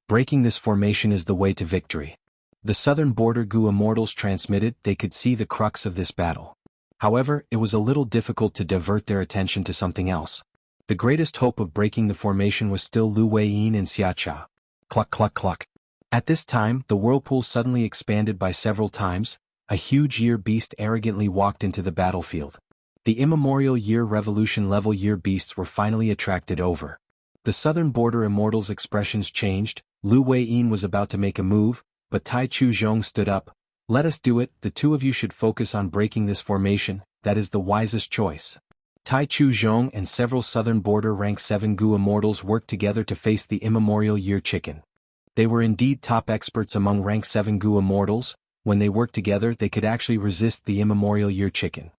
Breaking this formation is the way to victory. The southern border Gu immortals transmitted they could see the crux of this battle. However, it was a little difficult to divert their attention to something else. The greatest hope of breaking the formation was still Lu Weiyin and Xiacha. Cluck cluck cluck. At this time, the whirlpool suddenly expanded by several times. A huge year beast arrogantly walked into the battlefield. The immemorial year revolution level year beasts were finally attracted over. The southern border immortals' expressions changed. Lu Weiyin was about to make a move, but Tai Chu Zhong stood up. Let us do it, the two of you should focus on breaking this formation, that is the wisest choice. Tai Chu Zhong and several southern border rank 7 Gu immortals worked together to face the immemorial year chicken. They were indeed top experts among rank 7 Gu immortals. When they worked together they could actually resist the immemorial year chicken.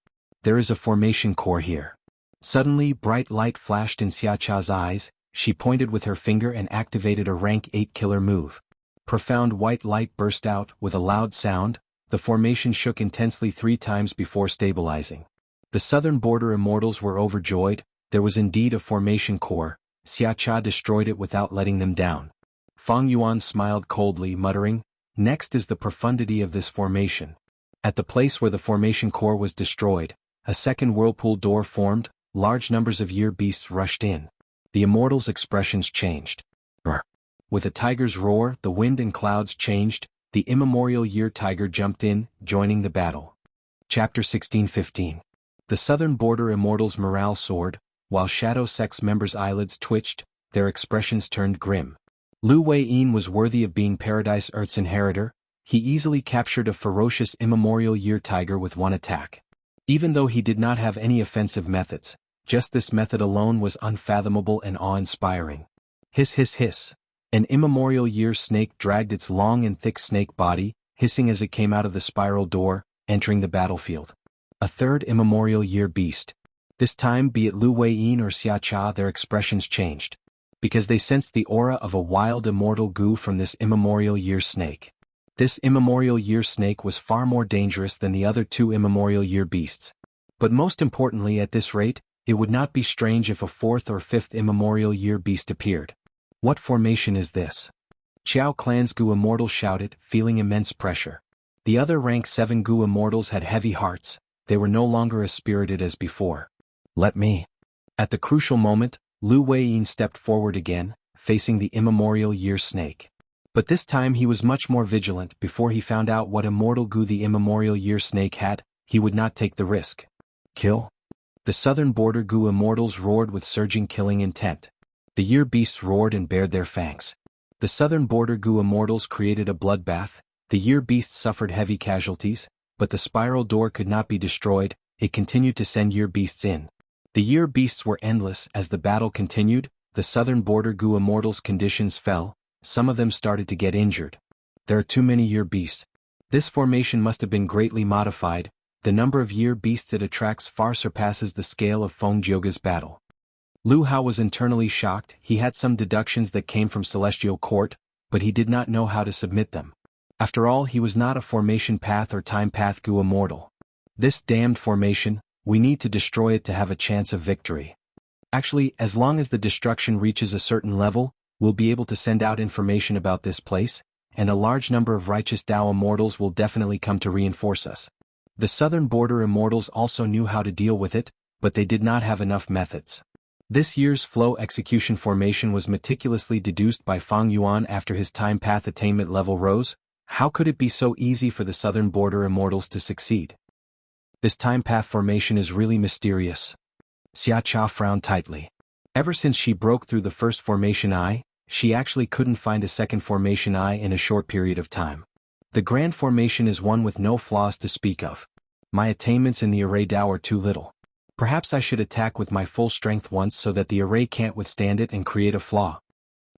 There is a formation core here. Suddenly bright light flashed in Xiacha's eyes, she pointed with her finger and activated a rank 8 killer move. Profound white light burst out with a loud sound, the formation shook intensely 3 times before stabilizing. The southern border immortals were overjoyed, there was indeed a formation core, Xiacha destroyed it without letting them down. Fang Yuan smiled coldly, muttering, "Next is the profundity of this formation." At the place where the formation core was destroyed, a second whirlpool door formed, large numbers of year beasts rushed in. The immortals' expressions changed. Brr. With a tiger's roar, the wind and clouds changed, the immemorial year tiger jumped in, joining the battle. Chapter 16-15. The southern border immortals' morale soared, while Shadow Sect's members' eyelids twitched, their expressions turned grim. Lu Weiyin was worthy of being Paradise Earth's inheritor, he easily captured a ferocious immemorial year tiger with one attack. Even though he did not have any offensive methods, just this method alone was unfathomable and awe-inspiring. Hiss hiss hiss. An immemorial year snake dragged its long and thick snake body, hissing as it came out of the spiral door, entering the battlefield. A third immemorial year beast. This time, be it Lu Weiyin or Xiacha, their expressions changed. Because they sensed the aura of a wild immortal Gu from this immemorial year snake. This immemorial year snake was far more dangerous than the other 2 immemorial year beasts. But most importantly, at this rate, it would not be strange if a 4th or 5th immemorial year beast appeared. What formation is this? Qiao Clan's Gu immortals shouted, feeling immense pressure. The other rank 7 Gu immortals had heavy hearts, they were no longer as spirited as before. Let me. At the crucial moment, Lu Weiyin stepped forward again, facing the immemorial year snake. But this time he was much more vigilant. Before he found out what immortal Gu the immemorial year snake had, he would not take the risk. Kill? The southern border Gu immortals roared with surging killing intent. The year beasts roared and bared their fangs. The southern border Gu immortals created a bloodbath, the year beasts suffered heavy casualties, but the spiral door could not be destroyed, it continued to send year beasts in. The year beasts were endless. As the battle continued, the southern border Gu immortals' conditions fell, some of them started to get injured. There are too many year beasts. This formation must have been greatly modified, the number of year beasts it attracts far surpasses the scale of Feng Jioge's battle. Lu Hao was internally shocked, he had some deductions that came from Celestial Court, but he did not know how to submit them. After all, he was not a formation path or time path Gu immortal. This damned formation, we need to destroy it to have a chance of victory. Actually, as long as the destruction reaches a certain level, we'll be able to send out information about this place, and a large number of righteous Dao immortals will definitely come to reinforce us. The southern border immortals also knew how to deal with it, but they did not have enough methods. This year's flow execution formation was meticulously deduced by Fang Yuan after his time path attainment level rose. How could it be so easy for the southern border immortals to succeed? This time path formation is really mysterious. Xiacha frowned tightly. Ever since she broke through the first formation eye, she actually couldn't find a second formation eye in a short period of time. The grand formation is one with no flaws to speak of. My attainments in the array Dao are too little. Perhaps I should attack with my full strength once so that the array can't withstand it and create a flaw.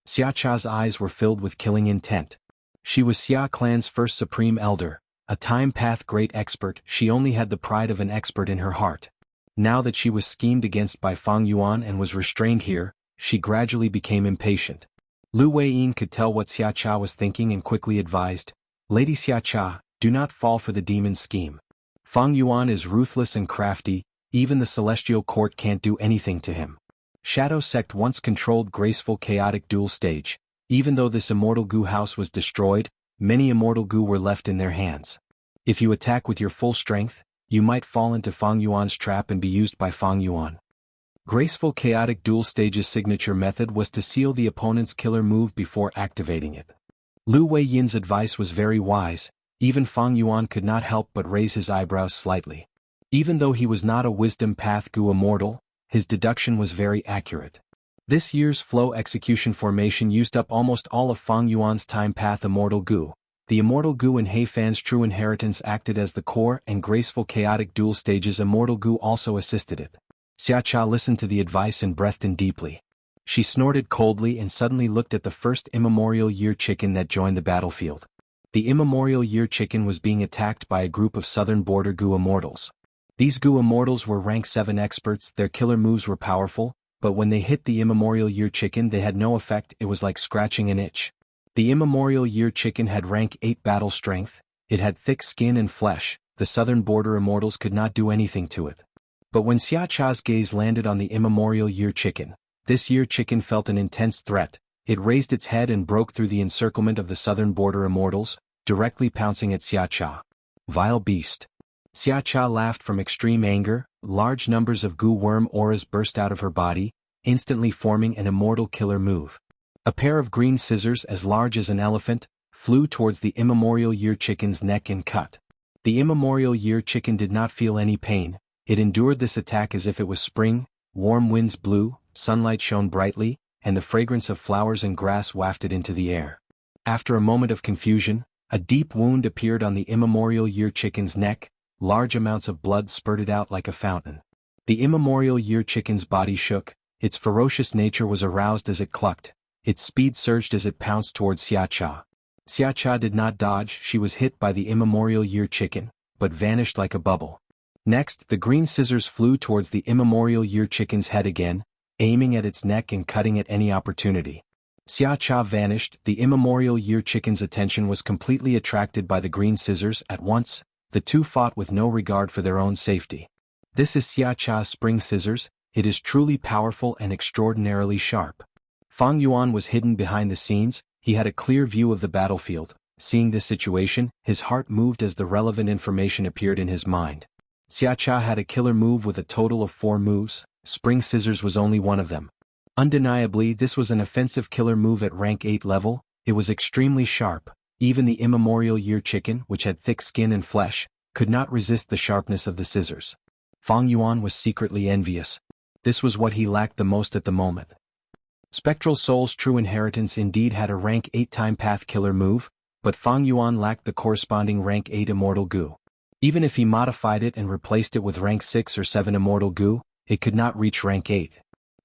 Xia Cha's eyes were filled with killing intent. She was Xia clan's first supreme elder, a time path great expert. She only had the pride of an expert in her heart. Now that she was schemed against by Fang Yuan and was restrained here, she gradually became impatient. Lu Weiyin could tell what Xia Cha was thinking and quickly advised, "Lady Xia Cha, do not fall for the demon's scheme. Fang Yuan is ruthless and crafty, even the celestial court can't do anything to him. Shadow Sect once controlled graceful chaotic dual stage. Even though this immortal Gu house was destroyed, many immortal Gu were left in their hands. If you attack with your full strength, you might fall into Fang Yuan's trap and be used by Fang Yuan." Graceful chaotic dual stage's signature method was to seal the opponent's killer move before activating it. Lu Weiyin's advice was very wise. Even Fang Yuan could not help but raise his eyebrows slightly. Even though he was not a wisdom path Gu immortal, his deduction was very accurate. This year's flow execution formation used up almost all of Fang Yuan's time path immortal Gu. The immortal Gu in He Fan's true inheritance acted as the core, and graceful chaotic dual stage's immortal Gu also assisted it. Xia Cha listened to the advice and breathed in deeply. She snorted coldly and suddenly looked at the first immemorial year chicken that joined the battlefield. The immemorial year chicken was being attacked by a group of southern border Gu immortals. These Gu immortals were rank 7 experts. Their killer moves were powerful, but when they hit the immemorial year chicken they had no effect. It was like scratching an itch. The immemorial year chicken had rank 8 battle strength. It had thick skin and flesh. The southern border immortals could not do anything to it. But when Xia Cha's gaze landed on the immemorial year chicken, this year chicken felt an intense threat. It raised its head and broke through the encirclement of the southern border immortals, directly pouncing at Xia Cha. Vile beast. Xia Cha laughed from extreme anger. Large numbers of Gu worm auras burst out of her body, instantly forming an immortal killer move. A pair of green scissors as large as an elephant flew towards the immemorial year chicken's neck and cut. The immemorial year chicken did not feel any pain. It endured this attack as if it was spring. Warm winds blew, sunlight shone brightly, and the fragrance of flowers and grass wafted into the air. After a moment of confusion, a deep wound appeared on the immemorial year chicken's neck. Large amounts of blood spurted out like a fountain. The immemorial year chicken's body shook. Its ferocious nature was aroused as it clucked. Its speed surged as it pounced towards Xia Cha. Xia Cha did not dodge. She was hit by the immemorial year chicken, but vanished like a bubble. Next, the green scissors flew towards the immemorial year chicken's head again, aiming at its neck and cutting at any opportunity. Xia Cha vanished. The immemorial year chicken's attention was completely attracted by the green scissors. At once, the two fought with no regard for their own safety. This is Xia Cha's spring scissors. It is truly powerful and extraordinarily sharp. Fang Yuan was hidden behind the scenes. He had a clear view of the battlefield. Seeing this situation, his heart moved as the relevant information appeared in his mind. Xia Cha had a killer move with a total of 4 moves. Spring scissors was only one of them. Undeniably, this was an offensive killer move at rank 8 level. It was extremely sharp. Even the immemorial year chicken, which had thick skin and flesh, could not resist the sharpness of the scissors. Fang Yuan was secretly envious. This was what he lacked the most at the moment. Spectral Soul's true inheritance indeed had a rank 8 time path killer move, but Fang Yuan lacked the corresponding rank 8 immortal Gu. Even if he modified it and replaced it with rank 6 or 7 immortal Gu, it could not reach rank 8.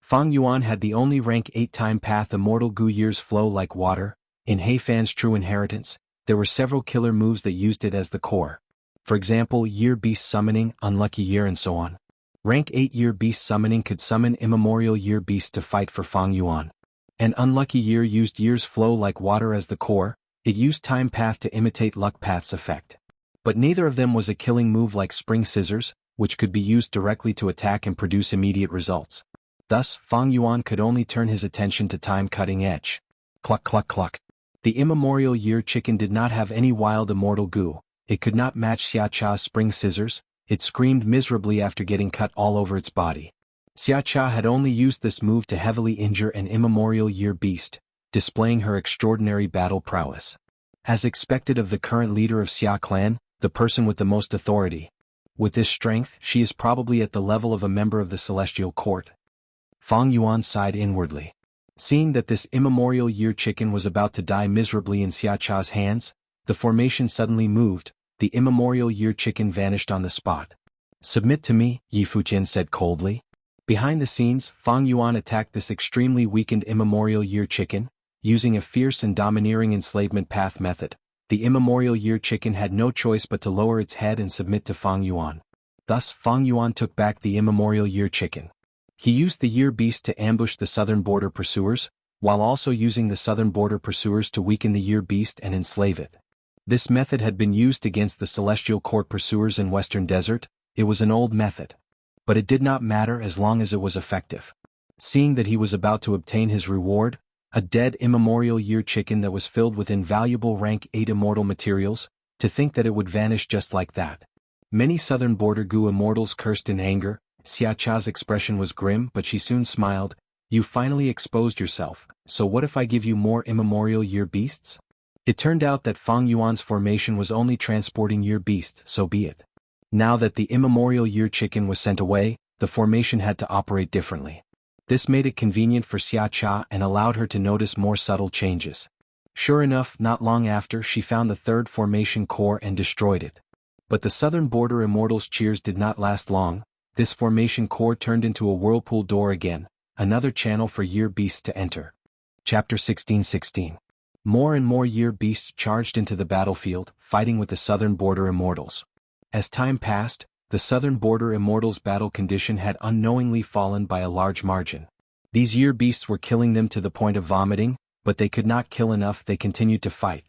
Fang Yuan had the only rank 8 time path immortal Gu. Years flow like water. In He Fan's true inheritance, there were several killer moves that used it as the core. For example, Year Beast Summoning, Unlucky Year, and so on. Rank 8 Year Beast Summoning could summon immemorial Year Beast to fight for Fang Yuan. An Unlucky Year used Years Flow like water as the core. It used Time Path to imitate Luck Path's effect. But neither of them was a killing move like Spring Scissors, which could be used directly to attack and produce immediate results. Thus, Fang Yuan could only turn his attention to Time Cutting Edge. Cluck cluck cluck. The immemorial year chicken did not have any wild immortal Gu. It could not match Xia Cha's spring scissors. It screamed miserably after getting cut all over its body. Xia Cha had only used this move to heavily injure an immemorial year beast, displaying her extraordinary battle prowess. As expected of the current leader of Xia clan, the person with the most authority. With this strength, she is probably at the level of a member of the celestial court. Fang Yuan sighed inwardly. Seeing that this immemorial year chicken was about to die miserably in Xia Cha's hands, the formation suddenly moved. the immemorial year chicken vanished on the spot. Submit to me, Yi Fuqian said coldly. Behind the scenes, Fang Yuan attacked this extremely weakened immemorial year chicken, using a fierce and domineering enslavement path method. The immemorial year chicken had no choice but to lower its head and submit to Fang Yuan. Thus, Fang Yuan took back the immemorial year chicken. He used the year beast to ambush the southern border pursuers, while also using the southern border pursuers to weaken the year beast and enslave it. This method had been used against the Celestial Court pursuers in Western Desert. It was an old method. But it did not matter as long as it was effective. Seeing that he was about to obtain his reward, a dead immemorial year chicken that was filled with invaluable rank 8 immortal materials, to think that it would vanish just like that. Many southern border Gu immortals cursed in anger. Xia Cha's expression was grim, but she soon smiled. You finally exposed yourself, so what if I give you more immemorial year beasts? It turned out that Fang Yuan's formation was only transporting year beast, so be it. Now that the immemorial year chicken was sent away, the formation had to operate differently. This made it convenient for Xia Cha and allowed her to notice more subtle changes. Sure enough, not long after, she found the third formation core and destroyed it. But the southern border immortals' cheers did not last long. This formation core turned into a whirlpool door again, another channel for year beasts to enter. Chapter 16:16. More and more year beasts charged into the battlefield, fighting with the southern border immortals. As time passed, the southern border immortals' battle condition had unknowingly fallen by a large margin. These year beasts were killing them to the point of vomiting, but they could not kill enough. They continued to fight.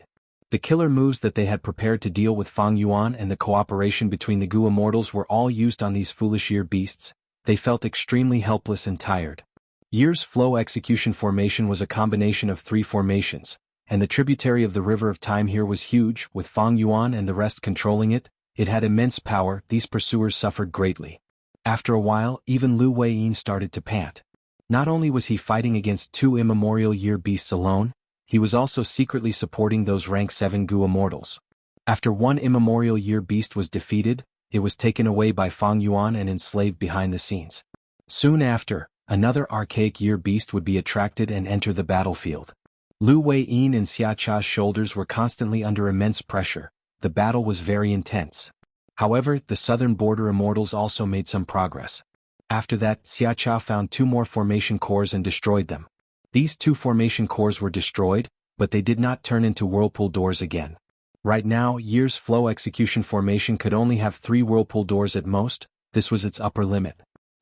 The killer moves that they had prepared to deal with Fang Yuan and the cooperation between the Gu immortals were all used on these foolish year beasts. They felt extremely helpless and tired. Year's flow execution formation was a combination of 3 formations, and the tributary of the River of Time here was huge, with Fang Yuan and the rest controlling it. It had immense power. These pursuers suffered greatly. After a while, even Lu Weiyin started to pant. Not only was he fighting against 2 immemorial year beasts alone, he was also secretly supporting those rank 7 Gu immortals. After one immemorial year beast was defeated, it was taken away by Fang Yuan and enslaved behind the scenes. Soon after, another archaic year beast would be attracted and enter the battlefield. Lu Weiyin and Xia Cha's shoulders were constantly under immense pressure. The battle was very intense. However, the southern border immortals also made some progress. After that, Xia Cha found 2 more formation cores and destroyed them. These 2 formation cores were destroyed, but they did not turn into whirlpool doors again. Right now, Year's flow execution formation could only have 3 whirlpool doors at most. This was its upper limit.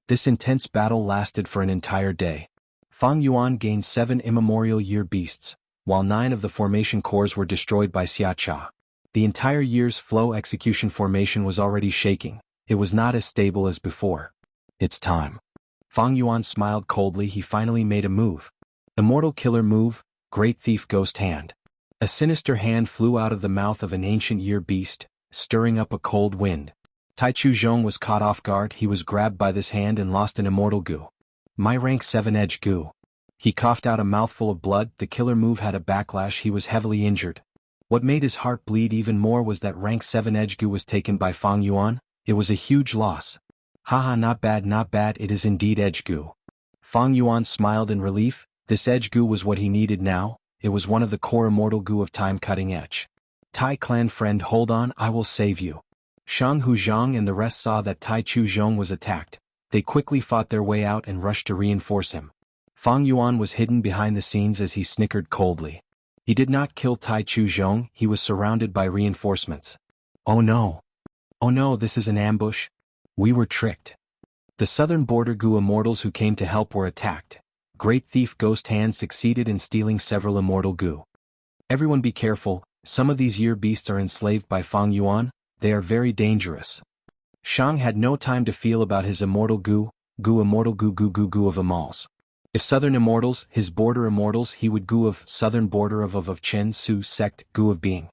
This intense battle lasted for an entire day. Fang Yuan gained 7 immemorial year beasts, while 9 of the formation cores were destroyed by Xia Cha. The entire Year's flow execution formation was already shaking. It was not as stable as before. It's time. Fang Yuan smiled coldly. He finally made a move. Immortal killer move, Great Thief Ghost Hand. A sinister hand flew out of the mouth of an ancient year beast, stirring up a cold wind. Tai Chu Zhong was caught off guard. He was grabbed by this hand and lost an immortal Gu. My rank 7 edge Gu. He coughed out a mouthful of blood. The killer move had a backlash. He was heavily injured. What made his heart bleed even more was that rank 7 edge Gu was taken by Fang Yuan. It was a huge loss. Haha, not bad, it is indeed edge Gu. Fang Yuan smiled in relief. This edge Gu was what he needed now. It was one of the core immortal Gu of time cutting edge. Tai clan friend, hold on, I will save you. Shang Hu Zhang and the rest saw that Tai Chu Zhong was attacked. They quickly fought their way out and rushed to reinforce him. Fang Yuan was hidden behind the scenes as he snickered coldly. He did not kill Tai Chu Zhong. He was surrounded by reinforcements. Oh no, this is an ambush. We were tricked. The southern border Gu immortals who came to help were attacked. Great Thief Ghost Hand succeeded in stealing several immortal Gu. Everyone be careful, some of these year beasts are enslaved by Fang Yuan. They are very dangerous. Shang had no time to feel about his immortal Gu of Amals. If southern immortals, his border immortals, he would Gu of southern border of Chen Su sect, Gu of being.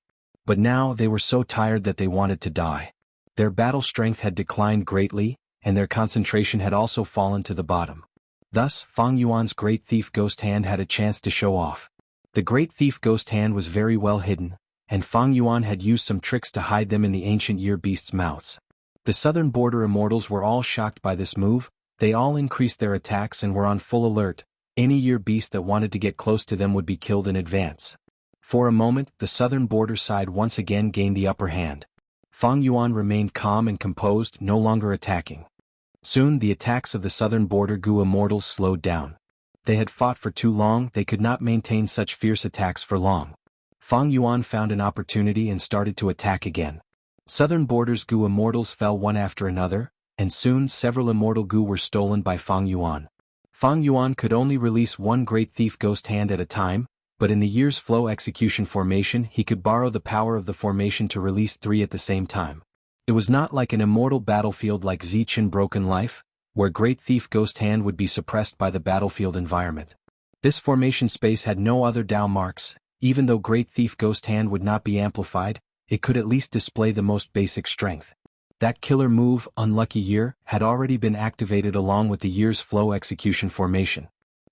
But now they were so tired that they wanted to die. Their battle strength had declined greatly, and their concentration had also fallen to the bottom. Thus, Fang Yuan's Great Thief Ghost Hand had a chance to show off. The Great Thief Ghost Hand was very well hidden, and Fang Yuan had used some tricks to hide them in the ancient year beasts' mouths. The southern border immortals were all shocked by this move. They all increased their attacks and were on full alert. Any year beast that wanted to get close to them would be killed in advance. For a moment, the southern border side once again gained the upper hand. Fang Yuan remained calm and composed, no longer attacking. Soon the attacks of the southern border Gu immortals slowed down. They had fought for too long, they could not maintain such fierce attacks for long. Fang Yuan found an opportunity and started to attack again. Southern border's Gu immortals fell one after another, and soon several immortal Gu were stolen by Fang Yuan. Fang Yuan could only release one Great Thief Ghost Hand at a time, but in the Year's Flow Execution formation he could borrow the power of the formation to release 3 at the same time. It was not like an immortal battlefield like Zichen Broken Life, where Great Thief Ghost Hand would be suppressed by the battlefield environment. This formation space had no other Dao marks. Even though Great Thief Ghost Hand would not be amplified, it could at least display the most basic strength. That killer move, Unlucky Year, had already been activated along with the Year's Flow Execution formation.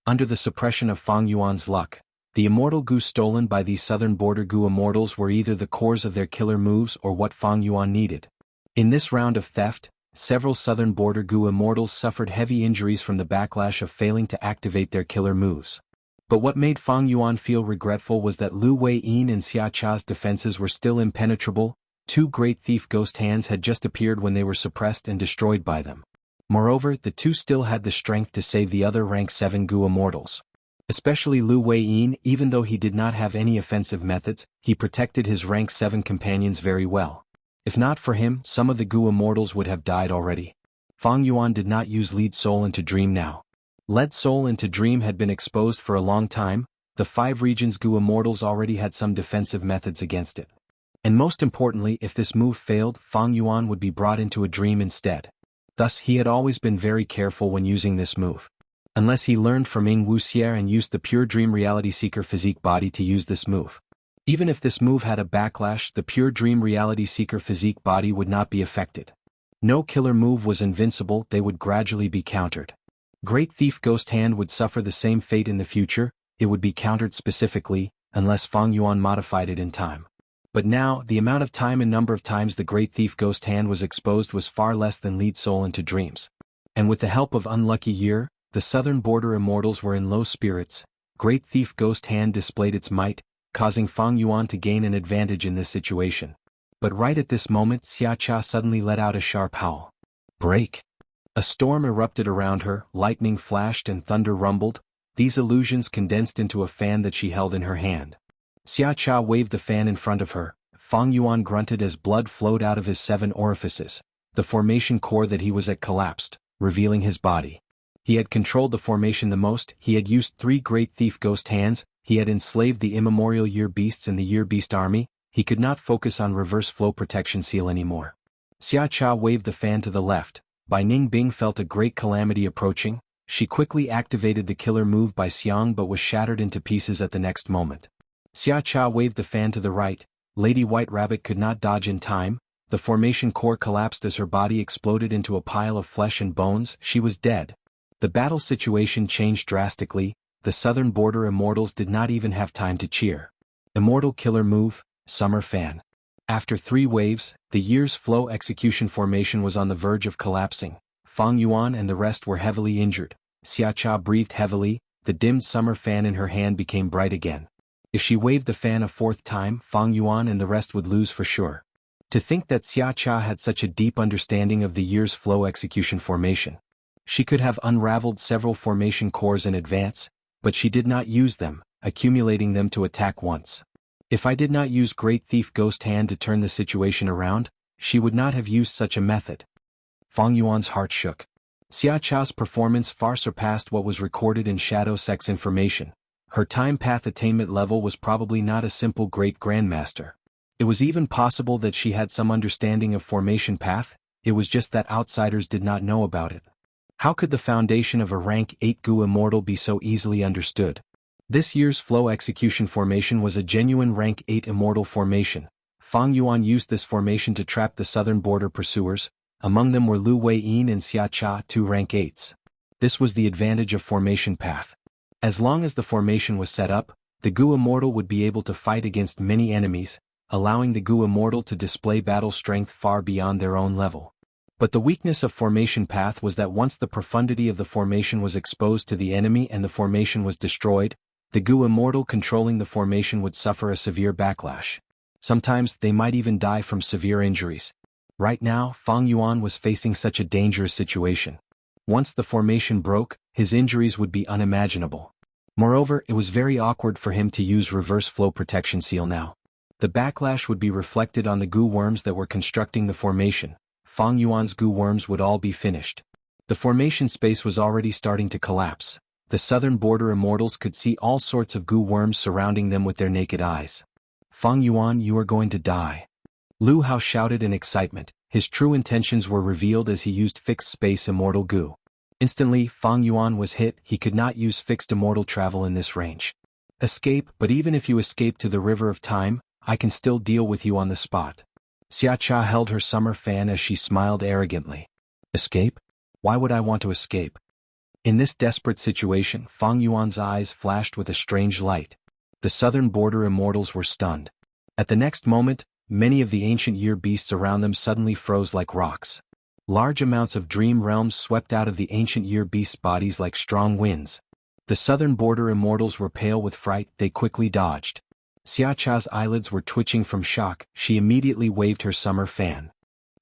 Under the suppression of Fang Yuan's luck, the immortal Gu stolen by these southern border Gu immortals were either the cores of their killer moves or what Fang Yuan needed. In this round of theft, several southern border Gu immortals suffered heavy injuries from the backlash of failing to activate their killer moves. But what made Fang Yuan feel regretful was that Lu Wei-yin and Xia Cha's defenses were still impenetrable. 2 Great Thief Ghost Hands had just appeared when they were suppressed and destroyed by them. Moreover, the 2 still had the strength to save the other rank 7 Gu immortals. Especially Lu Wei-yin, even though he did not have any offensive methods, he protected his rank 7 companions very well. If not for him, some of the Gu immortals would have died already. Fang Yuan did not use Lead Soul into Dream now. Lead Soul into Dream had been exposed for a long time. The 5 regions Gu immortals already had some defensive methods against it. And most importantly, if this move failed, Fang Yuan would be brought into a dream instead. Thus he had always been very careful when using this move. Unless he learned from Wuxia and used the Pure Dream Reality Seeker Physique Body to use this move. Even if this move had a backlash, the Pure Dream Reality Seeker Physique Body would not be affected. No killer move was invincible, they would gradually be countered. Great Thief Ghost Hand would suffer the same fate in the future, it would be countered specifically, unless Fang Yuan modified it in time. But now, the amount of time and number of times the Great Thief Ghost Hand was exposed was far less than Lead Soul into Dreams. And with the help of Unlucky Year, the southern border immortals were in low spirits. Great Thief Ghost Hand displayed its might, causing Fang Yuan to gain an advantage in this situation. But right at this moment, Xia Cha suddenly let out a sharp howl. Break! A storm erupted around her, lightning flashed and thunder rumbled. These illusions condensed into a fan that she held in her hand. Xia Cha waved the fan in front of her. Fang Yuan grunted as blood flowed out of his 7 orifices. The formation core that he was at collapsed, revealing his body. He had controlled the formation the most, he had used 3 Great Thief Ghost Hands, he had enslaved the immemorial Year Beasts and the Year Beast army, he could not focus on Reverse Flow Protection Seal anymore. Xia Cha waved the fan to the left. Bai Ningbing felt a great calamity approaching. She quickly activated the killer move by Xiang but was shattered into pieces at the next moment. Xia Cha waved the fan to the right. Lady White Rabbit could not dodge in time. The formation core collapsed as her body exploded into a pile of flesh and bones. She was dead. The battle situation changed drastically. The southern border immortals did not even have time to cheer. Immortal killer move, Summer Fan. After 3 waves, the Year's Flow Execution formation was on the verge of collapsing. Fang Yuan and the rest were heavily injured. Xia Cha breathed heavily, the dimmed summer fan in her hand became bright again. If she waved the fan a 4th time, Fang Yuan and the rest would lose for sure. To think that Xia Cha had such a deep understanding of the Year's Flow Execution formation. She could have unraveled several formation cores in advance, but she did not use them, accumulating them to attack once. If I did not use Great Thief Ghost Hand to turn the situation around, she would not have used such a method. Fang Yuan's heart shook. Xia Cha's performance far surpassed what was recorded in Shadow Sex information. Her time path attainment level was probably not a simple Great Grandmaster. It was even possible that she had some understanding of formation path, it was just that outsiders did not know about it. How could the foundation of a rank 8 Gu immortal be so easily understood? This Year's Flow Execution formation was a genuine rank 8 immortal formation. Fang Yuan used this formation to trap the southern border pursuers. Among them were Lu Wei-yin and Xia Cha, 2 rank 8s. This was the advantage of formation path. As long as the formation was set up, the Gu immortal would be able to fight against many enemies, allowing the Gu immortal to display battle strength far beyond their own level. But the weakness of formation path was that once the profundity of the formation was exposed to the enemy and the formation was destroyed, the Gu immortal controlling the formation would suffer a severe backlash. Sometimes they might even die from severe injuries. Right now, Fang Yuan was facing such a dangerous situation. Once the formation broke, his injuries would be unimaginable. Moreover, it was very awkward for him to use reverse flow protection seal now. The backlash would be reflected on the goo worms that were constructing the formation. Fang Yuan's goo worms would all be finished. The formation space was already starting to collapse. The southern border immortals could see all sorts of goo worms surrounding them with their naked eyes. Fang Yuan, you are going to die. Lu Hao shouted in excitement. His true intentions were revealed as he used fixed space immortal goo. Instantly, Fang Yuan was hit. He could not use fixed immortal travel in this range. Escape, but even if you escape to the river of time, I can still deal with you on the spot. Xia Cha held her summer fan as she smiled arrogantly. Escape? Why would I want to escape? In this desperate situation, Fang Yuan's eyes flashed with a strange light. The southern border immortals were stunned. At the next moment, many of the ancient year beasts around them suddenly froze like rocks. Large amounts of dream realms swept out of the ancient year beasts' bodies like strong winds. The southern border immortals were pale with fright. They quickly dodged. Xia Cha's eyelids were twitching from shock. She immediately waved her summer fan.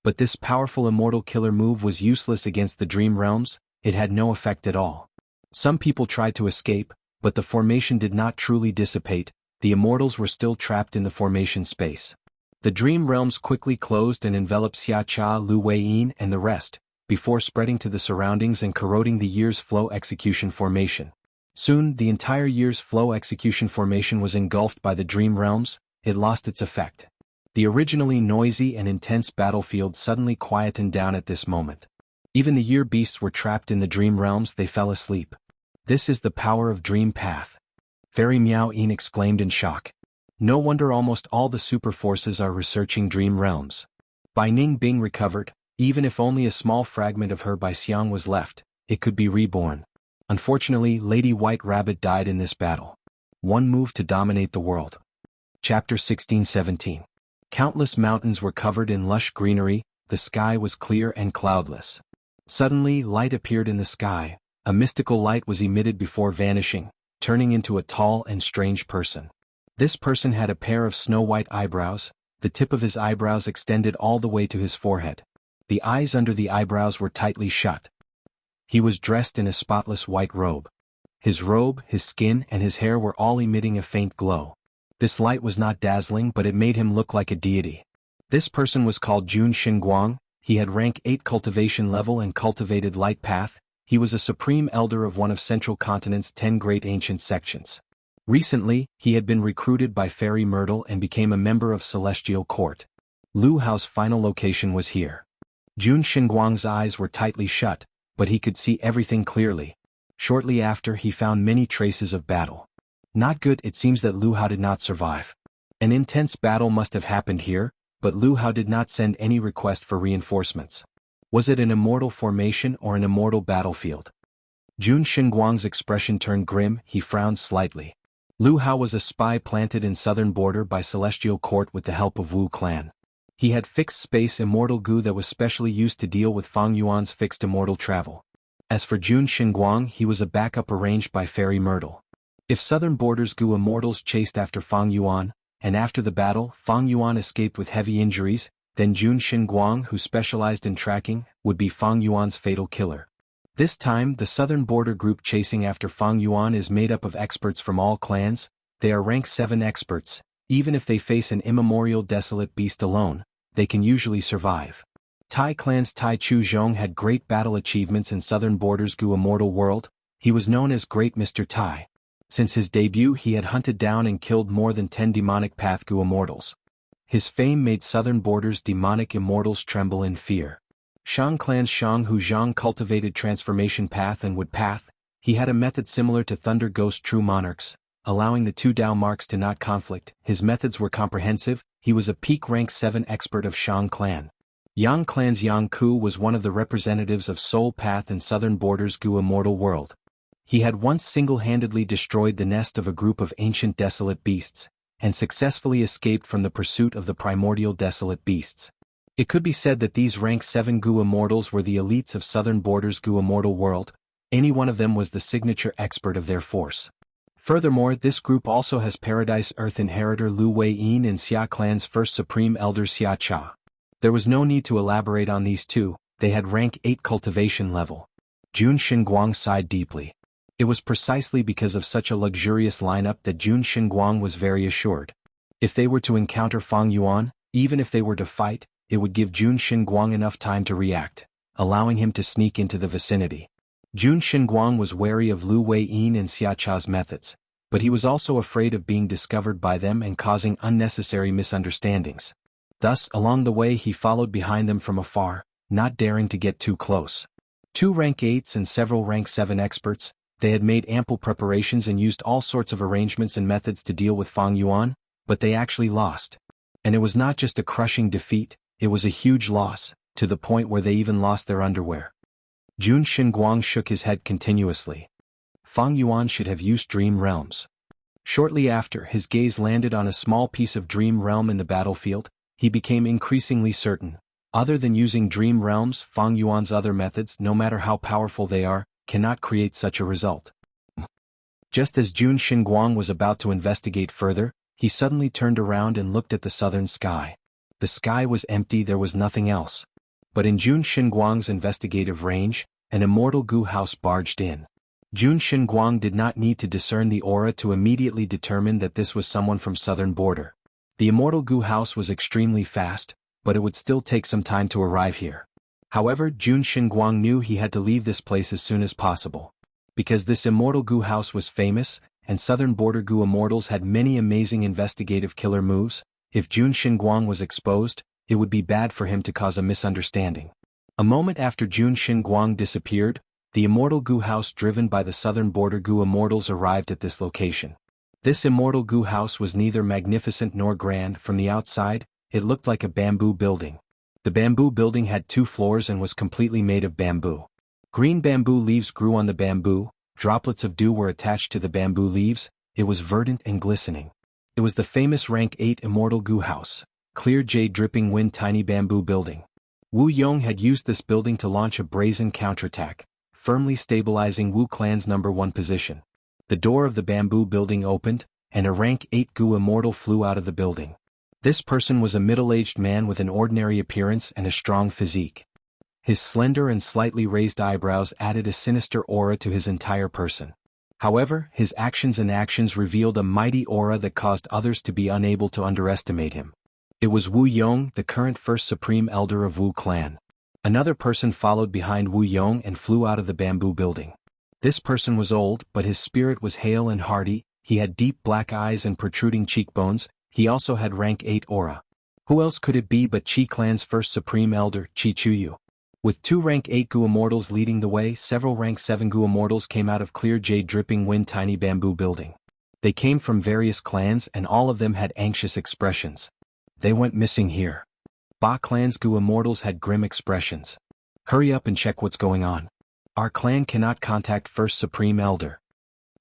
But this powerful immortal killer move was useless against the dream realms. It had no effect at all. Some people tried to escape, but the formation did not truly dissipate. The immortals were still trapped in the formation space. The dream realms quickly closed and enveloped Xia Cha, Lu Weiyin, and the rest, before spreading to the surroundings and corroding the year's flow execution formation. Soon, the entire year's flow execution formation was engulfed by the dream realms. It lost its effect. The originally noisy and intense battlefield suddenly quietened down at this moment. Even the year beasts were trapped in the dream realms. They fell asleep. This is the power of Dream Path. Fairy Miao Yin exclaimed in shock. No wonder almost all the super forces are researching dream realms. Bai Ning Bing recovered. Even if only a small fragment of her Bai Xiang was left, it could be reborn. Unfortunately, Lady White Rabbit died in this battle. One move to dominate the world. Chapter 16-17. Countless mountains were covered in lush greenery. The sky was clear and cloudless. Suddenly, light appeared in the sky. A mystical light was emitted before vanishing, turning into a tall and strange person. This person had a pair of snow-white eyebrows. The tip of his eyebrows extended all the way to his forehead. The eyes under the eyebrows were tightly shut. He was dressed in a spotless white robe. His robe, his skin, and his hair were all emitting a faint glow. This light was not dazzling, but it made him look like a deity. This person was called Jun Xinguang. He had rank 8 cultivation level and cultivated light path. He was a supreme elder of one of Central Continent's 10 great ancient sections. Recently, he had been recruited by Fairy Myrtle and became a member of Celestial Court. Lu Hao's final location was here. Jun Xinguang's eyes were tightly shut, but he could see everything clearly. Shortly after, he found many traces of battle. Not good. It seems that Lu Hao did not survive. An intense battle must have happened here, but Lu Hao did not send any request for reinforcements. Was it an immortal formation or an immortal battlefield? Jun Xinguang's expression turned grim. He frowned slightly. Lu Hao was a spy planted in southern border by Celestial Court with the help of Wu clan. He had fixed space immortal goo that was specially used to deal with Fang Yuan's fixed immortal travel. As for Jun Xinguang, he was a backup arranged by Fairy Myrtle. If southern borders goo immortals chased after Fang Yuan, and after the battle, Fang Yuan escaped with heavy injuries, then Jun Xinguang, who specialized in tracking, would be Fang Yuan's fatal killer. This time, the southern border group chasing after Fang Yuan is made up of experts from all clans. They are rank 7 experts. Even if they face an immemorial desolate beast alone, they can usually survive. Tai clan's Tai Chu Zhong had great battle achievements in southern borders goo immortal world. He was known as Great Mr. Tai. Since his debut, he had hunted down and killed more than 10 demonic path goo immortals. His fame made southern borders demonic immortals tremble in fear. Shang clan's Shang Hu Zhang cultivated transformation path and wood path. He had a method similar to Thunder Ghost True Monarchs, allowing the two Dao marks to not conflict. His methods were comprehensive. He was a peak rank 7 expert of Shang clan. Yang clan's Yang Ku was one of the representatives of Soul Path in southern borders goo immortal world. He had once single-handedly destroyed the nest of a group of ancient desolate beasts, and successfully escaped from the pursuit of the primordial desolate beasts. It could be said that these rank 7 goo immortals were the elites of southern borders goo immortal world. Any one of them was the signature expert of their force. Furthermore, this group also has Paradise Earth inheritor Lu Weiyin and Xia clan's first supreme elder Xia Cha. There was no need to elaborate on these two, they had rank 8 cultivation level. Jun Xinguang sighed deeply. It was precisely because of such a luxurious lineup that Jun Xinguang was very assured. If they were to encounter Fang Yuan, even if they were to fight, it would give Jun Xinguang enough time to react, allowing him to sneak into the vicinity. Jun Xinguang was wary of Lu Weiyin and Xia Cha's methods, but he was also afraid of being discovered by them and causing unnecessary misunderstandings. Thus, along the way he followed behind them from afar, not daring to get too close. 2 rank 8s and several rank 7 experts, they had made ample preparations and used all sorts of arrangements and methods to deal with Fang Yuan, but they actually lost. And it was not just a crushing defeat, it was a huge loss, to the point where they even lost their underwear. Jun Xinguang shook his head continuously. Fang Yuan should have used Dream Realms. Shortly after his gaze landed on a small piece of Dream Realm in the battlefield, he became increasingly certain. Other than using Dream Realms, Fang Yuan's other methods, no matter how powerful they are, cannot create such a result. Just as Jun Xinguang was about to investigate further, he suddenly turned around and looked at the southern sky. The sky was empty, there was nothing else. But in Jun Xinguang's investigative range, an immortal goo house barged in. Jun Xinguang did not need to discern the aura to immediately determine that this was someone from southern border. The immortal goo house was extremely fast, but it would still take some time to arrive here. However, Jun Xinguang knew he had to leave this place as soon as possible. Because this immortal goo house was famous, and southern border goo immortals had many amazing investigative killer moves, if Jun Xinguang was exposed, it would be bad for him to cause a misunderstanding. A moment after Jun Xinguang disappeared, the immortal goo house driven by the southern border goo immortals arrived at this location. This immortal goo house was neither magnificent nor grand. From the outside, it looked like a bamboo building. The bamboo building had 2 floors and was completely made of bamboo. Green bamboo leaves grew on the bamboo, droplets of dew were attached to the bamboo leaves, it was verdant and glistening. It was the famous rank 8 immortal goo house, clear jade dripping wind tiny bamboo building. Wu Yong had used this building to launch a brazen counterattack, firmly stabilizing Wu clan's #1 position. The door of the bamboo building opened, and a rank 8 goo immortal flew out of the building. This person was a middle-aged man with an ordinary appearance and a strong physique. His slender and slightly raised eyebrows added a sinister aura to his entire person. However, his actions and actions revealed a mighty aura that caused others to be unable to underestimate him. It was Wu Yong, the current first supreme elder of Wu clan. Another person followed behind Wu Yong and flew out of the bamboo building. This person was old, but his spirit was hale and hearty, he had deep black eyes and protruding cheekbones, he also had rank 8 aura. Who else could it be but Qi clan's first supreme elder, Qi Chuyu? With 2 rank 8 goo immortals leading the way, several rank 7 goo immortals came out of clear jade dripping wind tiny bamboo building. They came from various clans and all of them had anxious expressions. They went missing here. Ba clan's goo immortals had grim expressions. Hurry up and check what's going on. Our clan cannot contact first supreme elder.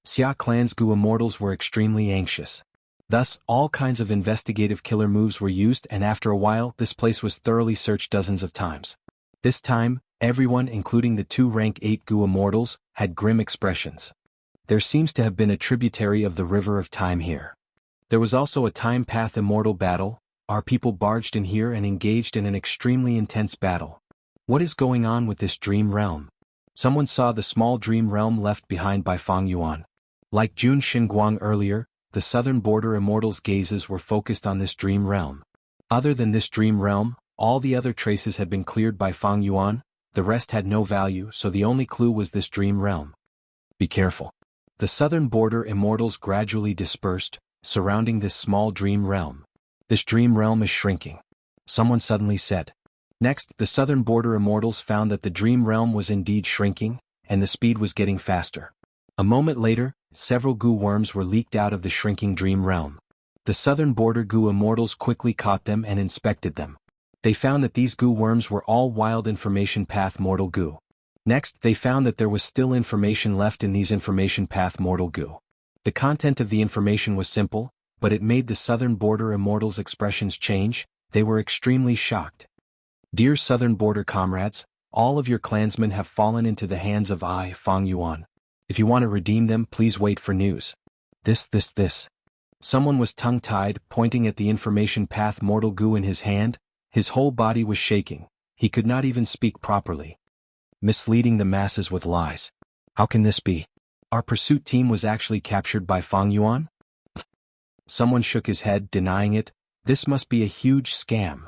Xia clan's goo immortals were extremely anxious. Thus, all kinds of investigative killer moves were used and after a while this place was thoroughly searched dozens of times. This time, everyone including the 2 rank 8 goo immortals, had grim expressions. There seems to have been a tributary of the river of time here. There was also a time path immortal battle, our people barged in here and engaged in an extremely intense battle. What is going on with this dream realm? Someone saw the small dream realm left behind by Fang Yuan. Like Jun Xinguang earlier, the southern border immortals' gazes were focused on this dream realm. Other than this dream realm, all the other traces had been cleared by Fang Yuan, the rest had no value so the only clue was this dream realm. Be careful. The southern border immortals gradually dispersed, surrounding this small dream realm. This dream realm is shrinking. Someone suddenly said. Next, the southern border immortals found that the dream realm was indeed shrinking, and the speed was getting faster. A moment later, several goo worms were leaked out of the shrinking dream realm. The southern border goo immortals quickly caught them and inspected them. They found that these goo worms were all wild information path mortal goo. Next, they found that there was still information left in these information path mortal goo. The content of the information was simple, but it made the southern border immortals' expressions change, they were extremely shocked. Dear southern border comrades, all of your clansmen have fallen into the hands of Fang Yuan. If you want to redeem them, please wait for news. This. Someone was tongue-tied, pointing at the information path mortal goo in his hand, His whole body was shaking. He could not even speak properly. Misleading the masses with lies. How can this be? Our pursuit team was actually captured by Fang Yuan? Someone shook his head, denying it. This must be a huge scam.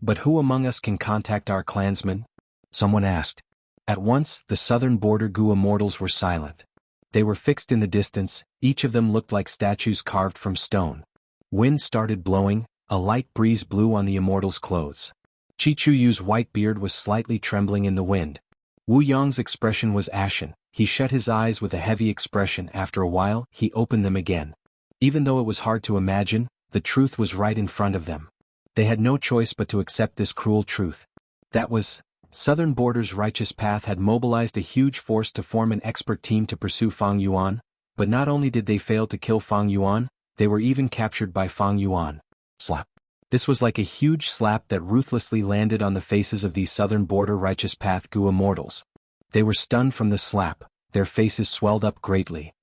But who among us can contact our clansmen? Someone asked. At once, the southern border Gu immortals were silent. They were fixed in the distance, each of them looked like statues carved from stone. Wind started blowing, a light breeze blew on the immortals' clothes. Chichuyu's white beard was slightly trembling in the wind. Wu Yong's expression was ashen. He shut his eyes with a heavy expression. After a while, he opened them again. Even though it was hard to imagine, the truth was right in front of them. They had no choice but to accept this cruel truth. That was, Southern Border's righteous path had mobilized a huge force to form an expert team to pursue Fang Yuan, but not only did they fail to kill Fang Yuan, they were even captured by Fang Yuan. Slap. This was like a huge slap that ruthlessly landed on the faces of these Southern Border righteous path Gu immortals. They were stunned from the slap, their faces swelled up greatly.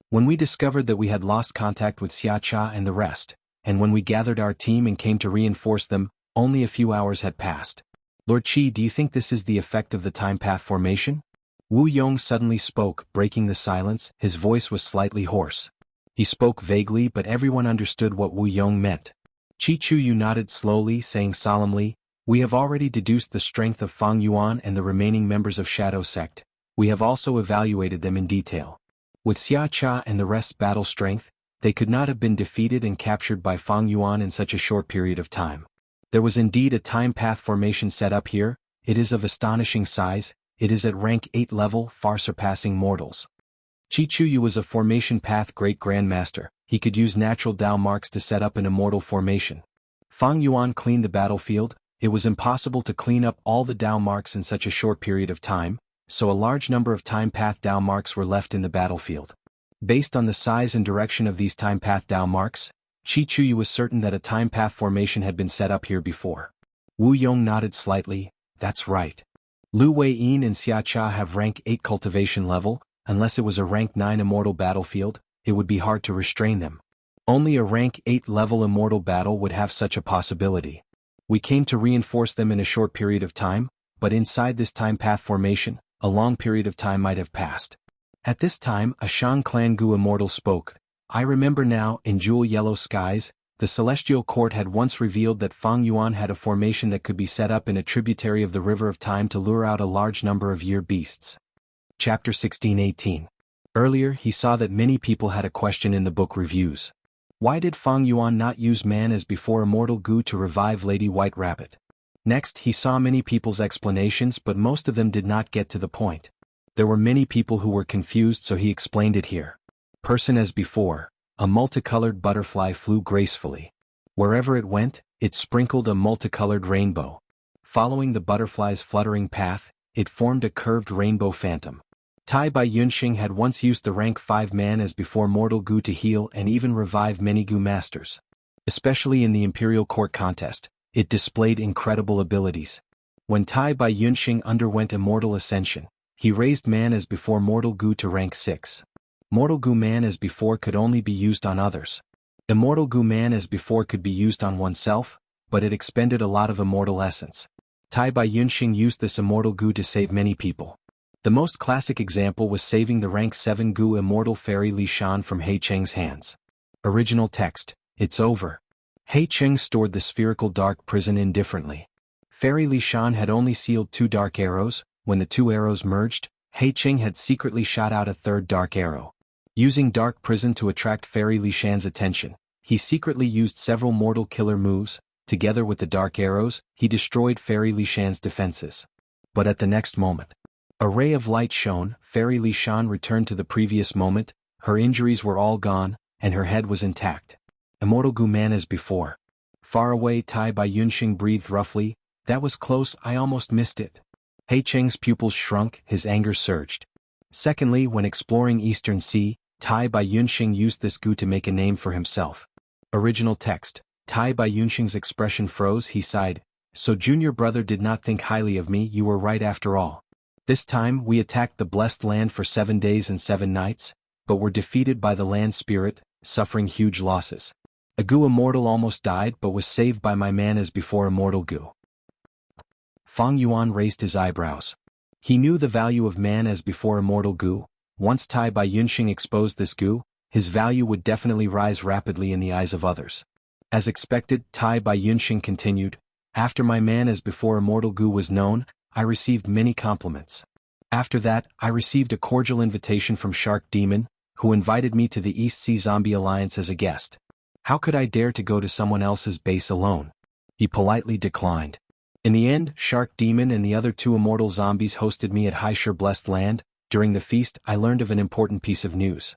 When we discovered that we had lost contact with Xia Cha and the rest, and when we gathered our team and came to reinforce them, only a few hours had passed. Lord Qi, do you think this is the effect of the time path formation? Wu Yong suddenly spoke, breaking the silence. His voice was slightly hoarse. He spoke vaguely, but everyone understood what Wu Yong meant. Chichuyu nodded slowly, saying solemnly, "We have already deduced the strength of Fang Yuan and the remaining members of Shadow Sect. We have also evaluated them in detail. With Xia Cha and the rest's battle strength, they could not have been defeated and captured by Fang Yuan in such a short period of time. There was indeed a time path formation set up here. It is of astonishing size. It is at rank 8 level, far surpassing mortals." Chichuyu was a formation path great grandmaster. He could use natural Dao marks to set up an immortal formation. Fang Yuan cleaned the battlefield. It was impossible to clean up all the Dao marks in such a short period of time, so a large number of time path Dao marks were left in the battlefield. Based on the size and direction of these time path Dao marks, Chichuyu was certain that a time path formation had been set up here before. Wu Yong nodded slightly. That's right. Lu Weiyin and Xia Cha have rank 8 cultivation level. Unless it was a rank 9 immortal battlefield, it would be hard to restrain them. Only a rank 8 level immortal battle would have such a possibility. We came to reinforce them in a short period of time, but inside this time path formation, a long period of time might have passed. At this time, a Shang Clan Gu immortal spoke. I remember now, in Jewel Yellow Skies, the Celestial Court had once revealed that Fang Yuan had a formation that could be set up in a tributary of the River of Time to lure out a large number of year beasts. Chapter 16:18. Earlier he saw that many people had a question in the book reviews. Why did Fang Yuan not use man as before immortal Gu to revive Lady White Rabbit? Next he saw many people's explanations, but most of them did not get to the point. There were many people who were confused, so he explained it here. Person as before, a multicolored butterfly flew gracefully. Wherever it went, it sprinkled a multicolored rainbow. Following the butterfly's fluttering path, it formed a curved rainbow phantom. Tai Bai Yunxing had once used the rank 5 man as before mortal Gu to heal and even revive many Gu masters. Especially in the Imperial Court contest, it displayed incredible abilities. When Tai Bai Yunxing underwent immortal ascension, he raised man as before mortal Gu to rank 6. Mortal Gu man as before could only be used on others. Immortal Gu man as before could be used on oneself, but it expended a lot of immortal essence. Tai Bai Yunxing used this immortal Gu to save many people. The most classic example was saving the rank 7 Gu immortal fairy Li Shan from He Cheng's hands. Original text, it's over. He Cheng stored the spherical dark prison indifferently. Fairy Li Shan had only sealed 2 dark arrows. When the 2 arrows merged, He Cheng had secretly shot out a 3rd dark arrow. Using dark prison to attract Fairy Li Shan's attention, he secretly used several mortal killer moves. Together with the dark arrows, he destroyed Fairy Li Shan's defenses. But at the next moment, a ray of light shone. Fairy Li Shan returned to the previous moment. Her injuries were all gone, and her head was intact. Immortal Gu man as before. Far away, Tai Bai Yunxing breathed roughly. That was close, I almost missed it. He Cheng's pupils shrunk, his anger surged. Secondly, when exploring Eastern Sea, Tai Bai Yunxing used this Gu to make a name for himself. Original text. Tai Bai Yunxing's expression froze. He sighed. So junior brother did not think highly of me. You were right after all. This time we attacked the blessed land for 7 days and 7 nights, but were defeated by the land spirit, suffering huge losses. A goo immortal almost died but was saved by my man as before immortal goo. Fang Yuan raised his eyebrows. He knew the value of man as before immortal goo. Once Tai Bai Yunxing exposed this goo, his value would definitely rise rapidly in the eyes of others. As expected, Tai Bai Yunxing continued, after my man as before immortal goo was known, I received many compliments. After that, I received a cordial invitation from Shark Demon, who invited me to the East Sea Zombie Alliance as a guest. How could I dare to go to someone else's base alone? He politely declined. In the end, Shark Demon and the other 2 immortal zombies hosted me at Haishur Blessed Land. During the feast, I learned of an important piece of news.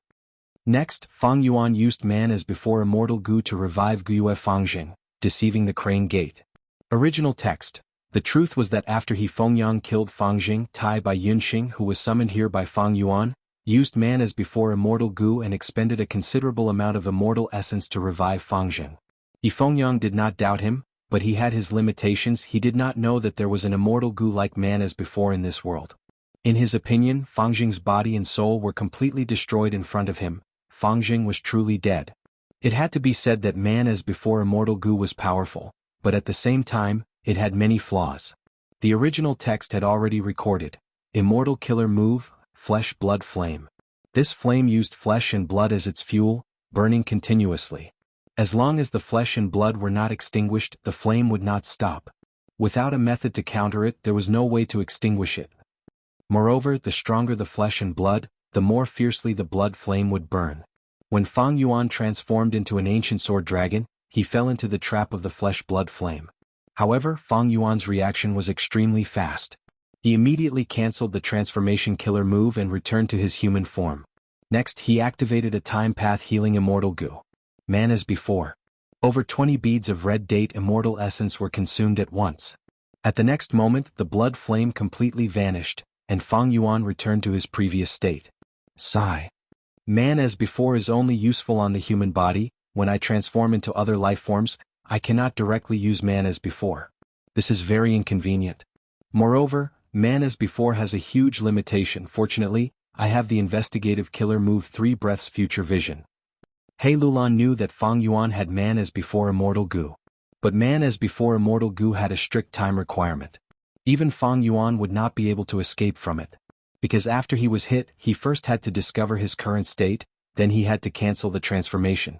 Next, Fang Yuan used man as before immortal goo to revive Guyue Fangjing, deceiving the Crane Gate. Original text. The truth was that after he Fengyang killed Fangjing, Tai Bai Yunxing, who was summoned here by Fang Yuan, used man as before immortal goo and expended a considerable amount of immortal essence to revive Fangjing. Fengyang did not doubt him, but he had his limitations. He did not know that there was an immortal goo like man as before in this world. In his opinion, Fangjing's body and soul were completely destroyed in front of him. Fangjing was truly dead. It had to be said that man as before immortal goo was powerful, but at the same time, it had many flaws. The original text had already recorded, immortal killer move, flesh blood flame. This flame used flesh and blood as its fuel, burning continuously. As long as the flesh and blood were not extinguished, the flame would not stop. Without a method to counter it, there was no way to extinguish it. Moreover, the stronger the flesh and blood, the more fiercely the blood flame would burn. When Fang Yuan transformed into an ancient sword dragon, he fell into the trap of the flesh-blood flame. However, Fang Yuan's reaction was extremely fast. He immediately cancelled the transformation killer move and returned to his human form. Next, he activated a time path healing immortal goo. Man as before. Over 20 beads of red date immortal essence were consumed at once. At the next moment, the blood flame completely vanished, and Fang Yuan returned to his previous state. Sigh. Man as before is only useful on the human body. When I transform into other life forms, I cannot directly use man as before. This is very inconvenient. Moreover, man as before has a huge limitation. Fortunately, I have the investigative killer move 3 breaths future vision. He Lulan knew that Fang Yuan had man as before immortal goo. But man as before immortal goo had a strict time requirement. Even Fang Yuan would not be able to escape from it. Because after he was hit, he first had to discover his current state, then he had to cancel the transformation.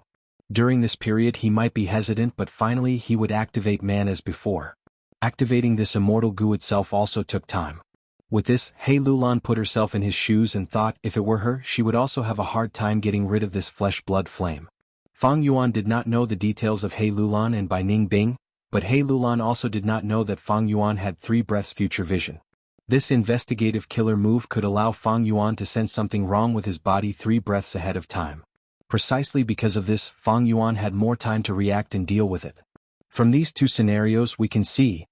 During this period he might be hesitant, but finally he would activate man as before. Activating this immortal goo itself also took time. With this, He Lulan put herself in his shoes and thought if it were her, she would also have a hard time getting rid of this flesh-blood flame. Fang Yuan did not know the details of He Lulan and Bai Ning Bing, but He Lulan also did not know that Fang Yuan had 3 breaths future vision. This investigative killer move could allow Fang Yuan to sense something wrong with his body 3 breaths ahead of time. Precisely because of this, Fang Yuan had more time to react and deal with it. From these 2 scenarios we can see,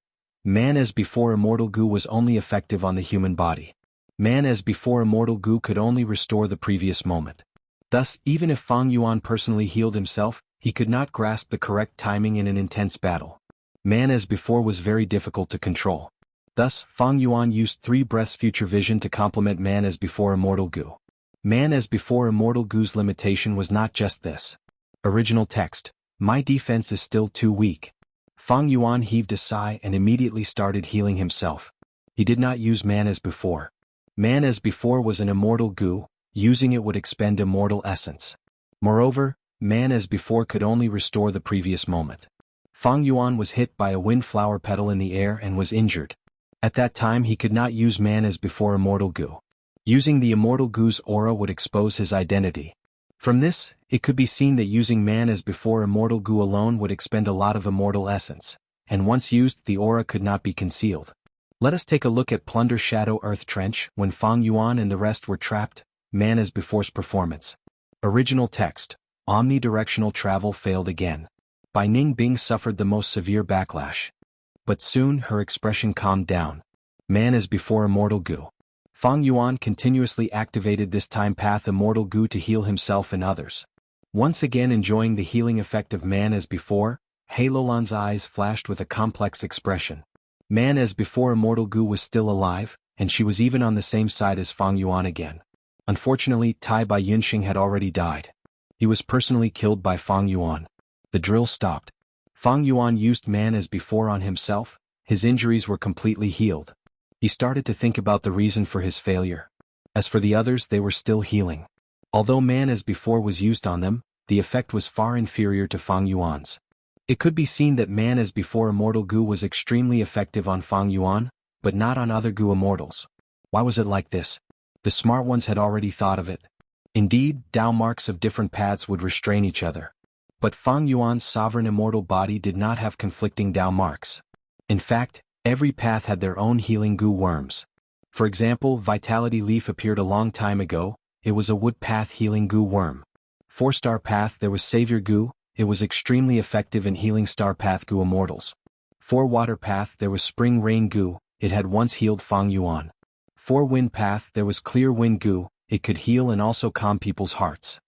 man as before immortal goo was only effective on the human body. Man as before immortal goo could only restore the previous moment. Thus, even if Fang Yuan personally healed himself, he could not grasp the correct timing in an intense battle. Man as before was very difficult to control. Thus, Fang Yuan used 3 breaths future vision to complement man as before immortal goo. Man as before immortal goo's limitation was not just this. Original text. My defense is still too weak. Fang Yuan heaved a sigh and immediately started healing himself. He did not use man as before. Man as before was an immortal goo, using it would expend immortal essence. Moreover, man as before could only restore the previous moment. Fang Yuan was hit by a windflower petal in the air and was injured. At that time he could not use man as before immortal goo. Using the immortal goo's aura would expose his identity. From this, it could be seen that using man as before immortal goo alone would expend a lot of immortal essence, and once used the aura could not be concealed. Let us take a look at Plunder Shadow Earth Trench. When Fang Yuan and the rest were trapped, man as before's performance. Original text. Omnidirectional travel failed again. Bai Ning Bing suffered the most severe backlash. But soon her expression calmed down. Man as before immortal goo. Fang Yuan continuously activated this time path immortal goo to heal himself and others. Once again enjoying the healing effect of man as before, He Lulan's eyes flashed with a complex expression. Man as before immortal goo was still alive, and she was even on the same side as Fang Yuan again. Unfortunately, Tai Bai Yunxing had already died. He was personally killed by Fang Yuan. The drill stopped. Fang Yuan used man as before on himself. His injuries were completely healed. He started to think about the reason for his failure. As for the others, they were still healing. Although man as before was used on them, the effect was far inferior to Fang Yuan's. It could be seen that man as before immortal goo was extremely effective on Fang Yuan, but not on other goo immortals. Why was it like this? The smart ones had already thought of it. Indeed, Dao marks of different paths would restrain each other. But Fang Yuan's sovereign immortal body did not have conflicting Dao marks. In fact, every path had their own healing goo worms. For example, Vitality Leaf appeared a long time ago. It was a wood path healing goo worm. 4-star path there was Savior goo. It was extremely effective in healing star path goo immortals. 4-water path there was Spring Rain goo. It had once healed Fang Yuan. 4-wind path there was Clear Wind goo. It could heal and also calm people's hearts.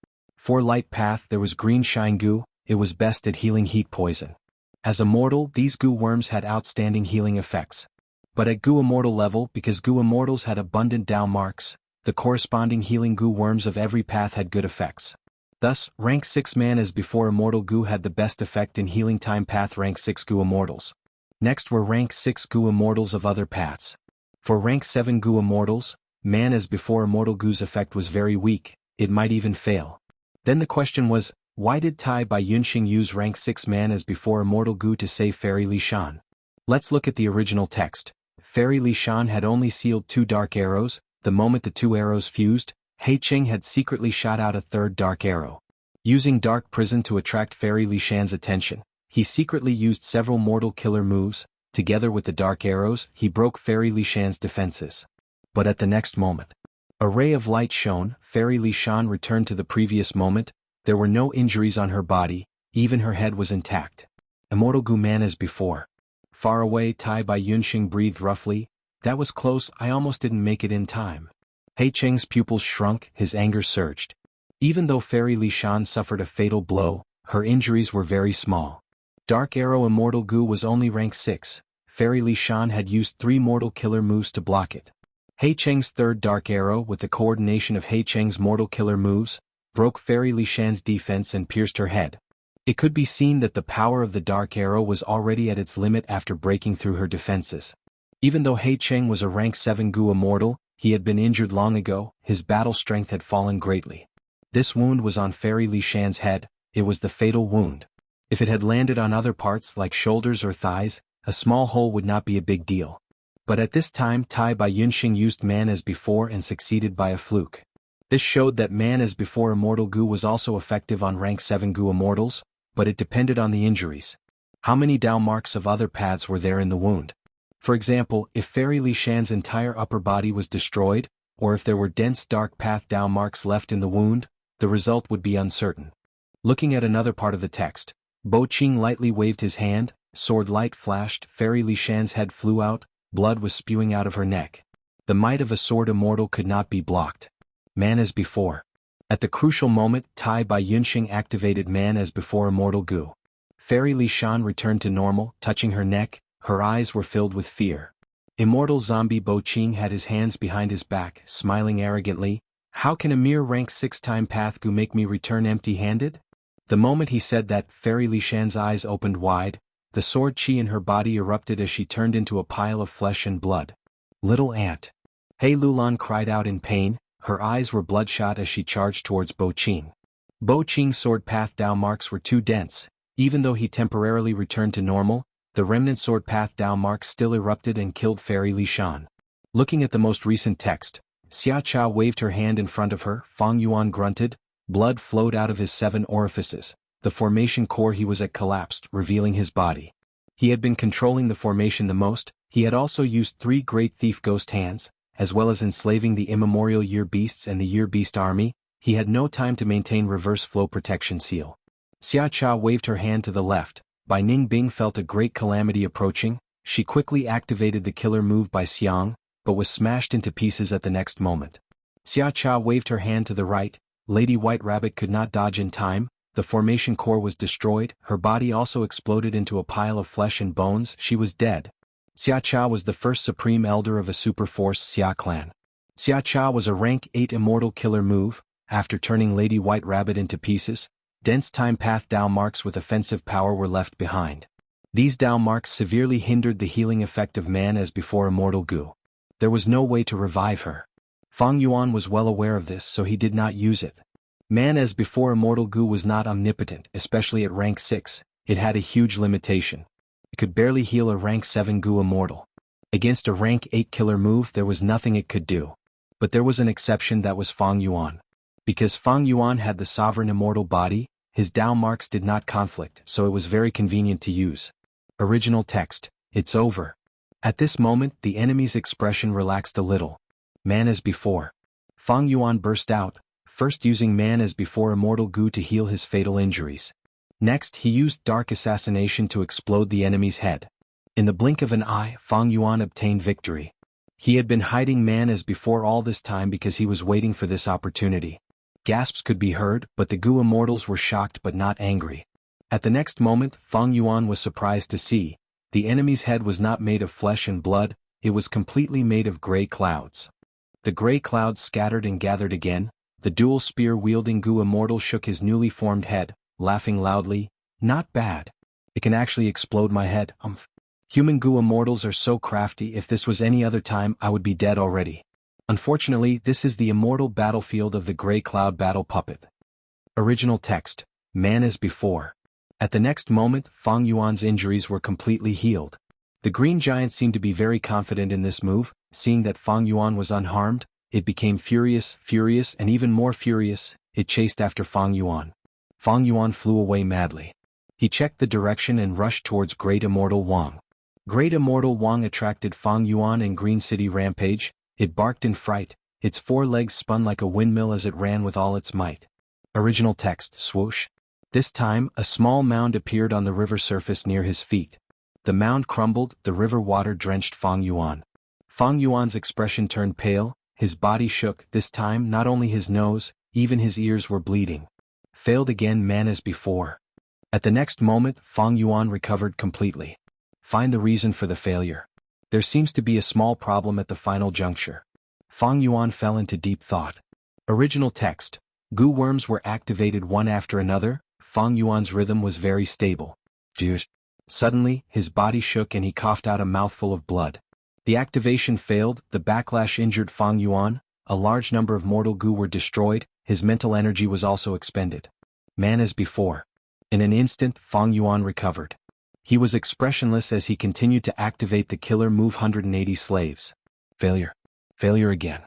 4-light path there was Green Shine goo. It was best at healing heat poison. As a mortal, these goo worms had outstanding healing effects. But at goo immortal level, because goo immortals had abundant Dao marks, the corresponding healing goo worms of every path had good effects. Thus, rank 6 man as before immortal goo had the best effect in healing time path rank 6 goo immortals. Next were rank 6 goo immortals of other paths. For rank 7 goo immortals, man as before immortal goo's effect was very weak, it might even fail. Then the question was, why did Tai Bai Yunxing use rank 6 man as before immortal goo to save Fairy Li Shan? Let's look at the original text. Fairy Li Shan had only sealed 2 dark arrows. The moment the 2 arrows fused, He Cheng had secretly shot out a 3rd dark arrow. Using Dark Prison to attract Fairy Li Shan's attention, he secretly used several mortal killer moves. Together with the dark arrows, he broke Fairy Li Shan's defenses. But at the next moment, a ray of light shone. Fairy Li Shan returned to the previous moment. There were no injuries on her body, even her head was intact. Immortal goo man as before. Far away, Tai Bai Yunxing breathed roughly. That was close, I almost didn't make it in time. He Cheng's pupils shrunk, his anger surged. Even though Fairy Li Shan suffered a fatal blow, her injuries were very small. Dark Arrow immortal goo was only rank 6. Fairy Li Shan had used 3 mortal killer moves to block it. He Cheng's 3rd dark arrow, with the coordination of He Cheng's mortal killer moves, broke Fairy Li Shan's defense and pierced her head. It could be seen that the power of the dark arrow was already at its limit after breaking through her defenses. Even though He Cheng was a rank 7 goo immortal, he had been injured long ago, his battle strength had fallen greatly. This wound was on Fairy Li Shan's head. It was the fatal wound. If it had landed on other parts like shoulders or thighs, a small hole would not be a big deal. But at this time Tai Bai Yunxing used man as before and succeeded by a fluke. This showed that man as before immortal goo was also effective on rank 7 goo immortals, but it depended on the injuries. How many Dao marks of other paths were there in the wound? For example, if Fairy Li Shan's entire upper body was destroyed, or if there were dense dark path Dao marks left in the wound, the result would be uncertain. Looking at another part of the text, Bo Qing lightly waved his hand, sword light flashed, Fairy Li Shan's head flew out, blood was spewing out of her neck. The might of a sword immortal could not be blocked. Man as before. At the crucial moment, Tai Bai Yunxing activated man as before immortal goo. Fairy Li Shan returned to normal, touching her neck, her eyes were filled with fear. Immortal zombie Bo Qing had his hands behind his back, smiling arrogantly. How can a mere rank 6 time path goo make me return empty-handed? The moment he said that, Fairy Li Shan's eyes opened wide, the sword chi in her body erupted as she turned into a pile of flesh and blood. Little ant. He Lulan cried out in pain, her eyes were bloodshot as she charged towards Bo Qing. Bo Qing's sword path Dao marks were too dense. Even though he temporarily returned to normal, the remnant sword path Dao marks still erupted and killed Fairy Li Shan. Looking at the most recent text, Xia Cha waved her hand in front of her, Fang Yuan grunted, blood flowed out of his 7 orifices. The formation core he was at collapsed, revealing his body. He had been controlling the formation the most. He had also used 3 great thief ghost hands, as well as enslaving the immemorial year beasts and the year beast army. He had no time to maintain reverse flow protection seal. Xia Cha waved her hand to the left. Bai Ning Bing felt a great calamity approaching. She quickly activated the killer move by Xiang, but was smashed into pieces at the next moment. Xia Cha waved her hand to the right. Lady White Rabbit could not dodge in time. The formation core was destroyed. Her body also exploded into a pile of flesh and bones. She was dead. Xia Cha was the first supreme elder of a super-force Xia clan. Xia Cha was a rank 8 immortal killer move. After turning Lady White Rabbit into pieces, Dense time path Dao marks with offensive power were left behind. These Dao marks severely hindered the healing effect of man as before immortal Gu. There was no way to revive her. Fang Yuan was well aware of this, so he did not use it. Man as before immortal Gu was not omnipotent, especially at rank 6, it had a huge limitation. It could barely heal a rank 7 Gu immortal. Against a rank 8 killer move there was nothing it could do. But there was an exception, that was Fang Yuan. Because Fang Yuan had the sovereign immortal body, his Dao marks did not conflict, so it was very convenient to use. Original text, it's over. At this moment the enemy's expression relaxed a little. Man as before. Fang Yuan burst out, first using man as before immortal Gu to heal his fatal injuries. Next he used dark assassination to explode the enemy's head. In the blink of an eye Fang Yuan obtained victory. He had been hiding man as before all this time because he was waiting for this opportunity. Gasps could be heard, but the Gu immortals were shocked but not angry. At the next moment Fang Yuan was surprised to see, the enemy's head was not made of flesh and blood, it was completely made of gray clouds. The gray clouds scattered and gathered again, the dual spear-wielding Gu immortal shook his newly formed head, laughing loudly, "Not bad. It can actually explode my head, Human Gu immortals are so crafty, if this was any other time I would be dead already. Unfortunately this is the immortal battlefield of the gray cloud battle puppet." Original text, man as before. At the next moment Fang Yuan's injuries were completely healed. The green giant seemed to be very confident in this move, seeing that Fang Yuan was unharmed, it became furious, and even more furious, it chased after Fang Yuan. Fang Yuan flew away madly. He checked the direction and rushed towards Great Immortal Wang. Great Immortal Wang attracted Fang Yuan and Green City Rampage, it barked in fright, its 4 legs spun like a windmill as it ran with all its might. Original text, swoosh. This time, a small mound appeared on the river surface near his feet. The mound crumbled, the river water drenched Fang Yuan. Fang Yuan's expression turned pale, his body shook, this time not only his nose, even his ears were bleeding. Failed again, man as before. At the next moment Fang Yuan recovered completely. Find the reason for the failure. There seems to be a small problem at the final juncture. Fang Yuan fell into deep thought. Original text, Gu worms were activated one after another, Fang Yuan's rhythm was very stable. Suddenly, his body shook and he coughed out a mouthful of blood. The activation failed, the backlash injured Fang Yuan, a large number of mortal Gu were destroyed, his mental energy was also expended. Man as before. In an instant Fang Yuan recovered. He was expressionless as he continued to activate the killer move 180 slaves. Failure. Failure again.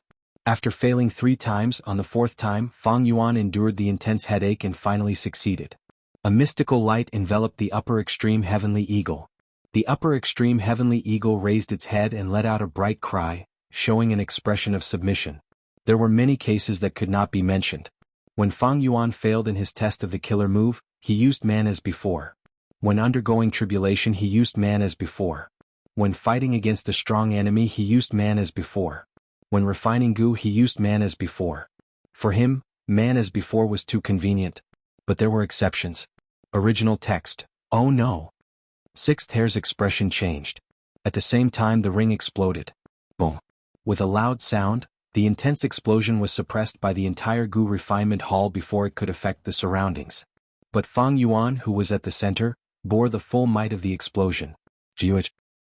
After failing 3 times, on the 4th time Fang Yuan endured the intense headache and finally succeeded. A mystical light enveloped the upper extreme heavenly eagle. The upper extreme heavenly eagle raised its head and let out a bright cry, showing an expression of submission. There were many cases that could not be mentioned. When Fang Yuan failed in his test of the killer move, he used man as before. When undergoing tribulation he used man as before. When fighting against a strong enemy he used man as before. When refining Gu he used man as before. For him, man as before was too convenient. But there were exceptions. Original text, oh no. 6th hair's expression changed. At the same time the ring exploded. Boom. With a loud sound, the intense explosion was suppressed by the entire Gu refinement hall before it could affect the surroundings. But Fang Yuan, who was at the center, bore the full might of the explosion.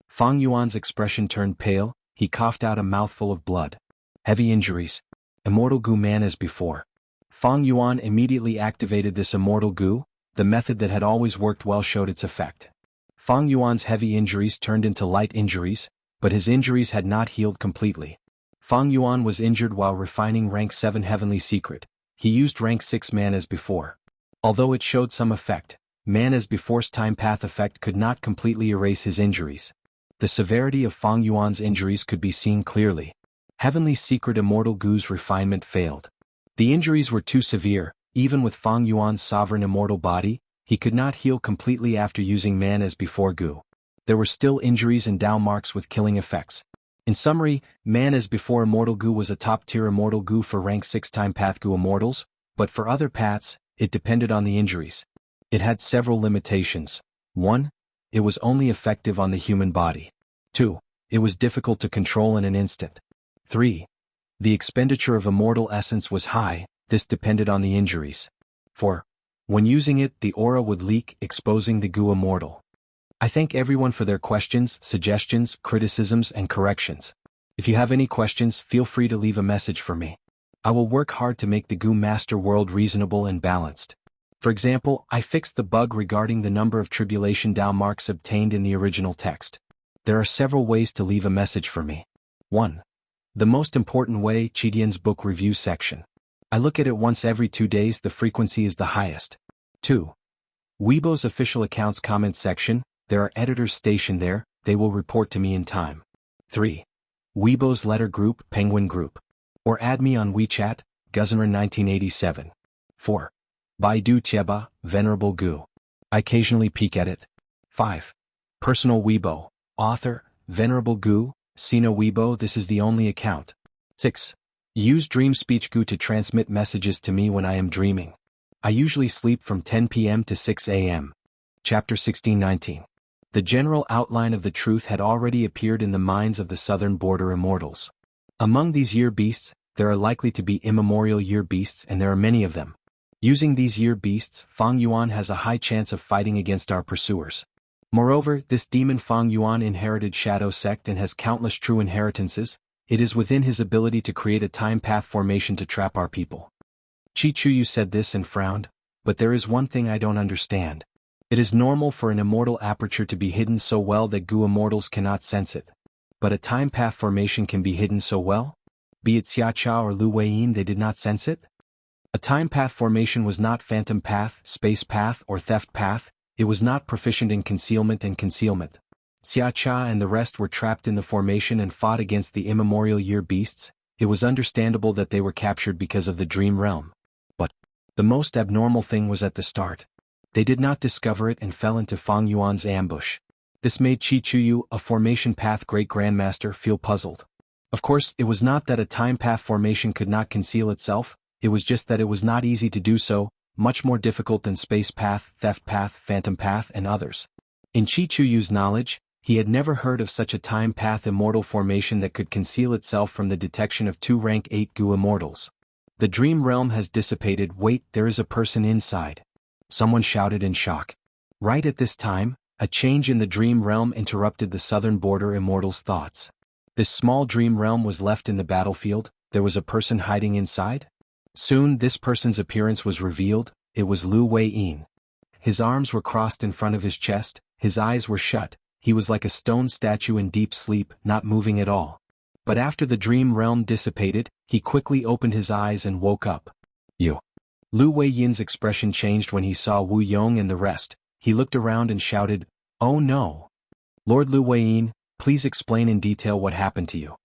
Fang Yuan's expression turned pale, he coughed out a mouthful of blood. Heavy injuries. Immortal Gu man as before. Fang Yuan immediately activated this immortal Gu, the method that had always worked well showed its effect. Fang Yuan's heavy injuries turned into light injuries, but his injuries had not healed completely. Fang Yuan was injured while refining rank 7 heavenly secret. He used rank 6 man as before. Although it showed some effect, man as before's time path effect could not completely erase his injuries. The severity of Fang Yuan's injuries could be seen clearly. Heavenly secret immortal Gu's refinement failed. The injuries were too severe, even with Fang Yuan's sovereign immortal body, he could not heal completely after using man as before Gu. There were still injuries and Dao marks with killing effects. In summary, man as before immortal Gu was a top-tier immortal Gu for rank 6 time path Gu immortals, but for other paths, it depended on the injuries. It had several limitations. 1. It was only effective on the human body. 2. It was difficult to control in an instant. 3. The expenditure of immortal essence was high, this depended on the injuries. 4. When using it, the aura would leak, exposing the Gu immortal. I thank everyone for their questions, suggestions, criticisms, and corrections. If you have any questions, feel free to leave a message for me. I will work hard to make the Gu Master world reasonable and balanced. For example, I fixed the bug regarding the number of tribulation Dao marks obtained in the original text. There are several ways to leave a message for me. 1. The most important way, Chidian's book review section. I look at it once every 2 days, the frequency is the highest. 2. Weibo's official accounts comment section, there are editors stationed there, they will report to me in time. 3. Weibo's letter group, Penguin Group. Or add me on WeChat, Guzanran 1987. 4. Baidu Tieba, Venerable Gu. I occasionally peek at it. 5. Personal Weibo, author, Venerable Gu, Sino Weibo, this is the only account. 6. Use Dream Speech Gu to transmit messages to me when I am dreaming. I usually sleep from 10 p.m. to 6 a.m. Chapter 16-19. The general outline of the truth had already appeared in the minds of the southern border immortals. Among these year beasts, there are likely to be immemorial year beasts, and there are many of them. Using these year beasts, Fang Yuan has a high chance of fighting against our pursuers. Moreover, this demon Fang Yuan inherited Shadow Sect and has countless true inheritances. It is within his ability to create a time path formation to trap our people. Chi Chuyu said this and frowned, but there is one thing I don't understand. It is normal for an immortal aperture to be hidden so well that Gu immortals cannot sense it. But a time path formation can be hidden so well? Be it Xia Cha or Lu Weiyin, they did not sense it? A time path formation was not phantom path, space path, or theft path. It was not proficient in concealment and concealment. Xia Cha and the rest were trapped in the formation and fought against the immemorial year beasts. It was understandable that they were captured because of the dream realm. But the most abnormal thing was at the start. They did not discover it and fell into Fang Yuan's ambush. This made Chi Chuyu, a formation path great grandmaster, feel puzzled. Of course, it was not that a time path formation could not conceal itself, it was just that it was not easy to do so, much more difficult than space path, theft path, phantom path, and others. In Chi Chuyu's knowledge, he had never heard of such a time path immortal formation that could conceal itself from the detection of 2 rank 8 Gu immortals. The dream realm has dissipated. Wait, there is a person inside. Someone shouted in shock. Right at this time, a change in the dream realm interrupted the southern border immortals' thoughts. This small dream realm was left in the battlefield. There was a person hiding inside? Soon this person's appearance was revealed. It was Lu Weiyin. His arms were crossed in front of his chest, his eyes were shut. He was like a stone statue in deep sleep, not moving at all. But after the dream realm dissipated, he quickly opened his eyes and woke up. You. Lu Weiyin's expression changed when he saw Wu Yong and the rest. He looked around and shouted, "Oh no! Lord Lu Weiyin, please explain in detail what happened to you."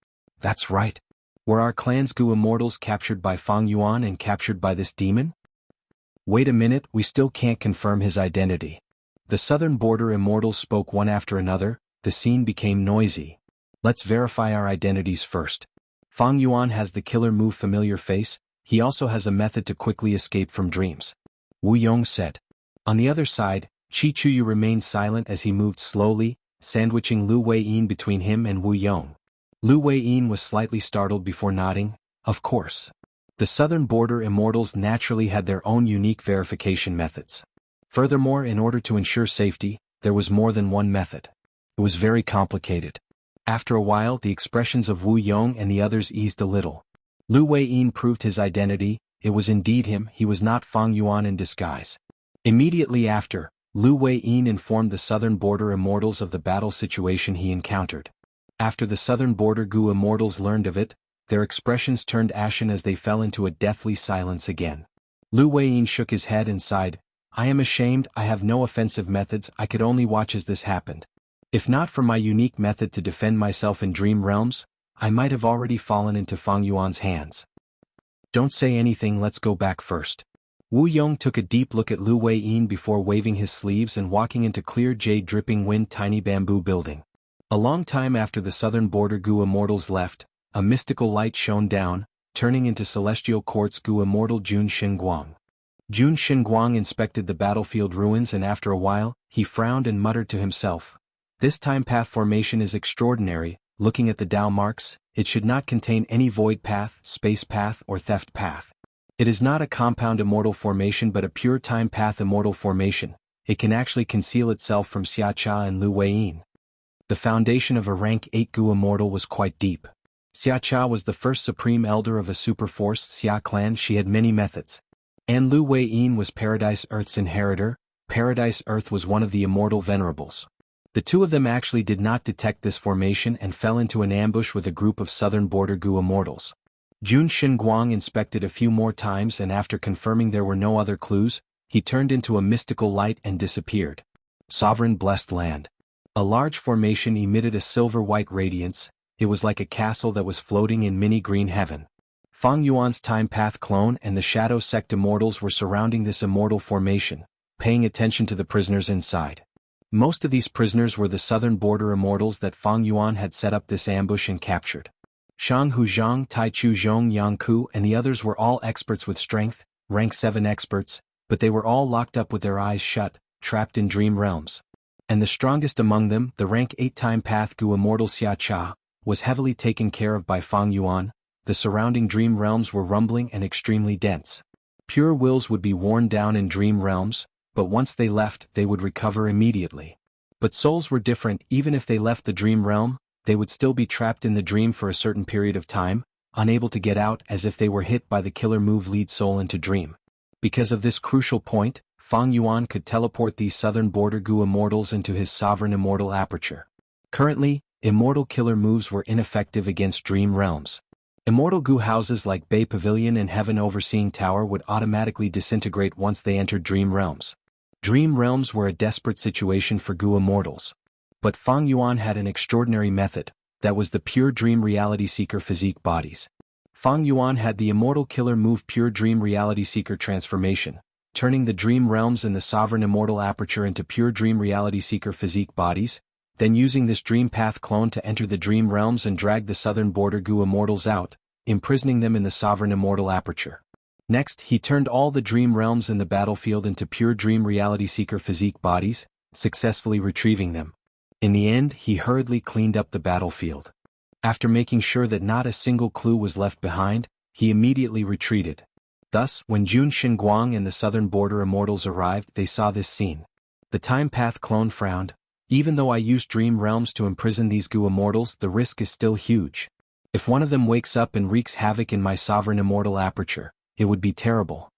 That's right. Were our clan's Gu immortals captured by Fang Yuan and captured by this demon? Wait a minute, we still can't confirm his identity. The southern border immortals spoke one after another. The scene became noisy. Let's verify our identities first. Fang Yuan has the killer move familiar face. He also has a method to quickly escape from dreams. Wu Yong said. On the other side, Chi Chuyu remained silent as he moved slowly, sandwiching Lu Weiyin between him and Wu Yong. Lu Weiyin was slightly startled before nodding. Of course. The southern border immortals naturally had their own unique verification methods. Furthermore, in order to ensure safety, there was more than one method. It was very complicated. After a while, the expressions of Wu Yong and the others eased a little. Lu Weiyin proved his identity. It was indeed him. He was not Fang Yuan in disguise. Immediately after, Lu Weiyin informed the southern border immortals of the battle situation he encountered. After the southern border Gu immortals learned of it, their expressions turned ashen as they fell into a deathly silence again. Lu Weiyin shook his head and sighed. I am ashamed. I have no offensive methods. I could only watch as this happened. If not for my unique method to defend myself in dream realms, I might have already fallen into Fang Yuan's hands. Don't say anything, let's go back first. Wu Yong took a deep look at Lu Weiyin before waving his sleeves and walking into clear jade dripping wind tiny bamboo building. A long time after the southern border Gu immortals left, a mystical light shone down, turning into celestial quartz Gu immortal Jun Xinguang. Jun Xinguang inspected the battlefield ruins and after a while, he frowned and muttered to himself. This time path formation is extraordinary. Looking at the Dao marks, it should not contain any void path, space path, or theft path. It is not a compound immortal formation but a pure time path immortal formation. It can actually conceal itself from Xia Cha and Lu Weiyin. The foundation of a rank 8 Gu immortal was quite deep. Xia Cha was the first supreme elder of a superforce Xia clan. She had many methods. And Lu Weiyin was Paradise Earth's inheritor. Paradise Earth was one of the immortal venerables. The two of them actually did not detect this formation and fell into an ambush with a group of southern border Gu immortals. Jun Xinguang inspected a few more times and after confirming there were no other clues, he turned into a mystical light and disappeared. Sovereign blessed land. A large formation emitted a silver-white radiance. It was like a castle that was floating in mini-green heaven. Fang Yuan's time path clone and the Shadow Sect immortals were surrounding this immortal formation, paying attention to the prisoners inside. Most of these prisoners were the southern border immortals that Fang Yuan had set up this ambush and captured. Shang Huzhang, Tai Chu Zhong Yang Ku and the others were all experts with strength, rank 7 experts, but they were all locked up with their eyes shut, trapped in dream realms. And the strongest among them, the rank 8 time path Gu immortal Xia Cha, was heavily taken care of by Fang Yuan. The surrounding dream realms were rumbling and extremely dense. Pure wills would be worn down in dream realms, but once they left, they would recover immediately. But souls were different. Even if they left the dream realm, they would still be trapped in the dream for a certain period of time, unable to get out as if they were hit by the killer move lead soul into dream. Because of this crucial point, Fang Yuan could teleport these southern border Gu immortals into his sovereign immortal aperture. Currently, immortal killer moves were ineffective against dream realms. Immortal Gu houses like Bay Pavilion and Heaven Overseeing Tower would automatically disintegrate once they entered dream realms. Dream realms were a desperate situation for Gu immortals. But Fang Yuan had an extraordinary method, that was the pure dream reality seeker physique bodies. Fang Yuan had the immortal killer move pure dream reality seeker transformation, turning the dream realms in the sovereign immortal aperture into pure dream reality seeker physique bodies, then using this dream path clone to enter the dream realms and drag the southern border Gu immortals out, imprisoning them in the sovereign immortal aperture. Next, he turned all the dream realms in the battlefield into pure dream reality seeker physique bodies, successfully retrieving them. In the end, he hurriedly cleaned up the battlefield. After making sure that not a single clue was left behind, he immediately retreated. Thus, when Jun Xinguang and the southern border immortals arrived, they saw this scene. The time path clone frowned. Even though I used dream realms to imprison these Gu immortals, the risk is still huge. If one of them wakes up and wreaks havoc in my sovereign immortal aperture, it would be terrible.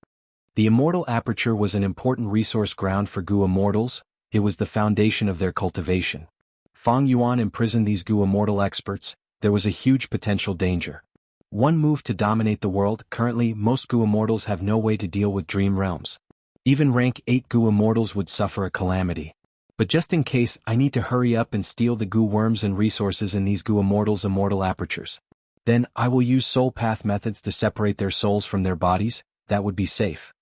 The immortal aperture was an important resource ground for Gu immortals. It was the foundation of their cultivation. Fang Yuan imprisoned these Gu immortal experts. There was a huge potential danger. One move to dominate the world. Currently, most Gu immortals have no way to deal with dream realms. Even rank 8 Gu immortals would suffer a calamity. But just in case, I need to hurry up and steal the Gu worms and resources in these Gu immortals' immortal apertures. Then, I will use soul path methods to separate their souls from their bodies. That would be safe.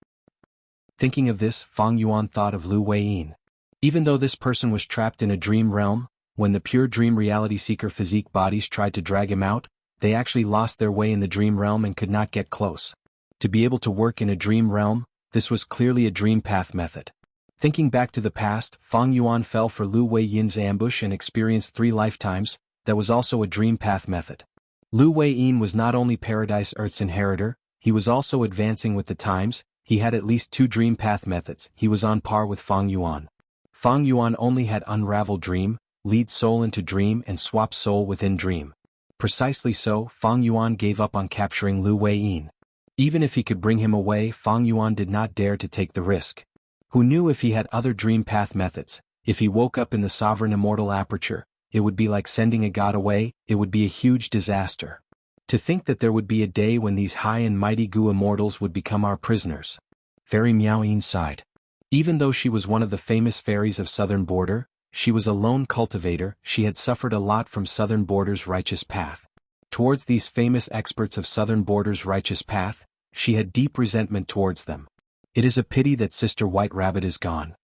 Thinking of this, Fang Yuan thought of Lu Weiyin. Even though this person was trapped in a dream realm, when the pure dream reality seeker physique bodies tried to drag him out, they actually lost their way in the dream realm and could not get close. To be able to work in a dream realm, this was clearly a dream path method. Thinking back to the past, Fang Yuan fell for Lu Weiyin's ambush and experienced 3 lifetimes. That was also a dream path method. Lu Weiyin was not only Paradise Earth's inheritor, he was also advancing with the times. He had at least 2 dream path methods. He was on par with Fang Yuan. Fang Yuan only had Unravel Dream, Lead Soul into Dream and Swap Soul within Dream. Precisely so, Fang Yuan gave up on capturing Lu Weiyin. Even if he could bring him away, Fang Yuan did not dare to take the risk. Who knew if he had other dream path methods? If he woke up in the sovereign immortal aperture, it would be like sending a god away. It would be a huge disaster. To think that there would be a day when these high and mighty Gu immortals would become our prisoners. Fairy Miaoyin sighed. Even though she was one of the famous fairies of southern border, she was a lone cultivator. She had suffered a lot from southern border's righteous path. Towards these famous experts of southern border's righteous path, she had deep resentment towards them. It is a pity that Sister White Rabbit is gone.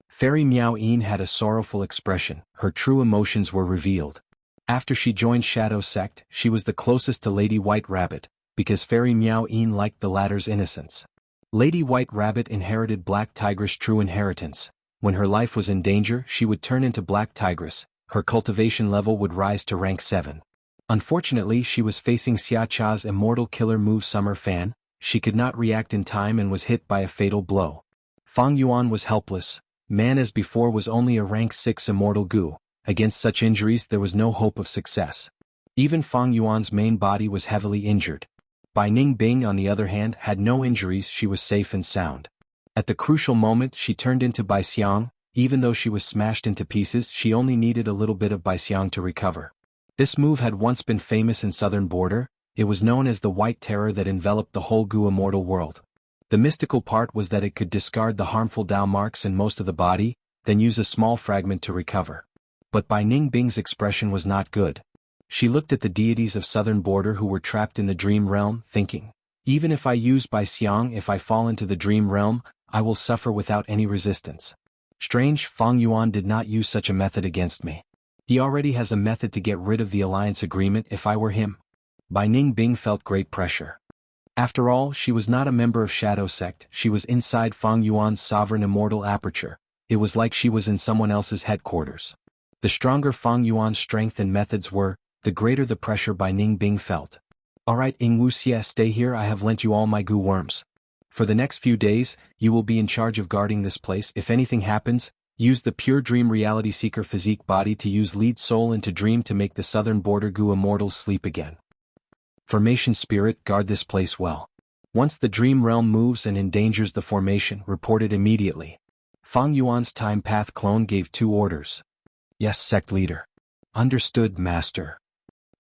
Fairy Miaoyin had a sorrowful expression. Her true emotions were revealed. After she joined Shadow Sect, she was the closest to Lady White Rabbit, because Fairy Miaoyin liked the latter's innocence. Lady White Rabbit inherited Black Tigress' true inheritance. When her life was in danger, she would turn into Black Tigress. Her cultivation level would rise to rank 7. Unfortunately, she was facing Xia Cha's immortal killer move Summer Fan. she could not react in time and was hit by a fatal blow. Fang Yuan was helpless. Man as before was only a rank 6 immortal Gu. Against such injuries there was no hope of success. Even Fang Yuan's main body was heavily injured. Bai Ningbing on the other hand had no injuries, she was safe and sound. At the crucial moment she turned into Bai Xiang. Even though she was smashed into pieces, she only needed a little bit of Bai Xiang to recover. This move had once been famous in southern border. It was known as the White Terror that enveloped the whole Gu immortal world. The mystical part was that it could discard the harmful Dao marks in most of the body, then use a small fragment to recover. But Bai Ningbing's expression was not good. She looked at the deities of southern border who were trapped in the dream realm, thinking, even if I use Bai Xiang, if I fall into the dream realm, I will suffer without any resistance. Strange, Fang Yuan did not use such a method against me. He already has a method to get rid of the alliance agreement if I were him. Bai Ningbing felt great pressure. After all, she was not a member of Shadow Sect, she was inside Fang Yuan's sovereign immortal aperture. It was like she was in someone else's headquarters. The stronger Fang Yuan's strength and methods were, the greater the pressure Bai Ningbing felt. Alright Wuxia, stay here, I have lent you all my Gu worms. For the next few days, you will be in charge of guarding this place. If anything happens, use the pure dream reality seeker physique body to use lead soul into dream to make the southern border Gu immortals sleep again. Formation spirit, guard this place well. Once the dream realm moves and endangers the formation, report it immediately. Fang Yuan's time path clone gave 2 orders. Yes, sect leader. Understood, master.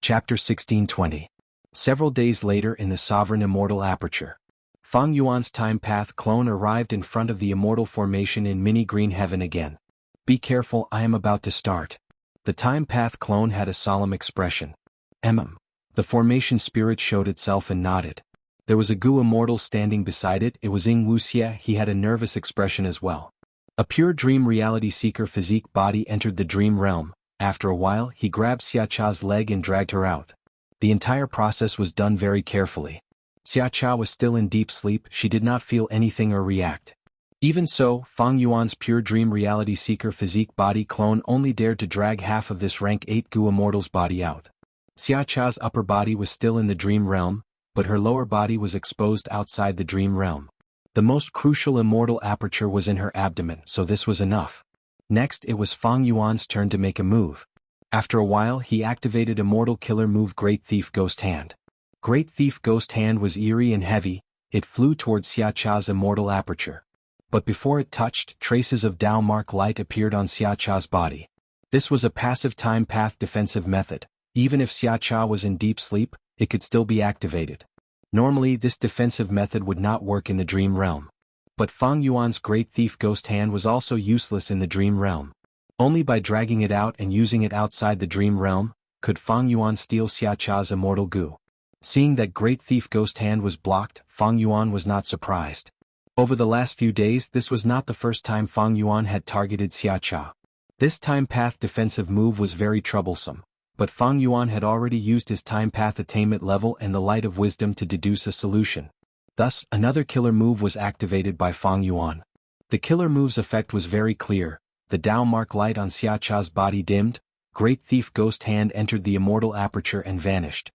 Chapter 1620. Several days later in the sovereign immortal aperture, Fang Yuan's time path clone arrived in front of the immortal formation in mini green heaven again. Be careful, I am about to start. The time path clone had a solemn expression. The formation spirit showed itself and nodded. There was a Gu immortal standing beside it. It was Wuxia. He had a nervous expression as well. A pure dream reality seeker physique body entered the dream realm. After a while, he grabbed Xiacha's leg and dragged her out. The entire process was done very carefully. Xiacha was still in deep sleep, she did not feel anything or react. Even so, Fang Yuan's pure dream reality seeker physique body clone only dared to drag half of this rank 8 Gu immortal's body out. Xiacha's upper body was still in the dream realm, but her lower body was exposed outside the dream realm. The most crucial immortal aperture was in her abdomen, so this was enough. Next, it was Fang Yuan's turn to make a move. After a while, he activated immortal killer move Great Thief Ghost Hand. Great Thief Ghost Hand was eerie and heavy, it flew towards Xiacha's immortal aperture. But before it touched, traces of Dao Mark light appeared on Xiacha's body. This was a passive time path defensive method. Even if Xiacha was in deep sleep, it could still be activated. Normally this defensive method would not work in the dream realm. But Fang Yuan's Great Thief Ghost Hand was also useless in the dream realm. Only by dragging it out and using it outside the dream realm, could Fang Yuan steal Xiacha's immortal Gu. Seeing that Great Thief Ghost Hand was blocked, Fang Yuan was not surprised. Over the last few days this was not the first time Fang Yuan had targeted Xiacha. This time path defensive move was very troublesome, but Fang Yuan had already used his time path attainment level and the light of wisdom to deduce a solution. Thus, another killer move was activated by Fang Yuan. The killer move's effect was very clear. The Dao Mark light on Xiacha's body dimmed, Great Thief Ghost Hand entered the immortal aperture and vanished.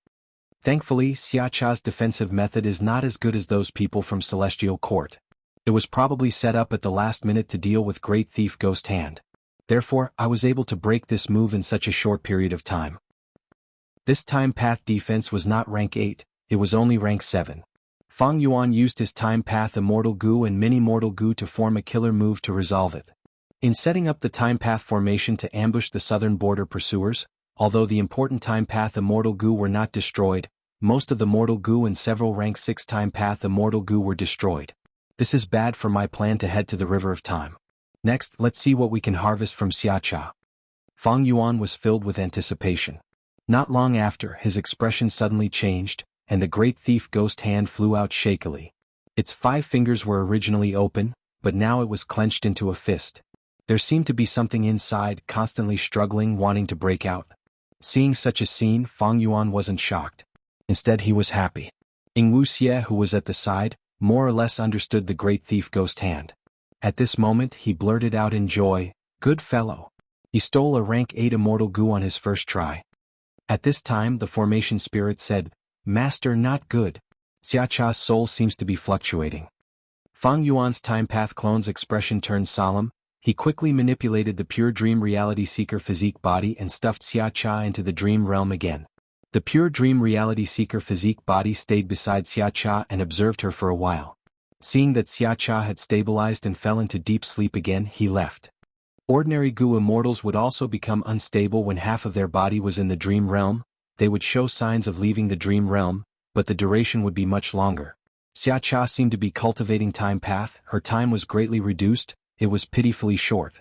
Thankfully, Xiacha's defensive method is not as good as those people from Celestial Court. It was probably set up at the last minute to deal with Great Thief Ghost Hand. Therefore, I was able to break this move in such a short period of time. This time path defense was not rank 8, it was only rank 7. Fang Yuan used his time path Immortal Gu and Mini Mortal Gu to form a killer move to resolve it. In setting up the time path formation to ambush the southern border pursuers, although the important time path Immortal Gu were not destroyed, most of the Mortal Gu and several rank 6 time path Immortal Gu were destroyed. This is bad for my plan to head to the River of Time. Next, let's see what we can harvest from Xiacha. Fang Yuan was filled with anticipation. Not long after, his expression suddenly changed, and the Great Thief Ghost Hand flew out shakily. Its 5 fingers were originally open, but now it was clenched into a fist. There seemed to be something inside, constantly struggling, wanting to break out. Seeing such a scene, Fang Yuan wasn't shocked. Instead he was happy. Wuxia, who was at the side, more or less understood the Great Thief Ghost Hand. At this moment he blurted out in joy, "Good fellow." He stole a rank 8 Immortal Gu on his first try. At this time the formation spirit said, "Master, not good. Xia Cha's soul seems to be fluctuating. Fang Yuan's time path clone's expression turned solemn. He quickly manipulated the pure dream reality seeker physique body and stuffed Xia Cha into the dream realm again. The pure dream reality seeker physique body stayed beside Xia Cha and observed her for a while. Seeing that Xia Cha had stabilized and fell into deep sleep again, he left. Ordinary Gu immortals would also become unstable when half of their body was in the dream realm. They would show signs of leaving the dream realm, but the duration would be much longer. Xia Cha seemed to be cultivating time path. Her time was greatly reduced, it was pitifully short.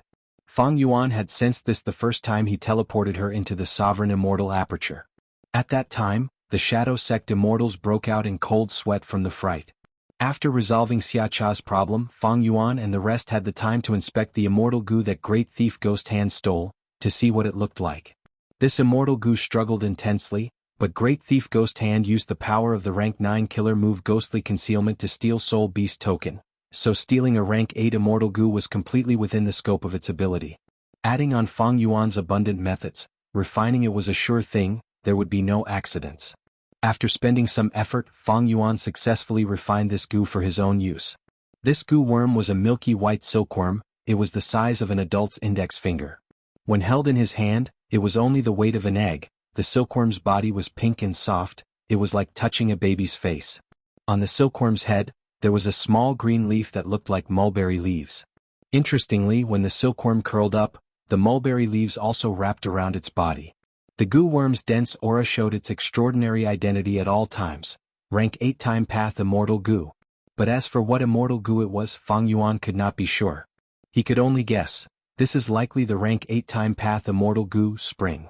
Fang Yuan had sensed this the first time he teleported her into the sovereign immortal aperture. At that time, the Shadow Sect immortals broke out in cold sweat from the fright. After resolving Xia Cha's problem, Fang Yuan and the rest had the time to inspect the immortal Gu that Great Thief Ghost Hand stole, to see what it looked like. This immortal Gu struggled intensely, but Great Thief Ghost Hand used the power of the rank 9 killer move Ghostly Concealment to steal Soul Beast token, so stealing a rank 8 immortal Gu was completely within the scope of its ability. Adding on Fang Yuan's abundant methods, refining it was a sure thing, there would be no accidents. After spending some effort, Fang Yuan successfully refined this Gu for his own use. This Gu worm was a milky white silkworm. It was the size of an adult's index finger. When held in his hand, it was only the weight of an egg. The silkworm's body was pink and soft, it was like touching a baby's face. On the silkworm's head, there was a small green leaf that looked like mulberry leaves. Interestingly, when the silkworm curled up, the mulberry leaves also wrapped around its body. The Gu worm's dense aura showed its extraordinary identity at all times, rank 8 time path immortal Gu. But as for what immortal Gu it was, Fang Yuan could not be sure. He could only guess. This is likely the rank 8 time path immortal Gu, Spring.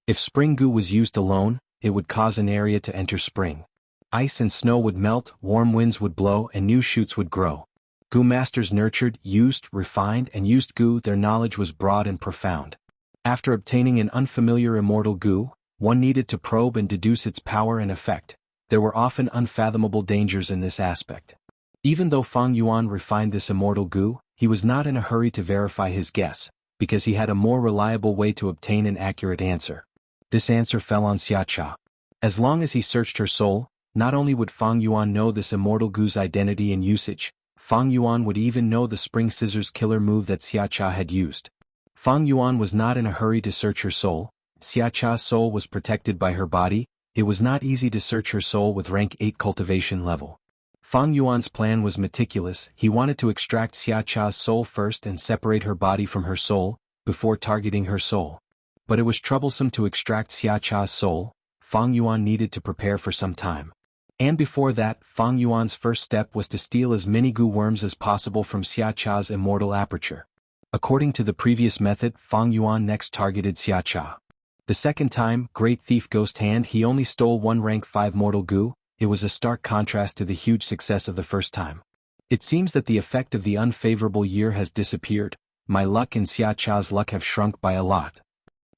If Spring Gu was used alone, it would cause an area to enter spring. Ice and snow would melt, warm winds would blow and new shoots would grow. Gu masters nurtured, used, refined and used Gu. Their knowledge was broad and profound. After obtaining an unfamiliar immortal Gu, one needed to probe and deduce its power and effect. There were often unfathomable dangers in this aspect. Even though Fang Yuan refined this immortal Gu, he was not in a hurry to verify his guess, because he had a more reliable way to obtain an accurate answer. This answer fell on Xia Cha. As long as he searched her soul, not only would Fang Yuan know this immortal Gu's identity and usage, Fang Yuan would even know the Spring Scissors killer move that Xia Cha had used. Fang Yuan was not in a hurry to search her soul. Xia Cha's soul was protected by her body. It was not easy to search her soul with rank 8 cultivation level. Fang Yuan's plan was meticulous. He wanted to extract Xia Cha's soul first and separate her body from her soul, before targeting her soul. But it was troublesome to extract Xia Cha's soul. Fang Yuan needed to prepare for some time. And before that, Fang Yuan's first step was to steal as many Gu worms as possible from Xia Cha's immortal aperture. According to the previous method, Fang Yuan next targeted Xia Cha. The second time, Great Thief Ghost Hand, he only stole one rank 5 mortal Gu. It was a stark contrast to the huge success of the first time. It seems that the effect of the unfavorable year has disappeared. My luck and Xia Cha's luck have shrunk by a lot.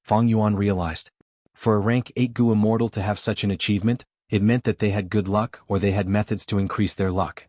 Fang Yuan realized. For a rank 8 Gu immortal to have such an achievement, it meant that they had good luck or they had methods to increase their luck.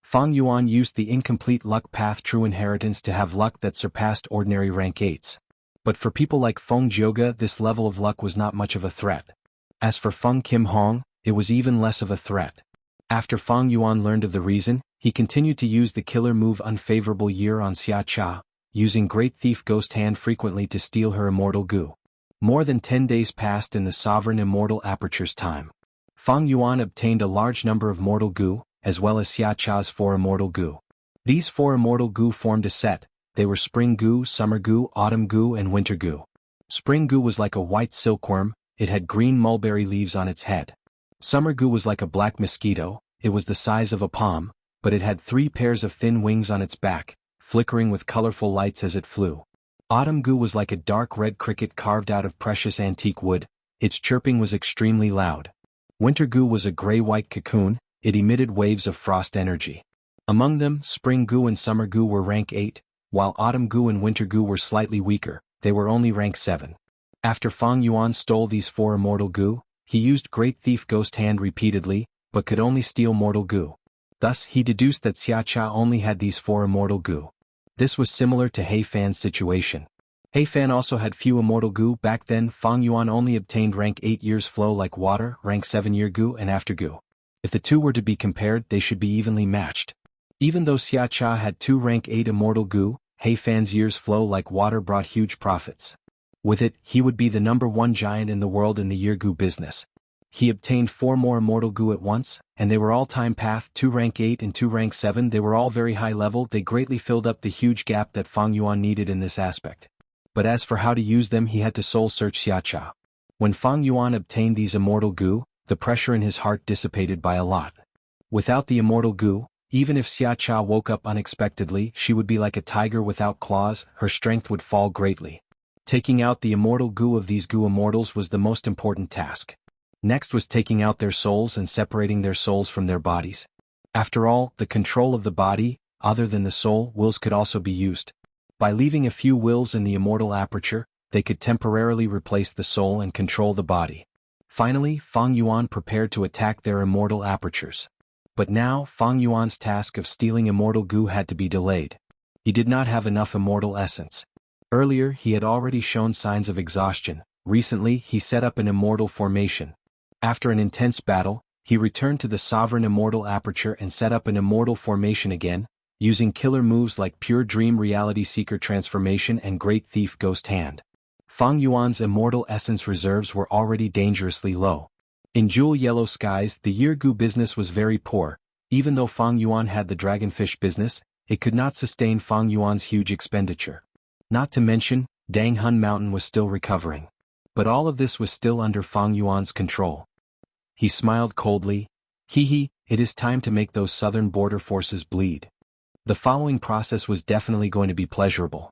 Fang Yuan used the incomplete luck path True Inheritance to have luck that surpassed ordinary rank 8s. But for people like Feng Jioge, this level of luck was not much of a threat. As for Feng Kim Hong, it was even less of a threat. After Fang Yuan learned of the reason, he continued to use the killer move Unfavorable Year on Xia Cha, using Great Thief Ghost Hand frequently to steal her immortal Gu. More than 10 days passed in the Sovereign Immortal Aperture's time. Fang Yuan obtained a large number of mortal Gu, as well as Xia Cha's 4 immortal Gu. These 4 immortal Gu formed a set. They were Spring Gu, Summer Gu, Autumn Gu and Winter Gu. Spring Gu was like a white silkworm, it had green mulberry leaves on its head. Summer Gu was like a black mosquito, it was the size of a palm, but it had 3 pairs of thin wings on its back, flickering with colorful lights as it flew. Autumn Gu was like a dark red cricket carved out of precious antique wood, its chirping was extremely loud. Winter Gu was a gray-white cocoon, it emitted waves of frost energy. Among them, Spring Gu and Summer Gu were rank 8, while Autumn Gu and Winter Gu were slightly weaker, they were only rank 7. After Fang Yuan stole these 4 immortal Gu, he used Great Thief Ghost Hand repeatedly, but could only steal mortal Gu. Thus, he deduced that Xia Cha only had these 4 immortal Gu. This was similar to He Fan's situation. He Fan also had few immortal Gu. Back then, Fang Yuan only obtained rank 8 years flow like water, rank 7 year Gu and after Gu. If the two were to be compared, they should be evenly matched. Even though Xia Cha had 2 rank 8 immortal goo, He Fan's years flow like water brought huge profits. With it, he would be the #1 giant in the world in the year goo business. He obtained 4 more immortal goo at once, and they were all time path, 2 rank 8 and 2 rank 7. They were all very high level. They greatly filled up the huge gap that Fang Yuan needed in this aspect. But as for how to use them, he had to soul search Xia Cha. When Fang Yuan obtained these immortal goo, the pressure in his heart dissipated by a lot. Without the immortal goo, even if Xia Cha woke up unexpectedly, she would be like a tiger without claws. Her strength would fall greatly. Taking out the immortal goo of these goo immortals was the most important task. Next was taking out their souls and separating their souls from their bodies. After all, the control of the body, other than the soul, wills could also be used. By leaving a few wills in the immortal aperture, they could temporarily replace the soul and control the body. Finally, Fang Yuan prepared to attack their immortal apertures. But now, Fang Yuan's task of stealing immortal goo had to be delayed. He did not have enough immortal essence. Earlier, he had already shown signs of exhaustion. Recently, he set up an immortal formation. After an intense battle, he returned to the sovereign immortal aperture and set up an immortal formation again, using killer moves like Pure Dream Reality Seeker Transformation and Great Thief Ghost Hand. Fang Yuan's immortal essence reserves were already dangerously low. In Jewel Yellow Skies, the year goo business was very poor. Even though Fang Yuan had the dragonfish business, it could not sustain Fang Yuan's huge expenditure. Not to mention, Dang Hun Mountain was still recovering. But all of this was still under Fang Yuan's control. He smiled coldly. Hee, it is time to make those southern border forces bleed. The following process was definitely going to be pleasurable.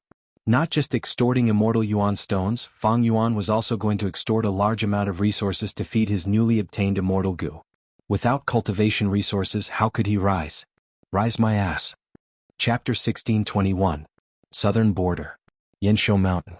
Not just extorting immortal Yuan stones, Fang Yuan was also going to extort a large amount of resources to feed his newly obtained immortal goo. Without cultivation resources, how could he rise? Rise my ass. Chapter 1621. Southern Border. Yanshou Mountain.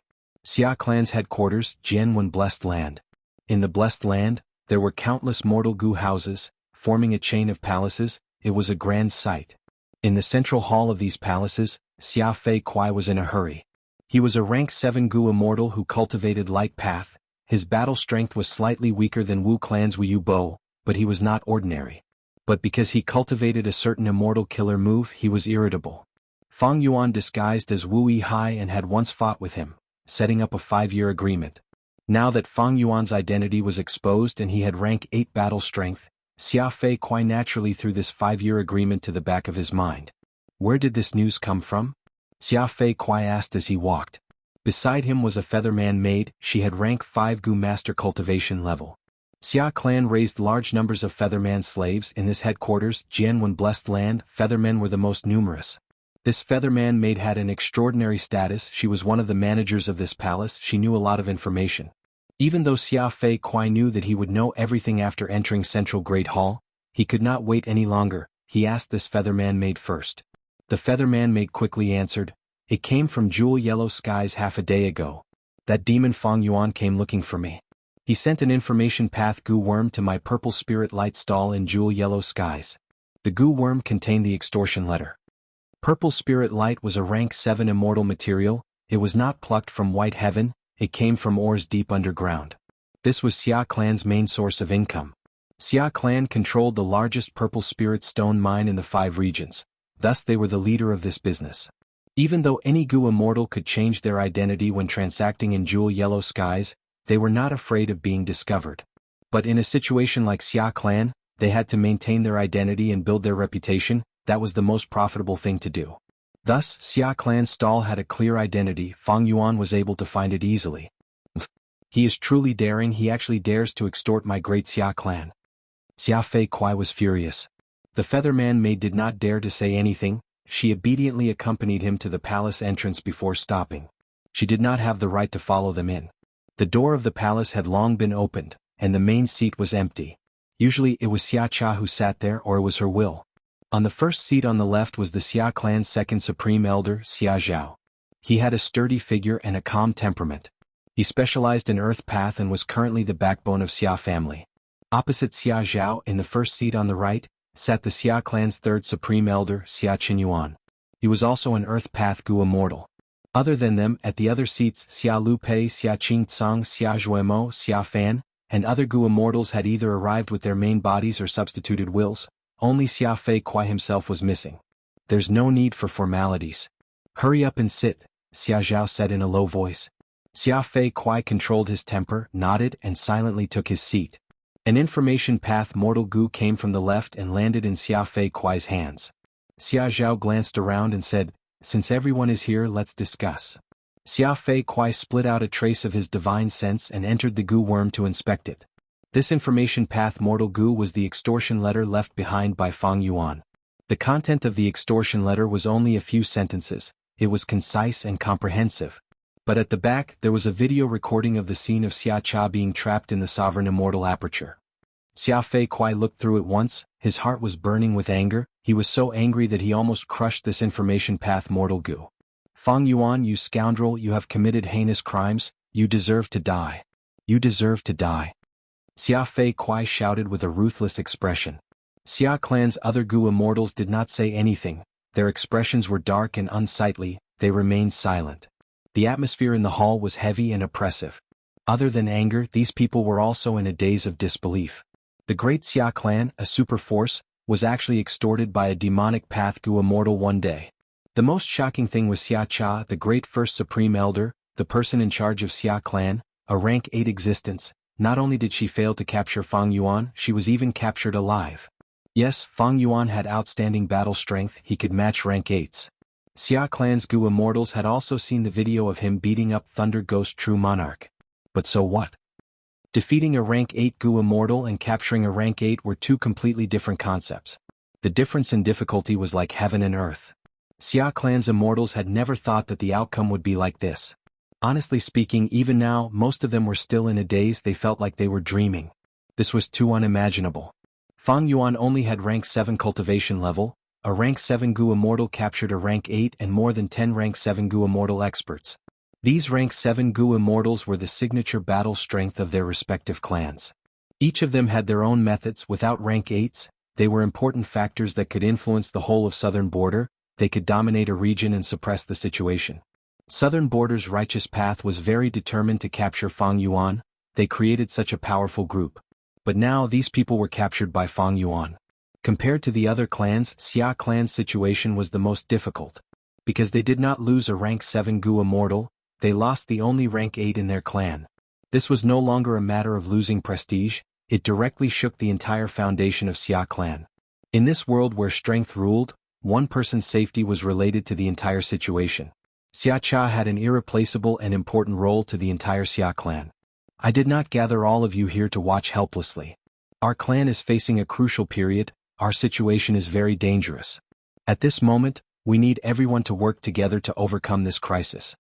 Xia Clan's headquarters, Jianwen Blessed Land. In the Blessed Land, there were countless mortal goo houses, forming a chain of palaces. It was a grand sight. In the central hall of these palaces, Xia Fei Kuai was in a hurry. He was a rank 7 goo immortal who cultivated Light Path. His battle strength was slightly weaker than Wu Clan's Wu Bo, but he was not ordinary. But because he cultivated a certain immortal killer move, he was irritable. Fang Yuan disguised as Wu Yihai and had once fought with him, setting up a 5-year agreement. Now that Fang Yuan's identity was exposed and he had rank 8 battle strength, Xia Fei Kuai naturally threw this 5-year agreement to the back of his mind. Where did this news come from? Xia Fei Kuai asked as he walked. Beside him was a Featherman maid. She had rank 5 goo master cultivation level. Xia Clan raised large numbers of Featherman slaves in this headquarters, Jianwen Blessed Land. Feathermen were the most numerous. This Featherman maid had an extraordinary status. She was one of the managers of this palace. She knew a lot of information. Even though Xia Fei Kuai knew that he would know everything after entering Central Great Hall, he could not wait any longer. He asked this Featherman maid first. The Featherman maid quickly answered, "It came from Jewel Yellow Skies half a day ago. That demon Fang Yuan came looking for me. He sent an information path goo worm to my purple spirit light stall in Jewel Yellow Skies. The goo worm contained the extortion letter. Purple spirit light was a rank 7 immortal material. It was not plucked from white heaven, it came from ores deep underground. This was Xia Clan's main source of income. Xia Clan controlled the largest purple spirit stone mine in the 5 regions. Thus they were the leader of this business. Even though any goo immortal could change their identity when transacting in Jewel Yellow Skies, they were not afraid of being discovered. But in a situation like Xia Clan, they had to maintain their identity and build their reputation. That was the most profitable thing to do. Thus, Xia Clan's stall had a clear identity. Fang Yuan was able to find it easily. He is truly daring. He actually dares to extort my great Xia Clan. Xia Fei Kuai was furious. The Featherman maid did not dare to say anything. She obediently accompanied him to the palace entrance before stopping. She did not have the right to follow them in. The door of the palace had long been opened, and the main seat was empty. Usually it was Xia Cha who sat there, or it was her will. On the first seat on the left was the Xia Clan's second supreme elder, Xia Zhao. He had a sturdy figure and a calm temperament. He specialized in Earth Path and was currently the backbone of Xia family. Opposite Xia Zhao, in the first seat on the right, sat the Xia Clan's third supreme elder, Xia Qinyuan. He was also an Earth Path goo immortal. Other than them, at the other seats, Xia Lu Pei, Xia Qing Tsang, Xia Zhuemo, Xia Fan, and other Gu immortals had either arrived with their main bodies or substituted wills. Only Xia Fei Kuai himself was missing. There's no need for formalities. Hurry up and sit, Xia Zhao said in a low voice. Xia Fei Kuai controlled his temper, nodded, and silently took his seat. An information path mortal Gu came from the left and landed in Xia Fei Kuai's hands. Xia Zhao glanced around and said, "Since everyone is here, let's discuss." Xia Fei Kuai split out a trace of his divine sense and entered the Gu worm to inspect it. This information path mortal Gu was the extortion letter left behind by Fang Yuan. The content of the extortion letter was only a few sentences. It was concise and comprehensive. But at the back there was a video recording of the scene of Xia Cha being trapped in the sovereign immortal aperture. Xia Fei Kuai looked through it once, his heart was burning with anger, he was so angry that he almost crushed this information path mortal Gu. Fang Yuan, you scoundrel, you have committed heinous crimes, you deserve to die. You deserve to die. Xia Fei Kuai shouted with a ruthless expression. Xia clan's other Gu immortals did not say anything, their expressions were dark and unsightly, they remained silent. The atmosphere in the hall was heavy and oppressive. Other than anger, these people were also in a daze of disbelief. The great Xia clan, a super force, was actually extorted by a demonic path Gu immortal one day. The most shocking thing was Xia Cha, the great first supreme elder, the person in charge of Xia clan, a rank 8 existence. Not only did she fail to capture Fang Yuan, she was even captured alive. Yes, Fang Yuan had outstanding battle strength, he could match rank 8s. Xia clan's Gu immortals had also seen the video of him beating up Thunder Ghost True Monarch. But so what? Defeating a rank 8 Gu immortal and capturing a rank 8 were two completely different concepts. The difference in difficulty was like heaven and earth. Xia clan's immortals had never thought that the outcome would be like this. Honestly speaking, even now, most of them were still in a daze, they felt like they were dreaming. This was too unimaginable. Fang Yuan only had rank 7 cultivation level, a rank 7 Gu immortal captured a rank 8 and more than 10 rank 7 Gu immortal experts. These rank 7 Gu immortals were the signature battle strength of their respective clans. Each of them had their own methods. Without rank 8s, they were important factors that could influence the whole of southern border, they could dominate a region and suppress the situation. Southern Border's righteous path was very determined to capture Fang Yuan, they created such a powerful group. But now these people were captured by Fang Yuan. Compared to the other clans, Xia clan's situation was the most difficult. Because they did not lose a rank 7 Gu immortal, they lost the only rank 8 in their clan. This was no longer a matter of losing prestige, it directly shook the entire foundation of Xia clan. In this world where strength ruled, one person's safety was related to the entire situation. Xia Cha had an irreplaceable and important role to the entire Xia clan. I did not gather all of you here to watch helplessly. Our clan is facing a crucial period, our situation is very dangerous. At this moment, we need everyone to work together to overcome this crisis.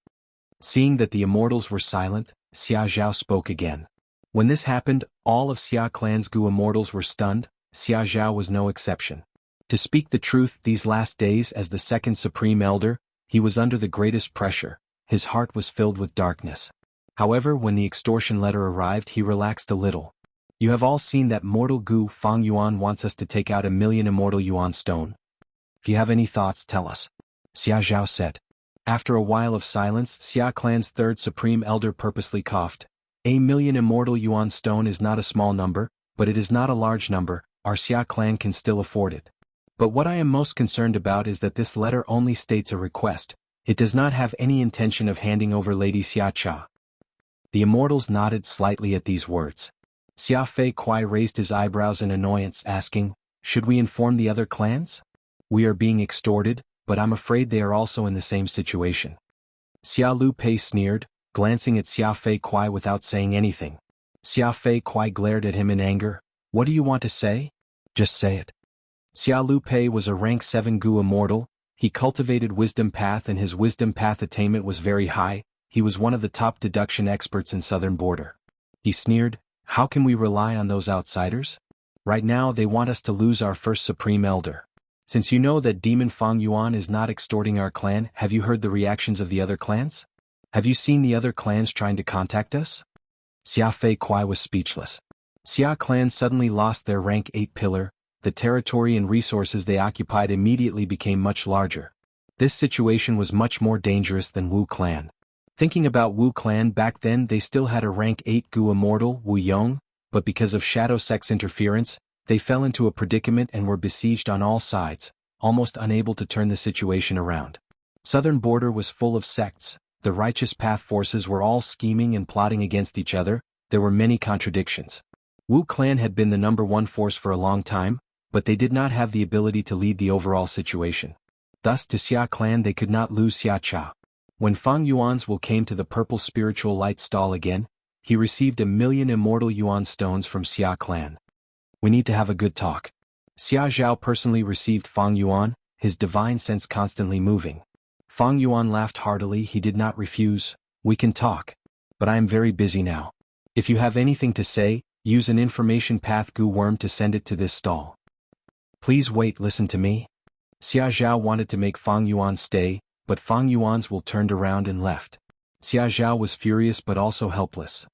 Seeing that the immortals were silent, Xia Zhao spoke again. When this happened, all of Xia clan's Gu immortals were stunned, Xia Zhao was no exception. To speak the truth, these last days as the second supreme elder, he was under the greatest pressure, his heart was filled with darkness. However, when the extortion letter arrived, he relaxed a little. You have all seen that mortal Gu Fang Yuan wants us to take out 1,000,000 immortal Yuan stone. If you have any thoughts, tell us. Xia Zhao said. After a while of silence, Xia clan's third supreme elder purposely coughed. 1,000,000 immortal Yuan stone is not a small number, but it is not a large number, our Xia clan can still afford it. But what I am most concerned about is that this letter only states a request, it does not have any intention of handing over Lady Xia Cha. The immortals nodded slightly at these words. Xia Fei Kuai raised his eyebrows in annoyance, asking, should we inform the other clans? We are being extorted, but I'm afraid they are also in the same situation. Xia Lu Pei sneered, glancing at Xia Fei Kuai without saying anything. Xia Fei Kuai glared at him in anger. What do you want to say? Just say it. Xia Lu Pei was a rank 7 Gu immortal, he cultivated wisdom path and his wisdom path attainment was very high, he was one of the top deduction experts in southern border. He sneered, how can we rely on those outsiders? Right now they want us to lose our first supreme elder. Since you know that Demon Fang Yuan is not extorting our clan, have you heard the reactions of the other clans? Have you seen the other clans trying to contact us? Xia Fei Kuai was speechless. Xia clan suddenly lost their rank 8 pillar, the territory and resources they occupied immediately became much larger. This situation was much more dangerous than Wu clan. Thinking about Wu clan back then, they still had a rank 8 Gu immortal, Wu Yong, but because of Shadow Sect's interference, they fell into a predicament and were besieged on all sides, almost unable to turn the situation around. Southern border was full of sects, the Righteous Path forces were all scheming and plotting against each other, there were many contradictions. Wu clan had been the #1 force for a long time, but they did not have the ability to lead the overall situation. Thus to Xia clan they could not lose Xia Cha. When Fang Yuan's will came to the purple spiritual light stall again, he received 1,000,000 immortal Yuan stones from Xia clan. We need to have a good talk. Xia Zhao personally received Fang Yuan, his divine sense constantly moving. Fang Yuan laughed heartily. He did not refuse. We can talk. But I am very busy now. If you have anything to say, use an information path goo worm to send it to this stall. Please wait, listen to me. Xia Zhao wanted to make Fang Yuan stay, but Fang Yuan's will turned around and left. Xia Zhao was furious but also helpless.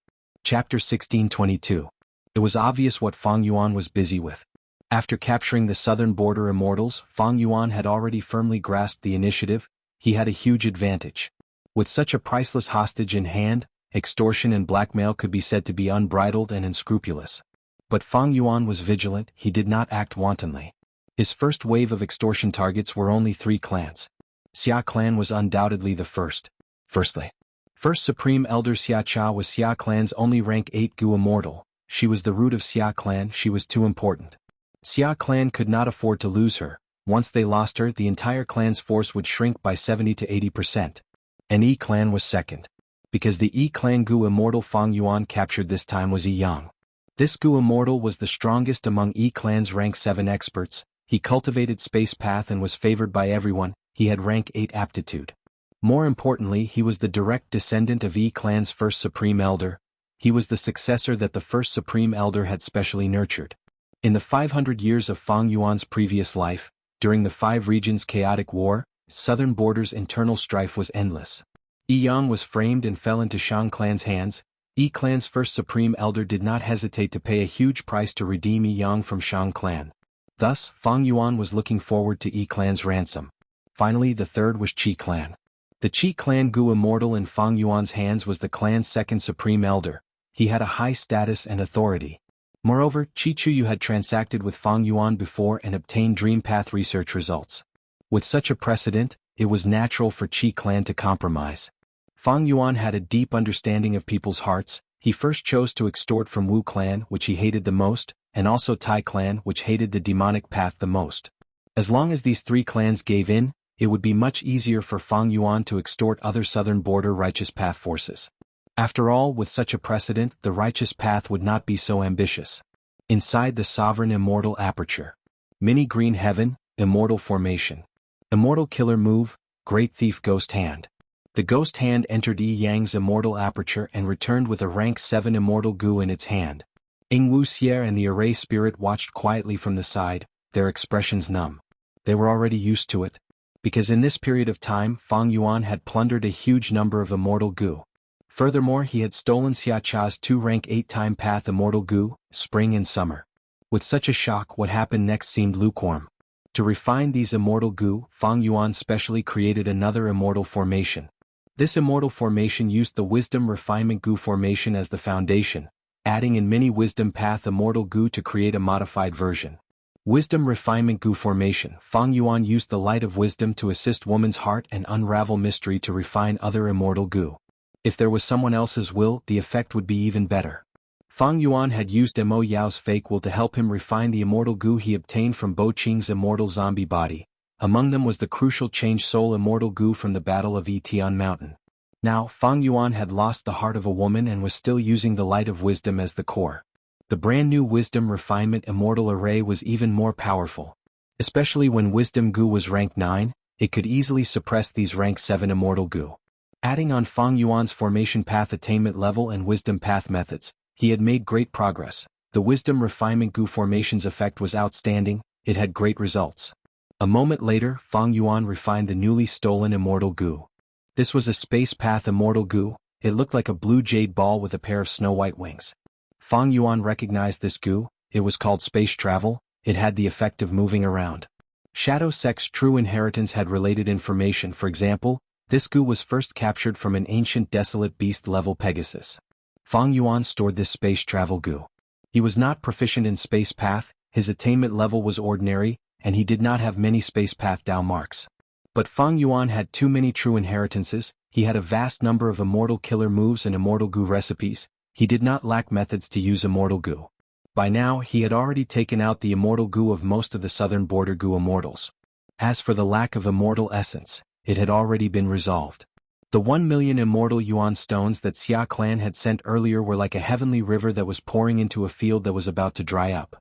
Chapter 1622. It was obvious what Fang Yuan was busy with. After capturing the southern border immortals, Fang Yuan had already firmly grasped the initiative. He had a huge advantage. With such a priceless hostage in hand, extortion and blackmail could be said to be unbridled and unscrupulous. But Fang Yuan was vigilant, he did not act wantonly. His first wave of extortion targets were only 3 clans. Xia clan was undoubtedly the first. First Supreme Elder Xia Cha was Xia clan's only rank 8 Gu immortal. She was the root of Xia clan, she was too important. Xia clan could not afford to lose her. Once they lost her, the entire clan's force would shrink by 70 to 80%. And Yi clan was second. Because the Yi clan Gu immortal Fang Yuan captured this time was Yi Yang. This Gu immortal was the strongest among Yi clan's rank 7 experts. He cultivated space path and was favored by everyone. He had rank 8 aptitude. More importantly, he was the direct descendant of Yi clan's first Supreme Elder. He was the successor that the first Supreme Elder had specially nurtured. In the 500 years of Fang Yuan's previous life, during the 5 regions' chaotic war, southern border's internal strife was endless. Yi Yang was framed and fell into Shang clan's hands. Yi clan's first Supreme Elder did not hesitate to pay a huge price to redeem Yi Yang from Shang clan. Thus, Fang Yuan was looking forward to Yi clan's ransom. Finally, the third was Qi clan. The Qi clan Gu immortal in Fang Yuan's hands was the clan's second Supreme Elder. He had a high status and authority. Moreover, Qi Chuyu had transacted with Fang Yuan before and obtained Dream Path research results. With such a precedent, it was natural for Qi clan to compromise. Fang Yuan had a deep understanding of people's hearts. He first chose to extort from Wu clan, which he hated the most, and also Tai clan, which hated the demonic path the most. As long as these 3 clans gave in, it would be much easier for Fang Yuan to extort other southern border Righteous Path forces. After all, with such a precedent, the Righteous Path would not be so ambitious. Inside the Sovereign Immortal Aperture. Mini Green Heaven, Immortal Formation. Immortal Killer Move, Great Thief Ghost Hand. The Ghost Hand entered Yi Yang's Immortal Aperture and returned with a rank 7 Immortal Gu in its hand. Ing Wu Xie and the Array Spirit watched quietly from the side, their expressions numb. They were already used to it. Because in this period of time, Fang Yuan had plundered a huge number of Immortal Gu. Furthermore, he had stolen Xia Cha's 2 rank 8-time path Immortal Gu, spring and summer. With such a shock, what happened next seemed lukewarm. To refine these Immortal Gu, Fang Yuan specially created another Immortal Formation. This Immortal Formation used the Wisdom Refinement Gu formation as the foundation, adding in many Wisdom Path Immortal Gu to create a modified version. Wisdom Refinement Gu formation. Fang Yuan used the light of wisdom to assist woman's heart and unravel mystery to refine other Immortal Gu. If there was someone else's will, the effect would be even better. Fang Yuan had used Mo Yao's fake will to help him refine the Immortal Gu he obtained from Bo Qing's immortal zombie body. Among them was the crucial Change Soul Immortal Gu from the Battle of Etian Mountain. Now, Fang Yuan had lost the heart of a woman and was still using the light of wisdom as the core. The brand new Wisdom Refinement Immortal Array was even more powerful. Especially when Wisdom Gu was rank 9, it could easily suppress these rank 7 Immortal Gu. Adding on Fang Yuan's formation path attainment level and wisdom path methods, he had made great progress. The Wisdom Refinement Gu formation's effect was outstanding, it had great results. A moment later, Fang Yuan refined the newly stolen Immortal Gu. This was a space path Immortal Gu. It looked like a blue jade ball with a pair of snow-white wings. Fang Yuan recognized this Gu. It was called space travel. It had the effect of moving around. Shadow Sect's true inheritance had related information. For example, this Gu was first captured from an ancient desolate beast level Pegasus. Fang Yuan stored this space travel Gu. He was not proficient in space path, his attainment level was ordinary, and he did not have many space path Dao marks. But Fang Yuan had too many true inheritances, he had a vast number of immortal killer moves and immortal goo recipes, he did not lack methods to use immortal goo. By now he had already taken out the immortal goo of most of the southern border goo immortals. As for the lack of immortal essence, it had already been resolved. The 1 million immortal Yuan stones that Xia clan had sent earlier were like a heavenly river that was pouring into a field that was about to dry up.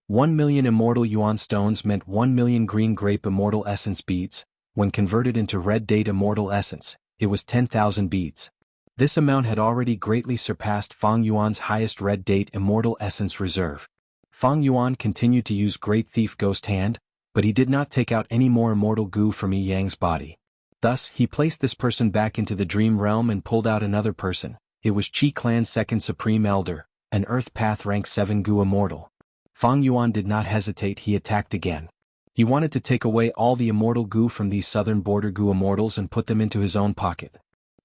1 million immortal Yuan stones meant 1 million green grape immortal essence beads. When converted into red date immortal essence, it was 10,000 beads. This amount had already greatly surpassed Fang Yuan's highest red date immortal essence reserve. Fang Yuan continued to use Great Thief Ghost Hand, but he did not take out any more immortal goo from Yi Yang's body. Thus, he placed this person back into the dream realm and pulled out another person. It was Qi Clan's second Supreme Elder, an Earth Path rank 7 goo immortal. Fang Yuan did not hesitate, he attacked again. He wanted to take away all the immortal goo from these southern border goo immortals and put them into his own pocket.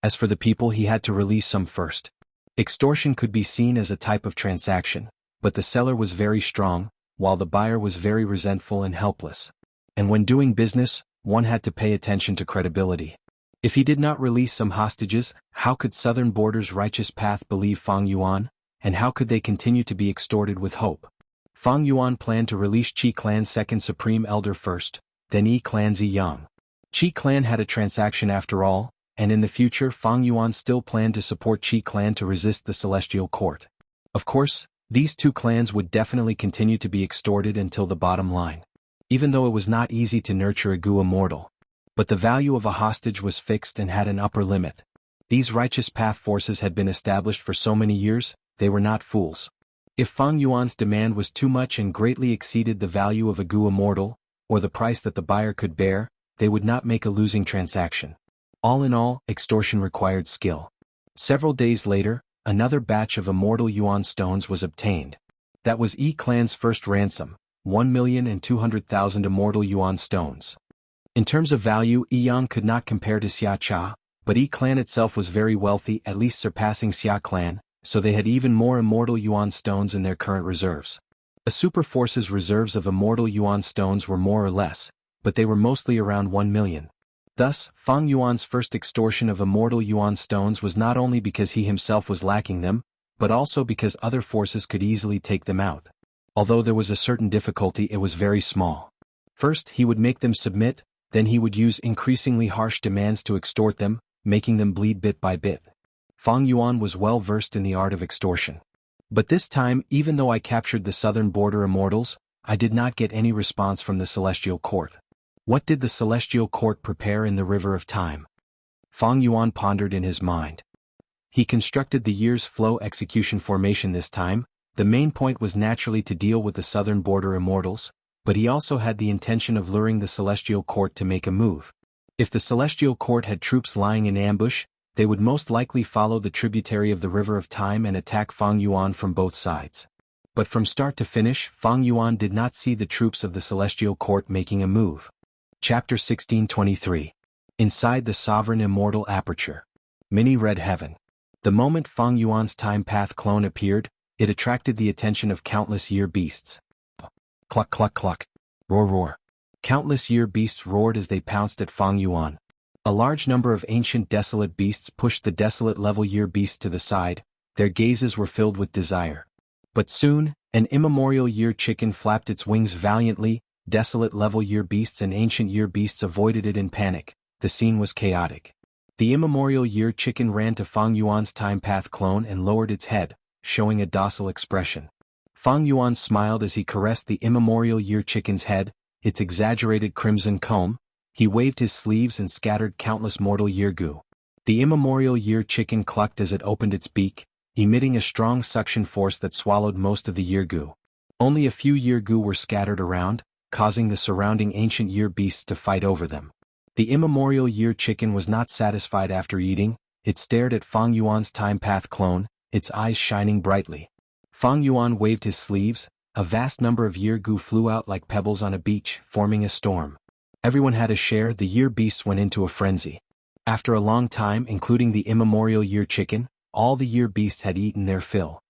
As for the people, he had to release some first. Extortion could be seen as a type of transaction, but the seller was very strong, while the buyer was very resentful and helpless. And when doing business, one had to pay attention to credibility. If he did not release some hostages, how could Southern Border's righteous path believe Fang Yuan, and how could they continue to be extorted with hope? Fang Yuan planned to release Qi Clan's second Supreme Elder first, then Yi Clan's Yi Yang. Qi Clan had a transaction after all, and in the future Fang Yuan still planned to support Qi Clan to resist the Celestial Court. Of course, these two clans would definitely continue to be extorted until the bottom line. Even though it was not easy to nurture a goo immortal. But the value of a hostage was fixed and had an upper limit. These righteous path forces had been established for so many years, they were not fools. If Fang Yuan's demand was too much and greatly exceeded the value of a goo immortal, or the price that the buyer could bear, they would not make a losing transaction. All in all, extortion required skill. Several days later, another batch of immortal Yuan stones was obtained. That was Yi Clan's first ransom. 1,200,000 immortal Yuan stones. In terms of value, Yi Yang could not compare to Xia Cha, but Yi Clan itself was very wealthy, at least surpassing Xia Clan, so they had even more immortal Yuan stones in their current reserves. A super force's reserves of immortal Yuan stones were more or less, but they were mostly around 1 million. Thus, Fang Yuan's first extortion of immortal Yuan stones was not only because he himself was lacking them, but also because other forces could easily take them out. Although there was a certain difficulty, it was very small. First, he would make them submit, then he would use increasingly harsh demands to extort them, making them bleed bit by bit. Fang Yuan was well versed in the art of extortion. But this time, even though I captured the southern border immortals, I did not get any response from the Celestial Court. What did the Celestial Court prepare in the River of Time? Fang Yuan pondered in his mind. He constructed the year's flow execution formation this time. The main point was naturally to deal with the southern border immortals, but he also had the intention of luring the Celestial Court to make a move. If the Celestial Court had troops lying in ambush, they would most likely follow the tributary of the River of Time and attack Fang Yuan from both sides. But from start to finish, Fang Yuan did not see the troops of the Celestial Court making a move. Chapter 1623. Inside the Sovereign Immortal Aperture. Mini Red Heaven. The moment Fang Yuan's time path clone appeared, it attracted the attention of countless year beasts. Cluck cluck cluck. Roar roar. Countless year beasts roared as they pounced at Fang Yuan. A large number of ancient desolate beasts pushed the desolate level year beasts to the side, their gazes were filled with desire. But soon, an immemorial year chicken flapped its wings valiantly, desolate level year beasts and ancient year beasts avoided it in panic, the scene was chaotic. The immemorial year chicken ran to Fang Yuan's time path clone and lowered its head, showing a docile expression. Fang Yuan smiled as he caressed the immemorial year chicken's head, its exaggerated crimson comb. He waved his sleeves and scattered countless mortal year goo. The immemorial year chicken clucked as it opened its beak, emitting a strong suction force that swallowed most of the year goo. Only a few year goo were scattered around, causing the surrounding ancient year beasts to fight over them. The immemorial year chicken was not satisfied after eating, it stared at Fang Yuan's time path clone, its eyes shining brightly. Fang Yuan waved his sleeves, a vast number of year goo flew out like pebbles on a beach, forming a storm. Everyone had a share, the year beasts went into a frenzy. After a long time, including the immemorial year chicken, all the year beasts had eaten their fill.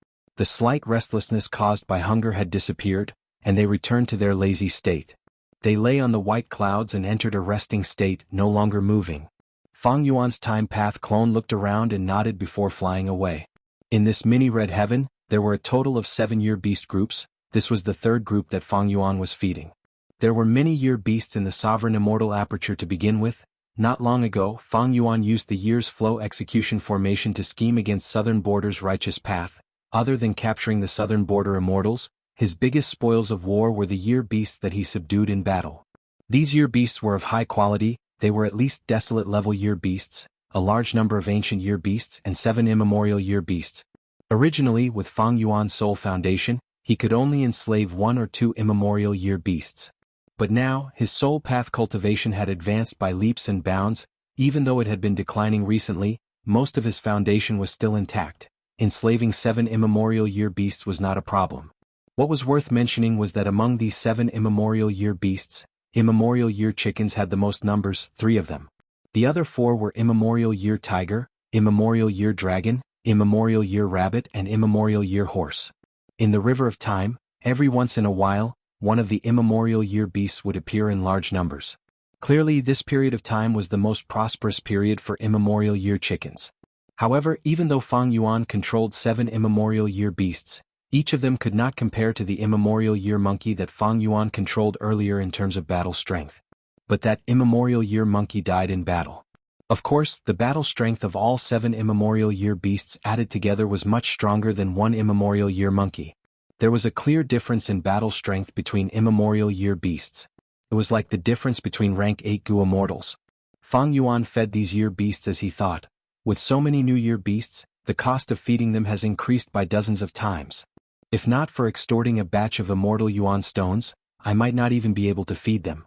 The slight restlessness caused by hunger had disappeared, and they returned to their lazy state. They lay on the white clouds and entered a resting state, no longer moving. Fang Yuan's time path clone looked around and nodded before flying away. In this mini-red heaven, there were a total of 7 year beast groups. This was the third group that Fang Yuan was feeding. There were many year beasts in the sovereign immortal aperture to begin with. Not long ago, Fang Yuan used the year's flow execution formation to scheme against Southern Border's righteous path. Other than capturing the Southern Border immortals, his biggest spoils of war were the year beasts that he subdued in battle. These year beasts were of high quality. They were at least desolate level year beasts, a large number of ancient year beasts, and 7 immemorial year beasts. Originally, with Fang Yuan's soul foundation, he could only enslave 1 or 2 immemorial year beasts. But now, his soul path cultivation had advanced by leaps and bounds. Even though it had been declining recently, most of his foundation was still intact. Enslaving 7 immemorial year beasts was not a problem. What was worth mentioning was that among these 7 immemorial year beasts, immemorial year chickens had the most numbers, 3 of them. The other 4 were immemorial year tiger, immemorial year dragon, immemorial year rabbit, and immemorial year horse. In the River of Time, every once in a while, one of the immemorial year beasts would appear in large numbers. Clearly, this period of time was the most prosperous period for immemorial year chickens. However, even though Fang Yuan controlled 7 immemorial year beasts, each of them could not compare to the immemorial year monkey that Fang Yuan controlled earlier in terms of battle strength. But that immemorial year monkey died in battle. Of course, the battle strength of all 7 immemorial year beasts added together was much stronger than one immemorial year monkey. There was a clear difference in battle strength between immemorial year beasts. It was like the difference between rank 8 Gu immortals. Fang Yuan fed these year beasts as he thought. With so many new year beasts, the cost of feeding them has increased by dozens of times. If not for extorting a batch of immortal Yuan stones, I might not even be able to feed them.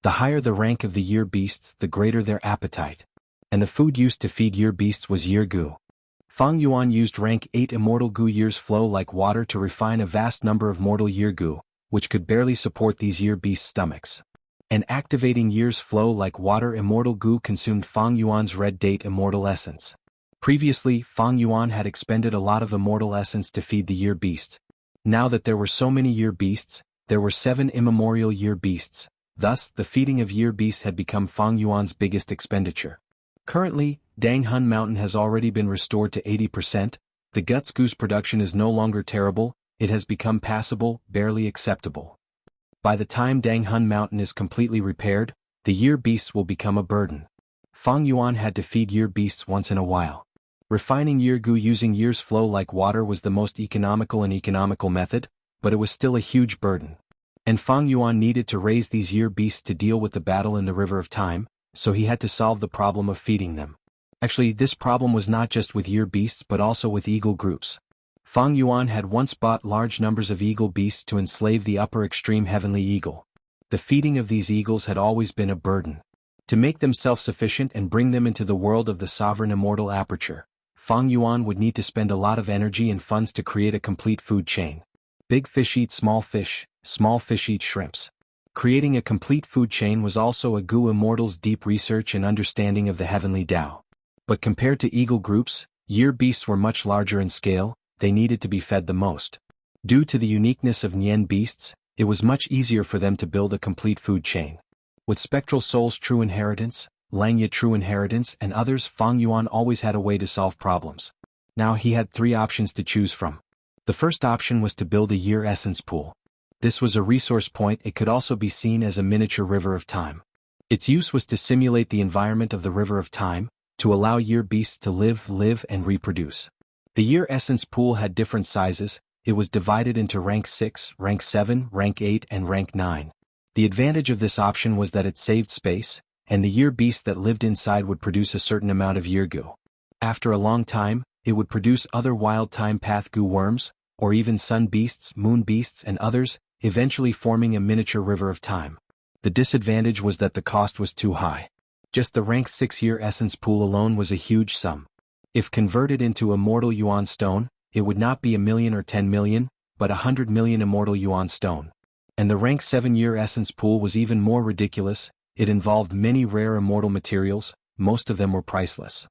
The higher the rank of the year beasts, the greater their appetite. And the food used to feed year beasts was year Gu. Fang Yuan used rank 8 immortal Gu years flow like water to refine a vast number of mortal year Gu, which could barely support these year beasts' stomachs. And activating years flow like water immortal Gu consumed Fang Yuan's red date immortal essence. Previously, Fang Yuan had expended a lot of immortal essence to feed the year beast. Now that there were so many year beasts, there were 7 immemorial year beasts. Thus, the feeding of year beasts had become Fang Yuan's biggest expenditure. Currently, Dang Hun Mountain has already been restored to 80%, the Guts Goose production is no longer terrible, it has become passable, barely acceptable. By the time Dang Hun Mountain is completely repaired, the year beasts will become a burden. Fang Yuan had to feed year beasts once in a while. Refining year Gu using years flow like water was the most economical method, but it was still a huge burden. And Fang Yuan needed to raise these year beasts to deal with the battle in the River of Time, so he had to solve the problem of feeding them. Actually, this problem was not just with year beasts but also with eagle groups. Fang Yuan had once bought large numbers of eagle beasts to enslave the upper extreme heavenly eagle. The feeding of these eagles had always been a burden. To make them self-sufficient and bring them into the world of the sovereign immortal aperture, Fang Yuan would need to spend a lot of energy and funds to create a complete food chain. Big fish eat small fish eat shrimps. Creating a complete food chain was also a Gu immortal's deep research and understanding of the heavenly Tao. But compared to eagle groups, year beasts were much larger in scale, they needed to be fed the most. Due to the uniqueness of Nian beasts, it was much easier for them to build a complete food chain. With Spectral Soul's True Inheritance, Langya True Inheritance, and others, Fang Yuan always had a way to solve problems. Now he had 3 options to choose from. The first option was to build a year essence pool. This was a resource point. It could also be seen as a miniature River of Time. Its use was to simulate the environment of the River of Time, to allow year beasts to live and reproduce. The year essence pool had different sizes. It was divided into rank 6, rank 7, rank 8, and rank 9. The advantage of this option was that it saved space, and the year beast that lived inside would produce a certain amount of year Gu. After a long time, it would produce other wild time path Gu worms, or even sun beasts, moon beasts, and others, eventually forming a miniature River of Time. The disadvantage was that the cost was too high. Just the rank 6 year essence pool alone was a huge sum. If converted into immortal Yuan stone, it would not be 1 million or 10 million, but 100 million immortal Yuan stone. And the rank 7 year essence pool was even more ridiculous. It involved many rare immortal materials, most of them were priceless.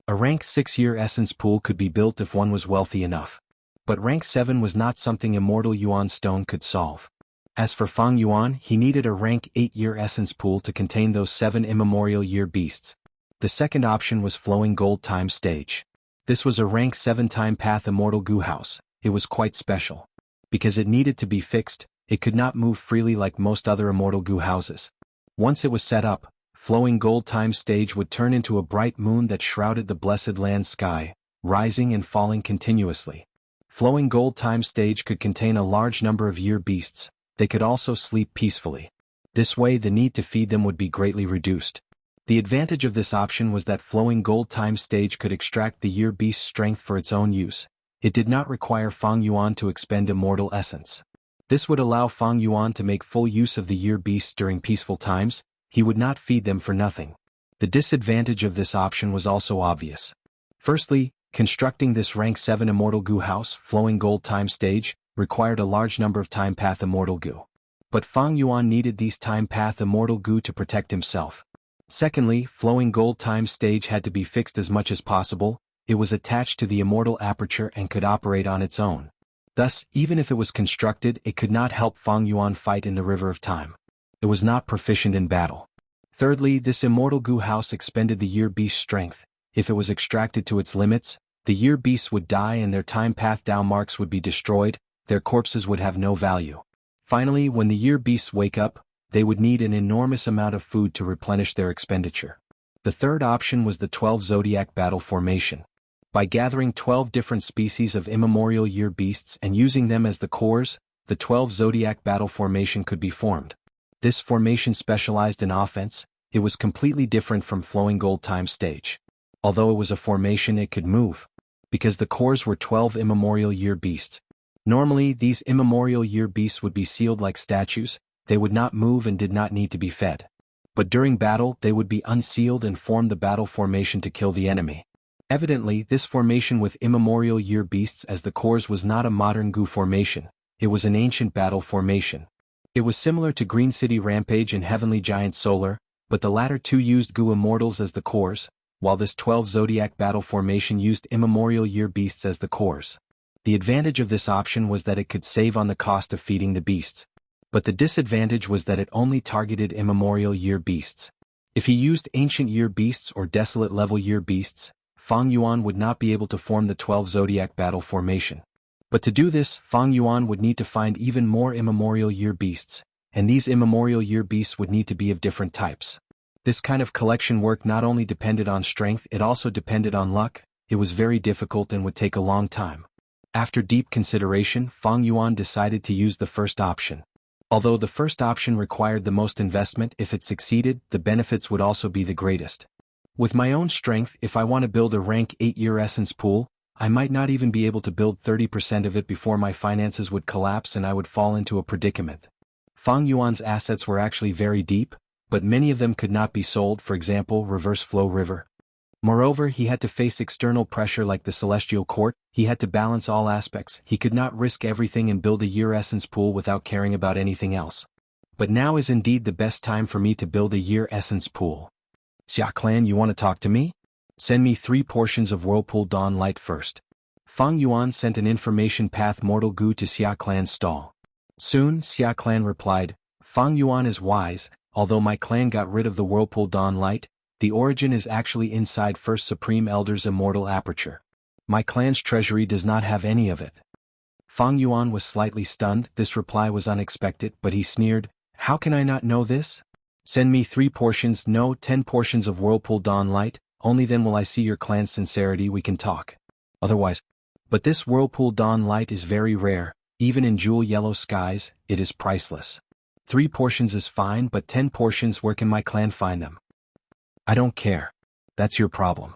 A rank 6 year essence pool could be built if one was wealthy enough. But rank 7 was not something immortal Yuan stone could solve. As for Fang Yuan, he needed a rank 8 year essence pool to contain those 7 immemorial year beasts. The second option was flowing gold time stage. This was a rank 7 time path immortal goo house. It was quite special. Because it needed to be fixed, it could not move freely like most other immortal goo houses. Once it was set up, flowing gold time stage would turn into a bright moon that shrouded the blessed land sky, rising and falling continuously. Flowing gold time stage could contain a large number of year beasts. They could also sleep peacefully. This way the need to feed them would be greatly reduced. The advantage of this option was that flowing gold time stage could extract the year beast's strength for its own use. It did not require Fang Yuan to expend immortal essence. This would allow Fang Yuan to make full use of the year beasts during peaceful times. He would not feed them for nothing. The disadvantage of this option was also obvious. Firstly, constructing this rank 7 immortal goo house, flowing gold time stage, required a large number of time path immortal goo. But Fang Yuan needed these time path immortal goo to protect himself. Secondly, flowing gold time stage had to be fixed as much as possible. It was attached to the immortal aperture and could operate on its own. Thus, even if it was constructed, it could not help Fang Yuan fight in the river of time. It was not proficient in battle. Thirdly, this immortal goo house expended the year beast's strength. If it was extracted to its limits, the year beasts would die and their time path Dao marks would be destroyed. Their corpses would have no value. Finally, when the year beasts wake up, they would need an enormous amount of food to replenish their expenditure. The third option was the 12 zodiac battle formation. By gathering 12 different species of immemorial year beasts and using them as the cores, the 12 zodiac battle formation could be formed. This formation specialized in offense. It was completely different from flowing gold time stage. Although it was a formation, it could move. Because the cores were 12 immemorial year beasts. Normally, these immemorial year beasts would be sealed like statues. They would not move and did not need to be fed. But during battle, they would be unsealed and form the battle formation to kill the enemy. Evidently, this formation with immemorial year beasts as the cores was not a modern goo formation. It was an ancient battle formation. It was similar to Green City Rampage and Heavenly Giant Solar, but the latter two used goo immortals as the cores, while this 12 zodiac battle formation used immemorial year beasts as the cores. The advantage of this option was that it could save on the cost of feeding the beasts. But the disadvantage was that it only targeted immemorial year beasts. If he used ancient year beasts or desolate level year beasts, Fang Yuan would not be able to form the 12 zodiac battle formation. But to do this, Fang Yuan would need to find even more immemorial year beasts, and these immemorial year beasts would need to be of different types. This kind of collection work not only depended on strength, it also depended on luck. It was very difficult and would take a long time. After deep consideration, Fang Yuan decided to use the first option. Although the first option required the most investment, if it succeeded, the benefits would also be the greatest. With my own strength, if I want to build a rank 8 year essence pool, I might not even be able to build 30% of it before my finances would collapse and I would fall into a predicament. Fang Yuan's assets were actually very deep, but many of them could not be sold, for example, reverse flow river. Moreover, he had to face external pressure like the Celestial Court. He had to balance all aspects. He could not risk everything and build a year essence pool without caring about anything else. But now is indeed the best time for me to build a year essence pool. Xia Clan, you want to talk to me? Send me 3 portions of Whirlpool Dawn Light first. Fang Yuan sent an information path mortal goo to Xia Clan's stall. Soon, Xia Clan replied, Fang Yuan is wise. Although my clan got rid of the Whirlpool Dawn Light, the origin is actually inside First Supreme Elder's immortal aperture. My clan's treasury does not have any of it. Fang Yuan was slightly stunned. This reply was unexpected, but he sneered, how can I not know this? Send me 3 portions, no, 10 portions of Whirlpool Dawn Light, only then will I see your clan's sincerity. We can talk. Otherwise. But this Whirlpool Dawn Light is very rare, even in jewel yellow skies, it is priceless. 3 portions is fine, but 10 portions, where can my clan find them? I don't care. That's your problem.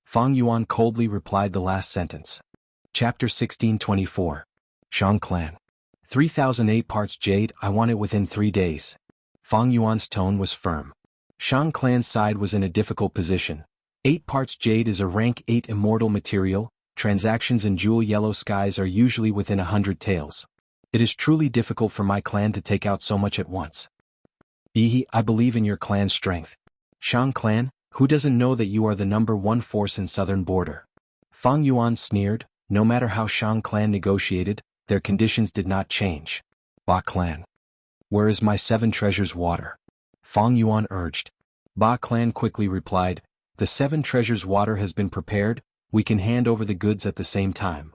Fang Yuan coldly replied the last sentence. Chapter 1624. Shang Clan. 3008 parts jade, I want it within 3 days. Fang Yuan's tone was firm. Shang Clan's side was in a difficult position. 8 parts jade is a rank 8 immortal material. Transactions in jewel yellow skies are usually within 100 taels. It is truly difficult for my clan to take out so much at once. I believe in your clan's strength. Shang Clan, who doesn't know that you are the #1 force in southern border? Fang Yuan sneered, No matter how Shang clan negotiated, their conditions did not change. Ba clan. Where is my 7 treasures water? Fang Yuan urged. Ba clan quickly replied, the 7 treasures water has been prepared, we can hand over the goods at the same time.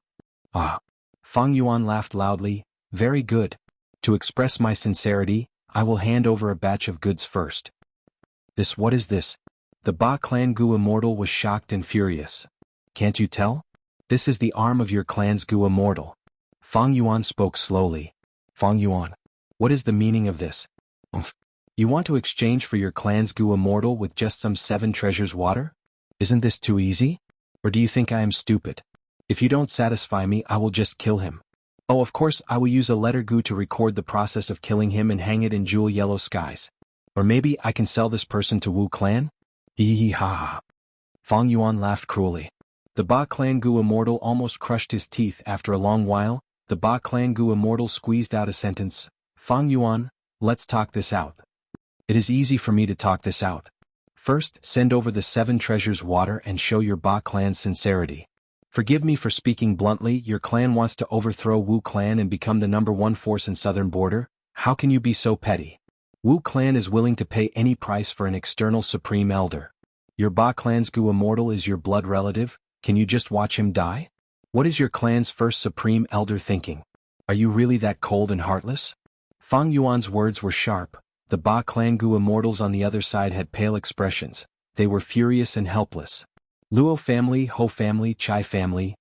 Ah. Fang Yuan laughed loudly, very good. To express my sincerity, I will hand over a batch of goods first. What is this? The Ba clan Gu immortal was shocked and furious. Can't you tell? This is the arm of your clan's Gu immortal. Fang Yuan spoke slowly. Fang Yuan. What is the meaning of this? You want to exchange for your clan's Gu immortal with just some 7 treasures water? Isn't this too easy? Or do you think I am stupid? If you don't satisfy me, I will just kill him. Oh, of course, I will use a letter Gu to record the process of killing him and hang it in jewel yellow skies. Or maybe I can sell this person to Wu clan? Hee hee ha ha. Fang Yuan laughed cruelly. The Ba clan Gu immortal almost crushed his teeth. After a long while, the Ba clan Gu immortal squeezed out a sentence. Fang Yuan, let's talk this out. It is easy for me to talk this out. First, send over the 7 treasures water and show your Ba clan's sincerity. Forgive me for speaking bluntly, your clan wants to overthrow Wu clan and become the #1 force in southern border. How can you be so petty? Wu clan is willing to pay any price for an external supreme elder. Your Ba clan's Gu immortal is your blood relative, can you just watch him die? What is your clan's first supreme elder thinking? Are you really that cold and heartless? Fang Yuan's words were sharp. The Ba clan Gu immortals on the other side had pale expressions. They were furious and helpless. Luo family, Ho family, Chai family.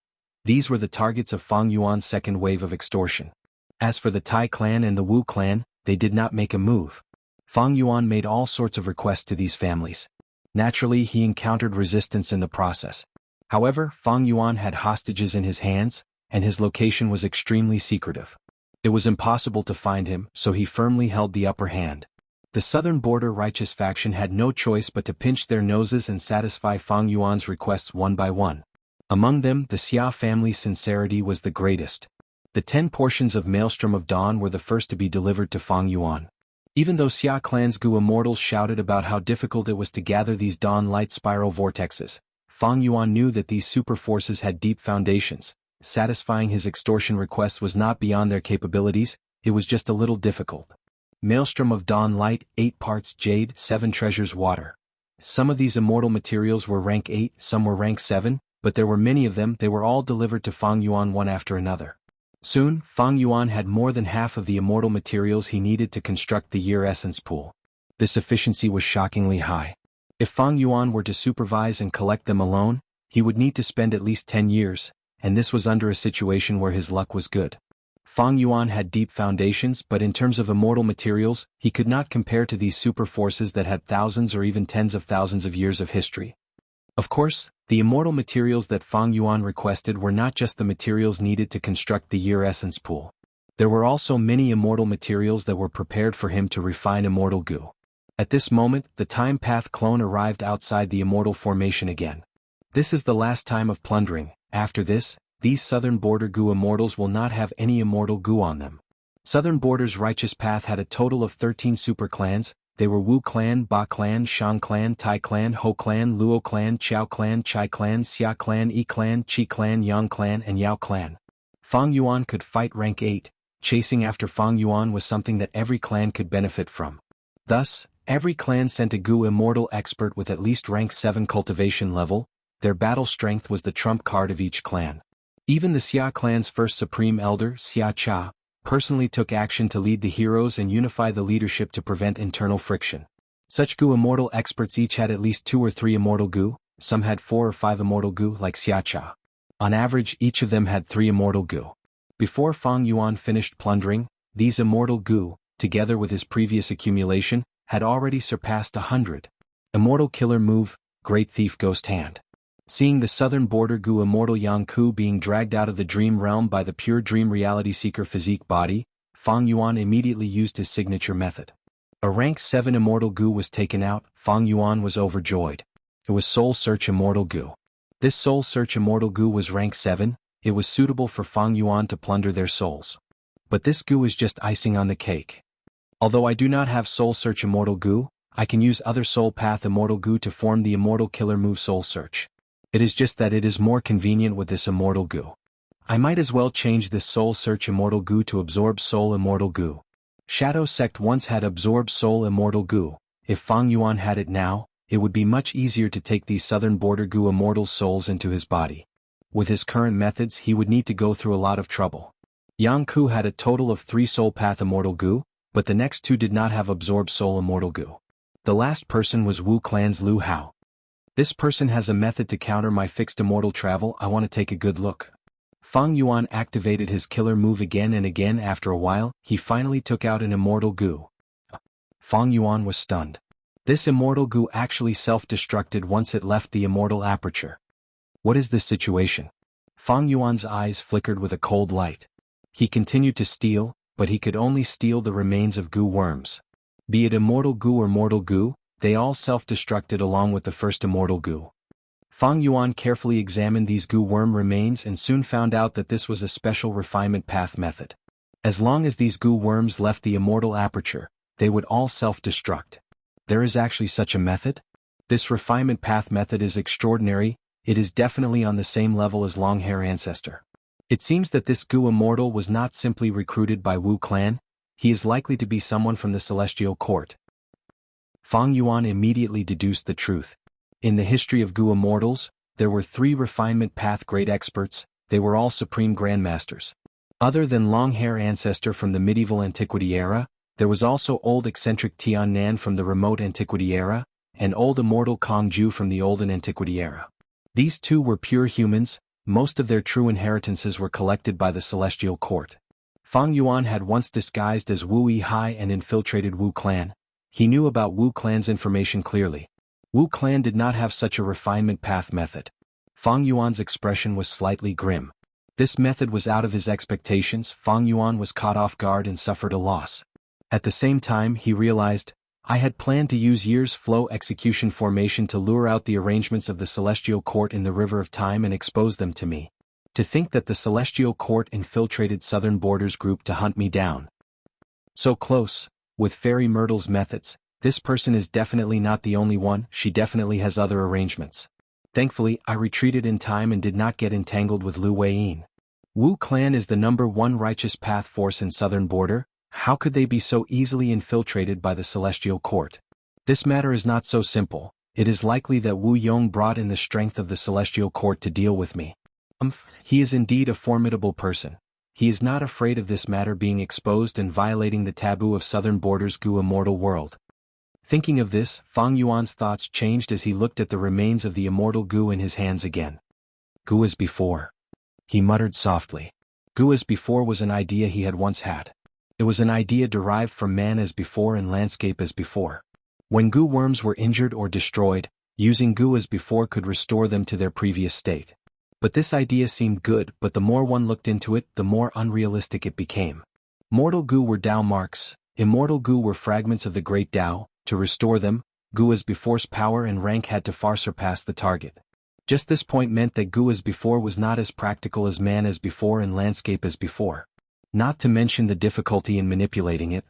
These were the targets of Fang Yuan's second wave of extortion. As for the Tai clan and the Wu clan, they did not make a move. Fang Yuan made all sorts of requests to these families. Naturally, he encountered resistance in the process. However, Fang Yuan had hostages in his hands, and his location was extremely secretive. It was impossible to find him, so he firmly held the upper hand. The southern border righteous faction had no choice but to pinch their noses and satisfy Fang Yuan's requests one by one. Among them, the Xia family's sincerity was the greatest. The 10 portions of Maelstrom of Dawn were the first to be delivered to Fang Yuan. Even though Xia clan's Gu immortals shouted about how difficult it was to gather these dawn light spiral vortexes, Fang Yuan knew that these super forces had deep foundations. Satisfying his extortion request was not beyond their capabilities, it was just a little difficult. Maelstrom of Dawn Light, 8 parts jade, 7 treasures water. Some of these immortal materials were rank 8, some were rank 7, but there were many of them. They were all delivered to Fang Yuan one after another. Soon, Fang Yuan had more than half of the immortal materials he needed to construct the year essence pool. This efficiency was shockingly high. If Fang Yuan were to supervise and collect them alone, he would need to spend at least 10 years, and this was under a situation where his luck was good. Fang Yuan had deep foundations, but in terms of immortal materials, he could not compare to these super forces that had thousands or even tens of thousands of years of history. Of course, the immortal materials that Fang Yuan requested were not just the materials needed to construct the year essence pool. There were also many immortal materials that were prepared for him to refine immortal Gu. At this moment, the Time Path clone arrived outside the immortal formation again. This is the last time of plundering. After this, these southern border Gu immortals will not have any immortal Gu on them. Southern border's righteous path had a total of 13 super clans. They were Wu clan, Ba clan, Shang clan, Tai clan, Ho clan, Luo clan, Chao clan, Chai clan, Xia clan, Yi clan, Qi clan, Yang clan, and Yao clan. Fang Yuan could fight rank 8. Chasing after Fang Yuan was something that every clan could benefit from. Thus, every clan sent a Gu immortal expert with at least rank 7 cultivation level. Their battle strength was the trump card of each clan. Even the Xia clan's first supreme elder, Xia Cha, personally took action to lead the heroes and unify the leadership to prevent internal friction. Such Gu immortal experts each had at least 2 or 3 immortal Gu, some had 4 or 5 immortal Gu like Xia Cha. On average, each of them had 3 immortal Gu. Before Fang Yuan finished plundering, these immortal Gu, together with his previous accumulation, had already surpassed 100. Immortal killer move, Great Thief Ghost Hand. Seeing the southern border Gu immortal Yang Ku being dragged out of the dream realm by the pure dream reality seeker physique body, Fang Yuan immediately used his signature method. A rank 7 immortal Gu was taken out. Fang Yuan was overjoyed. It was Soul Search Immortal Gu. This Soul Search Immortal Gu was rank 7, it was suitable for Fang Yuan to plunder their souls. But this Gu is just icing on the cake. Although I do not have Soul Search Immortal Gu, I can use other Soul Path Immortal Gu to form the immortal killer move Soul Search. It is just that it is more convenient with this immortal Gu. I might as well change this soul search immortal goo to absorb soul immortal goo. Shadow sect once had absorb soul immortal goo. If Fang Yuan had it now, it would be much easier to take these southern border goo immortal souls into his body. With his current methods he would need to go through a lot of trouble. Yang Ku had a total of 3 soul path immortal goo, but the next 2 did not have absorb soul immortal goo. The last person was Wu Clan's Lu Hao. This person has a method to counter my fixed immortal travel. I want to take a good look. Fang Yuan activated his killer move again and again. After a while, he finally took out an immortal goo. Fang Yuan was stunned. This immortal goo actually self-destructed once it left the immortal aperture. What is this situation? Fang Yuan's eyes flickered with a cold light. He continued to steal, but he could only steal the remains of goo worms. Be it immortal goo or mortal goo, they all self-destructed along with the first immortal goo. Fang Yuan carefully examined these goo worm remains and soon found out that this was a special refinement path method. As long as these goo worms left the immortal aperture, they would all self-destruct. There is actually such a method? This refinement path method is extraordinary. It is definitely on the same level as long-hair ancestor. It seems that this goo immortal was not simply recruited by Wu Clan. He is likely to be someone from the celestial court. Fang Yuan immediately deduced the truth. In the history of goo immortals, there were 3 refinement path great experts. They were all supreme grandmasters. Other than long-hair ancestor from the medieval antiquity era, there was also old eccentric Tian Nan from the remote antiquity era, and old immortal Kong Ju from the olden antiquity era. These 2 were pure humans. Most of their true inheritances were collected by the celestial court. Fang Yuan had once disguised as Wu Yihai and infiltrated Wu Clan. He knew about Wu Clan's information clearly. Wu Clan did not have such a refinement path method. Fang Yuan's expression was slightly grim. This method was out of his expectations. Fang Yuan was caught off guard and suffered a loss. At the same time he realized, I had planned to use years flow execution formation to lure out the arrangements of the celestial court in the river of time and expose them to me. To think that the celestial court infiltrated southern borders group to hunt me down. So close, with Fairy Myrtle's methods, this person is definitely not the only one. She definitely has other arrangements. Thankfully, I retreated in time and did not get entangled with Lu Weiyin. Wu Clan is the #1 righteous path force in southern border. How could they be so easily infiltrated by the celestial court? This matter is not so simple. It is likely that Wu Yong brought in the strength of the celestial court to deal with me. He is indeed a formidable person. He is not afraid of this matter being exposed and violating the taboo of southern borders goo immortal world. Thinking of this, Fang Yuan's thoughts changed as he looked at the remains of the immortal goo in his hands again. Goo as before. He muttered softly. Goo as before was an idea he had once had. It was an idea derived from man as before and landscape as before. When goo worms were injured or destroyed, using goo as before could restore them to their previous state. But this idea seemed good, but the more one looked into it, the more unrealistic it became. Mortal goo were Tao marks, immortal goo were fragments of the great Tao. To restore them, goo as before's power and rank had to far surpass the target. Just this point meant that goo as before was not as practical as man as before and landscape as before. Not to mention the difficulty in manipulating it.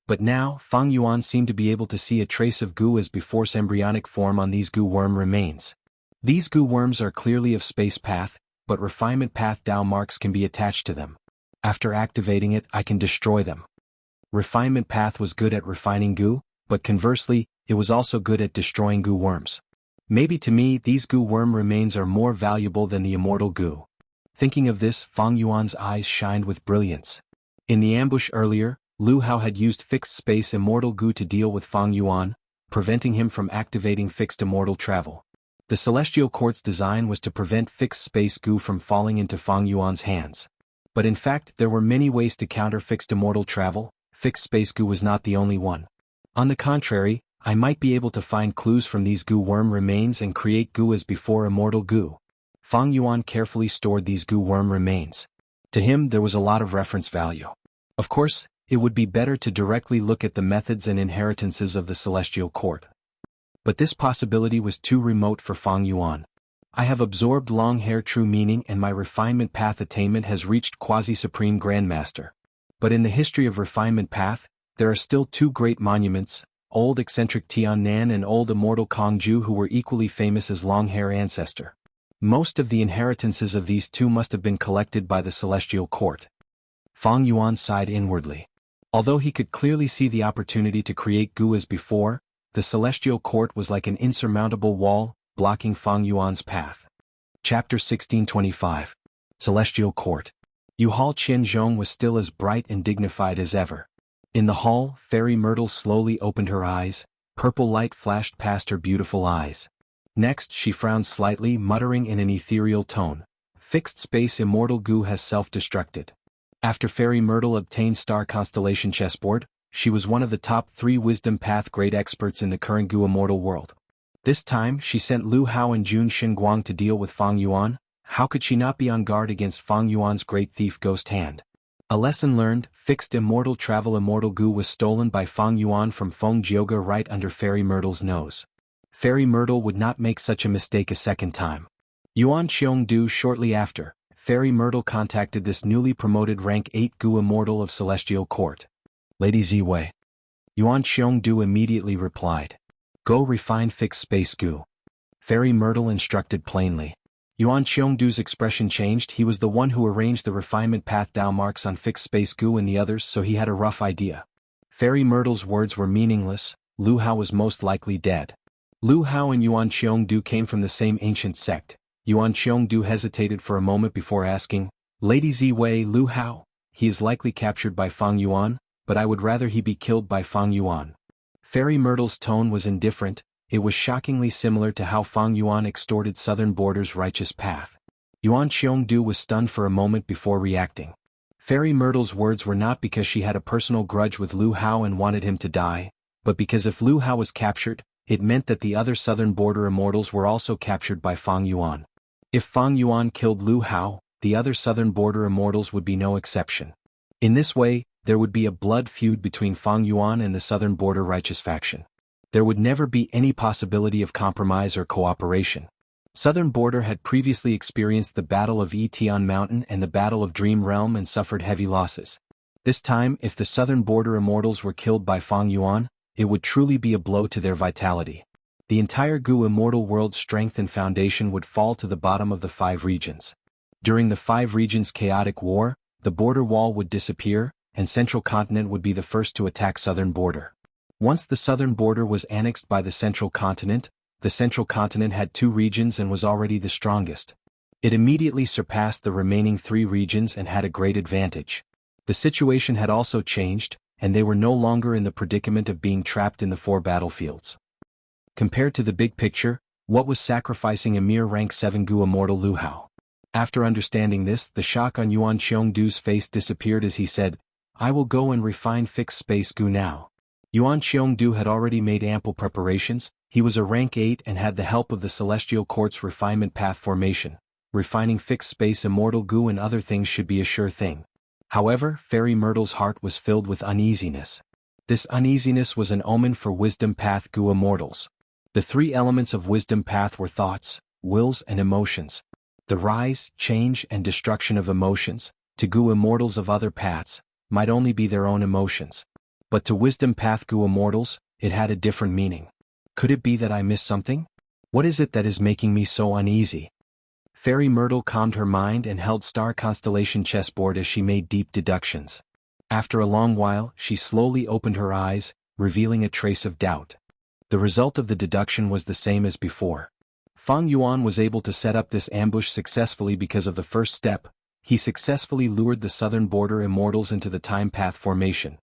But now, Fang Yuan seemed to be able to see a trace of goo as before's embryonic form on these goo worm remains. These goo worms are clearly of space path, but refinement path Tao marks can be attached to them. After activating it, I can destroy them. Refinement path was good at refining goo, but conversely, it was also good at destroying goo worms. Maybe to me these goo worm remains are more valuable than the immortal goo. Thinking of this, Fang Yuan's eyes shined with brilliance. In the ambush earlier, Lu Hao had used fixed space immortal goo to deal with Fang Yuan, preventing him from activating fixed immortal travel. The celestial court's design was to prevent fixed space goo from falling into Fang Yuan's hands. But in fact there were many ways to counter fixed immortal travel. Fixed space goo was not the only one. On the contrary, I might be able to find clues from these goo worm remains and create goo as before immortal goo. Fang Yuan carefully stored these goo worm remains. To him there was a lot of reference value. Of course, it would be better to directly look at the methods and inheritances of the celestial court. But this possibility was too remote for Fang Yuan. I have absorbed long hair true meaning and my refinement path attainment has reached quasi-supreme grandmaster. But in the history of refinement path, there are still 2 great monuments, old eccentric Tian Nan and old immortal Kong Ju who were equally famous as long hair ancestor. Most of the inheritances of these two must have been collected by the celestial court. Fang Yuan sighed inwardly. Although he could clearly see the opportunity to create Gu as before, the celestial court was like an insurmountable wall, blocking Fang Yuan's path. Chapter 1625. Celestial Court. Yuhal Qianzhong was still as bright and dignified as ever. In the hall, Fairy Myrtle slowly opened her eyes, purple light flashed past her beautiful eyes. Next she frowned slightly, muttering in an ethereal tone, "Fixed space immortal Gu has self-destructed." After Fairy Myrtle obtained Star Constellation Chessboard, she was one of the top 3 Wisdom Path grade experts in the current Gu immortal world. This time she sent Lu Hao and Jun Xinguang to deal with Fang Yuan. How could she not be on guard against Fang Yuan's great thief ghost hand? A lesson learned: fixed immortal travel immortal Gu was stolen by Fang Yuan from Feng Jioge right under Fairy Myrtle's nose. Fairy Myrtle would not make such a mistake a second time. Yuan Qiongdu. Shortly after, Fairy Myrtle contacted this newly promoted rank 8 Gu immortal of Celestial Court. "Lady Ziwei." Yuan Qiongdu immediately replied. "Go refine fixed space Gu." Fairy Myrtle instructed plainly. Yuan Qiongdu's expression changed. He was the one who arranged the refinement path Dao marks on fixed space Gu and the others, so he had a rough idea. Fairy Myrtle's words were meaningless. Lu Hao was most likely dead. Lu Hao and Yuan Qiongdu came from the same ancient sect. Yuan Qiongdu hesitated for a moment before asking, "Lady Ziwei, Lu Hao? He is likely captured by Fang Yuan, but I would rather he be killed by Fang Yuan." Fairy Myrtle's tone was indifferent. It was shockingly similar to how Fang Yuan extorted Southern Border's righteous path. Yuan Qiongdu was stunned for a moment before reacting. Fairy Myrtle's words were not because she had a personal grudge with Lu Hao and wanted him to die, but because if Lu Hao was captured, it meant that the other Southern Border immortals were also captured by Fang Yuan. If Fang Yuan killed Lu Hao, the other Southern Border immortals would be no exception. In this way, there would be a blood feud between Fang Yuan and the Southern Border righteous faction. There would never be any possibility of compromise or cooperation. Southern Border had previously experienced the Battle of Etian Mountain and the Battle of Dream Realm and suffered heavy losses. This time, if the Southern Border immortals were killed by Fang Yuan, it would truly be a blow to their vitality. The entire Gu immortal world's strength and foundation would fall to the bottom of the 5 regions. During the 5 regions' chaotic war, the border wall would disappear, and Central Continent would be the first to attack Southern Border. Once the Southern Border was annexed by the Central Continent, the Central Continent had 2 regions and was already the strongest. It immediately surpassed the remaining 3 regions and had a great advantage. The situation had also changed, and they were no longer in the predicament of being trapped in the 4 battlefields. Compared to the big picture, what was sacrificing a mere rank 7 Gu immortal Lu Hao? After understanding this, the shock on Yuan Qiongdu's face disappeared as he said, "I will go and refine fixed space Gu now." Yuan Qiongdu had already made ample preparations. He was a rank 8 and had the help of the Celestial Court's refinement path formation. Refining fixed space immortal Gu and other things should be a sure thing. However, Fairy Myrtle's heart was filled with uneasiness. This uneasiness was an omen for Wisdom Path Gu immortals. The 3 elements of Wisdom Path were thoughts, wills and emotions. The rise, change and destruction of emotions, to Gu immortals of other paths, might only be their own emotions. But to Wisdom Path Gu immortals, it had a different meaning. Could it be that I missed something? What is it that is making me so uneasy? Fairy Myrtle calmed her mind and held Star Constellation Chessboard as she made deep deductions. After a long while, she slowly opened her eyes, revealing a trace of doubt. The result of the deduction was the same as before. Fang Yuan was able to set up this ambush successfully because of the first step. He successfully lured the Southern Border immortals into the time path formation.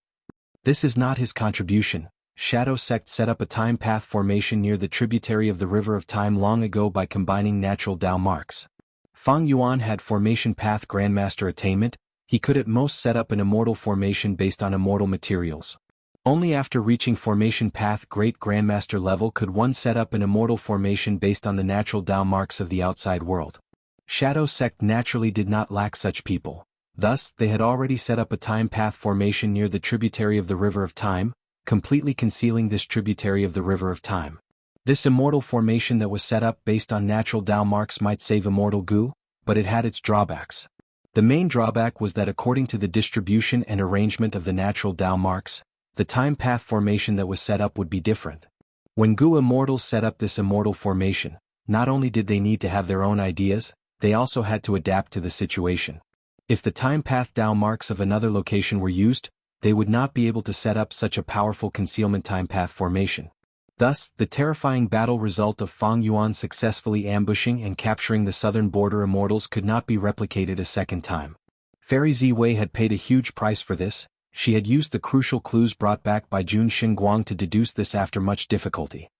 This is not his contribution. Shadow Sect set up a time path formation near the tributary of the River of Time long ago by combining natural Dao marks. Fang Yuan had formation path Grandmaster attainment. He could at most set up an immortal formation based on immortal materials. Only after reaching formation path Great Grandmaster level could one set up an immortal formation based on the natural Dao marks of the outside world. Shadow Sect naturally did not lack such people. Thus, they had already set up a time path formation near the tributary of the River of Time, completely concealing this tributary of the River of Time. This immortal formation that was set up based on natural Dao marks might save immortal Gu, but it had its drawbacks. The main drawback was that according to the distribution and arrangement of the natural Dao marks, the time path formation that was set up would be different. When Gu immortals set up this immortal formation, not only did they need to have their own ideas, they also had to adapt to the situation. If the time path Dao marks of another location were used, they would not be able to set up such a powerful concealment time path formation. Thus, the terrifying battle result of Fang Yuan successfully ambushing and capturing the southern border immortals could not be replicated a second time. Fairy Ziwei had paid a huge price for this. She had used the crucial clues brought back by Jun Xinguang to deduce this after much difficulty.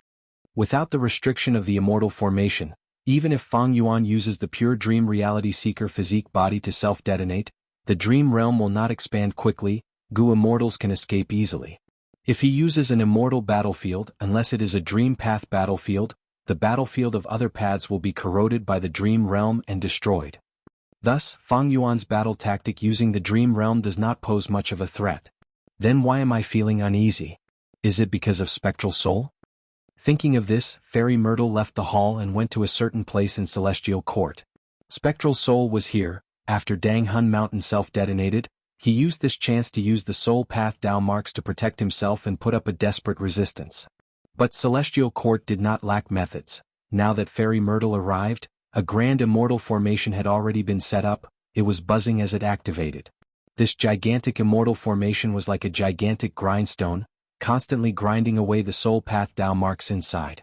Without the restriction of the immortal formation, even if Fang Yuan uses the pure dream reality seeker physique body to self-detonate, the dream realm will not expand quickly. Gu immortals can escape easily. If he uses an immortal battlefield, unless it is a dream path battlefield, the battlefield of other paths will be corroded by the dream realm and destroyed. Thus, Fang Yuan's battle tactic using the dream realm does not pose much of a threat. Then why am I feeling uneasy? Is it because of Spectral Soul? Thinking of this, Fairy Myrtle left the hall and went to a certain place in Celestial Court. Spectral Soul was here. After Dang Hun Mountain self-detonated, he used this chance to use the Soul Path Dao marks to protect himself and put up a desperate resistance. But Celestial Court did not lack methods. Now that Fairy Myrtle arrived, a grand immortal formation had already been set up. It was buzzing as it activated. This gigantic immortal formation was like a gigantic grindstone, constantly grinding away the Soul Path Dao marks inside.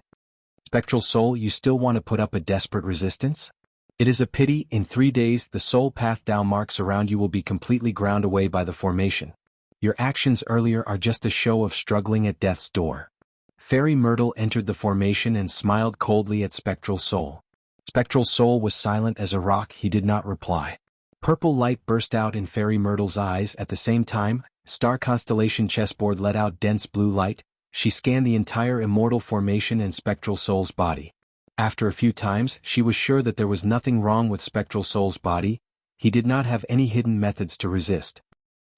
Spectral Soul, you still want to put up a desperate resistance? It is a pity, in 3 days the Soul Path Dao marks around you will be completely ground away by the formation. Your actions earlier are just a show of struggling at death's door. Fairy Myrtle entered the formation and smiled coldly at Spectral Soul. Spectral Soul was silent as a rock. He did not reply. Purple light burst out in Fairy Myrtle's eyes. At the same time, Star Constellation Chessboard let out dense blue light. She scanned the entire immortal formation and Spectral Soul's body. After a few times, she was sure that there was nothing wrong with Spectral Soul's body. He did not have any hidden methods to resist.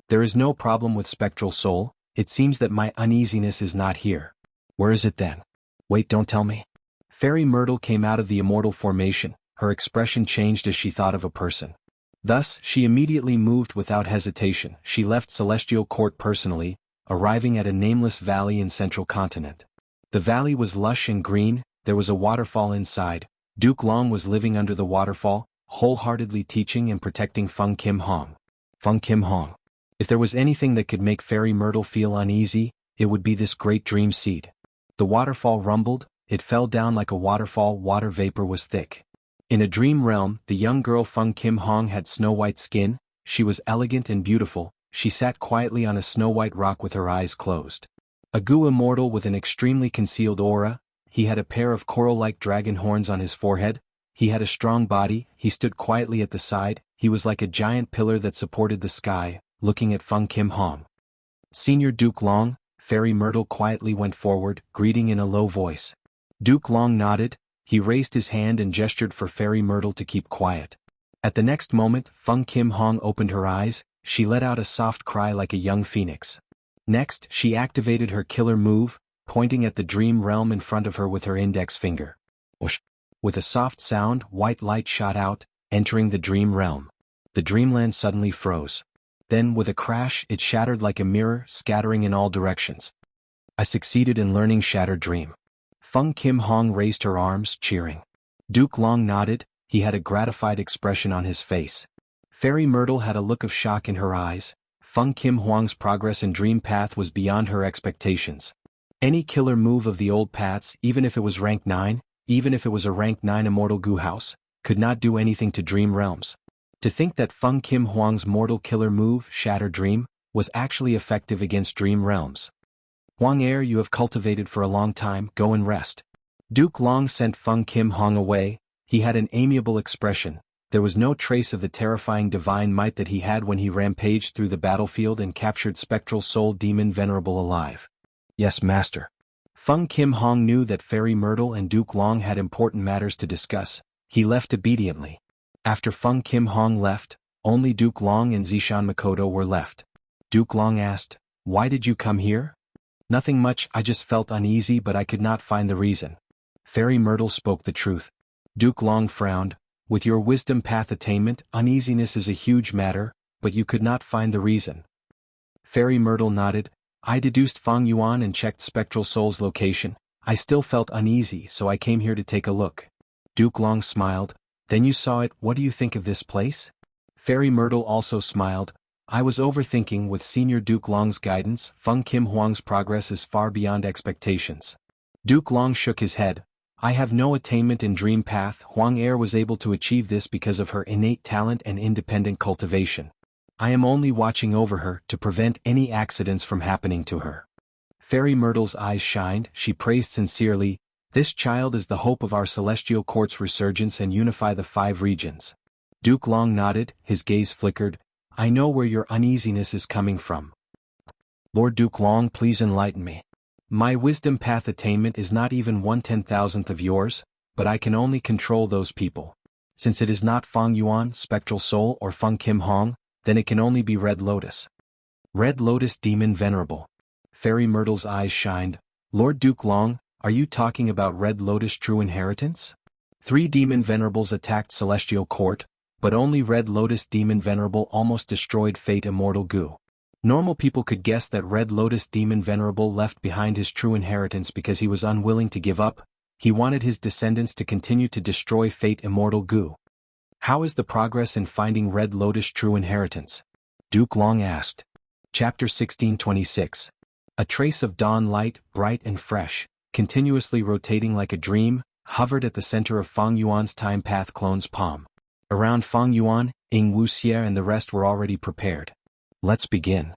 There is no problem with Spectral Soul. It seems that my uneasiness is not here. Where is it then? Wait, don't tell me. Fairy Myrtle came out of the immortal formation. Her expression changed as she thought of a person. Thus, she immediately moved without hesitation. She left Celestial Court personally, arriving at a nameless valley in Central Continent. The valley was lush and green. There was a waterfall inside. Duke Long was living under the waterfall, wholeheartedly teaching and protecting Feng Kim Hong. Feng Kim Hong. If there was anything that could make Fairy Myrtle feel uneasy, it would be this great dream seed. The waterfall rumbled. It fell down like a waterfall. Water vapor was thick. In a dream realm, the young girl Feng Kim Hong had snow-white skin. She was elegant and beautiful. She sat quietly on a snow-white rock with her eyes closed. A Gu immortal with an extremely concealed aura. He had a pair of coral-like dragon horns on his forehead. He had a strong body. He stood quietly at the side. He was like a giant pillar that supported the sky, looking at Feng Kim Hong. Senior Duke Long, Fairy Myrtle quietly went forward, greeting in a low voice. Duke Long nodded. He raised his hand and gestured for Fairy Myrtle to keep quiet. At the next moment, Feng Kim Hong opened her eyes. She let out a soft cry like a young phoenix. Next, she activated her killer move, pointing at the dream realm in front of her with her index finger. Whoosh! With a soft sound, white light shot out, entering the dream realm. The dreamland suddenly froze. Then, with a crash, it shattered like a mirror, scattering in all directions. I succeeded in learning Shattered Dream. Feng Kim Hong raised her arms, cheering. Duke Long nodded. He had a gratified expression on his face. Fairy Myrtle had a look of shock in her eyes. Feng Kim Hong's progress in Dream Path was beyond her expectations. Any killer move of the old paths, even if it was rank 9, even if it was a rank 9 immortal Gu house, could not do anything to dream realms. To think that Feng Kim Hong's mortal killer move, Shattered Dream, was actually effective against dream realms. Huang Air, you have cultivated for a long time, go and rest. Duke Long sent Feng Kim Hong away. He had an amiable expression. There was no trace of the terrifying divine might that he had when he rampaged through the battlefield and captured Spectral Soul Demon Venerable alive. Yes, master. Feng Kim Hong knew that Fairy Myrtle and Duke Long had important matters to discuss. He left obediently. After Feng Kim Hong left, only Duke Long and Zishan Makoto were left. Duke Long asked, "Why did you come here?" "Nothing much, I just felt uneasy but I could not find the reason." Fairy Myrtle spoke the truth. Duke Long frowned. "With your wisdom path attainment, uneasiness is a huge matter, but you could not find the reason." Fairy Myrtle nodded. "I deduced Fang Yuan and checked Spectral Soul's location. I still felt uneasy, so I came here to take a look." Duke Long smiled. Then you saw it, what do you think of this place? Fairy Myrtle also smiled. I was overthinking. With Senior Duke Long's guidance, Feng Kim Huang's progress is far beyond expectations. Duke Long shook his head. I have no attainment in Dream Path. Huang Er was able to achieve this because of her innate talent and independent cultivation. I am only watching over her to prevent any accidents from happening to her. Fairy Myrtle's eyes shined. She praised sincerely, this child is the hope of our celestial court's resurgence and unify the 5 regions. Duke Long nodded, his gaze flickered. I know where your uneasiness is coming from. Lord Duke Long, please enlighten me. My wisdom path attainment is not even 1/10,000th of yours, but I can only control those people. Since it is not Fang Yuan, Spectral Soul or Feng Kim Hong, then it can only be Red Lotus. Red Lotus Demon Venerable. Fairy Myrtle's eyes shined. Lord Duke Long, are you talking about Red Lotus True Inheritance? 3 Demon Venerables attacked Celestial Court, but only Red Lotus Demon Venerable almost destroyed Fate Immortal Gu. Normal people could guess that Red Lotus Demon Venerable left behind his true inheritance because he was unwilling to give up. He wanted his descendants to continue to destroy Fate Immortal Gu. How is the progress in finding Red Lotus True Inheritance? Duke Long asked. Chapter 1626. A trace of dawn light, bright and fresh, continuously rotating like a dream, hovered at the center of Fang Yuan's time path clone's palm. Around Fang Yuan, Wuxia and the rest were already prepared. Let's begin.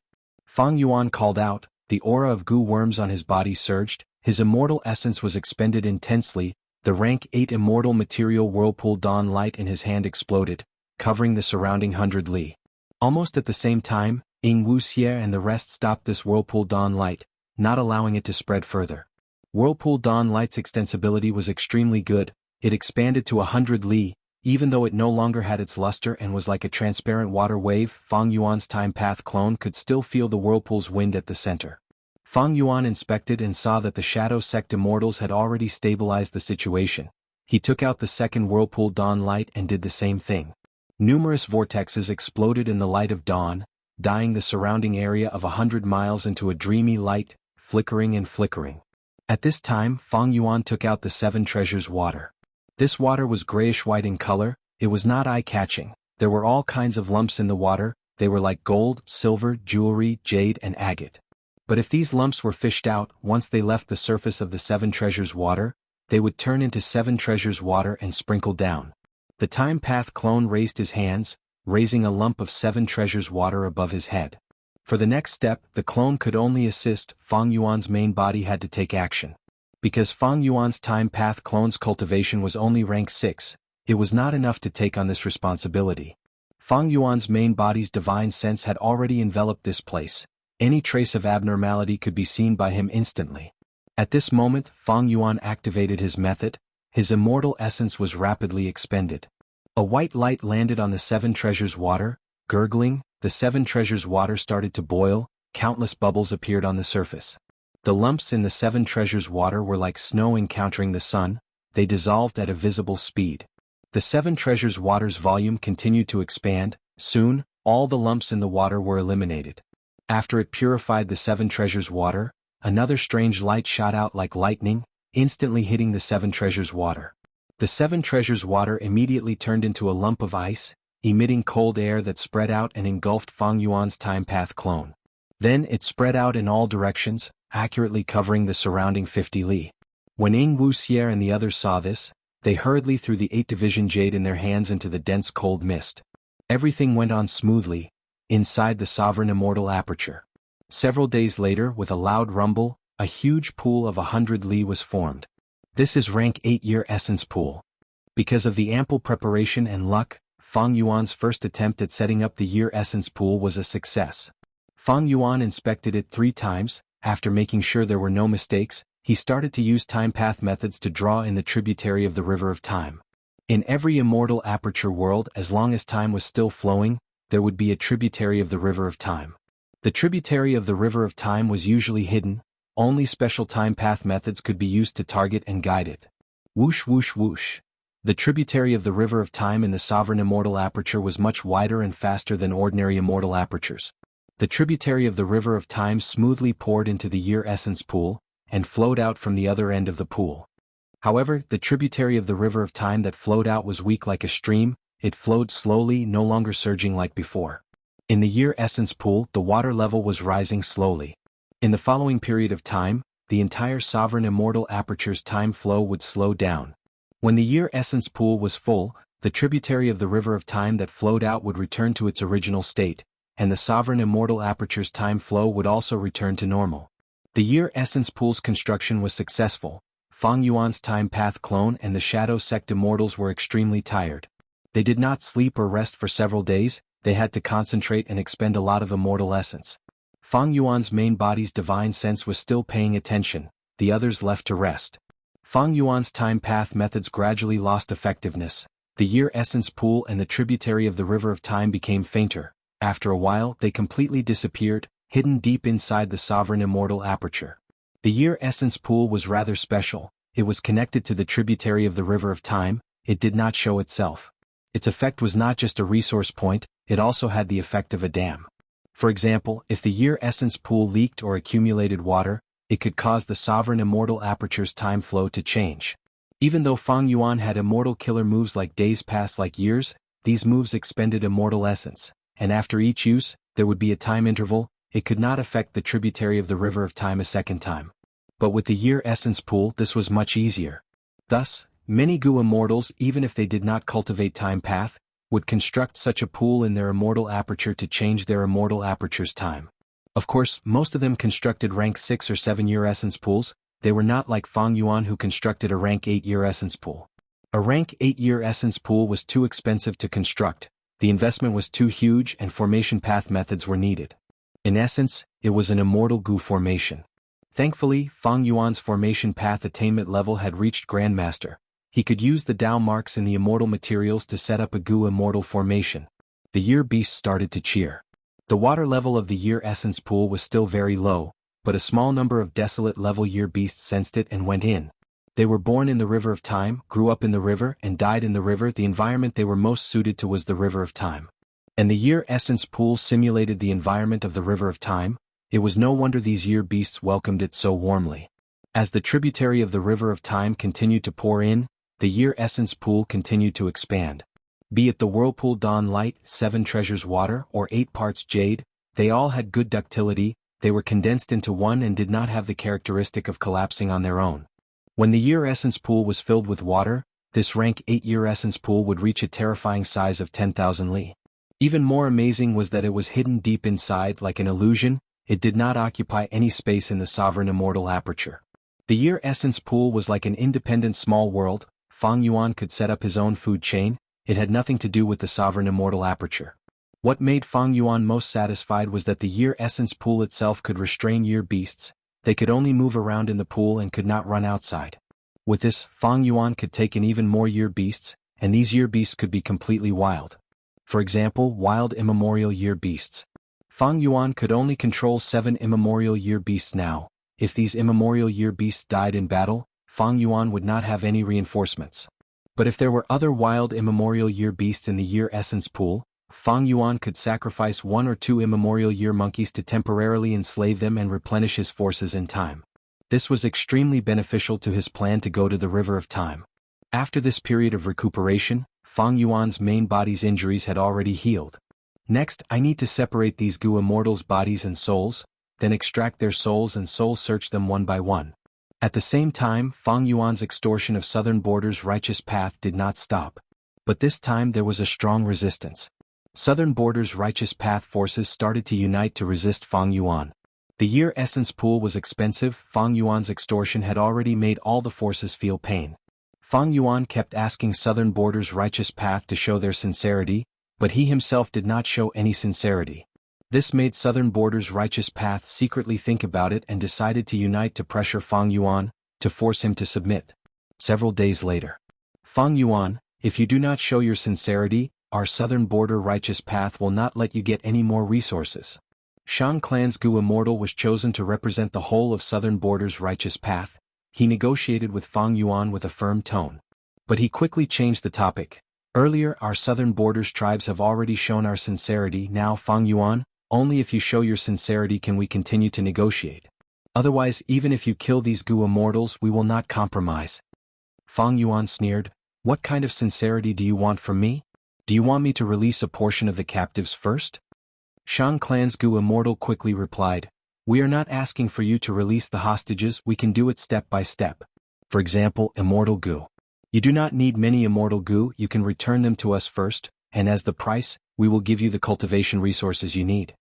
Fang Yuan called out, the aura of goo worms on his body surged, his immortal essence was expended intensely, the rank 8 immortal material whirlpool dawn light in his hand exploded, covering the surrounding 100 li. Almost at the same time, Wuxia and the rest stopped this whirlpool dawn light, not allowing it to spread further. Whirlpool dawn light's extensibility was extremely good, it expanded to 100 li, even though it no longer had its luster and was like a transparent water wave. Fang Yuan's time path clone could still feel the whirlpool's wind at the center. Fang Yuan inspected and saw that the Shadow Sect Immortals had already stabilized the situation. He took out the second whirlpool dawn light and did the same thing. Numerous vortexes exploded in the light of dawn, dyeing the surrounding area of 100 miles into a dreamy light, flickering and flickering. At this time, Fang Yuan took out the 7 treasures water. This water was grayish-white in color, it was not eye-catching, there were all kinds of lumps in the water, they were like gold, silver, jewelry, jade and agate. But if these lumps were fished out, once they left the surface of the 7 treasures water, they would turn into 7 treasures water and sprinkle down. The time path clone raised his hands, raising a lump of 7 treasures water above his head. For the next step, the clone could only assist, Fang Yuan's main body had to take action. Because Fang Yuan's time path clone's cultivation was only rank 6, it was not enough to take on this responsibility. Fang Yuan's main body's divine sense had already enveloped this place, any trace of abnormality could be seen by him instantly. At this moment, Fang Yuan activated his method, his immortal essence was rapidly expended. A white light landed on the 7 treasures water, gurgling, the 7 treasures water started to boil, countless bubbles appeared on the surface. The lumps in the 7 treasures water were like snow encountering the sun, they dissolved at a visible speed. The 7 treasures water's volume continued to expand, soon, all the lumps in the water were eliminated. After it purified the 7 treasures water, another strange light shot out like lightning, instantly hitting the 7 treasures water. The 7 treasures water immediately turned into a lump of ice, emitting cold air that spread out and engulfed Fang Yuan's time path clone. Then it spread out in all directions, accurately covering the surrounding 50 li. When Wuxia and the others saw this, they hurriedly threw the 8 division jade in their hands into the dense cold mist. Everything went on smoothly, inside the sovereign immortal aperture. Several days later, with a loud rumble, a huge pool of 100 li was formed. This is rank 8 year essence pool. Because of the ample preparation and luck, Fang Yuan's first attempt at setting up the year essence pool was a success. Fang Yuan inspected it 3 times, after making sure there were no mistakes, he started to use time path methods to draw in the tributary of the river of time. In every immortal aperture world, as long as time was still flowing, there would be a tributary of the river of time. The tributary of the river of time was usually hidden, only special time path methods could be used to target and guide it. Whoosh whoosh whoosh. The tributary of the river of time in the sovereign immortal aperture was much wider and faster than ordinary immortal apertures. The tributary of the river of time smoothly poured into the year essence pool, and flowed out from the other end of the pool. However, the tributary of the river of time that flowed out was weak like a stream, it flowed slowly, no longer surging like before. In the year essence pool, the water level was rising slowly. In the following period of time, the entire sovereign immortal aperture's time flow would slow down. When the year essence pool was full, the tributary of the river of time that flowed out would return to its original state, and the sovereign immortal aperture's time flow would also return to normal. The year essence pool's construction was successful. Fang Yuan's time path clone and the shadow sect immortals were extremely tired. They did not sleep or rest for several days, they had to concentrate and expend a lot of immortal essence. Fang Yuan's main body's divine sense was still paying attention, the others left to rest. Fang Yuan's time path methods gradually lost effectiveness. The year essence pool and the tributary of the river of time became fainter. After a while, they completely disappeared, hidden deep inside the sovereign immortal aperture. The year essence pool was rather special. It was connected to the tributary of the river of time, it did not show itself. Its effect was not just a resource point, it also had the effect of a dam. For example, if the year essence pool leaked or accumulated water, it could cause the sovereign immortal aperture's time flow to change. Even though Fang Yuan had immortal killer moves like days pass like years, these moves expended immortal essence, and after each use, there would be a time interval, it could not affect the tributary of the river of time a second time. But with the year essence pool this was much easier. Thus, many Gu immortals, even if they did not cultivate time path, would construct such a pool in their immortal aperture to change their immortal aperture's time. Of course, most of them constructed rank 6 or 7 year essence pools, they were not like Fang Yuan who constructed a rank 8 year essence pool. A rank 8 year essence pool was too expensive to construct, the investment was too huge and formation path methods were needed. In essence, it was an immortal Gu formation. Thankfully, Fang Yuan's formation path attainment level had reached Grandmaster. He could use the Dao marks in the immortal materials to set up a Gu immortal formation. The year beasts started to cheer. The water level of the year essence pool was still very low, but a small number of desolate level year beasts sensed it and went in. They were born in the river of time, grew up in the river and died in the river. The environment they were most suited to was the river of time. And the year essence pool simulated the environment of the river of time. It was no wonder these year beasts welcomed it so warmly. As the tributary of the river of time continued to pour in, the year essence pool continued to expand. Be it the whirlpool dawn light, 7 treasures water, or 8 parts jade, they all had good ductility, they were condensed into one and did not have the characteristic of collapsing on their own. When the year essence pool was filled with water, this rank 8 year essence pool would reach a terrifying size of 10,000 li. Even more amazing was that it was hidden deep inside like an illusion, it did not occupy any space in the sovereign immortal aperture. The year essence pool was like an independent small world. Fang Yuan could set up his own food chain, it had nothing to do with the sovereign immortal aperture. What made Fang Yuan most satisfied was that the year essence pool itself could restrain year beasts, they could only move around in the pool and could not run outside. With this, Fang Yuan could take in even more year beasts, and these year beasts could be completely wild. For example, wild immemorial year beasts. Fang Yuan could only control 7 immemorial year beasts now. If these immemorial year beasts died in battle, Fang Yuan would not have any reinforcements. But if there were other wild immemorial year beasts in the year essence pool, Fang Yuan could sacrifice 1 or 2 immemorial year monkeys to temporarily enslave them and replenish his forces in time. This was extremely beneficial to his plan to go to the river of time. After this period of recuperation, Fang Yuan's main body's injuries had already healed. Next, I need to separate these Gu immortals' bodies and souls, then extract their souls and soul search them one by one. At the same time, Fang Yuan's extortion of southern border's righteous path did not stop. But this time there was a strong resistance. Southern border's righteous path forces started to unite to resist Fang Yuan. The year essence pool was expensive, Fang Yuan's extortion had already made all the forces feel pain. Fang Yuan kept asking southern border's righteous path to show their sincerity, but he himself did not show any sincerity. This made southern border's righteous path secretly think about it and decided to unite to pressure Fang Yuan, to force him to submit. Several days later. Fang Yuan, if you do not show your sincerity, our southern border righteous path will not let you get any more resources. Shang Clan's Gu Immortal was chosen to represent the whole of southern border's righteous path. He negotiated with Fang Yuan with a firm tone. But he quickly changed the topic. Earlier, our southern border's tribes have already shown our sincerity. Now, Fang Yuan, only if you show your sincerity can we continue to negotiate. Otherwise, even if you kill these Gu immortals, we will not compromise. Fang Yuan sneered. What kind of sincerity do you want from me? Do you want me to release a portion of the captives first? Shang Clan's Gu Immortal quickly replied, we are not asking for you to release the hostages, we can do it step by step. For example, Immortal Gu. You do not need many Immortal Gu, you can return them to us first, and as the price, we will give you the cultivation resources you need.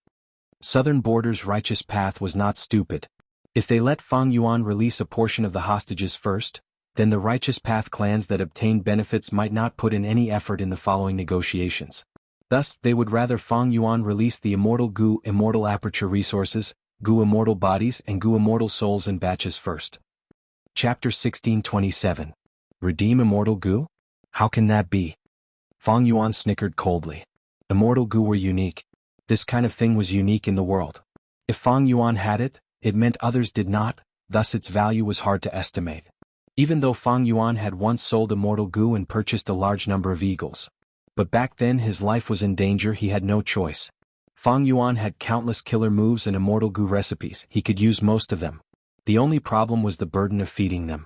Southern Border's righteous path was not stupid. If they let Fang Yuan release a portion of the hostages first, then the righteous path clans that obtained benefits might not put in any effort in the following negotiations. Thus, they would rather Fang Yuan release the Immortal Gu Immortal Aperture resources, Gu Immortal Bodies and Gu Immortal Souls in batches first. Chapter 1627. Redeem Immortal Gu? How can that be? Fang Yuan snickered coldly. Immortal Gu were unique. This kind of thing was unique in the world. If Fang Yuan had it, it meant others did not, thus its value was hard to estimate. Even though Fang Yuan had once sold Immortal Gu and purchased a large number of eagles. But back then his life was in danger, he had no choice. Fang Yuan had countless killer moves and Immortal Gu recipes, he could use most of them. The only problem was the burden of feeding them.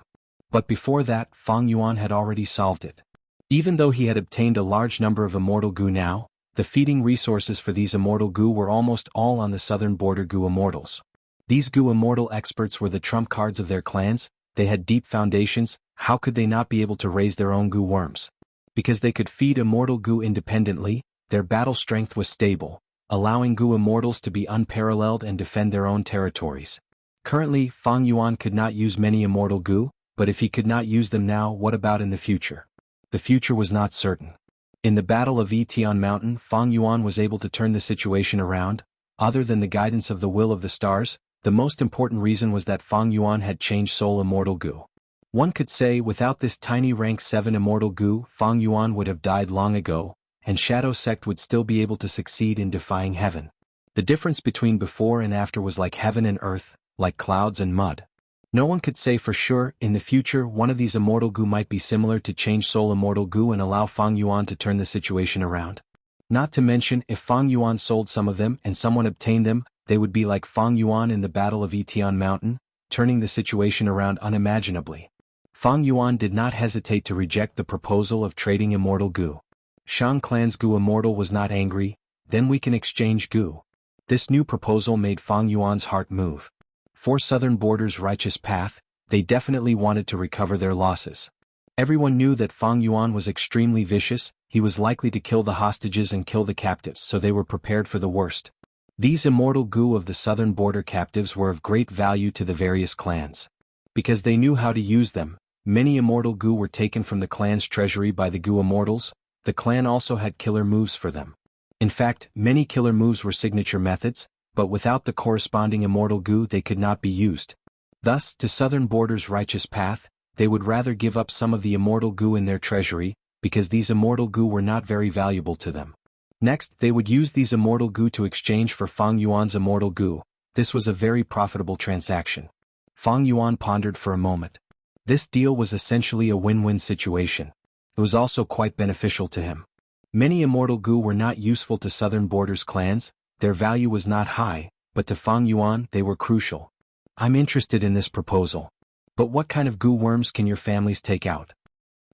But before that, Fang Yuan had already solved it. Even though he had obtained a large number of Immortal Gu now, the feeding resources for these Immortal Gu were almost all on the southern border Gu Immortals. These Gu Immortal experts were the trump cards of their clans, they had deep foundations, how could they not be able to raise their own Gu worms? Because they could feed Immortal Gu independently, their battle strength was stable, allowing Gu Immortals to be unparalleled and defend their own territories. Currently, Fang Yuan could not use many Immortal Gu, but if he could not use them now, what about in the future? The future was not certain. In the Battle of Yition Mountain, Fang Yuan was able to turn the situation around. Other than the guidance of the will of the stars, the most important reason was that Fang Yuan had changed Soul Immortal Gu. One could say without this tiny rank 7 Immortal Gu, Fang Yuan would have died long ago, and Shadow Sect would still be able to succeed in defying heaven. The difference between before and after was like heaven and earth, like clouds and mud. No one could say for sure, in the future one of these Immortal Gu might be similar to Change Soul Immortal Gu and allow Fang Yuan to turn the situation around. Not to mention, if Fang Yuan sold some of them and someone obtained them, they would be like Fang Yuan in the Battle of Yition Mountain, turning the situation around unimaginably. Fang Yuan did not hesitate to reject the proposal of trading Immortal Gu. Shang Clan's Gu Immortal was not angry, then we can exchange Gu. This new proposal made Fang Yuan's heart move. For Southern Border's righteous path, they definitely wanted to recover their losses. Everyone knew that Fang Yuan was extremely vicious, he was likely to kill the hostages and kill the captives, so they were prepared for the worst. These Immortal Gu of the Southern Border captives were of great value to the various clans. Because they knew how to use them, many Immortal Gu were taken from the clan's treasury by the Gu Immortals. The clan also had killer moves for them. In fact, many killer moves were signature methods, but without the corresponding Immortal Gu they could not be used. Thus, to Southern Border's righteous path, they would rather give up some of the Immortal Gu in their treasury, because these Immortal Gu were not very valuable to them. Next, they would use these Immortal Gu to exchange for Fang Yuan's Immortal Gu. This was a very profitable transaction. Fang Yuan pondered for a moment. This deal was essentially a win-win situation. It was also quite beneficial to him. Many Immortal Gu were not useful to Southern Border's clans, their value was not high, but to Fang Yuan they were crucial. I'm interested in this proposal. But what kind of Gu worms can your families take out?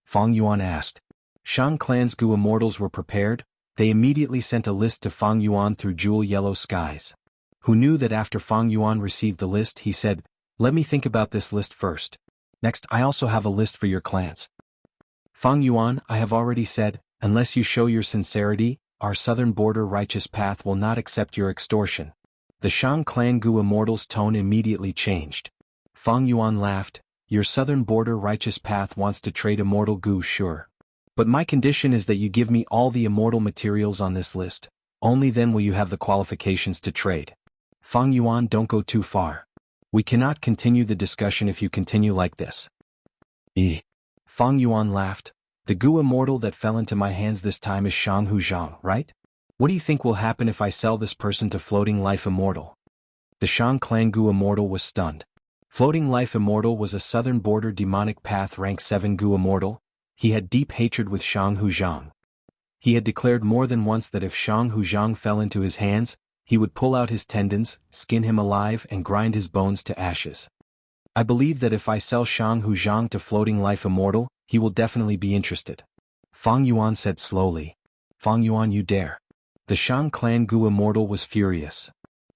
Fang Yuan asked. Shang Clan's Gu Immortals were prepared, they immediately sent a list to Fang Yuan through Jewel Yellow Skies. Who knew that after Fang Yuan received the list he said, let me think about this list first. Next, I also have a list for your clans. Fang Yuan, I have already said, unless you show your sincerity, our Southern Border righteous path will not accept your extortion. The Shang Clan Gu Immortals' tone immediately changed. Fang Yuan laughed, your Southern Border righteous path wants to trade Immortal Gu, sure. But my condition is that you give me all the immortal materials on this list, only then will you have the qualifications to trade. Fang Yuan, don't go too far. We cannot continue the discussion if you continue like this. Fang Yuan laughed. The Gu Immortal that fell into my hands this time is Shang Hu Zhang, right? What do you think will happen if I sell this person to Floating Life Immortal? The Shang Clan Gu Immortal was stunned. Floating Life Immortal was a Southern Border demonic path rank 7 Gu Immortal. He had deep hatred with Shang Hu Zhang. He had declared more than once that if Shang Hu Zhang fell into his hands, he would pull out his tendons, skin him alive and grind his bones to ashes. I believe that if I sell Shang Hu Zhang to Floating Life Immortal, he will definitely be interested. Fang Yuan said slowly. Fang Yuan, you dare. The Shang clan Gu immortal was furious.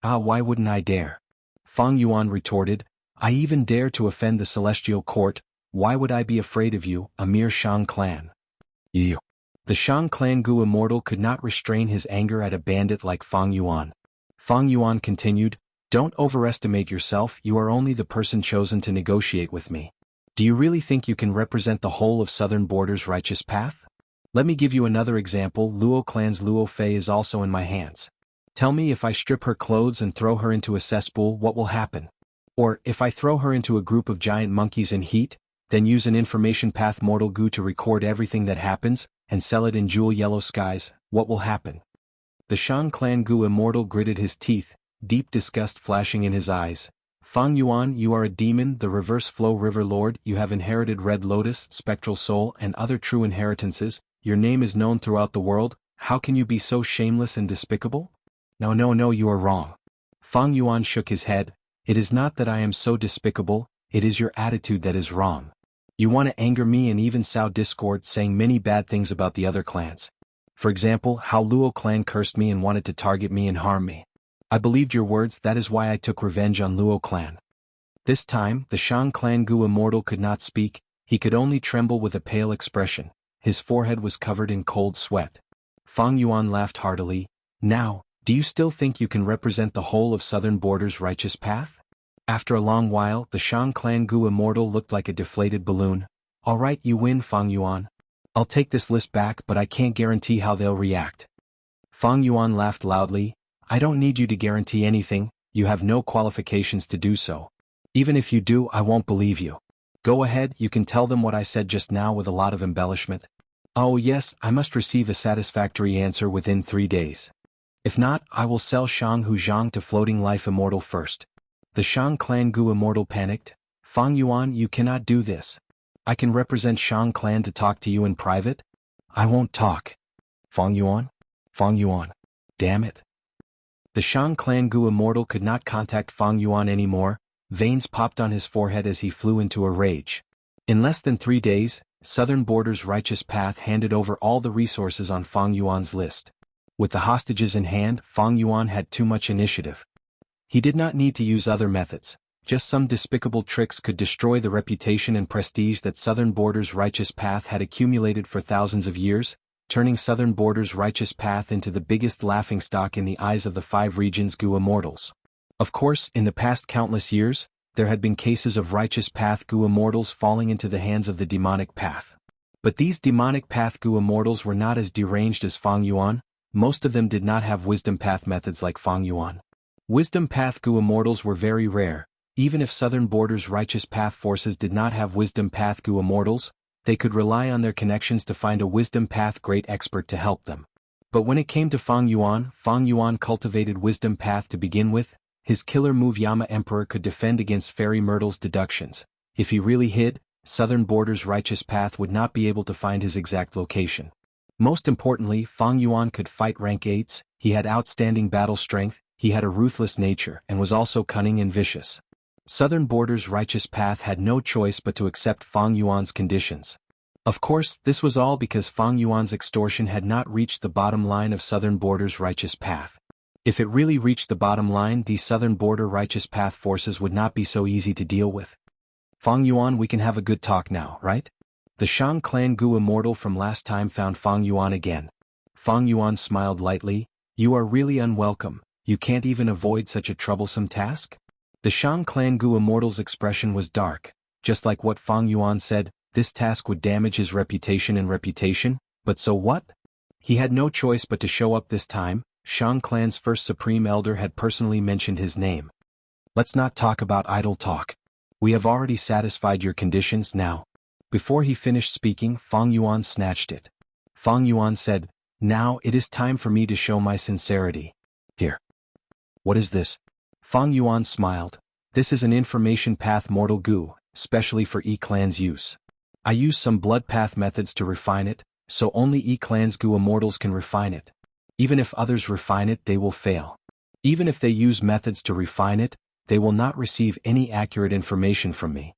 Ah, why wouldn't I dare? Fang Yuan retorted, I even dare to offend the celestial court, why would I be afraid of you, a mere Shang clan? You. The Shang clan Gu immortal could not restrain his anger at a bandit like Fang Yuan. Fang Yuan continued, don't overestimate yourself, you are only the person chosen to negotiate with me. Do you really think you can represent the whole of Southern Border's righteous path? Let me give you another example. Luo clan's Luo Fei is also in my hands. Tell me, if I strip her clothes and throw her into a cesspool, what will happen? Or, if I throw her into a group of giant monkeys in heat, then use an information path mortal Gu to record everything that happens, and sell it in jewel yellow skies, what will happen? The Shang clan Gu immortal gritted his teeth, deep disgust flashing in his eyes. Fang Yuan, you are a demon, the reverse flow river lord, you have inherited Red Lotus, Spectral Soul, and other true inheritances, your name is known throughout the world, how can you be so shameless and despicable? No, you are wrong. Fang Yuan shook his head, it is not that I am so despicable, it is your attitude that is wrong. You want to anger me and even sow discord, saying many bad things about the other clans. For example, how Luo clan cursed me and wanted to target me and harm me. I believed your words, that is why I took revenge on Luo clan. This time, the Shang clan Gu immortal could not speak, he could only tremble with a pale expression, his forehead was covered in cold sweat. Fang Yuan laughed heartily, now, do you still think you can represent the whole of Southern Border's righteous path? After a long while, the Shang clan Gu immortal looked like a deflated balloon. Alright, you win, Fang Yuan. I'll take this list back, but I can't guarantee how they'll react. Fang Yuan laughed loudly, I don't need you to guarantee anything, you have no qualifications to do so. Even if you do, I won't believe you. Go ahead, you can tell them what I said just now with a lot of embellishment. Oh yes, I must receive a satisfactory answer within 3 days. If not, I will sell Shang Hu Zhang to Floating Life Immortal first. The Shang clan Gu immortal panicked. Fang Yuan, you cannot do this. I can represent Shang clan to talk to you in private? I won't talk. Fang Yuan? Fang Yuan. Damn it. The Shang clan Gu immortal could not contact Fang Yuan anymore, veins popped on his forehead as he flew into a rage. In less than 3 days, Southern Border's righteous path handed over all the resources on Fang Yuan's list. With the hostages in hand, Fang Yuan had too much initiative. He did not need to use other methods, just some despicable tricks could destroy the reputation and prestige that Southern Border's righteous path had accumulated for thousands of years, turning Southern Border's righteous path into the biggest laughingstock in the eyes of the 5 regions Gu immortals. Of course, in the past countless years, there had been cases of righteous path Gu immortals falling into the hands of the demonic path. But these demonic path Gu immortals were not as deranged as Fang Yuan, most of them did not have wisdom path methods like Fang Yuan. Wisdom path Gu immortals were very rare, even if Southern Border's righteous path forces did not have wisdom path Gu immortals, they could rely on their connections to find a wisdom path great expert to help them. But when it came to Fang Yuan cultivated wisdom path to begin with. His killer move Yama Emperor could defend against Fairy Myrtle's deductions. If he really hid, Southern Border's righteous path would not be able to find his exact location. Most importantly, Fang Yuan could fight rank 8s, he had outstanding battle strength, he had a ruthless nature and was also cunning and vicious. Southern Border's righteous path had no choice but to accept Fang Yuan's conditions. Of course, this was all because Fang Yuan's extortion had not reached the bottom line of Southern Border's righteous path. If it really reached the bottom line, these Southern Border righteous path forces would not be so easy to deal with. Fang Yuan, we can have a good talk now, right? The Shang clan Gu immortal from last time found Fang Yuan again. Fang Yuan smiled lightly, you are really unwelcome, you can't even avoid such a troublesome task? The Shang clan Gu immortal's expression was dark, just like what Fang Yuan said, this task would damage his reputation, but so what? He had no choice but to show up this time. Shang clan's first supreme elder had personally mentioned his name. Let's not talk about idle talk. We have already satisfied your conditions now. Before he finished speaking, Fang Yuan snatched it. Fang Yuan said, now it is time for me to show my sincerity. Here. What is this? Fang Yuan smiled. This is an information path mortal Gu, specially for E-clan's use. I use some blood path methods to refine it, so only E-clan's Gu immortals can refine it. Even if others refine it, they will fail. Even if they use methods to refine it, they will not receive any accurate information from me.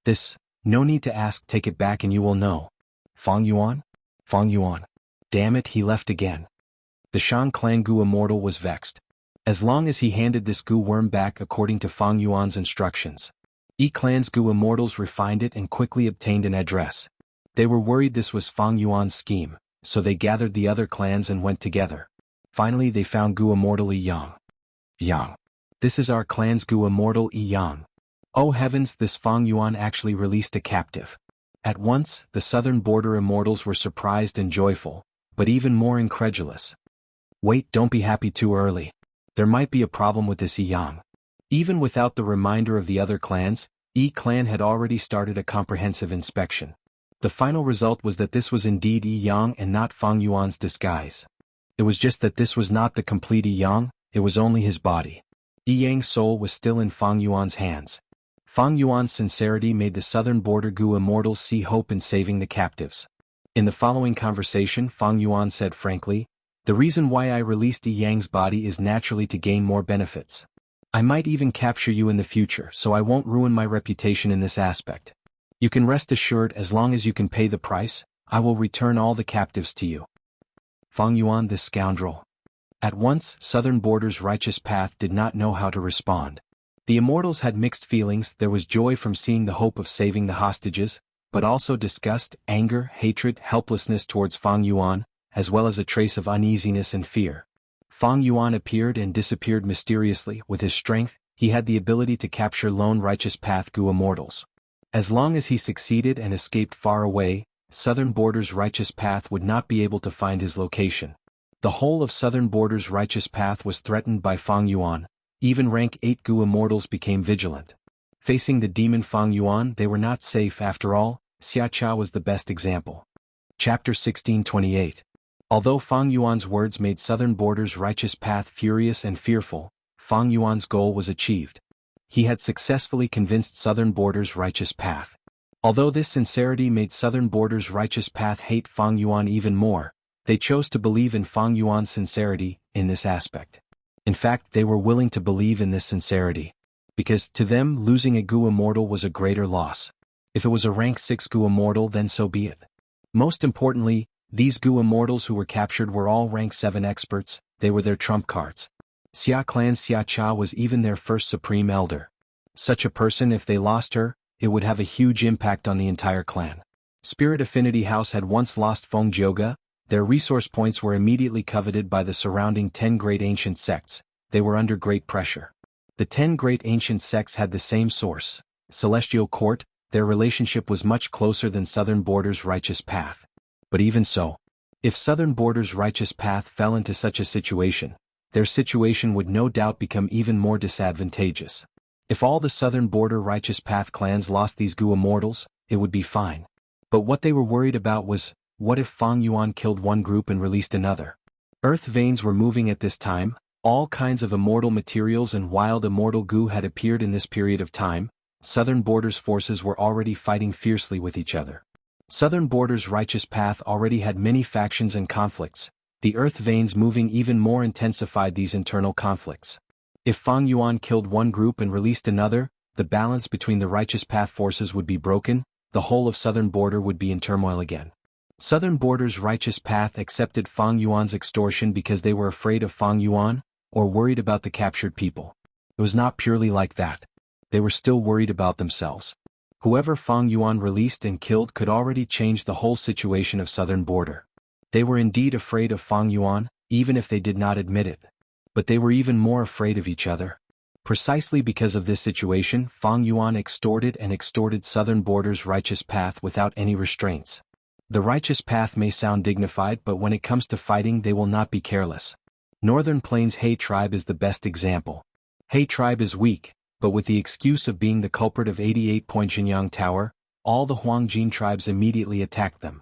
This No need to ask, take it back and you will know. Fang Yuan? Fang Yuan. Damn it, he left again. The Shan clan Gu immortal was vexed. As long as he handed this Gu worm back according to Fang Yuan's instructions. Clan's Gu immortals refined it and quickly obtained an address. They were worried this was Fang Yuan's scheme, so they gathered the other clans and went together. Finally they found Gu immortal Yang. Yang. This is our clan's Gu immortal Yang. Oh heavens, this Fang Yuan actually released a captive. At once, the southern border immortals were surprised and joyful, but even more incredulous. Wait, don't be happy too early. There might be a problem with this Yang. Even without the reminder of the other clans, clan had already started a comprehensive inspection. The final result was that this was indeed Yang and not Fang Yuan's disguise. It was just that this was not the complete Yang, it was only his body. Yang's soul was still in Fang Yuan's hands. Fang Yuan's sincerity made the southern border Gu immortals see hope in saving the captives. In the following conversation, Fang Yuan said frankly, "The reason why I released Yang's body is naturally to gain more benefits. I might even capture you in the future, so I won't ruin my reputation in this aspect. You can rest assured, as long as you can pay the price, I will return all the captives to you." Fang Yuan, this scoundrel. At once, southern border's righteous path did not know how to respond. The immortals had mixed feelings. There was joy from seeing the hope of saving the hostages, but also disgust, anger, hatred, helplessness towards Fang Yuan, as well as a trace of uneasiness and fear. Fang Yuan appeared and disappeared mysteriously. With his strength, he had the ability to capture lone righteous path Gu immortals. As long as he succeeded and escaped far away, southern border's righteous path would not be able to find his location. The whole of southern border's righteous path was threatened by Fang Yuan. Even rank 8 Gu immortals became vigilant. Facing the demon Fang Yuan, they were not safe after all. Xiacha was the best example. Chapter 1628. Although Fang Yuan's words made southern border's righteous path furious and fearful, Fang Yuan's goal was achieved. He had successfully convinced southern border's righteous path. Although this sincerity made southern border's righteous path hate Fang Yuan even more, they chose to believe in Fang Yuan's sincerity in this aspect. In fact, they were willing to believe in this sincerity. Because, to them, losing a Gu immortal was a greater loss. If it was a rank 6 Gu immortal, then so be it. Most importantly, these Gu immortals who were captured were all rank 7 experts. They were their trump cards. Xia clan's Xia Cha was even their first supreme elder. Such a person, if they lost her, it would have a huge impact on the entire clan. Spirit Affinity House had once lost Feng Jioga. Their resource points were immediately coveted by the surrounding 10 great ancient sects. They were under great pressure. The 10 great ancient sects had the same source, Celestial Court. Their relationship was much closer than southern border's righteous path. But even so, if southern border's righteous path fell into such a situation, their situation would no doubt become even more disadvantageous. If all the southern border righteous path clans lost these Gu immortals, it would be fine. But what they were worried about was, what if Fang Yuan killed one group and released another? Earth veins were moving at this time. All kinds of immortal materials and wild immortal Gu had appeared in this period of time. Southern border's forces were already fighting fiercely with each other. Southern border's righteous path already had many factions and conflicts. The earth veins moving even more intensified these internal conflicts. If Fang Yuan killed one group and released another, the balance between the righteous path forces would be broken. The whole of southern border would be in turmoil again. Southern border's righteous path accepted Fang Yuan's extortion because they were afraid of Fang Yuan, or worried about the captured people. It was not purely like that. They were still worried about themselves. Whoever Fang Yuan released and killed could already change the whole situation of southern border. They were indeed afraid of Fang Yuan, even if they did not admit it. But they were even more afraid of each other. Precisely because of this situation, Fang Yuan extorted southern border's righteous path without any restraints. The righteous path may sound dignified, but when it comes to fighting they will not be careless. Northern Plains He tribe is the best example. He tribe is weak, but with the excuse of being the culprit of 88-point Jinyang Tower, all the Huangjin tribes immediately attacked them.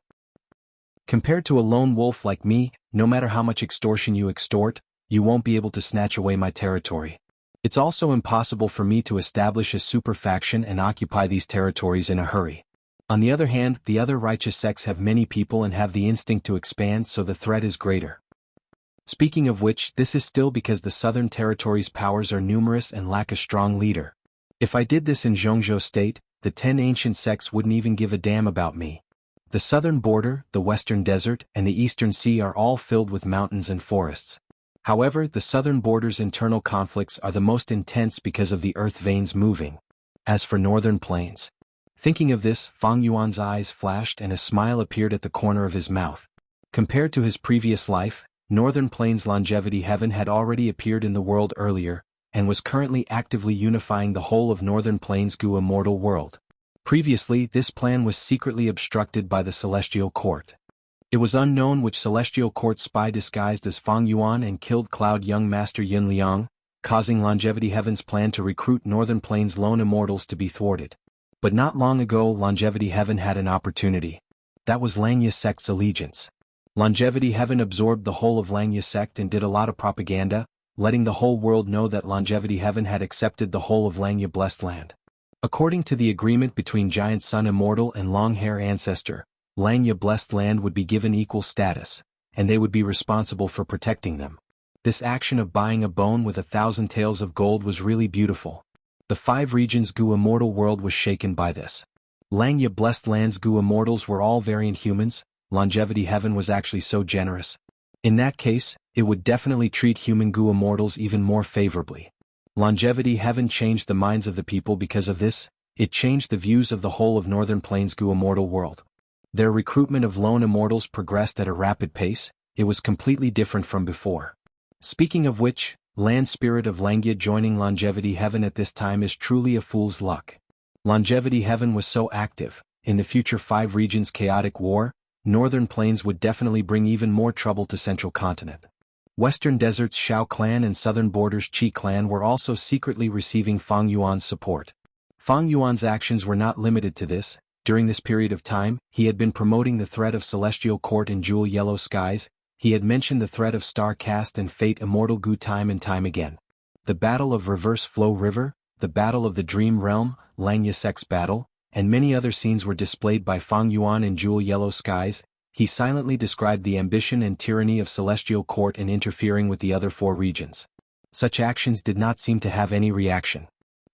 Compared to a lone wolf like me, no matter how much extortion you extort, you won't be able to snatch away my territory. It's also impossible for me to establish a super faction and occupy these territories in a hurry. On the other hand, the other righteous sects have many people and have the instinct to expand, so the threat is greater. Speaking of which, this is still because the southern territories' powers are numerous and lack a strong leader. If I did this in Zhongzhou state, the 10 ancient sects wouldn't even give a damn about me. The southern border, the western desert, and the eastern sea are all filled with mountains and forests. However, the southern border's internal conflicts are the most intense because of the earth veins moving. As for northern plains. Thinking of this, Fang Yuan's eyes flashed and a smile appeared at the corner of his mouth. Compared to his previous life, Northern Plains Longevity Heaven had already appeared in the world earlier, and was currently actively unifying the whole of Northern Plains Gu immortal world. Previously, this plan was secretly obstructed by the Celestial Court. It was unknown which Celestial Court spy disguised as Fang Yuan and killed Cloud Young Master Yin Liang, causing Longevity Heaven's plan to recruit Northern Plains lone immortals to be thwarted. But not long ago Longevity Heaven had an opportunity. That was Langya sect's allegiance. Longevity Heaven absorbed the whole of Langya sect and did a lot of propaganda, letting the whole world know that Longevity Heaven had accepted the whole of Langya Blessed Land. According to the agreement between Giant Sun Immortal and Long-Hair Ancestor, Langya Blessed Land would be given equal status, and they would be responsible for protecting them. This action of buying a bone with 1,000 taels of gold was really beautiful. The 5 regions Gu immortal world was shaken by this. Langya Blessed Land's Gu immortals were all variant humans. Longevity Heaven was actually so generous. In that case, it would definitely treat human Gu immortals even more favorably. Longevity Heaven changed the minds of the people because of this. It changed the views of the whole of Northern Plains Gu immortal world. Their recruitment of lone immortals progressed at a rapid pace. It was completely different from before. Speaking of which, Land Spirit of Langya joining Longevity Heaven at this time is truly a fool's luck. Longevity Heaven was so active. In the future 5 regions chaotic war, Northern Plains would definitely bring even more trouble to Central Continent. Western Desert's Shao clan and Southern Border's Qi clan were also secretly receiving Fang Yuan's support. Fang Yuan's actions were not limited to this. During this period of time, he had been promoting the threat of Celestial Court and Jewel Yellow Skies. He had mentioned the threat of Star Caste and Fate Immortal Gu time and time again. The Battle of Reverse Flow River, the Battle of the Dream Realm, Langya Sect's Battle, and many other scenes were displayed by Fang Yuan in Jewel Yellow Skies. He silently described the ambition and tyranny of Celestial Court in interfering with the other 4 regions. Such actions did not seem to have any reaction.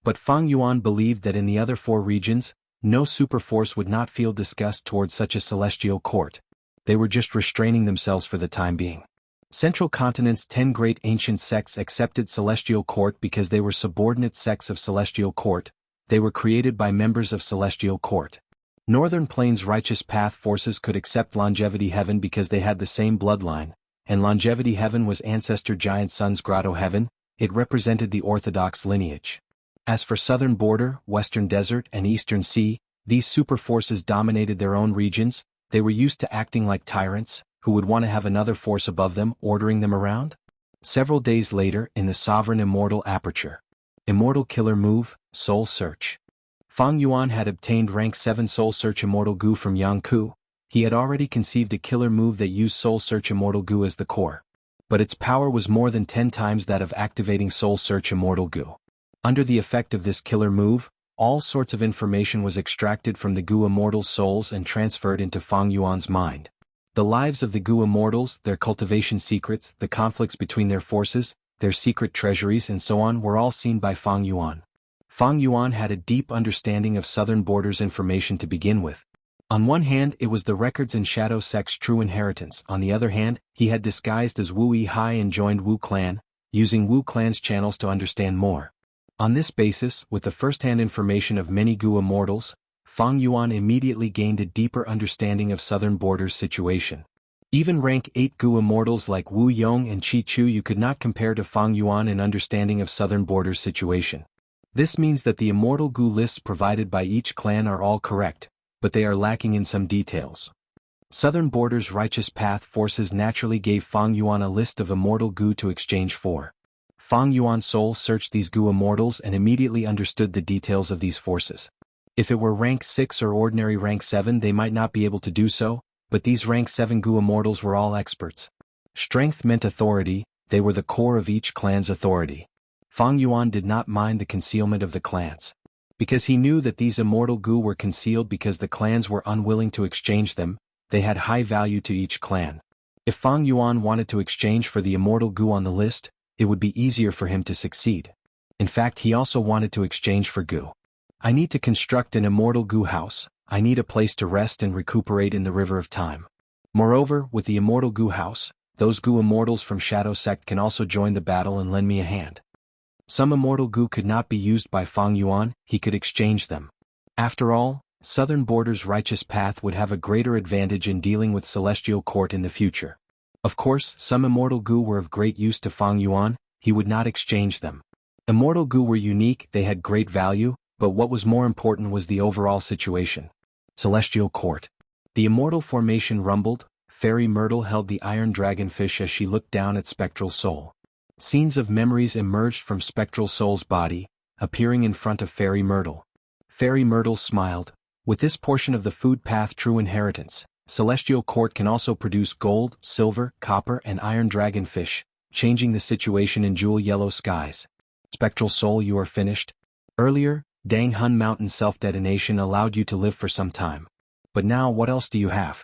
But Fang Yuan believed that in the other 4 regions, no superforce would not feel disgust towards such a Celestial Court. They were just restraining themselves for the time being. Central Continent's 10 great ancient sects accepted Celestial Court because they were subordinate sects of Celestial Court. They were created by members of Celestial Court. Northern Plains Righteous Path forces could accept Longevity Heaven because they had the same bloodline, and Longevity Heaven was Ancestor Giant Sun's Grotto Heaven. It represented the Orthodox lineage. As for Southern Border, Western Desert, and Eastern Sea, these superforces dominated their own regions. They were used to acting like tyrants, who would want to have another force above them ordering them around. Several days later, in the Sovereign Immortal Aperture. Immortal Killer Move, Soul Search. Fang Yuan had obtained rank 7 Soul Search Immortal Gu from Yang Ku. He had already conceived a killer move that used Soul Search Immortal Gu as the core. But its power was more than 10 times that of activating Soul Search Immortal Gu. Under the effect of this killer move, all sorts of information was extracted from the Gu Immortals' souls and transferred into Fang Yuan's mind. The lives of the Gu Immortals, their cultivation secrets, the conflicts between their forces, their secret treasuries and so on were all seen by Fang Yuan. Fang Yuan had a deep understanding of Southern Border's information to begin with. On one hand, it was the records and Shadow Sect's true inheritance. On the other hand, he had disguised as Wu Yi and joined Wu Clan, using Wu Clan's channels to understand more. On this basis, with the first-hand information of many Gu Immortals, Fang Yuan immediately gained a deeper understanding of Southern Border's situation. Even rank 8 Gu Immortals like Wu Yong and Chi Chu you could not compare to Fang Yuan in understanding of Southern Border's situation. This means that the Immortal Gu lists provided by each clan are all correct, but they are lacking in some details. Southern Border's Righteous Path forces naturally gave Fang Yuan a list of Immortal Gu to exchange for. Fang Yuan's soul searched these Gu Immortals and immediately understood the details of these forces. If it were rank 6 or ordinary rank 7 they might not be able to do so, but these rank 7 Gu Immortals were all experts. Strength meant authority, they were the core of each clan's authority. Fang Yuan did not mind the concealment of the clans. Because he knew that these Immortal Gu were concealed because the clans were unwilling to exchange them, they had high value to each clan. If Fang Yuan wanted to exchange for the Immortal Gu on the list, it would be easier for him to succeed. In fact, he also wanted to exchange for Gu. I need to construct an immortal goo house. I need a place to rest and recuperate in the river of time. Moreover, with the immortal goo house, those goo immortals from Shadow Sect can also join the battle and lend me a hand. Some immortal goo could not be used by Fang Yuan, he could exchange them. After all, Southern Border's righteous path would have a greater advantage in dealing with Celestial Court in the future. Of course, some immortal goo were of great use to Fang Yuan, he would not exchange them. Immortal goo were unique, they had great value, but what was more important was the overall situation. Celestial Court. The immortal formation rumbled. Fairy Myrtle held the iron dragonfish as she looked down at Spectral Soul. Scenes of memories emerged from Spectral Soul's body, appearing in front of Fairy Myrtle. Fairy Myrtle smiled. With this portion of the food path true inheritance, Celestial Court can also produce gold, silver, copper and iron dragonfish, changing the situation in jewel yellow skies. Spectral Soul, you are finished? Earlier, Dang Hun Mountain self-detonation allowed you to live for some time. But now what else do you have?